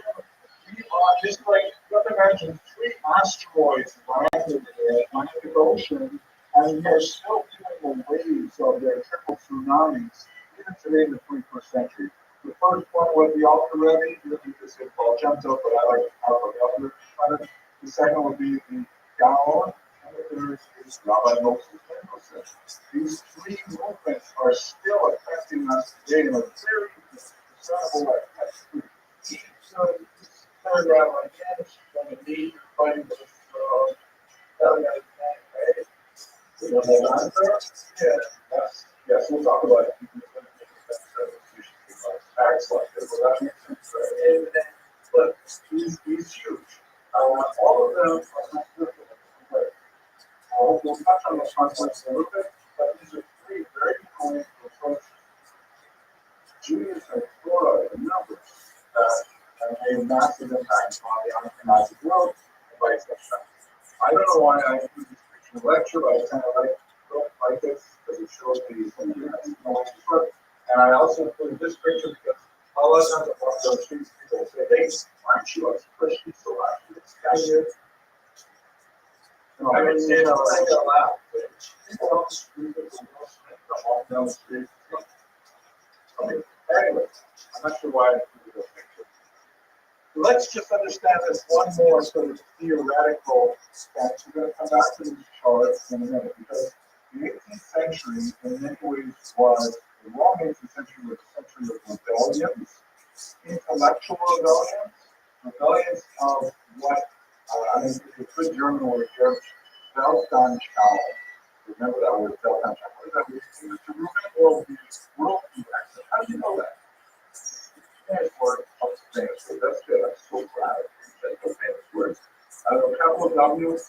we are just like, you have to imagine 3 asteroids landed in the Atlantic Ocean, and they're still feeling the waves of their triple tsunamis, even today in the 21st century. The first one was the Alter Rebbe, this is called Gento, but I like to talk about the other. The second would be the Gaon, and the third is Rabbi Moses Mendelssohn. These 3 movements are still affecting us today in a very discernible way. So, third round again, she's going to need fighting with Yes, we'll talk about it. Tax like this, well, that makes sense, right? But he's huge. All of them are not different. But we'll touch on those concepts a little bit, but these are three very common approaches. Genius and Florida, the numbers that have made massive impact on the unrecognized world and vice versa. I don't know why I do this picture in the lecture, but I kind of like this because it shows the and I also included this picture because a lot of times I walk down the streets, people say, hey, aren't you a Christian? So this guy here. I would say that out loud. People on the street, walk down the street. Anyway, I'm not sure why I included this picture. Let's just understand this one more sort of theoretical stance. We're going to come back to these charts in a minute because the 18th century, in many ways, was the wrong 18th century was a century of rebellions, intellectual rebellions of what I mean, it's a good German word here, Weltanschauung. Remember that word, Weltanschauung. What does that mean? It's a worldview accent. How do you know that? Famous word, famous word. That's good. I'm so proud of you. That's famous words. A couple of W's.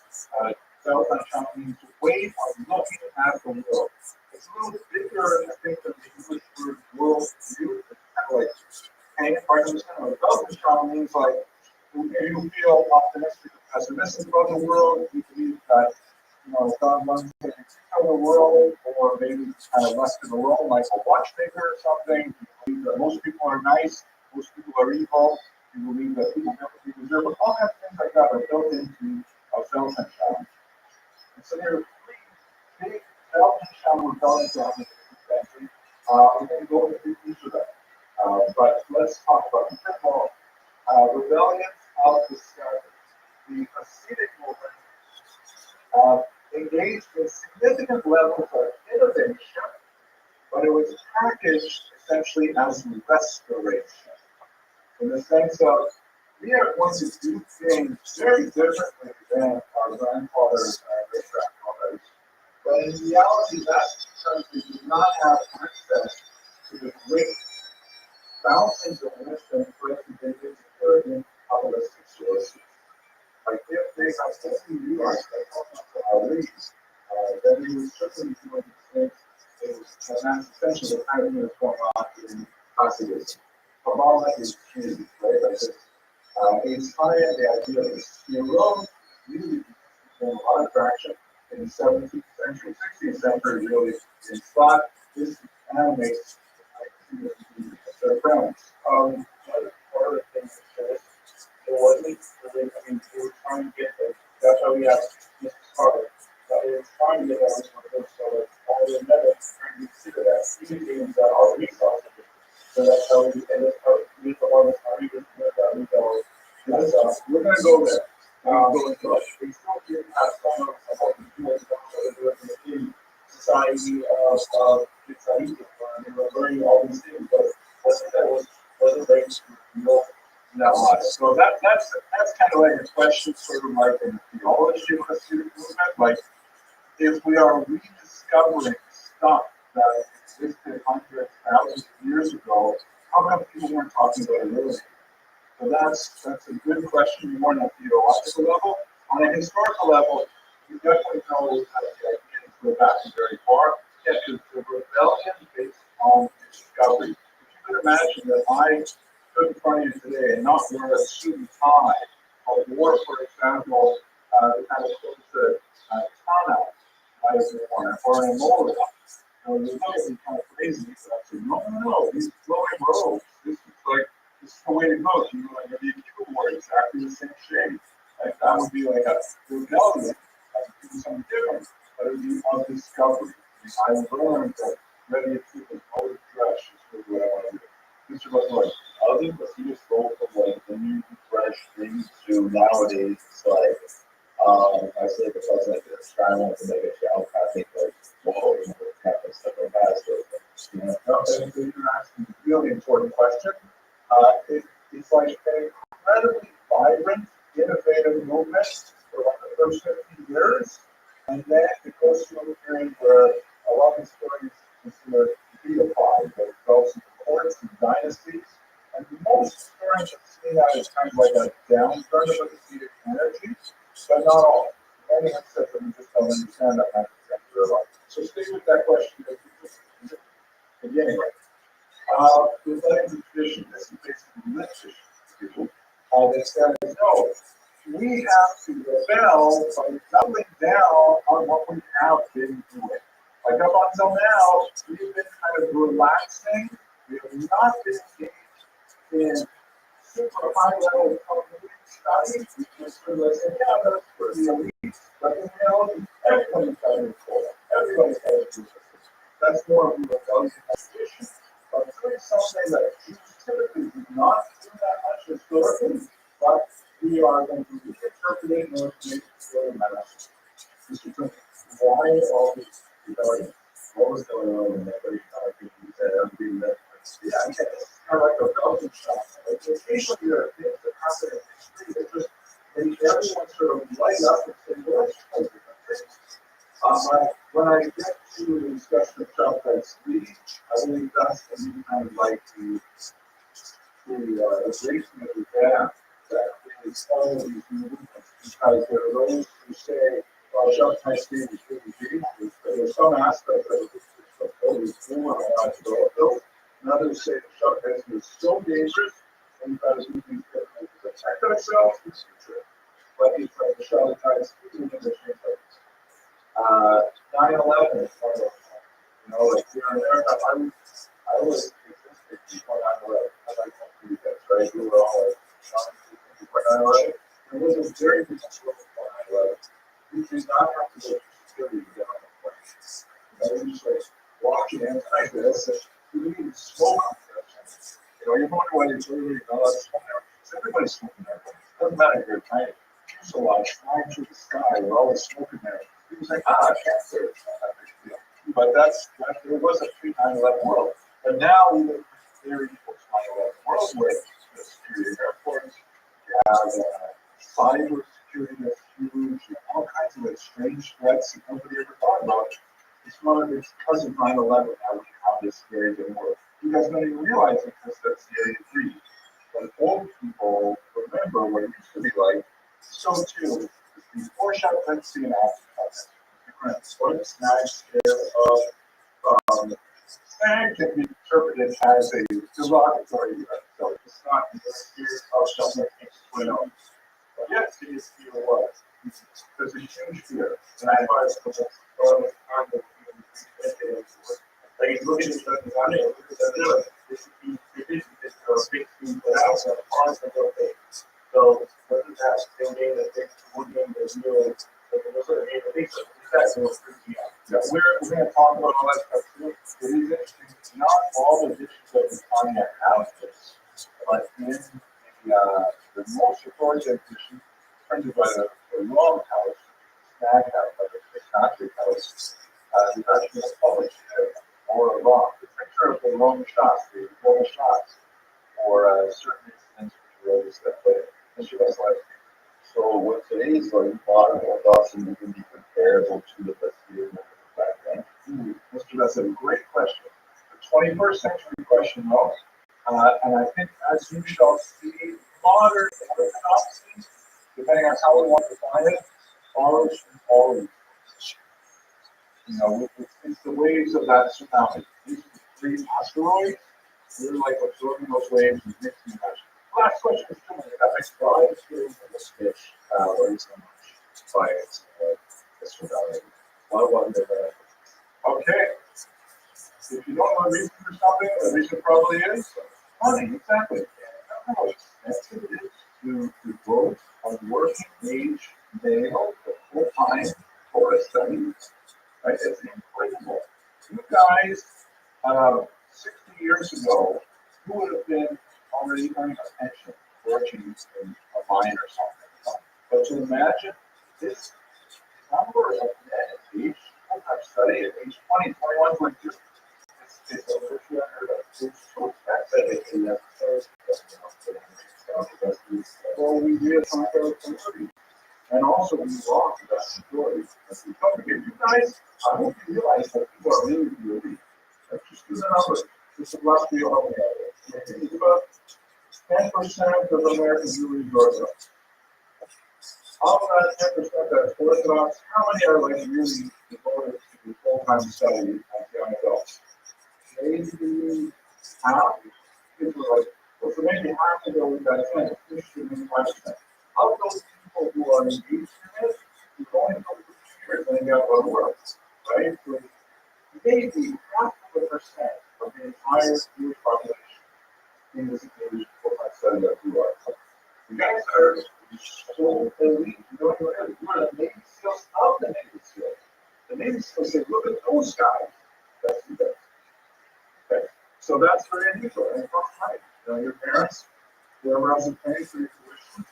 Weltanschauung means way of looking at the world. It's a little bigger, I think, than the English word worldview. It's kind of like hanging part of this kind of Weltanschauung means like you feel optimistic or pessimistic about the world. You believe that God wants to control the world, or maybe it's kind of left it alone, like a watchmaker or something. You believe that most people are nice, most people are evil. You believe that people never be deserved. But all kinds of things like that are built into a Weltanschauung. And so there are three big Weltanschauung rebellions in the 18th century. We're going to go into each of them. But let's talk about them. First of all, rebellions of discovery. The Hasidic movement engaged in significant levels of innovation, but it was packaged essentially as restoration, in the sense of we are going to do things very differently than our grandfathers and great-grandfathers. But in reality, that's because we do not have access to the great fountains of wisdom for us to dig into in kabbalistic sources. Like if they have only realized that our leads, then we would certainly be doing things, and that's essentially the kind of thing that's going on in Hasidism. Kabbalah is huge, right? Like this, inspired the idea of this hero really became a lot of traction in the 17th century, 16th century, really in thought. This animates their friends. One of the things that it wasn't really, I mean, we were trying to get the, that's why we have Mr. Carter. But we were trying to get all this one of those, so that all the methods trying to consider that even things that are resources. So that's how we, and that's how we the one that's how we just we go. We're going to go there. We still do have some of the tools that we're doing in society of Israeli, and we're learning all these things, but wasn't very no. So that's kind of like a question, sort of like in theology of the student movement, like if we are rediscovering stuff that existed hundreds, thousands of years ago, how come people weren't talking about it earlier? So that's a good question more on a theological level. On a historical level, you definitely know how the ideas go back very far. Yeah, because the rebellion based on discovery. If you could imagine that I stood in front of you today and not wear a suit and tie, or wore, for example, the kind of clothes that Tana might have worn, or an Emola. You look at me kind of crazy, but I said, no, these flowing robes. This is the way to go. You know, like maybe you wore exactly the same shade. Like that would be like a rebellion. That would be something different, but it would be of discovery. I learned that many people's old dress is what I want to do. Mr. Rothschild, I think that you just go from like the new fresh things to nowadays, it's like, I say because like this guy wants to make a shout, I think like, whoa, you know, kind of stuff like that. So, you know, you're asking a really important question. It's like an incredibly vibrant, innovative movement for like the first 50 years. And then it goes through a period where a lot of historians consider deified, that it goes into courts and dynasties. And most historians have seen that as kind of like a downturn of the Hasidic energy, but not all. Many have said that we just don't understand that kind of thing. So stay with that question at the beginning. The Vatican tradition, this is basically this tradition, that says, no, we have to rebel by doubling down on what we have been doing. Like up until now, we've been kind of relaxing. We have not been engaged in super high level cognitive study. We just sort of say, yeah, that's for the elite. But in reality, everybody's got to report. Everybody's got to do this. That's more of a rebellion tradition. But doing something that Jews typically do not do that much historically, but we are going to reinterpret it in order to make it really matter. Mr. Trump, why all these rebellions? What was going on in that? What do you said? I'm being that. Yeah, I get it. It's kind of like a Belgian shot. Like, occasionally there are things that happen in history that just make everyone sort of light up and say, well, that's kind of different things. When I get to the discussion of Rothschild's speech, I believe that's the kind of like the bracing of the gap that is all of these movements, because there are those who say, well, Rothschild's speech is really dangerous, but there's some aspects of it that's totally cool and I to go with those. And others say that Rothschild's is so dangerous because we can protect ourselves in the future. But it's like the Rothschild's speech in the same place. 9/11 is one of those. You know, like here in America, I was existed before 9/11. I like to do that, right? We were all like, before 9/11. There was a very big struggle before 9/11. We did not have to go through security to get on the plane. You know, we just like walking in like this, and we didn't even smoke on the airplane. You know, you're wondering why there's really not a lot of smoke there. Everybody's smoking there. It doesn't matter if you're tiny. Fuselage flying through the sky with all the smoke in there. He was like, cancer. But there was a pre-9/11 world. But now we live in a very post 9/11 world where the security of airports, you have cyber security that's huge, you have all kinds of like strange threats that nobody ever thought about. It's because of 9/11 now we have this very good world. You guys don't even realize it because that's the area 3. But old people remember what it used to be like. So too, before Rothschild and after what snag snag can be interpreted as a derogatory event. So it's not the fear of something went on. But yes, it is fear was. There's a huge fear. And I advise people all the time that like look at this stuff and look at that. This is a big thing that out there. Honestly, okay. So whether that's the game that takes one game that's new, like there's a game that takes that's what freaks me out. We're going to talk about all that stuff too. It is interesting. Not all the dishes that we find at houses, but in the most authoritative dishes printed by the wrong house, snack house, like the concrete house, is actually published or wrong. The picture of the wrong shots, the wrong shots, or certain incidents which really step later. So what today's like modern Orthodoxy can be comparable to the Western background? Mr. That's a great question. The 21st century question, though. And I think as you shall see, modern Orthodoxy, depending on how we want to define it, follows from all of these. You know, it's the waves of that tsunami. These are the 3 asteroids. We're like absorbing those waves and mixing them. Last question is coming. That makes why is feeling of this fish worry so much by its tsunami? Why wasn't there? Okay. If you don't know the reason for something, the reason probably is money. Exactly. I don't know how expensive it is to devote a working age male the full time for a study. Right? It's incredible. You guys, 60 years ago, who would have been already earning a pension, working in a mine or something? But to imagine this number of men at age full-time study at age 20, 21, 22, it's over 200. It's so expensive. Well, we reaffirmed our priority. And also, we lost that story. Don't forget, you guys, I hope you realize that people are really elite. Like, just do the numbers. This is last year. It's about 10% of Americans really enjoy them. Of that 10% that's Orthodox, how many are like really devoted to full-time study as young adults? Maybe half. People are like, well, so maybe half of those that 10, 5%. Of those people who are engaged in it, you're going to go for 2 years and they got to work, right? So maybe half of a percent of the entire Jewish population in this engaged full-time study that you are. You guys are so elite. You know what it is? You're the Navy SEALs of the Navy SEALs. The Navy SEALs say, look at those guys. That's you guys. Okay. So that's very unusual. And it's not right. You know, your parents, they're around paying for your tuition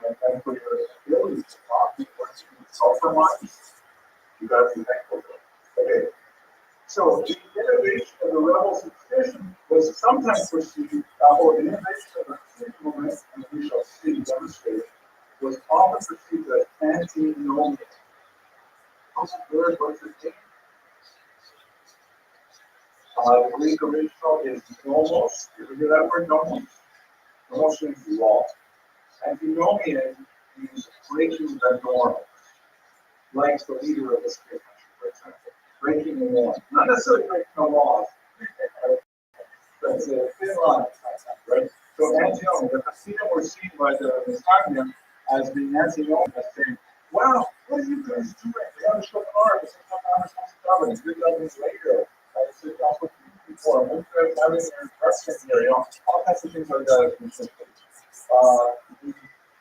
and for your ability to talk to compromise. You got to be thankful for it. Okay. So the innovation of the rebels' tradition was sometimes perceived, or the innovation of the Christian movement, and we shall see demonstrated, was often perceived as antinomian. What's the word? What's the name? The Greek original is nomos. You ever hear that word? Nomos. Nomos means law. Antinomian means breaking the norm, like the leader of this country, for example. Breaking the norm. Not necessarily breaking the law, but it's a thin line, right? So antinomian, the Hasidim were seen by the Messiah as being antinomian, as saying, wow, what are you guys doing? We have a short car, this is not our responsibility. 3,000 later, that's what people are moving, having their question here, you know, all kinds of things like that.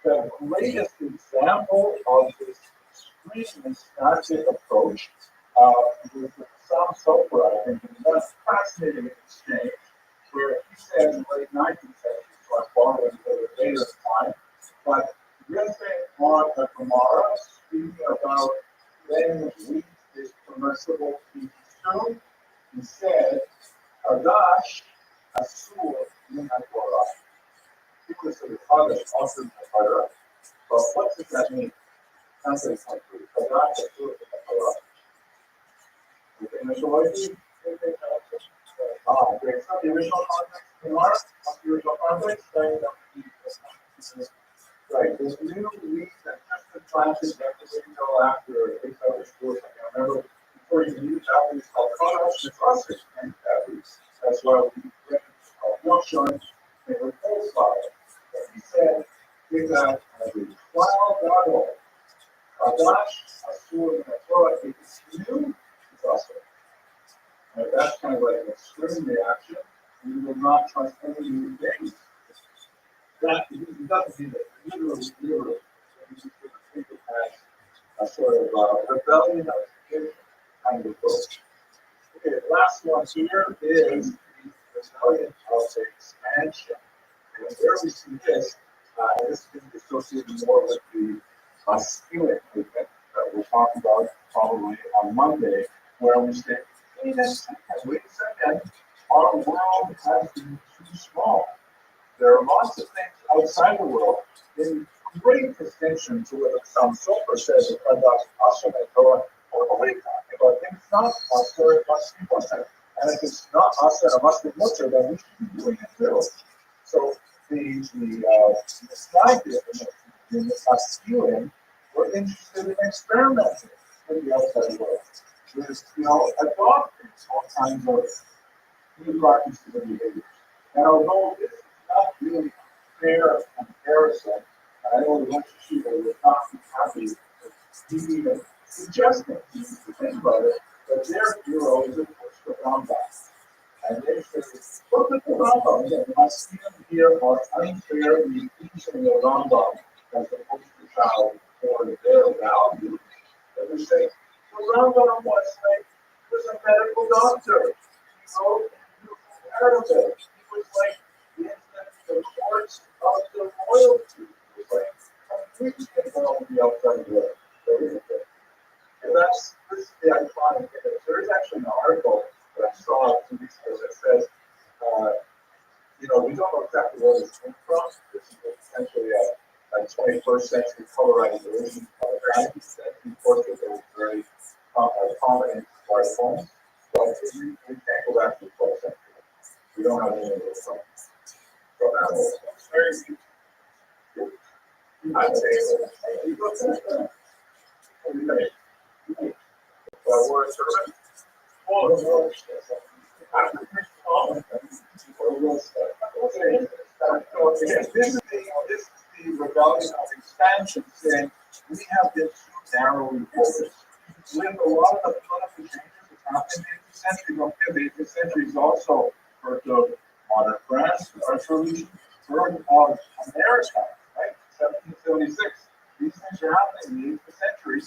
The greatest example of this extreme nostalgic approach was the Sam Sofer, I think, and that's fascinating exchange, where he said in the late 19th century, so I'm borrowing the later time, but riffing on the Gemara, speaking about when wheat is permissible to be consumed, he said, Hadash Asur Min HaTorah. People say the Hadash also in the Torah, but what does that mean? Translate something. Hadash Asur Min HaTorah. Okay, initial idea? Great. So the original context of the Gemara, what's the original context? Right, there's new weeks that just been planted until after 8 hours course. I remember before you use that, it's called cutoffs and process and batteries. That's why we bring Rothschild and the full fire. He said, give that as a cloud battle. Kadash, Asur, and Torah, if it's new, it's also. Right, that's kind of like an extreme reaction. We will not trust any new things. That he doesn't do that. Literally. You should think of as a sort of rebellion of the kind of book. Okay, the last one here is the rebellion of the expansion. And where we see this, this is associated more with the skillet movement that we'll talk about probably on Monday, where we say, wait a second, our world has been too small. There are lots of things outside the world in great distinction to what some Sofer says about Asher or what are you talking about? If it's not Asher, it must be Asher. And if it's not Asher, it must be Mutter, then we should be doing it too. So the slide in the Askelim were interested in experimenting with the outside world. With, adopting all kinds of new practices and behaviors. And although this is not really fair comparison, I know a bunch of people would not be happy with even suggesting to think about it, but their hero is of course the Rambam. And they say, look at the Rambam, again, my students here are unfairly teaching the Rambam as the poster child for their values. But we say, the Rambam was a medical doctor. He wrote in Arabic. He was like the courts of the royalty. He was like completely involved in the outside world. And this is the iconic image. There is actually an article that I saw 2 weeks ago that says, we don't know exactly where this came from. This is essentially a 21st century colorization of 90% portrait that was very prominent smartphones, but we can't go back to the 12th century. We don't have any of those from animals. It's very good. I'd say so. We're a servant. This is the rebellion of expansion, saying we have been too narrowly focused. With a lot of the political changes that happened in the 18th century, well, the 18th century is also birth of modern France, the French Revolution, birth of America, right? 1776. These things are happening in the 18th century.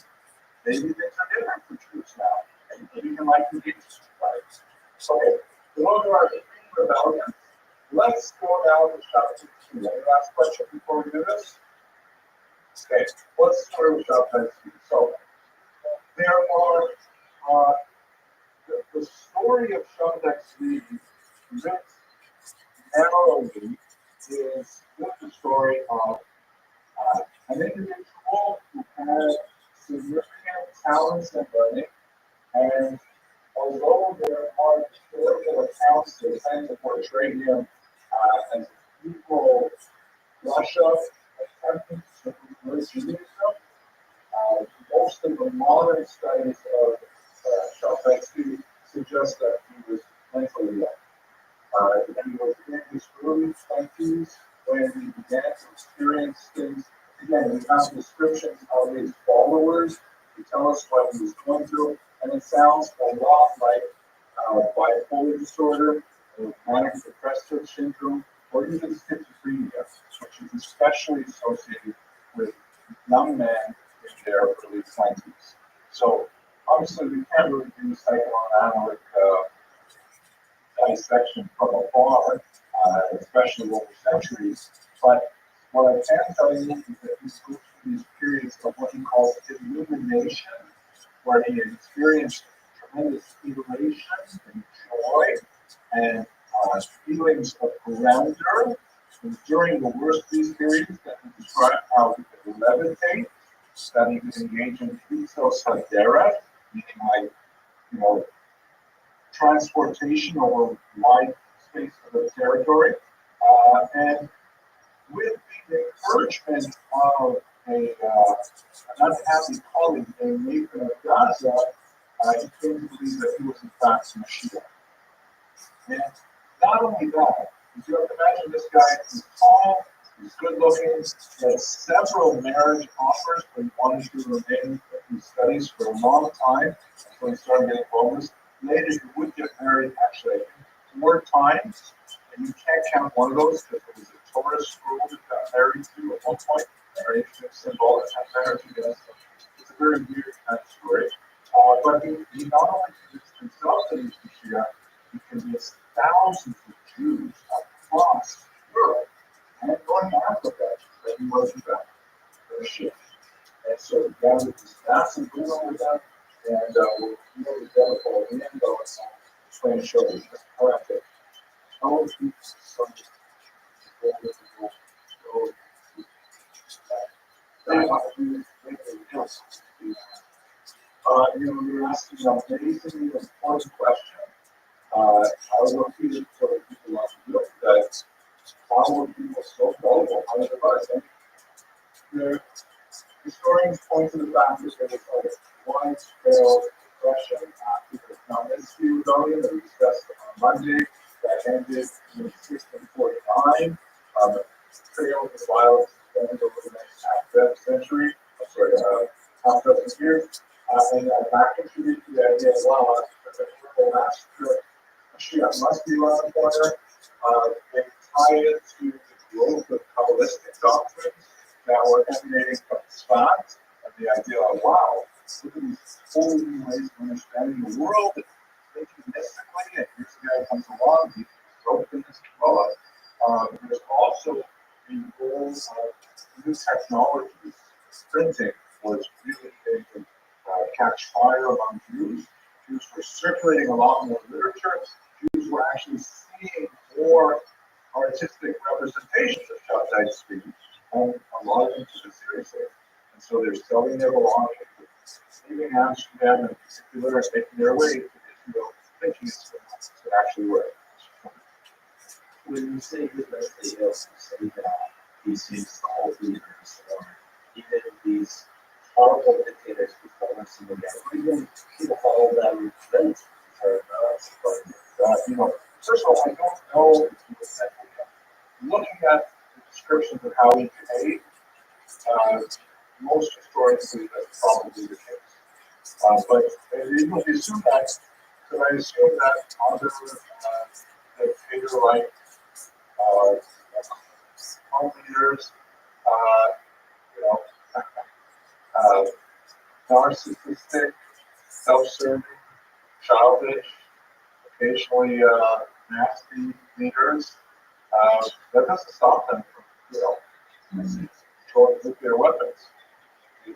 Maybe things are different for Jews now. And we can like to get right. So, those are our three rebellions. Let's go down to chapter 2. Any last question before we do this? Okay, let's start with chapter 2. So, there are the story of Shabbat Tzvi writ narrowly is the story of an individual who had significant talents and learning, and although there are historical accounts that tend to portray him as a equal Russia attempting to convert Judaism, most of the modern studies of Shabbat suggest that he was mentally ill. He was in his early 20s when he began to experience things. Again, we have descriptions of his followers to tell us what he was going through, and it sounds a lot like bipolar disorder, or manic depressive syndrome, or even schizophrenia, which is especially associated with young men in their early 20s. So, obviously, we can't really do psychoanalytic dissection from afar, especially over centuries, but what I can tell you is that he's going through these periods of what he calls illumination, where he experienced tremendous elation and joy and feelings of grandeur. And during the worst of these periods, that he described how he could levitate, that he could engage in phytosadera, meaning transportation over wide space of the territory, and with the encouragement of an unhappy colleague named Nathan of Gaza, he came to believe that he was in fact Mashiach. And not only that, you have to imagine this guy is tall, he's good looking, he had several marriage offers, but he wanted to remain in his studies for a long time until he started getting bonus. Later, he would get married actually 4 times, and you can't count one of those because it was a Torah school that got married to at one point. Marriage is symbolic of marriage, I guess. It's a very weird kind of story. But he not only convinced himself that he's Mashiach, he convinced thousands of Jews across Europe and North Africa that he was in fact Mashiach. And so he gathered this massive group with them, and we'll really develop the end of it. Trying to show you just correct it. All of these subjects you're asking an amazingly important question. I was repeat it for the people on the look that how were people so gullible? How did they The historians point to the fact that there was a widespread depression after the Magnitsky rebellion that we discussed on Monday that ended in 1649. The trail of violence extended over the next half dozen years. And that contributed to the idea as well that the triple massacre Mashiach must be around the corner. They tie it to the growth of Kabbalistic doctrines that were emanating from Tzfat, and the idea of, wow, look at these holy new ways of understanding the world, and thinking mystically, and here's a guy who comes along, he's broken this law. There's also the role of new technologies. Printing was really big to catch fire among Jews. Jews were circulating a lot more literature. Jews were actually seeing more artistic representations of Shabtai speech, and a lot of them took it seriously. And so they're selling their belongings, leaving Amsterdam in particular, and making their way to Israel, thinking it's going to actually work. When you say that they say that these things all leaders or even these horrible dictators who follow us in the even people follow them then or First of all, I don't know if he was that way. Looking at the descriptions of how he behaved, most historians believe that's probably the case. But even if you assume that, could I assume that other the dictator-like home leaders, you know, narcissistic, self-serving, childish, occasionally nasty leaders, that doesn't stop them from, throwing nuclear weapons.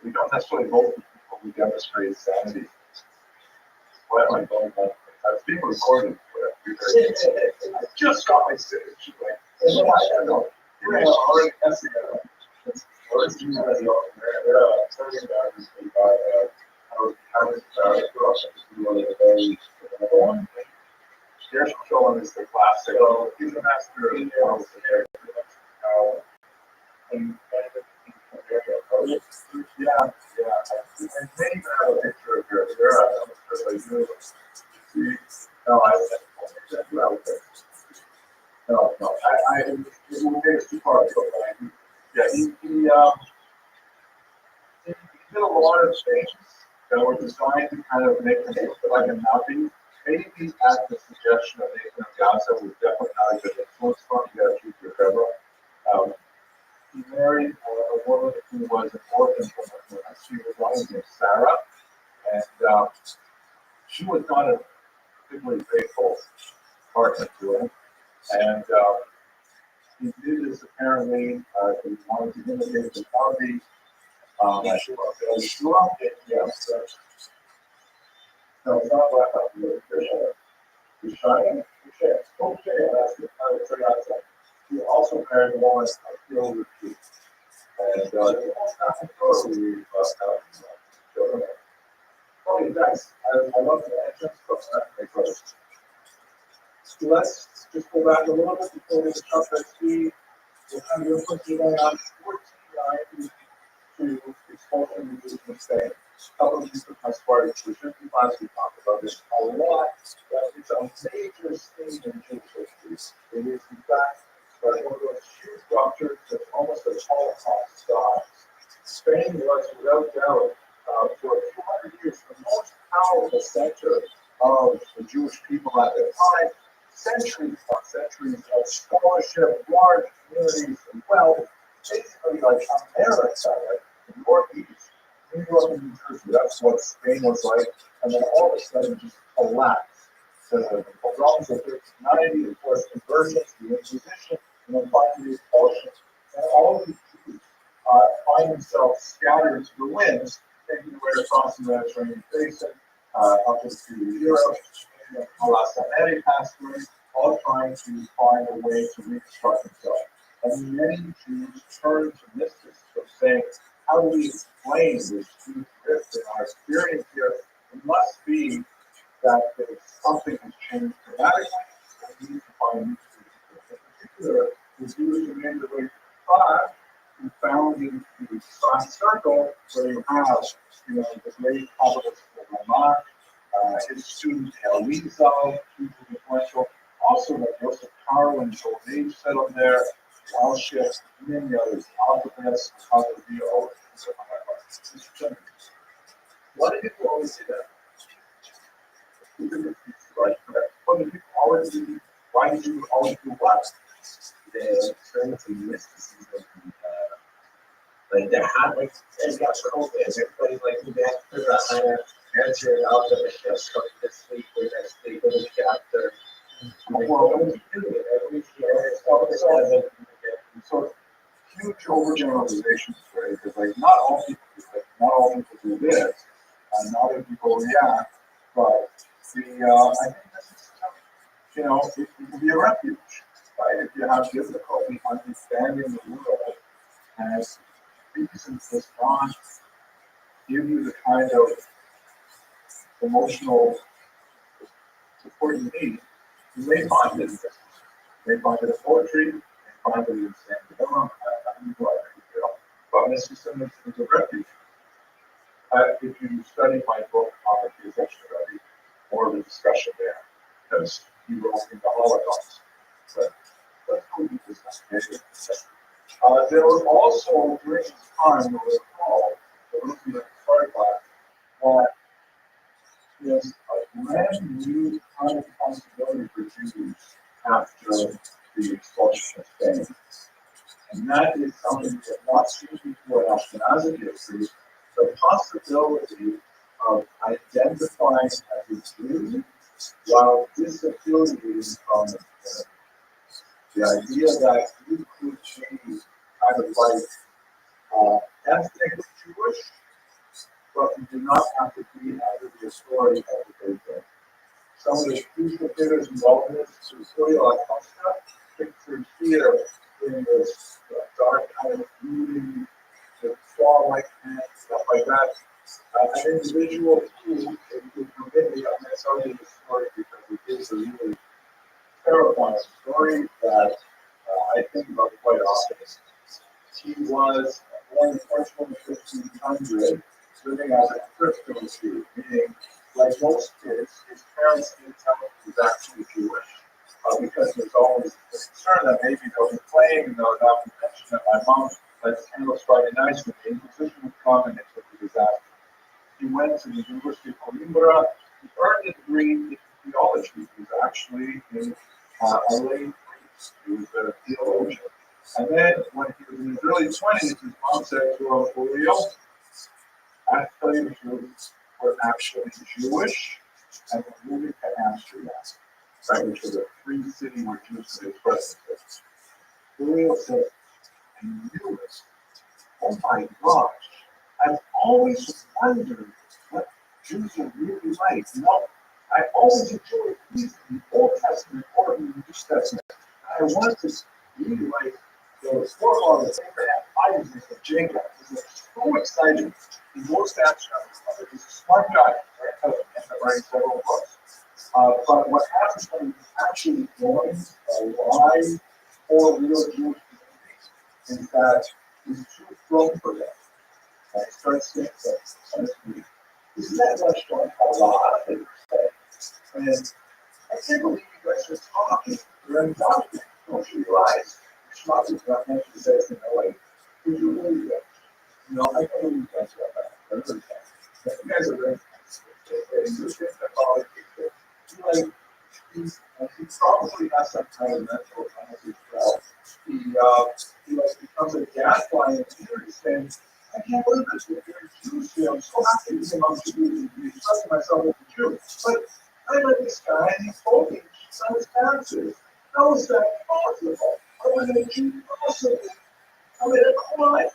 We don't necessarily vote for people who demonstrate sanity. Why am I going on? It's being recorded. I just got my signature. I know. You're already testing it. There's Sean is the classic. He's a master of yeah. And maybe I have a picture of your no, it will take us too far. Yeah, he did a lot of changes that were designed to kind of make him look like a Nazi. Maybe at the suggestion of Nathan Gaza was definitely not a good influence for him. You got to choose your Deborah. He married a woman who was an orphan from her. She was named Sarah, and she was not a particularly faithful partner to him. And he did this apparently. He wanted to imitate the Nazi. Yes. No, it's not black out here. You're shining. Okay, that's the kind of thing I said. He also married a woman I feel with you. And it was not totally okay, guys, I love the entrance, but not very close. So let's just go back a little bit before we jump at speed. We'll kind of go quickly on 14 to expulsion and stay. A couple of these as far as the 50 class, we talked about this a lot. It's a major stage in Jewish history. It is, in fact, one of those huge ruptures that's almost a Holocaust style. Spain was, without doubt, for 200 years, the most powerful center of the Jewish people at the time. Centuries upon centuries of scholarship, large communities, and wealth, basically like America, right? The Northeast, New York and New Jersey, that's what Spain was like, and then all of a sudden just collapsed. The pogroms of 1390, the forced conversions, the Inquisition, and then finally the expulsion. And all of these Jews find themselves scattered to the winds, taking their way across the Mediterranean basin, up into Europe, and Latin America, all trying to find a way to reconstruct themselves. And many Jews turn to mystics of saying, how do we explain this huge rift in our experience here? It must be that something has changed dramatically, and we need to find new truths. In particular, the Jewish community of 85 who founded the Science Circle, where you have, the great publicist Rabbi, his student Elisa, hugely influential, also like Joseph Caro and Joel Page settled there, Walship, many others, Alphabets, Dio. Why do people always say that? Right, correct. Why do people always do? Why do you always do what? the experience of mysticism. Like they had like they got COVID. Everybody's like you have to figure out how to answer it out of the ship this week or next week or the week after. Well, when we do it every year, so huge overgeneralizations, right? Because like not all people do it, not all people do this, and not all people react. But the I think this is it can be a refuge, right? If you have difficulty understanding the world as we reason does not give you the kind of emotional support you need, you may find it in this. You may find it in poetry, you may find it in saying, oh, I'm glad I feel. But this is an instance of refuge. If you study my book on the accusation of Rabbi, more of a discussion there, because he wrote in the Holocaust. But let's go into this. There was also during this time, what was called the looking at the start class, that is a brand new kind of possibility for Jews after the expulsion of Spain. And that is something we have not seen before in Ashkenazi history, the possibility of identifying as a Jew while disaffiliating from the community. The idea that you could be kind of like ethnic Jewish, but you do not have to be under the authority of the Great. Some of the crucial figures involved in this, Cecilia Acosta, pictured here in this dark kind of brooding, the fall-like hand, stuff like that. An individual who, if you permit me, I'm going to tell you the story because it is a really terrifying story that I think about quite often. He was born in Portugal in 1500, living as a Christian Jew, meaning, like most kids, his parents didn't tell him he was actually Jewish, because there's always a concern that maybe they'll be playing, and they'll not mention that my mom lights candles Friday nights with the Inquisition would come, and it took a disaster. He went to the University of Coimbra. He earned a degree in theology. He was actually in a lay priest. He was a theologian. And then when he was in his early 20s, his mom said to him, Julio, I have to tell you the truth, we're actually Jewish, and we're moving to Amsterdam, right, which was a free city where Jews could express themselves. Julio said, I knew it. Oh my gosh. I've always wondered what Jews are really like. You know, I always enjoyed reading the Old Testament or the New Testament. I wanted to be like the forefathers of Abraham, Isaac, and Jacob. He was so excited. He goes to Amsterdam. He's a smart guy, right? And writing several books. But what happens when he actually joins a live or real Jewish community is that he's too grown for them. I started saying that this is that restaurant a lot of things. And I can't believe you guys are talking during docking. Don't you realize Schmuck is not meant to say in LA. Would you believe that? You know, I can't believe you guys are that. I really can't. You guys are very like he probably has some kind of mental illness as well. He like becomes a gaslighting and he's saying, I can't believe this. If you're Jews, I'm so happy to be among Jews and be expressing myself as a Jew. But I met this guy and he told me he's on his taxes. How is that possible? I was a Jew possible. I mean, come on. He's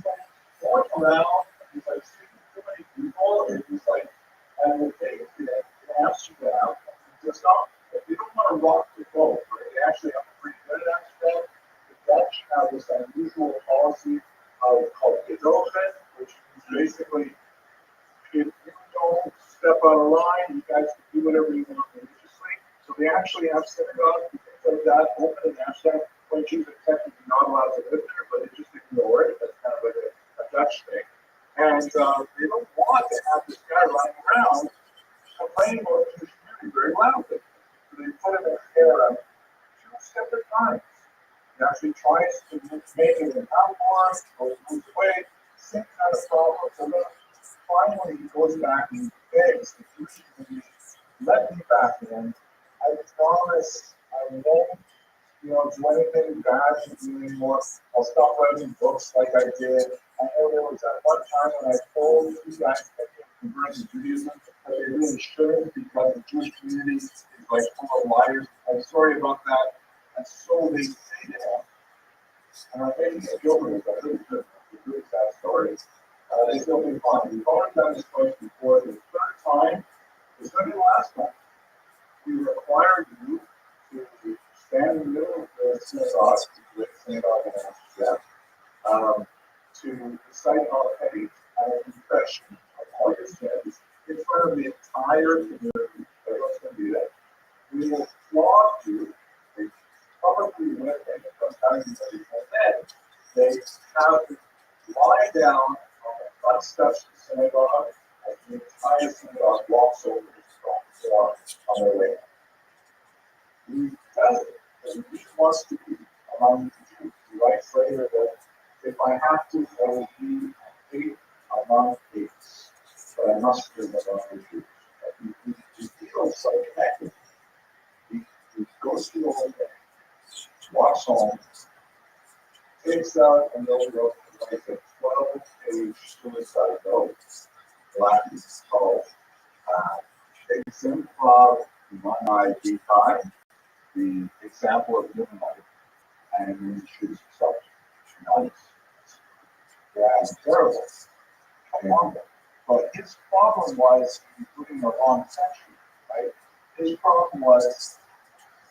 like walking around, he's like speaking to many people, and he's like, and the day they ask you out, it's not, if you don't want to rock the boat, right? They actually have a pretty good at Amsterdam. The Dutch have this unusual policy called Gedogen, which is basically if you don't step out of line, you guys can do whatever you want religiously. So they actually have synagogues and things like that open in Amsterdam. When Jews are technically not allowed to live there, but they just ignore it. That's kind of like a Dutch thing. And they don't want to have this guy running around complaining about the Jewish community very loudly. So they put him in care two separate times. He actually tries to make it an outdoor, or moves away, same kind of problem. So then finally he goes back and he begs the Jewish community, let me back in. I promise I won't, do anything bad to you anymore. I'll stop writing books like I did. I know there was that one time when I told you guys that you convert to Judaism, but they really shouldn't because the Jewish community is like full of liars. I'm sorry about that. And so they say to him, and I think he's guilty of that. It's a really sad story. They still be fine. We've already done this twice before. The third time is going to be the last time. We require you to stand in the middle of the synagogue, in Amsterdam, to recite our faith and a confession of all your sins in front of the entire community. Everyone's going to be there. We will flog you. They publicly went and sometimes and then they have you lie down on the front steps of the synagogue as the entire synagogue walks over the floor on their way. We tell it that he wants to be among the Jews. He writes later that if I have to, I will be hate among hates, but I must live among the Jews. He feels so connected. He goes through the whole thing, walks home, takes out a notebook and writes a 12-page suicide note. Latin is called Exemplar Humanae Vitae, the example of human life, and then choose himself. Nice. Yeah, terrible. Horrible. But his problem was including the wrong century, right? His problem was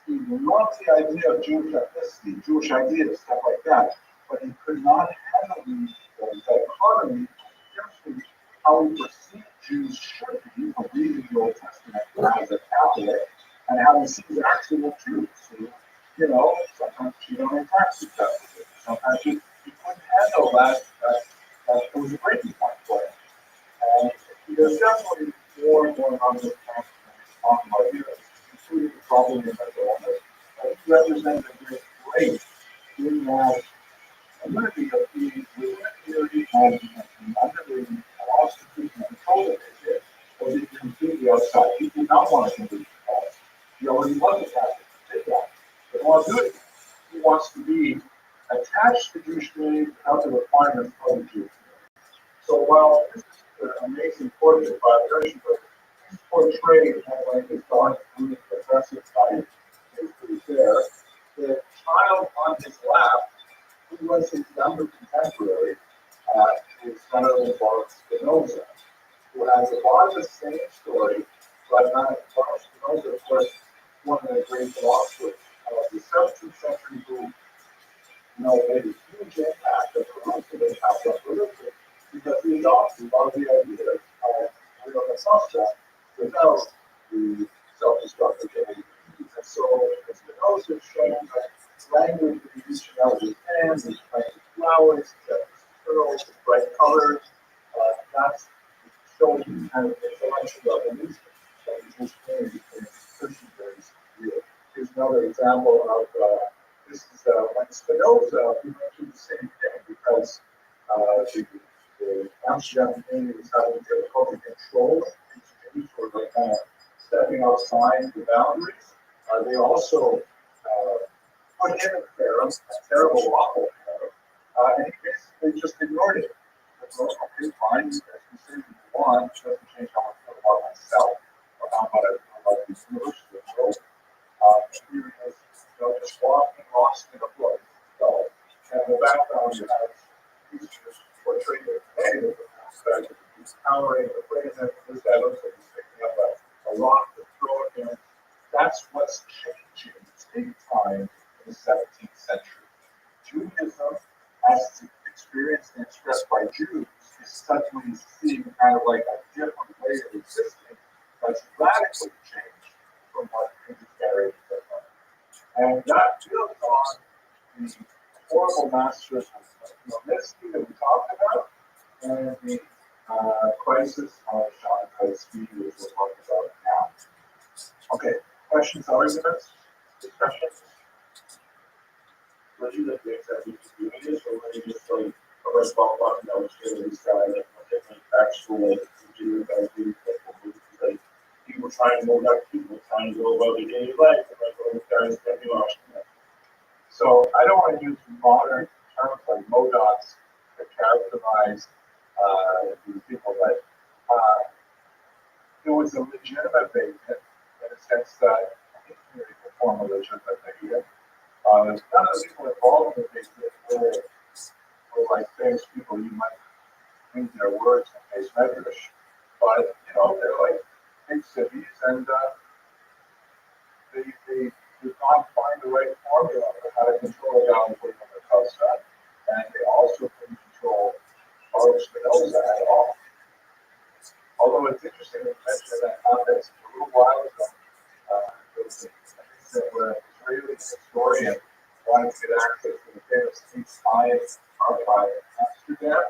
he loved the idea of Jewish ethnicity, Jewish ideas, stuff like that, but he could not handle the dichotomy of how we perceive Jews should be from reading the Old Testament as a Catholic, and how we see the actual Jews who, sometimes cheat on their taxes, sometimes he couldn't handle that it was a breaking point for him. And there's definitely more going on in this country than talking about here, including the problem in mental illness. He represented a great in that community of being within a community and under the constitution and control that they did, or being completely outside. He did not want to complete the cause. He already was a Catholic. He did that. But he wants to do it. He wants to be attached to the Jewish community without the requirements of the Jewish community. So while this is an amazing portrait by Rothschild, he's portrayed as like this dark, brooding, progressive type is pretty fair. The child on his lap, who was his younger contemporary, is Senator Baruch Spinoza, who has a lot of the same story, but not Baruch Spinoza, of course, one of the great philosophers of the 17th century who made a huge impact, a corrosive impact on religion, because he adopted a lot of the ideas of real Costa without the self-destructive behavior. And so Spinoza showing that language that he's reaching out with his hands, he's playing with flowers, he's got these curls, with bright colors, that's showing kind of intellectual evolution that he's community between Christian values and real. Here's another example of this is when Spinoza, he went through the same thing because the Amsterdam community was having difficulty controlling these Jews who were kind of stepping outside the boundaries. They also put him in Pharaoh, a terrible, awful Pharaoh, and he basically just ignored it. Well, okay, fine, you guys can say what you want, it doesn't change how I feel about myself or how much I feel about this university world. Here he is, just walking lost in a book. So, and in the background, you have these portrayed as negative aspect. He's cowering, afraid of him. This guy looks like he's picking up a rock to throw at him. That's what's changing big time in the 17th century. Judaism, as experienced and expressed by Jews, is suddenly seeing kind of like a different way of existing that's radically changed from what previous generations have done. And that builds on the horrible masters of humanism that we talked about, and the crisis of Shanghai speed, which we're talking about now. Okay, questions, arguments, discussions? Would you like to accept these communities, or would you just like a response button that was given this guy, like different factual Jewish ideas that will move, like people trying to move up, people trying to go about their daily life, and like those guys that we lost. So I don't want to use modern terms like modocs to characterize these people, but it was a legitimate faith in a sense that any community could form a legitimate faith. None of the people involved in the faith were like famous people. You might read their words in face measures, but they're like big cities, and they did not find the right formula for how to control a guy putting on the coast, and they also couldn't control knows that at all. Although it's interesting to mention that context a little while ago, there was a incident where an Israeli historian wanted to get access to the famous East Science archive in Amsterdam,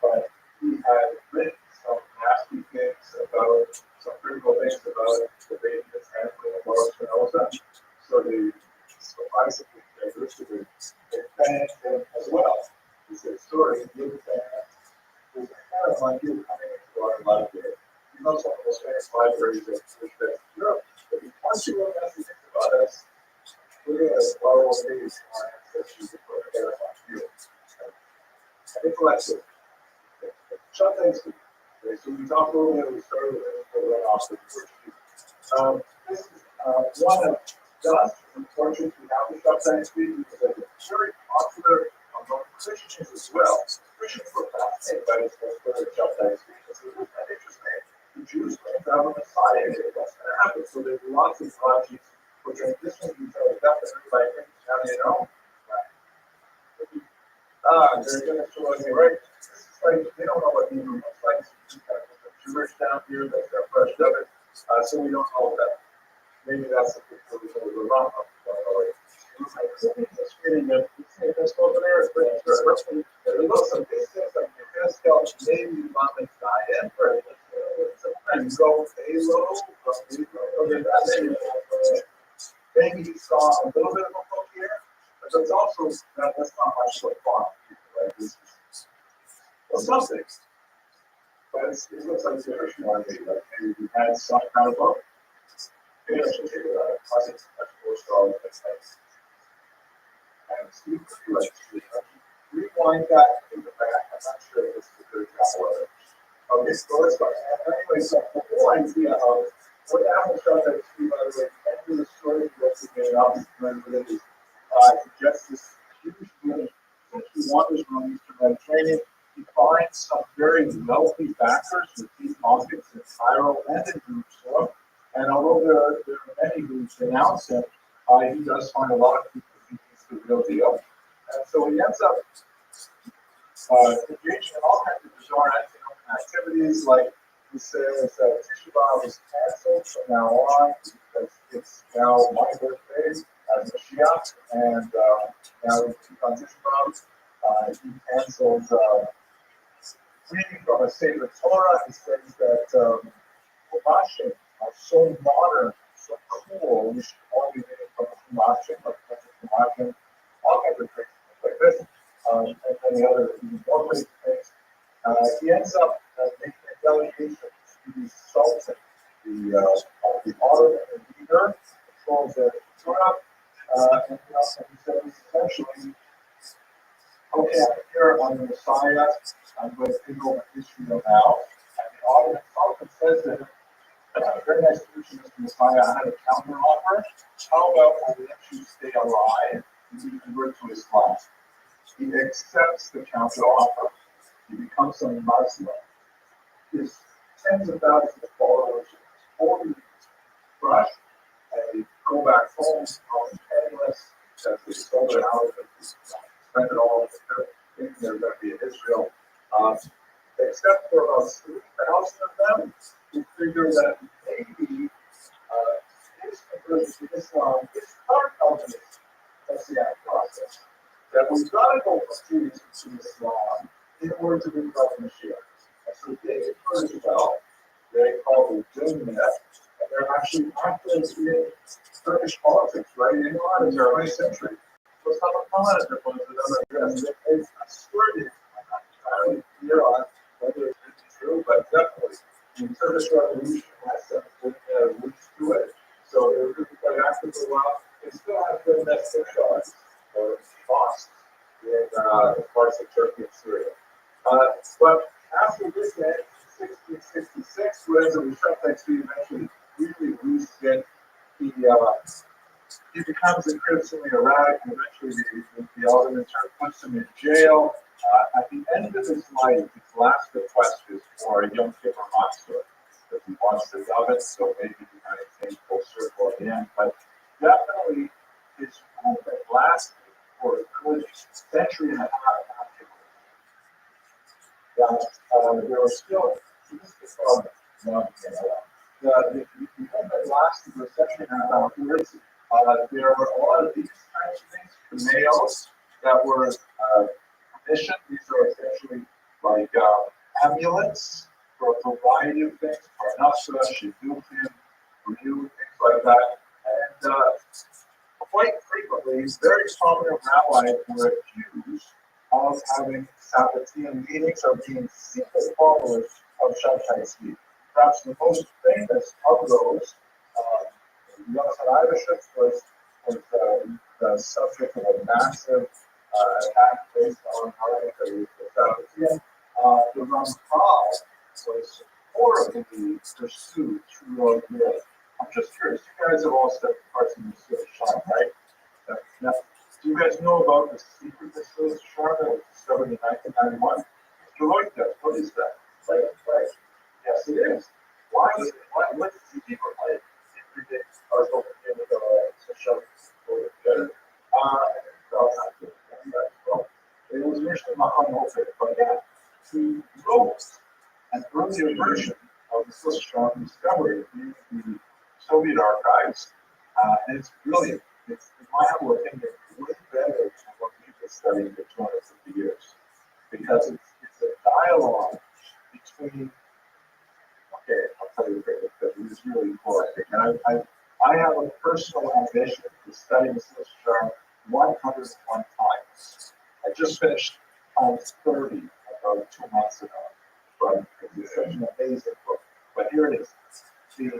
but he had written some nasty things about, some critical things about the baby that's handling of Rothschild. So basically, they listed they banned him as well. He said, sorry, you're banned. There's a kind of like you coming into our library. You know some of those famous libraries that Europe. But once you learn nasty things about us, we're going to borrow these our ancestors and put a hair on you. And intellectual. Shut things to. Okay, so we talked a little bit, we started with the run off the first sheet. This is one of just unfortunately we have the shut things because it's very popular among Christians as well. Christians were fascinated by this further shut things because it was that interesting. The Jews went down on the side and what's going to happen. So there's lots of projects for transitioning each other. Definitely by now you know. They're going to show us here, right? This is like, they don't know what Hebrew looks like. It's Jewish down here, that's their first of it. So we don't know that. Maybe that's the wrong one. It's reading that it's over there. It looks like these things like your best help, maybe Islamic diet, right? Sometimes go Halo, maybe you saw a little bit of a book here, but there's also that's not much like fun. Right? Well, something. But it looks like the Christian one, maybe we had some kind of book. Maybe I should take it out. I think that's more strong. And Steve, rewind that in the back. I'm not sure if this is a good example of it. Okay, so let's go. Anyway, so the whole idea of what Apple shot that Steve, by the way, and the story that he made up with it is just this huge money that he wanted from Eastern Mediterranean. He finds some very wealthy backers with deep pockets in Cairo and in Jerusalem. And although there are many who denounce him, he does find a lot of people who think he's the real deal. And so he ends up engaging in all kinds of bizarre activities, like he says Tisha B'Av is canceled from now on because it's now my birthday as Mashiach, and now on Tisha B'Av, he cancels reading from a sacred Torah. He says that Mashim are so modern, so cool, we should all be reading from Mashim, all kinds of things like this, and many other even more crazy things. He ends up making a delegation to the Sultan, the Ottoman leader, controls the Torah, and he says essentially, okay, I'm here, I'm the Messiah, I'm going to take over Israel now. And the Ottoman Sultan says to him, very nice to meet you, Mr. Messiah, I had a counter offer. How about I let you stay alive and you convert to Islam? He accepts the counter offer. He becomes a Muslim. His tens of thousands of followers totally crushed, and they go back home, penniless, because they sold their houses, spent it all, thinking they're going to be in Israel. Except for about 3,000 of them, who figure that maybe his conversion to Islam is part of this Messianic process. That we've got to go from Judaism to Islam in order to bring about the Mashiach. And so they heard about, they call it doing that, and they're actually active in Turkish politics, right? In Iran in the 20th century. So it's not a comment that was another address. They've asserted, I'm not entirely clear on whether it's true, but definitely the Turkish Revolution has some roots to it. So they were really quite active for a while. They still have good message or mosques in parts of Turkey and Syria. But after this end, 1666, whereas the Shafak eventually really loses it, he becomes increasingly erratic, and eventually the Ottoman Turk puts him in jail. At the end of his life, his last request is for a Yom Kippur monster, because he wants to love it, so maybe he kind of came full circle at the end. But definitely, his movement lasted for a good century and a half afterwards. that there were still, this is the problem, the last recession afterwards, there were a lot of these kinds of things, nails that were commissioned. These are essentially like amulets for a variety of things, parnassa, shidduchim, review, things like that. And quite frequently, very prominent rabbis were accused of having Sabbatean meetings or being secret followers of Shabtai Tzvi. Perhaps the most famous of those, Yonatan Ivashitz was the subject of a massive attack based on the Sabbatean. The Ramchal was horribly pursued throughout Europe. I'm just curious, you guys have all studied parts of the Mesilas Yesharim, right? Now, do you guys know about the secret Mesilas Yesharim that was discovered in 1991? Mr. Lloyd does. What is that? Right. Yes, it is. Why is it? What's the secret? It predicts our whole thing with Yesharim. It was originally Muhammad, but yeah, he wrote an earlier version of the Mesilas Yesharim discovered in the Soviet archives, and it's brilliant. It's, in my humble opinion, way better than what we've been studying for 250 years, because it's a dialogue between. Okay, I'll tell you because it is really important. And I have a personal ambition to study Mesilas Yesharim 101 times. I just finished times 30 about 2 months ago. But it's such an amazing book. But here it is. The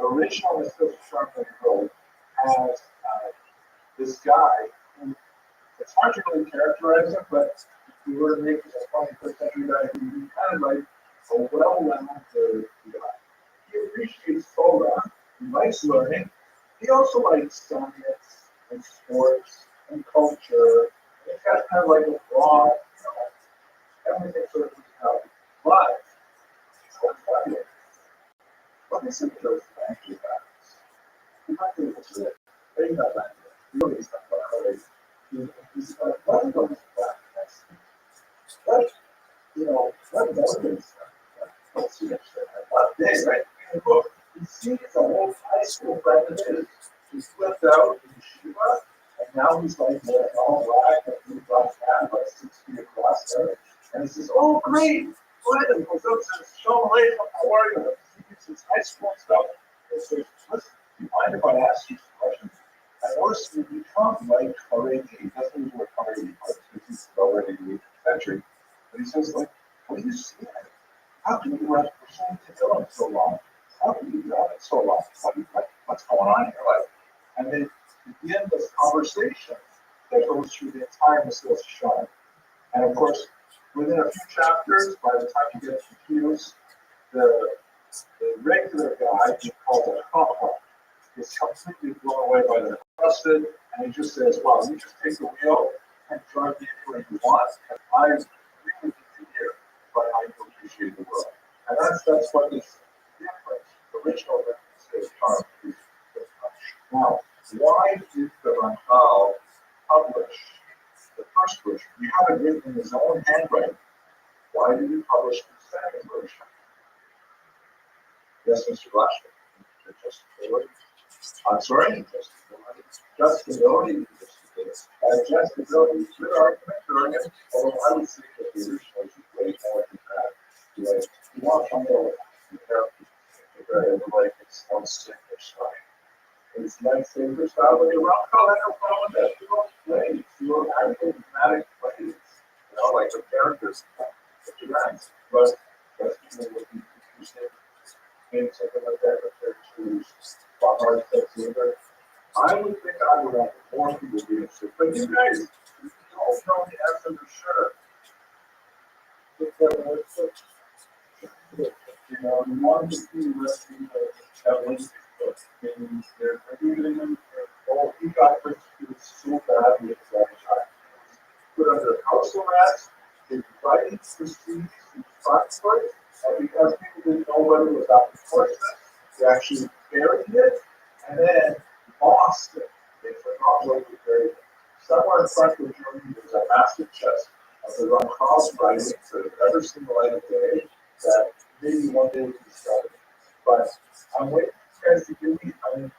original Mesilas Yesharim that he wrote has this guy who, it's hard to really characterize him, but if we were to make a 21st century guy, he'd be kind of like a well-rounded guy. He appreciates Torah, he likes learning, he also likes science and sports and culture. He's got kind of like a broad, everything sort of personality. But, what is it those fancy facts? You might be able to bring that back. You really stuff about how they what are those facts? What, what motivates them? What's the interesting? One day, right, in the book, he sees a whole high school friend of his who flipped out in Shiva, and now he's like all black and blue black hat, like 6 feet across there. And he says, "Oh, great! Good." And goes up to Shalom Aleichem, how are you? His high school stuff. And says, "Listen, do you mind if I ask you some questions? I noticed you become like Haredi." He doesn't use the word Haredi, because he's already in the 18th century. But he says, like, what do you see? How can you rest for so so long? How can you do it so long? What's going on in your life? And they begin this conversation that goes through the entire Mesilas Yesharim. And of course, within a few chapters, by the time you get confused, the regular guy, he calls it Chacham, is completely blown away by the trusted, and he just says, "Well, you just take the wheel and drive me anywhere you want, and I agree with you here, but I appreciate the world." And that's what this difference, the original Mesilas Yesharim is. Now, why did the Ramchal publish the first version? He had it written in his own handwriting. Why did he publish the second version? Yes, Mr. Blaschman. I'm sorry? Justability. Justability is good argument, although I would say that the original is way more than that. You want to know like it's on stick or something. It's lightsaber style, but the Ramchal had no problem with that. You don't play. You don't have any dramatic plays. Like the characters. But that's people would be interested in something like that, but they're too hard to say. I would think I would have more people be interested. But you guys, you don't know the answer for sure. You want to see what people have and they're even he got persecuted so badly at that time. Put under house arrest, they tried to seize the passport, and because people didn't know whether it was out of enforcement, they actually buried it and then lost it. They forgot where they buried it. Somewhere in front of Germany, there's a massive chest the Rothschild writings that have ever seen the light of day that maybe one day we can discover. But I'm waiting for you guys to give me, I mean,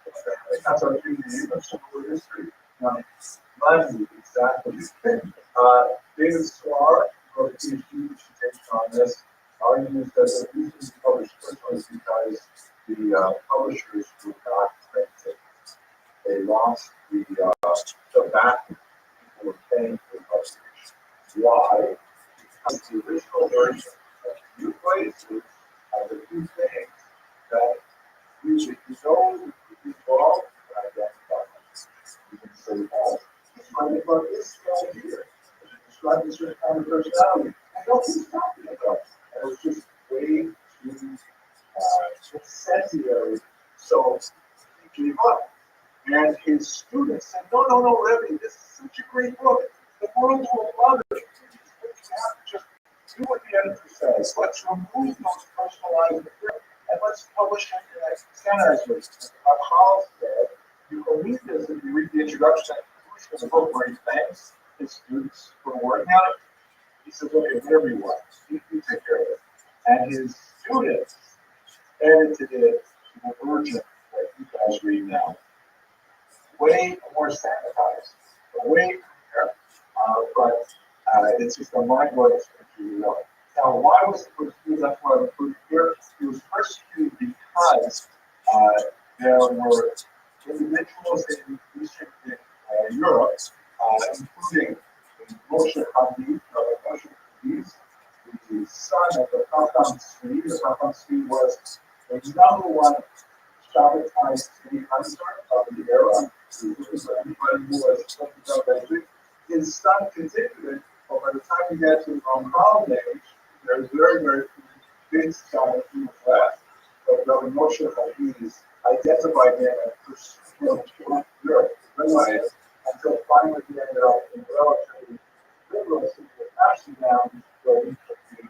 that's our thing, the English and history. Money, exactly. David Swar wrote a PhD which takes on this, argues that the reason he published quickly is because the publishers would not print it. They lost the backing people were paying for the publication. Why? Because the original version of new places are the two things that usually you know the involved and identify. You can say, oh, it's funny about this guy here. Describe this kind of personality. I know what he's talking about. And it was just way too incendiary. So he gave up. And his students said, no, Rabbi, this is such a great book. The world will love it. You have to just do what the editor says. Let's remove those personalized material and let's publish it in a standardized way. How said, you can read this if you read the introduction to the book where he thanks his students for working on it. He says, okay, whatever you want, you take care of it. And his students edited it to the version that you guys read now. Way more sanitized, way better, but it's just a mind-blowing experience, you know. Now, why was it persecuted? That's why I put here. It was persecuted because there were individuals in Eastern Europe, including Moshe Rabbi, the son of the Chacham Tzvi. The Chacham Tzvi was the number one Shabbatized city hunter of the era. Anybody who was talking his son continued it, but by the time he got to Rothschild age, there's very, very few big scholars who was left. But Rabbi Moshe Rabbi identified him and pursued him to Europe, until finally he ended up in relatively liberal city of Amsterdam, where he could be,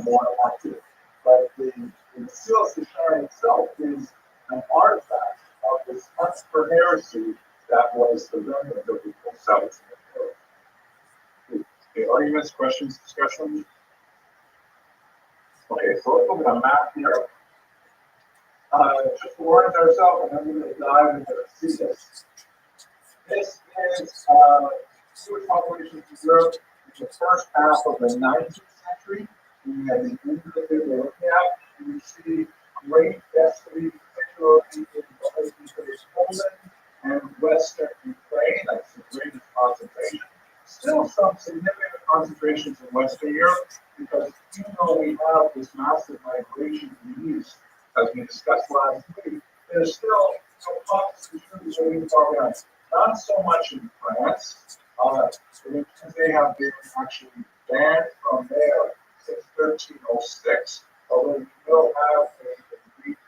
more active. But the Mesilas Yesharim itself is an artifact of this hunt for heresy that was the remnant of the Sabbath. Okay, arguments, questions, discussions? Okay, so let's look at a map here. Just to orient ourselves, and then we're going to dive into this. This is Jewish populations in Europe in the first half of the 19th century. We have the individual we're looking at. You see great density, particularly in Poland and Western Ukraine. That's the greatest concentration. Still some significant concentrations in Western Europe, because even though we have this massive migration to the east, as we discussed last week, there's still some pockets of Jews living far behind. Not so much in France, because they have been actually banned from there since 1306, although we still have a complete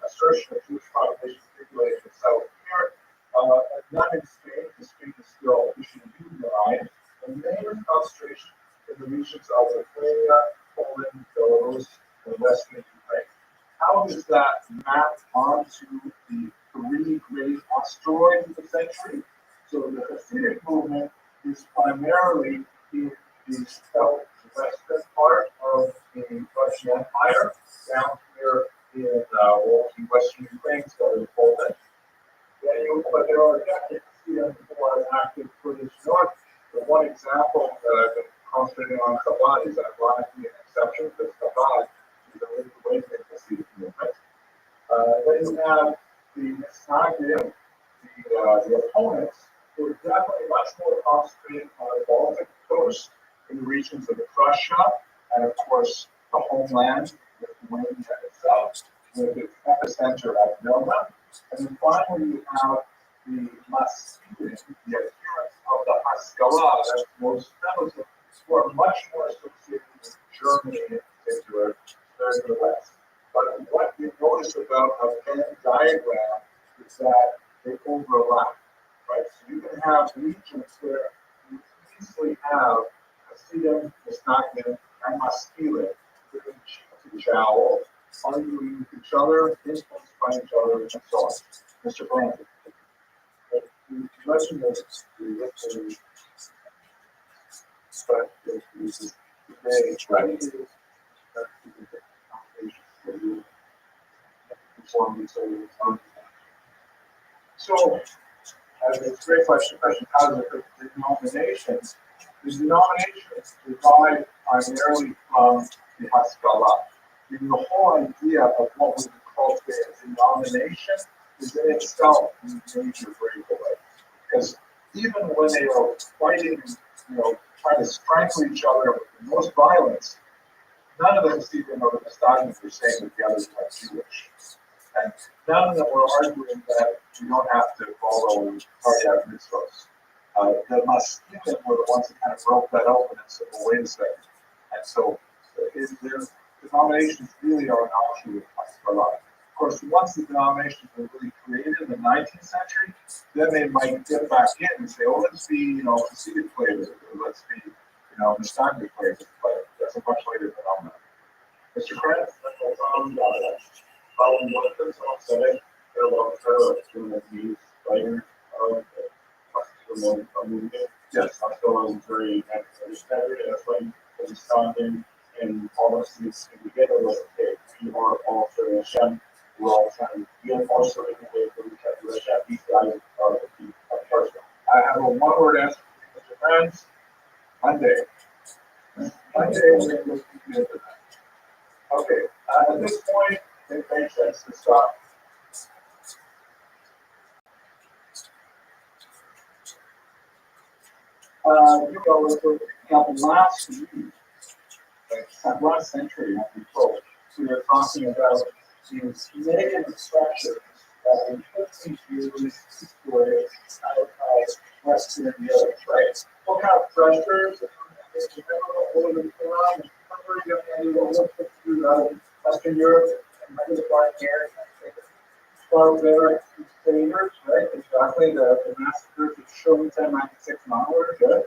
assertion of Jewish population, particularly in the south here. Not in Spain, because Spain is still officially unionized. The main concentration in the regions of Lithuania, Poland, Belarus, and Western Ukraine. How does that map onto the three great asteroids of the century? So the Hasidic movement is primarily in the southwestern part of the Russian Empire, down here in Western Ukraine, southern Poland. But there are definitely Hasidim who are active further north. The one example that I've been concentrating on Chabad is ironically an exception, because Chabad is a really awakening Hasidic movement. Then you have the Misnagdim, the opponents, who are definitely much more concentrated on the Baltic coast, in the regions of Prussia, and of course the homeland, Lithuania itself, with its epicenter at Vilna. And then finally you have the Maskilim, the adherents of the Haskalah, as most Muslims, who are much more associated with Germany in particular, than the West. But what you notice about a Venn diagram is that they overlap, right? So you can have regions where you easily have Hasidim, Misnagdim, and Maskilim living cheek to jowl, arguing with each other, influenced by each other, and so on. Mr. Brandon. You mentioned this. Right. Right. So, it's a great question. How does the denominations? The denominations derive primarily from the Haskalah. And the whole idea of what we call a denomination is in itself a major breakaway. Because even when they are fighting, trying to strangle each other with the most violence, none of them see them over the Stalins were saying that the others are Jewish. And none of them were arguing that you don't have to follow cardiac mitzvahs. The Maskilim were the ones that kind of broke that open and said, well, wait a second. And so their denominations really are an offshoot of Haskalah. Of course, once the denominations were really created in the 19th century, then they might get back in and say, oh, let's be, Hasidic flavors, or let's be, Mustang flavors. But that's a much later phenomenon. Mr. Krantz? Following what the song said, there are to use writers of the movement. Yes, I'm still very understanding, and that's why it's standing and all of these together with it. We are all serving Hashem. We're all trying to be also in the way that we can do Hashem. These guys are the person. I have a one-word answer for Mr. Krantz. Monday. Monday, we're going to look into that. Okay, at this point, it makes sense to stop. Last week, last century, we were talking about these negative structures that we could use for outside Western Europe, right? What kind of pressures? Western Europe and Mediterranean here. Barbaric crusaders, right? Exactly, the massacres of Showtime 96 onward, good.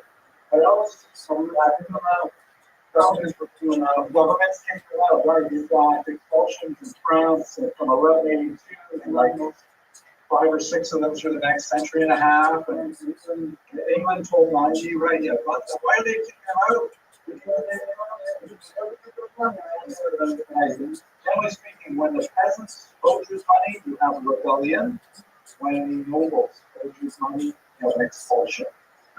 But also, some Latin amount, governments were doing governments came out, right? You've got expulsions in France from 1182, and like 5 or 6 of them through the next century and a half. And England told 90, right? Yeah, but why are they kicking them out? Generally speaking, when the peasants vote use money, you have a rebellion. When the nobles vote use money, you have an expulsion.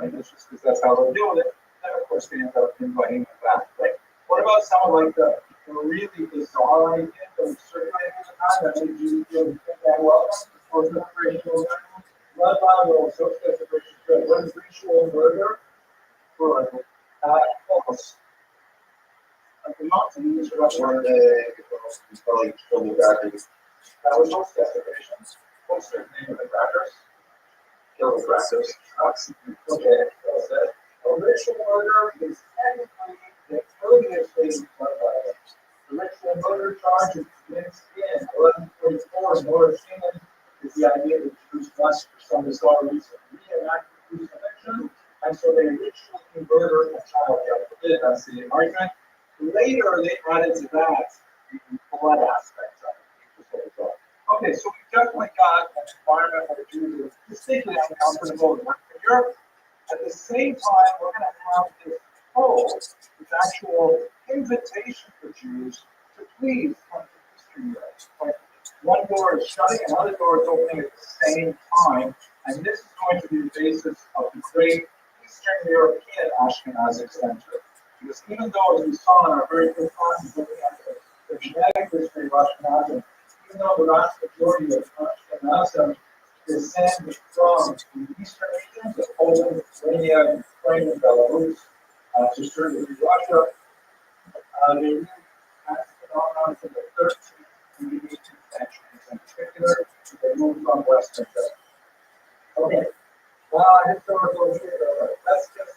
Right? That's just because that's how they're doing it. And of course, they end up inviting them back. Right? What about some of like the really bizarre ideas that were circulating at the time that made you feel that welcome? Or is it racial? Blood libel, social separation, good. What is ritual murder? Almost. Not to use one day, probably kill the crackers. That was most decorations. What's their name of the crackers? Kill the crackers. Okay, that's it. Ritual murder is technically the earliest phase of blood libel. The ritual murder charge is mixed in 1144 in North England is the idea that Jews must, for some bizarre reason, reenact the crucifixion, and so they ritually murder a child. That's the argument. Later, they added to that the blood aspect of it. Okay, so we've definitely got an environment where the Jews are distinctly uncomfortable in Europe. At the same time, we're going to have this code, this actual invitation for Jews to please come to Eastern Europe. Like one door is shutting, another door is opening at the same time, and this is going to be the basis of the great Eastern European Ashkenazic Center. Because even though, as we saw in our very good classes looking at the genetic history of Ashkenazim, even though the vast majority of Ashkenazim descend from the eastern regions of Poland, Lithuania, Ukraine, and Belarus, to certain degree Russia, they really passed phenomenon from the 13th and the 18th centuries in particular. They moved from Western Europe. Okay, historical here. Let's just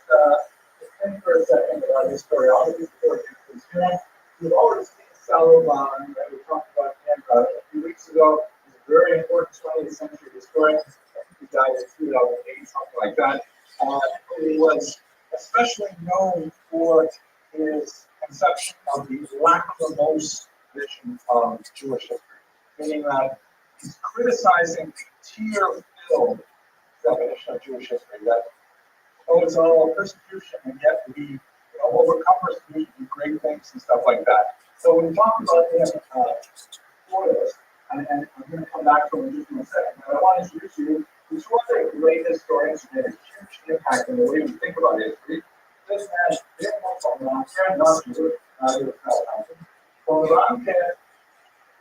think for a second about historiography before we continue. We've already seen Salomon, that we talked about him a few weeks ago. He's a very important 20th century historian. I think he died in 2008, something like that. He was especially known for his conception of the lachrymose vision of Jewish history, meaning that he's criticizing the tear-filled definition of Jewish history, that oh, it's all persecution, and yet we overcome persecution, do great things and stuff like that. So when we talk about Floridas, and I'm going to come back to it in just a second, but I want to introduce you to two other great historians who made a huge impact in the way we think about history. This man, Von Ranke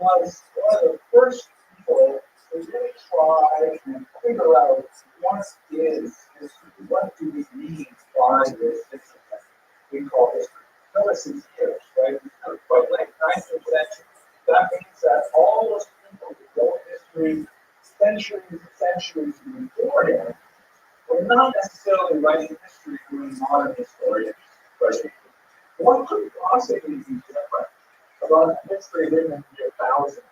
was one of the first people to really try and figure out what is history, what do we mean by this discipline we call history. Notice it's years, right? It's quite late 19th century. That means that all those people who wrote history centuries and centuries before him were not necessarily writing history doing modern historians. Right? What could possibly be different about history written in the year 1000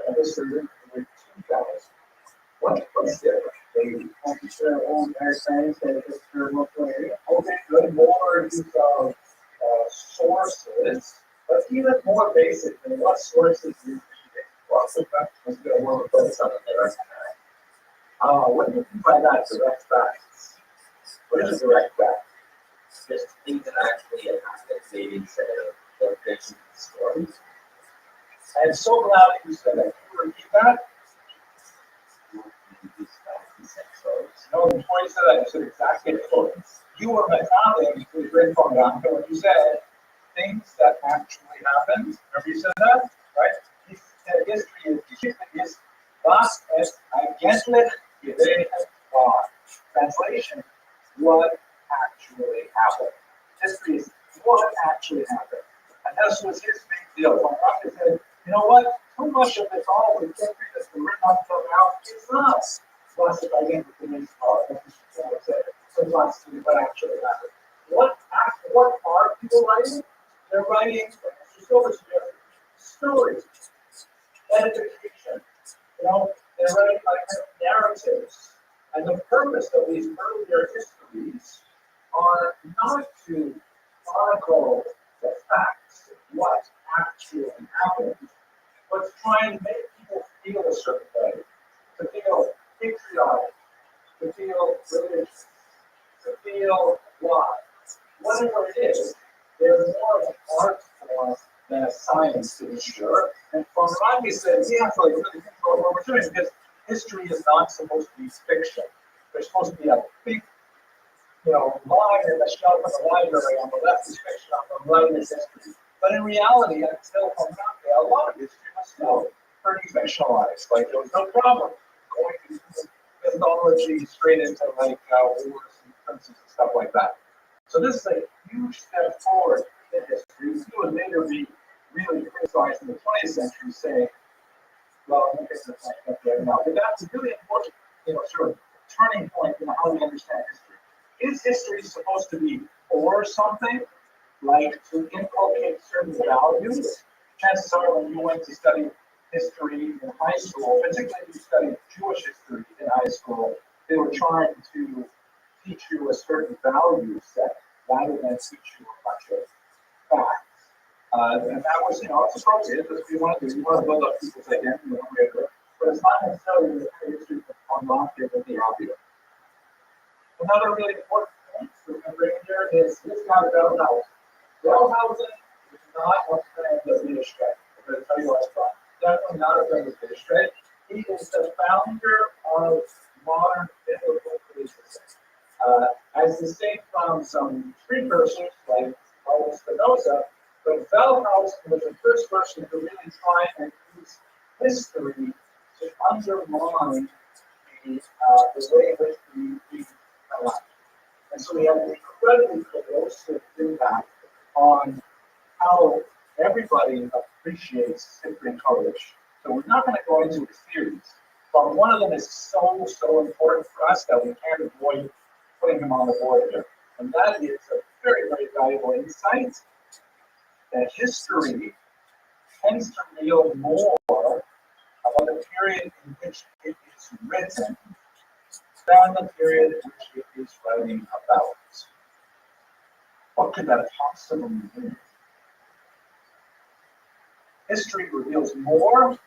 and history written in the year 2000? What's different? Maybe sure old Americans that history look like okay, good more use of sources, but even more basic than what sources you read. Well, let's get a little focus on it there. What do you mean by that? Direct facts. What is a direct fact? Just things that actually happened, maybe instead of fiction stories. I'm so glad that you said that. Can you repeat that? No, before you said that, you said exactly the you were McConnell who was written from Ranke when you said things that actually happened. Remember you said that? Right? He said history is Geschichte ist, was es eigentlich gewesen war. Translation, what actually happened. History is what actually happened. And this was his big deal. When Rothschild said, you know what? Too much of this all the history that's been written up until now is not what it identity is for. Sometimes what actually happened. What are people writing? They're writing stories, edification. They're writing like narratives. And the purpose of these earlier histories are not to chronicle the facts of what actually happened, but to try and make people feel a certain way, to feel patriotic, to feel religious, to feel wise. Whatever it is, there's more of an art form than a science to be sure. And Von Ranke said, we have to really think about what we're doing because history is not supposed to be fiction. There's supposed to be a big, line in the shelf of the library on the left is fiction, on the right is history. But in reality, until Von Ranke, a lot of history was still pretty fictionalized. Like there was no problem going to mythology straight into like wars and princes and stuff like that. So this is a huge step forward in history. He would later be really criticized in the 20th century, saying, well, I guess that's not right now. But that's a really important, sort of turning point in how we understand history. Is history supposed to be for something, like to inculcate certain values? Chances are when you went to study history in high school, particularly if you studied Jewish history in high school, they were trying to teach you a certain value set rather than teach you a bunch of facts. And that was, it's appropriate because we want to build up people's identity one way or another, but it's not necessarily the history on Ranke with the obvious. Another really important point to remember here is this guy, Rothschild. Rothschild is not a friend of the strike. I'm going to tell you what's wrong. Definitely not a friend of the strike. He is the founder of modern biblical criticism. As distinct from some precursors like Paulo Spinoza, but Wellhouse was the first person to really try and use history to undermine the way in which we read our life. And so we have an incredibly corrosive impact on how everybody appreciates history and courage. So we're not going to go into the theories, but one of them is so important for us that we can't avoid putting them on the board here. And that is a very, very valuable insight that history tends to reveal more about the period in which it is written than the period in which it is writing about. What could that possibly mean? History reveals more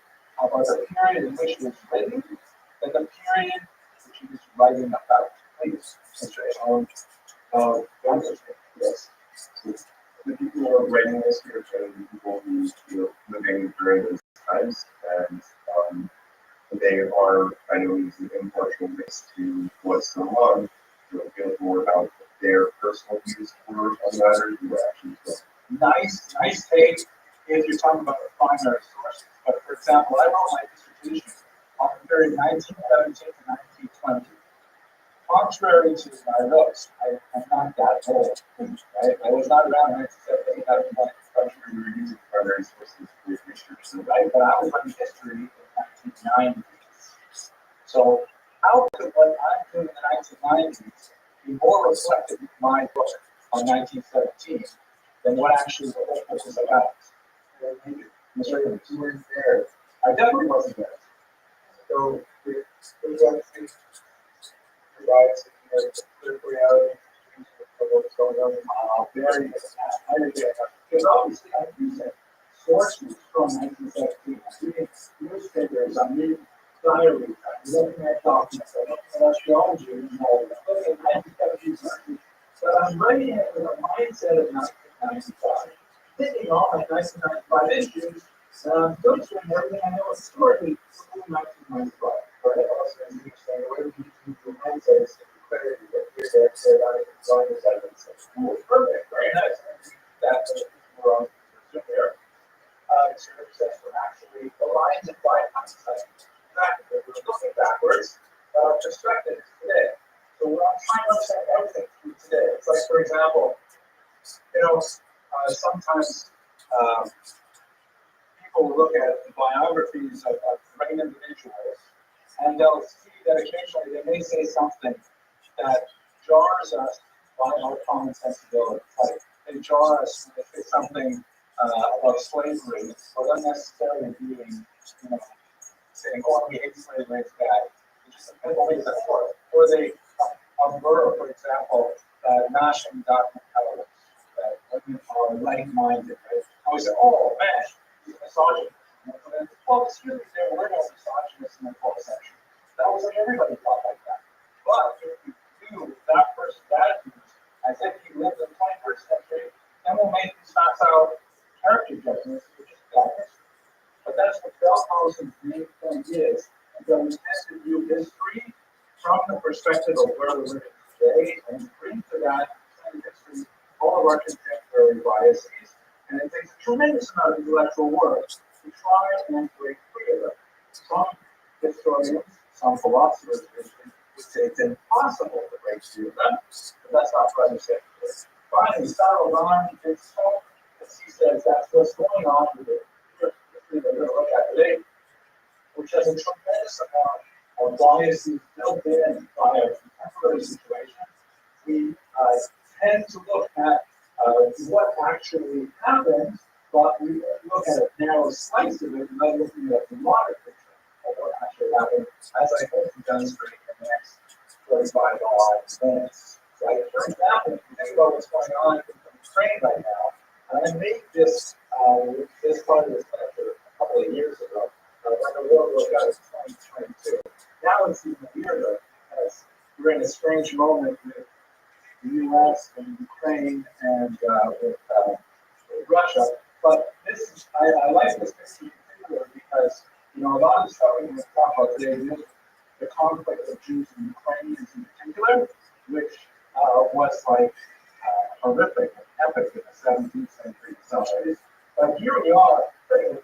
about the period in which it is written than the period which it is writing about. Please, Mr. Allen. Yes. The people who are writing this here are trying to be people who living during those times, and they are kind of using impartial mix to what's going on. Feel more about their personal views for on matters who are actually Nice take if you're talking about the primary sources. But for example, I wrote my dissertation on the period 1917 to 1920. Contrary to my notes, I am not that old. Right? I was not around in 1917. I was like you were using primary sources with research. So right, but I was writing history in 1990s. So how could what I'm doing in the 1990s be more reflective in my book on 1917 than what actually the whole book is about? Mr. You weren't there. I definitely wasn't there. So there's actually provides critical reality of what's going on. Very because obviously I'm using sources from 1917. I'm reading newspapers, I'm reading diaries, I'm looking at documents, I'm looking at archaeology and all that. I'm looking at 1917, but I'm writing it with a mindset of 1995. Thinking all my 1995 issues, filtering everything I know historically through 1995. But I also understand the way we use the mindset is to be clarity that here's that said on it, drawing this evidence. Perfect, very nice. That's wrong there. Services were actually aligned by hindsight. Exactly, we're looking backwards, perspective today. So what I'm trying to understand everything through today. It's like, for example, sometimes people will look at the biographies of great individuals, and they'll see that occasionally they may say something that jars us by our common sensibility. Like they jar us when they say something about slavery, without necessarily being, saying, "Oh, we hate slavery, it's bad." It's just a belief that or they aver, for example, that mashing document elements, that women are like-minded, right? I would say, "Oh man, he's a misogynist." Well, excuse me, there were no misogynists in the 12th century. That was like everybody thought like that. But if we do that person's attitudes as if he lived in the 21st century, then we'll make these facile character judgments, which is bad history. But that's what Bellhausen's main point is, that we tend to view history from the perspective of where we're living today and bring to that history all of our contemporary biases. And it takes a tremendous amount of intellectual work to try and break free of them. Some historians, some philosophers would say it's impossible to break free of them, but that's not what I'm saying. Finally, Saruman, as he says, that's what's going on with the history that we're going to look at today, which has a tremendous amount of biases built in by our contemporary situation. We tend to look at what actually happened, but we look at a narrow slice of it, not looking at the broader picture of what actually happened, as I hope to demonstrate in the next 45 minutes. Right? For example, if you think about what's going on in Ukraine right now, and I made this part of this lecture a couple of years ago, when the war broke out in 2022. Now it's even weirder, because we're in a strange moment with the U.S. and Ukraine and with Russia. But I like this picture in particular because, a lot of stuff we're going to talk about today is the conflict of Jews and Ukrainians in particular, which was like horrific and epic in the 17th century in some ways. But here we are, in the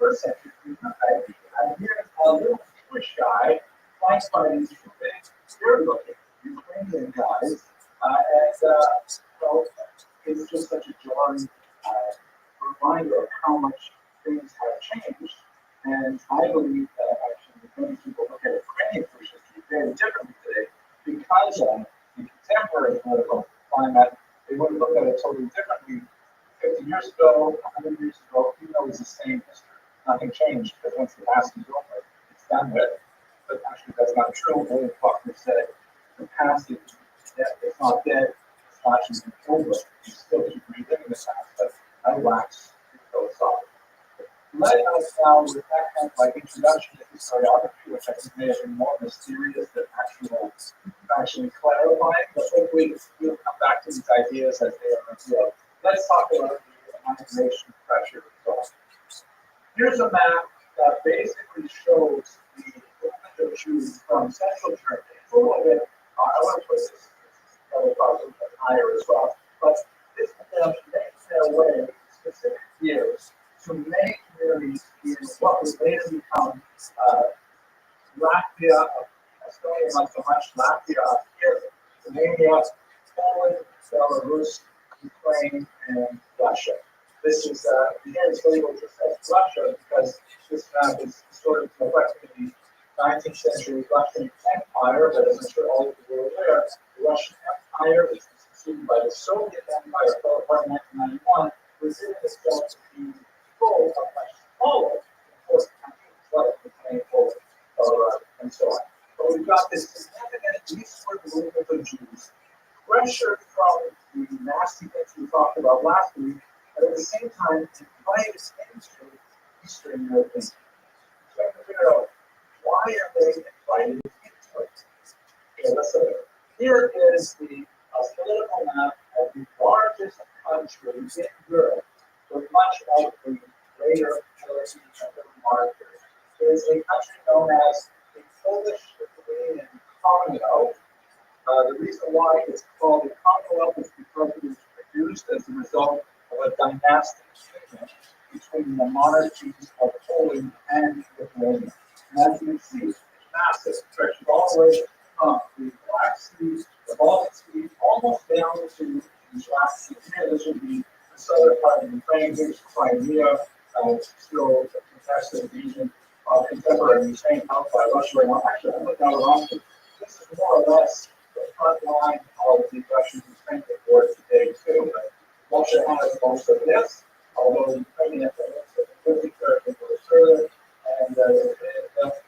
21st century, and here's a little Jewish guy flanked by these two big, weird-looking Ukrainian guys, it's just such a jarring reminder of how much things have changed. And I believe that actually many people look at Ukrainian Jewish history very differently today because of the contemporary political climate. They would look at it totally differently 50 years ago, 100 years ago, even though it's the same history. Nothing changed because once the past is over, it's done with. But actually, that's not true. William Faulkner said the past is dead. It's not dead. It's actually over. You still keep reliving the past, but I wax philosophical. Let us now, with that kind of introduction to historiography, which I think may have been more mysterious than actually clarifying, but hopefully we'll come back to these ideas as they are revealed. Let's talk about the immigration pressure result. Here's a map that basically shows the movement of Jews from central Germany. It's a little bit, I want to put this probably higher as well, but this makes their way specific years to many communities in what would later become Latvia, Estonia, not so much, Latvia here, Romania, Poland, Belarus, Ukraine, and Russia. This is, here it's labeled just as Russia because this map is sort of reflecting the 19th century Russian Empire, but as I'm sure all of you are aware, the Russian Empire is succeeded by the Soviet Empire, fell apart in 1991, Brazil itself to be full of much smaller important countries like Ukraine, Poland, and so on. But we've got this significant eastward movement of Jews, pressure from the nasty things we talked about last week, but at the same time, invited into Eastern Europeans. So I have to figure out why are they invited into it? Okay, let's look at it. Here is the political map of the largest country in Europe, with much of the later modern period. It is a country known as the Polish-Lithuanian Commonwealth. The reason why it's called the Commonwealth is because it was produced as a result of a dynastic union between the monarchies of Poland and Lithuania. And as you can see, it's massive, stretches all the way from the Black Sea, the Baltic Sea, almost down to the Black Sea. Here, this would be the southern part of Ukraine. Here's Crimea, still a contested region of contemporary Ukraine held by Russia right now. Actually, I looked at it. This is more or less the front line of the Russian-Ukraine war today, too. But Russia has most of this, although Ukraine has a 50 territory goes further, and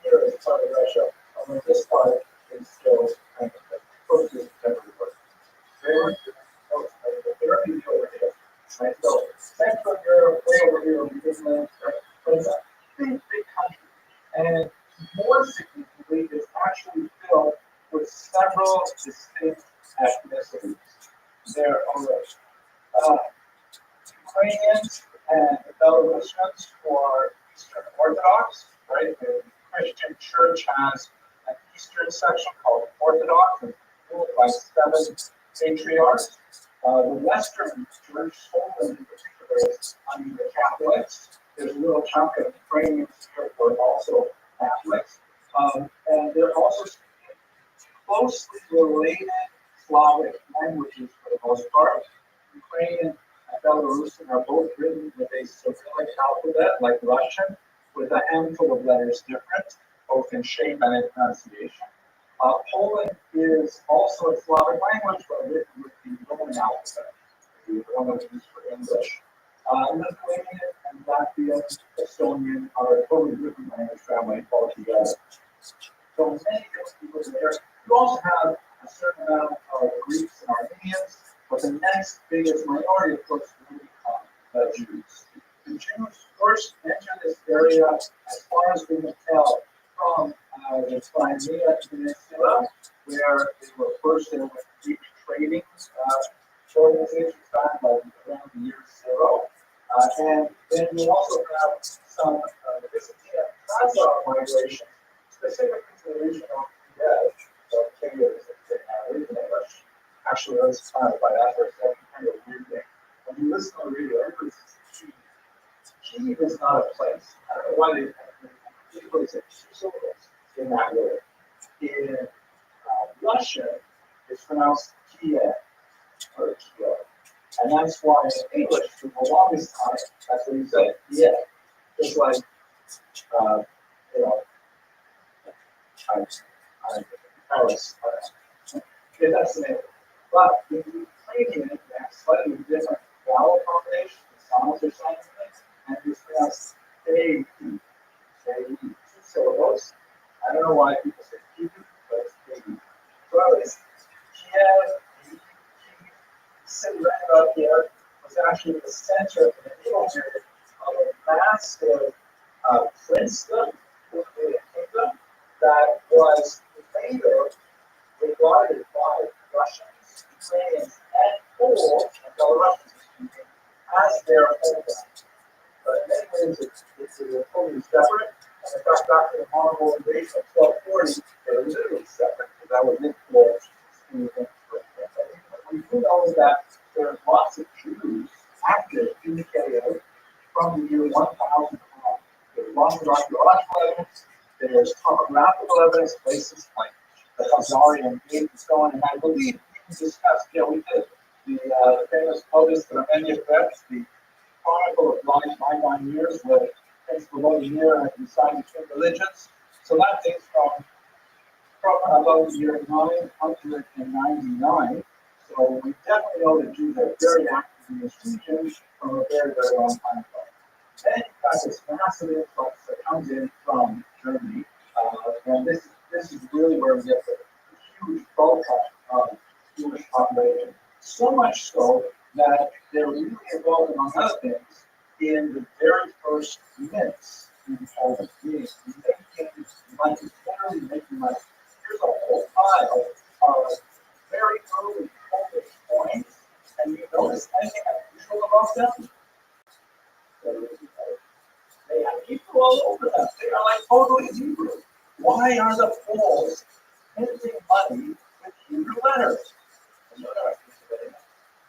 here is part of Russia, although this part is still kind of close to contemporary war. Very much over here. Right? So, Central Europe, way over here, we just learned, but it's a big, big country. And more significantly, it's actually filled with several distinct ethnicities. There are Ukrainians and Belarusians who are Eastern Orthodox, right? The Christian church has an Eastern section called Orthodox, and ruled by 7 patriarchs. The Western church, Poland in particular, is under the Catholics. There's a little chunk of Ukrainians here who are also Catholics. And they're also speaking closely related Slavic languages for the most part. Ukrainian and Belarusian are both written with a Cyrillic alphabet, like Russian, with a handful of letters different, both in shape and in pronunciation. Poland is also a Slavic language, but written with the Roman alphabet, the one that's used for English. Lithuanian and Latvian, Estonian are a totally different language family altogether. So many different people there. You also have a certain amount of Greeks and Armenians, but the next biggest minority, of course, will become Jews. The Jews first entered this area, as far as we can tell, from the Crimea Peninsula, where they were first in with Greek trading organizations back around the year 0. And then you also have some Byzantine and Khazar migration, specifically to the region of Kiev, so Kiev is in region English. Actually, let's clarify that for a second, kind of a weird thing. When you listen to the radio, everybody says Kiev is not a place. I don't know why they put two syllables in that word. In Russian, it's pronounced Kiev or Kiev. And that's why in English, for the longest time, that's what you say, yeah. Just like, I'm Paris. Yeah, that's the name. But in Ukrainian, they have slightly different vowel combinations, the sounds are something, and it's pronounced A, two syllables. I don't know why people say Kiev, but it's A. So it's Kiev, sitting right up here was actually the center of the middle period of a massive princedom, kingdom, that was later regarded by Russians, Ukrainians, and Poles and Belarusians as their homeland. But in many ways, it's totally separate. And in fact, after the Mongol invasion of 1240, they're literally separate because that was influenced. We do know that there's lots of Jews active in the KO from the year 1000 on. There's lots of archaeological evidence, there's topographical evidence, places like the Khazarian Gate and so on. And I believe we discussed, we did the famous Otis that many of us, the Chronicle of Blind Bygone Years, where it takes about a year and decided between religions. So that dates from about the year 999. So we definitely know that Jews are very active in this region from a very, very long time ago. Then you've got this massive influx that comes in from Germany. And this is really where we get the huge bulk of Jewish population. So much so that they're really involved, among other things, in the very first mints in Poland, meaning making money, literally making money. Here's a whole pile of very early Polish coins, and you notice anything unusual about them? They have Hebrew all over them. They are like totally Hebrew. Why are the Poles minting money with Hebrew letters?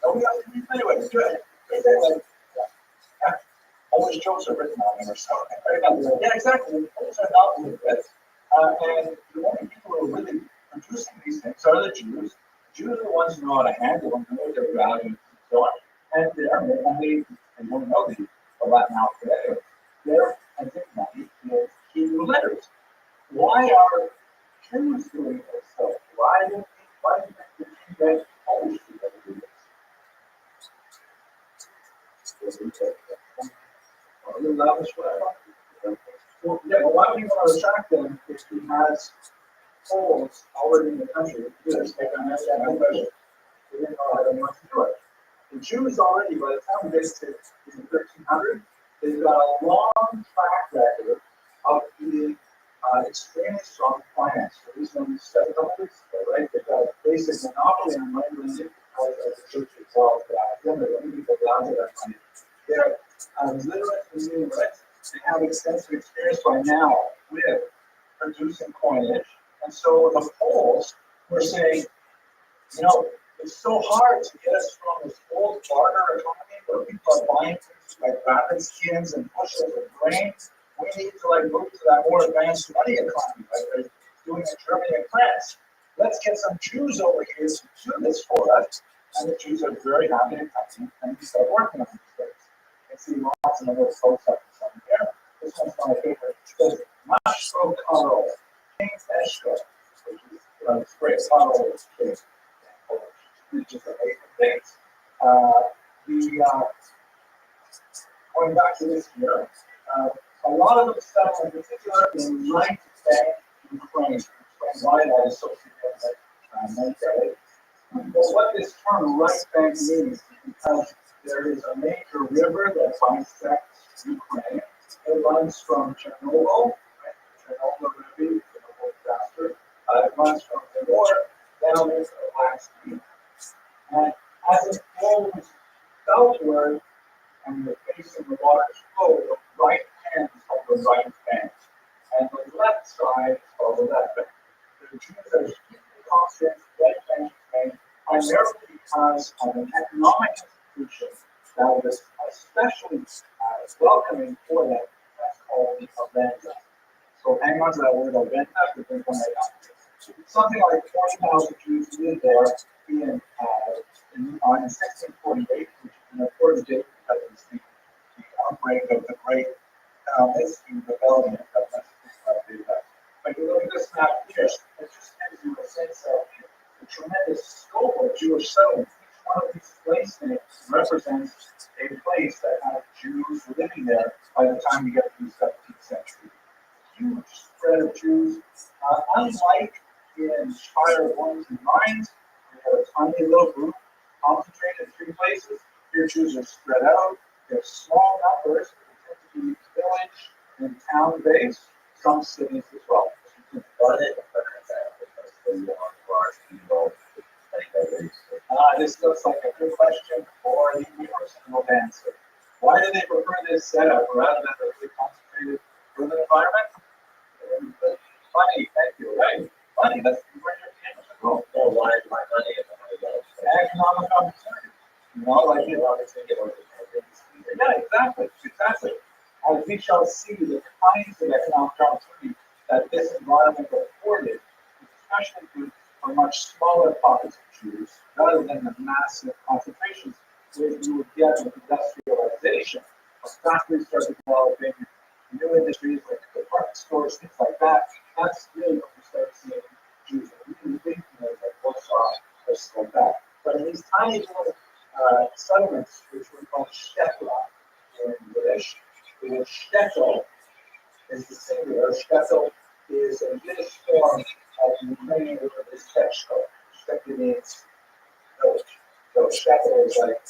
No, we have to be anyway. Good. Always Joseph written on them or something. Yeah, exactly. The Poles are not literate. And the only people who are really producing these things are the Jews. The Jews are the ones who know how to handle them, know their values, and so on. And they're only, and don't know the Latin alphabet. They're printing money with Hebrew letters. Why are Jews doing this? So why do you think that Polish people do this? Well, yeah, but why do you want to attract them if he has Poles already in the country? Yes, I can understand that question. They didn't know how to do it. The Jews already, by the time they get to 1300, they've got a long track record of being extremely strong finance. The reason we study this, right? They've got a basic monopoly on money lending because of the church itself. Then the only people down to that money. They're literate in numerate. They have extensive experience by now with producing coinage. And so the Poles were saying, it's so hard to get us from this old barter economy where people are buying things like rabbit skins and bushels of grain. We need to move to that more advanced money economy like they're doing in Germany and France. Let's get some Jews over here to do this for us. And the Jews are very happy to come in and start working on these things. You can see lots of little folks up in there. This one's my favorite. It's Mashko Karo, King Eshko, which is great. Karo is king. Which is amazing things. Going back to this year, a lot of them settle in particular in right bank Ukraine. Why that is so significant. But what this term right bank means is because there is a major river that bisects Ukraine. It runs from Chernobyl, Chernobyl Rabbi, Chernobyl disaster. It runs from the north down into the Black Sea. And as it flows southward and the face of the water flow, the right hand is called the right bank. And the left side is called the left bank. The Jews are deeply concentrated right bank primarily because of an economic institution that was especially welcoming for them. That's called the Avenda. So hang on to that word Avenda, because there's one right after. Something like 40,000 Jews lived there in 1648, which is an important date because it's the outbreak of the Great History Rebellion. But you look at this map here, it just gives you a sense of the tremendous scope of Jewish settlement. Each one of these place names represents a place that had Jews living there by the time you get to the 17th century. Huge spread of Jews, unlike in Shire ones and mines, we have a tiny little group concentrated in three places. Here Jews are spread out. They're small numbers. They tend to be village and town based, some cities as well. This looks like a good question for the universal answer. Why do they prefer this setup rather than the really concentrated urban environment? Money, thank you, right? Money, that's where your payments are going. Well, why is my money in the $100? Economic opportunity. You know, like you know, yeah, exactly, exactly. As we shall see, the kinds of economic opportunity that this environment afforded, especially good for much smaller pockets of Jews, rather than the massive concentrations where you would get with industrialization. Factories started developing new industries like department stores, things like that. That's really what we start seeing Jews really big, like Warsaw, places like that. But in these tiny little settlements, which we call shtetla in Yiddish, the word shtetl is the singular. Shtetl is a Yiddish form of the Ukrainian word is shtetl. Shtetl means village. So shtetl is like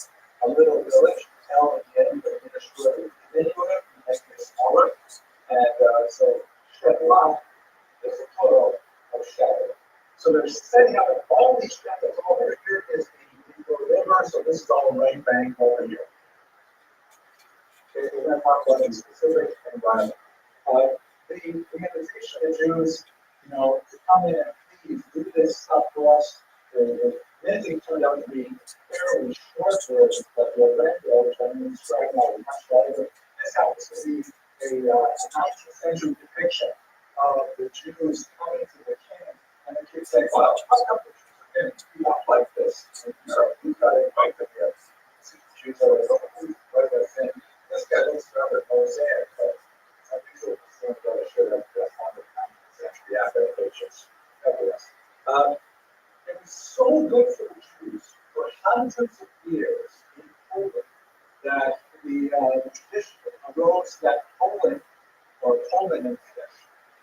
a little village. L at the end of the Yiddish word is diminutive, makes it smaller. And so shtetla is a plural of shtetl. So they're setting up all these shtetls over here is the river, so this is all right bank over here. Okay, we're going to talk about a specific environment. The invitation of Jews, you know, to come in and please do this stuff for us. The minting turned out to be fairly short versions, but the Evangel, which I mean right now is much longer. This happens to be a 19th century depiction of the Jews coming to the king, and the king saying, well, how come the Jews are getting beat up like this? And we've got to invite them here. The Jews are like, oh, who's right us in? This guy looks rather mosaic, but some people think that I should have just on the 19th century adaptations of this. It was so good for the Jews for hundreds of years in Poland that the tradition arose that Poland, or Poland in Yiddish,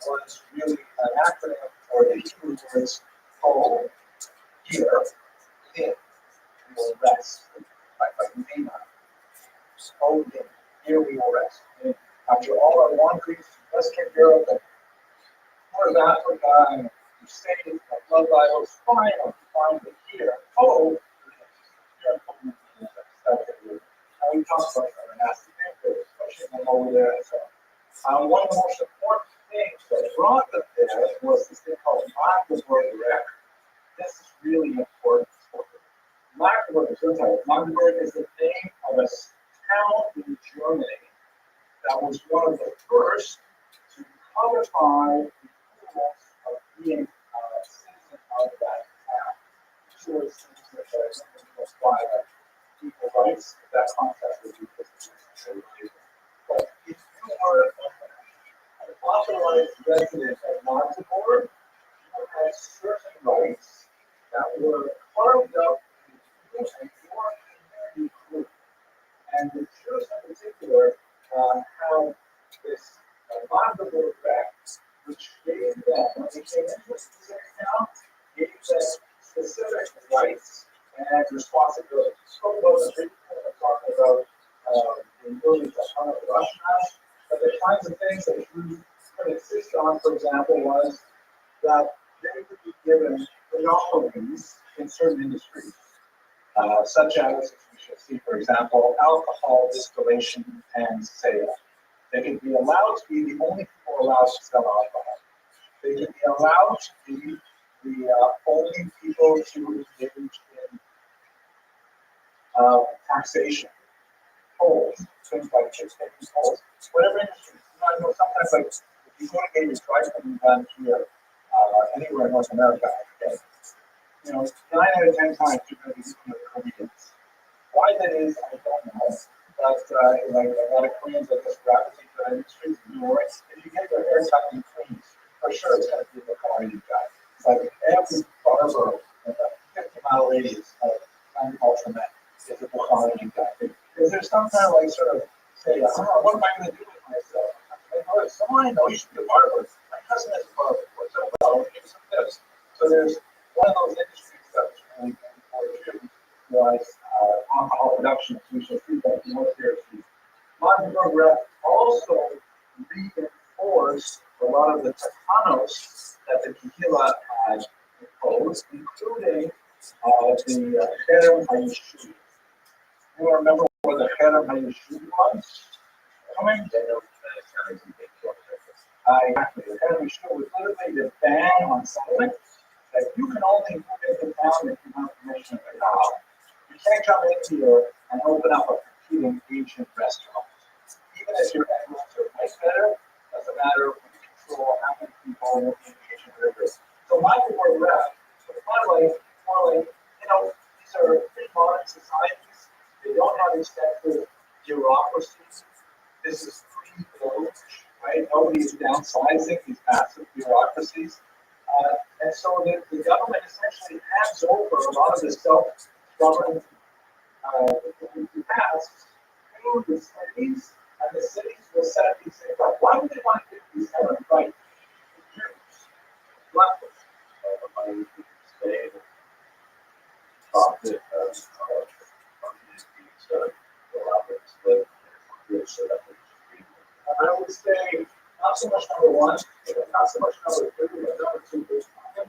was really an acronym for the Hebrew words Pol, here, in, we will rest, like Nina. Poland, here we will rest. And after all our wanderings to Western Europe and North Africa and Crusades and blood Bibles, finally here, here in Poland, and we talked about our nasty things, especially them over there. So, one of the most important things that brought them there was this thing called Magdeburg Recht. This is really important. Magdeburg is the name of a town in Germany that was one of the first to codify the rules of being a citizen of that town. Sure, citizens that apply equal rights, that concept would be but if you are an authorized resident of Magdeburg, you had certain rights that were carved up in your community group. And the Jews in particular have this Magdeburg Recht, which gave them, when they came into a specific town, gave them specific rights and responsibilities. So those are talking about the ability to hunt the Rothschild, but the kinds of things that Jews could insist on, for example, was that they could be given monopolies in certain industries. Such as, we should see, for example, alcohol distillation and sale. They can be allowed to be the only people allowed to sell alcohol. They can be allowed to be the only people to engage in taxation, tolls, things like taking tolls, whatever industry. You know, sometimes like if you go to get your driving done here, anywhere in North America, okay, you know, 9 out of 10 times you're going to be using the Koreans. Why that is, I don't know. But like a lot of Koreans that just gravitate to that industry, if you get your hair cut in Queens, for sure it's going to be the Korean guy. It's like every barber in a 50-mile radius of agriculture men is a Korean guy. Is there some kind of like sort of say, what am I going to do with myself? Like, someone I know, you should be a barber. My cousin is a barber. What's up? Well, I'll give you some tips. So there's one of those industries that was really important was alcohol production. We shall see that more seriously. Magdeburg Recht also reinforced a lot of the takanos that the Kehillah had imposed, including the Cherem Hayeshiva. You remember what the Cherem Hayeshiva was? Coming? Exactly. The Cherem Hayeshiva was literally the ban on settlement that you can only move into town if you have permission of the town. You can't come in here and open up a competing Asian restaurant. Even if your animals are way better, doesn't matter when you control how many people will be in Asian rivers. So my word rep, but finally, these are pretty modern societies. They don't have extensive bureaucracies. This is pre-built, right? Nobody is downsizing these massive bureaucracies. And so the government essentially hands over a lot of the self-governing tasks to the cities, and the cities will set these things up. Why would they want to give these kind of rights to Jews? Leftists. Money stay profit I would say not so much number one, not so much number two, but number two is fine.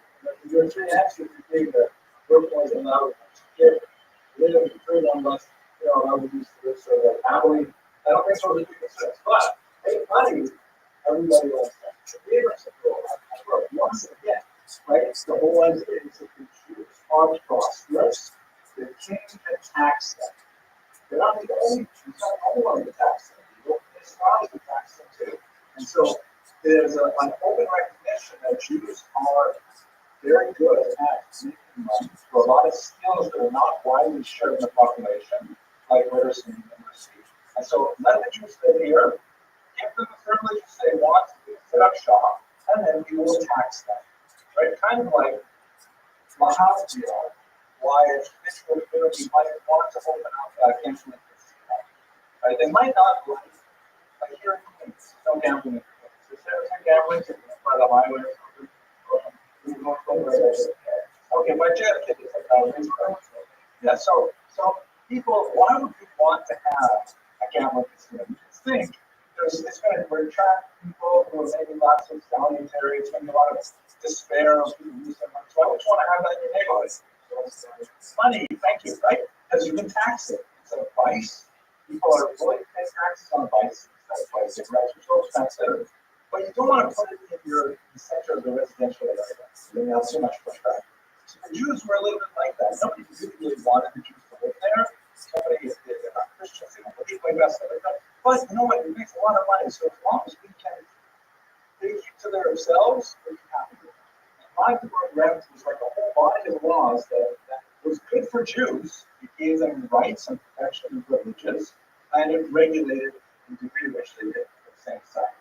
Your three answers you gave the first one's allowed to get rid of the third one less, allowed to use this sort of happily. I don't think so would be concerns. But hey, money, everybody wants that. The neighbors are once again, right? The whole idea is that the Jews are prosperous. The king can tax them. They're not the only one to tax them. It's not to tax them too. And so there's an open recognition that Jews are very good at making money for a lot of skills that are not widely shared in the population, like literacy and numeracy. And so let the Jews live here, give them the privileges they want to set up shop, and then we will tax them. Right? Kind of like Mahavir, why a traditional community might want to open up a gambling casino. Right? They might not like here in Queens, no gambling in Queens. Is there some gambling by the highway or something? Okay, by JFK, it's like yeah, so people, why would you want to have a gambling casino? You just think it's going to attract people who are maybe lots of salutary, it's going to be a lot of despair of people lose their money. So I would want to have that in your neighborhood. Money, thank you, right? Because you can tax it. Instead of vice, people are willing to pay taxes on vice instead of vice. It's actually so expensive. But you don't want to put it in the center of the residential area. You have too much pushback. So the Jews were a little bit like that. Nobody really wanted the Jews to live there. Somebody is not Christians, they don't believe like that. But you know what? It makes a lot of money. So as long as we can take it to themselves, we're happy with it. My rent was like a whole body of laws that was good for Jews. It gave them rights and protection and privileges, and it regulated the degree to which they did at the same time.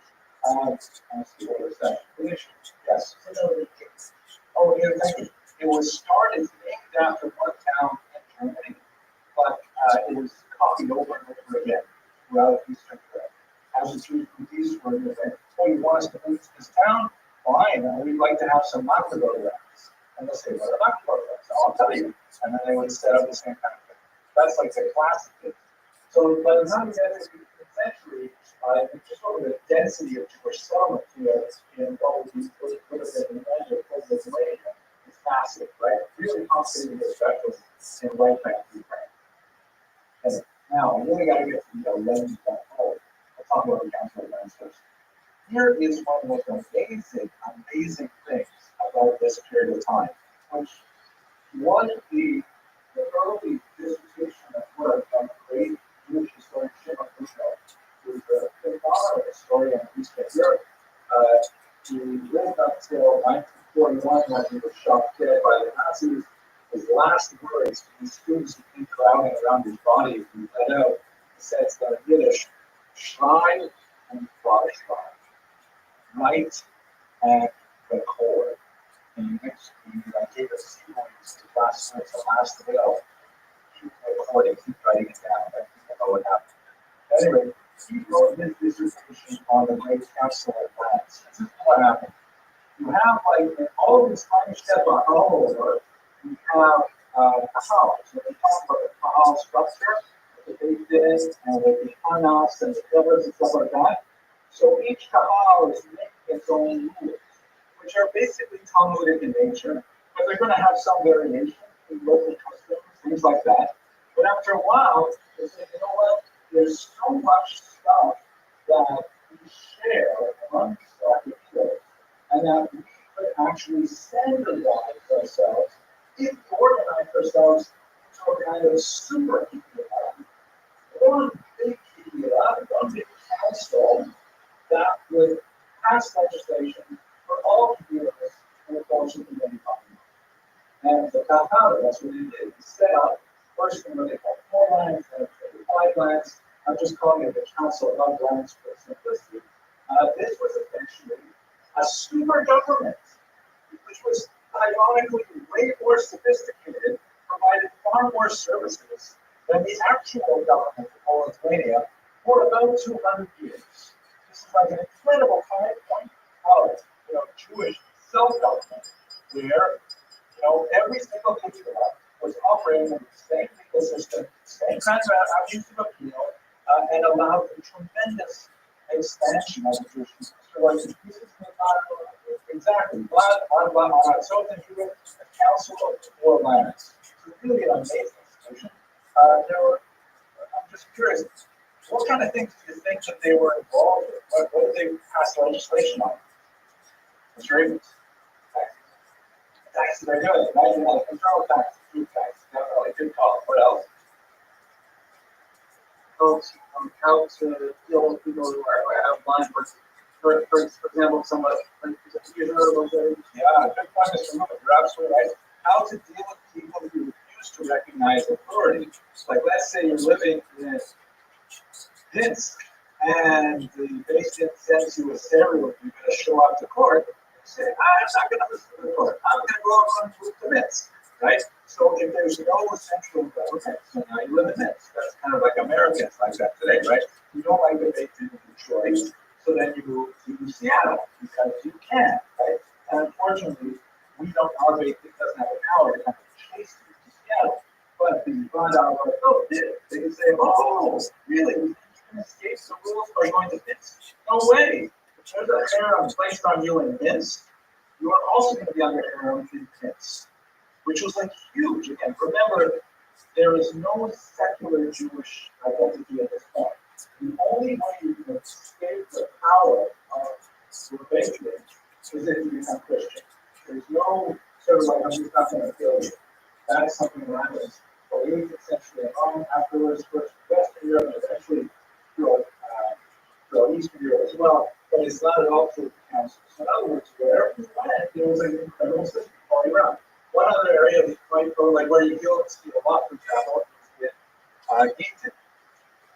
Let's see what was that. Yes. Oh, yeah, thank you. It was started named after one town in Germany, but it was copied over and over again throughout Eastern Europe. As the Jews from the East were saying, oh, you want us to move to this town? Fine, we'd like to have some Magdeburg rats. And they'll say, what are Magdeburg rats? Oh, I'll tell you. And then they would set up the same kind of thing. That's like the classic thing. So by the time we get to the 18th century, just over the density of Jewish settlement here in what would be put in the measure of Pennsylvania is massive, right? Really complicated, especially in right back to Ukraine. And now, we really got to get to the lens of that whole. I'll talk about the council of lands first. Here is one of the most amazing things about this period of time, which one of the early dissertation of work on the great Jewish historian Shimon Rothschild, who was the father of historian of Eastern Europe. He lived until 1941 when he was shot dead by the Nazis. His last words to his students who came crowding around his body as he let out, he says that in Yiddish, Schrein and Vorschrein. Right and the core. And next, I gave a sequence to last night, the last will. Keep recording, keep writing it down. I think I know what happened. Anyway, he wrote his dissertation on the Great Council of Lands. This is what happened. You have, like, in all of these tiny steps all over, you have a house. When we talk about the Kahal structure, the big din, and with the panas and the pillars and stuff like that. So each Kahal is making its own rules, which are basically Talmudic in nature, but they're going to have some variation local customs, things like that. But after a while, they said, you know what? There's so much stuff that we share amongst our people, and that we could actually standardize ourselves if we organize ourselves into a kind of super community, one big community, one big council that would pass legislation for all communities in the course of the many population. And the compound, that's what he did. He set up first thing what they call four lands, then 5 lands. I'm just calling it the Council of Lands for simplicity. This was essentially a super government, which was ironically way more sophisticated, provided far more services than the actual government of Lithuania for about 200 years. This is like an incredible high point of Jewish self-government, where every single community was operating in the same legal system, same kinds of avenues of appeal, and allowed a tremendous expansion of the Jewish people. So, like, exactly, so if you were a council of 4 lands, it's really an amazing institution. I'm just curious, what kind of things do you think that they were involved with? What did they pass legislation on? Mr. Evans? Taxes are good, right? Control tax, food tax, definitely good call. What else? How to deal with people who are blind, for example, someone like you heard about that. Yeah, good point, Mr. Rubin. You're absolutely right. How to deal with people who refuse to recognize authority. Like, let's say you're living in Minsk, and the patient sends you a serial, you're going to show up to court. You say, I'm not going to listen to the court. I'm going to go on to Minsk, right? So if there's no central government, so now you live in Minsk. That's kind of like Americans like that today, right? You don't like the big in Detroit, so then you move to Seattle because you can, right? And unfortunately, our base doesn't have the power to kind of chase you to Seattle. But the $5 vote did. They can say, oh, really? You can escape the rules by going to Minsk? No way. If there's a harem placed on you in Minsk, you are also going to be under harem in Minsk, which was like huge. Again, remember, there is no secular Jewish identity at this point. The only way you can escape the power of your patronage is if you become Christian. There's no sort of like, I'm just not going to kill you. That's something that happens for 8th century on, afterwards, first Western Europe, and eventually throughout Eastern Europe as well. But it's not at all true for councils. So in other words, wherever you went, there was an incredible system all around. One other area that might go, like where you feel a lot, for example, is with Eaton.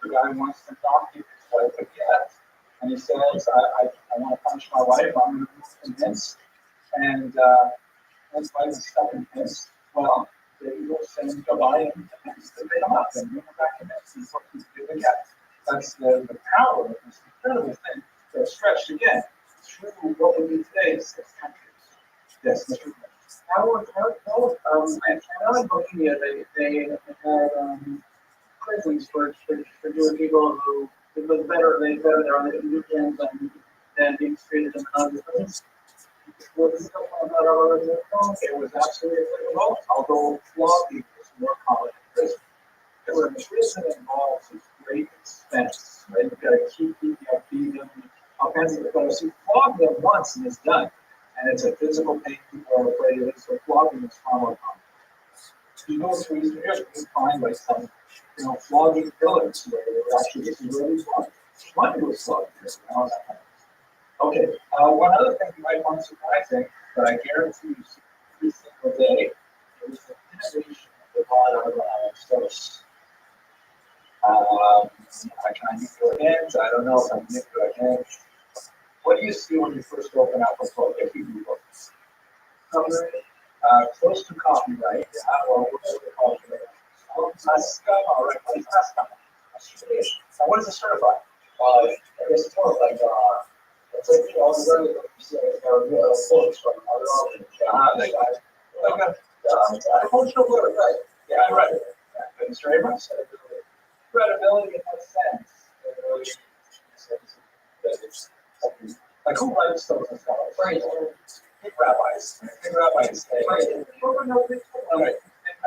The guy wants to knock his wife again, and he says, I want to punish my wife, I'm going to move to Minsk. And his wife is stuck in Minsk. Well, they will send goodbye and they come up and bring him back to Minsk. He's what he's doing again. That's the power of this incredible thing that's stretched again through what would be today's 6 countries. Yes, Mr. I know in Bohemia they had prisons for Jewish people who it was better there on the weekends than being treated in other prisons. It was absolutely applicable, although flogging was more common in prison. Because in prison involves this great expense, right? You've got to keep people, feed them, all kinds of things. So you flog them once and it's done. And it's a physical pain people are afraid of it, so flogging is far more common. So you go through Eastern Europe, you can find like some, flogging villages where they were actually just really flogging. Money was flogging, and all that kind of thing. Okay, one other thing you might find surprising, but I guarantee you every single day, is the innovation of the bottom of source. Can I give you a hint? I don't know if I can give you a hint. What do you see when you first open up a book, a Hebrew book? Close to copyright, yeah, or whatever they call it. All right, what is Haskell? Now, what does it certify? I guess it's more like, it's like, all the other books, quotes from other authors. Functional word, right? Yeah, right. Mr. Abrams? Credibility in what sense? Like who writes those and stuff? Right. Big rabbis. Big rabbis say, right.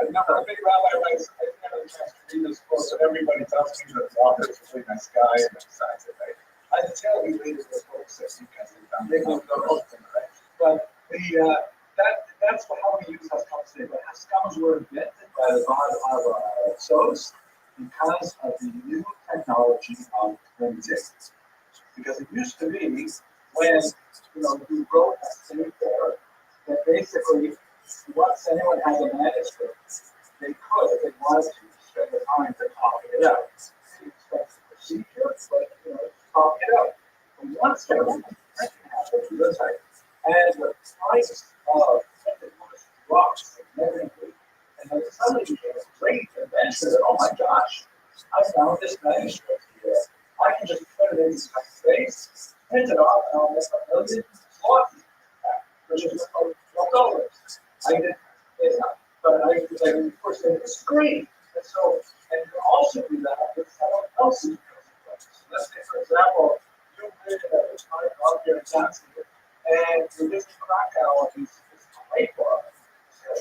I remember a big rabbi writes, I never had a chance to read this book, and everybody tells me that the author is a really nice guy and decides it, right? I can tell you later this book says you guys have done big ones, right? But that's how we use Haskamas today. But Haskamas were invented by the God of Sos because of the new technology of printing. Because it used to be when you wrote a state there, that basically once anyone had a manuscript, they could, if they wanted to, spend the time to copy it out. It's the procedure, but copy it out. And once everything happened, that's right. And the price of printed books dropped significantly. And then suddenly became a great invention that, oh my gosh, I found this manuscript here. I can just put it in space, print it off, and I'll make a million slots, which is $12. I didn't, but of course, it's great. And so, and you can also do that with someone else's books. Let's say, for example, you read at the time out here in Johnson, and you're just Krakow, and it's a great book.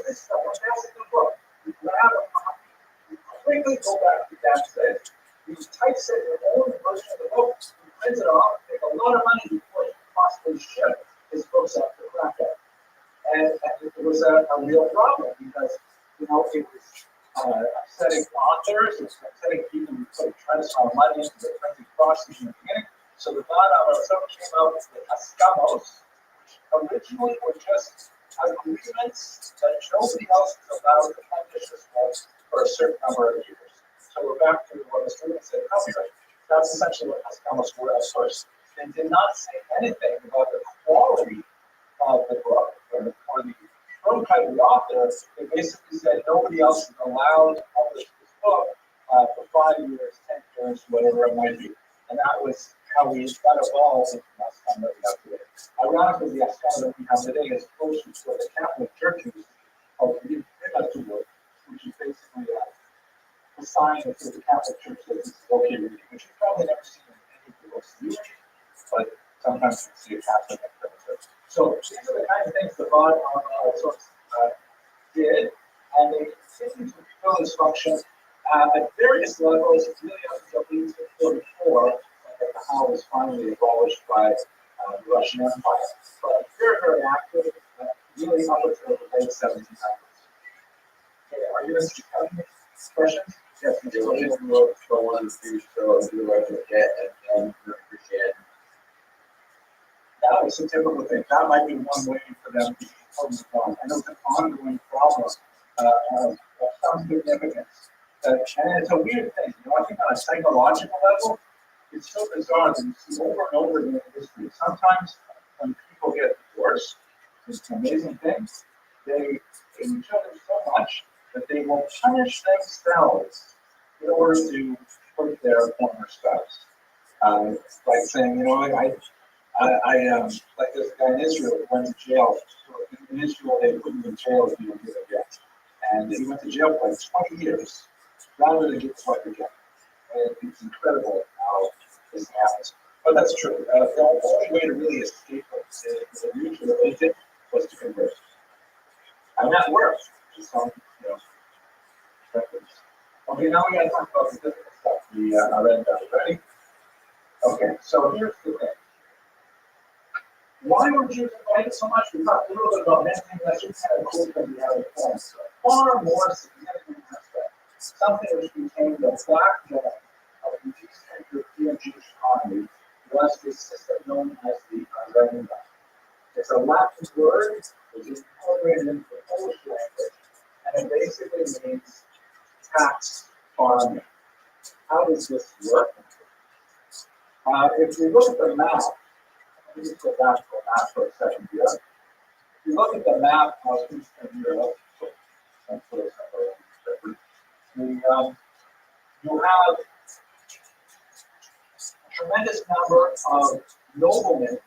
It's a fantastic book. You grab a copy, you quickly go back to that stage. You typeset your own version of the book, you print it off, take a lot of money before you possibly ship his books out to Krakow. And it was a real problem because, it was upsetting authors, it was upsetting people who put a tremendous amount of money into the printing process in the beginning. So the God of Sos came out with Haskamos, which originally were just agreements that nobody else was allowed to publish this book for a certain number of years. So we're back to what the student said, copyright. That's essentially what Haskamos were at first. They did not say anything about the quality of the book or the prototype of the author. They basically said nobody else is allowed to publish this book for 5 years, 10 years, whatever it might be. And that was how we got evolved into the Haskam that we have today. Ironically, the Haskam that we have today is closer to what the Catholic Church uses called the Immature, which is basically a sign that the Catholic Church says it's okay reading, which you've probably never seen in any of the books you read, but sometimes you see a Catholic church. So these are the kind of things the God of Sos did, and they continue to fulfill this function at various levels, really up until 1844, when the Kahal was finally abolished by the Russian Empire. But very, very active, really up until the late 1700s. Okay, are you interested in questions? Yes, They were just wrote for one of these shows, you were to get and Christianity. That was a typical thing. That might be one way for them to focus on. I know it's an ongoing problem of some significance. And it's a weird thing. I think on a psychological level, it's so bizarre that you see over and over again in history. Sometimes when people get divorced, it's an amazing thing. They hate each other so much that they will punish themselves in order to hurt their former spouse. Like saying, like this guy in Israel who went to jail. In Israel, they put him in jail if he didn't get a get. And he went to jail for like 20 years rather than get caught again. And it's incredible how this happens. But that's true. The only way to really escape the mutual religion was to convert. And that worked to some, perspectives. Okay, now we got to talk about the difficult stuff. We read that. Ready? Okay, so here's the thing. Why were Jews invited so much? We talked a little bit about mentioning that just kind of cool from the other points. Far more significant aspect, something which became the backbone of the Eastern European Jewish economy, was the system known as the Rabbi. It's a Latin word which is incorporated into the Polish language, and it basically means tax farming. How does this work? If you look at the map, let me just go back to the map for a second here. If you look at the map of Eastern Europe, you have a tremendous number of noblemen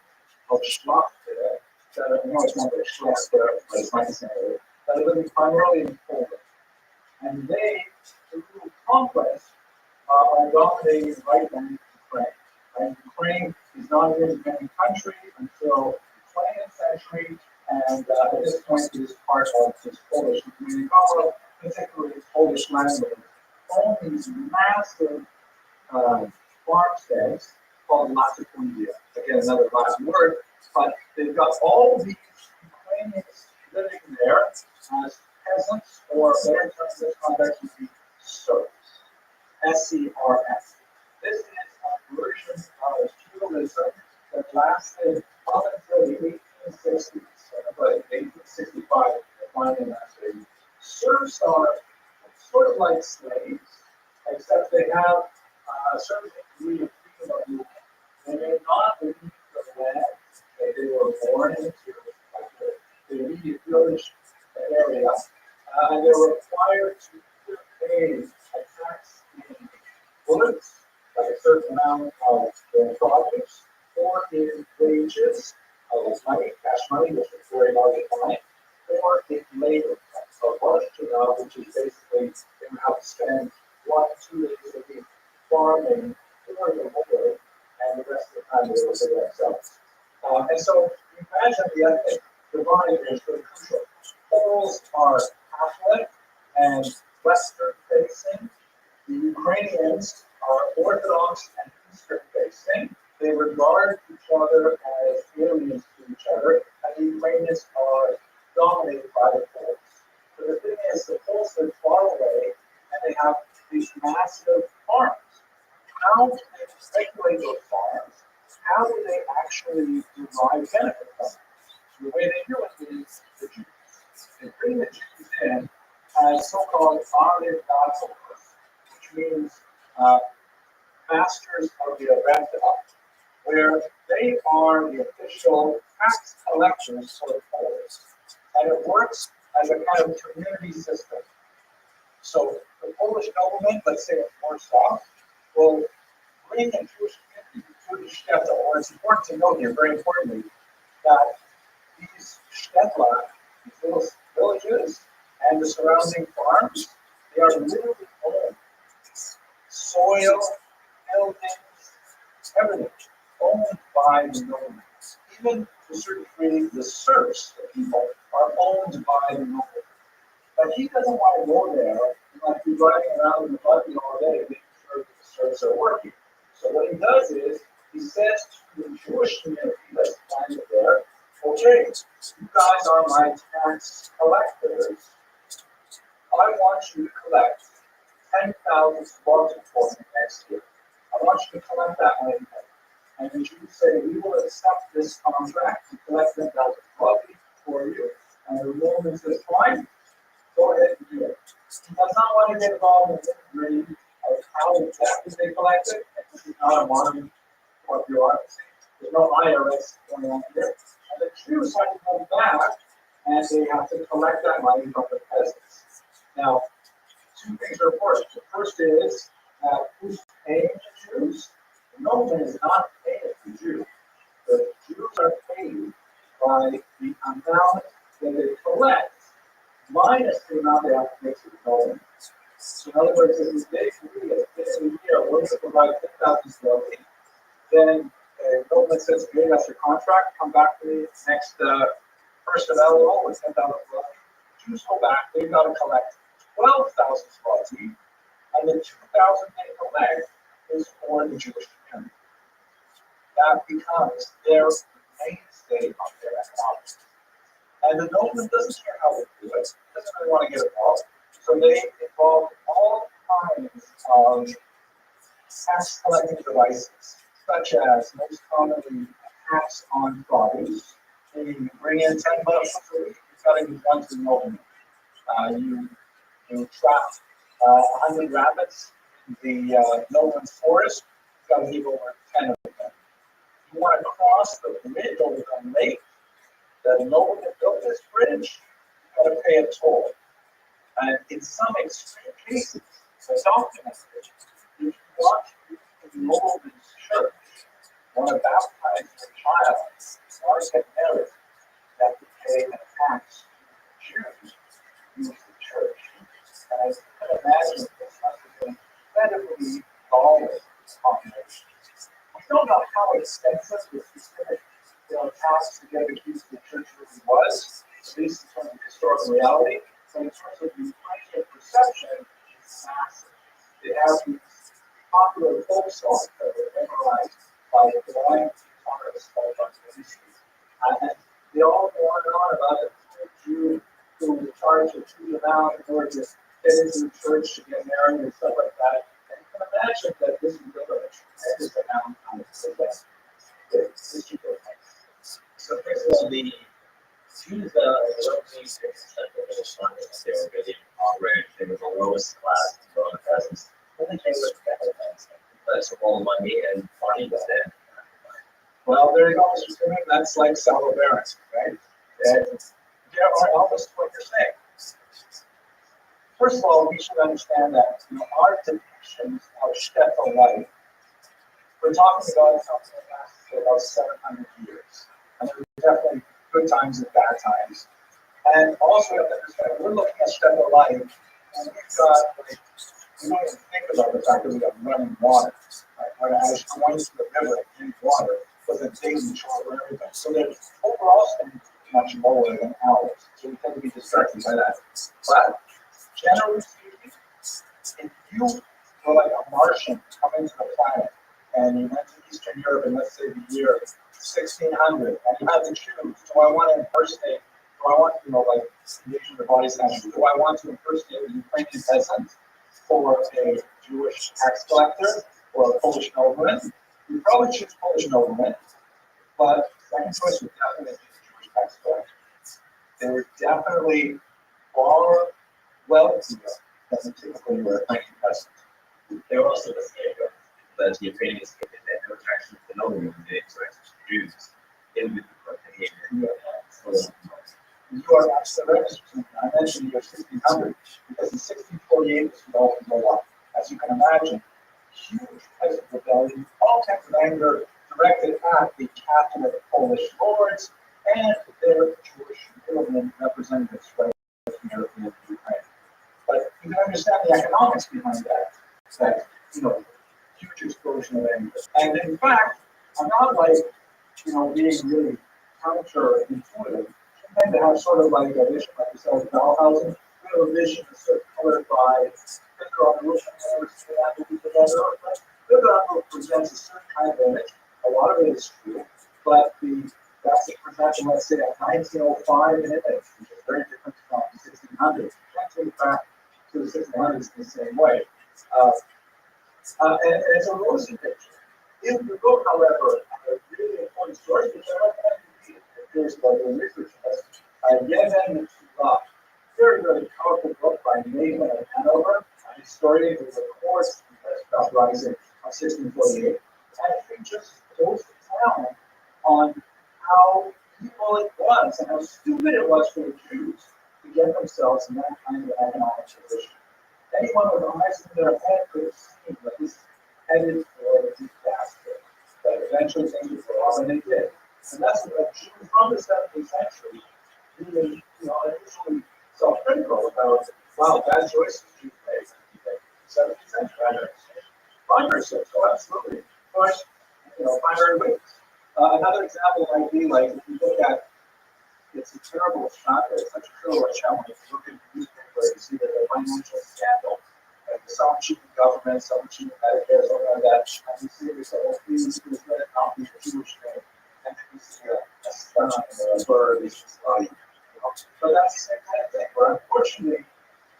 of Schloss there, that are, it's not very Schloss there, but it's nice to say, that are living primarily in Poland. And they, through conquest, are dominating right now Ukraine. And Ukraine is not an independent country until the 20th century, and at this point it is part of this Polish community, particularly Polish landowners own these massive farmsteads called latifundia. Again, another Latin word, but they've got all these Ukrainians living there as peasants, or better term in this context would be serfs. S-C-R-S. This is a version of feudalism that lasted up until the 1860s, but 1865, defining as a serfs are sort of like slaves, except they have a certain degree of freedom of movement. They may not leave the land that they were born into, like the immediate village area, and they're required to either pay a tax in bullets, like a certain amount of their produce, or in wages, money, cash money, which is very hard to find, or in labor. So which is basically they would have to spend 1-2 days a week farming during the winter, and the rest of the time they were for themselves. And so imagine the ethnic divide is really crucial. Poles are Catholic and Western facing. The Ukrainians are Orthodox and Eastern facing. They regard each other as aliens to each other, and the Ukrainians are dominated by the Poles. So the thing is, the Poles live far away, and they have these massive farms. How do they speculate those farms? How do they actually derive benefit from them? The way they do it is the Jews. They bring the Jews in as so-called Aridatos, which means masters of the Aventa, where they are the official tax collectors for the Poles. And it works as a kind of community system. So the Polish nobleman, let's say in Warsaw, will bring a Jewish community to the shtetl. Or it's important to note here, very importantly, that these shtetla, these little villages, and the surrounding farms, they are literally owned. Soil, buildings, everything owned by the nobleman. Even to a certain degree, the serfs, the people, are owned by the nobleman. But he doesn't want to go there and like be driving around in the buggy all day, making sure that the serfs are working. So what he does is he says to the Jewish community that's planted there, okay, you guys are my tax collectors. I want you to collect 10,000 zlotys for me next year. I want you to collect that money. And the Jews say, we will accept this contract to collect 10,000 zlotys for you. And the Roman says, fine, go ahead and do it. He does not want to get involved in the nitty-gritty of how exactly they collect it. This is not a modern or bureaucracy. There's no IRS going on here. And the Jews have to go back and they have to collect that money from the peasants. Now, two things are important. The first is who's paying the Jews? The nobleman is not paying the Jews. The Jews are paid by the amount that they collect minus the amount they have to pay to the nobleman. So in other words, if they agree at the end of the year, we're going to provide 10,000 zloty, then the nobleman says, okay, that's your contract, come back to me next first of Elul with 10,000 zloty. Jews go back, they've got to collect 12,000 zloty, and the 2,000 they collect is for the Jewish community. That becomes their mainstay of their economics. And the nobleman doesn't care how they do it, doesn't really want to get involved. So they involve all kinds of tax collecting devices, such as most commonly tax on produce. You bring in 10 bucks a week, you've got to give one to the nobleman. You trap 100 rabbits in the nobleman's forest, you've got to give over 10 of them. You want to cross the bridge over the lake, the nobleman built this bridge, you've got to pay a toll. And in some extreme cases, it's documented, if you want to be in the nobleman's church, want to baptize your child, or get married, you have to pay a tax to Jews use the church. And as you can imagine, this must have been incredibly galling combination. We don't know how extensive the specific tax to get accused of the church really was, at least in terms of historical reality. but in terms of the Ukrainian perception, it's massive. They have these popular folk songs that were memorized by the blind guitarist called Rothschild. And they all go on about a Jew who was charged with choosing them out in order to get into the church to get married and stuff like that. And you can imagine that this is really a tremendous amount of history. So first of all, the Jews that were they were getting rich. They were the lowest class in the peasants. I think they were that's all money and money was there. Well, there you go, Mr. Freeman. That's like salvo barons, right? And there are almost what you're saying. First of all, we should understand that our depictions of shtetl life, we're talking about something that lasts for about 700 years. And there were definitely good times and bad times. And also, you have to understand, we're looking at shtetl life, and we've got, like, we don't even think about the fact that we got running water. Right? When I was going to the river and drink water, was a daily chore for everything. So their overall standard is much lower than ours. So we tend to be distracted by that. But generally speaking, if you were like a Martian coming to the planet and you went to Eastern Europe in, let's say, the year 1600, and you had to choose, do I want to impersonate, do I want, like, invasion of the body snatcher, do I want to impersonate a Ukrainian peasant or a Jewish tax collector or a Polish nobleman? You probably choose Polish noblemen, but second choice would definitely be the Jewish tax collectors. They were definitely far wealthier than the typical Ukrainian peasant. They were also the scapegoat. That the Ukrainians did that. They were actually the noblemen. They interacted with Jews in the behavior. You are absolutely right. I mentioned the year 1600 because in 1648 this developed a lot. As you can imagine, huge peasant rebellion, all kinds of anger directed at the Catholic Polish lords and their Jewish noblemen representatives right from European Ukraine. But you can understand the economics behind that huge explosion of anger. And in fact, I'm not like, being really counterintuitive. I tend to have sort of like a vision, like you said, with Bauhaus. We have a vision that's sort of colored by Fiddler on the Roof, and never seen that movie together. But Fiddler on the Roof presents a certain kind of image. A lot of it is true, but that's the perception, let's say, of 1905 in image, which is very different from 1600. You can't take back to the 1600s in the same way. And it's a rosy picture. In the book, however, a really important story, which I recommend you read, there's the research has Yemen Tula, very, very powerful book by Nathan of Hanover, a historian who records the uprising of 1648, and it features goes to town on how evil it was and how stupid it was for the Jews to get themselves in that kind of economic position. Anyone with eyes in their head could have seen that this headed for a disaster, that eventually things would go off, and they did. And that's what Jews from the 17th century really, initially self-critical about, wow, bad choices Jews made in the 17th century. Primary six, so absolutely. Of course, primary weights. Another example might be like, if you look at, it's a terrible shocker, it's such a terrible challenge. If you look at the newspaper, you see that the financial scandal, like some cheating government, some cheating Medicare, something like that, and you see this whole thing is going to not be a Jewish name, and then you see a stun or a bird, it's just like, So that's the same kind of thing, where unfortunately,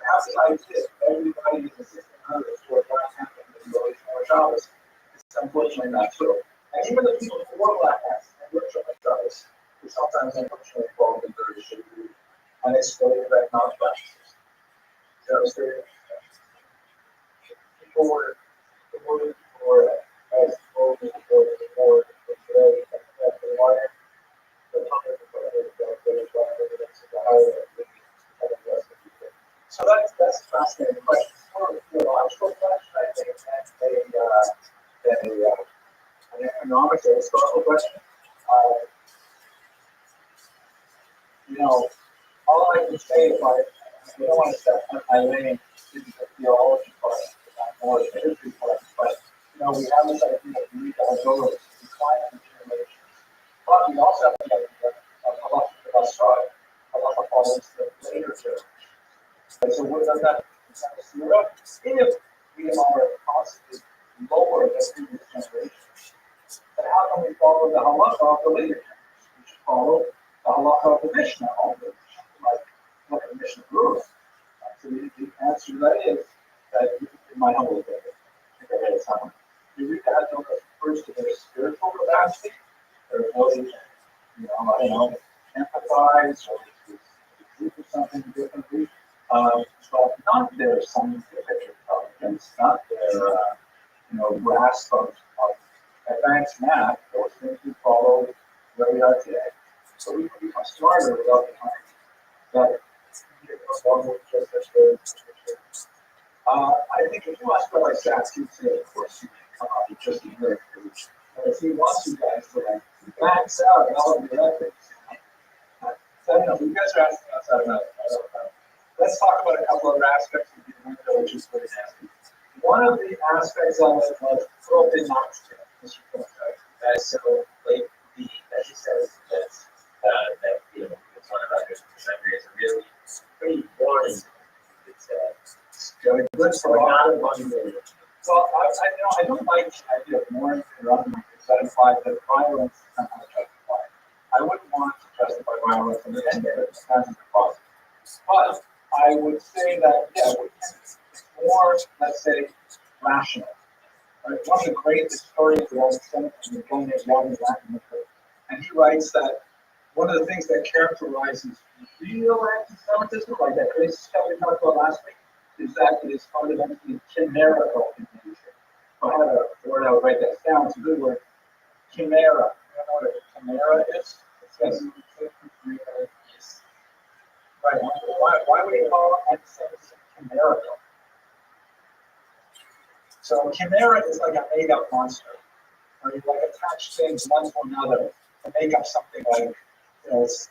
perhaps I did, everybody in the 1600s were black hats and really more Shabbos. It's unfortunately not true. And even the people who wore black hats and were Shabbos, who sometimes unfortunately fall into very shitty and exploited economic practices. Devastating. People were as old as before today, at the water, the public, so that's a fascinating question. More of a theological question, I think, than an economic or historical question. All I can say is I don't want to step on my lane into the theology part, more the history part, but we have this idea that we need to have those declining generations. But we also have the idea of halacha follows the later generations. So what does that zero? If we are constantly lower than previous generations, then how can we follow the halacha of the later generations? We should follow the halacha of the Mishnah, like what the Mishnah rules. So the answer to that is that in my humble opinion, I think I read it somewhere. You read that don't refers to their spiritual capacity, their ability to, I don't know, empathize or to do something differently, but not their scientific intelligence, not their grasp of advanced math. Those things we follow where we are today. So we can become smarter without the time. But I think if you ask Rabbi Sachs, he'd say, of course, you can come out with just a year. But if he wants you guys to max out all of your ethics, so I don't know, you guys are asking outside of that. Let's talk about a couple of aspects of the window, which is very nasty. One of the aspects of it was broken knots. So, like, as you said, that's, that, it's one of our memory is really pretty boring. It's good for not money. Well, I don't like the idea of more interrupting because that implies that violence is somehow justified. I wouldn't want to justify violence in the end of it, it's not the process. But I would say that, it's more, let's say, rational. Right? One of the great historians of all the Senate and the Governor of Latin, and he writes that one of the things that characterizes real anti-Semitism, like that racist stuff we talked about last week, is that it is fundamentally chimerical in nature. So I had a word, I would write that down. It's a good word. Chimera. You know what a chimera is? Yes. Right. Why would you call anti-Semitism chimerical? So chimera is like a made-up monster, or you attach things one to another to make up something like, it's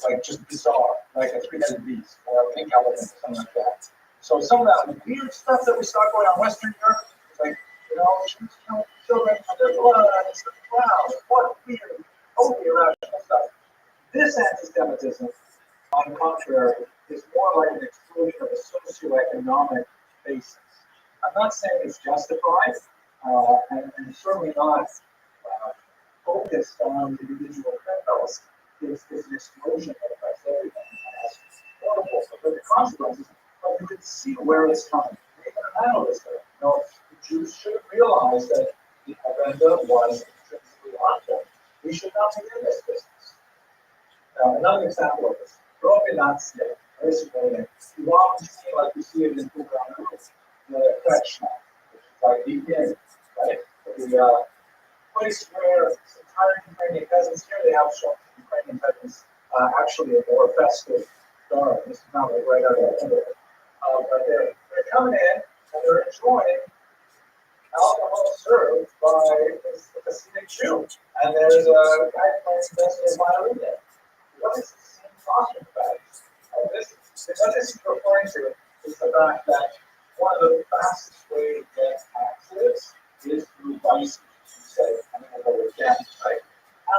like just bizarre, like a three-headed beast or a pink elephant or something like that. So some of that weird stuff that we saw going on in Western Europe, it's like, children and their blood, it's the cloud, what weird, totally irrational stuff. This anti-Semitism, on the contrary, is more like an explosion of a socioeconomic basis. I'm not saying it's justified, and certainly not focused on individual criminals. It's an explosion that affects everything. It's horrible, but the consequences, but you can see where it's coming. Even an analyst, the Jews should realize that the agenda was intrinsically harmful. We should not be in this business. Now, another example of this, broken not state, very significant. You often see, like you see it in the French, which is like the right? The place where entire Ukrainian peasants here, they have shown Ukrainian peasants actually a more festive garb. This is not like right out of the window. But they're coming in and they're enjoying alcohol served by a Hasidic Jew. And there's a guy playing the violin there. What is the same costume fact? What this is referring to is the fact that one of the fastest ways to get taxes is through vices. Say, I'm going to go again, right?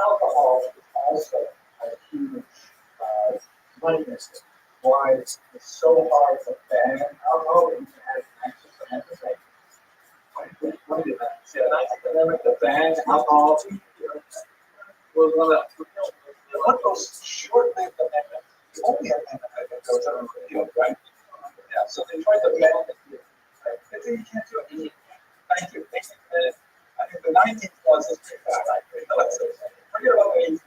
Alcohol is also a huge money business. Why it's so hard to ban alcohol, and you can have access to everything. When did that? See, the 19th Amendment to ban alcohol was one of those short-lived amendments. The only amendment that goes on repealed, right? Yeah, so they tried to ban it. Right? They say you can't do it. Thank you. I think the 19th clause is pretty bad. Forget about the 18th.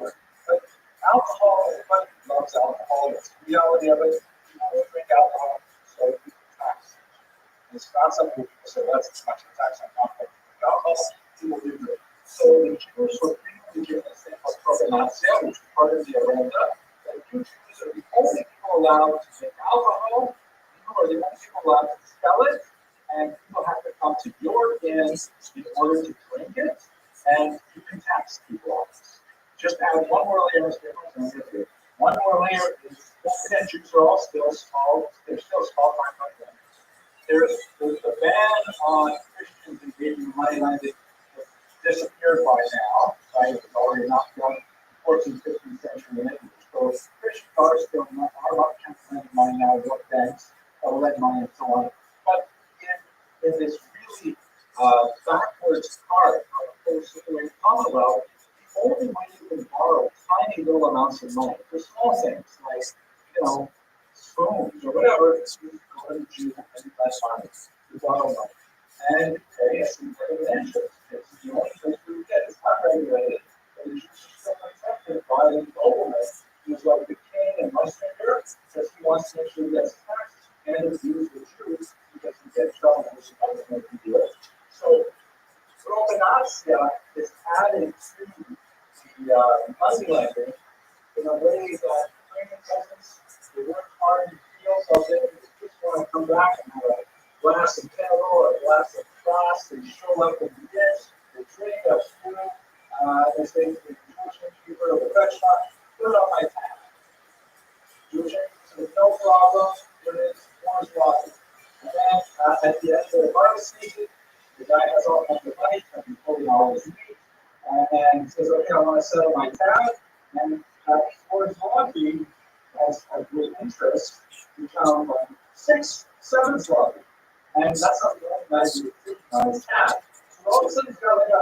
But alcohol, everybody loves alcohol. It's the reality of it. People will drink alcohol, so you can tax. It's not something people say, that's too much of a tax on alcohol. People do it. So the Jews were frequently given a thing called propanatsia, which is part of the agenda. The Jews are the only people allowed to drink alcohol. People are the only people allowed to sell it. And people have to come to your inn in order to drink it, and you can tax people on this. Just add one more layer of difference. One more layer is, again, Jews are all still small, they're still small time like There's a ban on Christians engaging in money lending that disappeared by now, right? It's already not done 14th, 15th century, which So fish are still not, are not counting money now, what banks, lead money and so on. But in this really backwards part of the whole situation, Commonwealth, the only way you can borrow tiny little amounts of money for small things like, spoons or whatever, is you go to the Jew and invest money to borrow money. And pay a significant interest. It's the only place you get. It's not regulated. But it's just so protected by the nobleman who's like the king and Muslinger because he wants to make sure he gets taxed and abuse the Jews because he gets trouble with the government to do it. So Rothschild is added to the money lending in a way that training peasants, they work hard in the fields all day, they just want to come back and have a glass of kettle or a glass of sauce, they show up in the dish, they drink up food, they say to the Jewish innkeeper of the restaurant, put it on my tab. Jewish innkeeper says, no problem, here it is, one's water. And then at the end of the harvest season, the guy has all kinds of money, and he's holding all his meat, and he says, okay, I want to settle my tab, and for his laundry has a great interest, we found like 6, 7 zloty. And that's not the only value on his tab. So all of a sudden he's got like a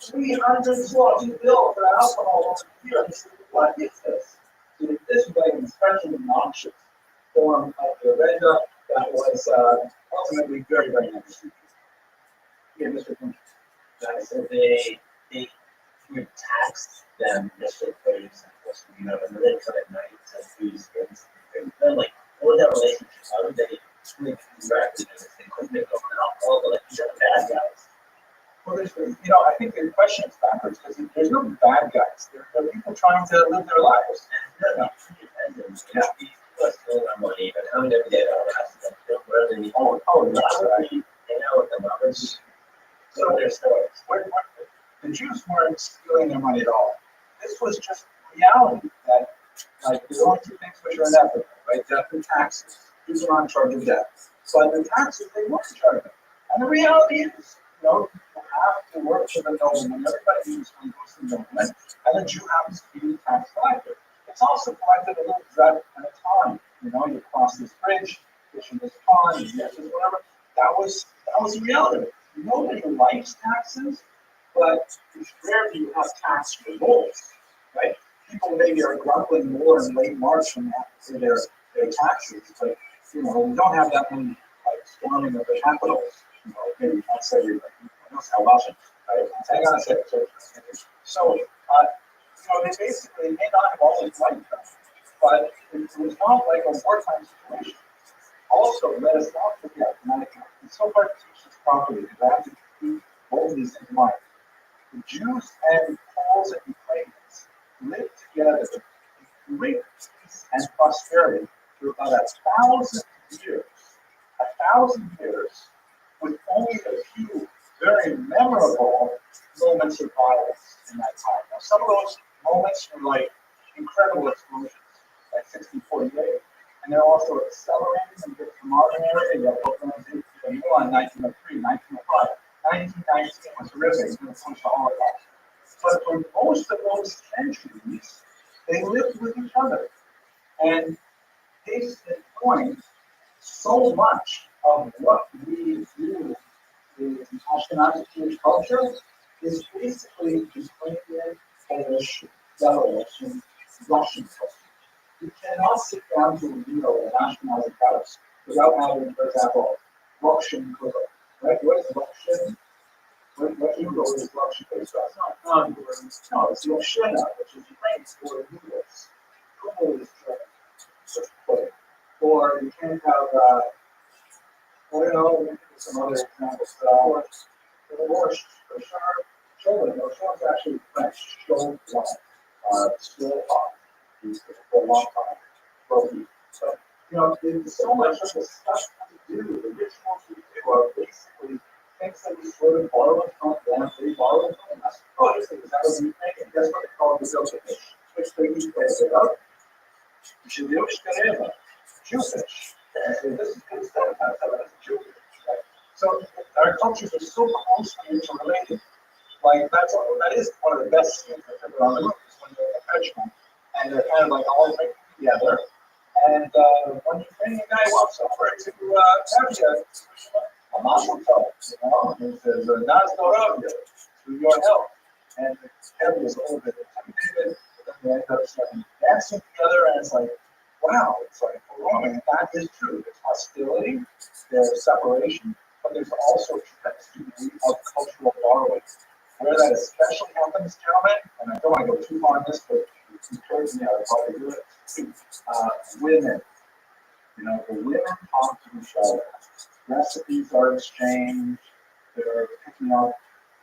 300 zloty bill for alcohol over here. And he said, what is this? So this was like an especially noxious form of the agenda that was ultimately very, very interesting. Yeah, Mr. Finch. So they would tax them just for pay samples, and then come at night and fees things. And then like, what was that relationship? How did they really interact with this? They couldn't make them alcohol, but like these are bad guys. Well, I think the question is backwards because there's no bad guys. There are people trying to live their lives. They're not independent. Yeah, these people are stealing our money, but how did they get out of that? Where they that's right. They know what the numbers. So their stories. The Jews weren't stealing their money at all. This was just reality that, like, there's only 2 things which are inevitable, right? Death and taxes. Jews are on charge of death. But the taxes, they weren't charging. And the reality is, you have to work for the nobleman. Everybody needs to go to the nobleman. And the Jew happens to be the tax collector. It's also collected a little drip at a time. You cross this bridge, fish in this pond, you get this, whatever. That was the reality. Nobody likes taxes, but it's rare you have tax revolts, right? People maybe are grumbling more in late March when they have to pay their taxes, but we don't have that many like storming of the capitals. Maybe not say how often, right? Hang on a second. So, they basically may not have always liked them, but it was not like a wartime situation. Also, let us not forget, and it's so hard to teach this properly because I have to keep both of these in mind. The Jews and Poles and Ukrainians lived together in great peace and prosperity for about 1,000 years. 1,000 years with only a few very memorable moments of violence in that time. Now, some of those moments were like incredible explosions, like 1648. And they're also accelerating and get to modern era. You have organization in 1903, 1905. 1919 was horrific, it was the Holocaust. But for most of those centuries, they lived with each other. And case in point, so much of what we do in Ashkenazi Jewish culture is basically Ukrainian, Polish, Belarus, and Russian culture. You cannot sit down to a meal in Ashkenazi house without having, for example, Russian cooking. Right? What is Russian? What noodle is Russian based on? It's not non-Ukrainian. No, it's Yoshina, which is Ukrainian for noodles. Kumel is German. Or you can have, I don't know, some other examples. Borscht, for sure. Children, no, is actually French. Children, still hot. For a long time. So, there's so much of the stuff to do, the rituals we do are basically things that we sort of borrow from them, they borrow from us. Oh, this is that was you think, and guess what they call the Jewish, which they use as it up. Jewish, Jewish. And this is good stuff, that's Jewish. So our cultures are so closely interrelated. Like that is one of the best things I've ever on the road is when you're in a Frenchman. and they're kind of like all linked together. And when you're training a guy who wants over to have you a muscle toe, it says, "Nas Doravia," through your health. And the head was a little bit intimidated, but then they end up starting dancing together, and it's like, wow, it's like, oh, and that is true. There's hostility, there's separation, but there's also a tremendous degree of cultural borrowing. Where that especially happens, gentlemen, and I don't want to go too far on this, but encourage me, I would probably do it. Women, the women talk to each other. Recipes are exchanged. They're picking up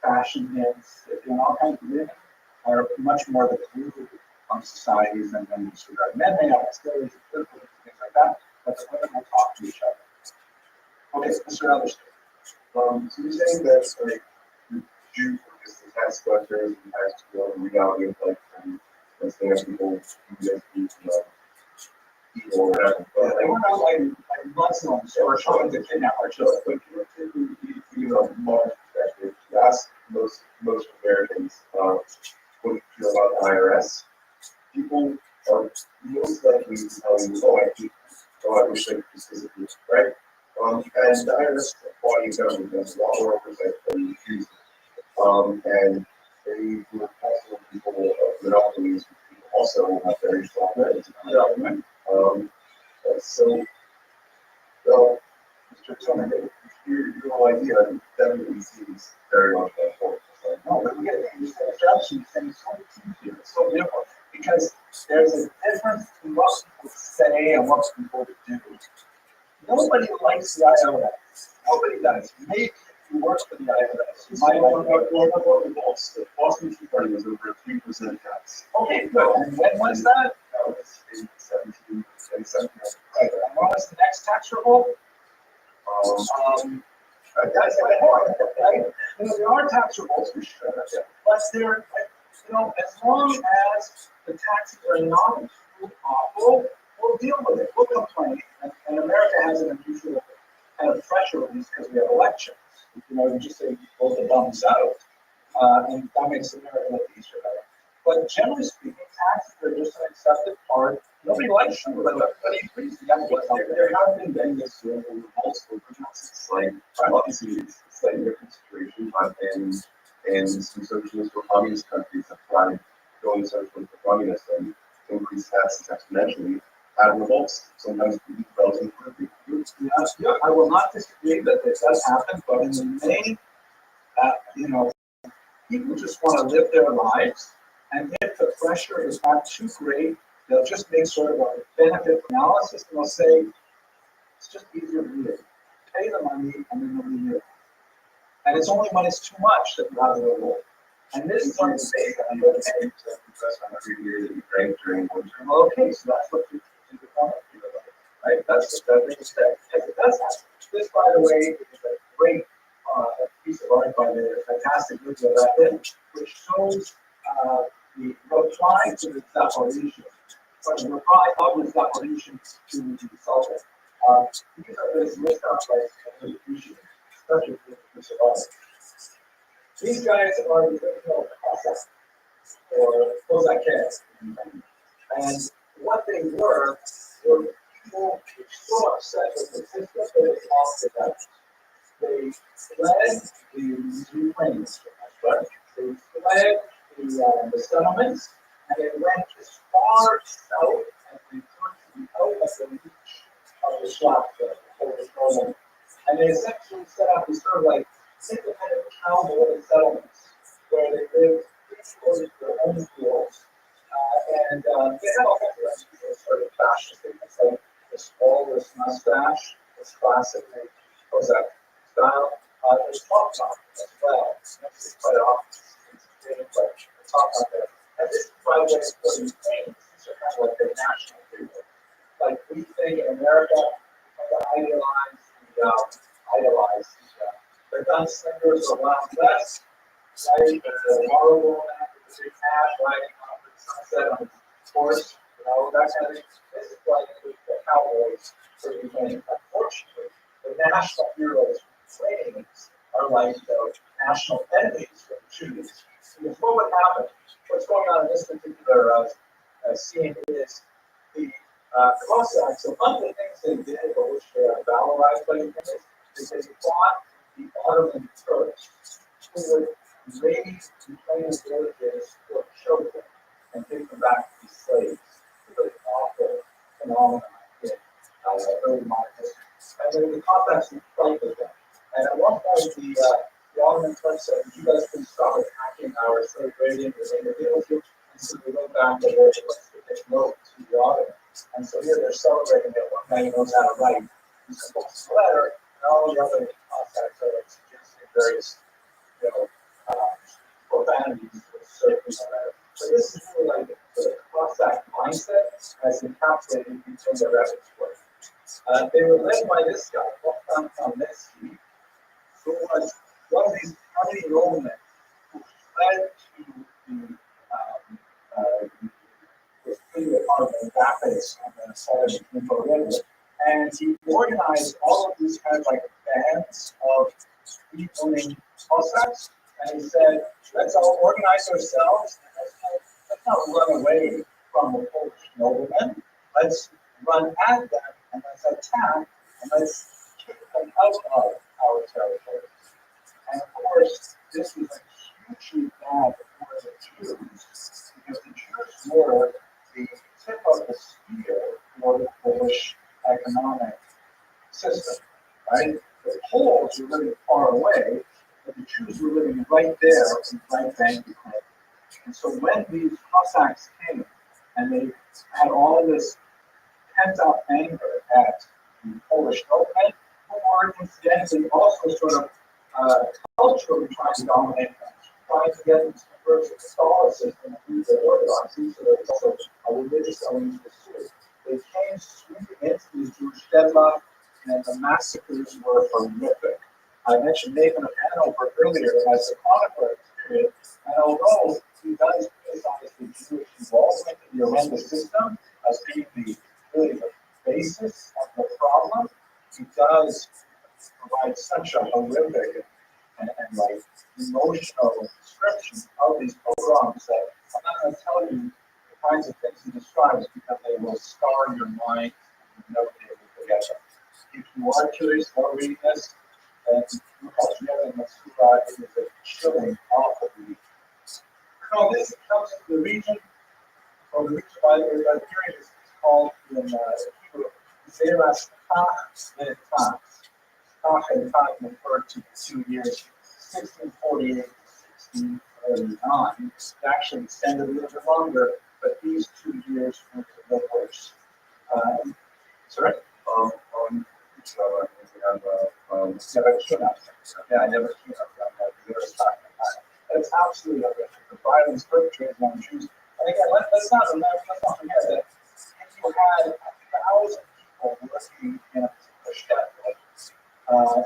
fashion hints. They're doing all kinds of women are much more the glue of societies than men disregard. Men may have stories of political things like that, but the women will talk to each other. Okay, Mr. Elderstein. So you're saying that like the Jews were just the tax collectors and tax people and reality of like and saying that people do this evil or whatever. Yeah, they were not like Muslims or trying to kidnap our children. But you know, more perspective, you ask most Americans what you feel about the IRS. People are most likely to tell you, oh, I hate them. Oh, I wish I could just visit you, right? And the IRS body of government does a lot more oversight than you use. And they will also people of monopolies also have very strong ratings in the government. So, Mr. Tony, your idea definitely seems very much like forward. No, but we get these instructions and it's so different because there's a difference between what people say and what people do. Nobody likes the IRS. Nobody does. Maybe if you work for the IRS, you might like the Boston Tea Party was over 3% tax. okay, good. And when was that? That was in 17. Right. And when was the next tax revolt? That's what right? There are tax revolts for sure, but they're, as long as the taxes are not too awful, we'll deal with it. We'll complain. And America has an unusual kind of pressure release because we have elections. You just say, pull the thumbs out, and that makes America look easier. But generally speaking, taxes are just an accepted part. Nobody likes them, but everybody agrees. There have been many revolts over taxes. It's like, obviously, it's like your consideration, and some socialist or communist countries have tried going socialist or communist and increase taxes exponentially. Had revolts, sometimes relatively quickly. Yeah, I will not disagree that this does happen, but in the main, people just want to live their lives, and if the pressure is not too great, they'll just make sort of a benefit analysis, and they'll say, it's just easier to live. Pay the money, and then they'll leave it. And it's only when it's too much that you have the revolt. And this is one thing that I'm going to say, every year that you drank during winter. okay, so that's what you do the comment, right? That's the thing to say. Yes, it does happen. This, by the way, is a great piece of art by the fantastic video Rabbi, which shows the reply to the Zaporizhian, or the reply of the Zaporizhian to the Sultan. These are this list of like appreciate, especially for the piece of art. These guys are the original Cossacks, or Cossacks. And what they were people so upset with the system that they lost the Dutch. They fled the Ukrainians, right? They fled the settlements, and they went as far south as they could out of the reach of the Schlachta, the and they essentially set up these sort of like independent cowboy settlements where they lived close to their own fields. And they had all kinds of sort of fashion things, like this walrus mustache, this classic Cossack style. There's top as well. It's quite often it's like the top knot there. And this is, by the way, for the Ukrainians. These are kind of like their national people. Like we think in America, we idolize the gunslingers or Wild West, right? The horrible after the big cash riding off the sunset on his horse, that kind of thing. This is like the cowboys for Ukraine. Unfortunately, the national heroes for Ukraine are like the national enemies for the Jews. Because what would happen? What's going on in this particular seen is the Cossacks. So one of the things they did, but which they are valorized by the Finnish, is they fought the Ottoman Turks who would raise Ukrainian villages for children and take them back to be slaves. Really awful phenomenon in early modern history. And then the Cossacks would fight with them. And at one point, the Ottoman Turks said, "You guys can stop attacking our slave raiding within the villages." And so they went back to their note to the Ottomans. And so here they're celebrating that one guy knows how to write. He composes a letter, and all the other Cossacks are like suggesting various, you know, profanities to assert this letter. So this is really like the Cossack mindset as encapsulated in the Rabbit's work. They were led by this guy, Rothschild, who was one of these hardy noblemen who fled to the city of the rapids on the southern Dnipro River, and he organized all of these kind of like bands of free-running Cossacks, and he said, "Let's all organize ourselves, and let's not run away from the Polish noblemen. Let's run at them, and let's attack, and let's kick them out of our territory." And of course, this was a hugely bad for the Jews, because the Jews were the tip of the spear for the Polish economic system, right? The Poles were living far away, but the Jews were living right there in right bank Ukraine. And so when these Cossacks came, and they had all of this pent-up anger at the Polish noblemen, who were incidentally also sort of culturally trying to dominate them, trying to get them to convert to Catholicism and leave their orthodoxy, so there's also a religious element to it. They came sweeping into these Jewish deadlock, and the massacres were horrific. I mentioned Nathan of Hanover earlier as a chronicler of the period, and although he does criticize the Jewish involvement in the horrendous system as being really the basis of the problem, he does provide such a horrific and like emotional description of these pogroms that I'm not going to tell you the kinds of things he describes because they will scar your mind and you'll never be able to forget them. If you are curious about reading this, then look up Yevon Matsura. It is a chilling, awful read. Now this comes to the region, or the region by the period is called in Hebrew Zeras Tach and Tach. Tach and Tach referred to the 2 years 1648 to 1639. It actually extended a little bit longer, but these 2 years were the worst. Sorry? Yeah, I never came up with that. It's absolutely horrific. The violence perpetrated on Jews. And again, let's not forget that if you had 1,000 people working in a particular shtetl,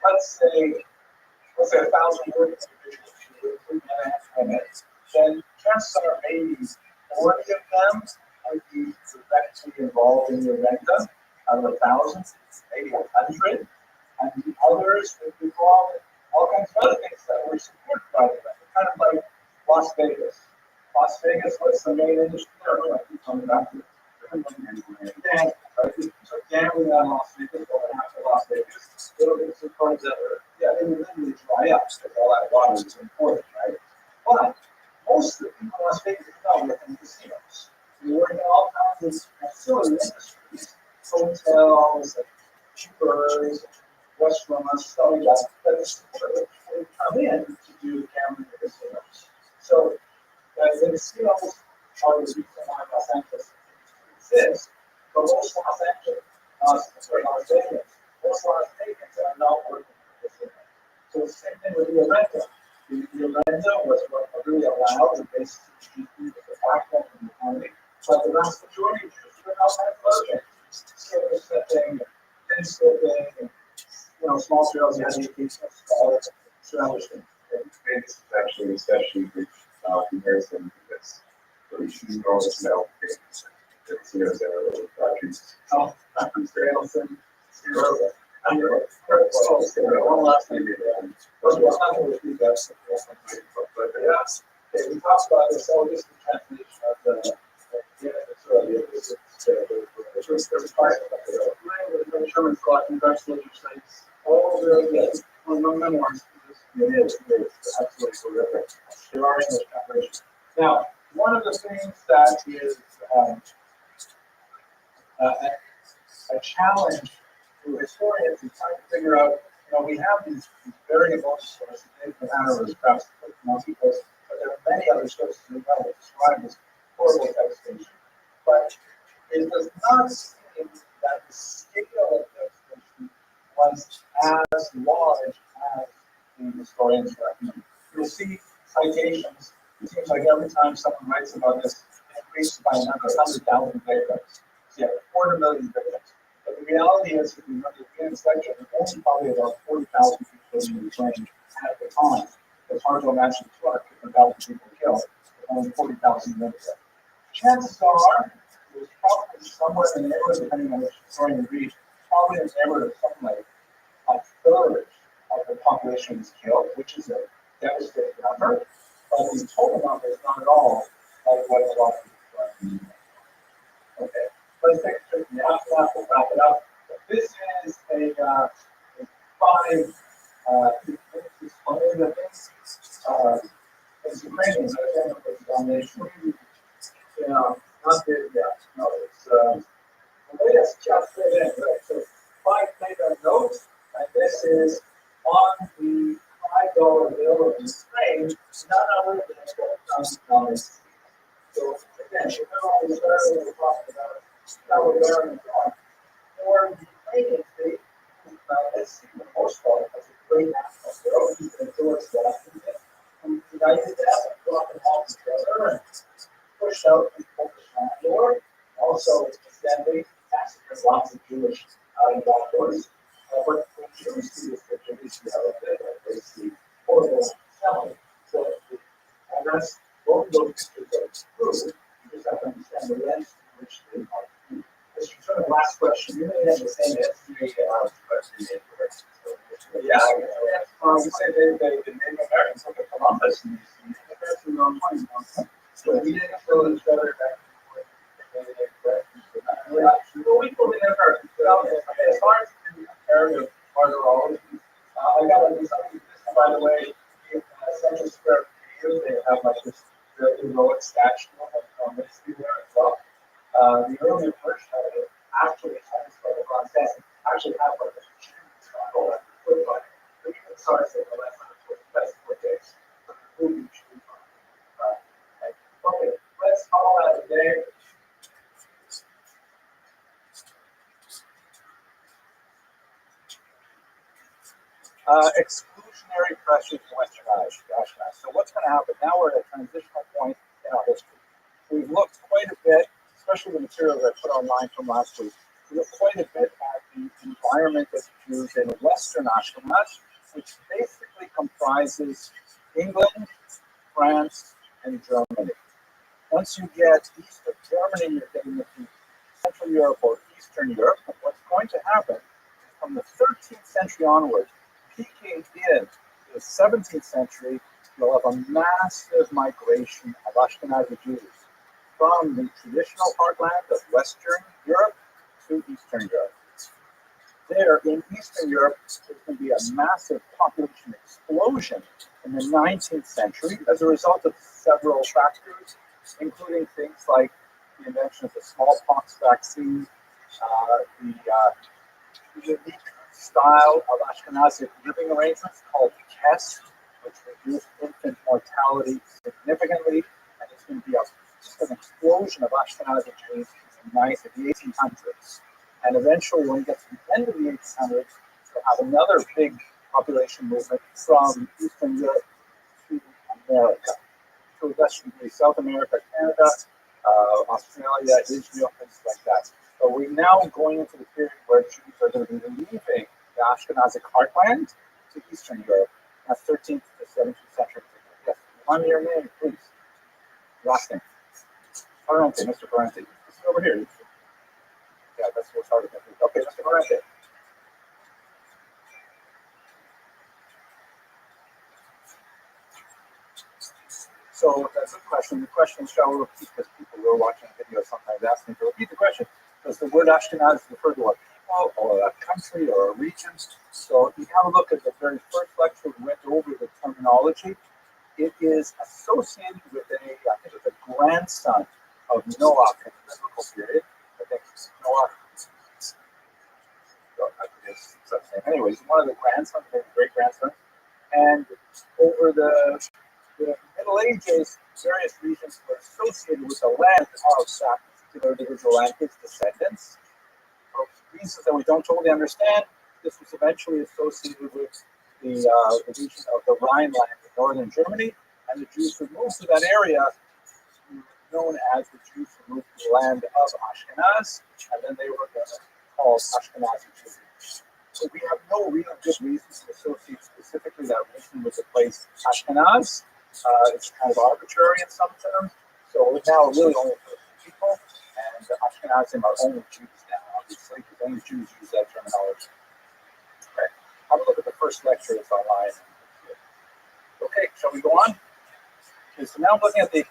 let's say 1,000 working individuals who were men and women, then chances are maybe 40 of them would be directly involved in the agenda out of 1,000, maybe 100, and the others would be involved in all kinds of other things that were supported by the agenda, kind of like Las Vegas. Las Vegas, what's the main industry there? I keep coming back to it. Gambling, right? So gambling on Las Vegas, or after Las Vegas, little bits of cards that were, they would literally dry up because all that water was important, right? But most of the people in Las Vegas now work in casinos. They work in all kinds of ancillary industries, hotels, and cheapers, restaurants, stuff like that. But they come in to do gambling in casinos. So the casinos are the reason why Los Angeles exists, but most Las Vegas, most Las Vegas are not working for casinos. So the same thing with the Orenda. The Orenda was what really allowed the basic GDP as a backbone of the economy, but the vast majority of Jews were outside of Bergen. Silver slipping, pin slipping, and small trails, you had the occasional scholar, surrounding things. This is actually especially rich comparison because the shoes are always metal. Casinos that are little factories. Trails and one last thing. First of all, I'm not going to repeat that. But we talked about this, this is the translation of the The German thought congratulations sites. All really good. On my memoirs. It is absolutely terrific. There are English translations. Now, one of the things that is a challenge to historians is trying to figure out, we have these variable sources, the manner of perhaps people, but there are many other sources as well that describe this horrible devastation. But it does not seem that the scale of devastation was as large as the historians recommend. You'll see citations. It seems like every time someone writes about this, it increases by another 100,000 victims. So you have 250,000 victims. But the reality is, if you look at the inspection, there were only probably about 40,000 people in Ukraine at the time. It's hard to imagine 250,000 people killed, with only 40,000 victims. Chances are, it was probably somewhere in the neighborhood, depending on which historian you read, probably in the neighborhood of something like a third of the population was killed, which is a devastating number. But the total number is not at all like what a lot of people. Okay, let's take a trip now. We'll wrap it up. This is a 5 it's Ukrainian, so I don't know if it's domination. Yeah, not good yet. No, it's let's just put it in, right? So 5 paper notes, and this is on the $5 bill of Ukraine, none other than $12,000. So again, you know, we started talking about how we're learning from. For the Ukrainian state, let's see, the most part has a great national hero. He's been towards that. And united that and brought them all together and pushed out the Polish landlord. Also, extending massacred lots of Jewish out of doors. But when Jews see this picture, they see how they see horrible selling. So, and that's both of those pictures are true. You just have to understand the lens in which they are viewed. As you turn to the last question, you may have the same history question. Yeah, we say the Native Americans look at Columbus and the person on point. So we didn't kill each other back and forth. Well, we killed the Native Americans. As far as the comparative martyrology, I got to do something. By the way, in Central Square, they have like this very heroic statue on this there as well. The earlier version of it actually has like a process, actually has like a struggle at the foot line. Sorry, say the last time it was 4 days. Okay, let's call that a day. Exclusionary pressures in Western Irish. So what's going to happen? Now we're at a transitional point in our history. We've looked quite a bit, especially the materials I put online from last week. We looked quite a bit at the environment of Jews in Western Ashkenaz, which basically comprises England, France, and Germany. Once you get east of Germany, you're getting into Central Europe or Eastern Europe. And what's going to happen from the 13th century onwards, peaking in the 17th century, you'll have a massive migration of Ashkenazi Jews from the traditional heartland of Western Europe to Eastern Europe. There, in Eastern Europe, there's going to be a massive population explosion in the 19th century as a result of several factors, including things like the invention of the smallpox vaccine, the unique style of Ashkenazic living arrangements called KES, which reduced infant mortality significantly, and it's going to be just an explosion of Ashkenazi Jews in the 1800s. And eventually, when we get to the end of the 1800s, we'll have another big population movement from Eastern Europe to America, to Western Greece, South America, Canada, Australia, Israel, things like that. So we're now going into the period where Jews are going to be leaving the Ashkenazic heartland to Eastern Europe. That's 13th to 17th century. Yes, remind me your name, please. Last name. Parente, Mr. Parente. This is over here. Yeah, that's what's hard to get. Okay, Mr. Parente. So that's a question. The question shall we repeat because people who are watching videos sometimes ask me to repeat the question. Does the word Ashkenaz refer to a people or a country or a region? So if you have a look at the very first lecture, we went over the terminology. It is associated with I think it's a grandson of Noah in the biblical period. I think Noah. I forget his name. Anyways, one of the grandsons, maybe great grandson. And over the Middle Ages, various regions were associated with the land of that particular individual and his descendants. For reasons that we don't totally understand, this was eventually associated with the region of the Rhineland in northern Germany, and the Jews who moved to that area were known as the Jews who moved to the land of Ashkenaz, and then they were called Ashkenazi Jews. So we have no real good reasons to associate specifically that region with the place Ashkenaz. It's kind of arbitrary in some terms. So we're now really only for people, and the Ashkenazim are only Jews now, obviously, because only Jews use that terminology. Okay, have a look at the first lecture that's online. Okay, shall we go on? Okay, so now I'm looking at the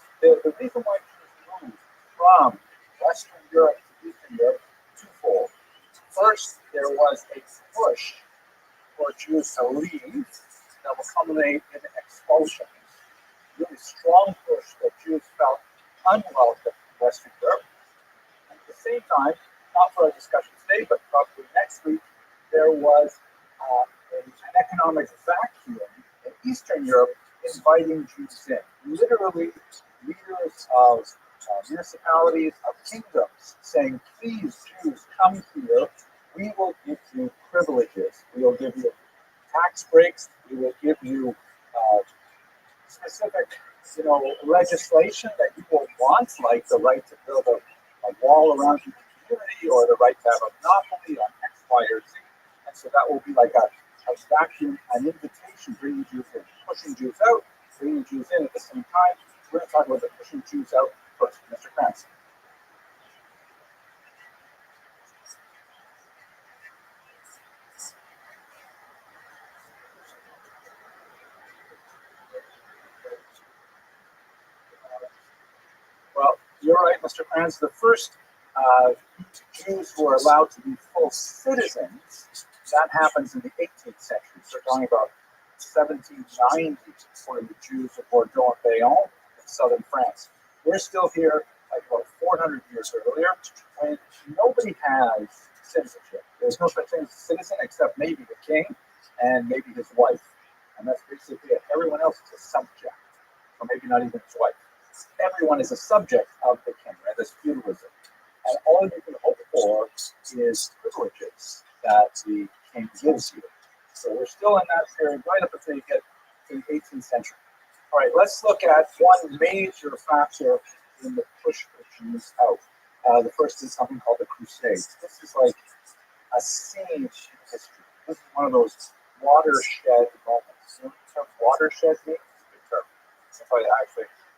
reason why Jews moved from Western Europe to Eastern Europe twofold. First, there was a push for Jews to leave that will culminate in expulsion. Really strong push that Jews felt unwelcome in Western Europe. And at the same time, not for our discussion today, but probably next week, there was an economic vacuum in Eastern Europe inviting Jews in. Literally, leaders of municipalities, of kingdoms, saying, please, Jews, come here. We will give you privileges. We will give you tax breaks. We will give you specific, legislation that you will want, like the right to build a wall around your community or the right to have a monopoly on X, Y, or Z. And so that will be like a vacuum, an invitation, bringing Jews in, pushing Jews out, bringing Jews in at the same time. We're going to talk about the pushing Jews out first. Mr. Krantz. Well, you're right, Mr. Krantz. The first Jews who are allowed to be full citizens, that happens in the 18th century. So we're talking about 1790 for the Jews of Bordeaux and Bayonne in southern France. We're still here like about 400 years earlier, and nobody has citizenship. There's no such thing as a citizen except maybe the king and maybe his wife. And that's basically it. Everyone else is a subject, or maybe not even his wife. Everyone is a subject of the king, right? That's feudalism. And all you can hope for is privileges that the king gives you. So we're still in that period right up until you get to the 18th century. All right, let's look at one major factor in the push for Jews out. The first is something called the Crusades. This is like a scene in history. This is one of those watershed moments. You know what the term watershed means? It's a good term. That's why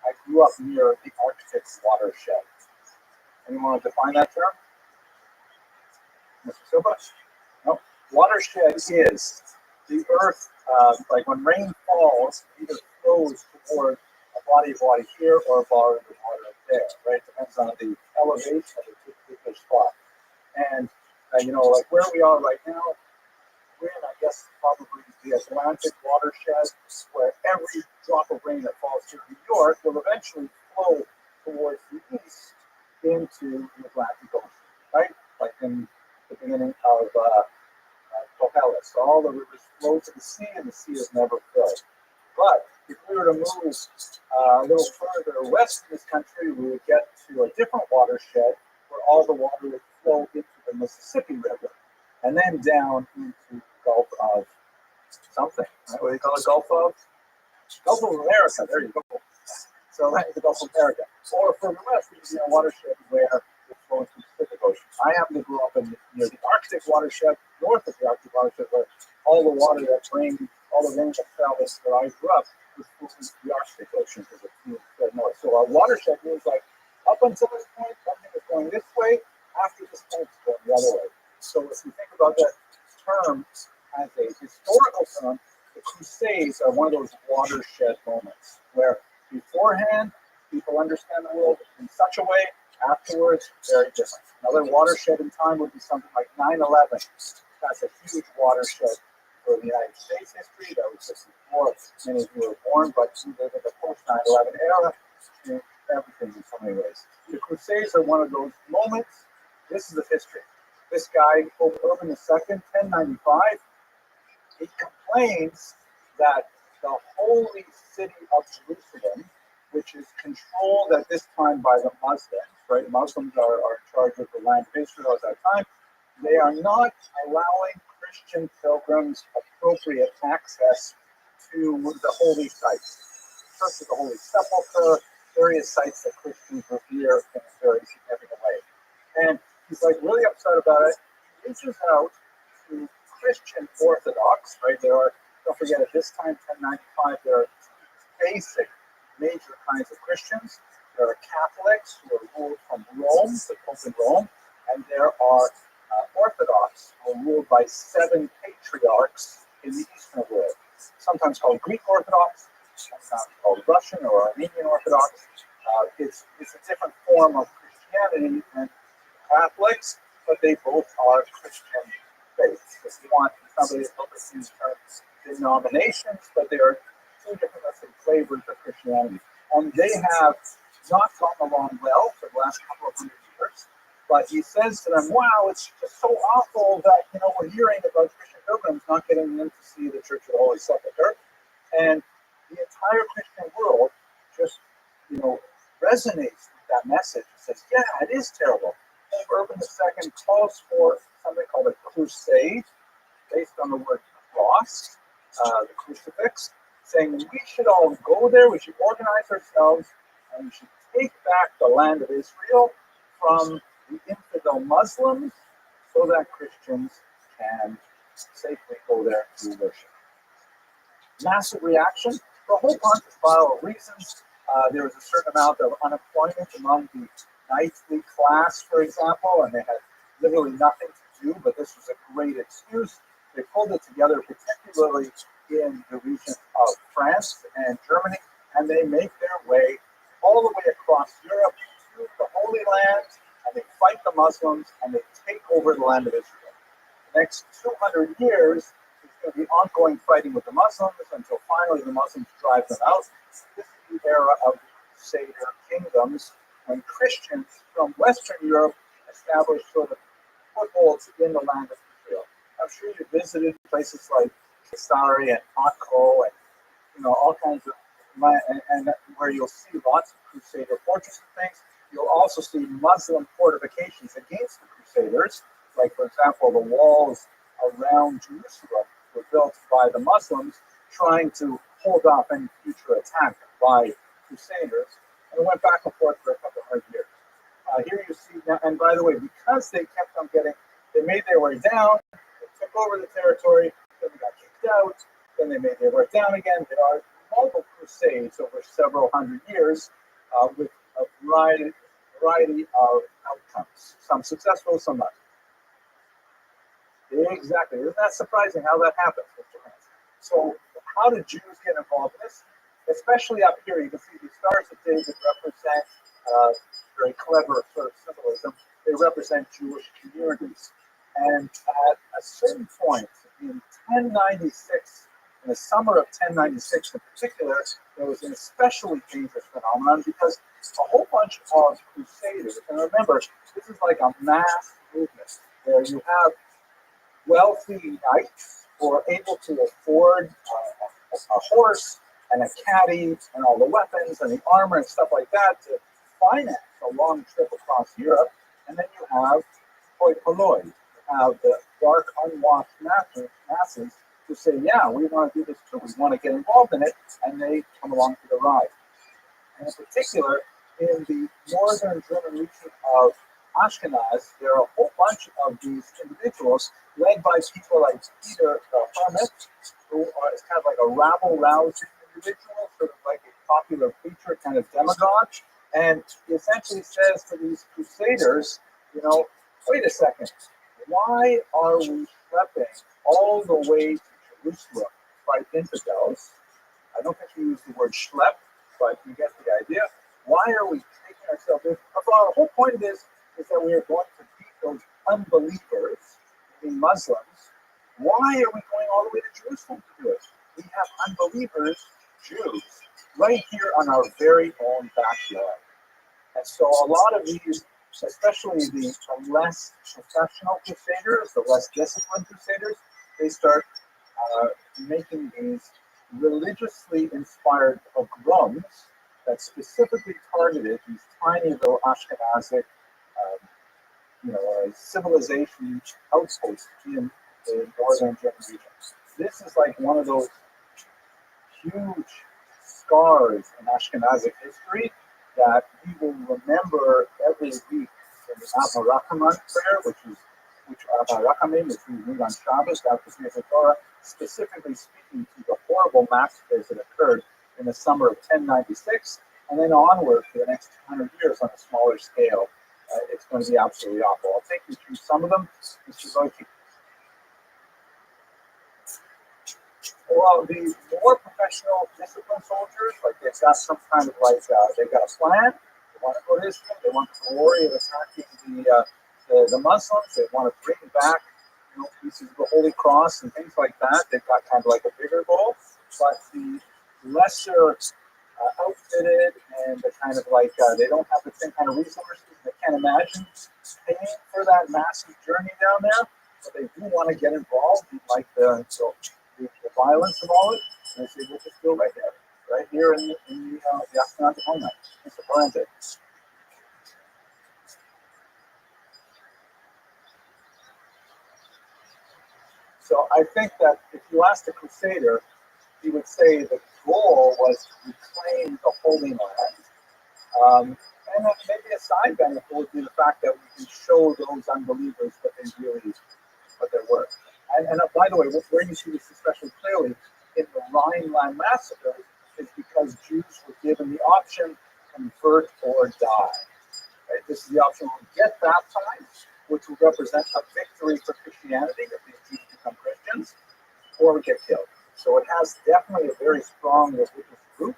I grew up near the Arctic watershed. Anyone want to define that term? Mr. Silva? No. Watershed is the earth, like when rain falls, either flows toward a body of water here or a body of water there, right? Depends on the elevation of the particular spot. And, like where we are right now, we're in, I guess, probably the Atlantic watershed, where every drop of rain that falls here in New York will eventually flow towards the east into the Atlantic Ocean, right? Like in the beginning of Kohelet. So all the rivers flow to the sea, and the sea is never filled. But if we were to move a little further west in this country, we would get to a different watershed where all the water would flow into the Mississippi River and then down into the Gulf of something. Right? What do you call it? Gulf of America. There you go. So that's the Gulf of America. Or further west, we see a watershed where it flows to the Pacific Ocean. I happen to grow up near the Arctic watershed, north of the Arctic watershed, where all the water that rain, all the rain that fell where I grew up was flowing to the Arctic Ocean because it flew north. So our watershed means like up until this point, something is going this way. After this point, it's going the other way. So if you think about that term as a historical term, the Crusades are one of those watershed moments where beforehand hand, people understand the world in such a way. Afterwards, very different. Another watershed in time would be something like 9/11. That's a huge watershed for the United States history. That was just before many of you were born, but we live in the post 9/11 era. Changed everything in so many ways. The Crusades are one of those moments. This is the history. This guy, Pope Urban II, 1095, he complains that the holy city of Jerusalem, which is controlled at this time by the Muslims, right? Muslims are in charge of the land of Israel at that time. They are not allowing Christian pilgrims appropriate access to the holy sites. Church of the Holy Sepulchre, various sites that Christians revere in a very significant way. And he's like really upset about it. He reaches out to Christian Orthodox, right? There are, don't forget, at this time, 1095, there are basic major kinds of Christians. There are Catholics who are ruled from Rome, the Pope in Rome, and there are Orthodox who are ruled by 7 patriarchs in the Eastern world, sometimes called Greek Orthodox, sometimes called Russian or Armenian Orthodox. It's a different form of Christianity than Catholics, but they both are Christian faiths. If you want somebody to look at these terms, denominations, but they are 2 different, let's say, flavors of Christianity. And they have not gone along well for the last couple of hundred years. But he says to them, wow, it's just so awful that, we're hearing about Christian pilgrims not getting in to see the Church of the Holy Sepulchre. And the entire Christian world just, resonates with that message. It says, yeah, it is terrible. Pope Urban II calls for something called a crusade, based on the word cross, the crucifix, saying we should all go there, we should organize ourselves, and we should take back the land of Israel from the infidel Muslims so that Christians can safely go there to worship. Massive reaction for a whole bunch of reasons. There was a certain amount of unemployment among the knightly class, for example, and they had literally nothing to do, but this was a great excuse. They pulled it together, particularly in the region of France and Germany, and they make their way all the way across Europe to the Holy Land, and they fight the Muslims, and they take over the land of Israel. The next 200 years is going to be ongoing fighting with the Muslims until finally the Muslims drive them out. This is the era of the Crusader kingdoms, when Christians from Western Europe established sort of footholds in the land of Israel. I'm sure you visited places like Caesarea and Akko and all kinds of and where you'll see lots of Crusader fortresses and things. You'll also see Muslim fortifications against the Crusaders, like for example the walls around Jerusalem were built by the Muslims trying to hold off any future attack by Crusaders, and it went back and forth for a couple of hundred years. Here you see now, and by the way, because they kept on they made their way down, they took over the territory, then they got kicked out, then they made their way down again. There are multiple crusades over several hundred years with a variety of outcomes, some successful, some not. Exactly. Isn't that surprising how that happens, Mr. Hans? So how did Jews get involved in this? Especially up here, you can see the Stars of David represent very clever sort of symbolism. They represent Jewish communities. And at a certain point in 1096, in the summer of 1096 in particular, there was an especially dangerous phenomenon because a whole bunch of crusaders, and remember, this is like a mass movement where you have wealthy knights who are able to afford a horse and a caddy and all the weapons and the armor and stuff like that to finance a long trip across Europe. And then you have hoi polloi, you have the dark, unwashed masses who say, yeah, we want to do this too, we want to get involved in it, and they come along for the ride. And in particular, in the northern German region of Ashkenaz, there are a whole bunch of these individuals led by people like Peter the Hermit, who is kind of like a rabble-rousing individual, sort of like a popular preacher, kind of demagogue. And he essentially says to these crusaders, wait a second, why are we schlepping all the way to Jerusalem to fight infidels? I don't think he used the word schlep, but you get the idea. Why are we taking ourselves in? Our whole point of this is that we are going to beat those unbelievers, the Muslims. Why are we going all the way to Jerusalem to do it? We have unbelievers, Jews, right here on our very own backyard. And so a lot of these, especially the less professional crusaders, the less disciplined crusaders, they start making these religiously inspired pogroms that specifically targeted these tiny little Ashkenazic, civilization outposts in the northern German region. This is like one of those huge scars in Ashkenazic history that we will remember every week in the Abba Rachamim prayer, which Abba Rachamim, which we read on Shabbos, after the Torah, specifically speaking to the horrible massacres that occurred in the summer of 1096, and then onward for the next 200 years on a smaller scale. It's going to be absolutely awful. I'll take you through some of them. Mr. Zoichi. Well, the more professional, disciplined soldiers, like they've got some kind of they've got a plan. They want to go to Israel. They want the glory of attacking the Muslims. They want to bring back, pieces of the Holy Cross and things like that. They've got kind of like a bigger goal. But the lesser outfitted and the kind of they don't have the same kind of resources. They can't imagine paying for that massive journey down there. But they do want to get involved in the violence of all it, and they say, we'll just go right here in the Ashkenazi homeland. Mr. Parente. So I think that if you asked a crusader, he would say the goal was to reclaim the Holy Land. And then maybe a side benefit would be the fact that we can show those unbelievers what they're worth. And by the way, where you see this especially clearly in the Rhineland massacre is because Jews were given the option convert or die. Right? This is the option: we get baptized, which will represent a victory for Christianity if these Jews become Christians, or we get killed. So it has definitely a very strong religious root,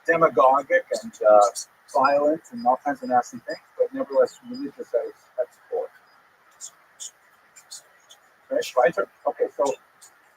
demagogic and violent and all kinds of nasty things, but nevertheless religious at its core. Right? Okay, so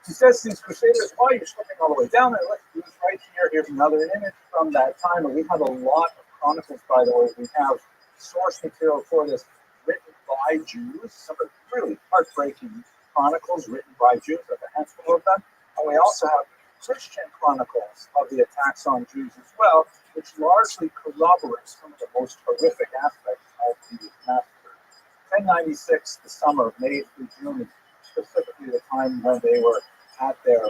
he says to these crusaders, why are you slipping all the way down there? Let's do this right here. Here's another image from that time. And we have a lot of chronicles, by the way. We have source material for this written by Jews, some of the really heartbreaking chronicles written by Jews, like a handful of them. And we also have Christian chronicles of the attacks on Jews as well, which largely corroborate some of the most horrific aspects of the massacre. 1096, the summer, May through June, specifically the time when they were at their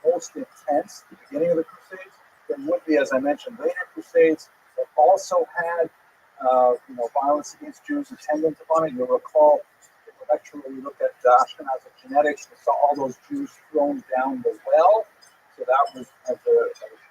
most intense, the beginning of the Crusades. There would be, as I mentioned, later Crusades that also had, violence against Jews attendant upon it. You'll recall in the lecture where we looked at Ashkenazic genetics, we saw all those Jews thrown down the well. So that was as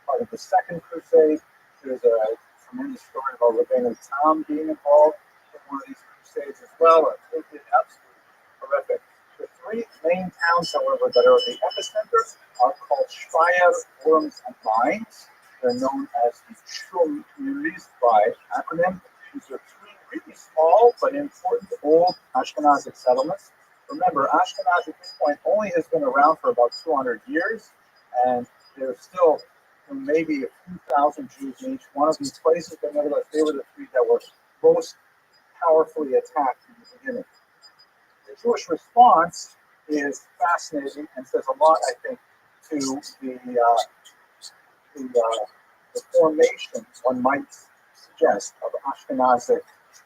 part of the Second Crusade. There's a tremendous story about Rabbi Tam being involved in one of these crusades as well. It was absolutely horrific. The three main towns, however, that are the epicenter are called Speyer, Worms, and Mainz. They're known as the Schum communities by acronym. These are three really small but important old Ashkenazic settlements. Remember, Ashkenaz at this point only has been around for about 200 years, and there's still maybe a few thousand Jews in each one of these places, but nevertheless, they were the three that were most powerfully attacked in the beginning. The Jewish response is fascinating and says a lot, I think, to the formation, one might suggest, of Ashkenazic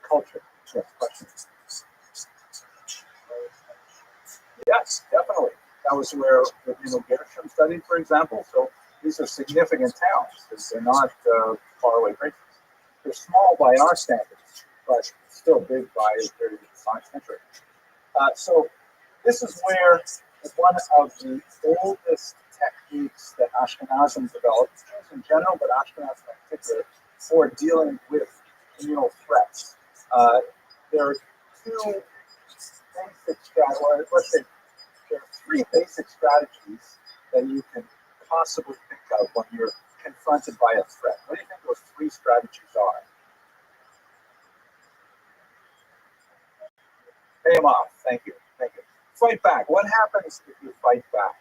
culture. Yes, questions? Yes, definitely. That was where Gershom studied, for example. So these are significant towns. They're not faraway places. They're small by our standards, but still big by the 9th century. So this is where one of the oldest techniques that Ashkenazim developed, Jews in general, but Ashkenazim in particular, for dealing with communal threats. There are three basic strategies that you can possibly think of when you're confronted by a threat. What do you think those three strategies are? Pay them off. Thank you. Thank you. Fight back. What happens if you fight back?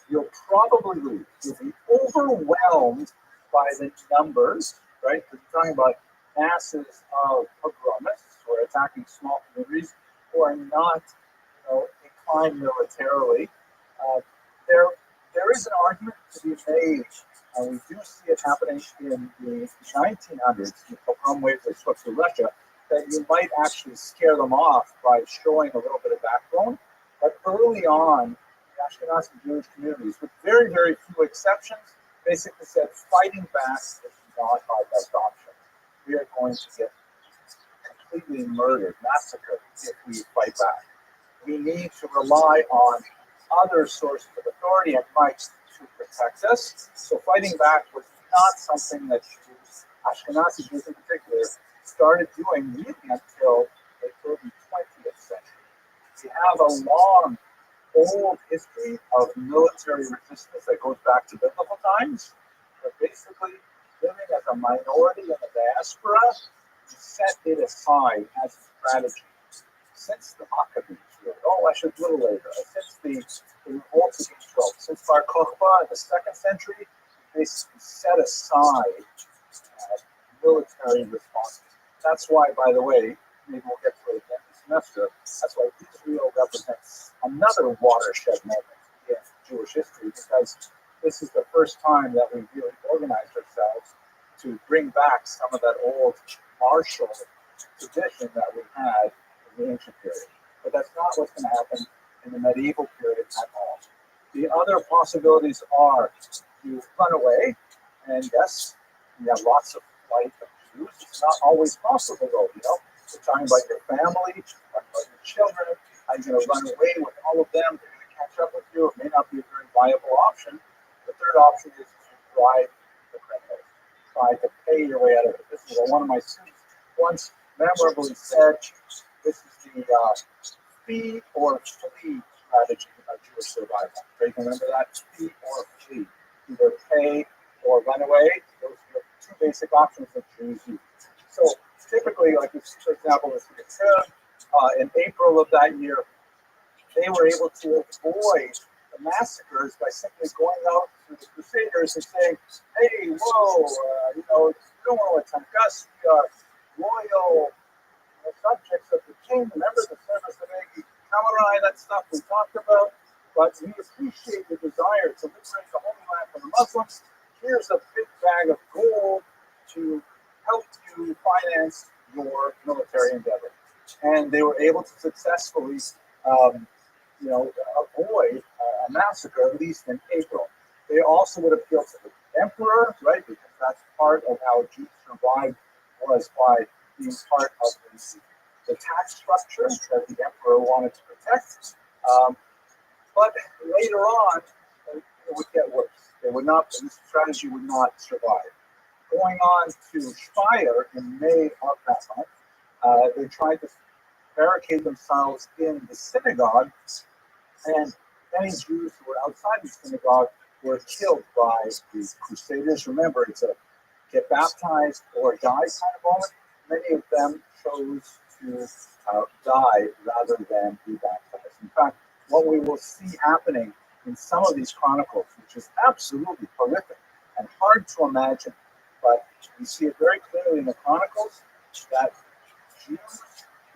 You'll probably lose. You'll be overwhelmed by the numbers, right? Because we're talking about masses of pogromists who are attacking small communities who are not, inclined militarily. There is an argument to be made, and we do see it happening in the 1900s, the pogrom waves that swept through Russia, that you might actually scare them off by showing a little bit of backbone. But early on, the Ashkenazi Jewish communities, with very, very few exceptions, basically said fighting back is not our best option. We are going to get completely murdered, massacred if we fight back. We need to rely on other sources of authority and might to protect us. So fighting back was not something that Jews, Ashkenazi Jews in particular, started doing really until the early 20th century. We have a long, old history of military resistance that goes back to biblical times, but basically living as a minority in the diaspora, we set it aside as a strategy. Since the Maccabees, actually a little later, since the revolt against Rome, since Bar Kokhba in the 2nd century, they set aside military responses. That's why, by the way, maybe we'll get to it again this semester, that's why Israel represents another watershed moment in Jewish history, because this is the first time that we really organized ourselves to bring back some of that old martial tradition that we had in the ancient period. But that's not what's going to happen in the medieval period at all. The other possibilities are you run away, and yes, we have lots of flight of Jews. It's not always possible, though, You're talking about your family, talking about your children. How you're going to run away with all of them? They're going to catch up with you. It may not be a very viable option. The third option is to bribe the criminals. Try to pay your way out of it. This is what one of my students once memorably said. This is the fee or flee strategy of Jewish survival. So you can remember that, fee or flee. Either pay or run away. Those are the two basic options that Jews use. So typically, like for example, in April of that year, they were able to avoid the massacres by simply going out to the Crusaders and saying, "Hey, whoa, you don't want to attack us. We are loyal subjects of the king. Remember the service of Agi Kamarai, that stuff we talked about. But we appreciate the desire to liberate the Holy Land from the Muslims. Here's a big bag of gold to help you finance your military endeavor." And they were able to successfully, avoid a massacre, at least in April. They also would appeal to the emperor, right? Because that's part of how Jews survived, was by being part of the tax structure that the emperor wanted to protect. But later on, it would get worse. This strategy would not survive. Going on to Speyer in May of that month, they tried to barricade themselves in the synagogue, and many Jews who were outside the synagogue were killed by the Crusaders. Remember, it's a get baptized or die kind of moment. Many of them chose to die rather than be baptized. In fact, what we will see happening in some of these chronicles, which is absolutely horrific and hard to imagine, but we see it very clearly in the chronicles that Jews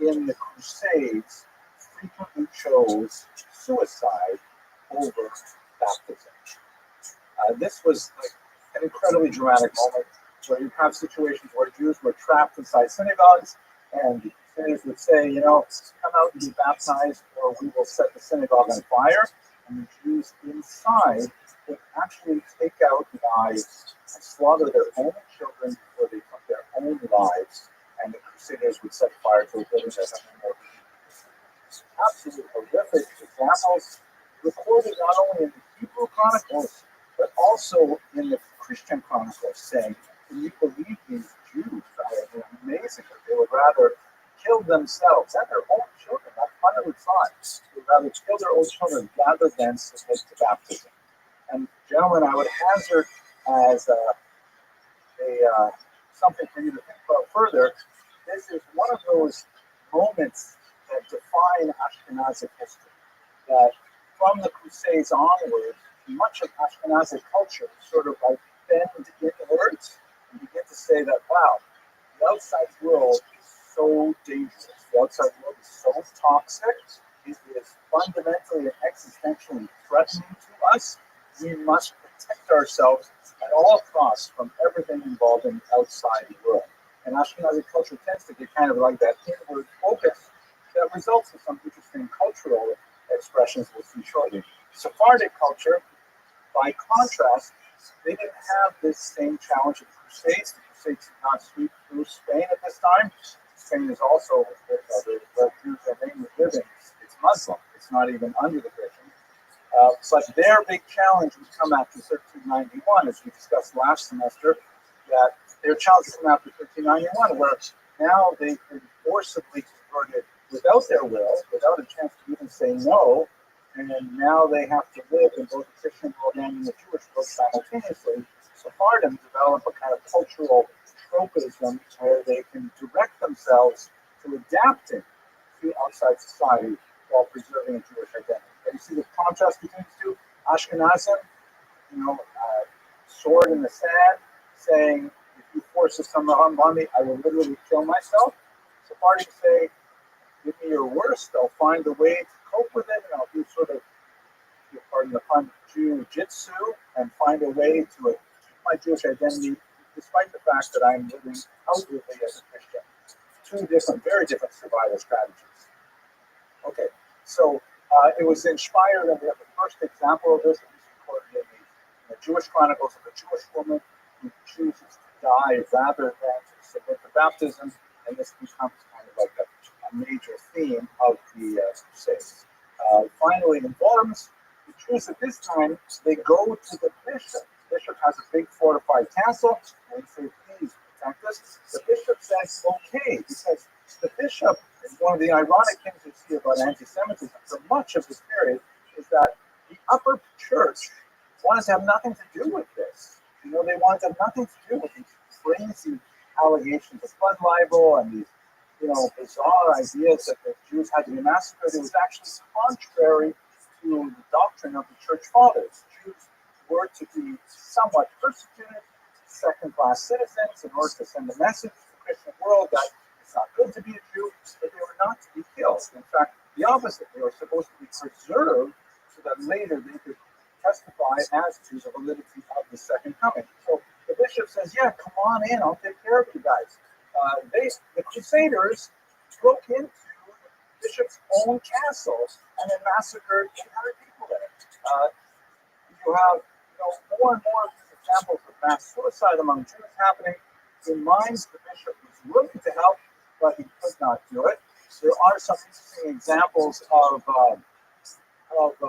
in the Crusades frequently chose suicide over baptism. This was like an incredibly dramatic moment where you have situations where Jews were trapped inside synagogues, and the Crusaders would say, come out and be baptized, or we will set the synagogue on fire. And the Jews inside would actually take out knives and slaughter their own children before they took their own lives, and the Crusaders would set fire to a building that had no more. Absolutely horrific examples recorded not only in the Hebrew Chronicles, but also in the Christian Chronicles, saying, "Can you believe these Jews? They're amazing. They would rather kill themselves and their own children, like hundreds of times. They would rather kill their own children rather than submit to baptism." And Gentlemen, I would hazard as something for you to think about further. This is one of those moments that define Ashkenazic history. That from the Crusades onwards, much of Ashkenazic culture sort of like bend inwards and begin to say that, wow, the outside world is so dangerous. The outside world is so toxic. It is fundamentally and existentially threatening to us. We must protect ourselves at all costs from everything involved in the outside world. And Ashkenazi culture tends to be kind of like that inward focus that results in some interesting cultural expressions we'll see shortly. Sephardic culture, by contrast, they didn't have this same challenge of the Crusades. The Crusades did not sweep through Spain at this time. Spain is also, where Jews are mainly living, it's Muslim. It's not even under the Christians. But their big challenge would come after 1391, as we discussed last semester, that their challenge would come after 1391, where now they've been forcibly converted without their will, without a chance to even say no, and now they have to live in both the Christian world and in the Jewish world simultaneously. Sephardim develop a kind of cultural tropism where they can direct themselves to adapting to outside society while preserving a Jewish identity. And you see the contrast between the two. Ashkenazim, sword in the sand, saying, if you force this on me, I will literally kill myself. Sephardim say, give me your worst, I'll find a way to cope with it, and I'll do sort of, pardon the pun, Jiu-jitsu, and find a way to keep my Jewish identity, despite the fact that I'm living outwardly as a Christian. Two different, very different survival strategies. Okay, so it was inspired, and we have the first example of this, that was recorded in the Jewish Chronicles of a Jewish woman who chooses to die rather than to submit to baptism, and this becomes kind of like a major theme of the Crusades. Finally, in Worms, the Jews at this time, they go to the bishop. The bishop has a big fortified castle, and they say, please protect us. The bishop says, okay, because the bishop, is one of the ironic things we see about anti-Semitism for much of this period, is that the upper church wanted to have nothing to do with this. They wanted to have nothing to do with these crazy allegations of blood libel and these bizarre ideas that the Jews had to be massacred. It was actually contrary to the doctrine of the church fathers. Jews were to be somewhat persecuted, second-class citizens, in order to send a message to the Christian world that it's not good to be a Jew, but they were not to be killed. In fact, the opposite. They were supposed to be preserved so that later they could testify as to the validity of the second coming. So the bishop says, yeah, come on in, I'll take care of you guys. The Crusaders broke into the bishop's own castle and then massacred 800 people in it. You have more and more examples of mass suicide among Jews happening. In minds, the bishop was willing to help, but he could not do it. There are some interesting examples of when you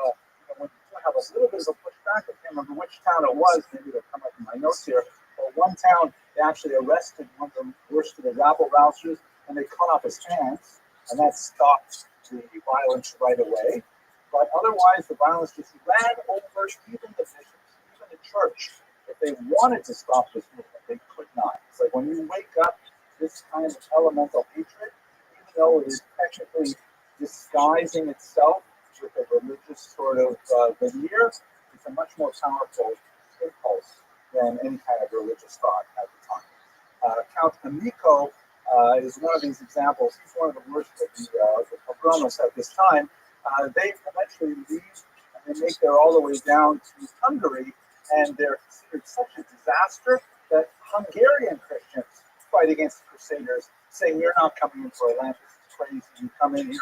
have a little bit of a pushback. I can't remember which town it was. Maybe it'll come up in my notes here. But one town, they actually arrested one of the worst of the rabble-rousers, and they cut off his hands, and that stopped the violence right away. But otherwise, the violence just ran over even the bishops, even the church. If they wanted to stop this movement, they could not. It's like when you wake up this kind of elemental hatred, even though it is technically disguising itself with a religious sort of veneer, it's a much more powerful impulse than any kind of religious thought at the time. Count Amico is one of these examples. He's one of the worst of the pogromists at this time. They eventually leave and they make their all the way down to Hungary, and they're considered such a disaster that Hungarian Christians fight against the Crusaders, saying, you're not coming into our land, this is crazy, you come in here, you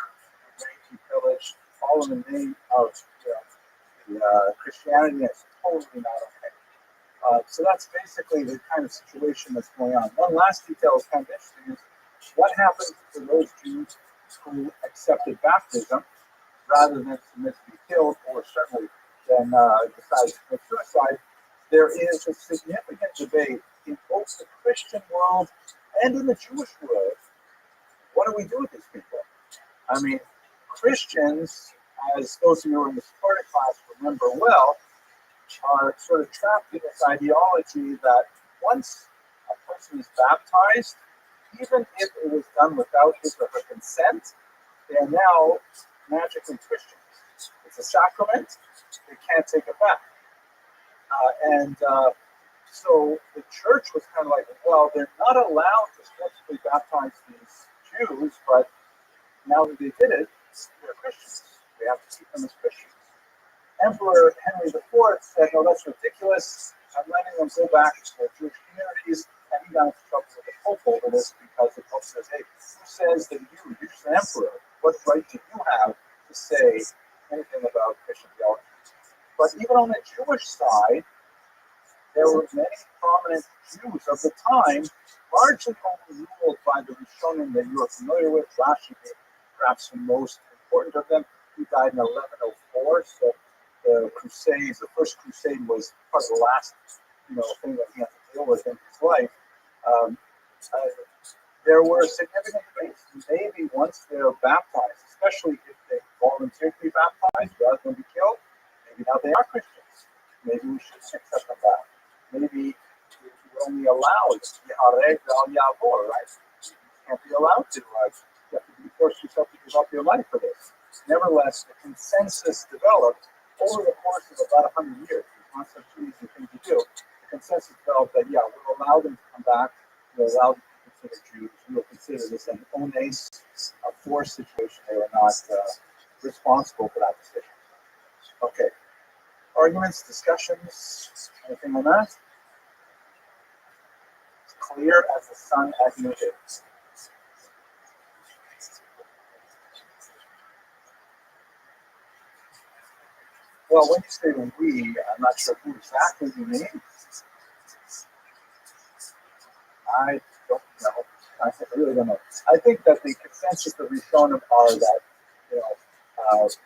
rape, you pillage, all in the name of Christianity, and it's totally not okay. So that's basically the kind of situation that's going on. One last detail is kind of interesting is what happens to those Jews who accepted baptism rather than submit to be killed, or certainly then decide to commit suicide. There is a significant debate in both the Christian world and in the Jewish world. What do we do with these people? I mean, Christians, as those of you who are in the Sephardic class remember well, are sort of trapped in this ideology that once a person is baptized, even if it was done without his or her consent, they are now magically Christians. It's a sacrament, they can't take it back. So the church was kind of like, well, they're not allowed to forcibly baptize these Jews, but now that they did it, they're Christians. We have to keep them as Christians. Emperor Henry IV said, no, that's ridiculous. I'm letting them go back to their Jewish communities, and he got into trouble with the Pope over this because the Pope says, hey, who says that you're the emperor? What right do you have to say anything about Christian theology? But even on the Jewish side, there were many prominent Jews of the time, largely overruled by the Rishonim that you are familiar with. Rashi being perhaps the most important of them. He died in 1104, so the Crusades, the first Crusade was part of the last, thing that he had to deal with in his life. There were significant debates. Maybe once they're baptized, especially if they volunteer to be baptized rather than be killed, maybe now they are Christians. Maybe we should accept them back. Maybe we're only allowed to be hareg al yavor, right? You can't be allowed to. You have to be forced yourself to give up your life for this. Nevertheless, the consensus developed over the course of about 100 years. It's not such an easy thing to do. The consensus developed that, yeah, we'll allow them to come back. We'll allow them to consider Jews. We'll consider this an ones, a forced situation. They were not responsible for that decision. Okay. Arguments, discussions, anything on that? It's clear as the sun at noonday. Well, when you say we, I'm not sure who exactly you mean. I don't know. I really don't know. I think that the consensus of Rishonim are that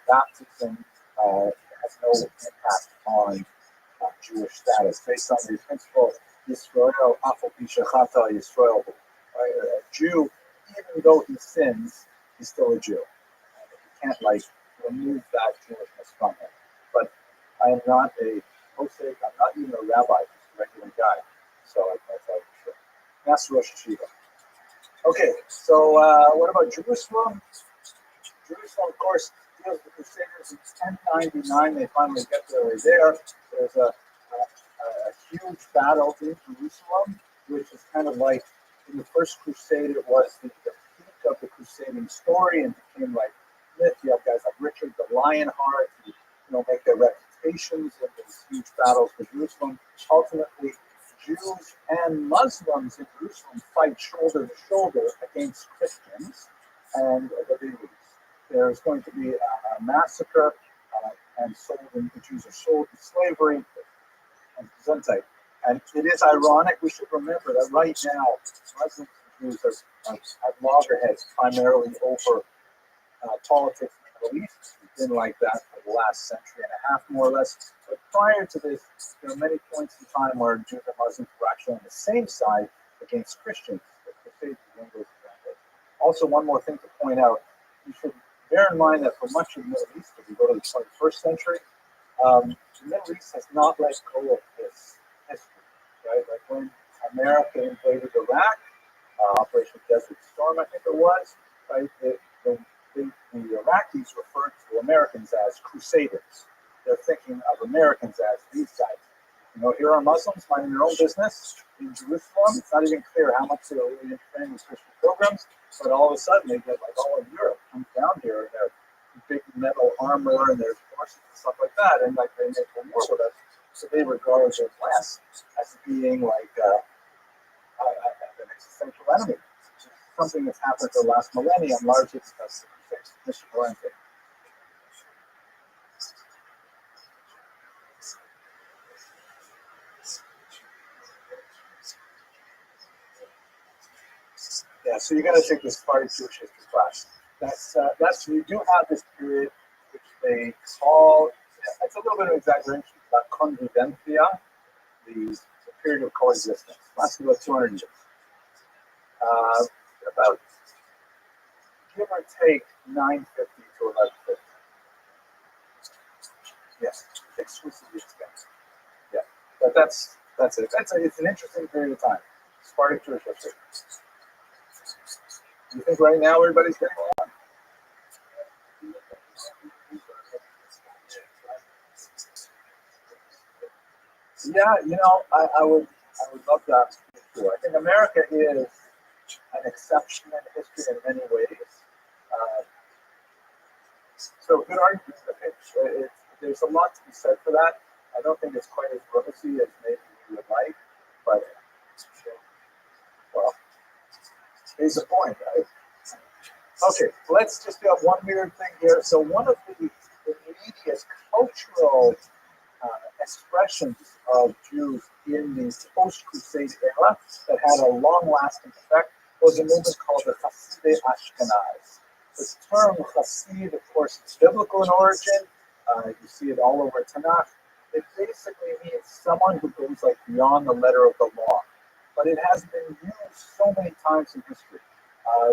baptism has no impact on Jewish status based on the principle Yisrael Afal Pishachata Yisrael. A Jew, even though he sins, he's still a Jew. You can't remove that Jewishness from him. But I am not a posek. I'm not even a rabbi, just a regular guy. So I thought for sure. That's Rosh Hashiva. Okay, so what about Jerusalem? Jerusalem, of course, deals with the Crusaders in 1099. They finally get there. There's a huge battle in Jerusalem, which is kind of like in the First Crusade, it was the peak of the crusading story and became like myth. You have guys like Richard the Lionheart who make their reputations in these huge battles for Jerusalem. Ultimately, Jews and Muslims in Jerusalem fight shoulder to shoulder against Christians, and they lose. There's going to be a massacre, and the Jews are sold to slavery and Gesundheit. And it is ironic, we should remember that right now, Muslims and Jews have loggerheads primarily over politics in the Middle East. It's been like that for the last century and a half, more or less. But prior to this, there are many points in time where Jews and Muslims were actually on the same side against Christians. Also, one more thing to point out, you should bear in mind that for much of the Middle East, if you go to the 21st century, the Middle East has not let go of this history, right? Like when America invaded Iraq, Operation Desert Storm, I think it was, right? The Iraqis referred to Americans as crusaders. They're thinking of Americans as these guys. Here are Muslims minding their own business in Jerusalem. It's not even clear how much they're really interfering with Christian pilgrims, but all of a sudden they get all of Europe comes down here in their big metal armor and their horses and stuff like that, and they make a war with us. So they regard their West as being an existential enemy. Something that's happened for the last millennium, largely because of the Mr. Valente. Yeah, so you got to take this Spartan Jewish history class. That's you do have this period which they call, it's a little bit of exaggeration, about convivencia, the period of coexistence. Lasted about 200 years. About give or take 950 to 1150. Yes, exclusively together. But that's it. It's an interesting period of time. Sephardic Jewish history. You think right now everybody's getting along? Yeah, I would love that too. I think America is an exception in history in many ways. Uh, so good argument. There's a lot to be said for that. I don't think it's quite as rosy as maybe we would like, but well, here's the point, right? Okay, let's just do one weird thing here. So one of the immediate cultural expressions of Jews in the post-Crusade era that had a long-lasting effect was a movement called the Hasidei Ashkenaz. The term Hasid, of course, is biblical in origin. You see it all over Tanakh. It basically means someone who goes like beyond the letter of the law. But it has been used so many times in history.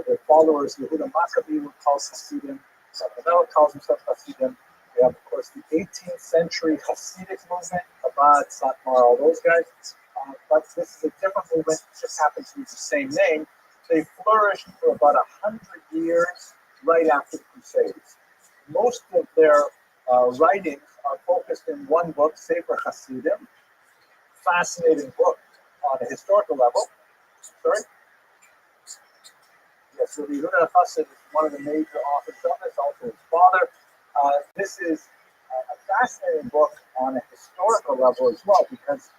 The followers of Yehuda Maccabi were called Hasidim. Samuel calls himself Hasidim. We have, of course, the 18th century Hasidic movement, Chabad, Satmar, all those guys. But this is a different movement. It just happens to be the same name. They flourished for about 100 years right after the Crusades. Most of their writings are focused in one book, Sefer Hasidim. Fascinating book on a historical level. Sorry? Yes, so the Yehuda Hasid is one of the major authors of this, also his father. This is a fascinating book on a historical level as well because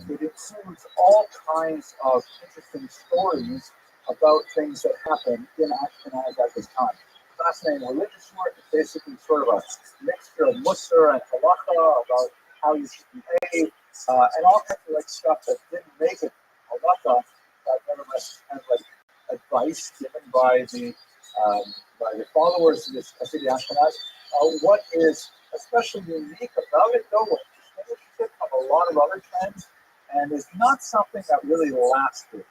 it includes all kinds of interesting stories about things that happened in Ashkenaz at this time. Fascinating religious work. It's basically sort of a mixture of Musar and Halacha about how you should behave, and all kinds of like stuff that didn't make it Halacha, but nevertheless kind of like advice given by the followers of this Hasidic Ashkenaz. What is especially unique about it, though, what distinguishes it from a lot of other trends, and is not something that really lasted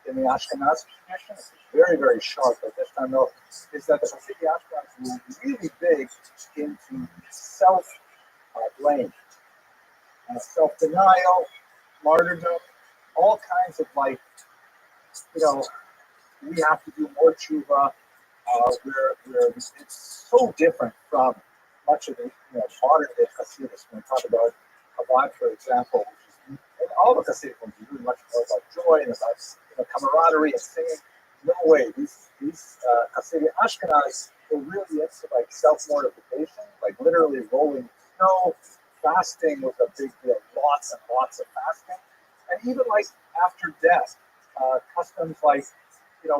in the Ashkenaz tradition. It's very, very sharp at this time, though, is that the Hasidic Ashkenaz were really big into self-blame, self-denial, martyrdom, all kinds of like, we have to do more tshuva. Where it's so different from much of the modern day Hasidus. When we talk about Chabad, for example, which is, and all the Hasidic ones are really much more about joy and about camaraderie and singing. No way, these Hasidic Ashkenaz were really into like self-mortification, like literally rolling snow. Fasting was a big deal, lots and lots of fasting, and even like after death, customs like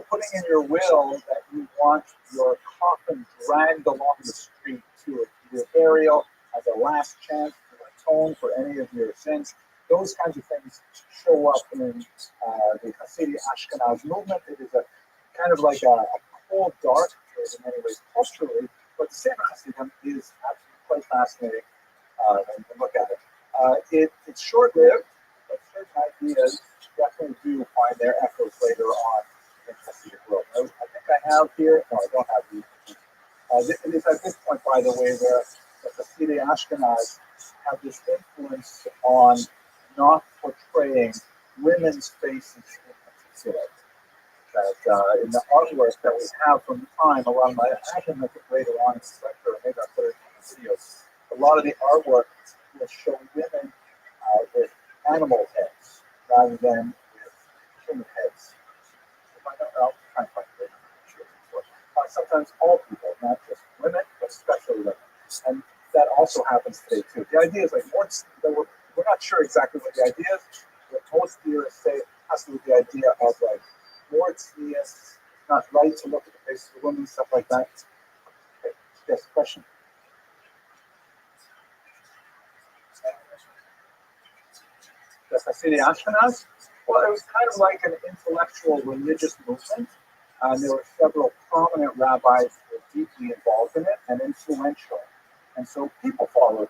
putting in your will that you want your coffin dragged along the street to your burial as a last chance to atone for any of your sins. Those kinds of things show up in the Hasidic Ashkenaz movement. It is a kind of like a cold, dark period in many ways culturally, but the Sefer Hasidim is actually quite fascinating when you look at it. It's short-lived, but certain ideas definitely do find their echoes later on. I think I have here. No, I don't have these. It is at this point, by the way, where the Hasidic Ashkenaz have this influence on not portraying women's faces in particular. That in the artwork that we have from the time, a lot of I can make it later on in the lecture, or maybe I'll put it in the videos. A lot of the artwork will show women with animal heads rather than with human heads. I'll try and find it. Sometimes all people, not just women, but especially women. And that also happens today too. The idea is like we're not sure exactly what the idea is. What most theorists say has to do with the idea of like more it's not right to look at the faces of women, stuff like that. Okay. Yes, question. The Hasidic Ashkenaz? Well, it was kind of like an intellectual religious movement. There were several prominent rabbis who were deeply involved in it and influential. And so people followed it.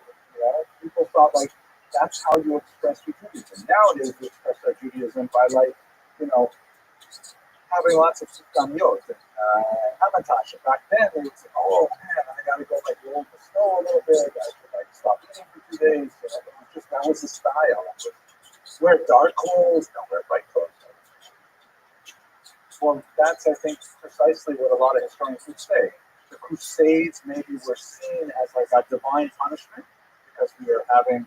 People thought like that's how you express your Judaism. Nowadays we express our Judaism by like, having lots of Yot and Hamatasha. Back then they would say, oh man, I gotta go like roll the snow a little bit, I should like stop eating for 2 days, that was the style. Wear dark clothes, don't wear bright clothes. Well, that's, I think, precisely what a lot of historians would say. The Crusades maybe were seen as like a divine punishment because we are having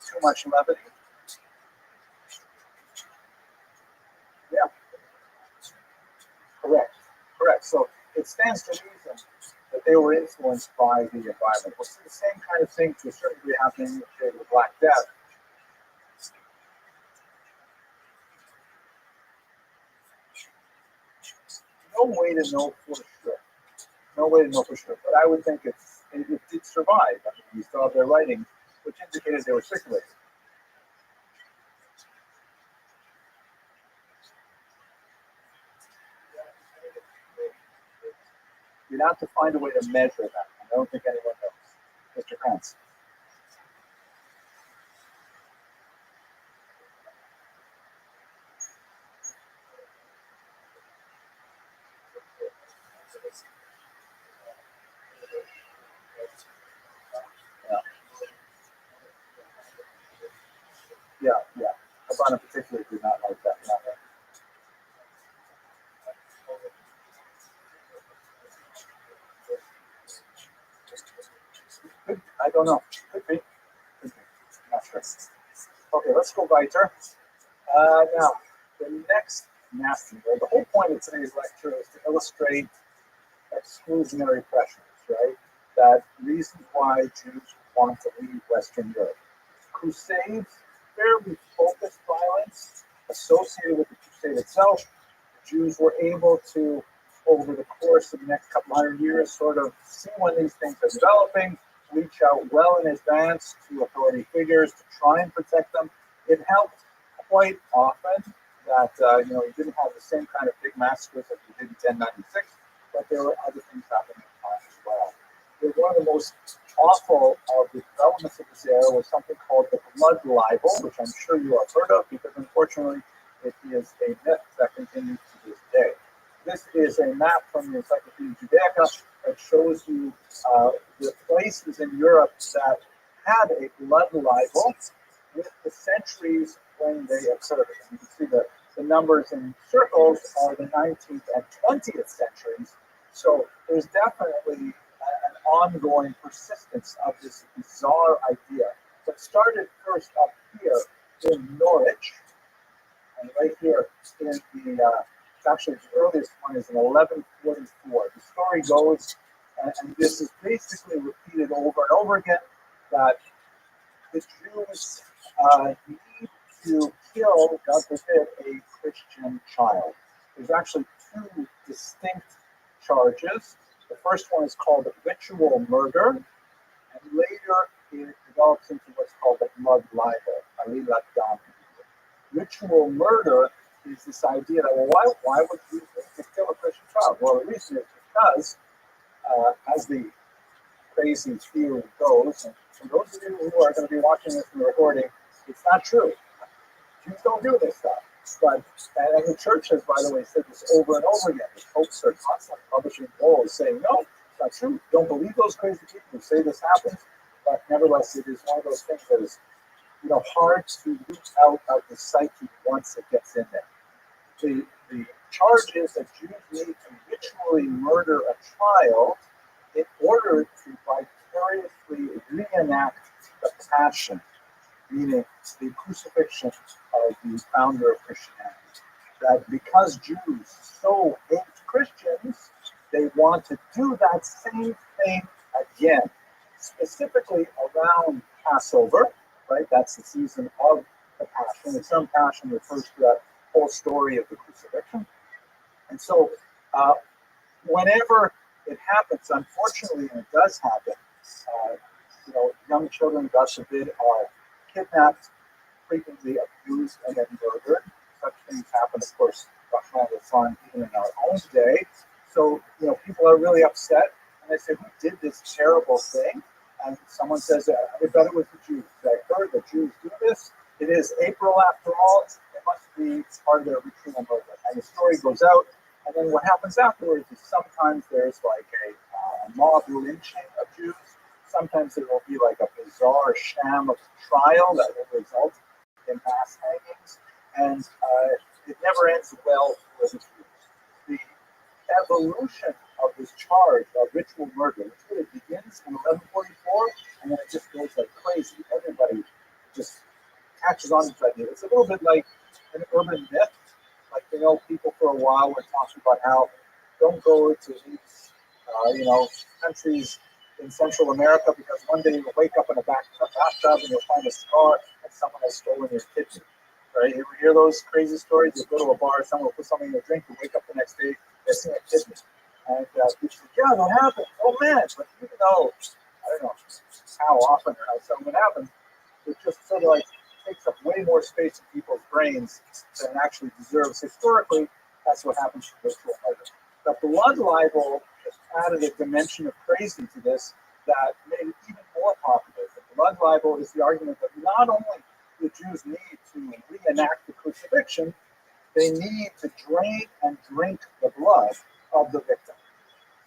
too much levity. Yeah, correct. So it stands to reason that they were influenced by the environment. We'll see the same kind of thing to a certain degree happening with the Black Death. No way to know for sure. No way to know for sure. But I would think it did survive. I mean, we still have their writings, which indicated they were circulating. You'd have to find a way to measure that. I don't think anyone knows. Mr. Pence. Yeah. Habana particularly did not like that. I don't know. Could be. Not sure. Okay, let's go weiter. Now, the next nasty, right? The whole point of today's lecture is to illustrate exclusionary pressures, right? That reasons why Jews want to leave Western Europe. Crusades, fairly focused violence associated with the crusade itself. The Jews were able to, over the course of the next couple hundred years, sort of see when these things are developing, reach out well in advance to authority figures to try and protect them. It helped quite often that you didn't have the same kind of big massacres that you did in 1096, but there were other things happening at the time as well. One of the most awful of the developments of this era was something called the blood libel, which I'm sure you have heard of because unfortunately it is a myth that continues to this day. This is a map from the Encyclopedia Judaica that shows you the places in Europe that had a blood libel with the centuries when they occurred. And you can see the numbers in circles are the 19th and 20th centuries. So there's definitely an ongoing persistence of this bizarre idea that started first up here in Norwich, and right here in the, actually the earliest one is in 1144. The story goes, and this is basically repeated over and over again, that the Jews need to kill, God forbid, a Christian child. There's actually two distinct charges. The first one is called ritual murder, and later it develops into what's called the blood libel. Ritual murder is this idea that, well, why would you think to kill a Christian child? Well, the reason is because, as the crazy theory goes, and for those of you who are going to be watching this in the recording, it's not true. Jews don't do this stuff. But, and the church has, by the way, said this over and over again. The popes are constantly publishing bulls saying, no, it's not true. Don't believe those crazy people who say this happens. But nevertheless, it is one of those things that is, hard to root out of the psyche once it gets in there. The charge is that Jews need to ritually murder a child in order to vicariously reenact the passion, meaning the crucifixion of the founder of Christianity. That because Jews so hate Christians, they want to do that same thing again, specifically around Passover, right? That's the season of the Passion. The term Passion refers to that whole story of the crucifixion. And so whenever it happens, unfortunately, and it does happen, young children, God forbid, are kidnapped, frequently abused, and then murdered. Such things happen, of course, even in our own day. So, people are really upset, and they say, who did this terrible thing? And someone says, I bet it was the Jews. I heard the Jews do this. It is April after all. It must be part of their ritual murder. And the story goes out, and then what happens afterwards is sometimes there's like a mob lynching of Jews. Sometimes there will be like a bizarre sham of trial that will result in mass hangings, and it never ends well for the Jews. The evolution of this charge of ritual murder, which really begins in 1144, and then it just goes like crazy. Everybody just catches on to this idea. It's a little bit like an urban myth. Like, people for a while were talking about how don't go to these, countries in Central America because one day you'll wake up in a bathtub and you'll find a scar and someone has stolen your kidney. Right? You ever hear those crazy stories? You go to a bar, someone will put something in your drink, you wake up the next day, missing a kidney. And people say, yeah, that happened. Oh man, but even though, I don't know how often or how seldom it happens, it just sort of like takes up way more space in people's brains than it actually deserves. Historically, that's what happens to ritual murder. The blood libel just added a dimension of crazy to this that made it even more popular. The blood libel is the argument that not only do Jews need to reenact the crucifixion, they need to drain and drink the blood of the victim.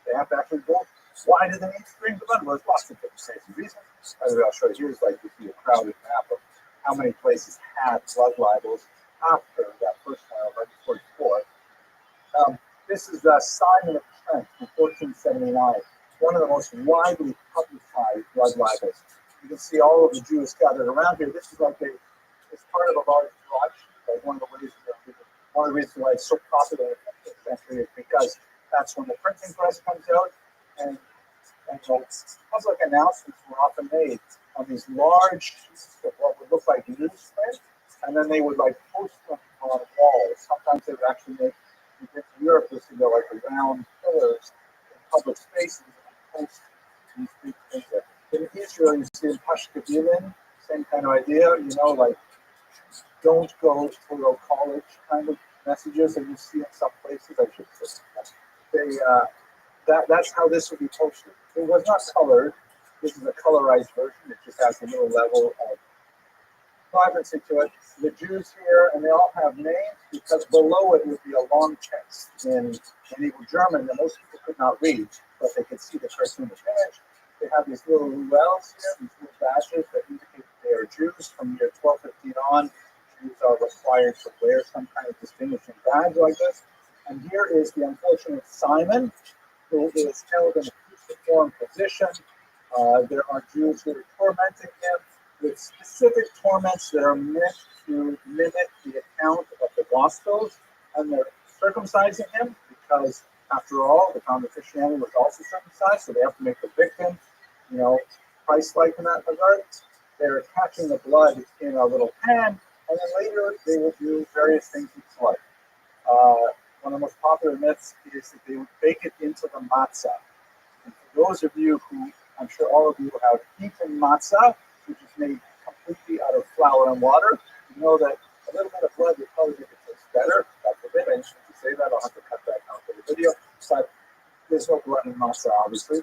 They have to actually go. Why do they need to drink the blood? Well, there's lots of different reasons. As I'll show you, here's like you see a crowded map of how many places had blood libels after that first trial, right before the fourth. This is Simon of Trent from 1479, one of the most widely publicized blood libels. You can see all of the Jews gathered around here. This is like it's part of a large Rothschild. Like one of the reasons why it's so popular in the 15th century is because that's when the printing press comes out, and public announcements were often made on these large sheets of what would look like newsprint, and then they would like post them on walls. Sometimes they would actually make, in Europe, this would go like around pillars in public spaces and post these big things there. In Israel, you see in Pashkevilin, same kind of idea, like don't go to a college kind of messages that you see in some places. I should say that's how this would be posted. It was not colored. This is a colorized version. It just has a little level of vibrancy to it. The Jews here, and they all have names because below it would be a long text in medieval German that most people could not read, but they could see the cartoonish image. They have these little ruels here, these little badges that indicate that they are Jews. From year 1215 on, Jews are required to wear some kind of distinguishing badge like this. And here is the unfortunate Simon, who is held in a cruciform position. There are Jews who are tormenting him with specific torments that are meant to mimic the account of the Gospels, and they're circumcising him because, after all, the founder of Christianity was also circumcised, so they have to make the victim, Christ-like in that regard. They're catching the blood in a little pan, and then later they will do various things with blood. One of the most popular myths is that they would bake it into the matzah. And for those of you who, I'm sure all of you have eaten matzah, which is made completely out of flour and water, you know that a little bit of blood would probably make it taste better. God forbid, I shouldn't say that. I'll have to cut that out for the video. But there's no blood in matzah, obviously.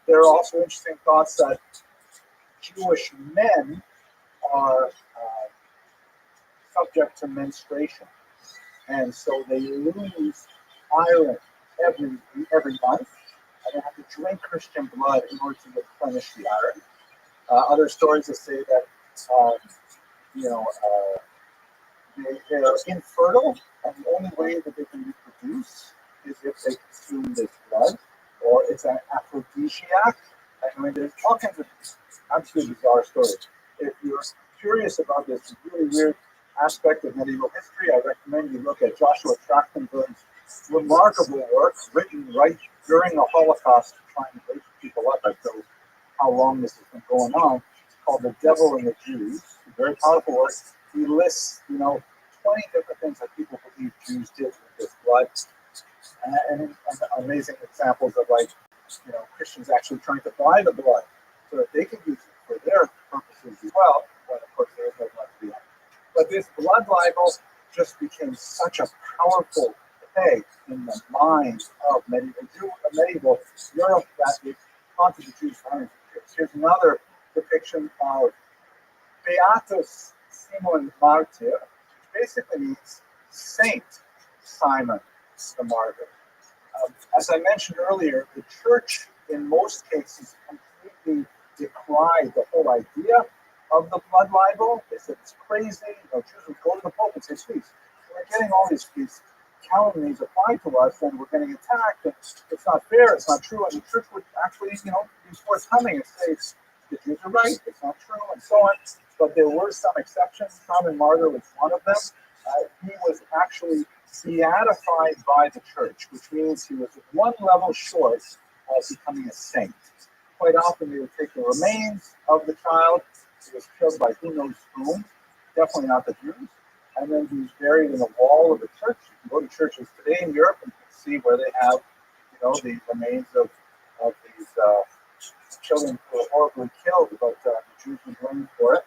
There are also interesting thoughts that Jewish men are subject to menstruation. And so they lose iron every month, and they have to drink Christian blood in order to replenish the iron. Other stories that say that they are infertile, and the only way that they can reproduce is if they consume this blood, or it's an aphrodisiac. I mean, there's all kinds of absolutely bizarre stories. If you're curious about this really weird aspect of medieval history, I recommend you look at Joshua Trachtenberg's remarkable work written right during the Holocaust to try and wake people up as to how long this has been going on. It's called The Devil and the Jews. It's a very powerful work. He lists, 20 different things that people believe Jews did with this blood. And amazing examples of Christians actually trying to buy the blood so that they can use it for their purposes as well. But of course, there is no blood to be had. But this blood libel just became such a powerful peg in the minds of medieval Europe that it haunted the Jews for hundreds of years. Here's another depiction of Beatus Simon Martyr, which basically means Saint Simon the Martyr. As I mentioned earlier, the church in most cases completely completely decried the whole idea of the blood libel. They said it's crazy. Jews would go to the Pope and say, please, we're getting all these calumnies applied to us and we're getting attacked and it's not fair, it's not true. And the church would actually, be forthcoming and say, the Jews are right, it's not true, and so on. But there were some exceptions. Common Martyr was one of them. He was actually beatified by the church, which means he was one level short of becoming a saint. Quite often they would take the remains of the child who was killed by who knows whom, definitely not the Jews, and then he was buried in the wall of the church. You can go to churches today in Europe and see where they have, the remains of these children who were horribly killed, but the Jews were blamed for it.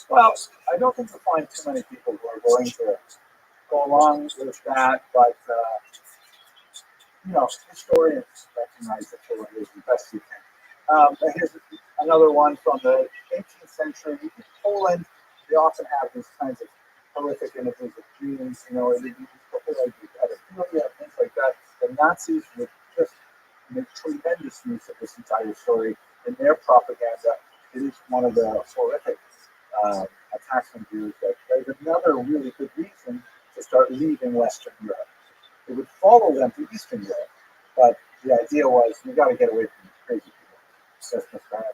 Well, I don't think you'll find too many people who are going to go along with that, but historians recognize that children is the best you can. Here's another one from the 18th century in Poland. They often have these kinds of horrific images of Jews, they use the whole idea of pedophilia, things like that. The Nazis would just make tremendous use of this entire story in their propaganda. It is one of the horrific attacks on Jews. That there's another really good reason to start leaving Western Europe. It would follow them to Eastern Europe, but the idea was you got to get away from these crazy people. That's what's going on.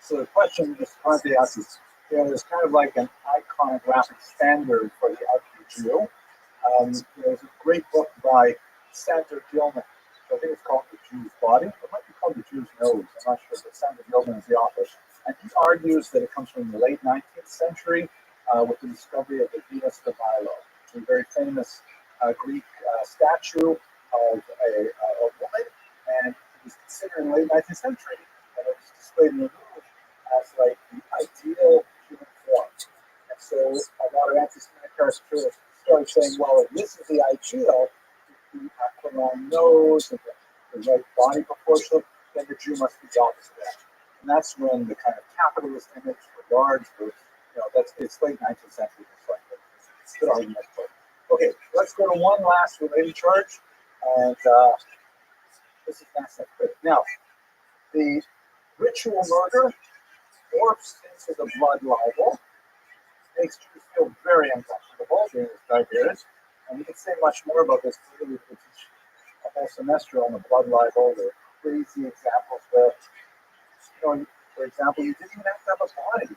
So the question is, Conte asks is, there's kind of like an iconographic standard for the ugly Jew. There's a great book by Sander Gilman. I think it's called The Jew's Body. It might be called The Jew's Nose. I'm not sure, but Sander Gilman is the author. And he argues that it comes from the late 19th century with the discovery of the Venus de Milo, which is a very famous Greek statue of a woman, and it was considered in the late 19th century, and it was displayed in the Louvre as like the ideal human form. And so a lot of anti-Semitic caricaturists started saying, well, if this is the ideal, the aquiline nose and the right body proportion, then the Jew must be the opposite of that. And that's when the kind of capitalist image for large groups, it's late 19th century. It's good argument for it. Okay, let's go to one last related charge, and this is next. Now, the ritual murder morphs into the blood libel, makes Jews feel very uncomfortable during this time period. And we can say much more about this. We could teach a whole semester on the blood libel, the crazy examples where, for example, you didn't even have to have a body.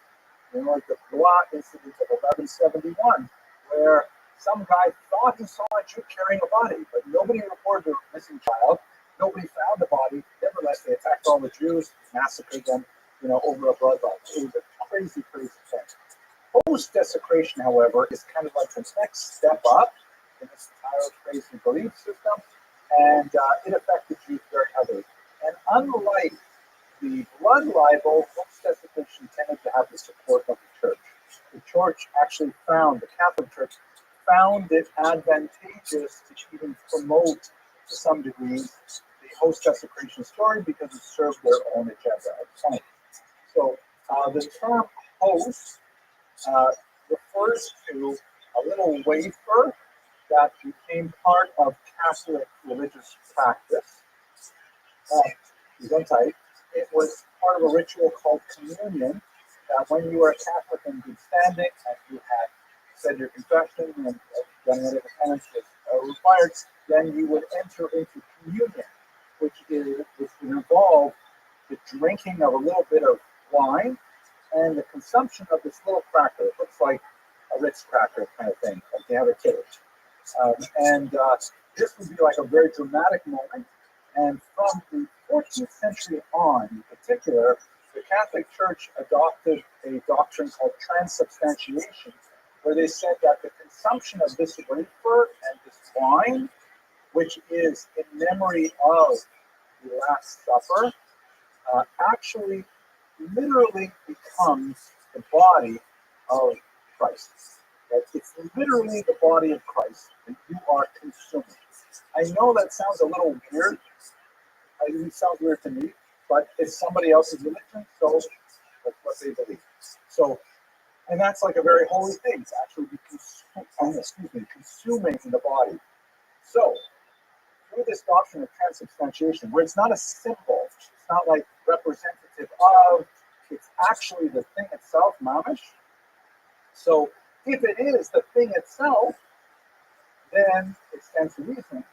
Like the Blois incident of 1171, where some guy thought he saw a Jew carrying a body, but nobody reported a missing child. Nobody found the body. Nevertheless, they attacked all the Jews, massacred them, over a blood libel. It was a crazy, crazy thing. Post-desecration, however, is kind of like the next step up in this entire crazy belief system, and it affected Jews very heavily. And unlike the blood libel, post-desecration tended to have the support of the church. The church actually the Catholic Church found it advantageous to even promote, to some degree, the post-desecration story because it served their own agenda at the time. So the term post refers to a little wafer that became part of Catholic religious practice. It was part of a ritual called communion, that when you were a Catholic in good standing and you had said your confession and done whatever penance was required, then you would enter into communion, which would involve the drinking of a little bit of wine and the consumption of this little cracker. It looks like a Ritz cracker kind of thing, like they have a cage. This would be like a very dramatic moment. And from the 14th century on, in particular, the Catholic Church adopted a doctrine called transubstantiation, where they said that the consumption of this wafer and this wine, which is in memory of the Last Supper, actually literally becomes the body of Christ. that it's literally the body of Christ that you are consuming. I know that sounds a little weird. It sounds weird to me, but it's somebody else's religion, so that's what they believe. So, and that's like a very holy thing to actually be consuming the body. So, through this doctrine of transubstantiation, where it's not a symbol, it's not like representative of, it's actually the thing itself, mamish. So, if it is the thing itself, then it stands to reason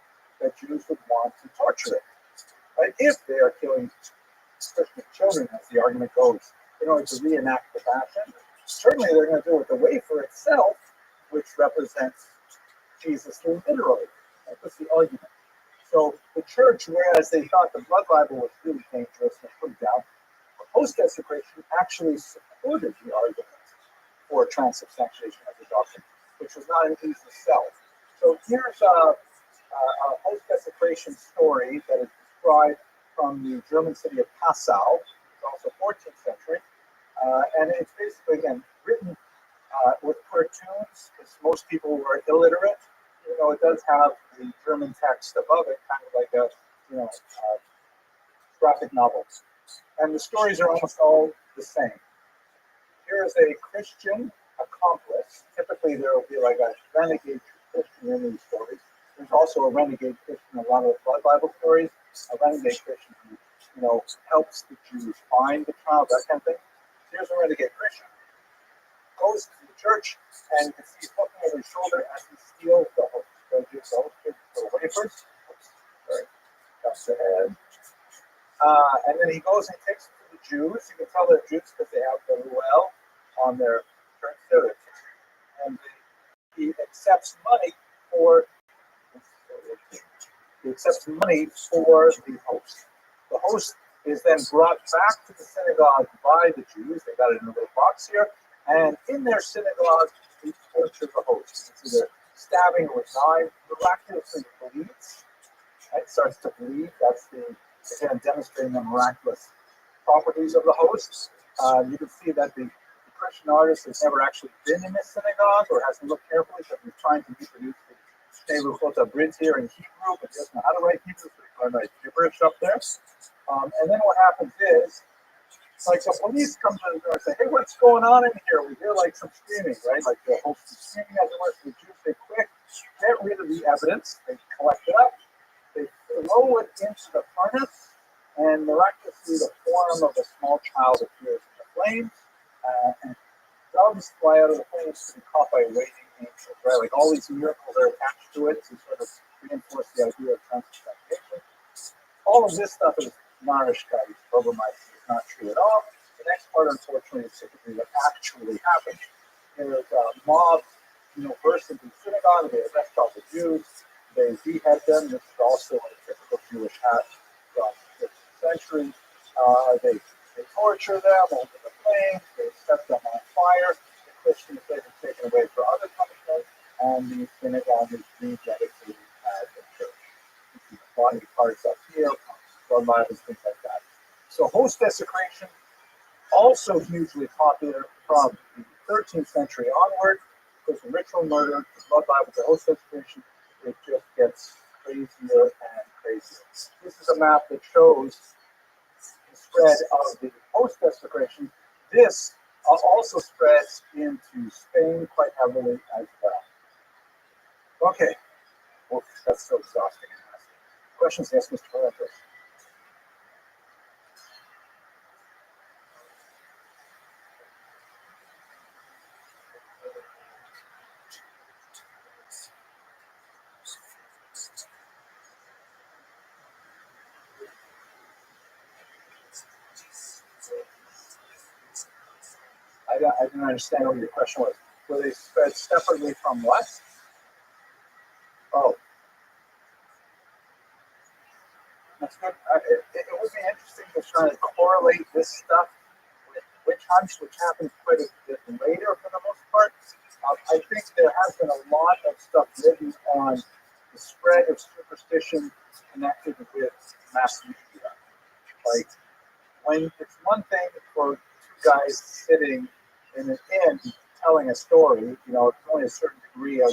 that Jews would want to torture it. Right? If they are killing Christian children, as the argument goes, in order to reenact the passion, certainly they're going to do it the wafer itself, which represents Jesus literally. That was the argument. So the church, whereas they thought the blood libel was really dangerous and put down, post-desecration actually supported the argument for transubstantiation as a doctrine, which was not an easy sell. So here's a post-desecration story that is described from the German city of Passau, it's also 14th century, and it's basically, again, written with cartoons, because most people were illiterate. You know, it does have the German text above it, kind of like a, graphic novel. And the stories are almost all the same. Here is a Christian accomplice. Typically, there will be like a renegade Christian in these stories. There's also a renegade Christian in a lot of the blood Bible stories. A renegade Christian who, helps the Jews find the child, that kind of thing. Here's a renegade Christian. Goes to the church, and you can see he's looking over his shoulder as he steals the host. So he gives the host the wafers. Sorry, that's the head. And then he goes and takes it to the Jews. You can tell they're Jews because they have the ruel on their shirt. And he accepts money for the host. The host is then brought back to the synagogue by the Jews. They got it in a little box here. And in their synagogue, they torture the host. It's either stabbing with knives, miraculously bleeds. It starts to bleed. That's again, demonstrating the miraculous properties of the host. You can see that the Christian artist has never actually been in this synagogue or hasn't looked carefully because he's trying to reproduce the Nebuchadnezzar bridge here in Hebrew, but he doesn't know how to write Hebrew, so he's going to write gibberish up there. And then what happens is, like the police come to the door and say, hey, what's going on in here? We hear like some screaming, right? Like the host is screaming as it were. So the Jews say, quick, get rid of the evidence. They collect it up. They throw it into the furnace, and miraculously the form of a small child appears in the flames, and doves fly out of the flames to be caught by waiting angels, right? Like all these miracles are attached to it to sort of reinforce the idea of transubstantiation. All of this stuff is Narishkai, Robomite, is not true at all. The next part, unfortunately, is typically what actually happened. There's a mob, burst into the synagogue, they arrest all the Jews, they behead them. This is also a typical Jewish act from the 5th century. They torture them over the flames, they set them on fire. The Christians are taken away for other punishments, and the synagogue is rededicated as a church. You see the body parts up here, blood libels, things like that. So host desecration, also hugely popular from the 13th century onward, because the ritual murder, the blood libel, the host desecration, it just gets crazier and crazier. This is a map that shows the spread of the post-desecration. This also spreads into Spain quite heavily as well. Okay, well, that's so exhausting. Questions? Yes, Mr. Valentine. I didn't understand what your question was. Were they spread separately from what? Oh. That's good. It would be interesting to try to correlate this stuff with witch hunts, which happens quite a bit later for the most part. I think there has been a lot of stuff written on the spread of superstition connected with mass media. Like, when it's one thing for two guys sitting in an inn telling a story, you know, it's only a certain degree of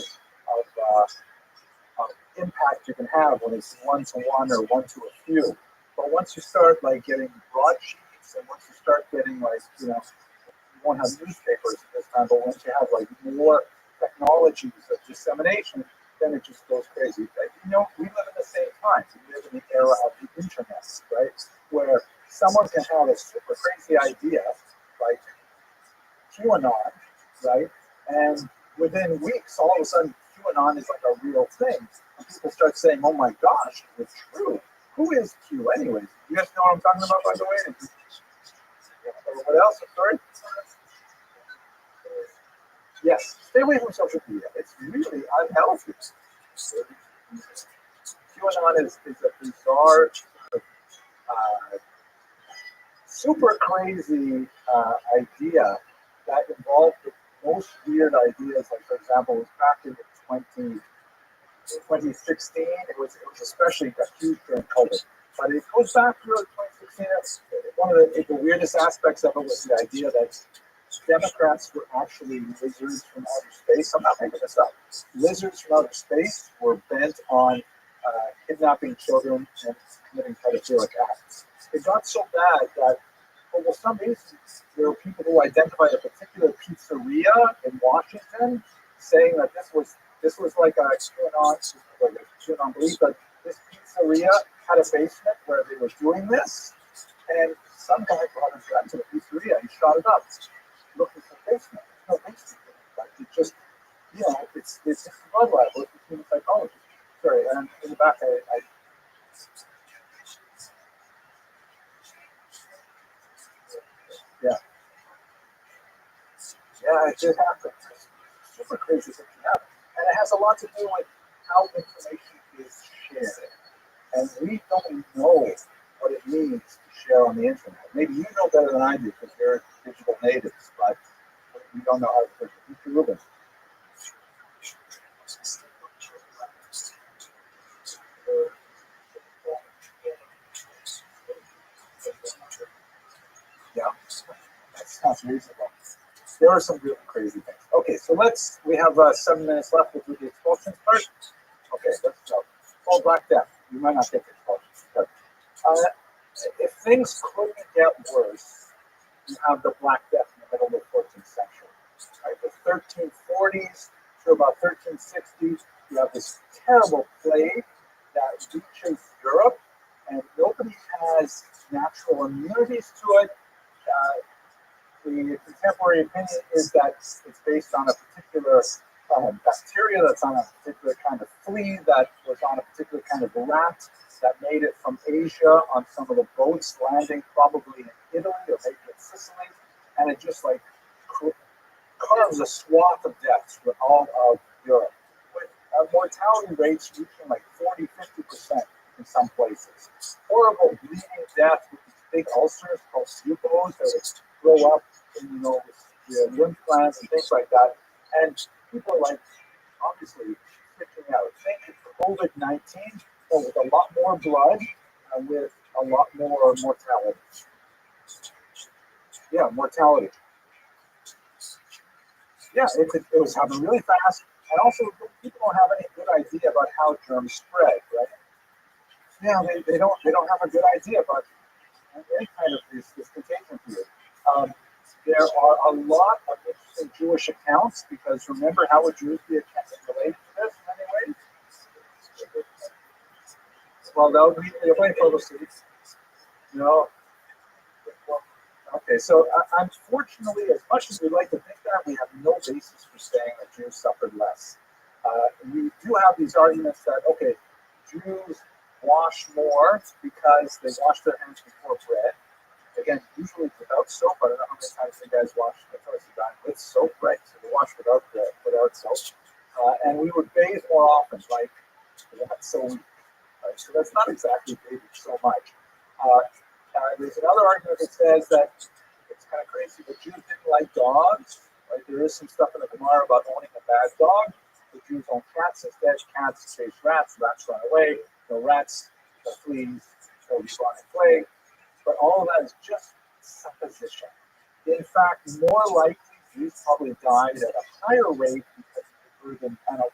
impact you can have when it's one to one or one to a few. But once you start like getting broadsheets, and once you start getting like, you know, you won't have newspapers at this time, but once you have like more technologies of dissemination, then it just goes crazy. Like, you know, we live in the same times. We live in the era of the internet, right? Where someone can have a super crazy idea, like QAnon, right? And within weeks, all of a sudden, QAnon is like a real thing. And people start saying, oh my gosh, it's true. Who is Q anyways? You guys know what I'm talking about, by the way? What else? I'm sorry? Yes, stay away from social media. It's really unhealthy. QAnon is a bizarre, super crazy idea that involved the most weird ideas. Like, for example, it was back in 2016. It was especially huge during COVID. But it goes back to 2016. One of the weirdest aspects of it was the idea that Democrats were actually lizards from outer space. I'm not making this up. Lizards from outer space were bent on kidnapping children and committing pedophilic acts. It got so bad that, for some reason, there were people who identified a particular pizzeria in Washington, saying that this was like a QAnon belief, but this pizzeria had a basement where they were doing this, and some guy brought a gun to the pizzeria and shot it up, looking for the basement. There's no basement. Like, it just, you know, it's just a blood libel between psychologists. Sorry, and in the back, yeah. Yeah, it did happen. It's super crazy thing to happen. And it has a lot to do with how information is shared. And we don't know what it means to share on the internet. Maybe you know better than I do because you're digital natives, but we don't know how to push it. Mr. Rubin. Yeah, that sounds reasonable. There are some really crazy things. Okay, so we have 7 minutes left. We'll do the expulsions part. Okay, let's go. Oh, Black Death. You might not get the expulsions. But, if things couldn't get worse, you have the Black Death in the middle of the 14th century. Right? The 1340s to about 1360s, you have this terrible plague that reaches Europe, and nobody has natural immunities to it. The contemporary opinion is that it's based on a particular bacteria that's on a particular kind of flea that was on a particular kind of rat that made it from Asia on some of the boats landing probably in Italy or maybe in Sicily, and it just like carves a swath of deaths for all of Europe, with mortality rates reaching like 40-50% in some places. Horrible bleeding death with these big ulcers called bucos that would grow up in, you know, the lymph glands and things like that. And people are like, obviously, freaking out. Thank you for COVID-19, but with a lot more blood and with a lot more mortality. Yeah, mortality. Yeah, it was happening really fast. And also, people don't have any good idea about how germs spread, right? Yeah, they don't have a good idea about any kind of this contagion period. There are a lot of interesting Jewish accounts because remember, how would Jews be related to this in any way? Well, they're playing photo seats. No. Okay, so unfortunately, as much as we like to think that, we have no basis for saying that Jews suffered less. We do have these arguments that, okay, Jews wash more because they wash their hands before bread. Again, usually without soap. I don't know how many times you guys wash the toilet with soap, right? So we wash without soap. And we would bathe more often, like that. So, right? So that's not exactly bathing so much. There's another argument that says that it's kind of crazy, but Jews didn't like dogs. Right? There is some stuff in the Gemara about owning a bad dog. The Jews own cats instead. Cats chase rats. Rats run away. No rats, no fleas, no bubonic plague. But all of that is just supposition. In fact, more likely, refugees probably died at a higher rate because of the breathing penalty.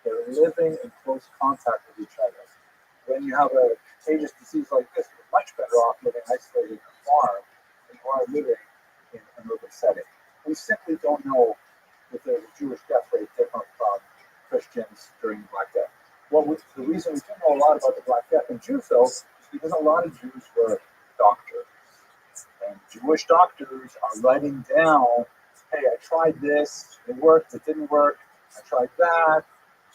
They're living in close contact with each other. When you have a contagious disease like this, you're much better off living isolated in a farm than you are living in an urban setting. We simply don't know if there's a Jewish death rate different from Christians during the Black Death. The reason we do know a lot about the Black Death in Jews, though, is because a lot of Jews were doctors. And Jewish doctors are writing down, hey, I tried this, it worked, it didn't work, I tried that.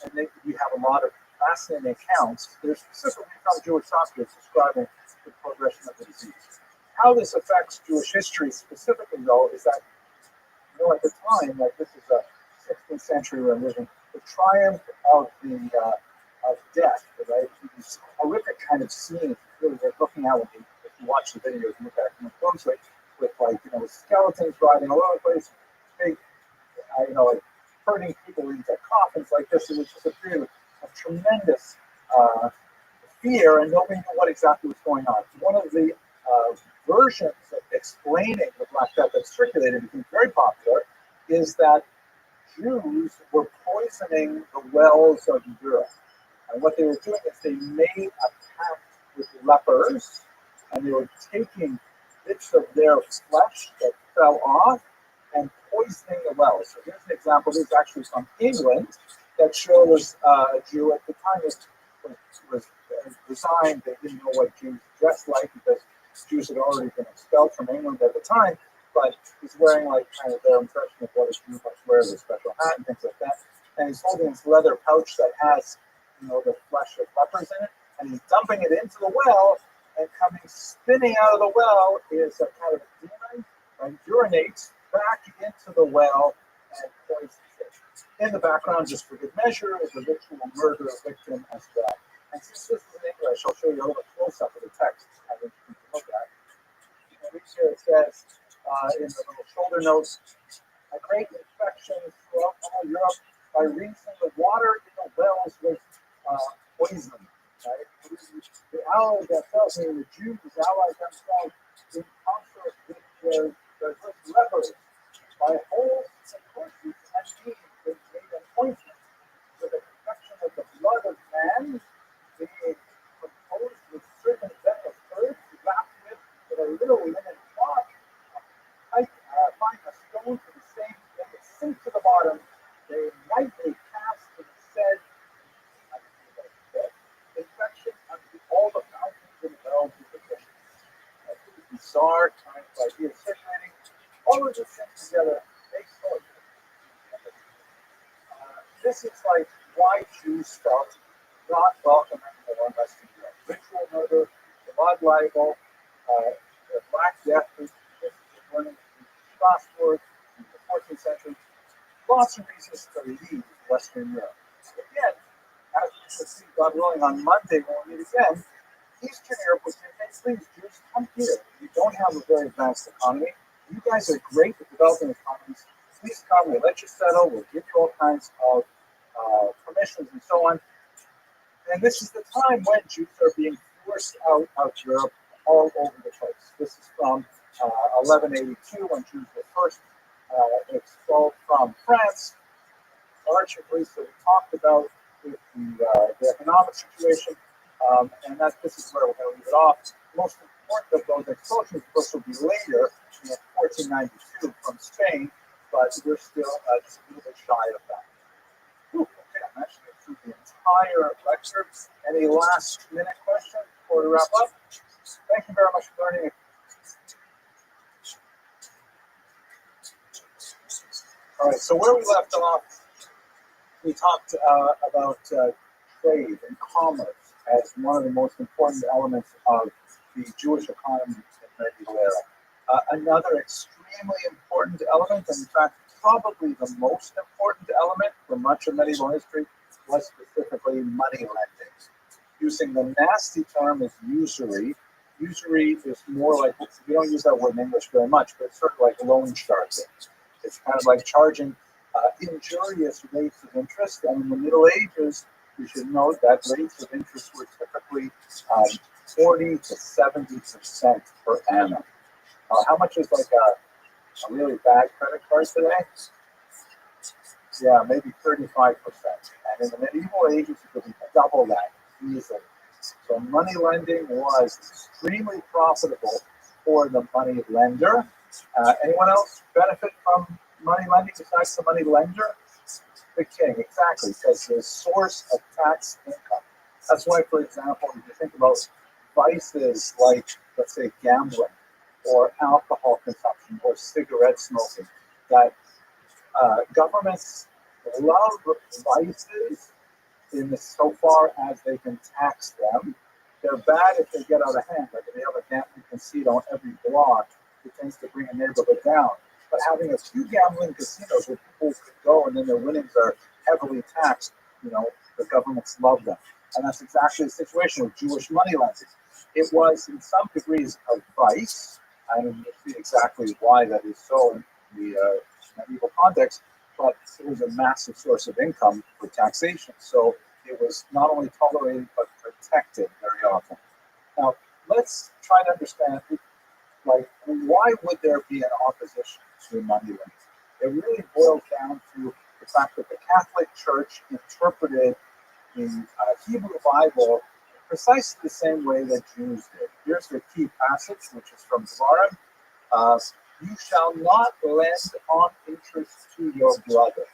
And we have a lot of fascinating accounts. There's specifically from Jewish doctors describing the progression of the disease. How this affects Jewish history specifically, though, is that, at the time, like this is a 16th century religion, the triumph of of death, right? These horrific kind of scenes, really worth looking at when if you watch the videos and look at it closely, with skeletons riding all over the place, big, like hurting people into coffins like this. It was just a period of tremendous fear, and nobody knew what exactly was going on. One of the versions of explaining the Black Death that circulated, became very popular, is that Jews were poisoning the wells of Europe. And what they were doing is they made a pact with lepers, and they were taking bits of their flesh that fell off and poisoning the wells. So here's an example. This is actually from England that shows a Jew at the time was resigned. They didn't know what Jews dressed like because Jews had already been expelled from England at the time. But he's wearing kind of their impression of what a Jew must wear, with a special hat and things like that. And he's holding this leather pouch that has, the flesh of lepers in it, and he's dumping it into the well, and coming spinning out of the well is a kind of a demon, and urinates back into the well and poisons it. In the background, just for good measure, is a ritual murder victim as well. And since this is in English, I'll show you a little bit close up of the text. I think you can look at. And here it says in the little shoulder notes, a great infection throughout all Europe by reason the water in the wells was poisoned. Right? The allies themselves, meaning the Jews, allies themselves in concert with their lepers by holes and horses and means they made an ointment with the protection of the blood of man, being composed with certain venomous herbs, wrapped with a little linen cloth. Find a stone to the same, and it sink to the bottom. They lightly cast to the said infection unto all the fountains and wells of the fish. Bizarre kind of idea circulating. All of this things together makes poetry. This is why Jews felt not welcome anymore in Western Europe. Ritual murder, blood libel, the Black Death was running in Strasbourg in the 14th century. Lots of reasons to leave Western Europe. Again, as we will see, God willing, on Monday when we meet again, Eastern Europe was saying, hey, please, Jews, come here. You don't have a very advanced economy. You guys are great at developing economies. Please come. We'll let you settle. We'll give you all kinds of permissions and so on. And this is the time when Jews are being forced out of Europe all over the place. This is from 1182, when Jews were first expelled from France. Largely, that we talked about with the economic situation, and this is where we're going to leave it off. The most important of those expulsions, of course, will be later in 1492 from Spain, but we're still just a little bit shy of that. Okay, I'm actually going through the entire lecture. Any last minute questions before we wrap up? Thank you very much for learning. All right, so where we left off, we talked about trade and commerce as one of the most important elements of the Jewish economy in the medieval era. Another extremely important element, and in fact, probably the most important element for much of medieval history, was specifically money lending. Using the nasty term is usury. Usury is more like, we don't use that word in English very much, but it's sort of like loan sharking. It's kind of like charging injurious rates of interest. And in the Middle Ages, we should note that rates of interest were typically 40 to 70% per annum. How much is like a really bad credit card today? Yeah, maybe 35%. And in the medieval ages, it could be double that easily. So money lending was extremely profitable for the money lender. Anyone else benefit from money lending besides the money lender? The king, exactly, because the source of tax income. That's why, for example, if you think about vices like, let's say, gambling or alcohol consumption or cigarette smoking, that governments love vices in so far as they can tax them. They're bad if they get out of hand. Like if they have a gambling casino on every block, it tends to bring a neighborhood down. But having a few gambling casinos where people could go and then their winnings are heavily taxed, the governments love them. And that's exactly the situation with Jewish money lending. It was in some degrees a vice, and you'll see exactly why that is so in the medieval context, but it was a massive source of income for taxation. So it was not only tolerated, but protected very often. Now, let's try to understand, why would there be an opposition to money lending? It really boils down to the fact that the Catholic Church interpreted the Hebrew Bible precisely the same way that Jews did. Here's the key passage, which is from Devarim. You shall not lend on interest to your brother.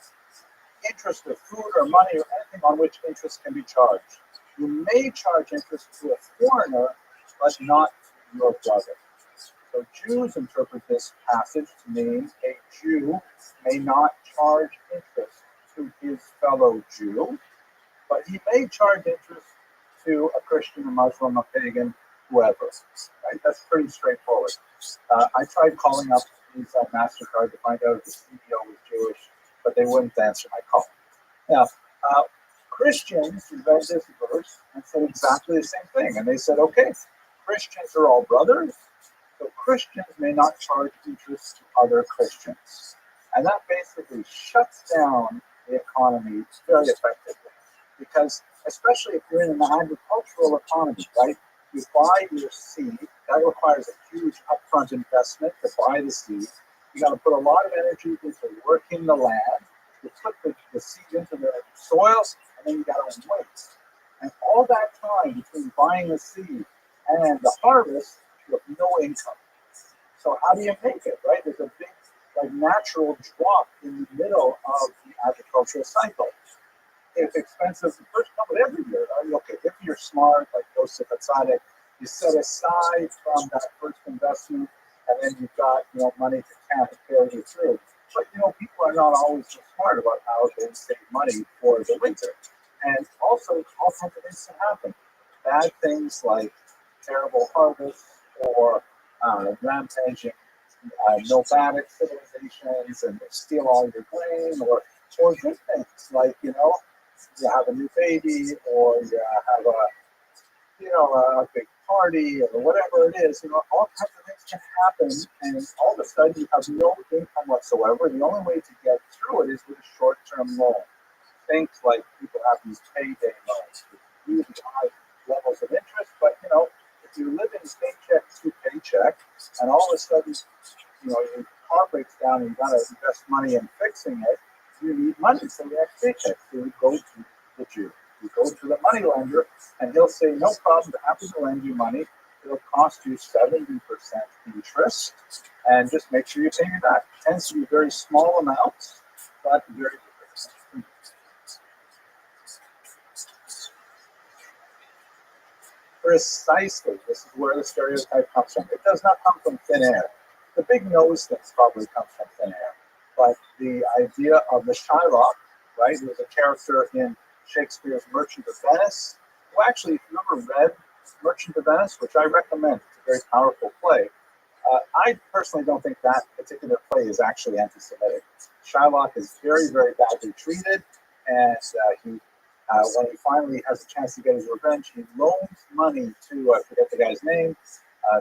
Interest of food or money or anything on which interest can be charged. You may charge interest to a foreigner, but not to your brother. So Jews interpret this passage to mean a Jew may not charge interest to his fellow Jew, but he may charge interest to a Christian, a Muslim, a pagan, whoever. Right? That's pretty straightforward. I tried calling up Visa MasterCard to find out if the CEO was Jewish, but they wouldn't answer my call. Now, Christians read this verse and said exactly the same thing. And they said, okay, Christians are all brothers, so Christians may not charge interest to other Christians. And that basically shuts down the economy very effectively. Because especially if you're in an agricultural economy, right? You buy your seed, that requires a huge upfront investment to buy the seed. You got to put a lot of energy into working the land. You put the seed into the soil, and then you got to wait. And all that time between buying the seed and the harvest, you have no income. So how do you make it, right? There's a big, natural drop in the middle of the agricultural cycle. It's expensive the first couple every year. Okay, if you're smart, like Joseph Atzadik, you set aside from that first investment, and then you've got money to carry you through. But people are not always so smart about how they save money for the winter. And also, all kinds of things can happen. Bad things like terrible harvests or rampaging nomadic civilizations and they steal all your grain, or good things like you have a new baby, or you have a big party, or whatever it is. All kinds of things can happen, and all of a sudden you have no income whatsoever. The only way to get through it is with a short-term loan. Things like people have these payday loans with really high levels of interest, but if you're living paycheck to paycheck, and all of a sudden your car breaks down and you got to invest money in fixing it, you need money for the next paycheck. So you go to the Jew. You go to the money lender, and he'll say, no problem, happy to lend you money. It'll cost you 70% interest, and just make sure you pay me back. It tends to be very small amounts, but very good. Precisely, this is where the stereotype comes from. It does not come from thin air. The big nose thing probably comes from thin air. But the idea of the Shylock, right, who was a character in Shakespeare's Merchant of Venice, who actually, if you ever read Merchant of Venice, which I recommend, it's a very powerful play, I personally don't think that particular play is actually anti-Semitic. Shylock is very, very badly treated, and when he finally has a chance to get his revenge, he loans money to, I forget the guy's name,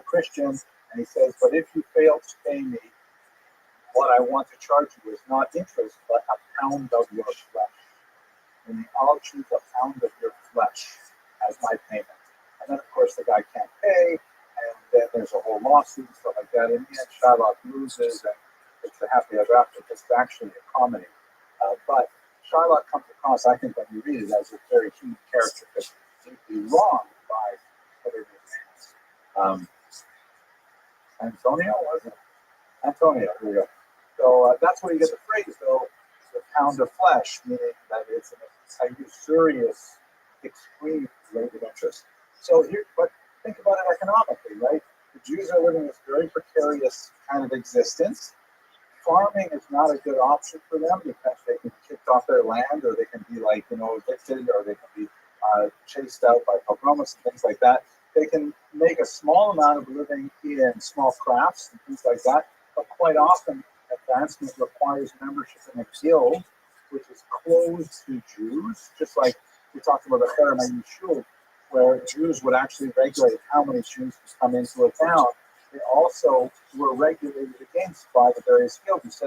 Christian, and he says, but if you fail to pay me, what I want to charge you is not interest, but a pound of your flesh. And I'll choose a pound of your flesh as my payment. And then, of course, the guy can't pay, and then there's a whole lawsuit and stuff like that. In the end, Shylock loses, and it's the happily ever after. It's actually a comedy. But Shylock comes across, I think, when you read it, as a very human character that's deeply wronged by whatever his name is. Antonio, was it? Antonio, here we go. So that's where you get the phrase, though, the pound of flesh, meaning that it's a usurious, extreme rate of interest. So here, but think about it economically, right? The Jews are living this very precarious kind of existence. Farming is not a good option for them because they can be kicked off their land, or they can be evicted, or they can be chased out by pogroms and things like that. They can make a small amount of living in small crafts and things like that, but quite often advancement requires membership in a guild, which is closed to Jews, just like we talked about the Karaman Shul, where Jews would actually regulate how many Jews could come into a town. They also were regulated against by the various guilds.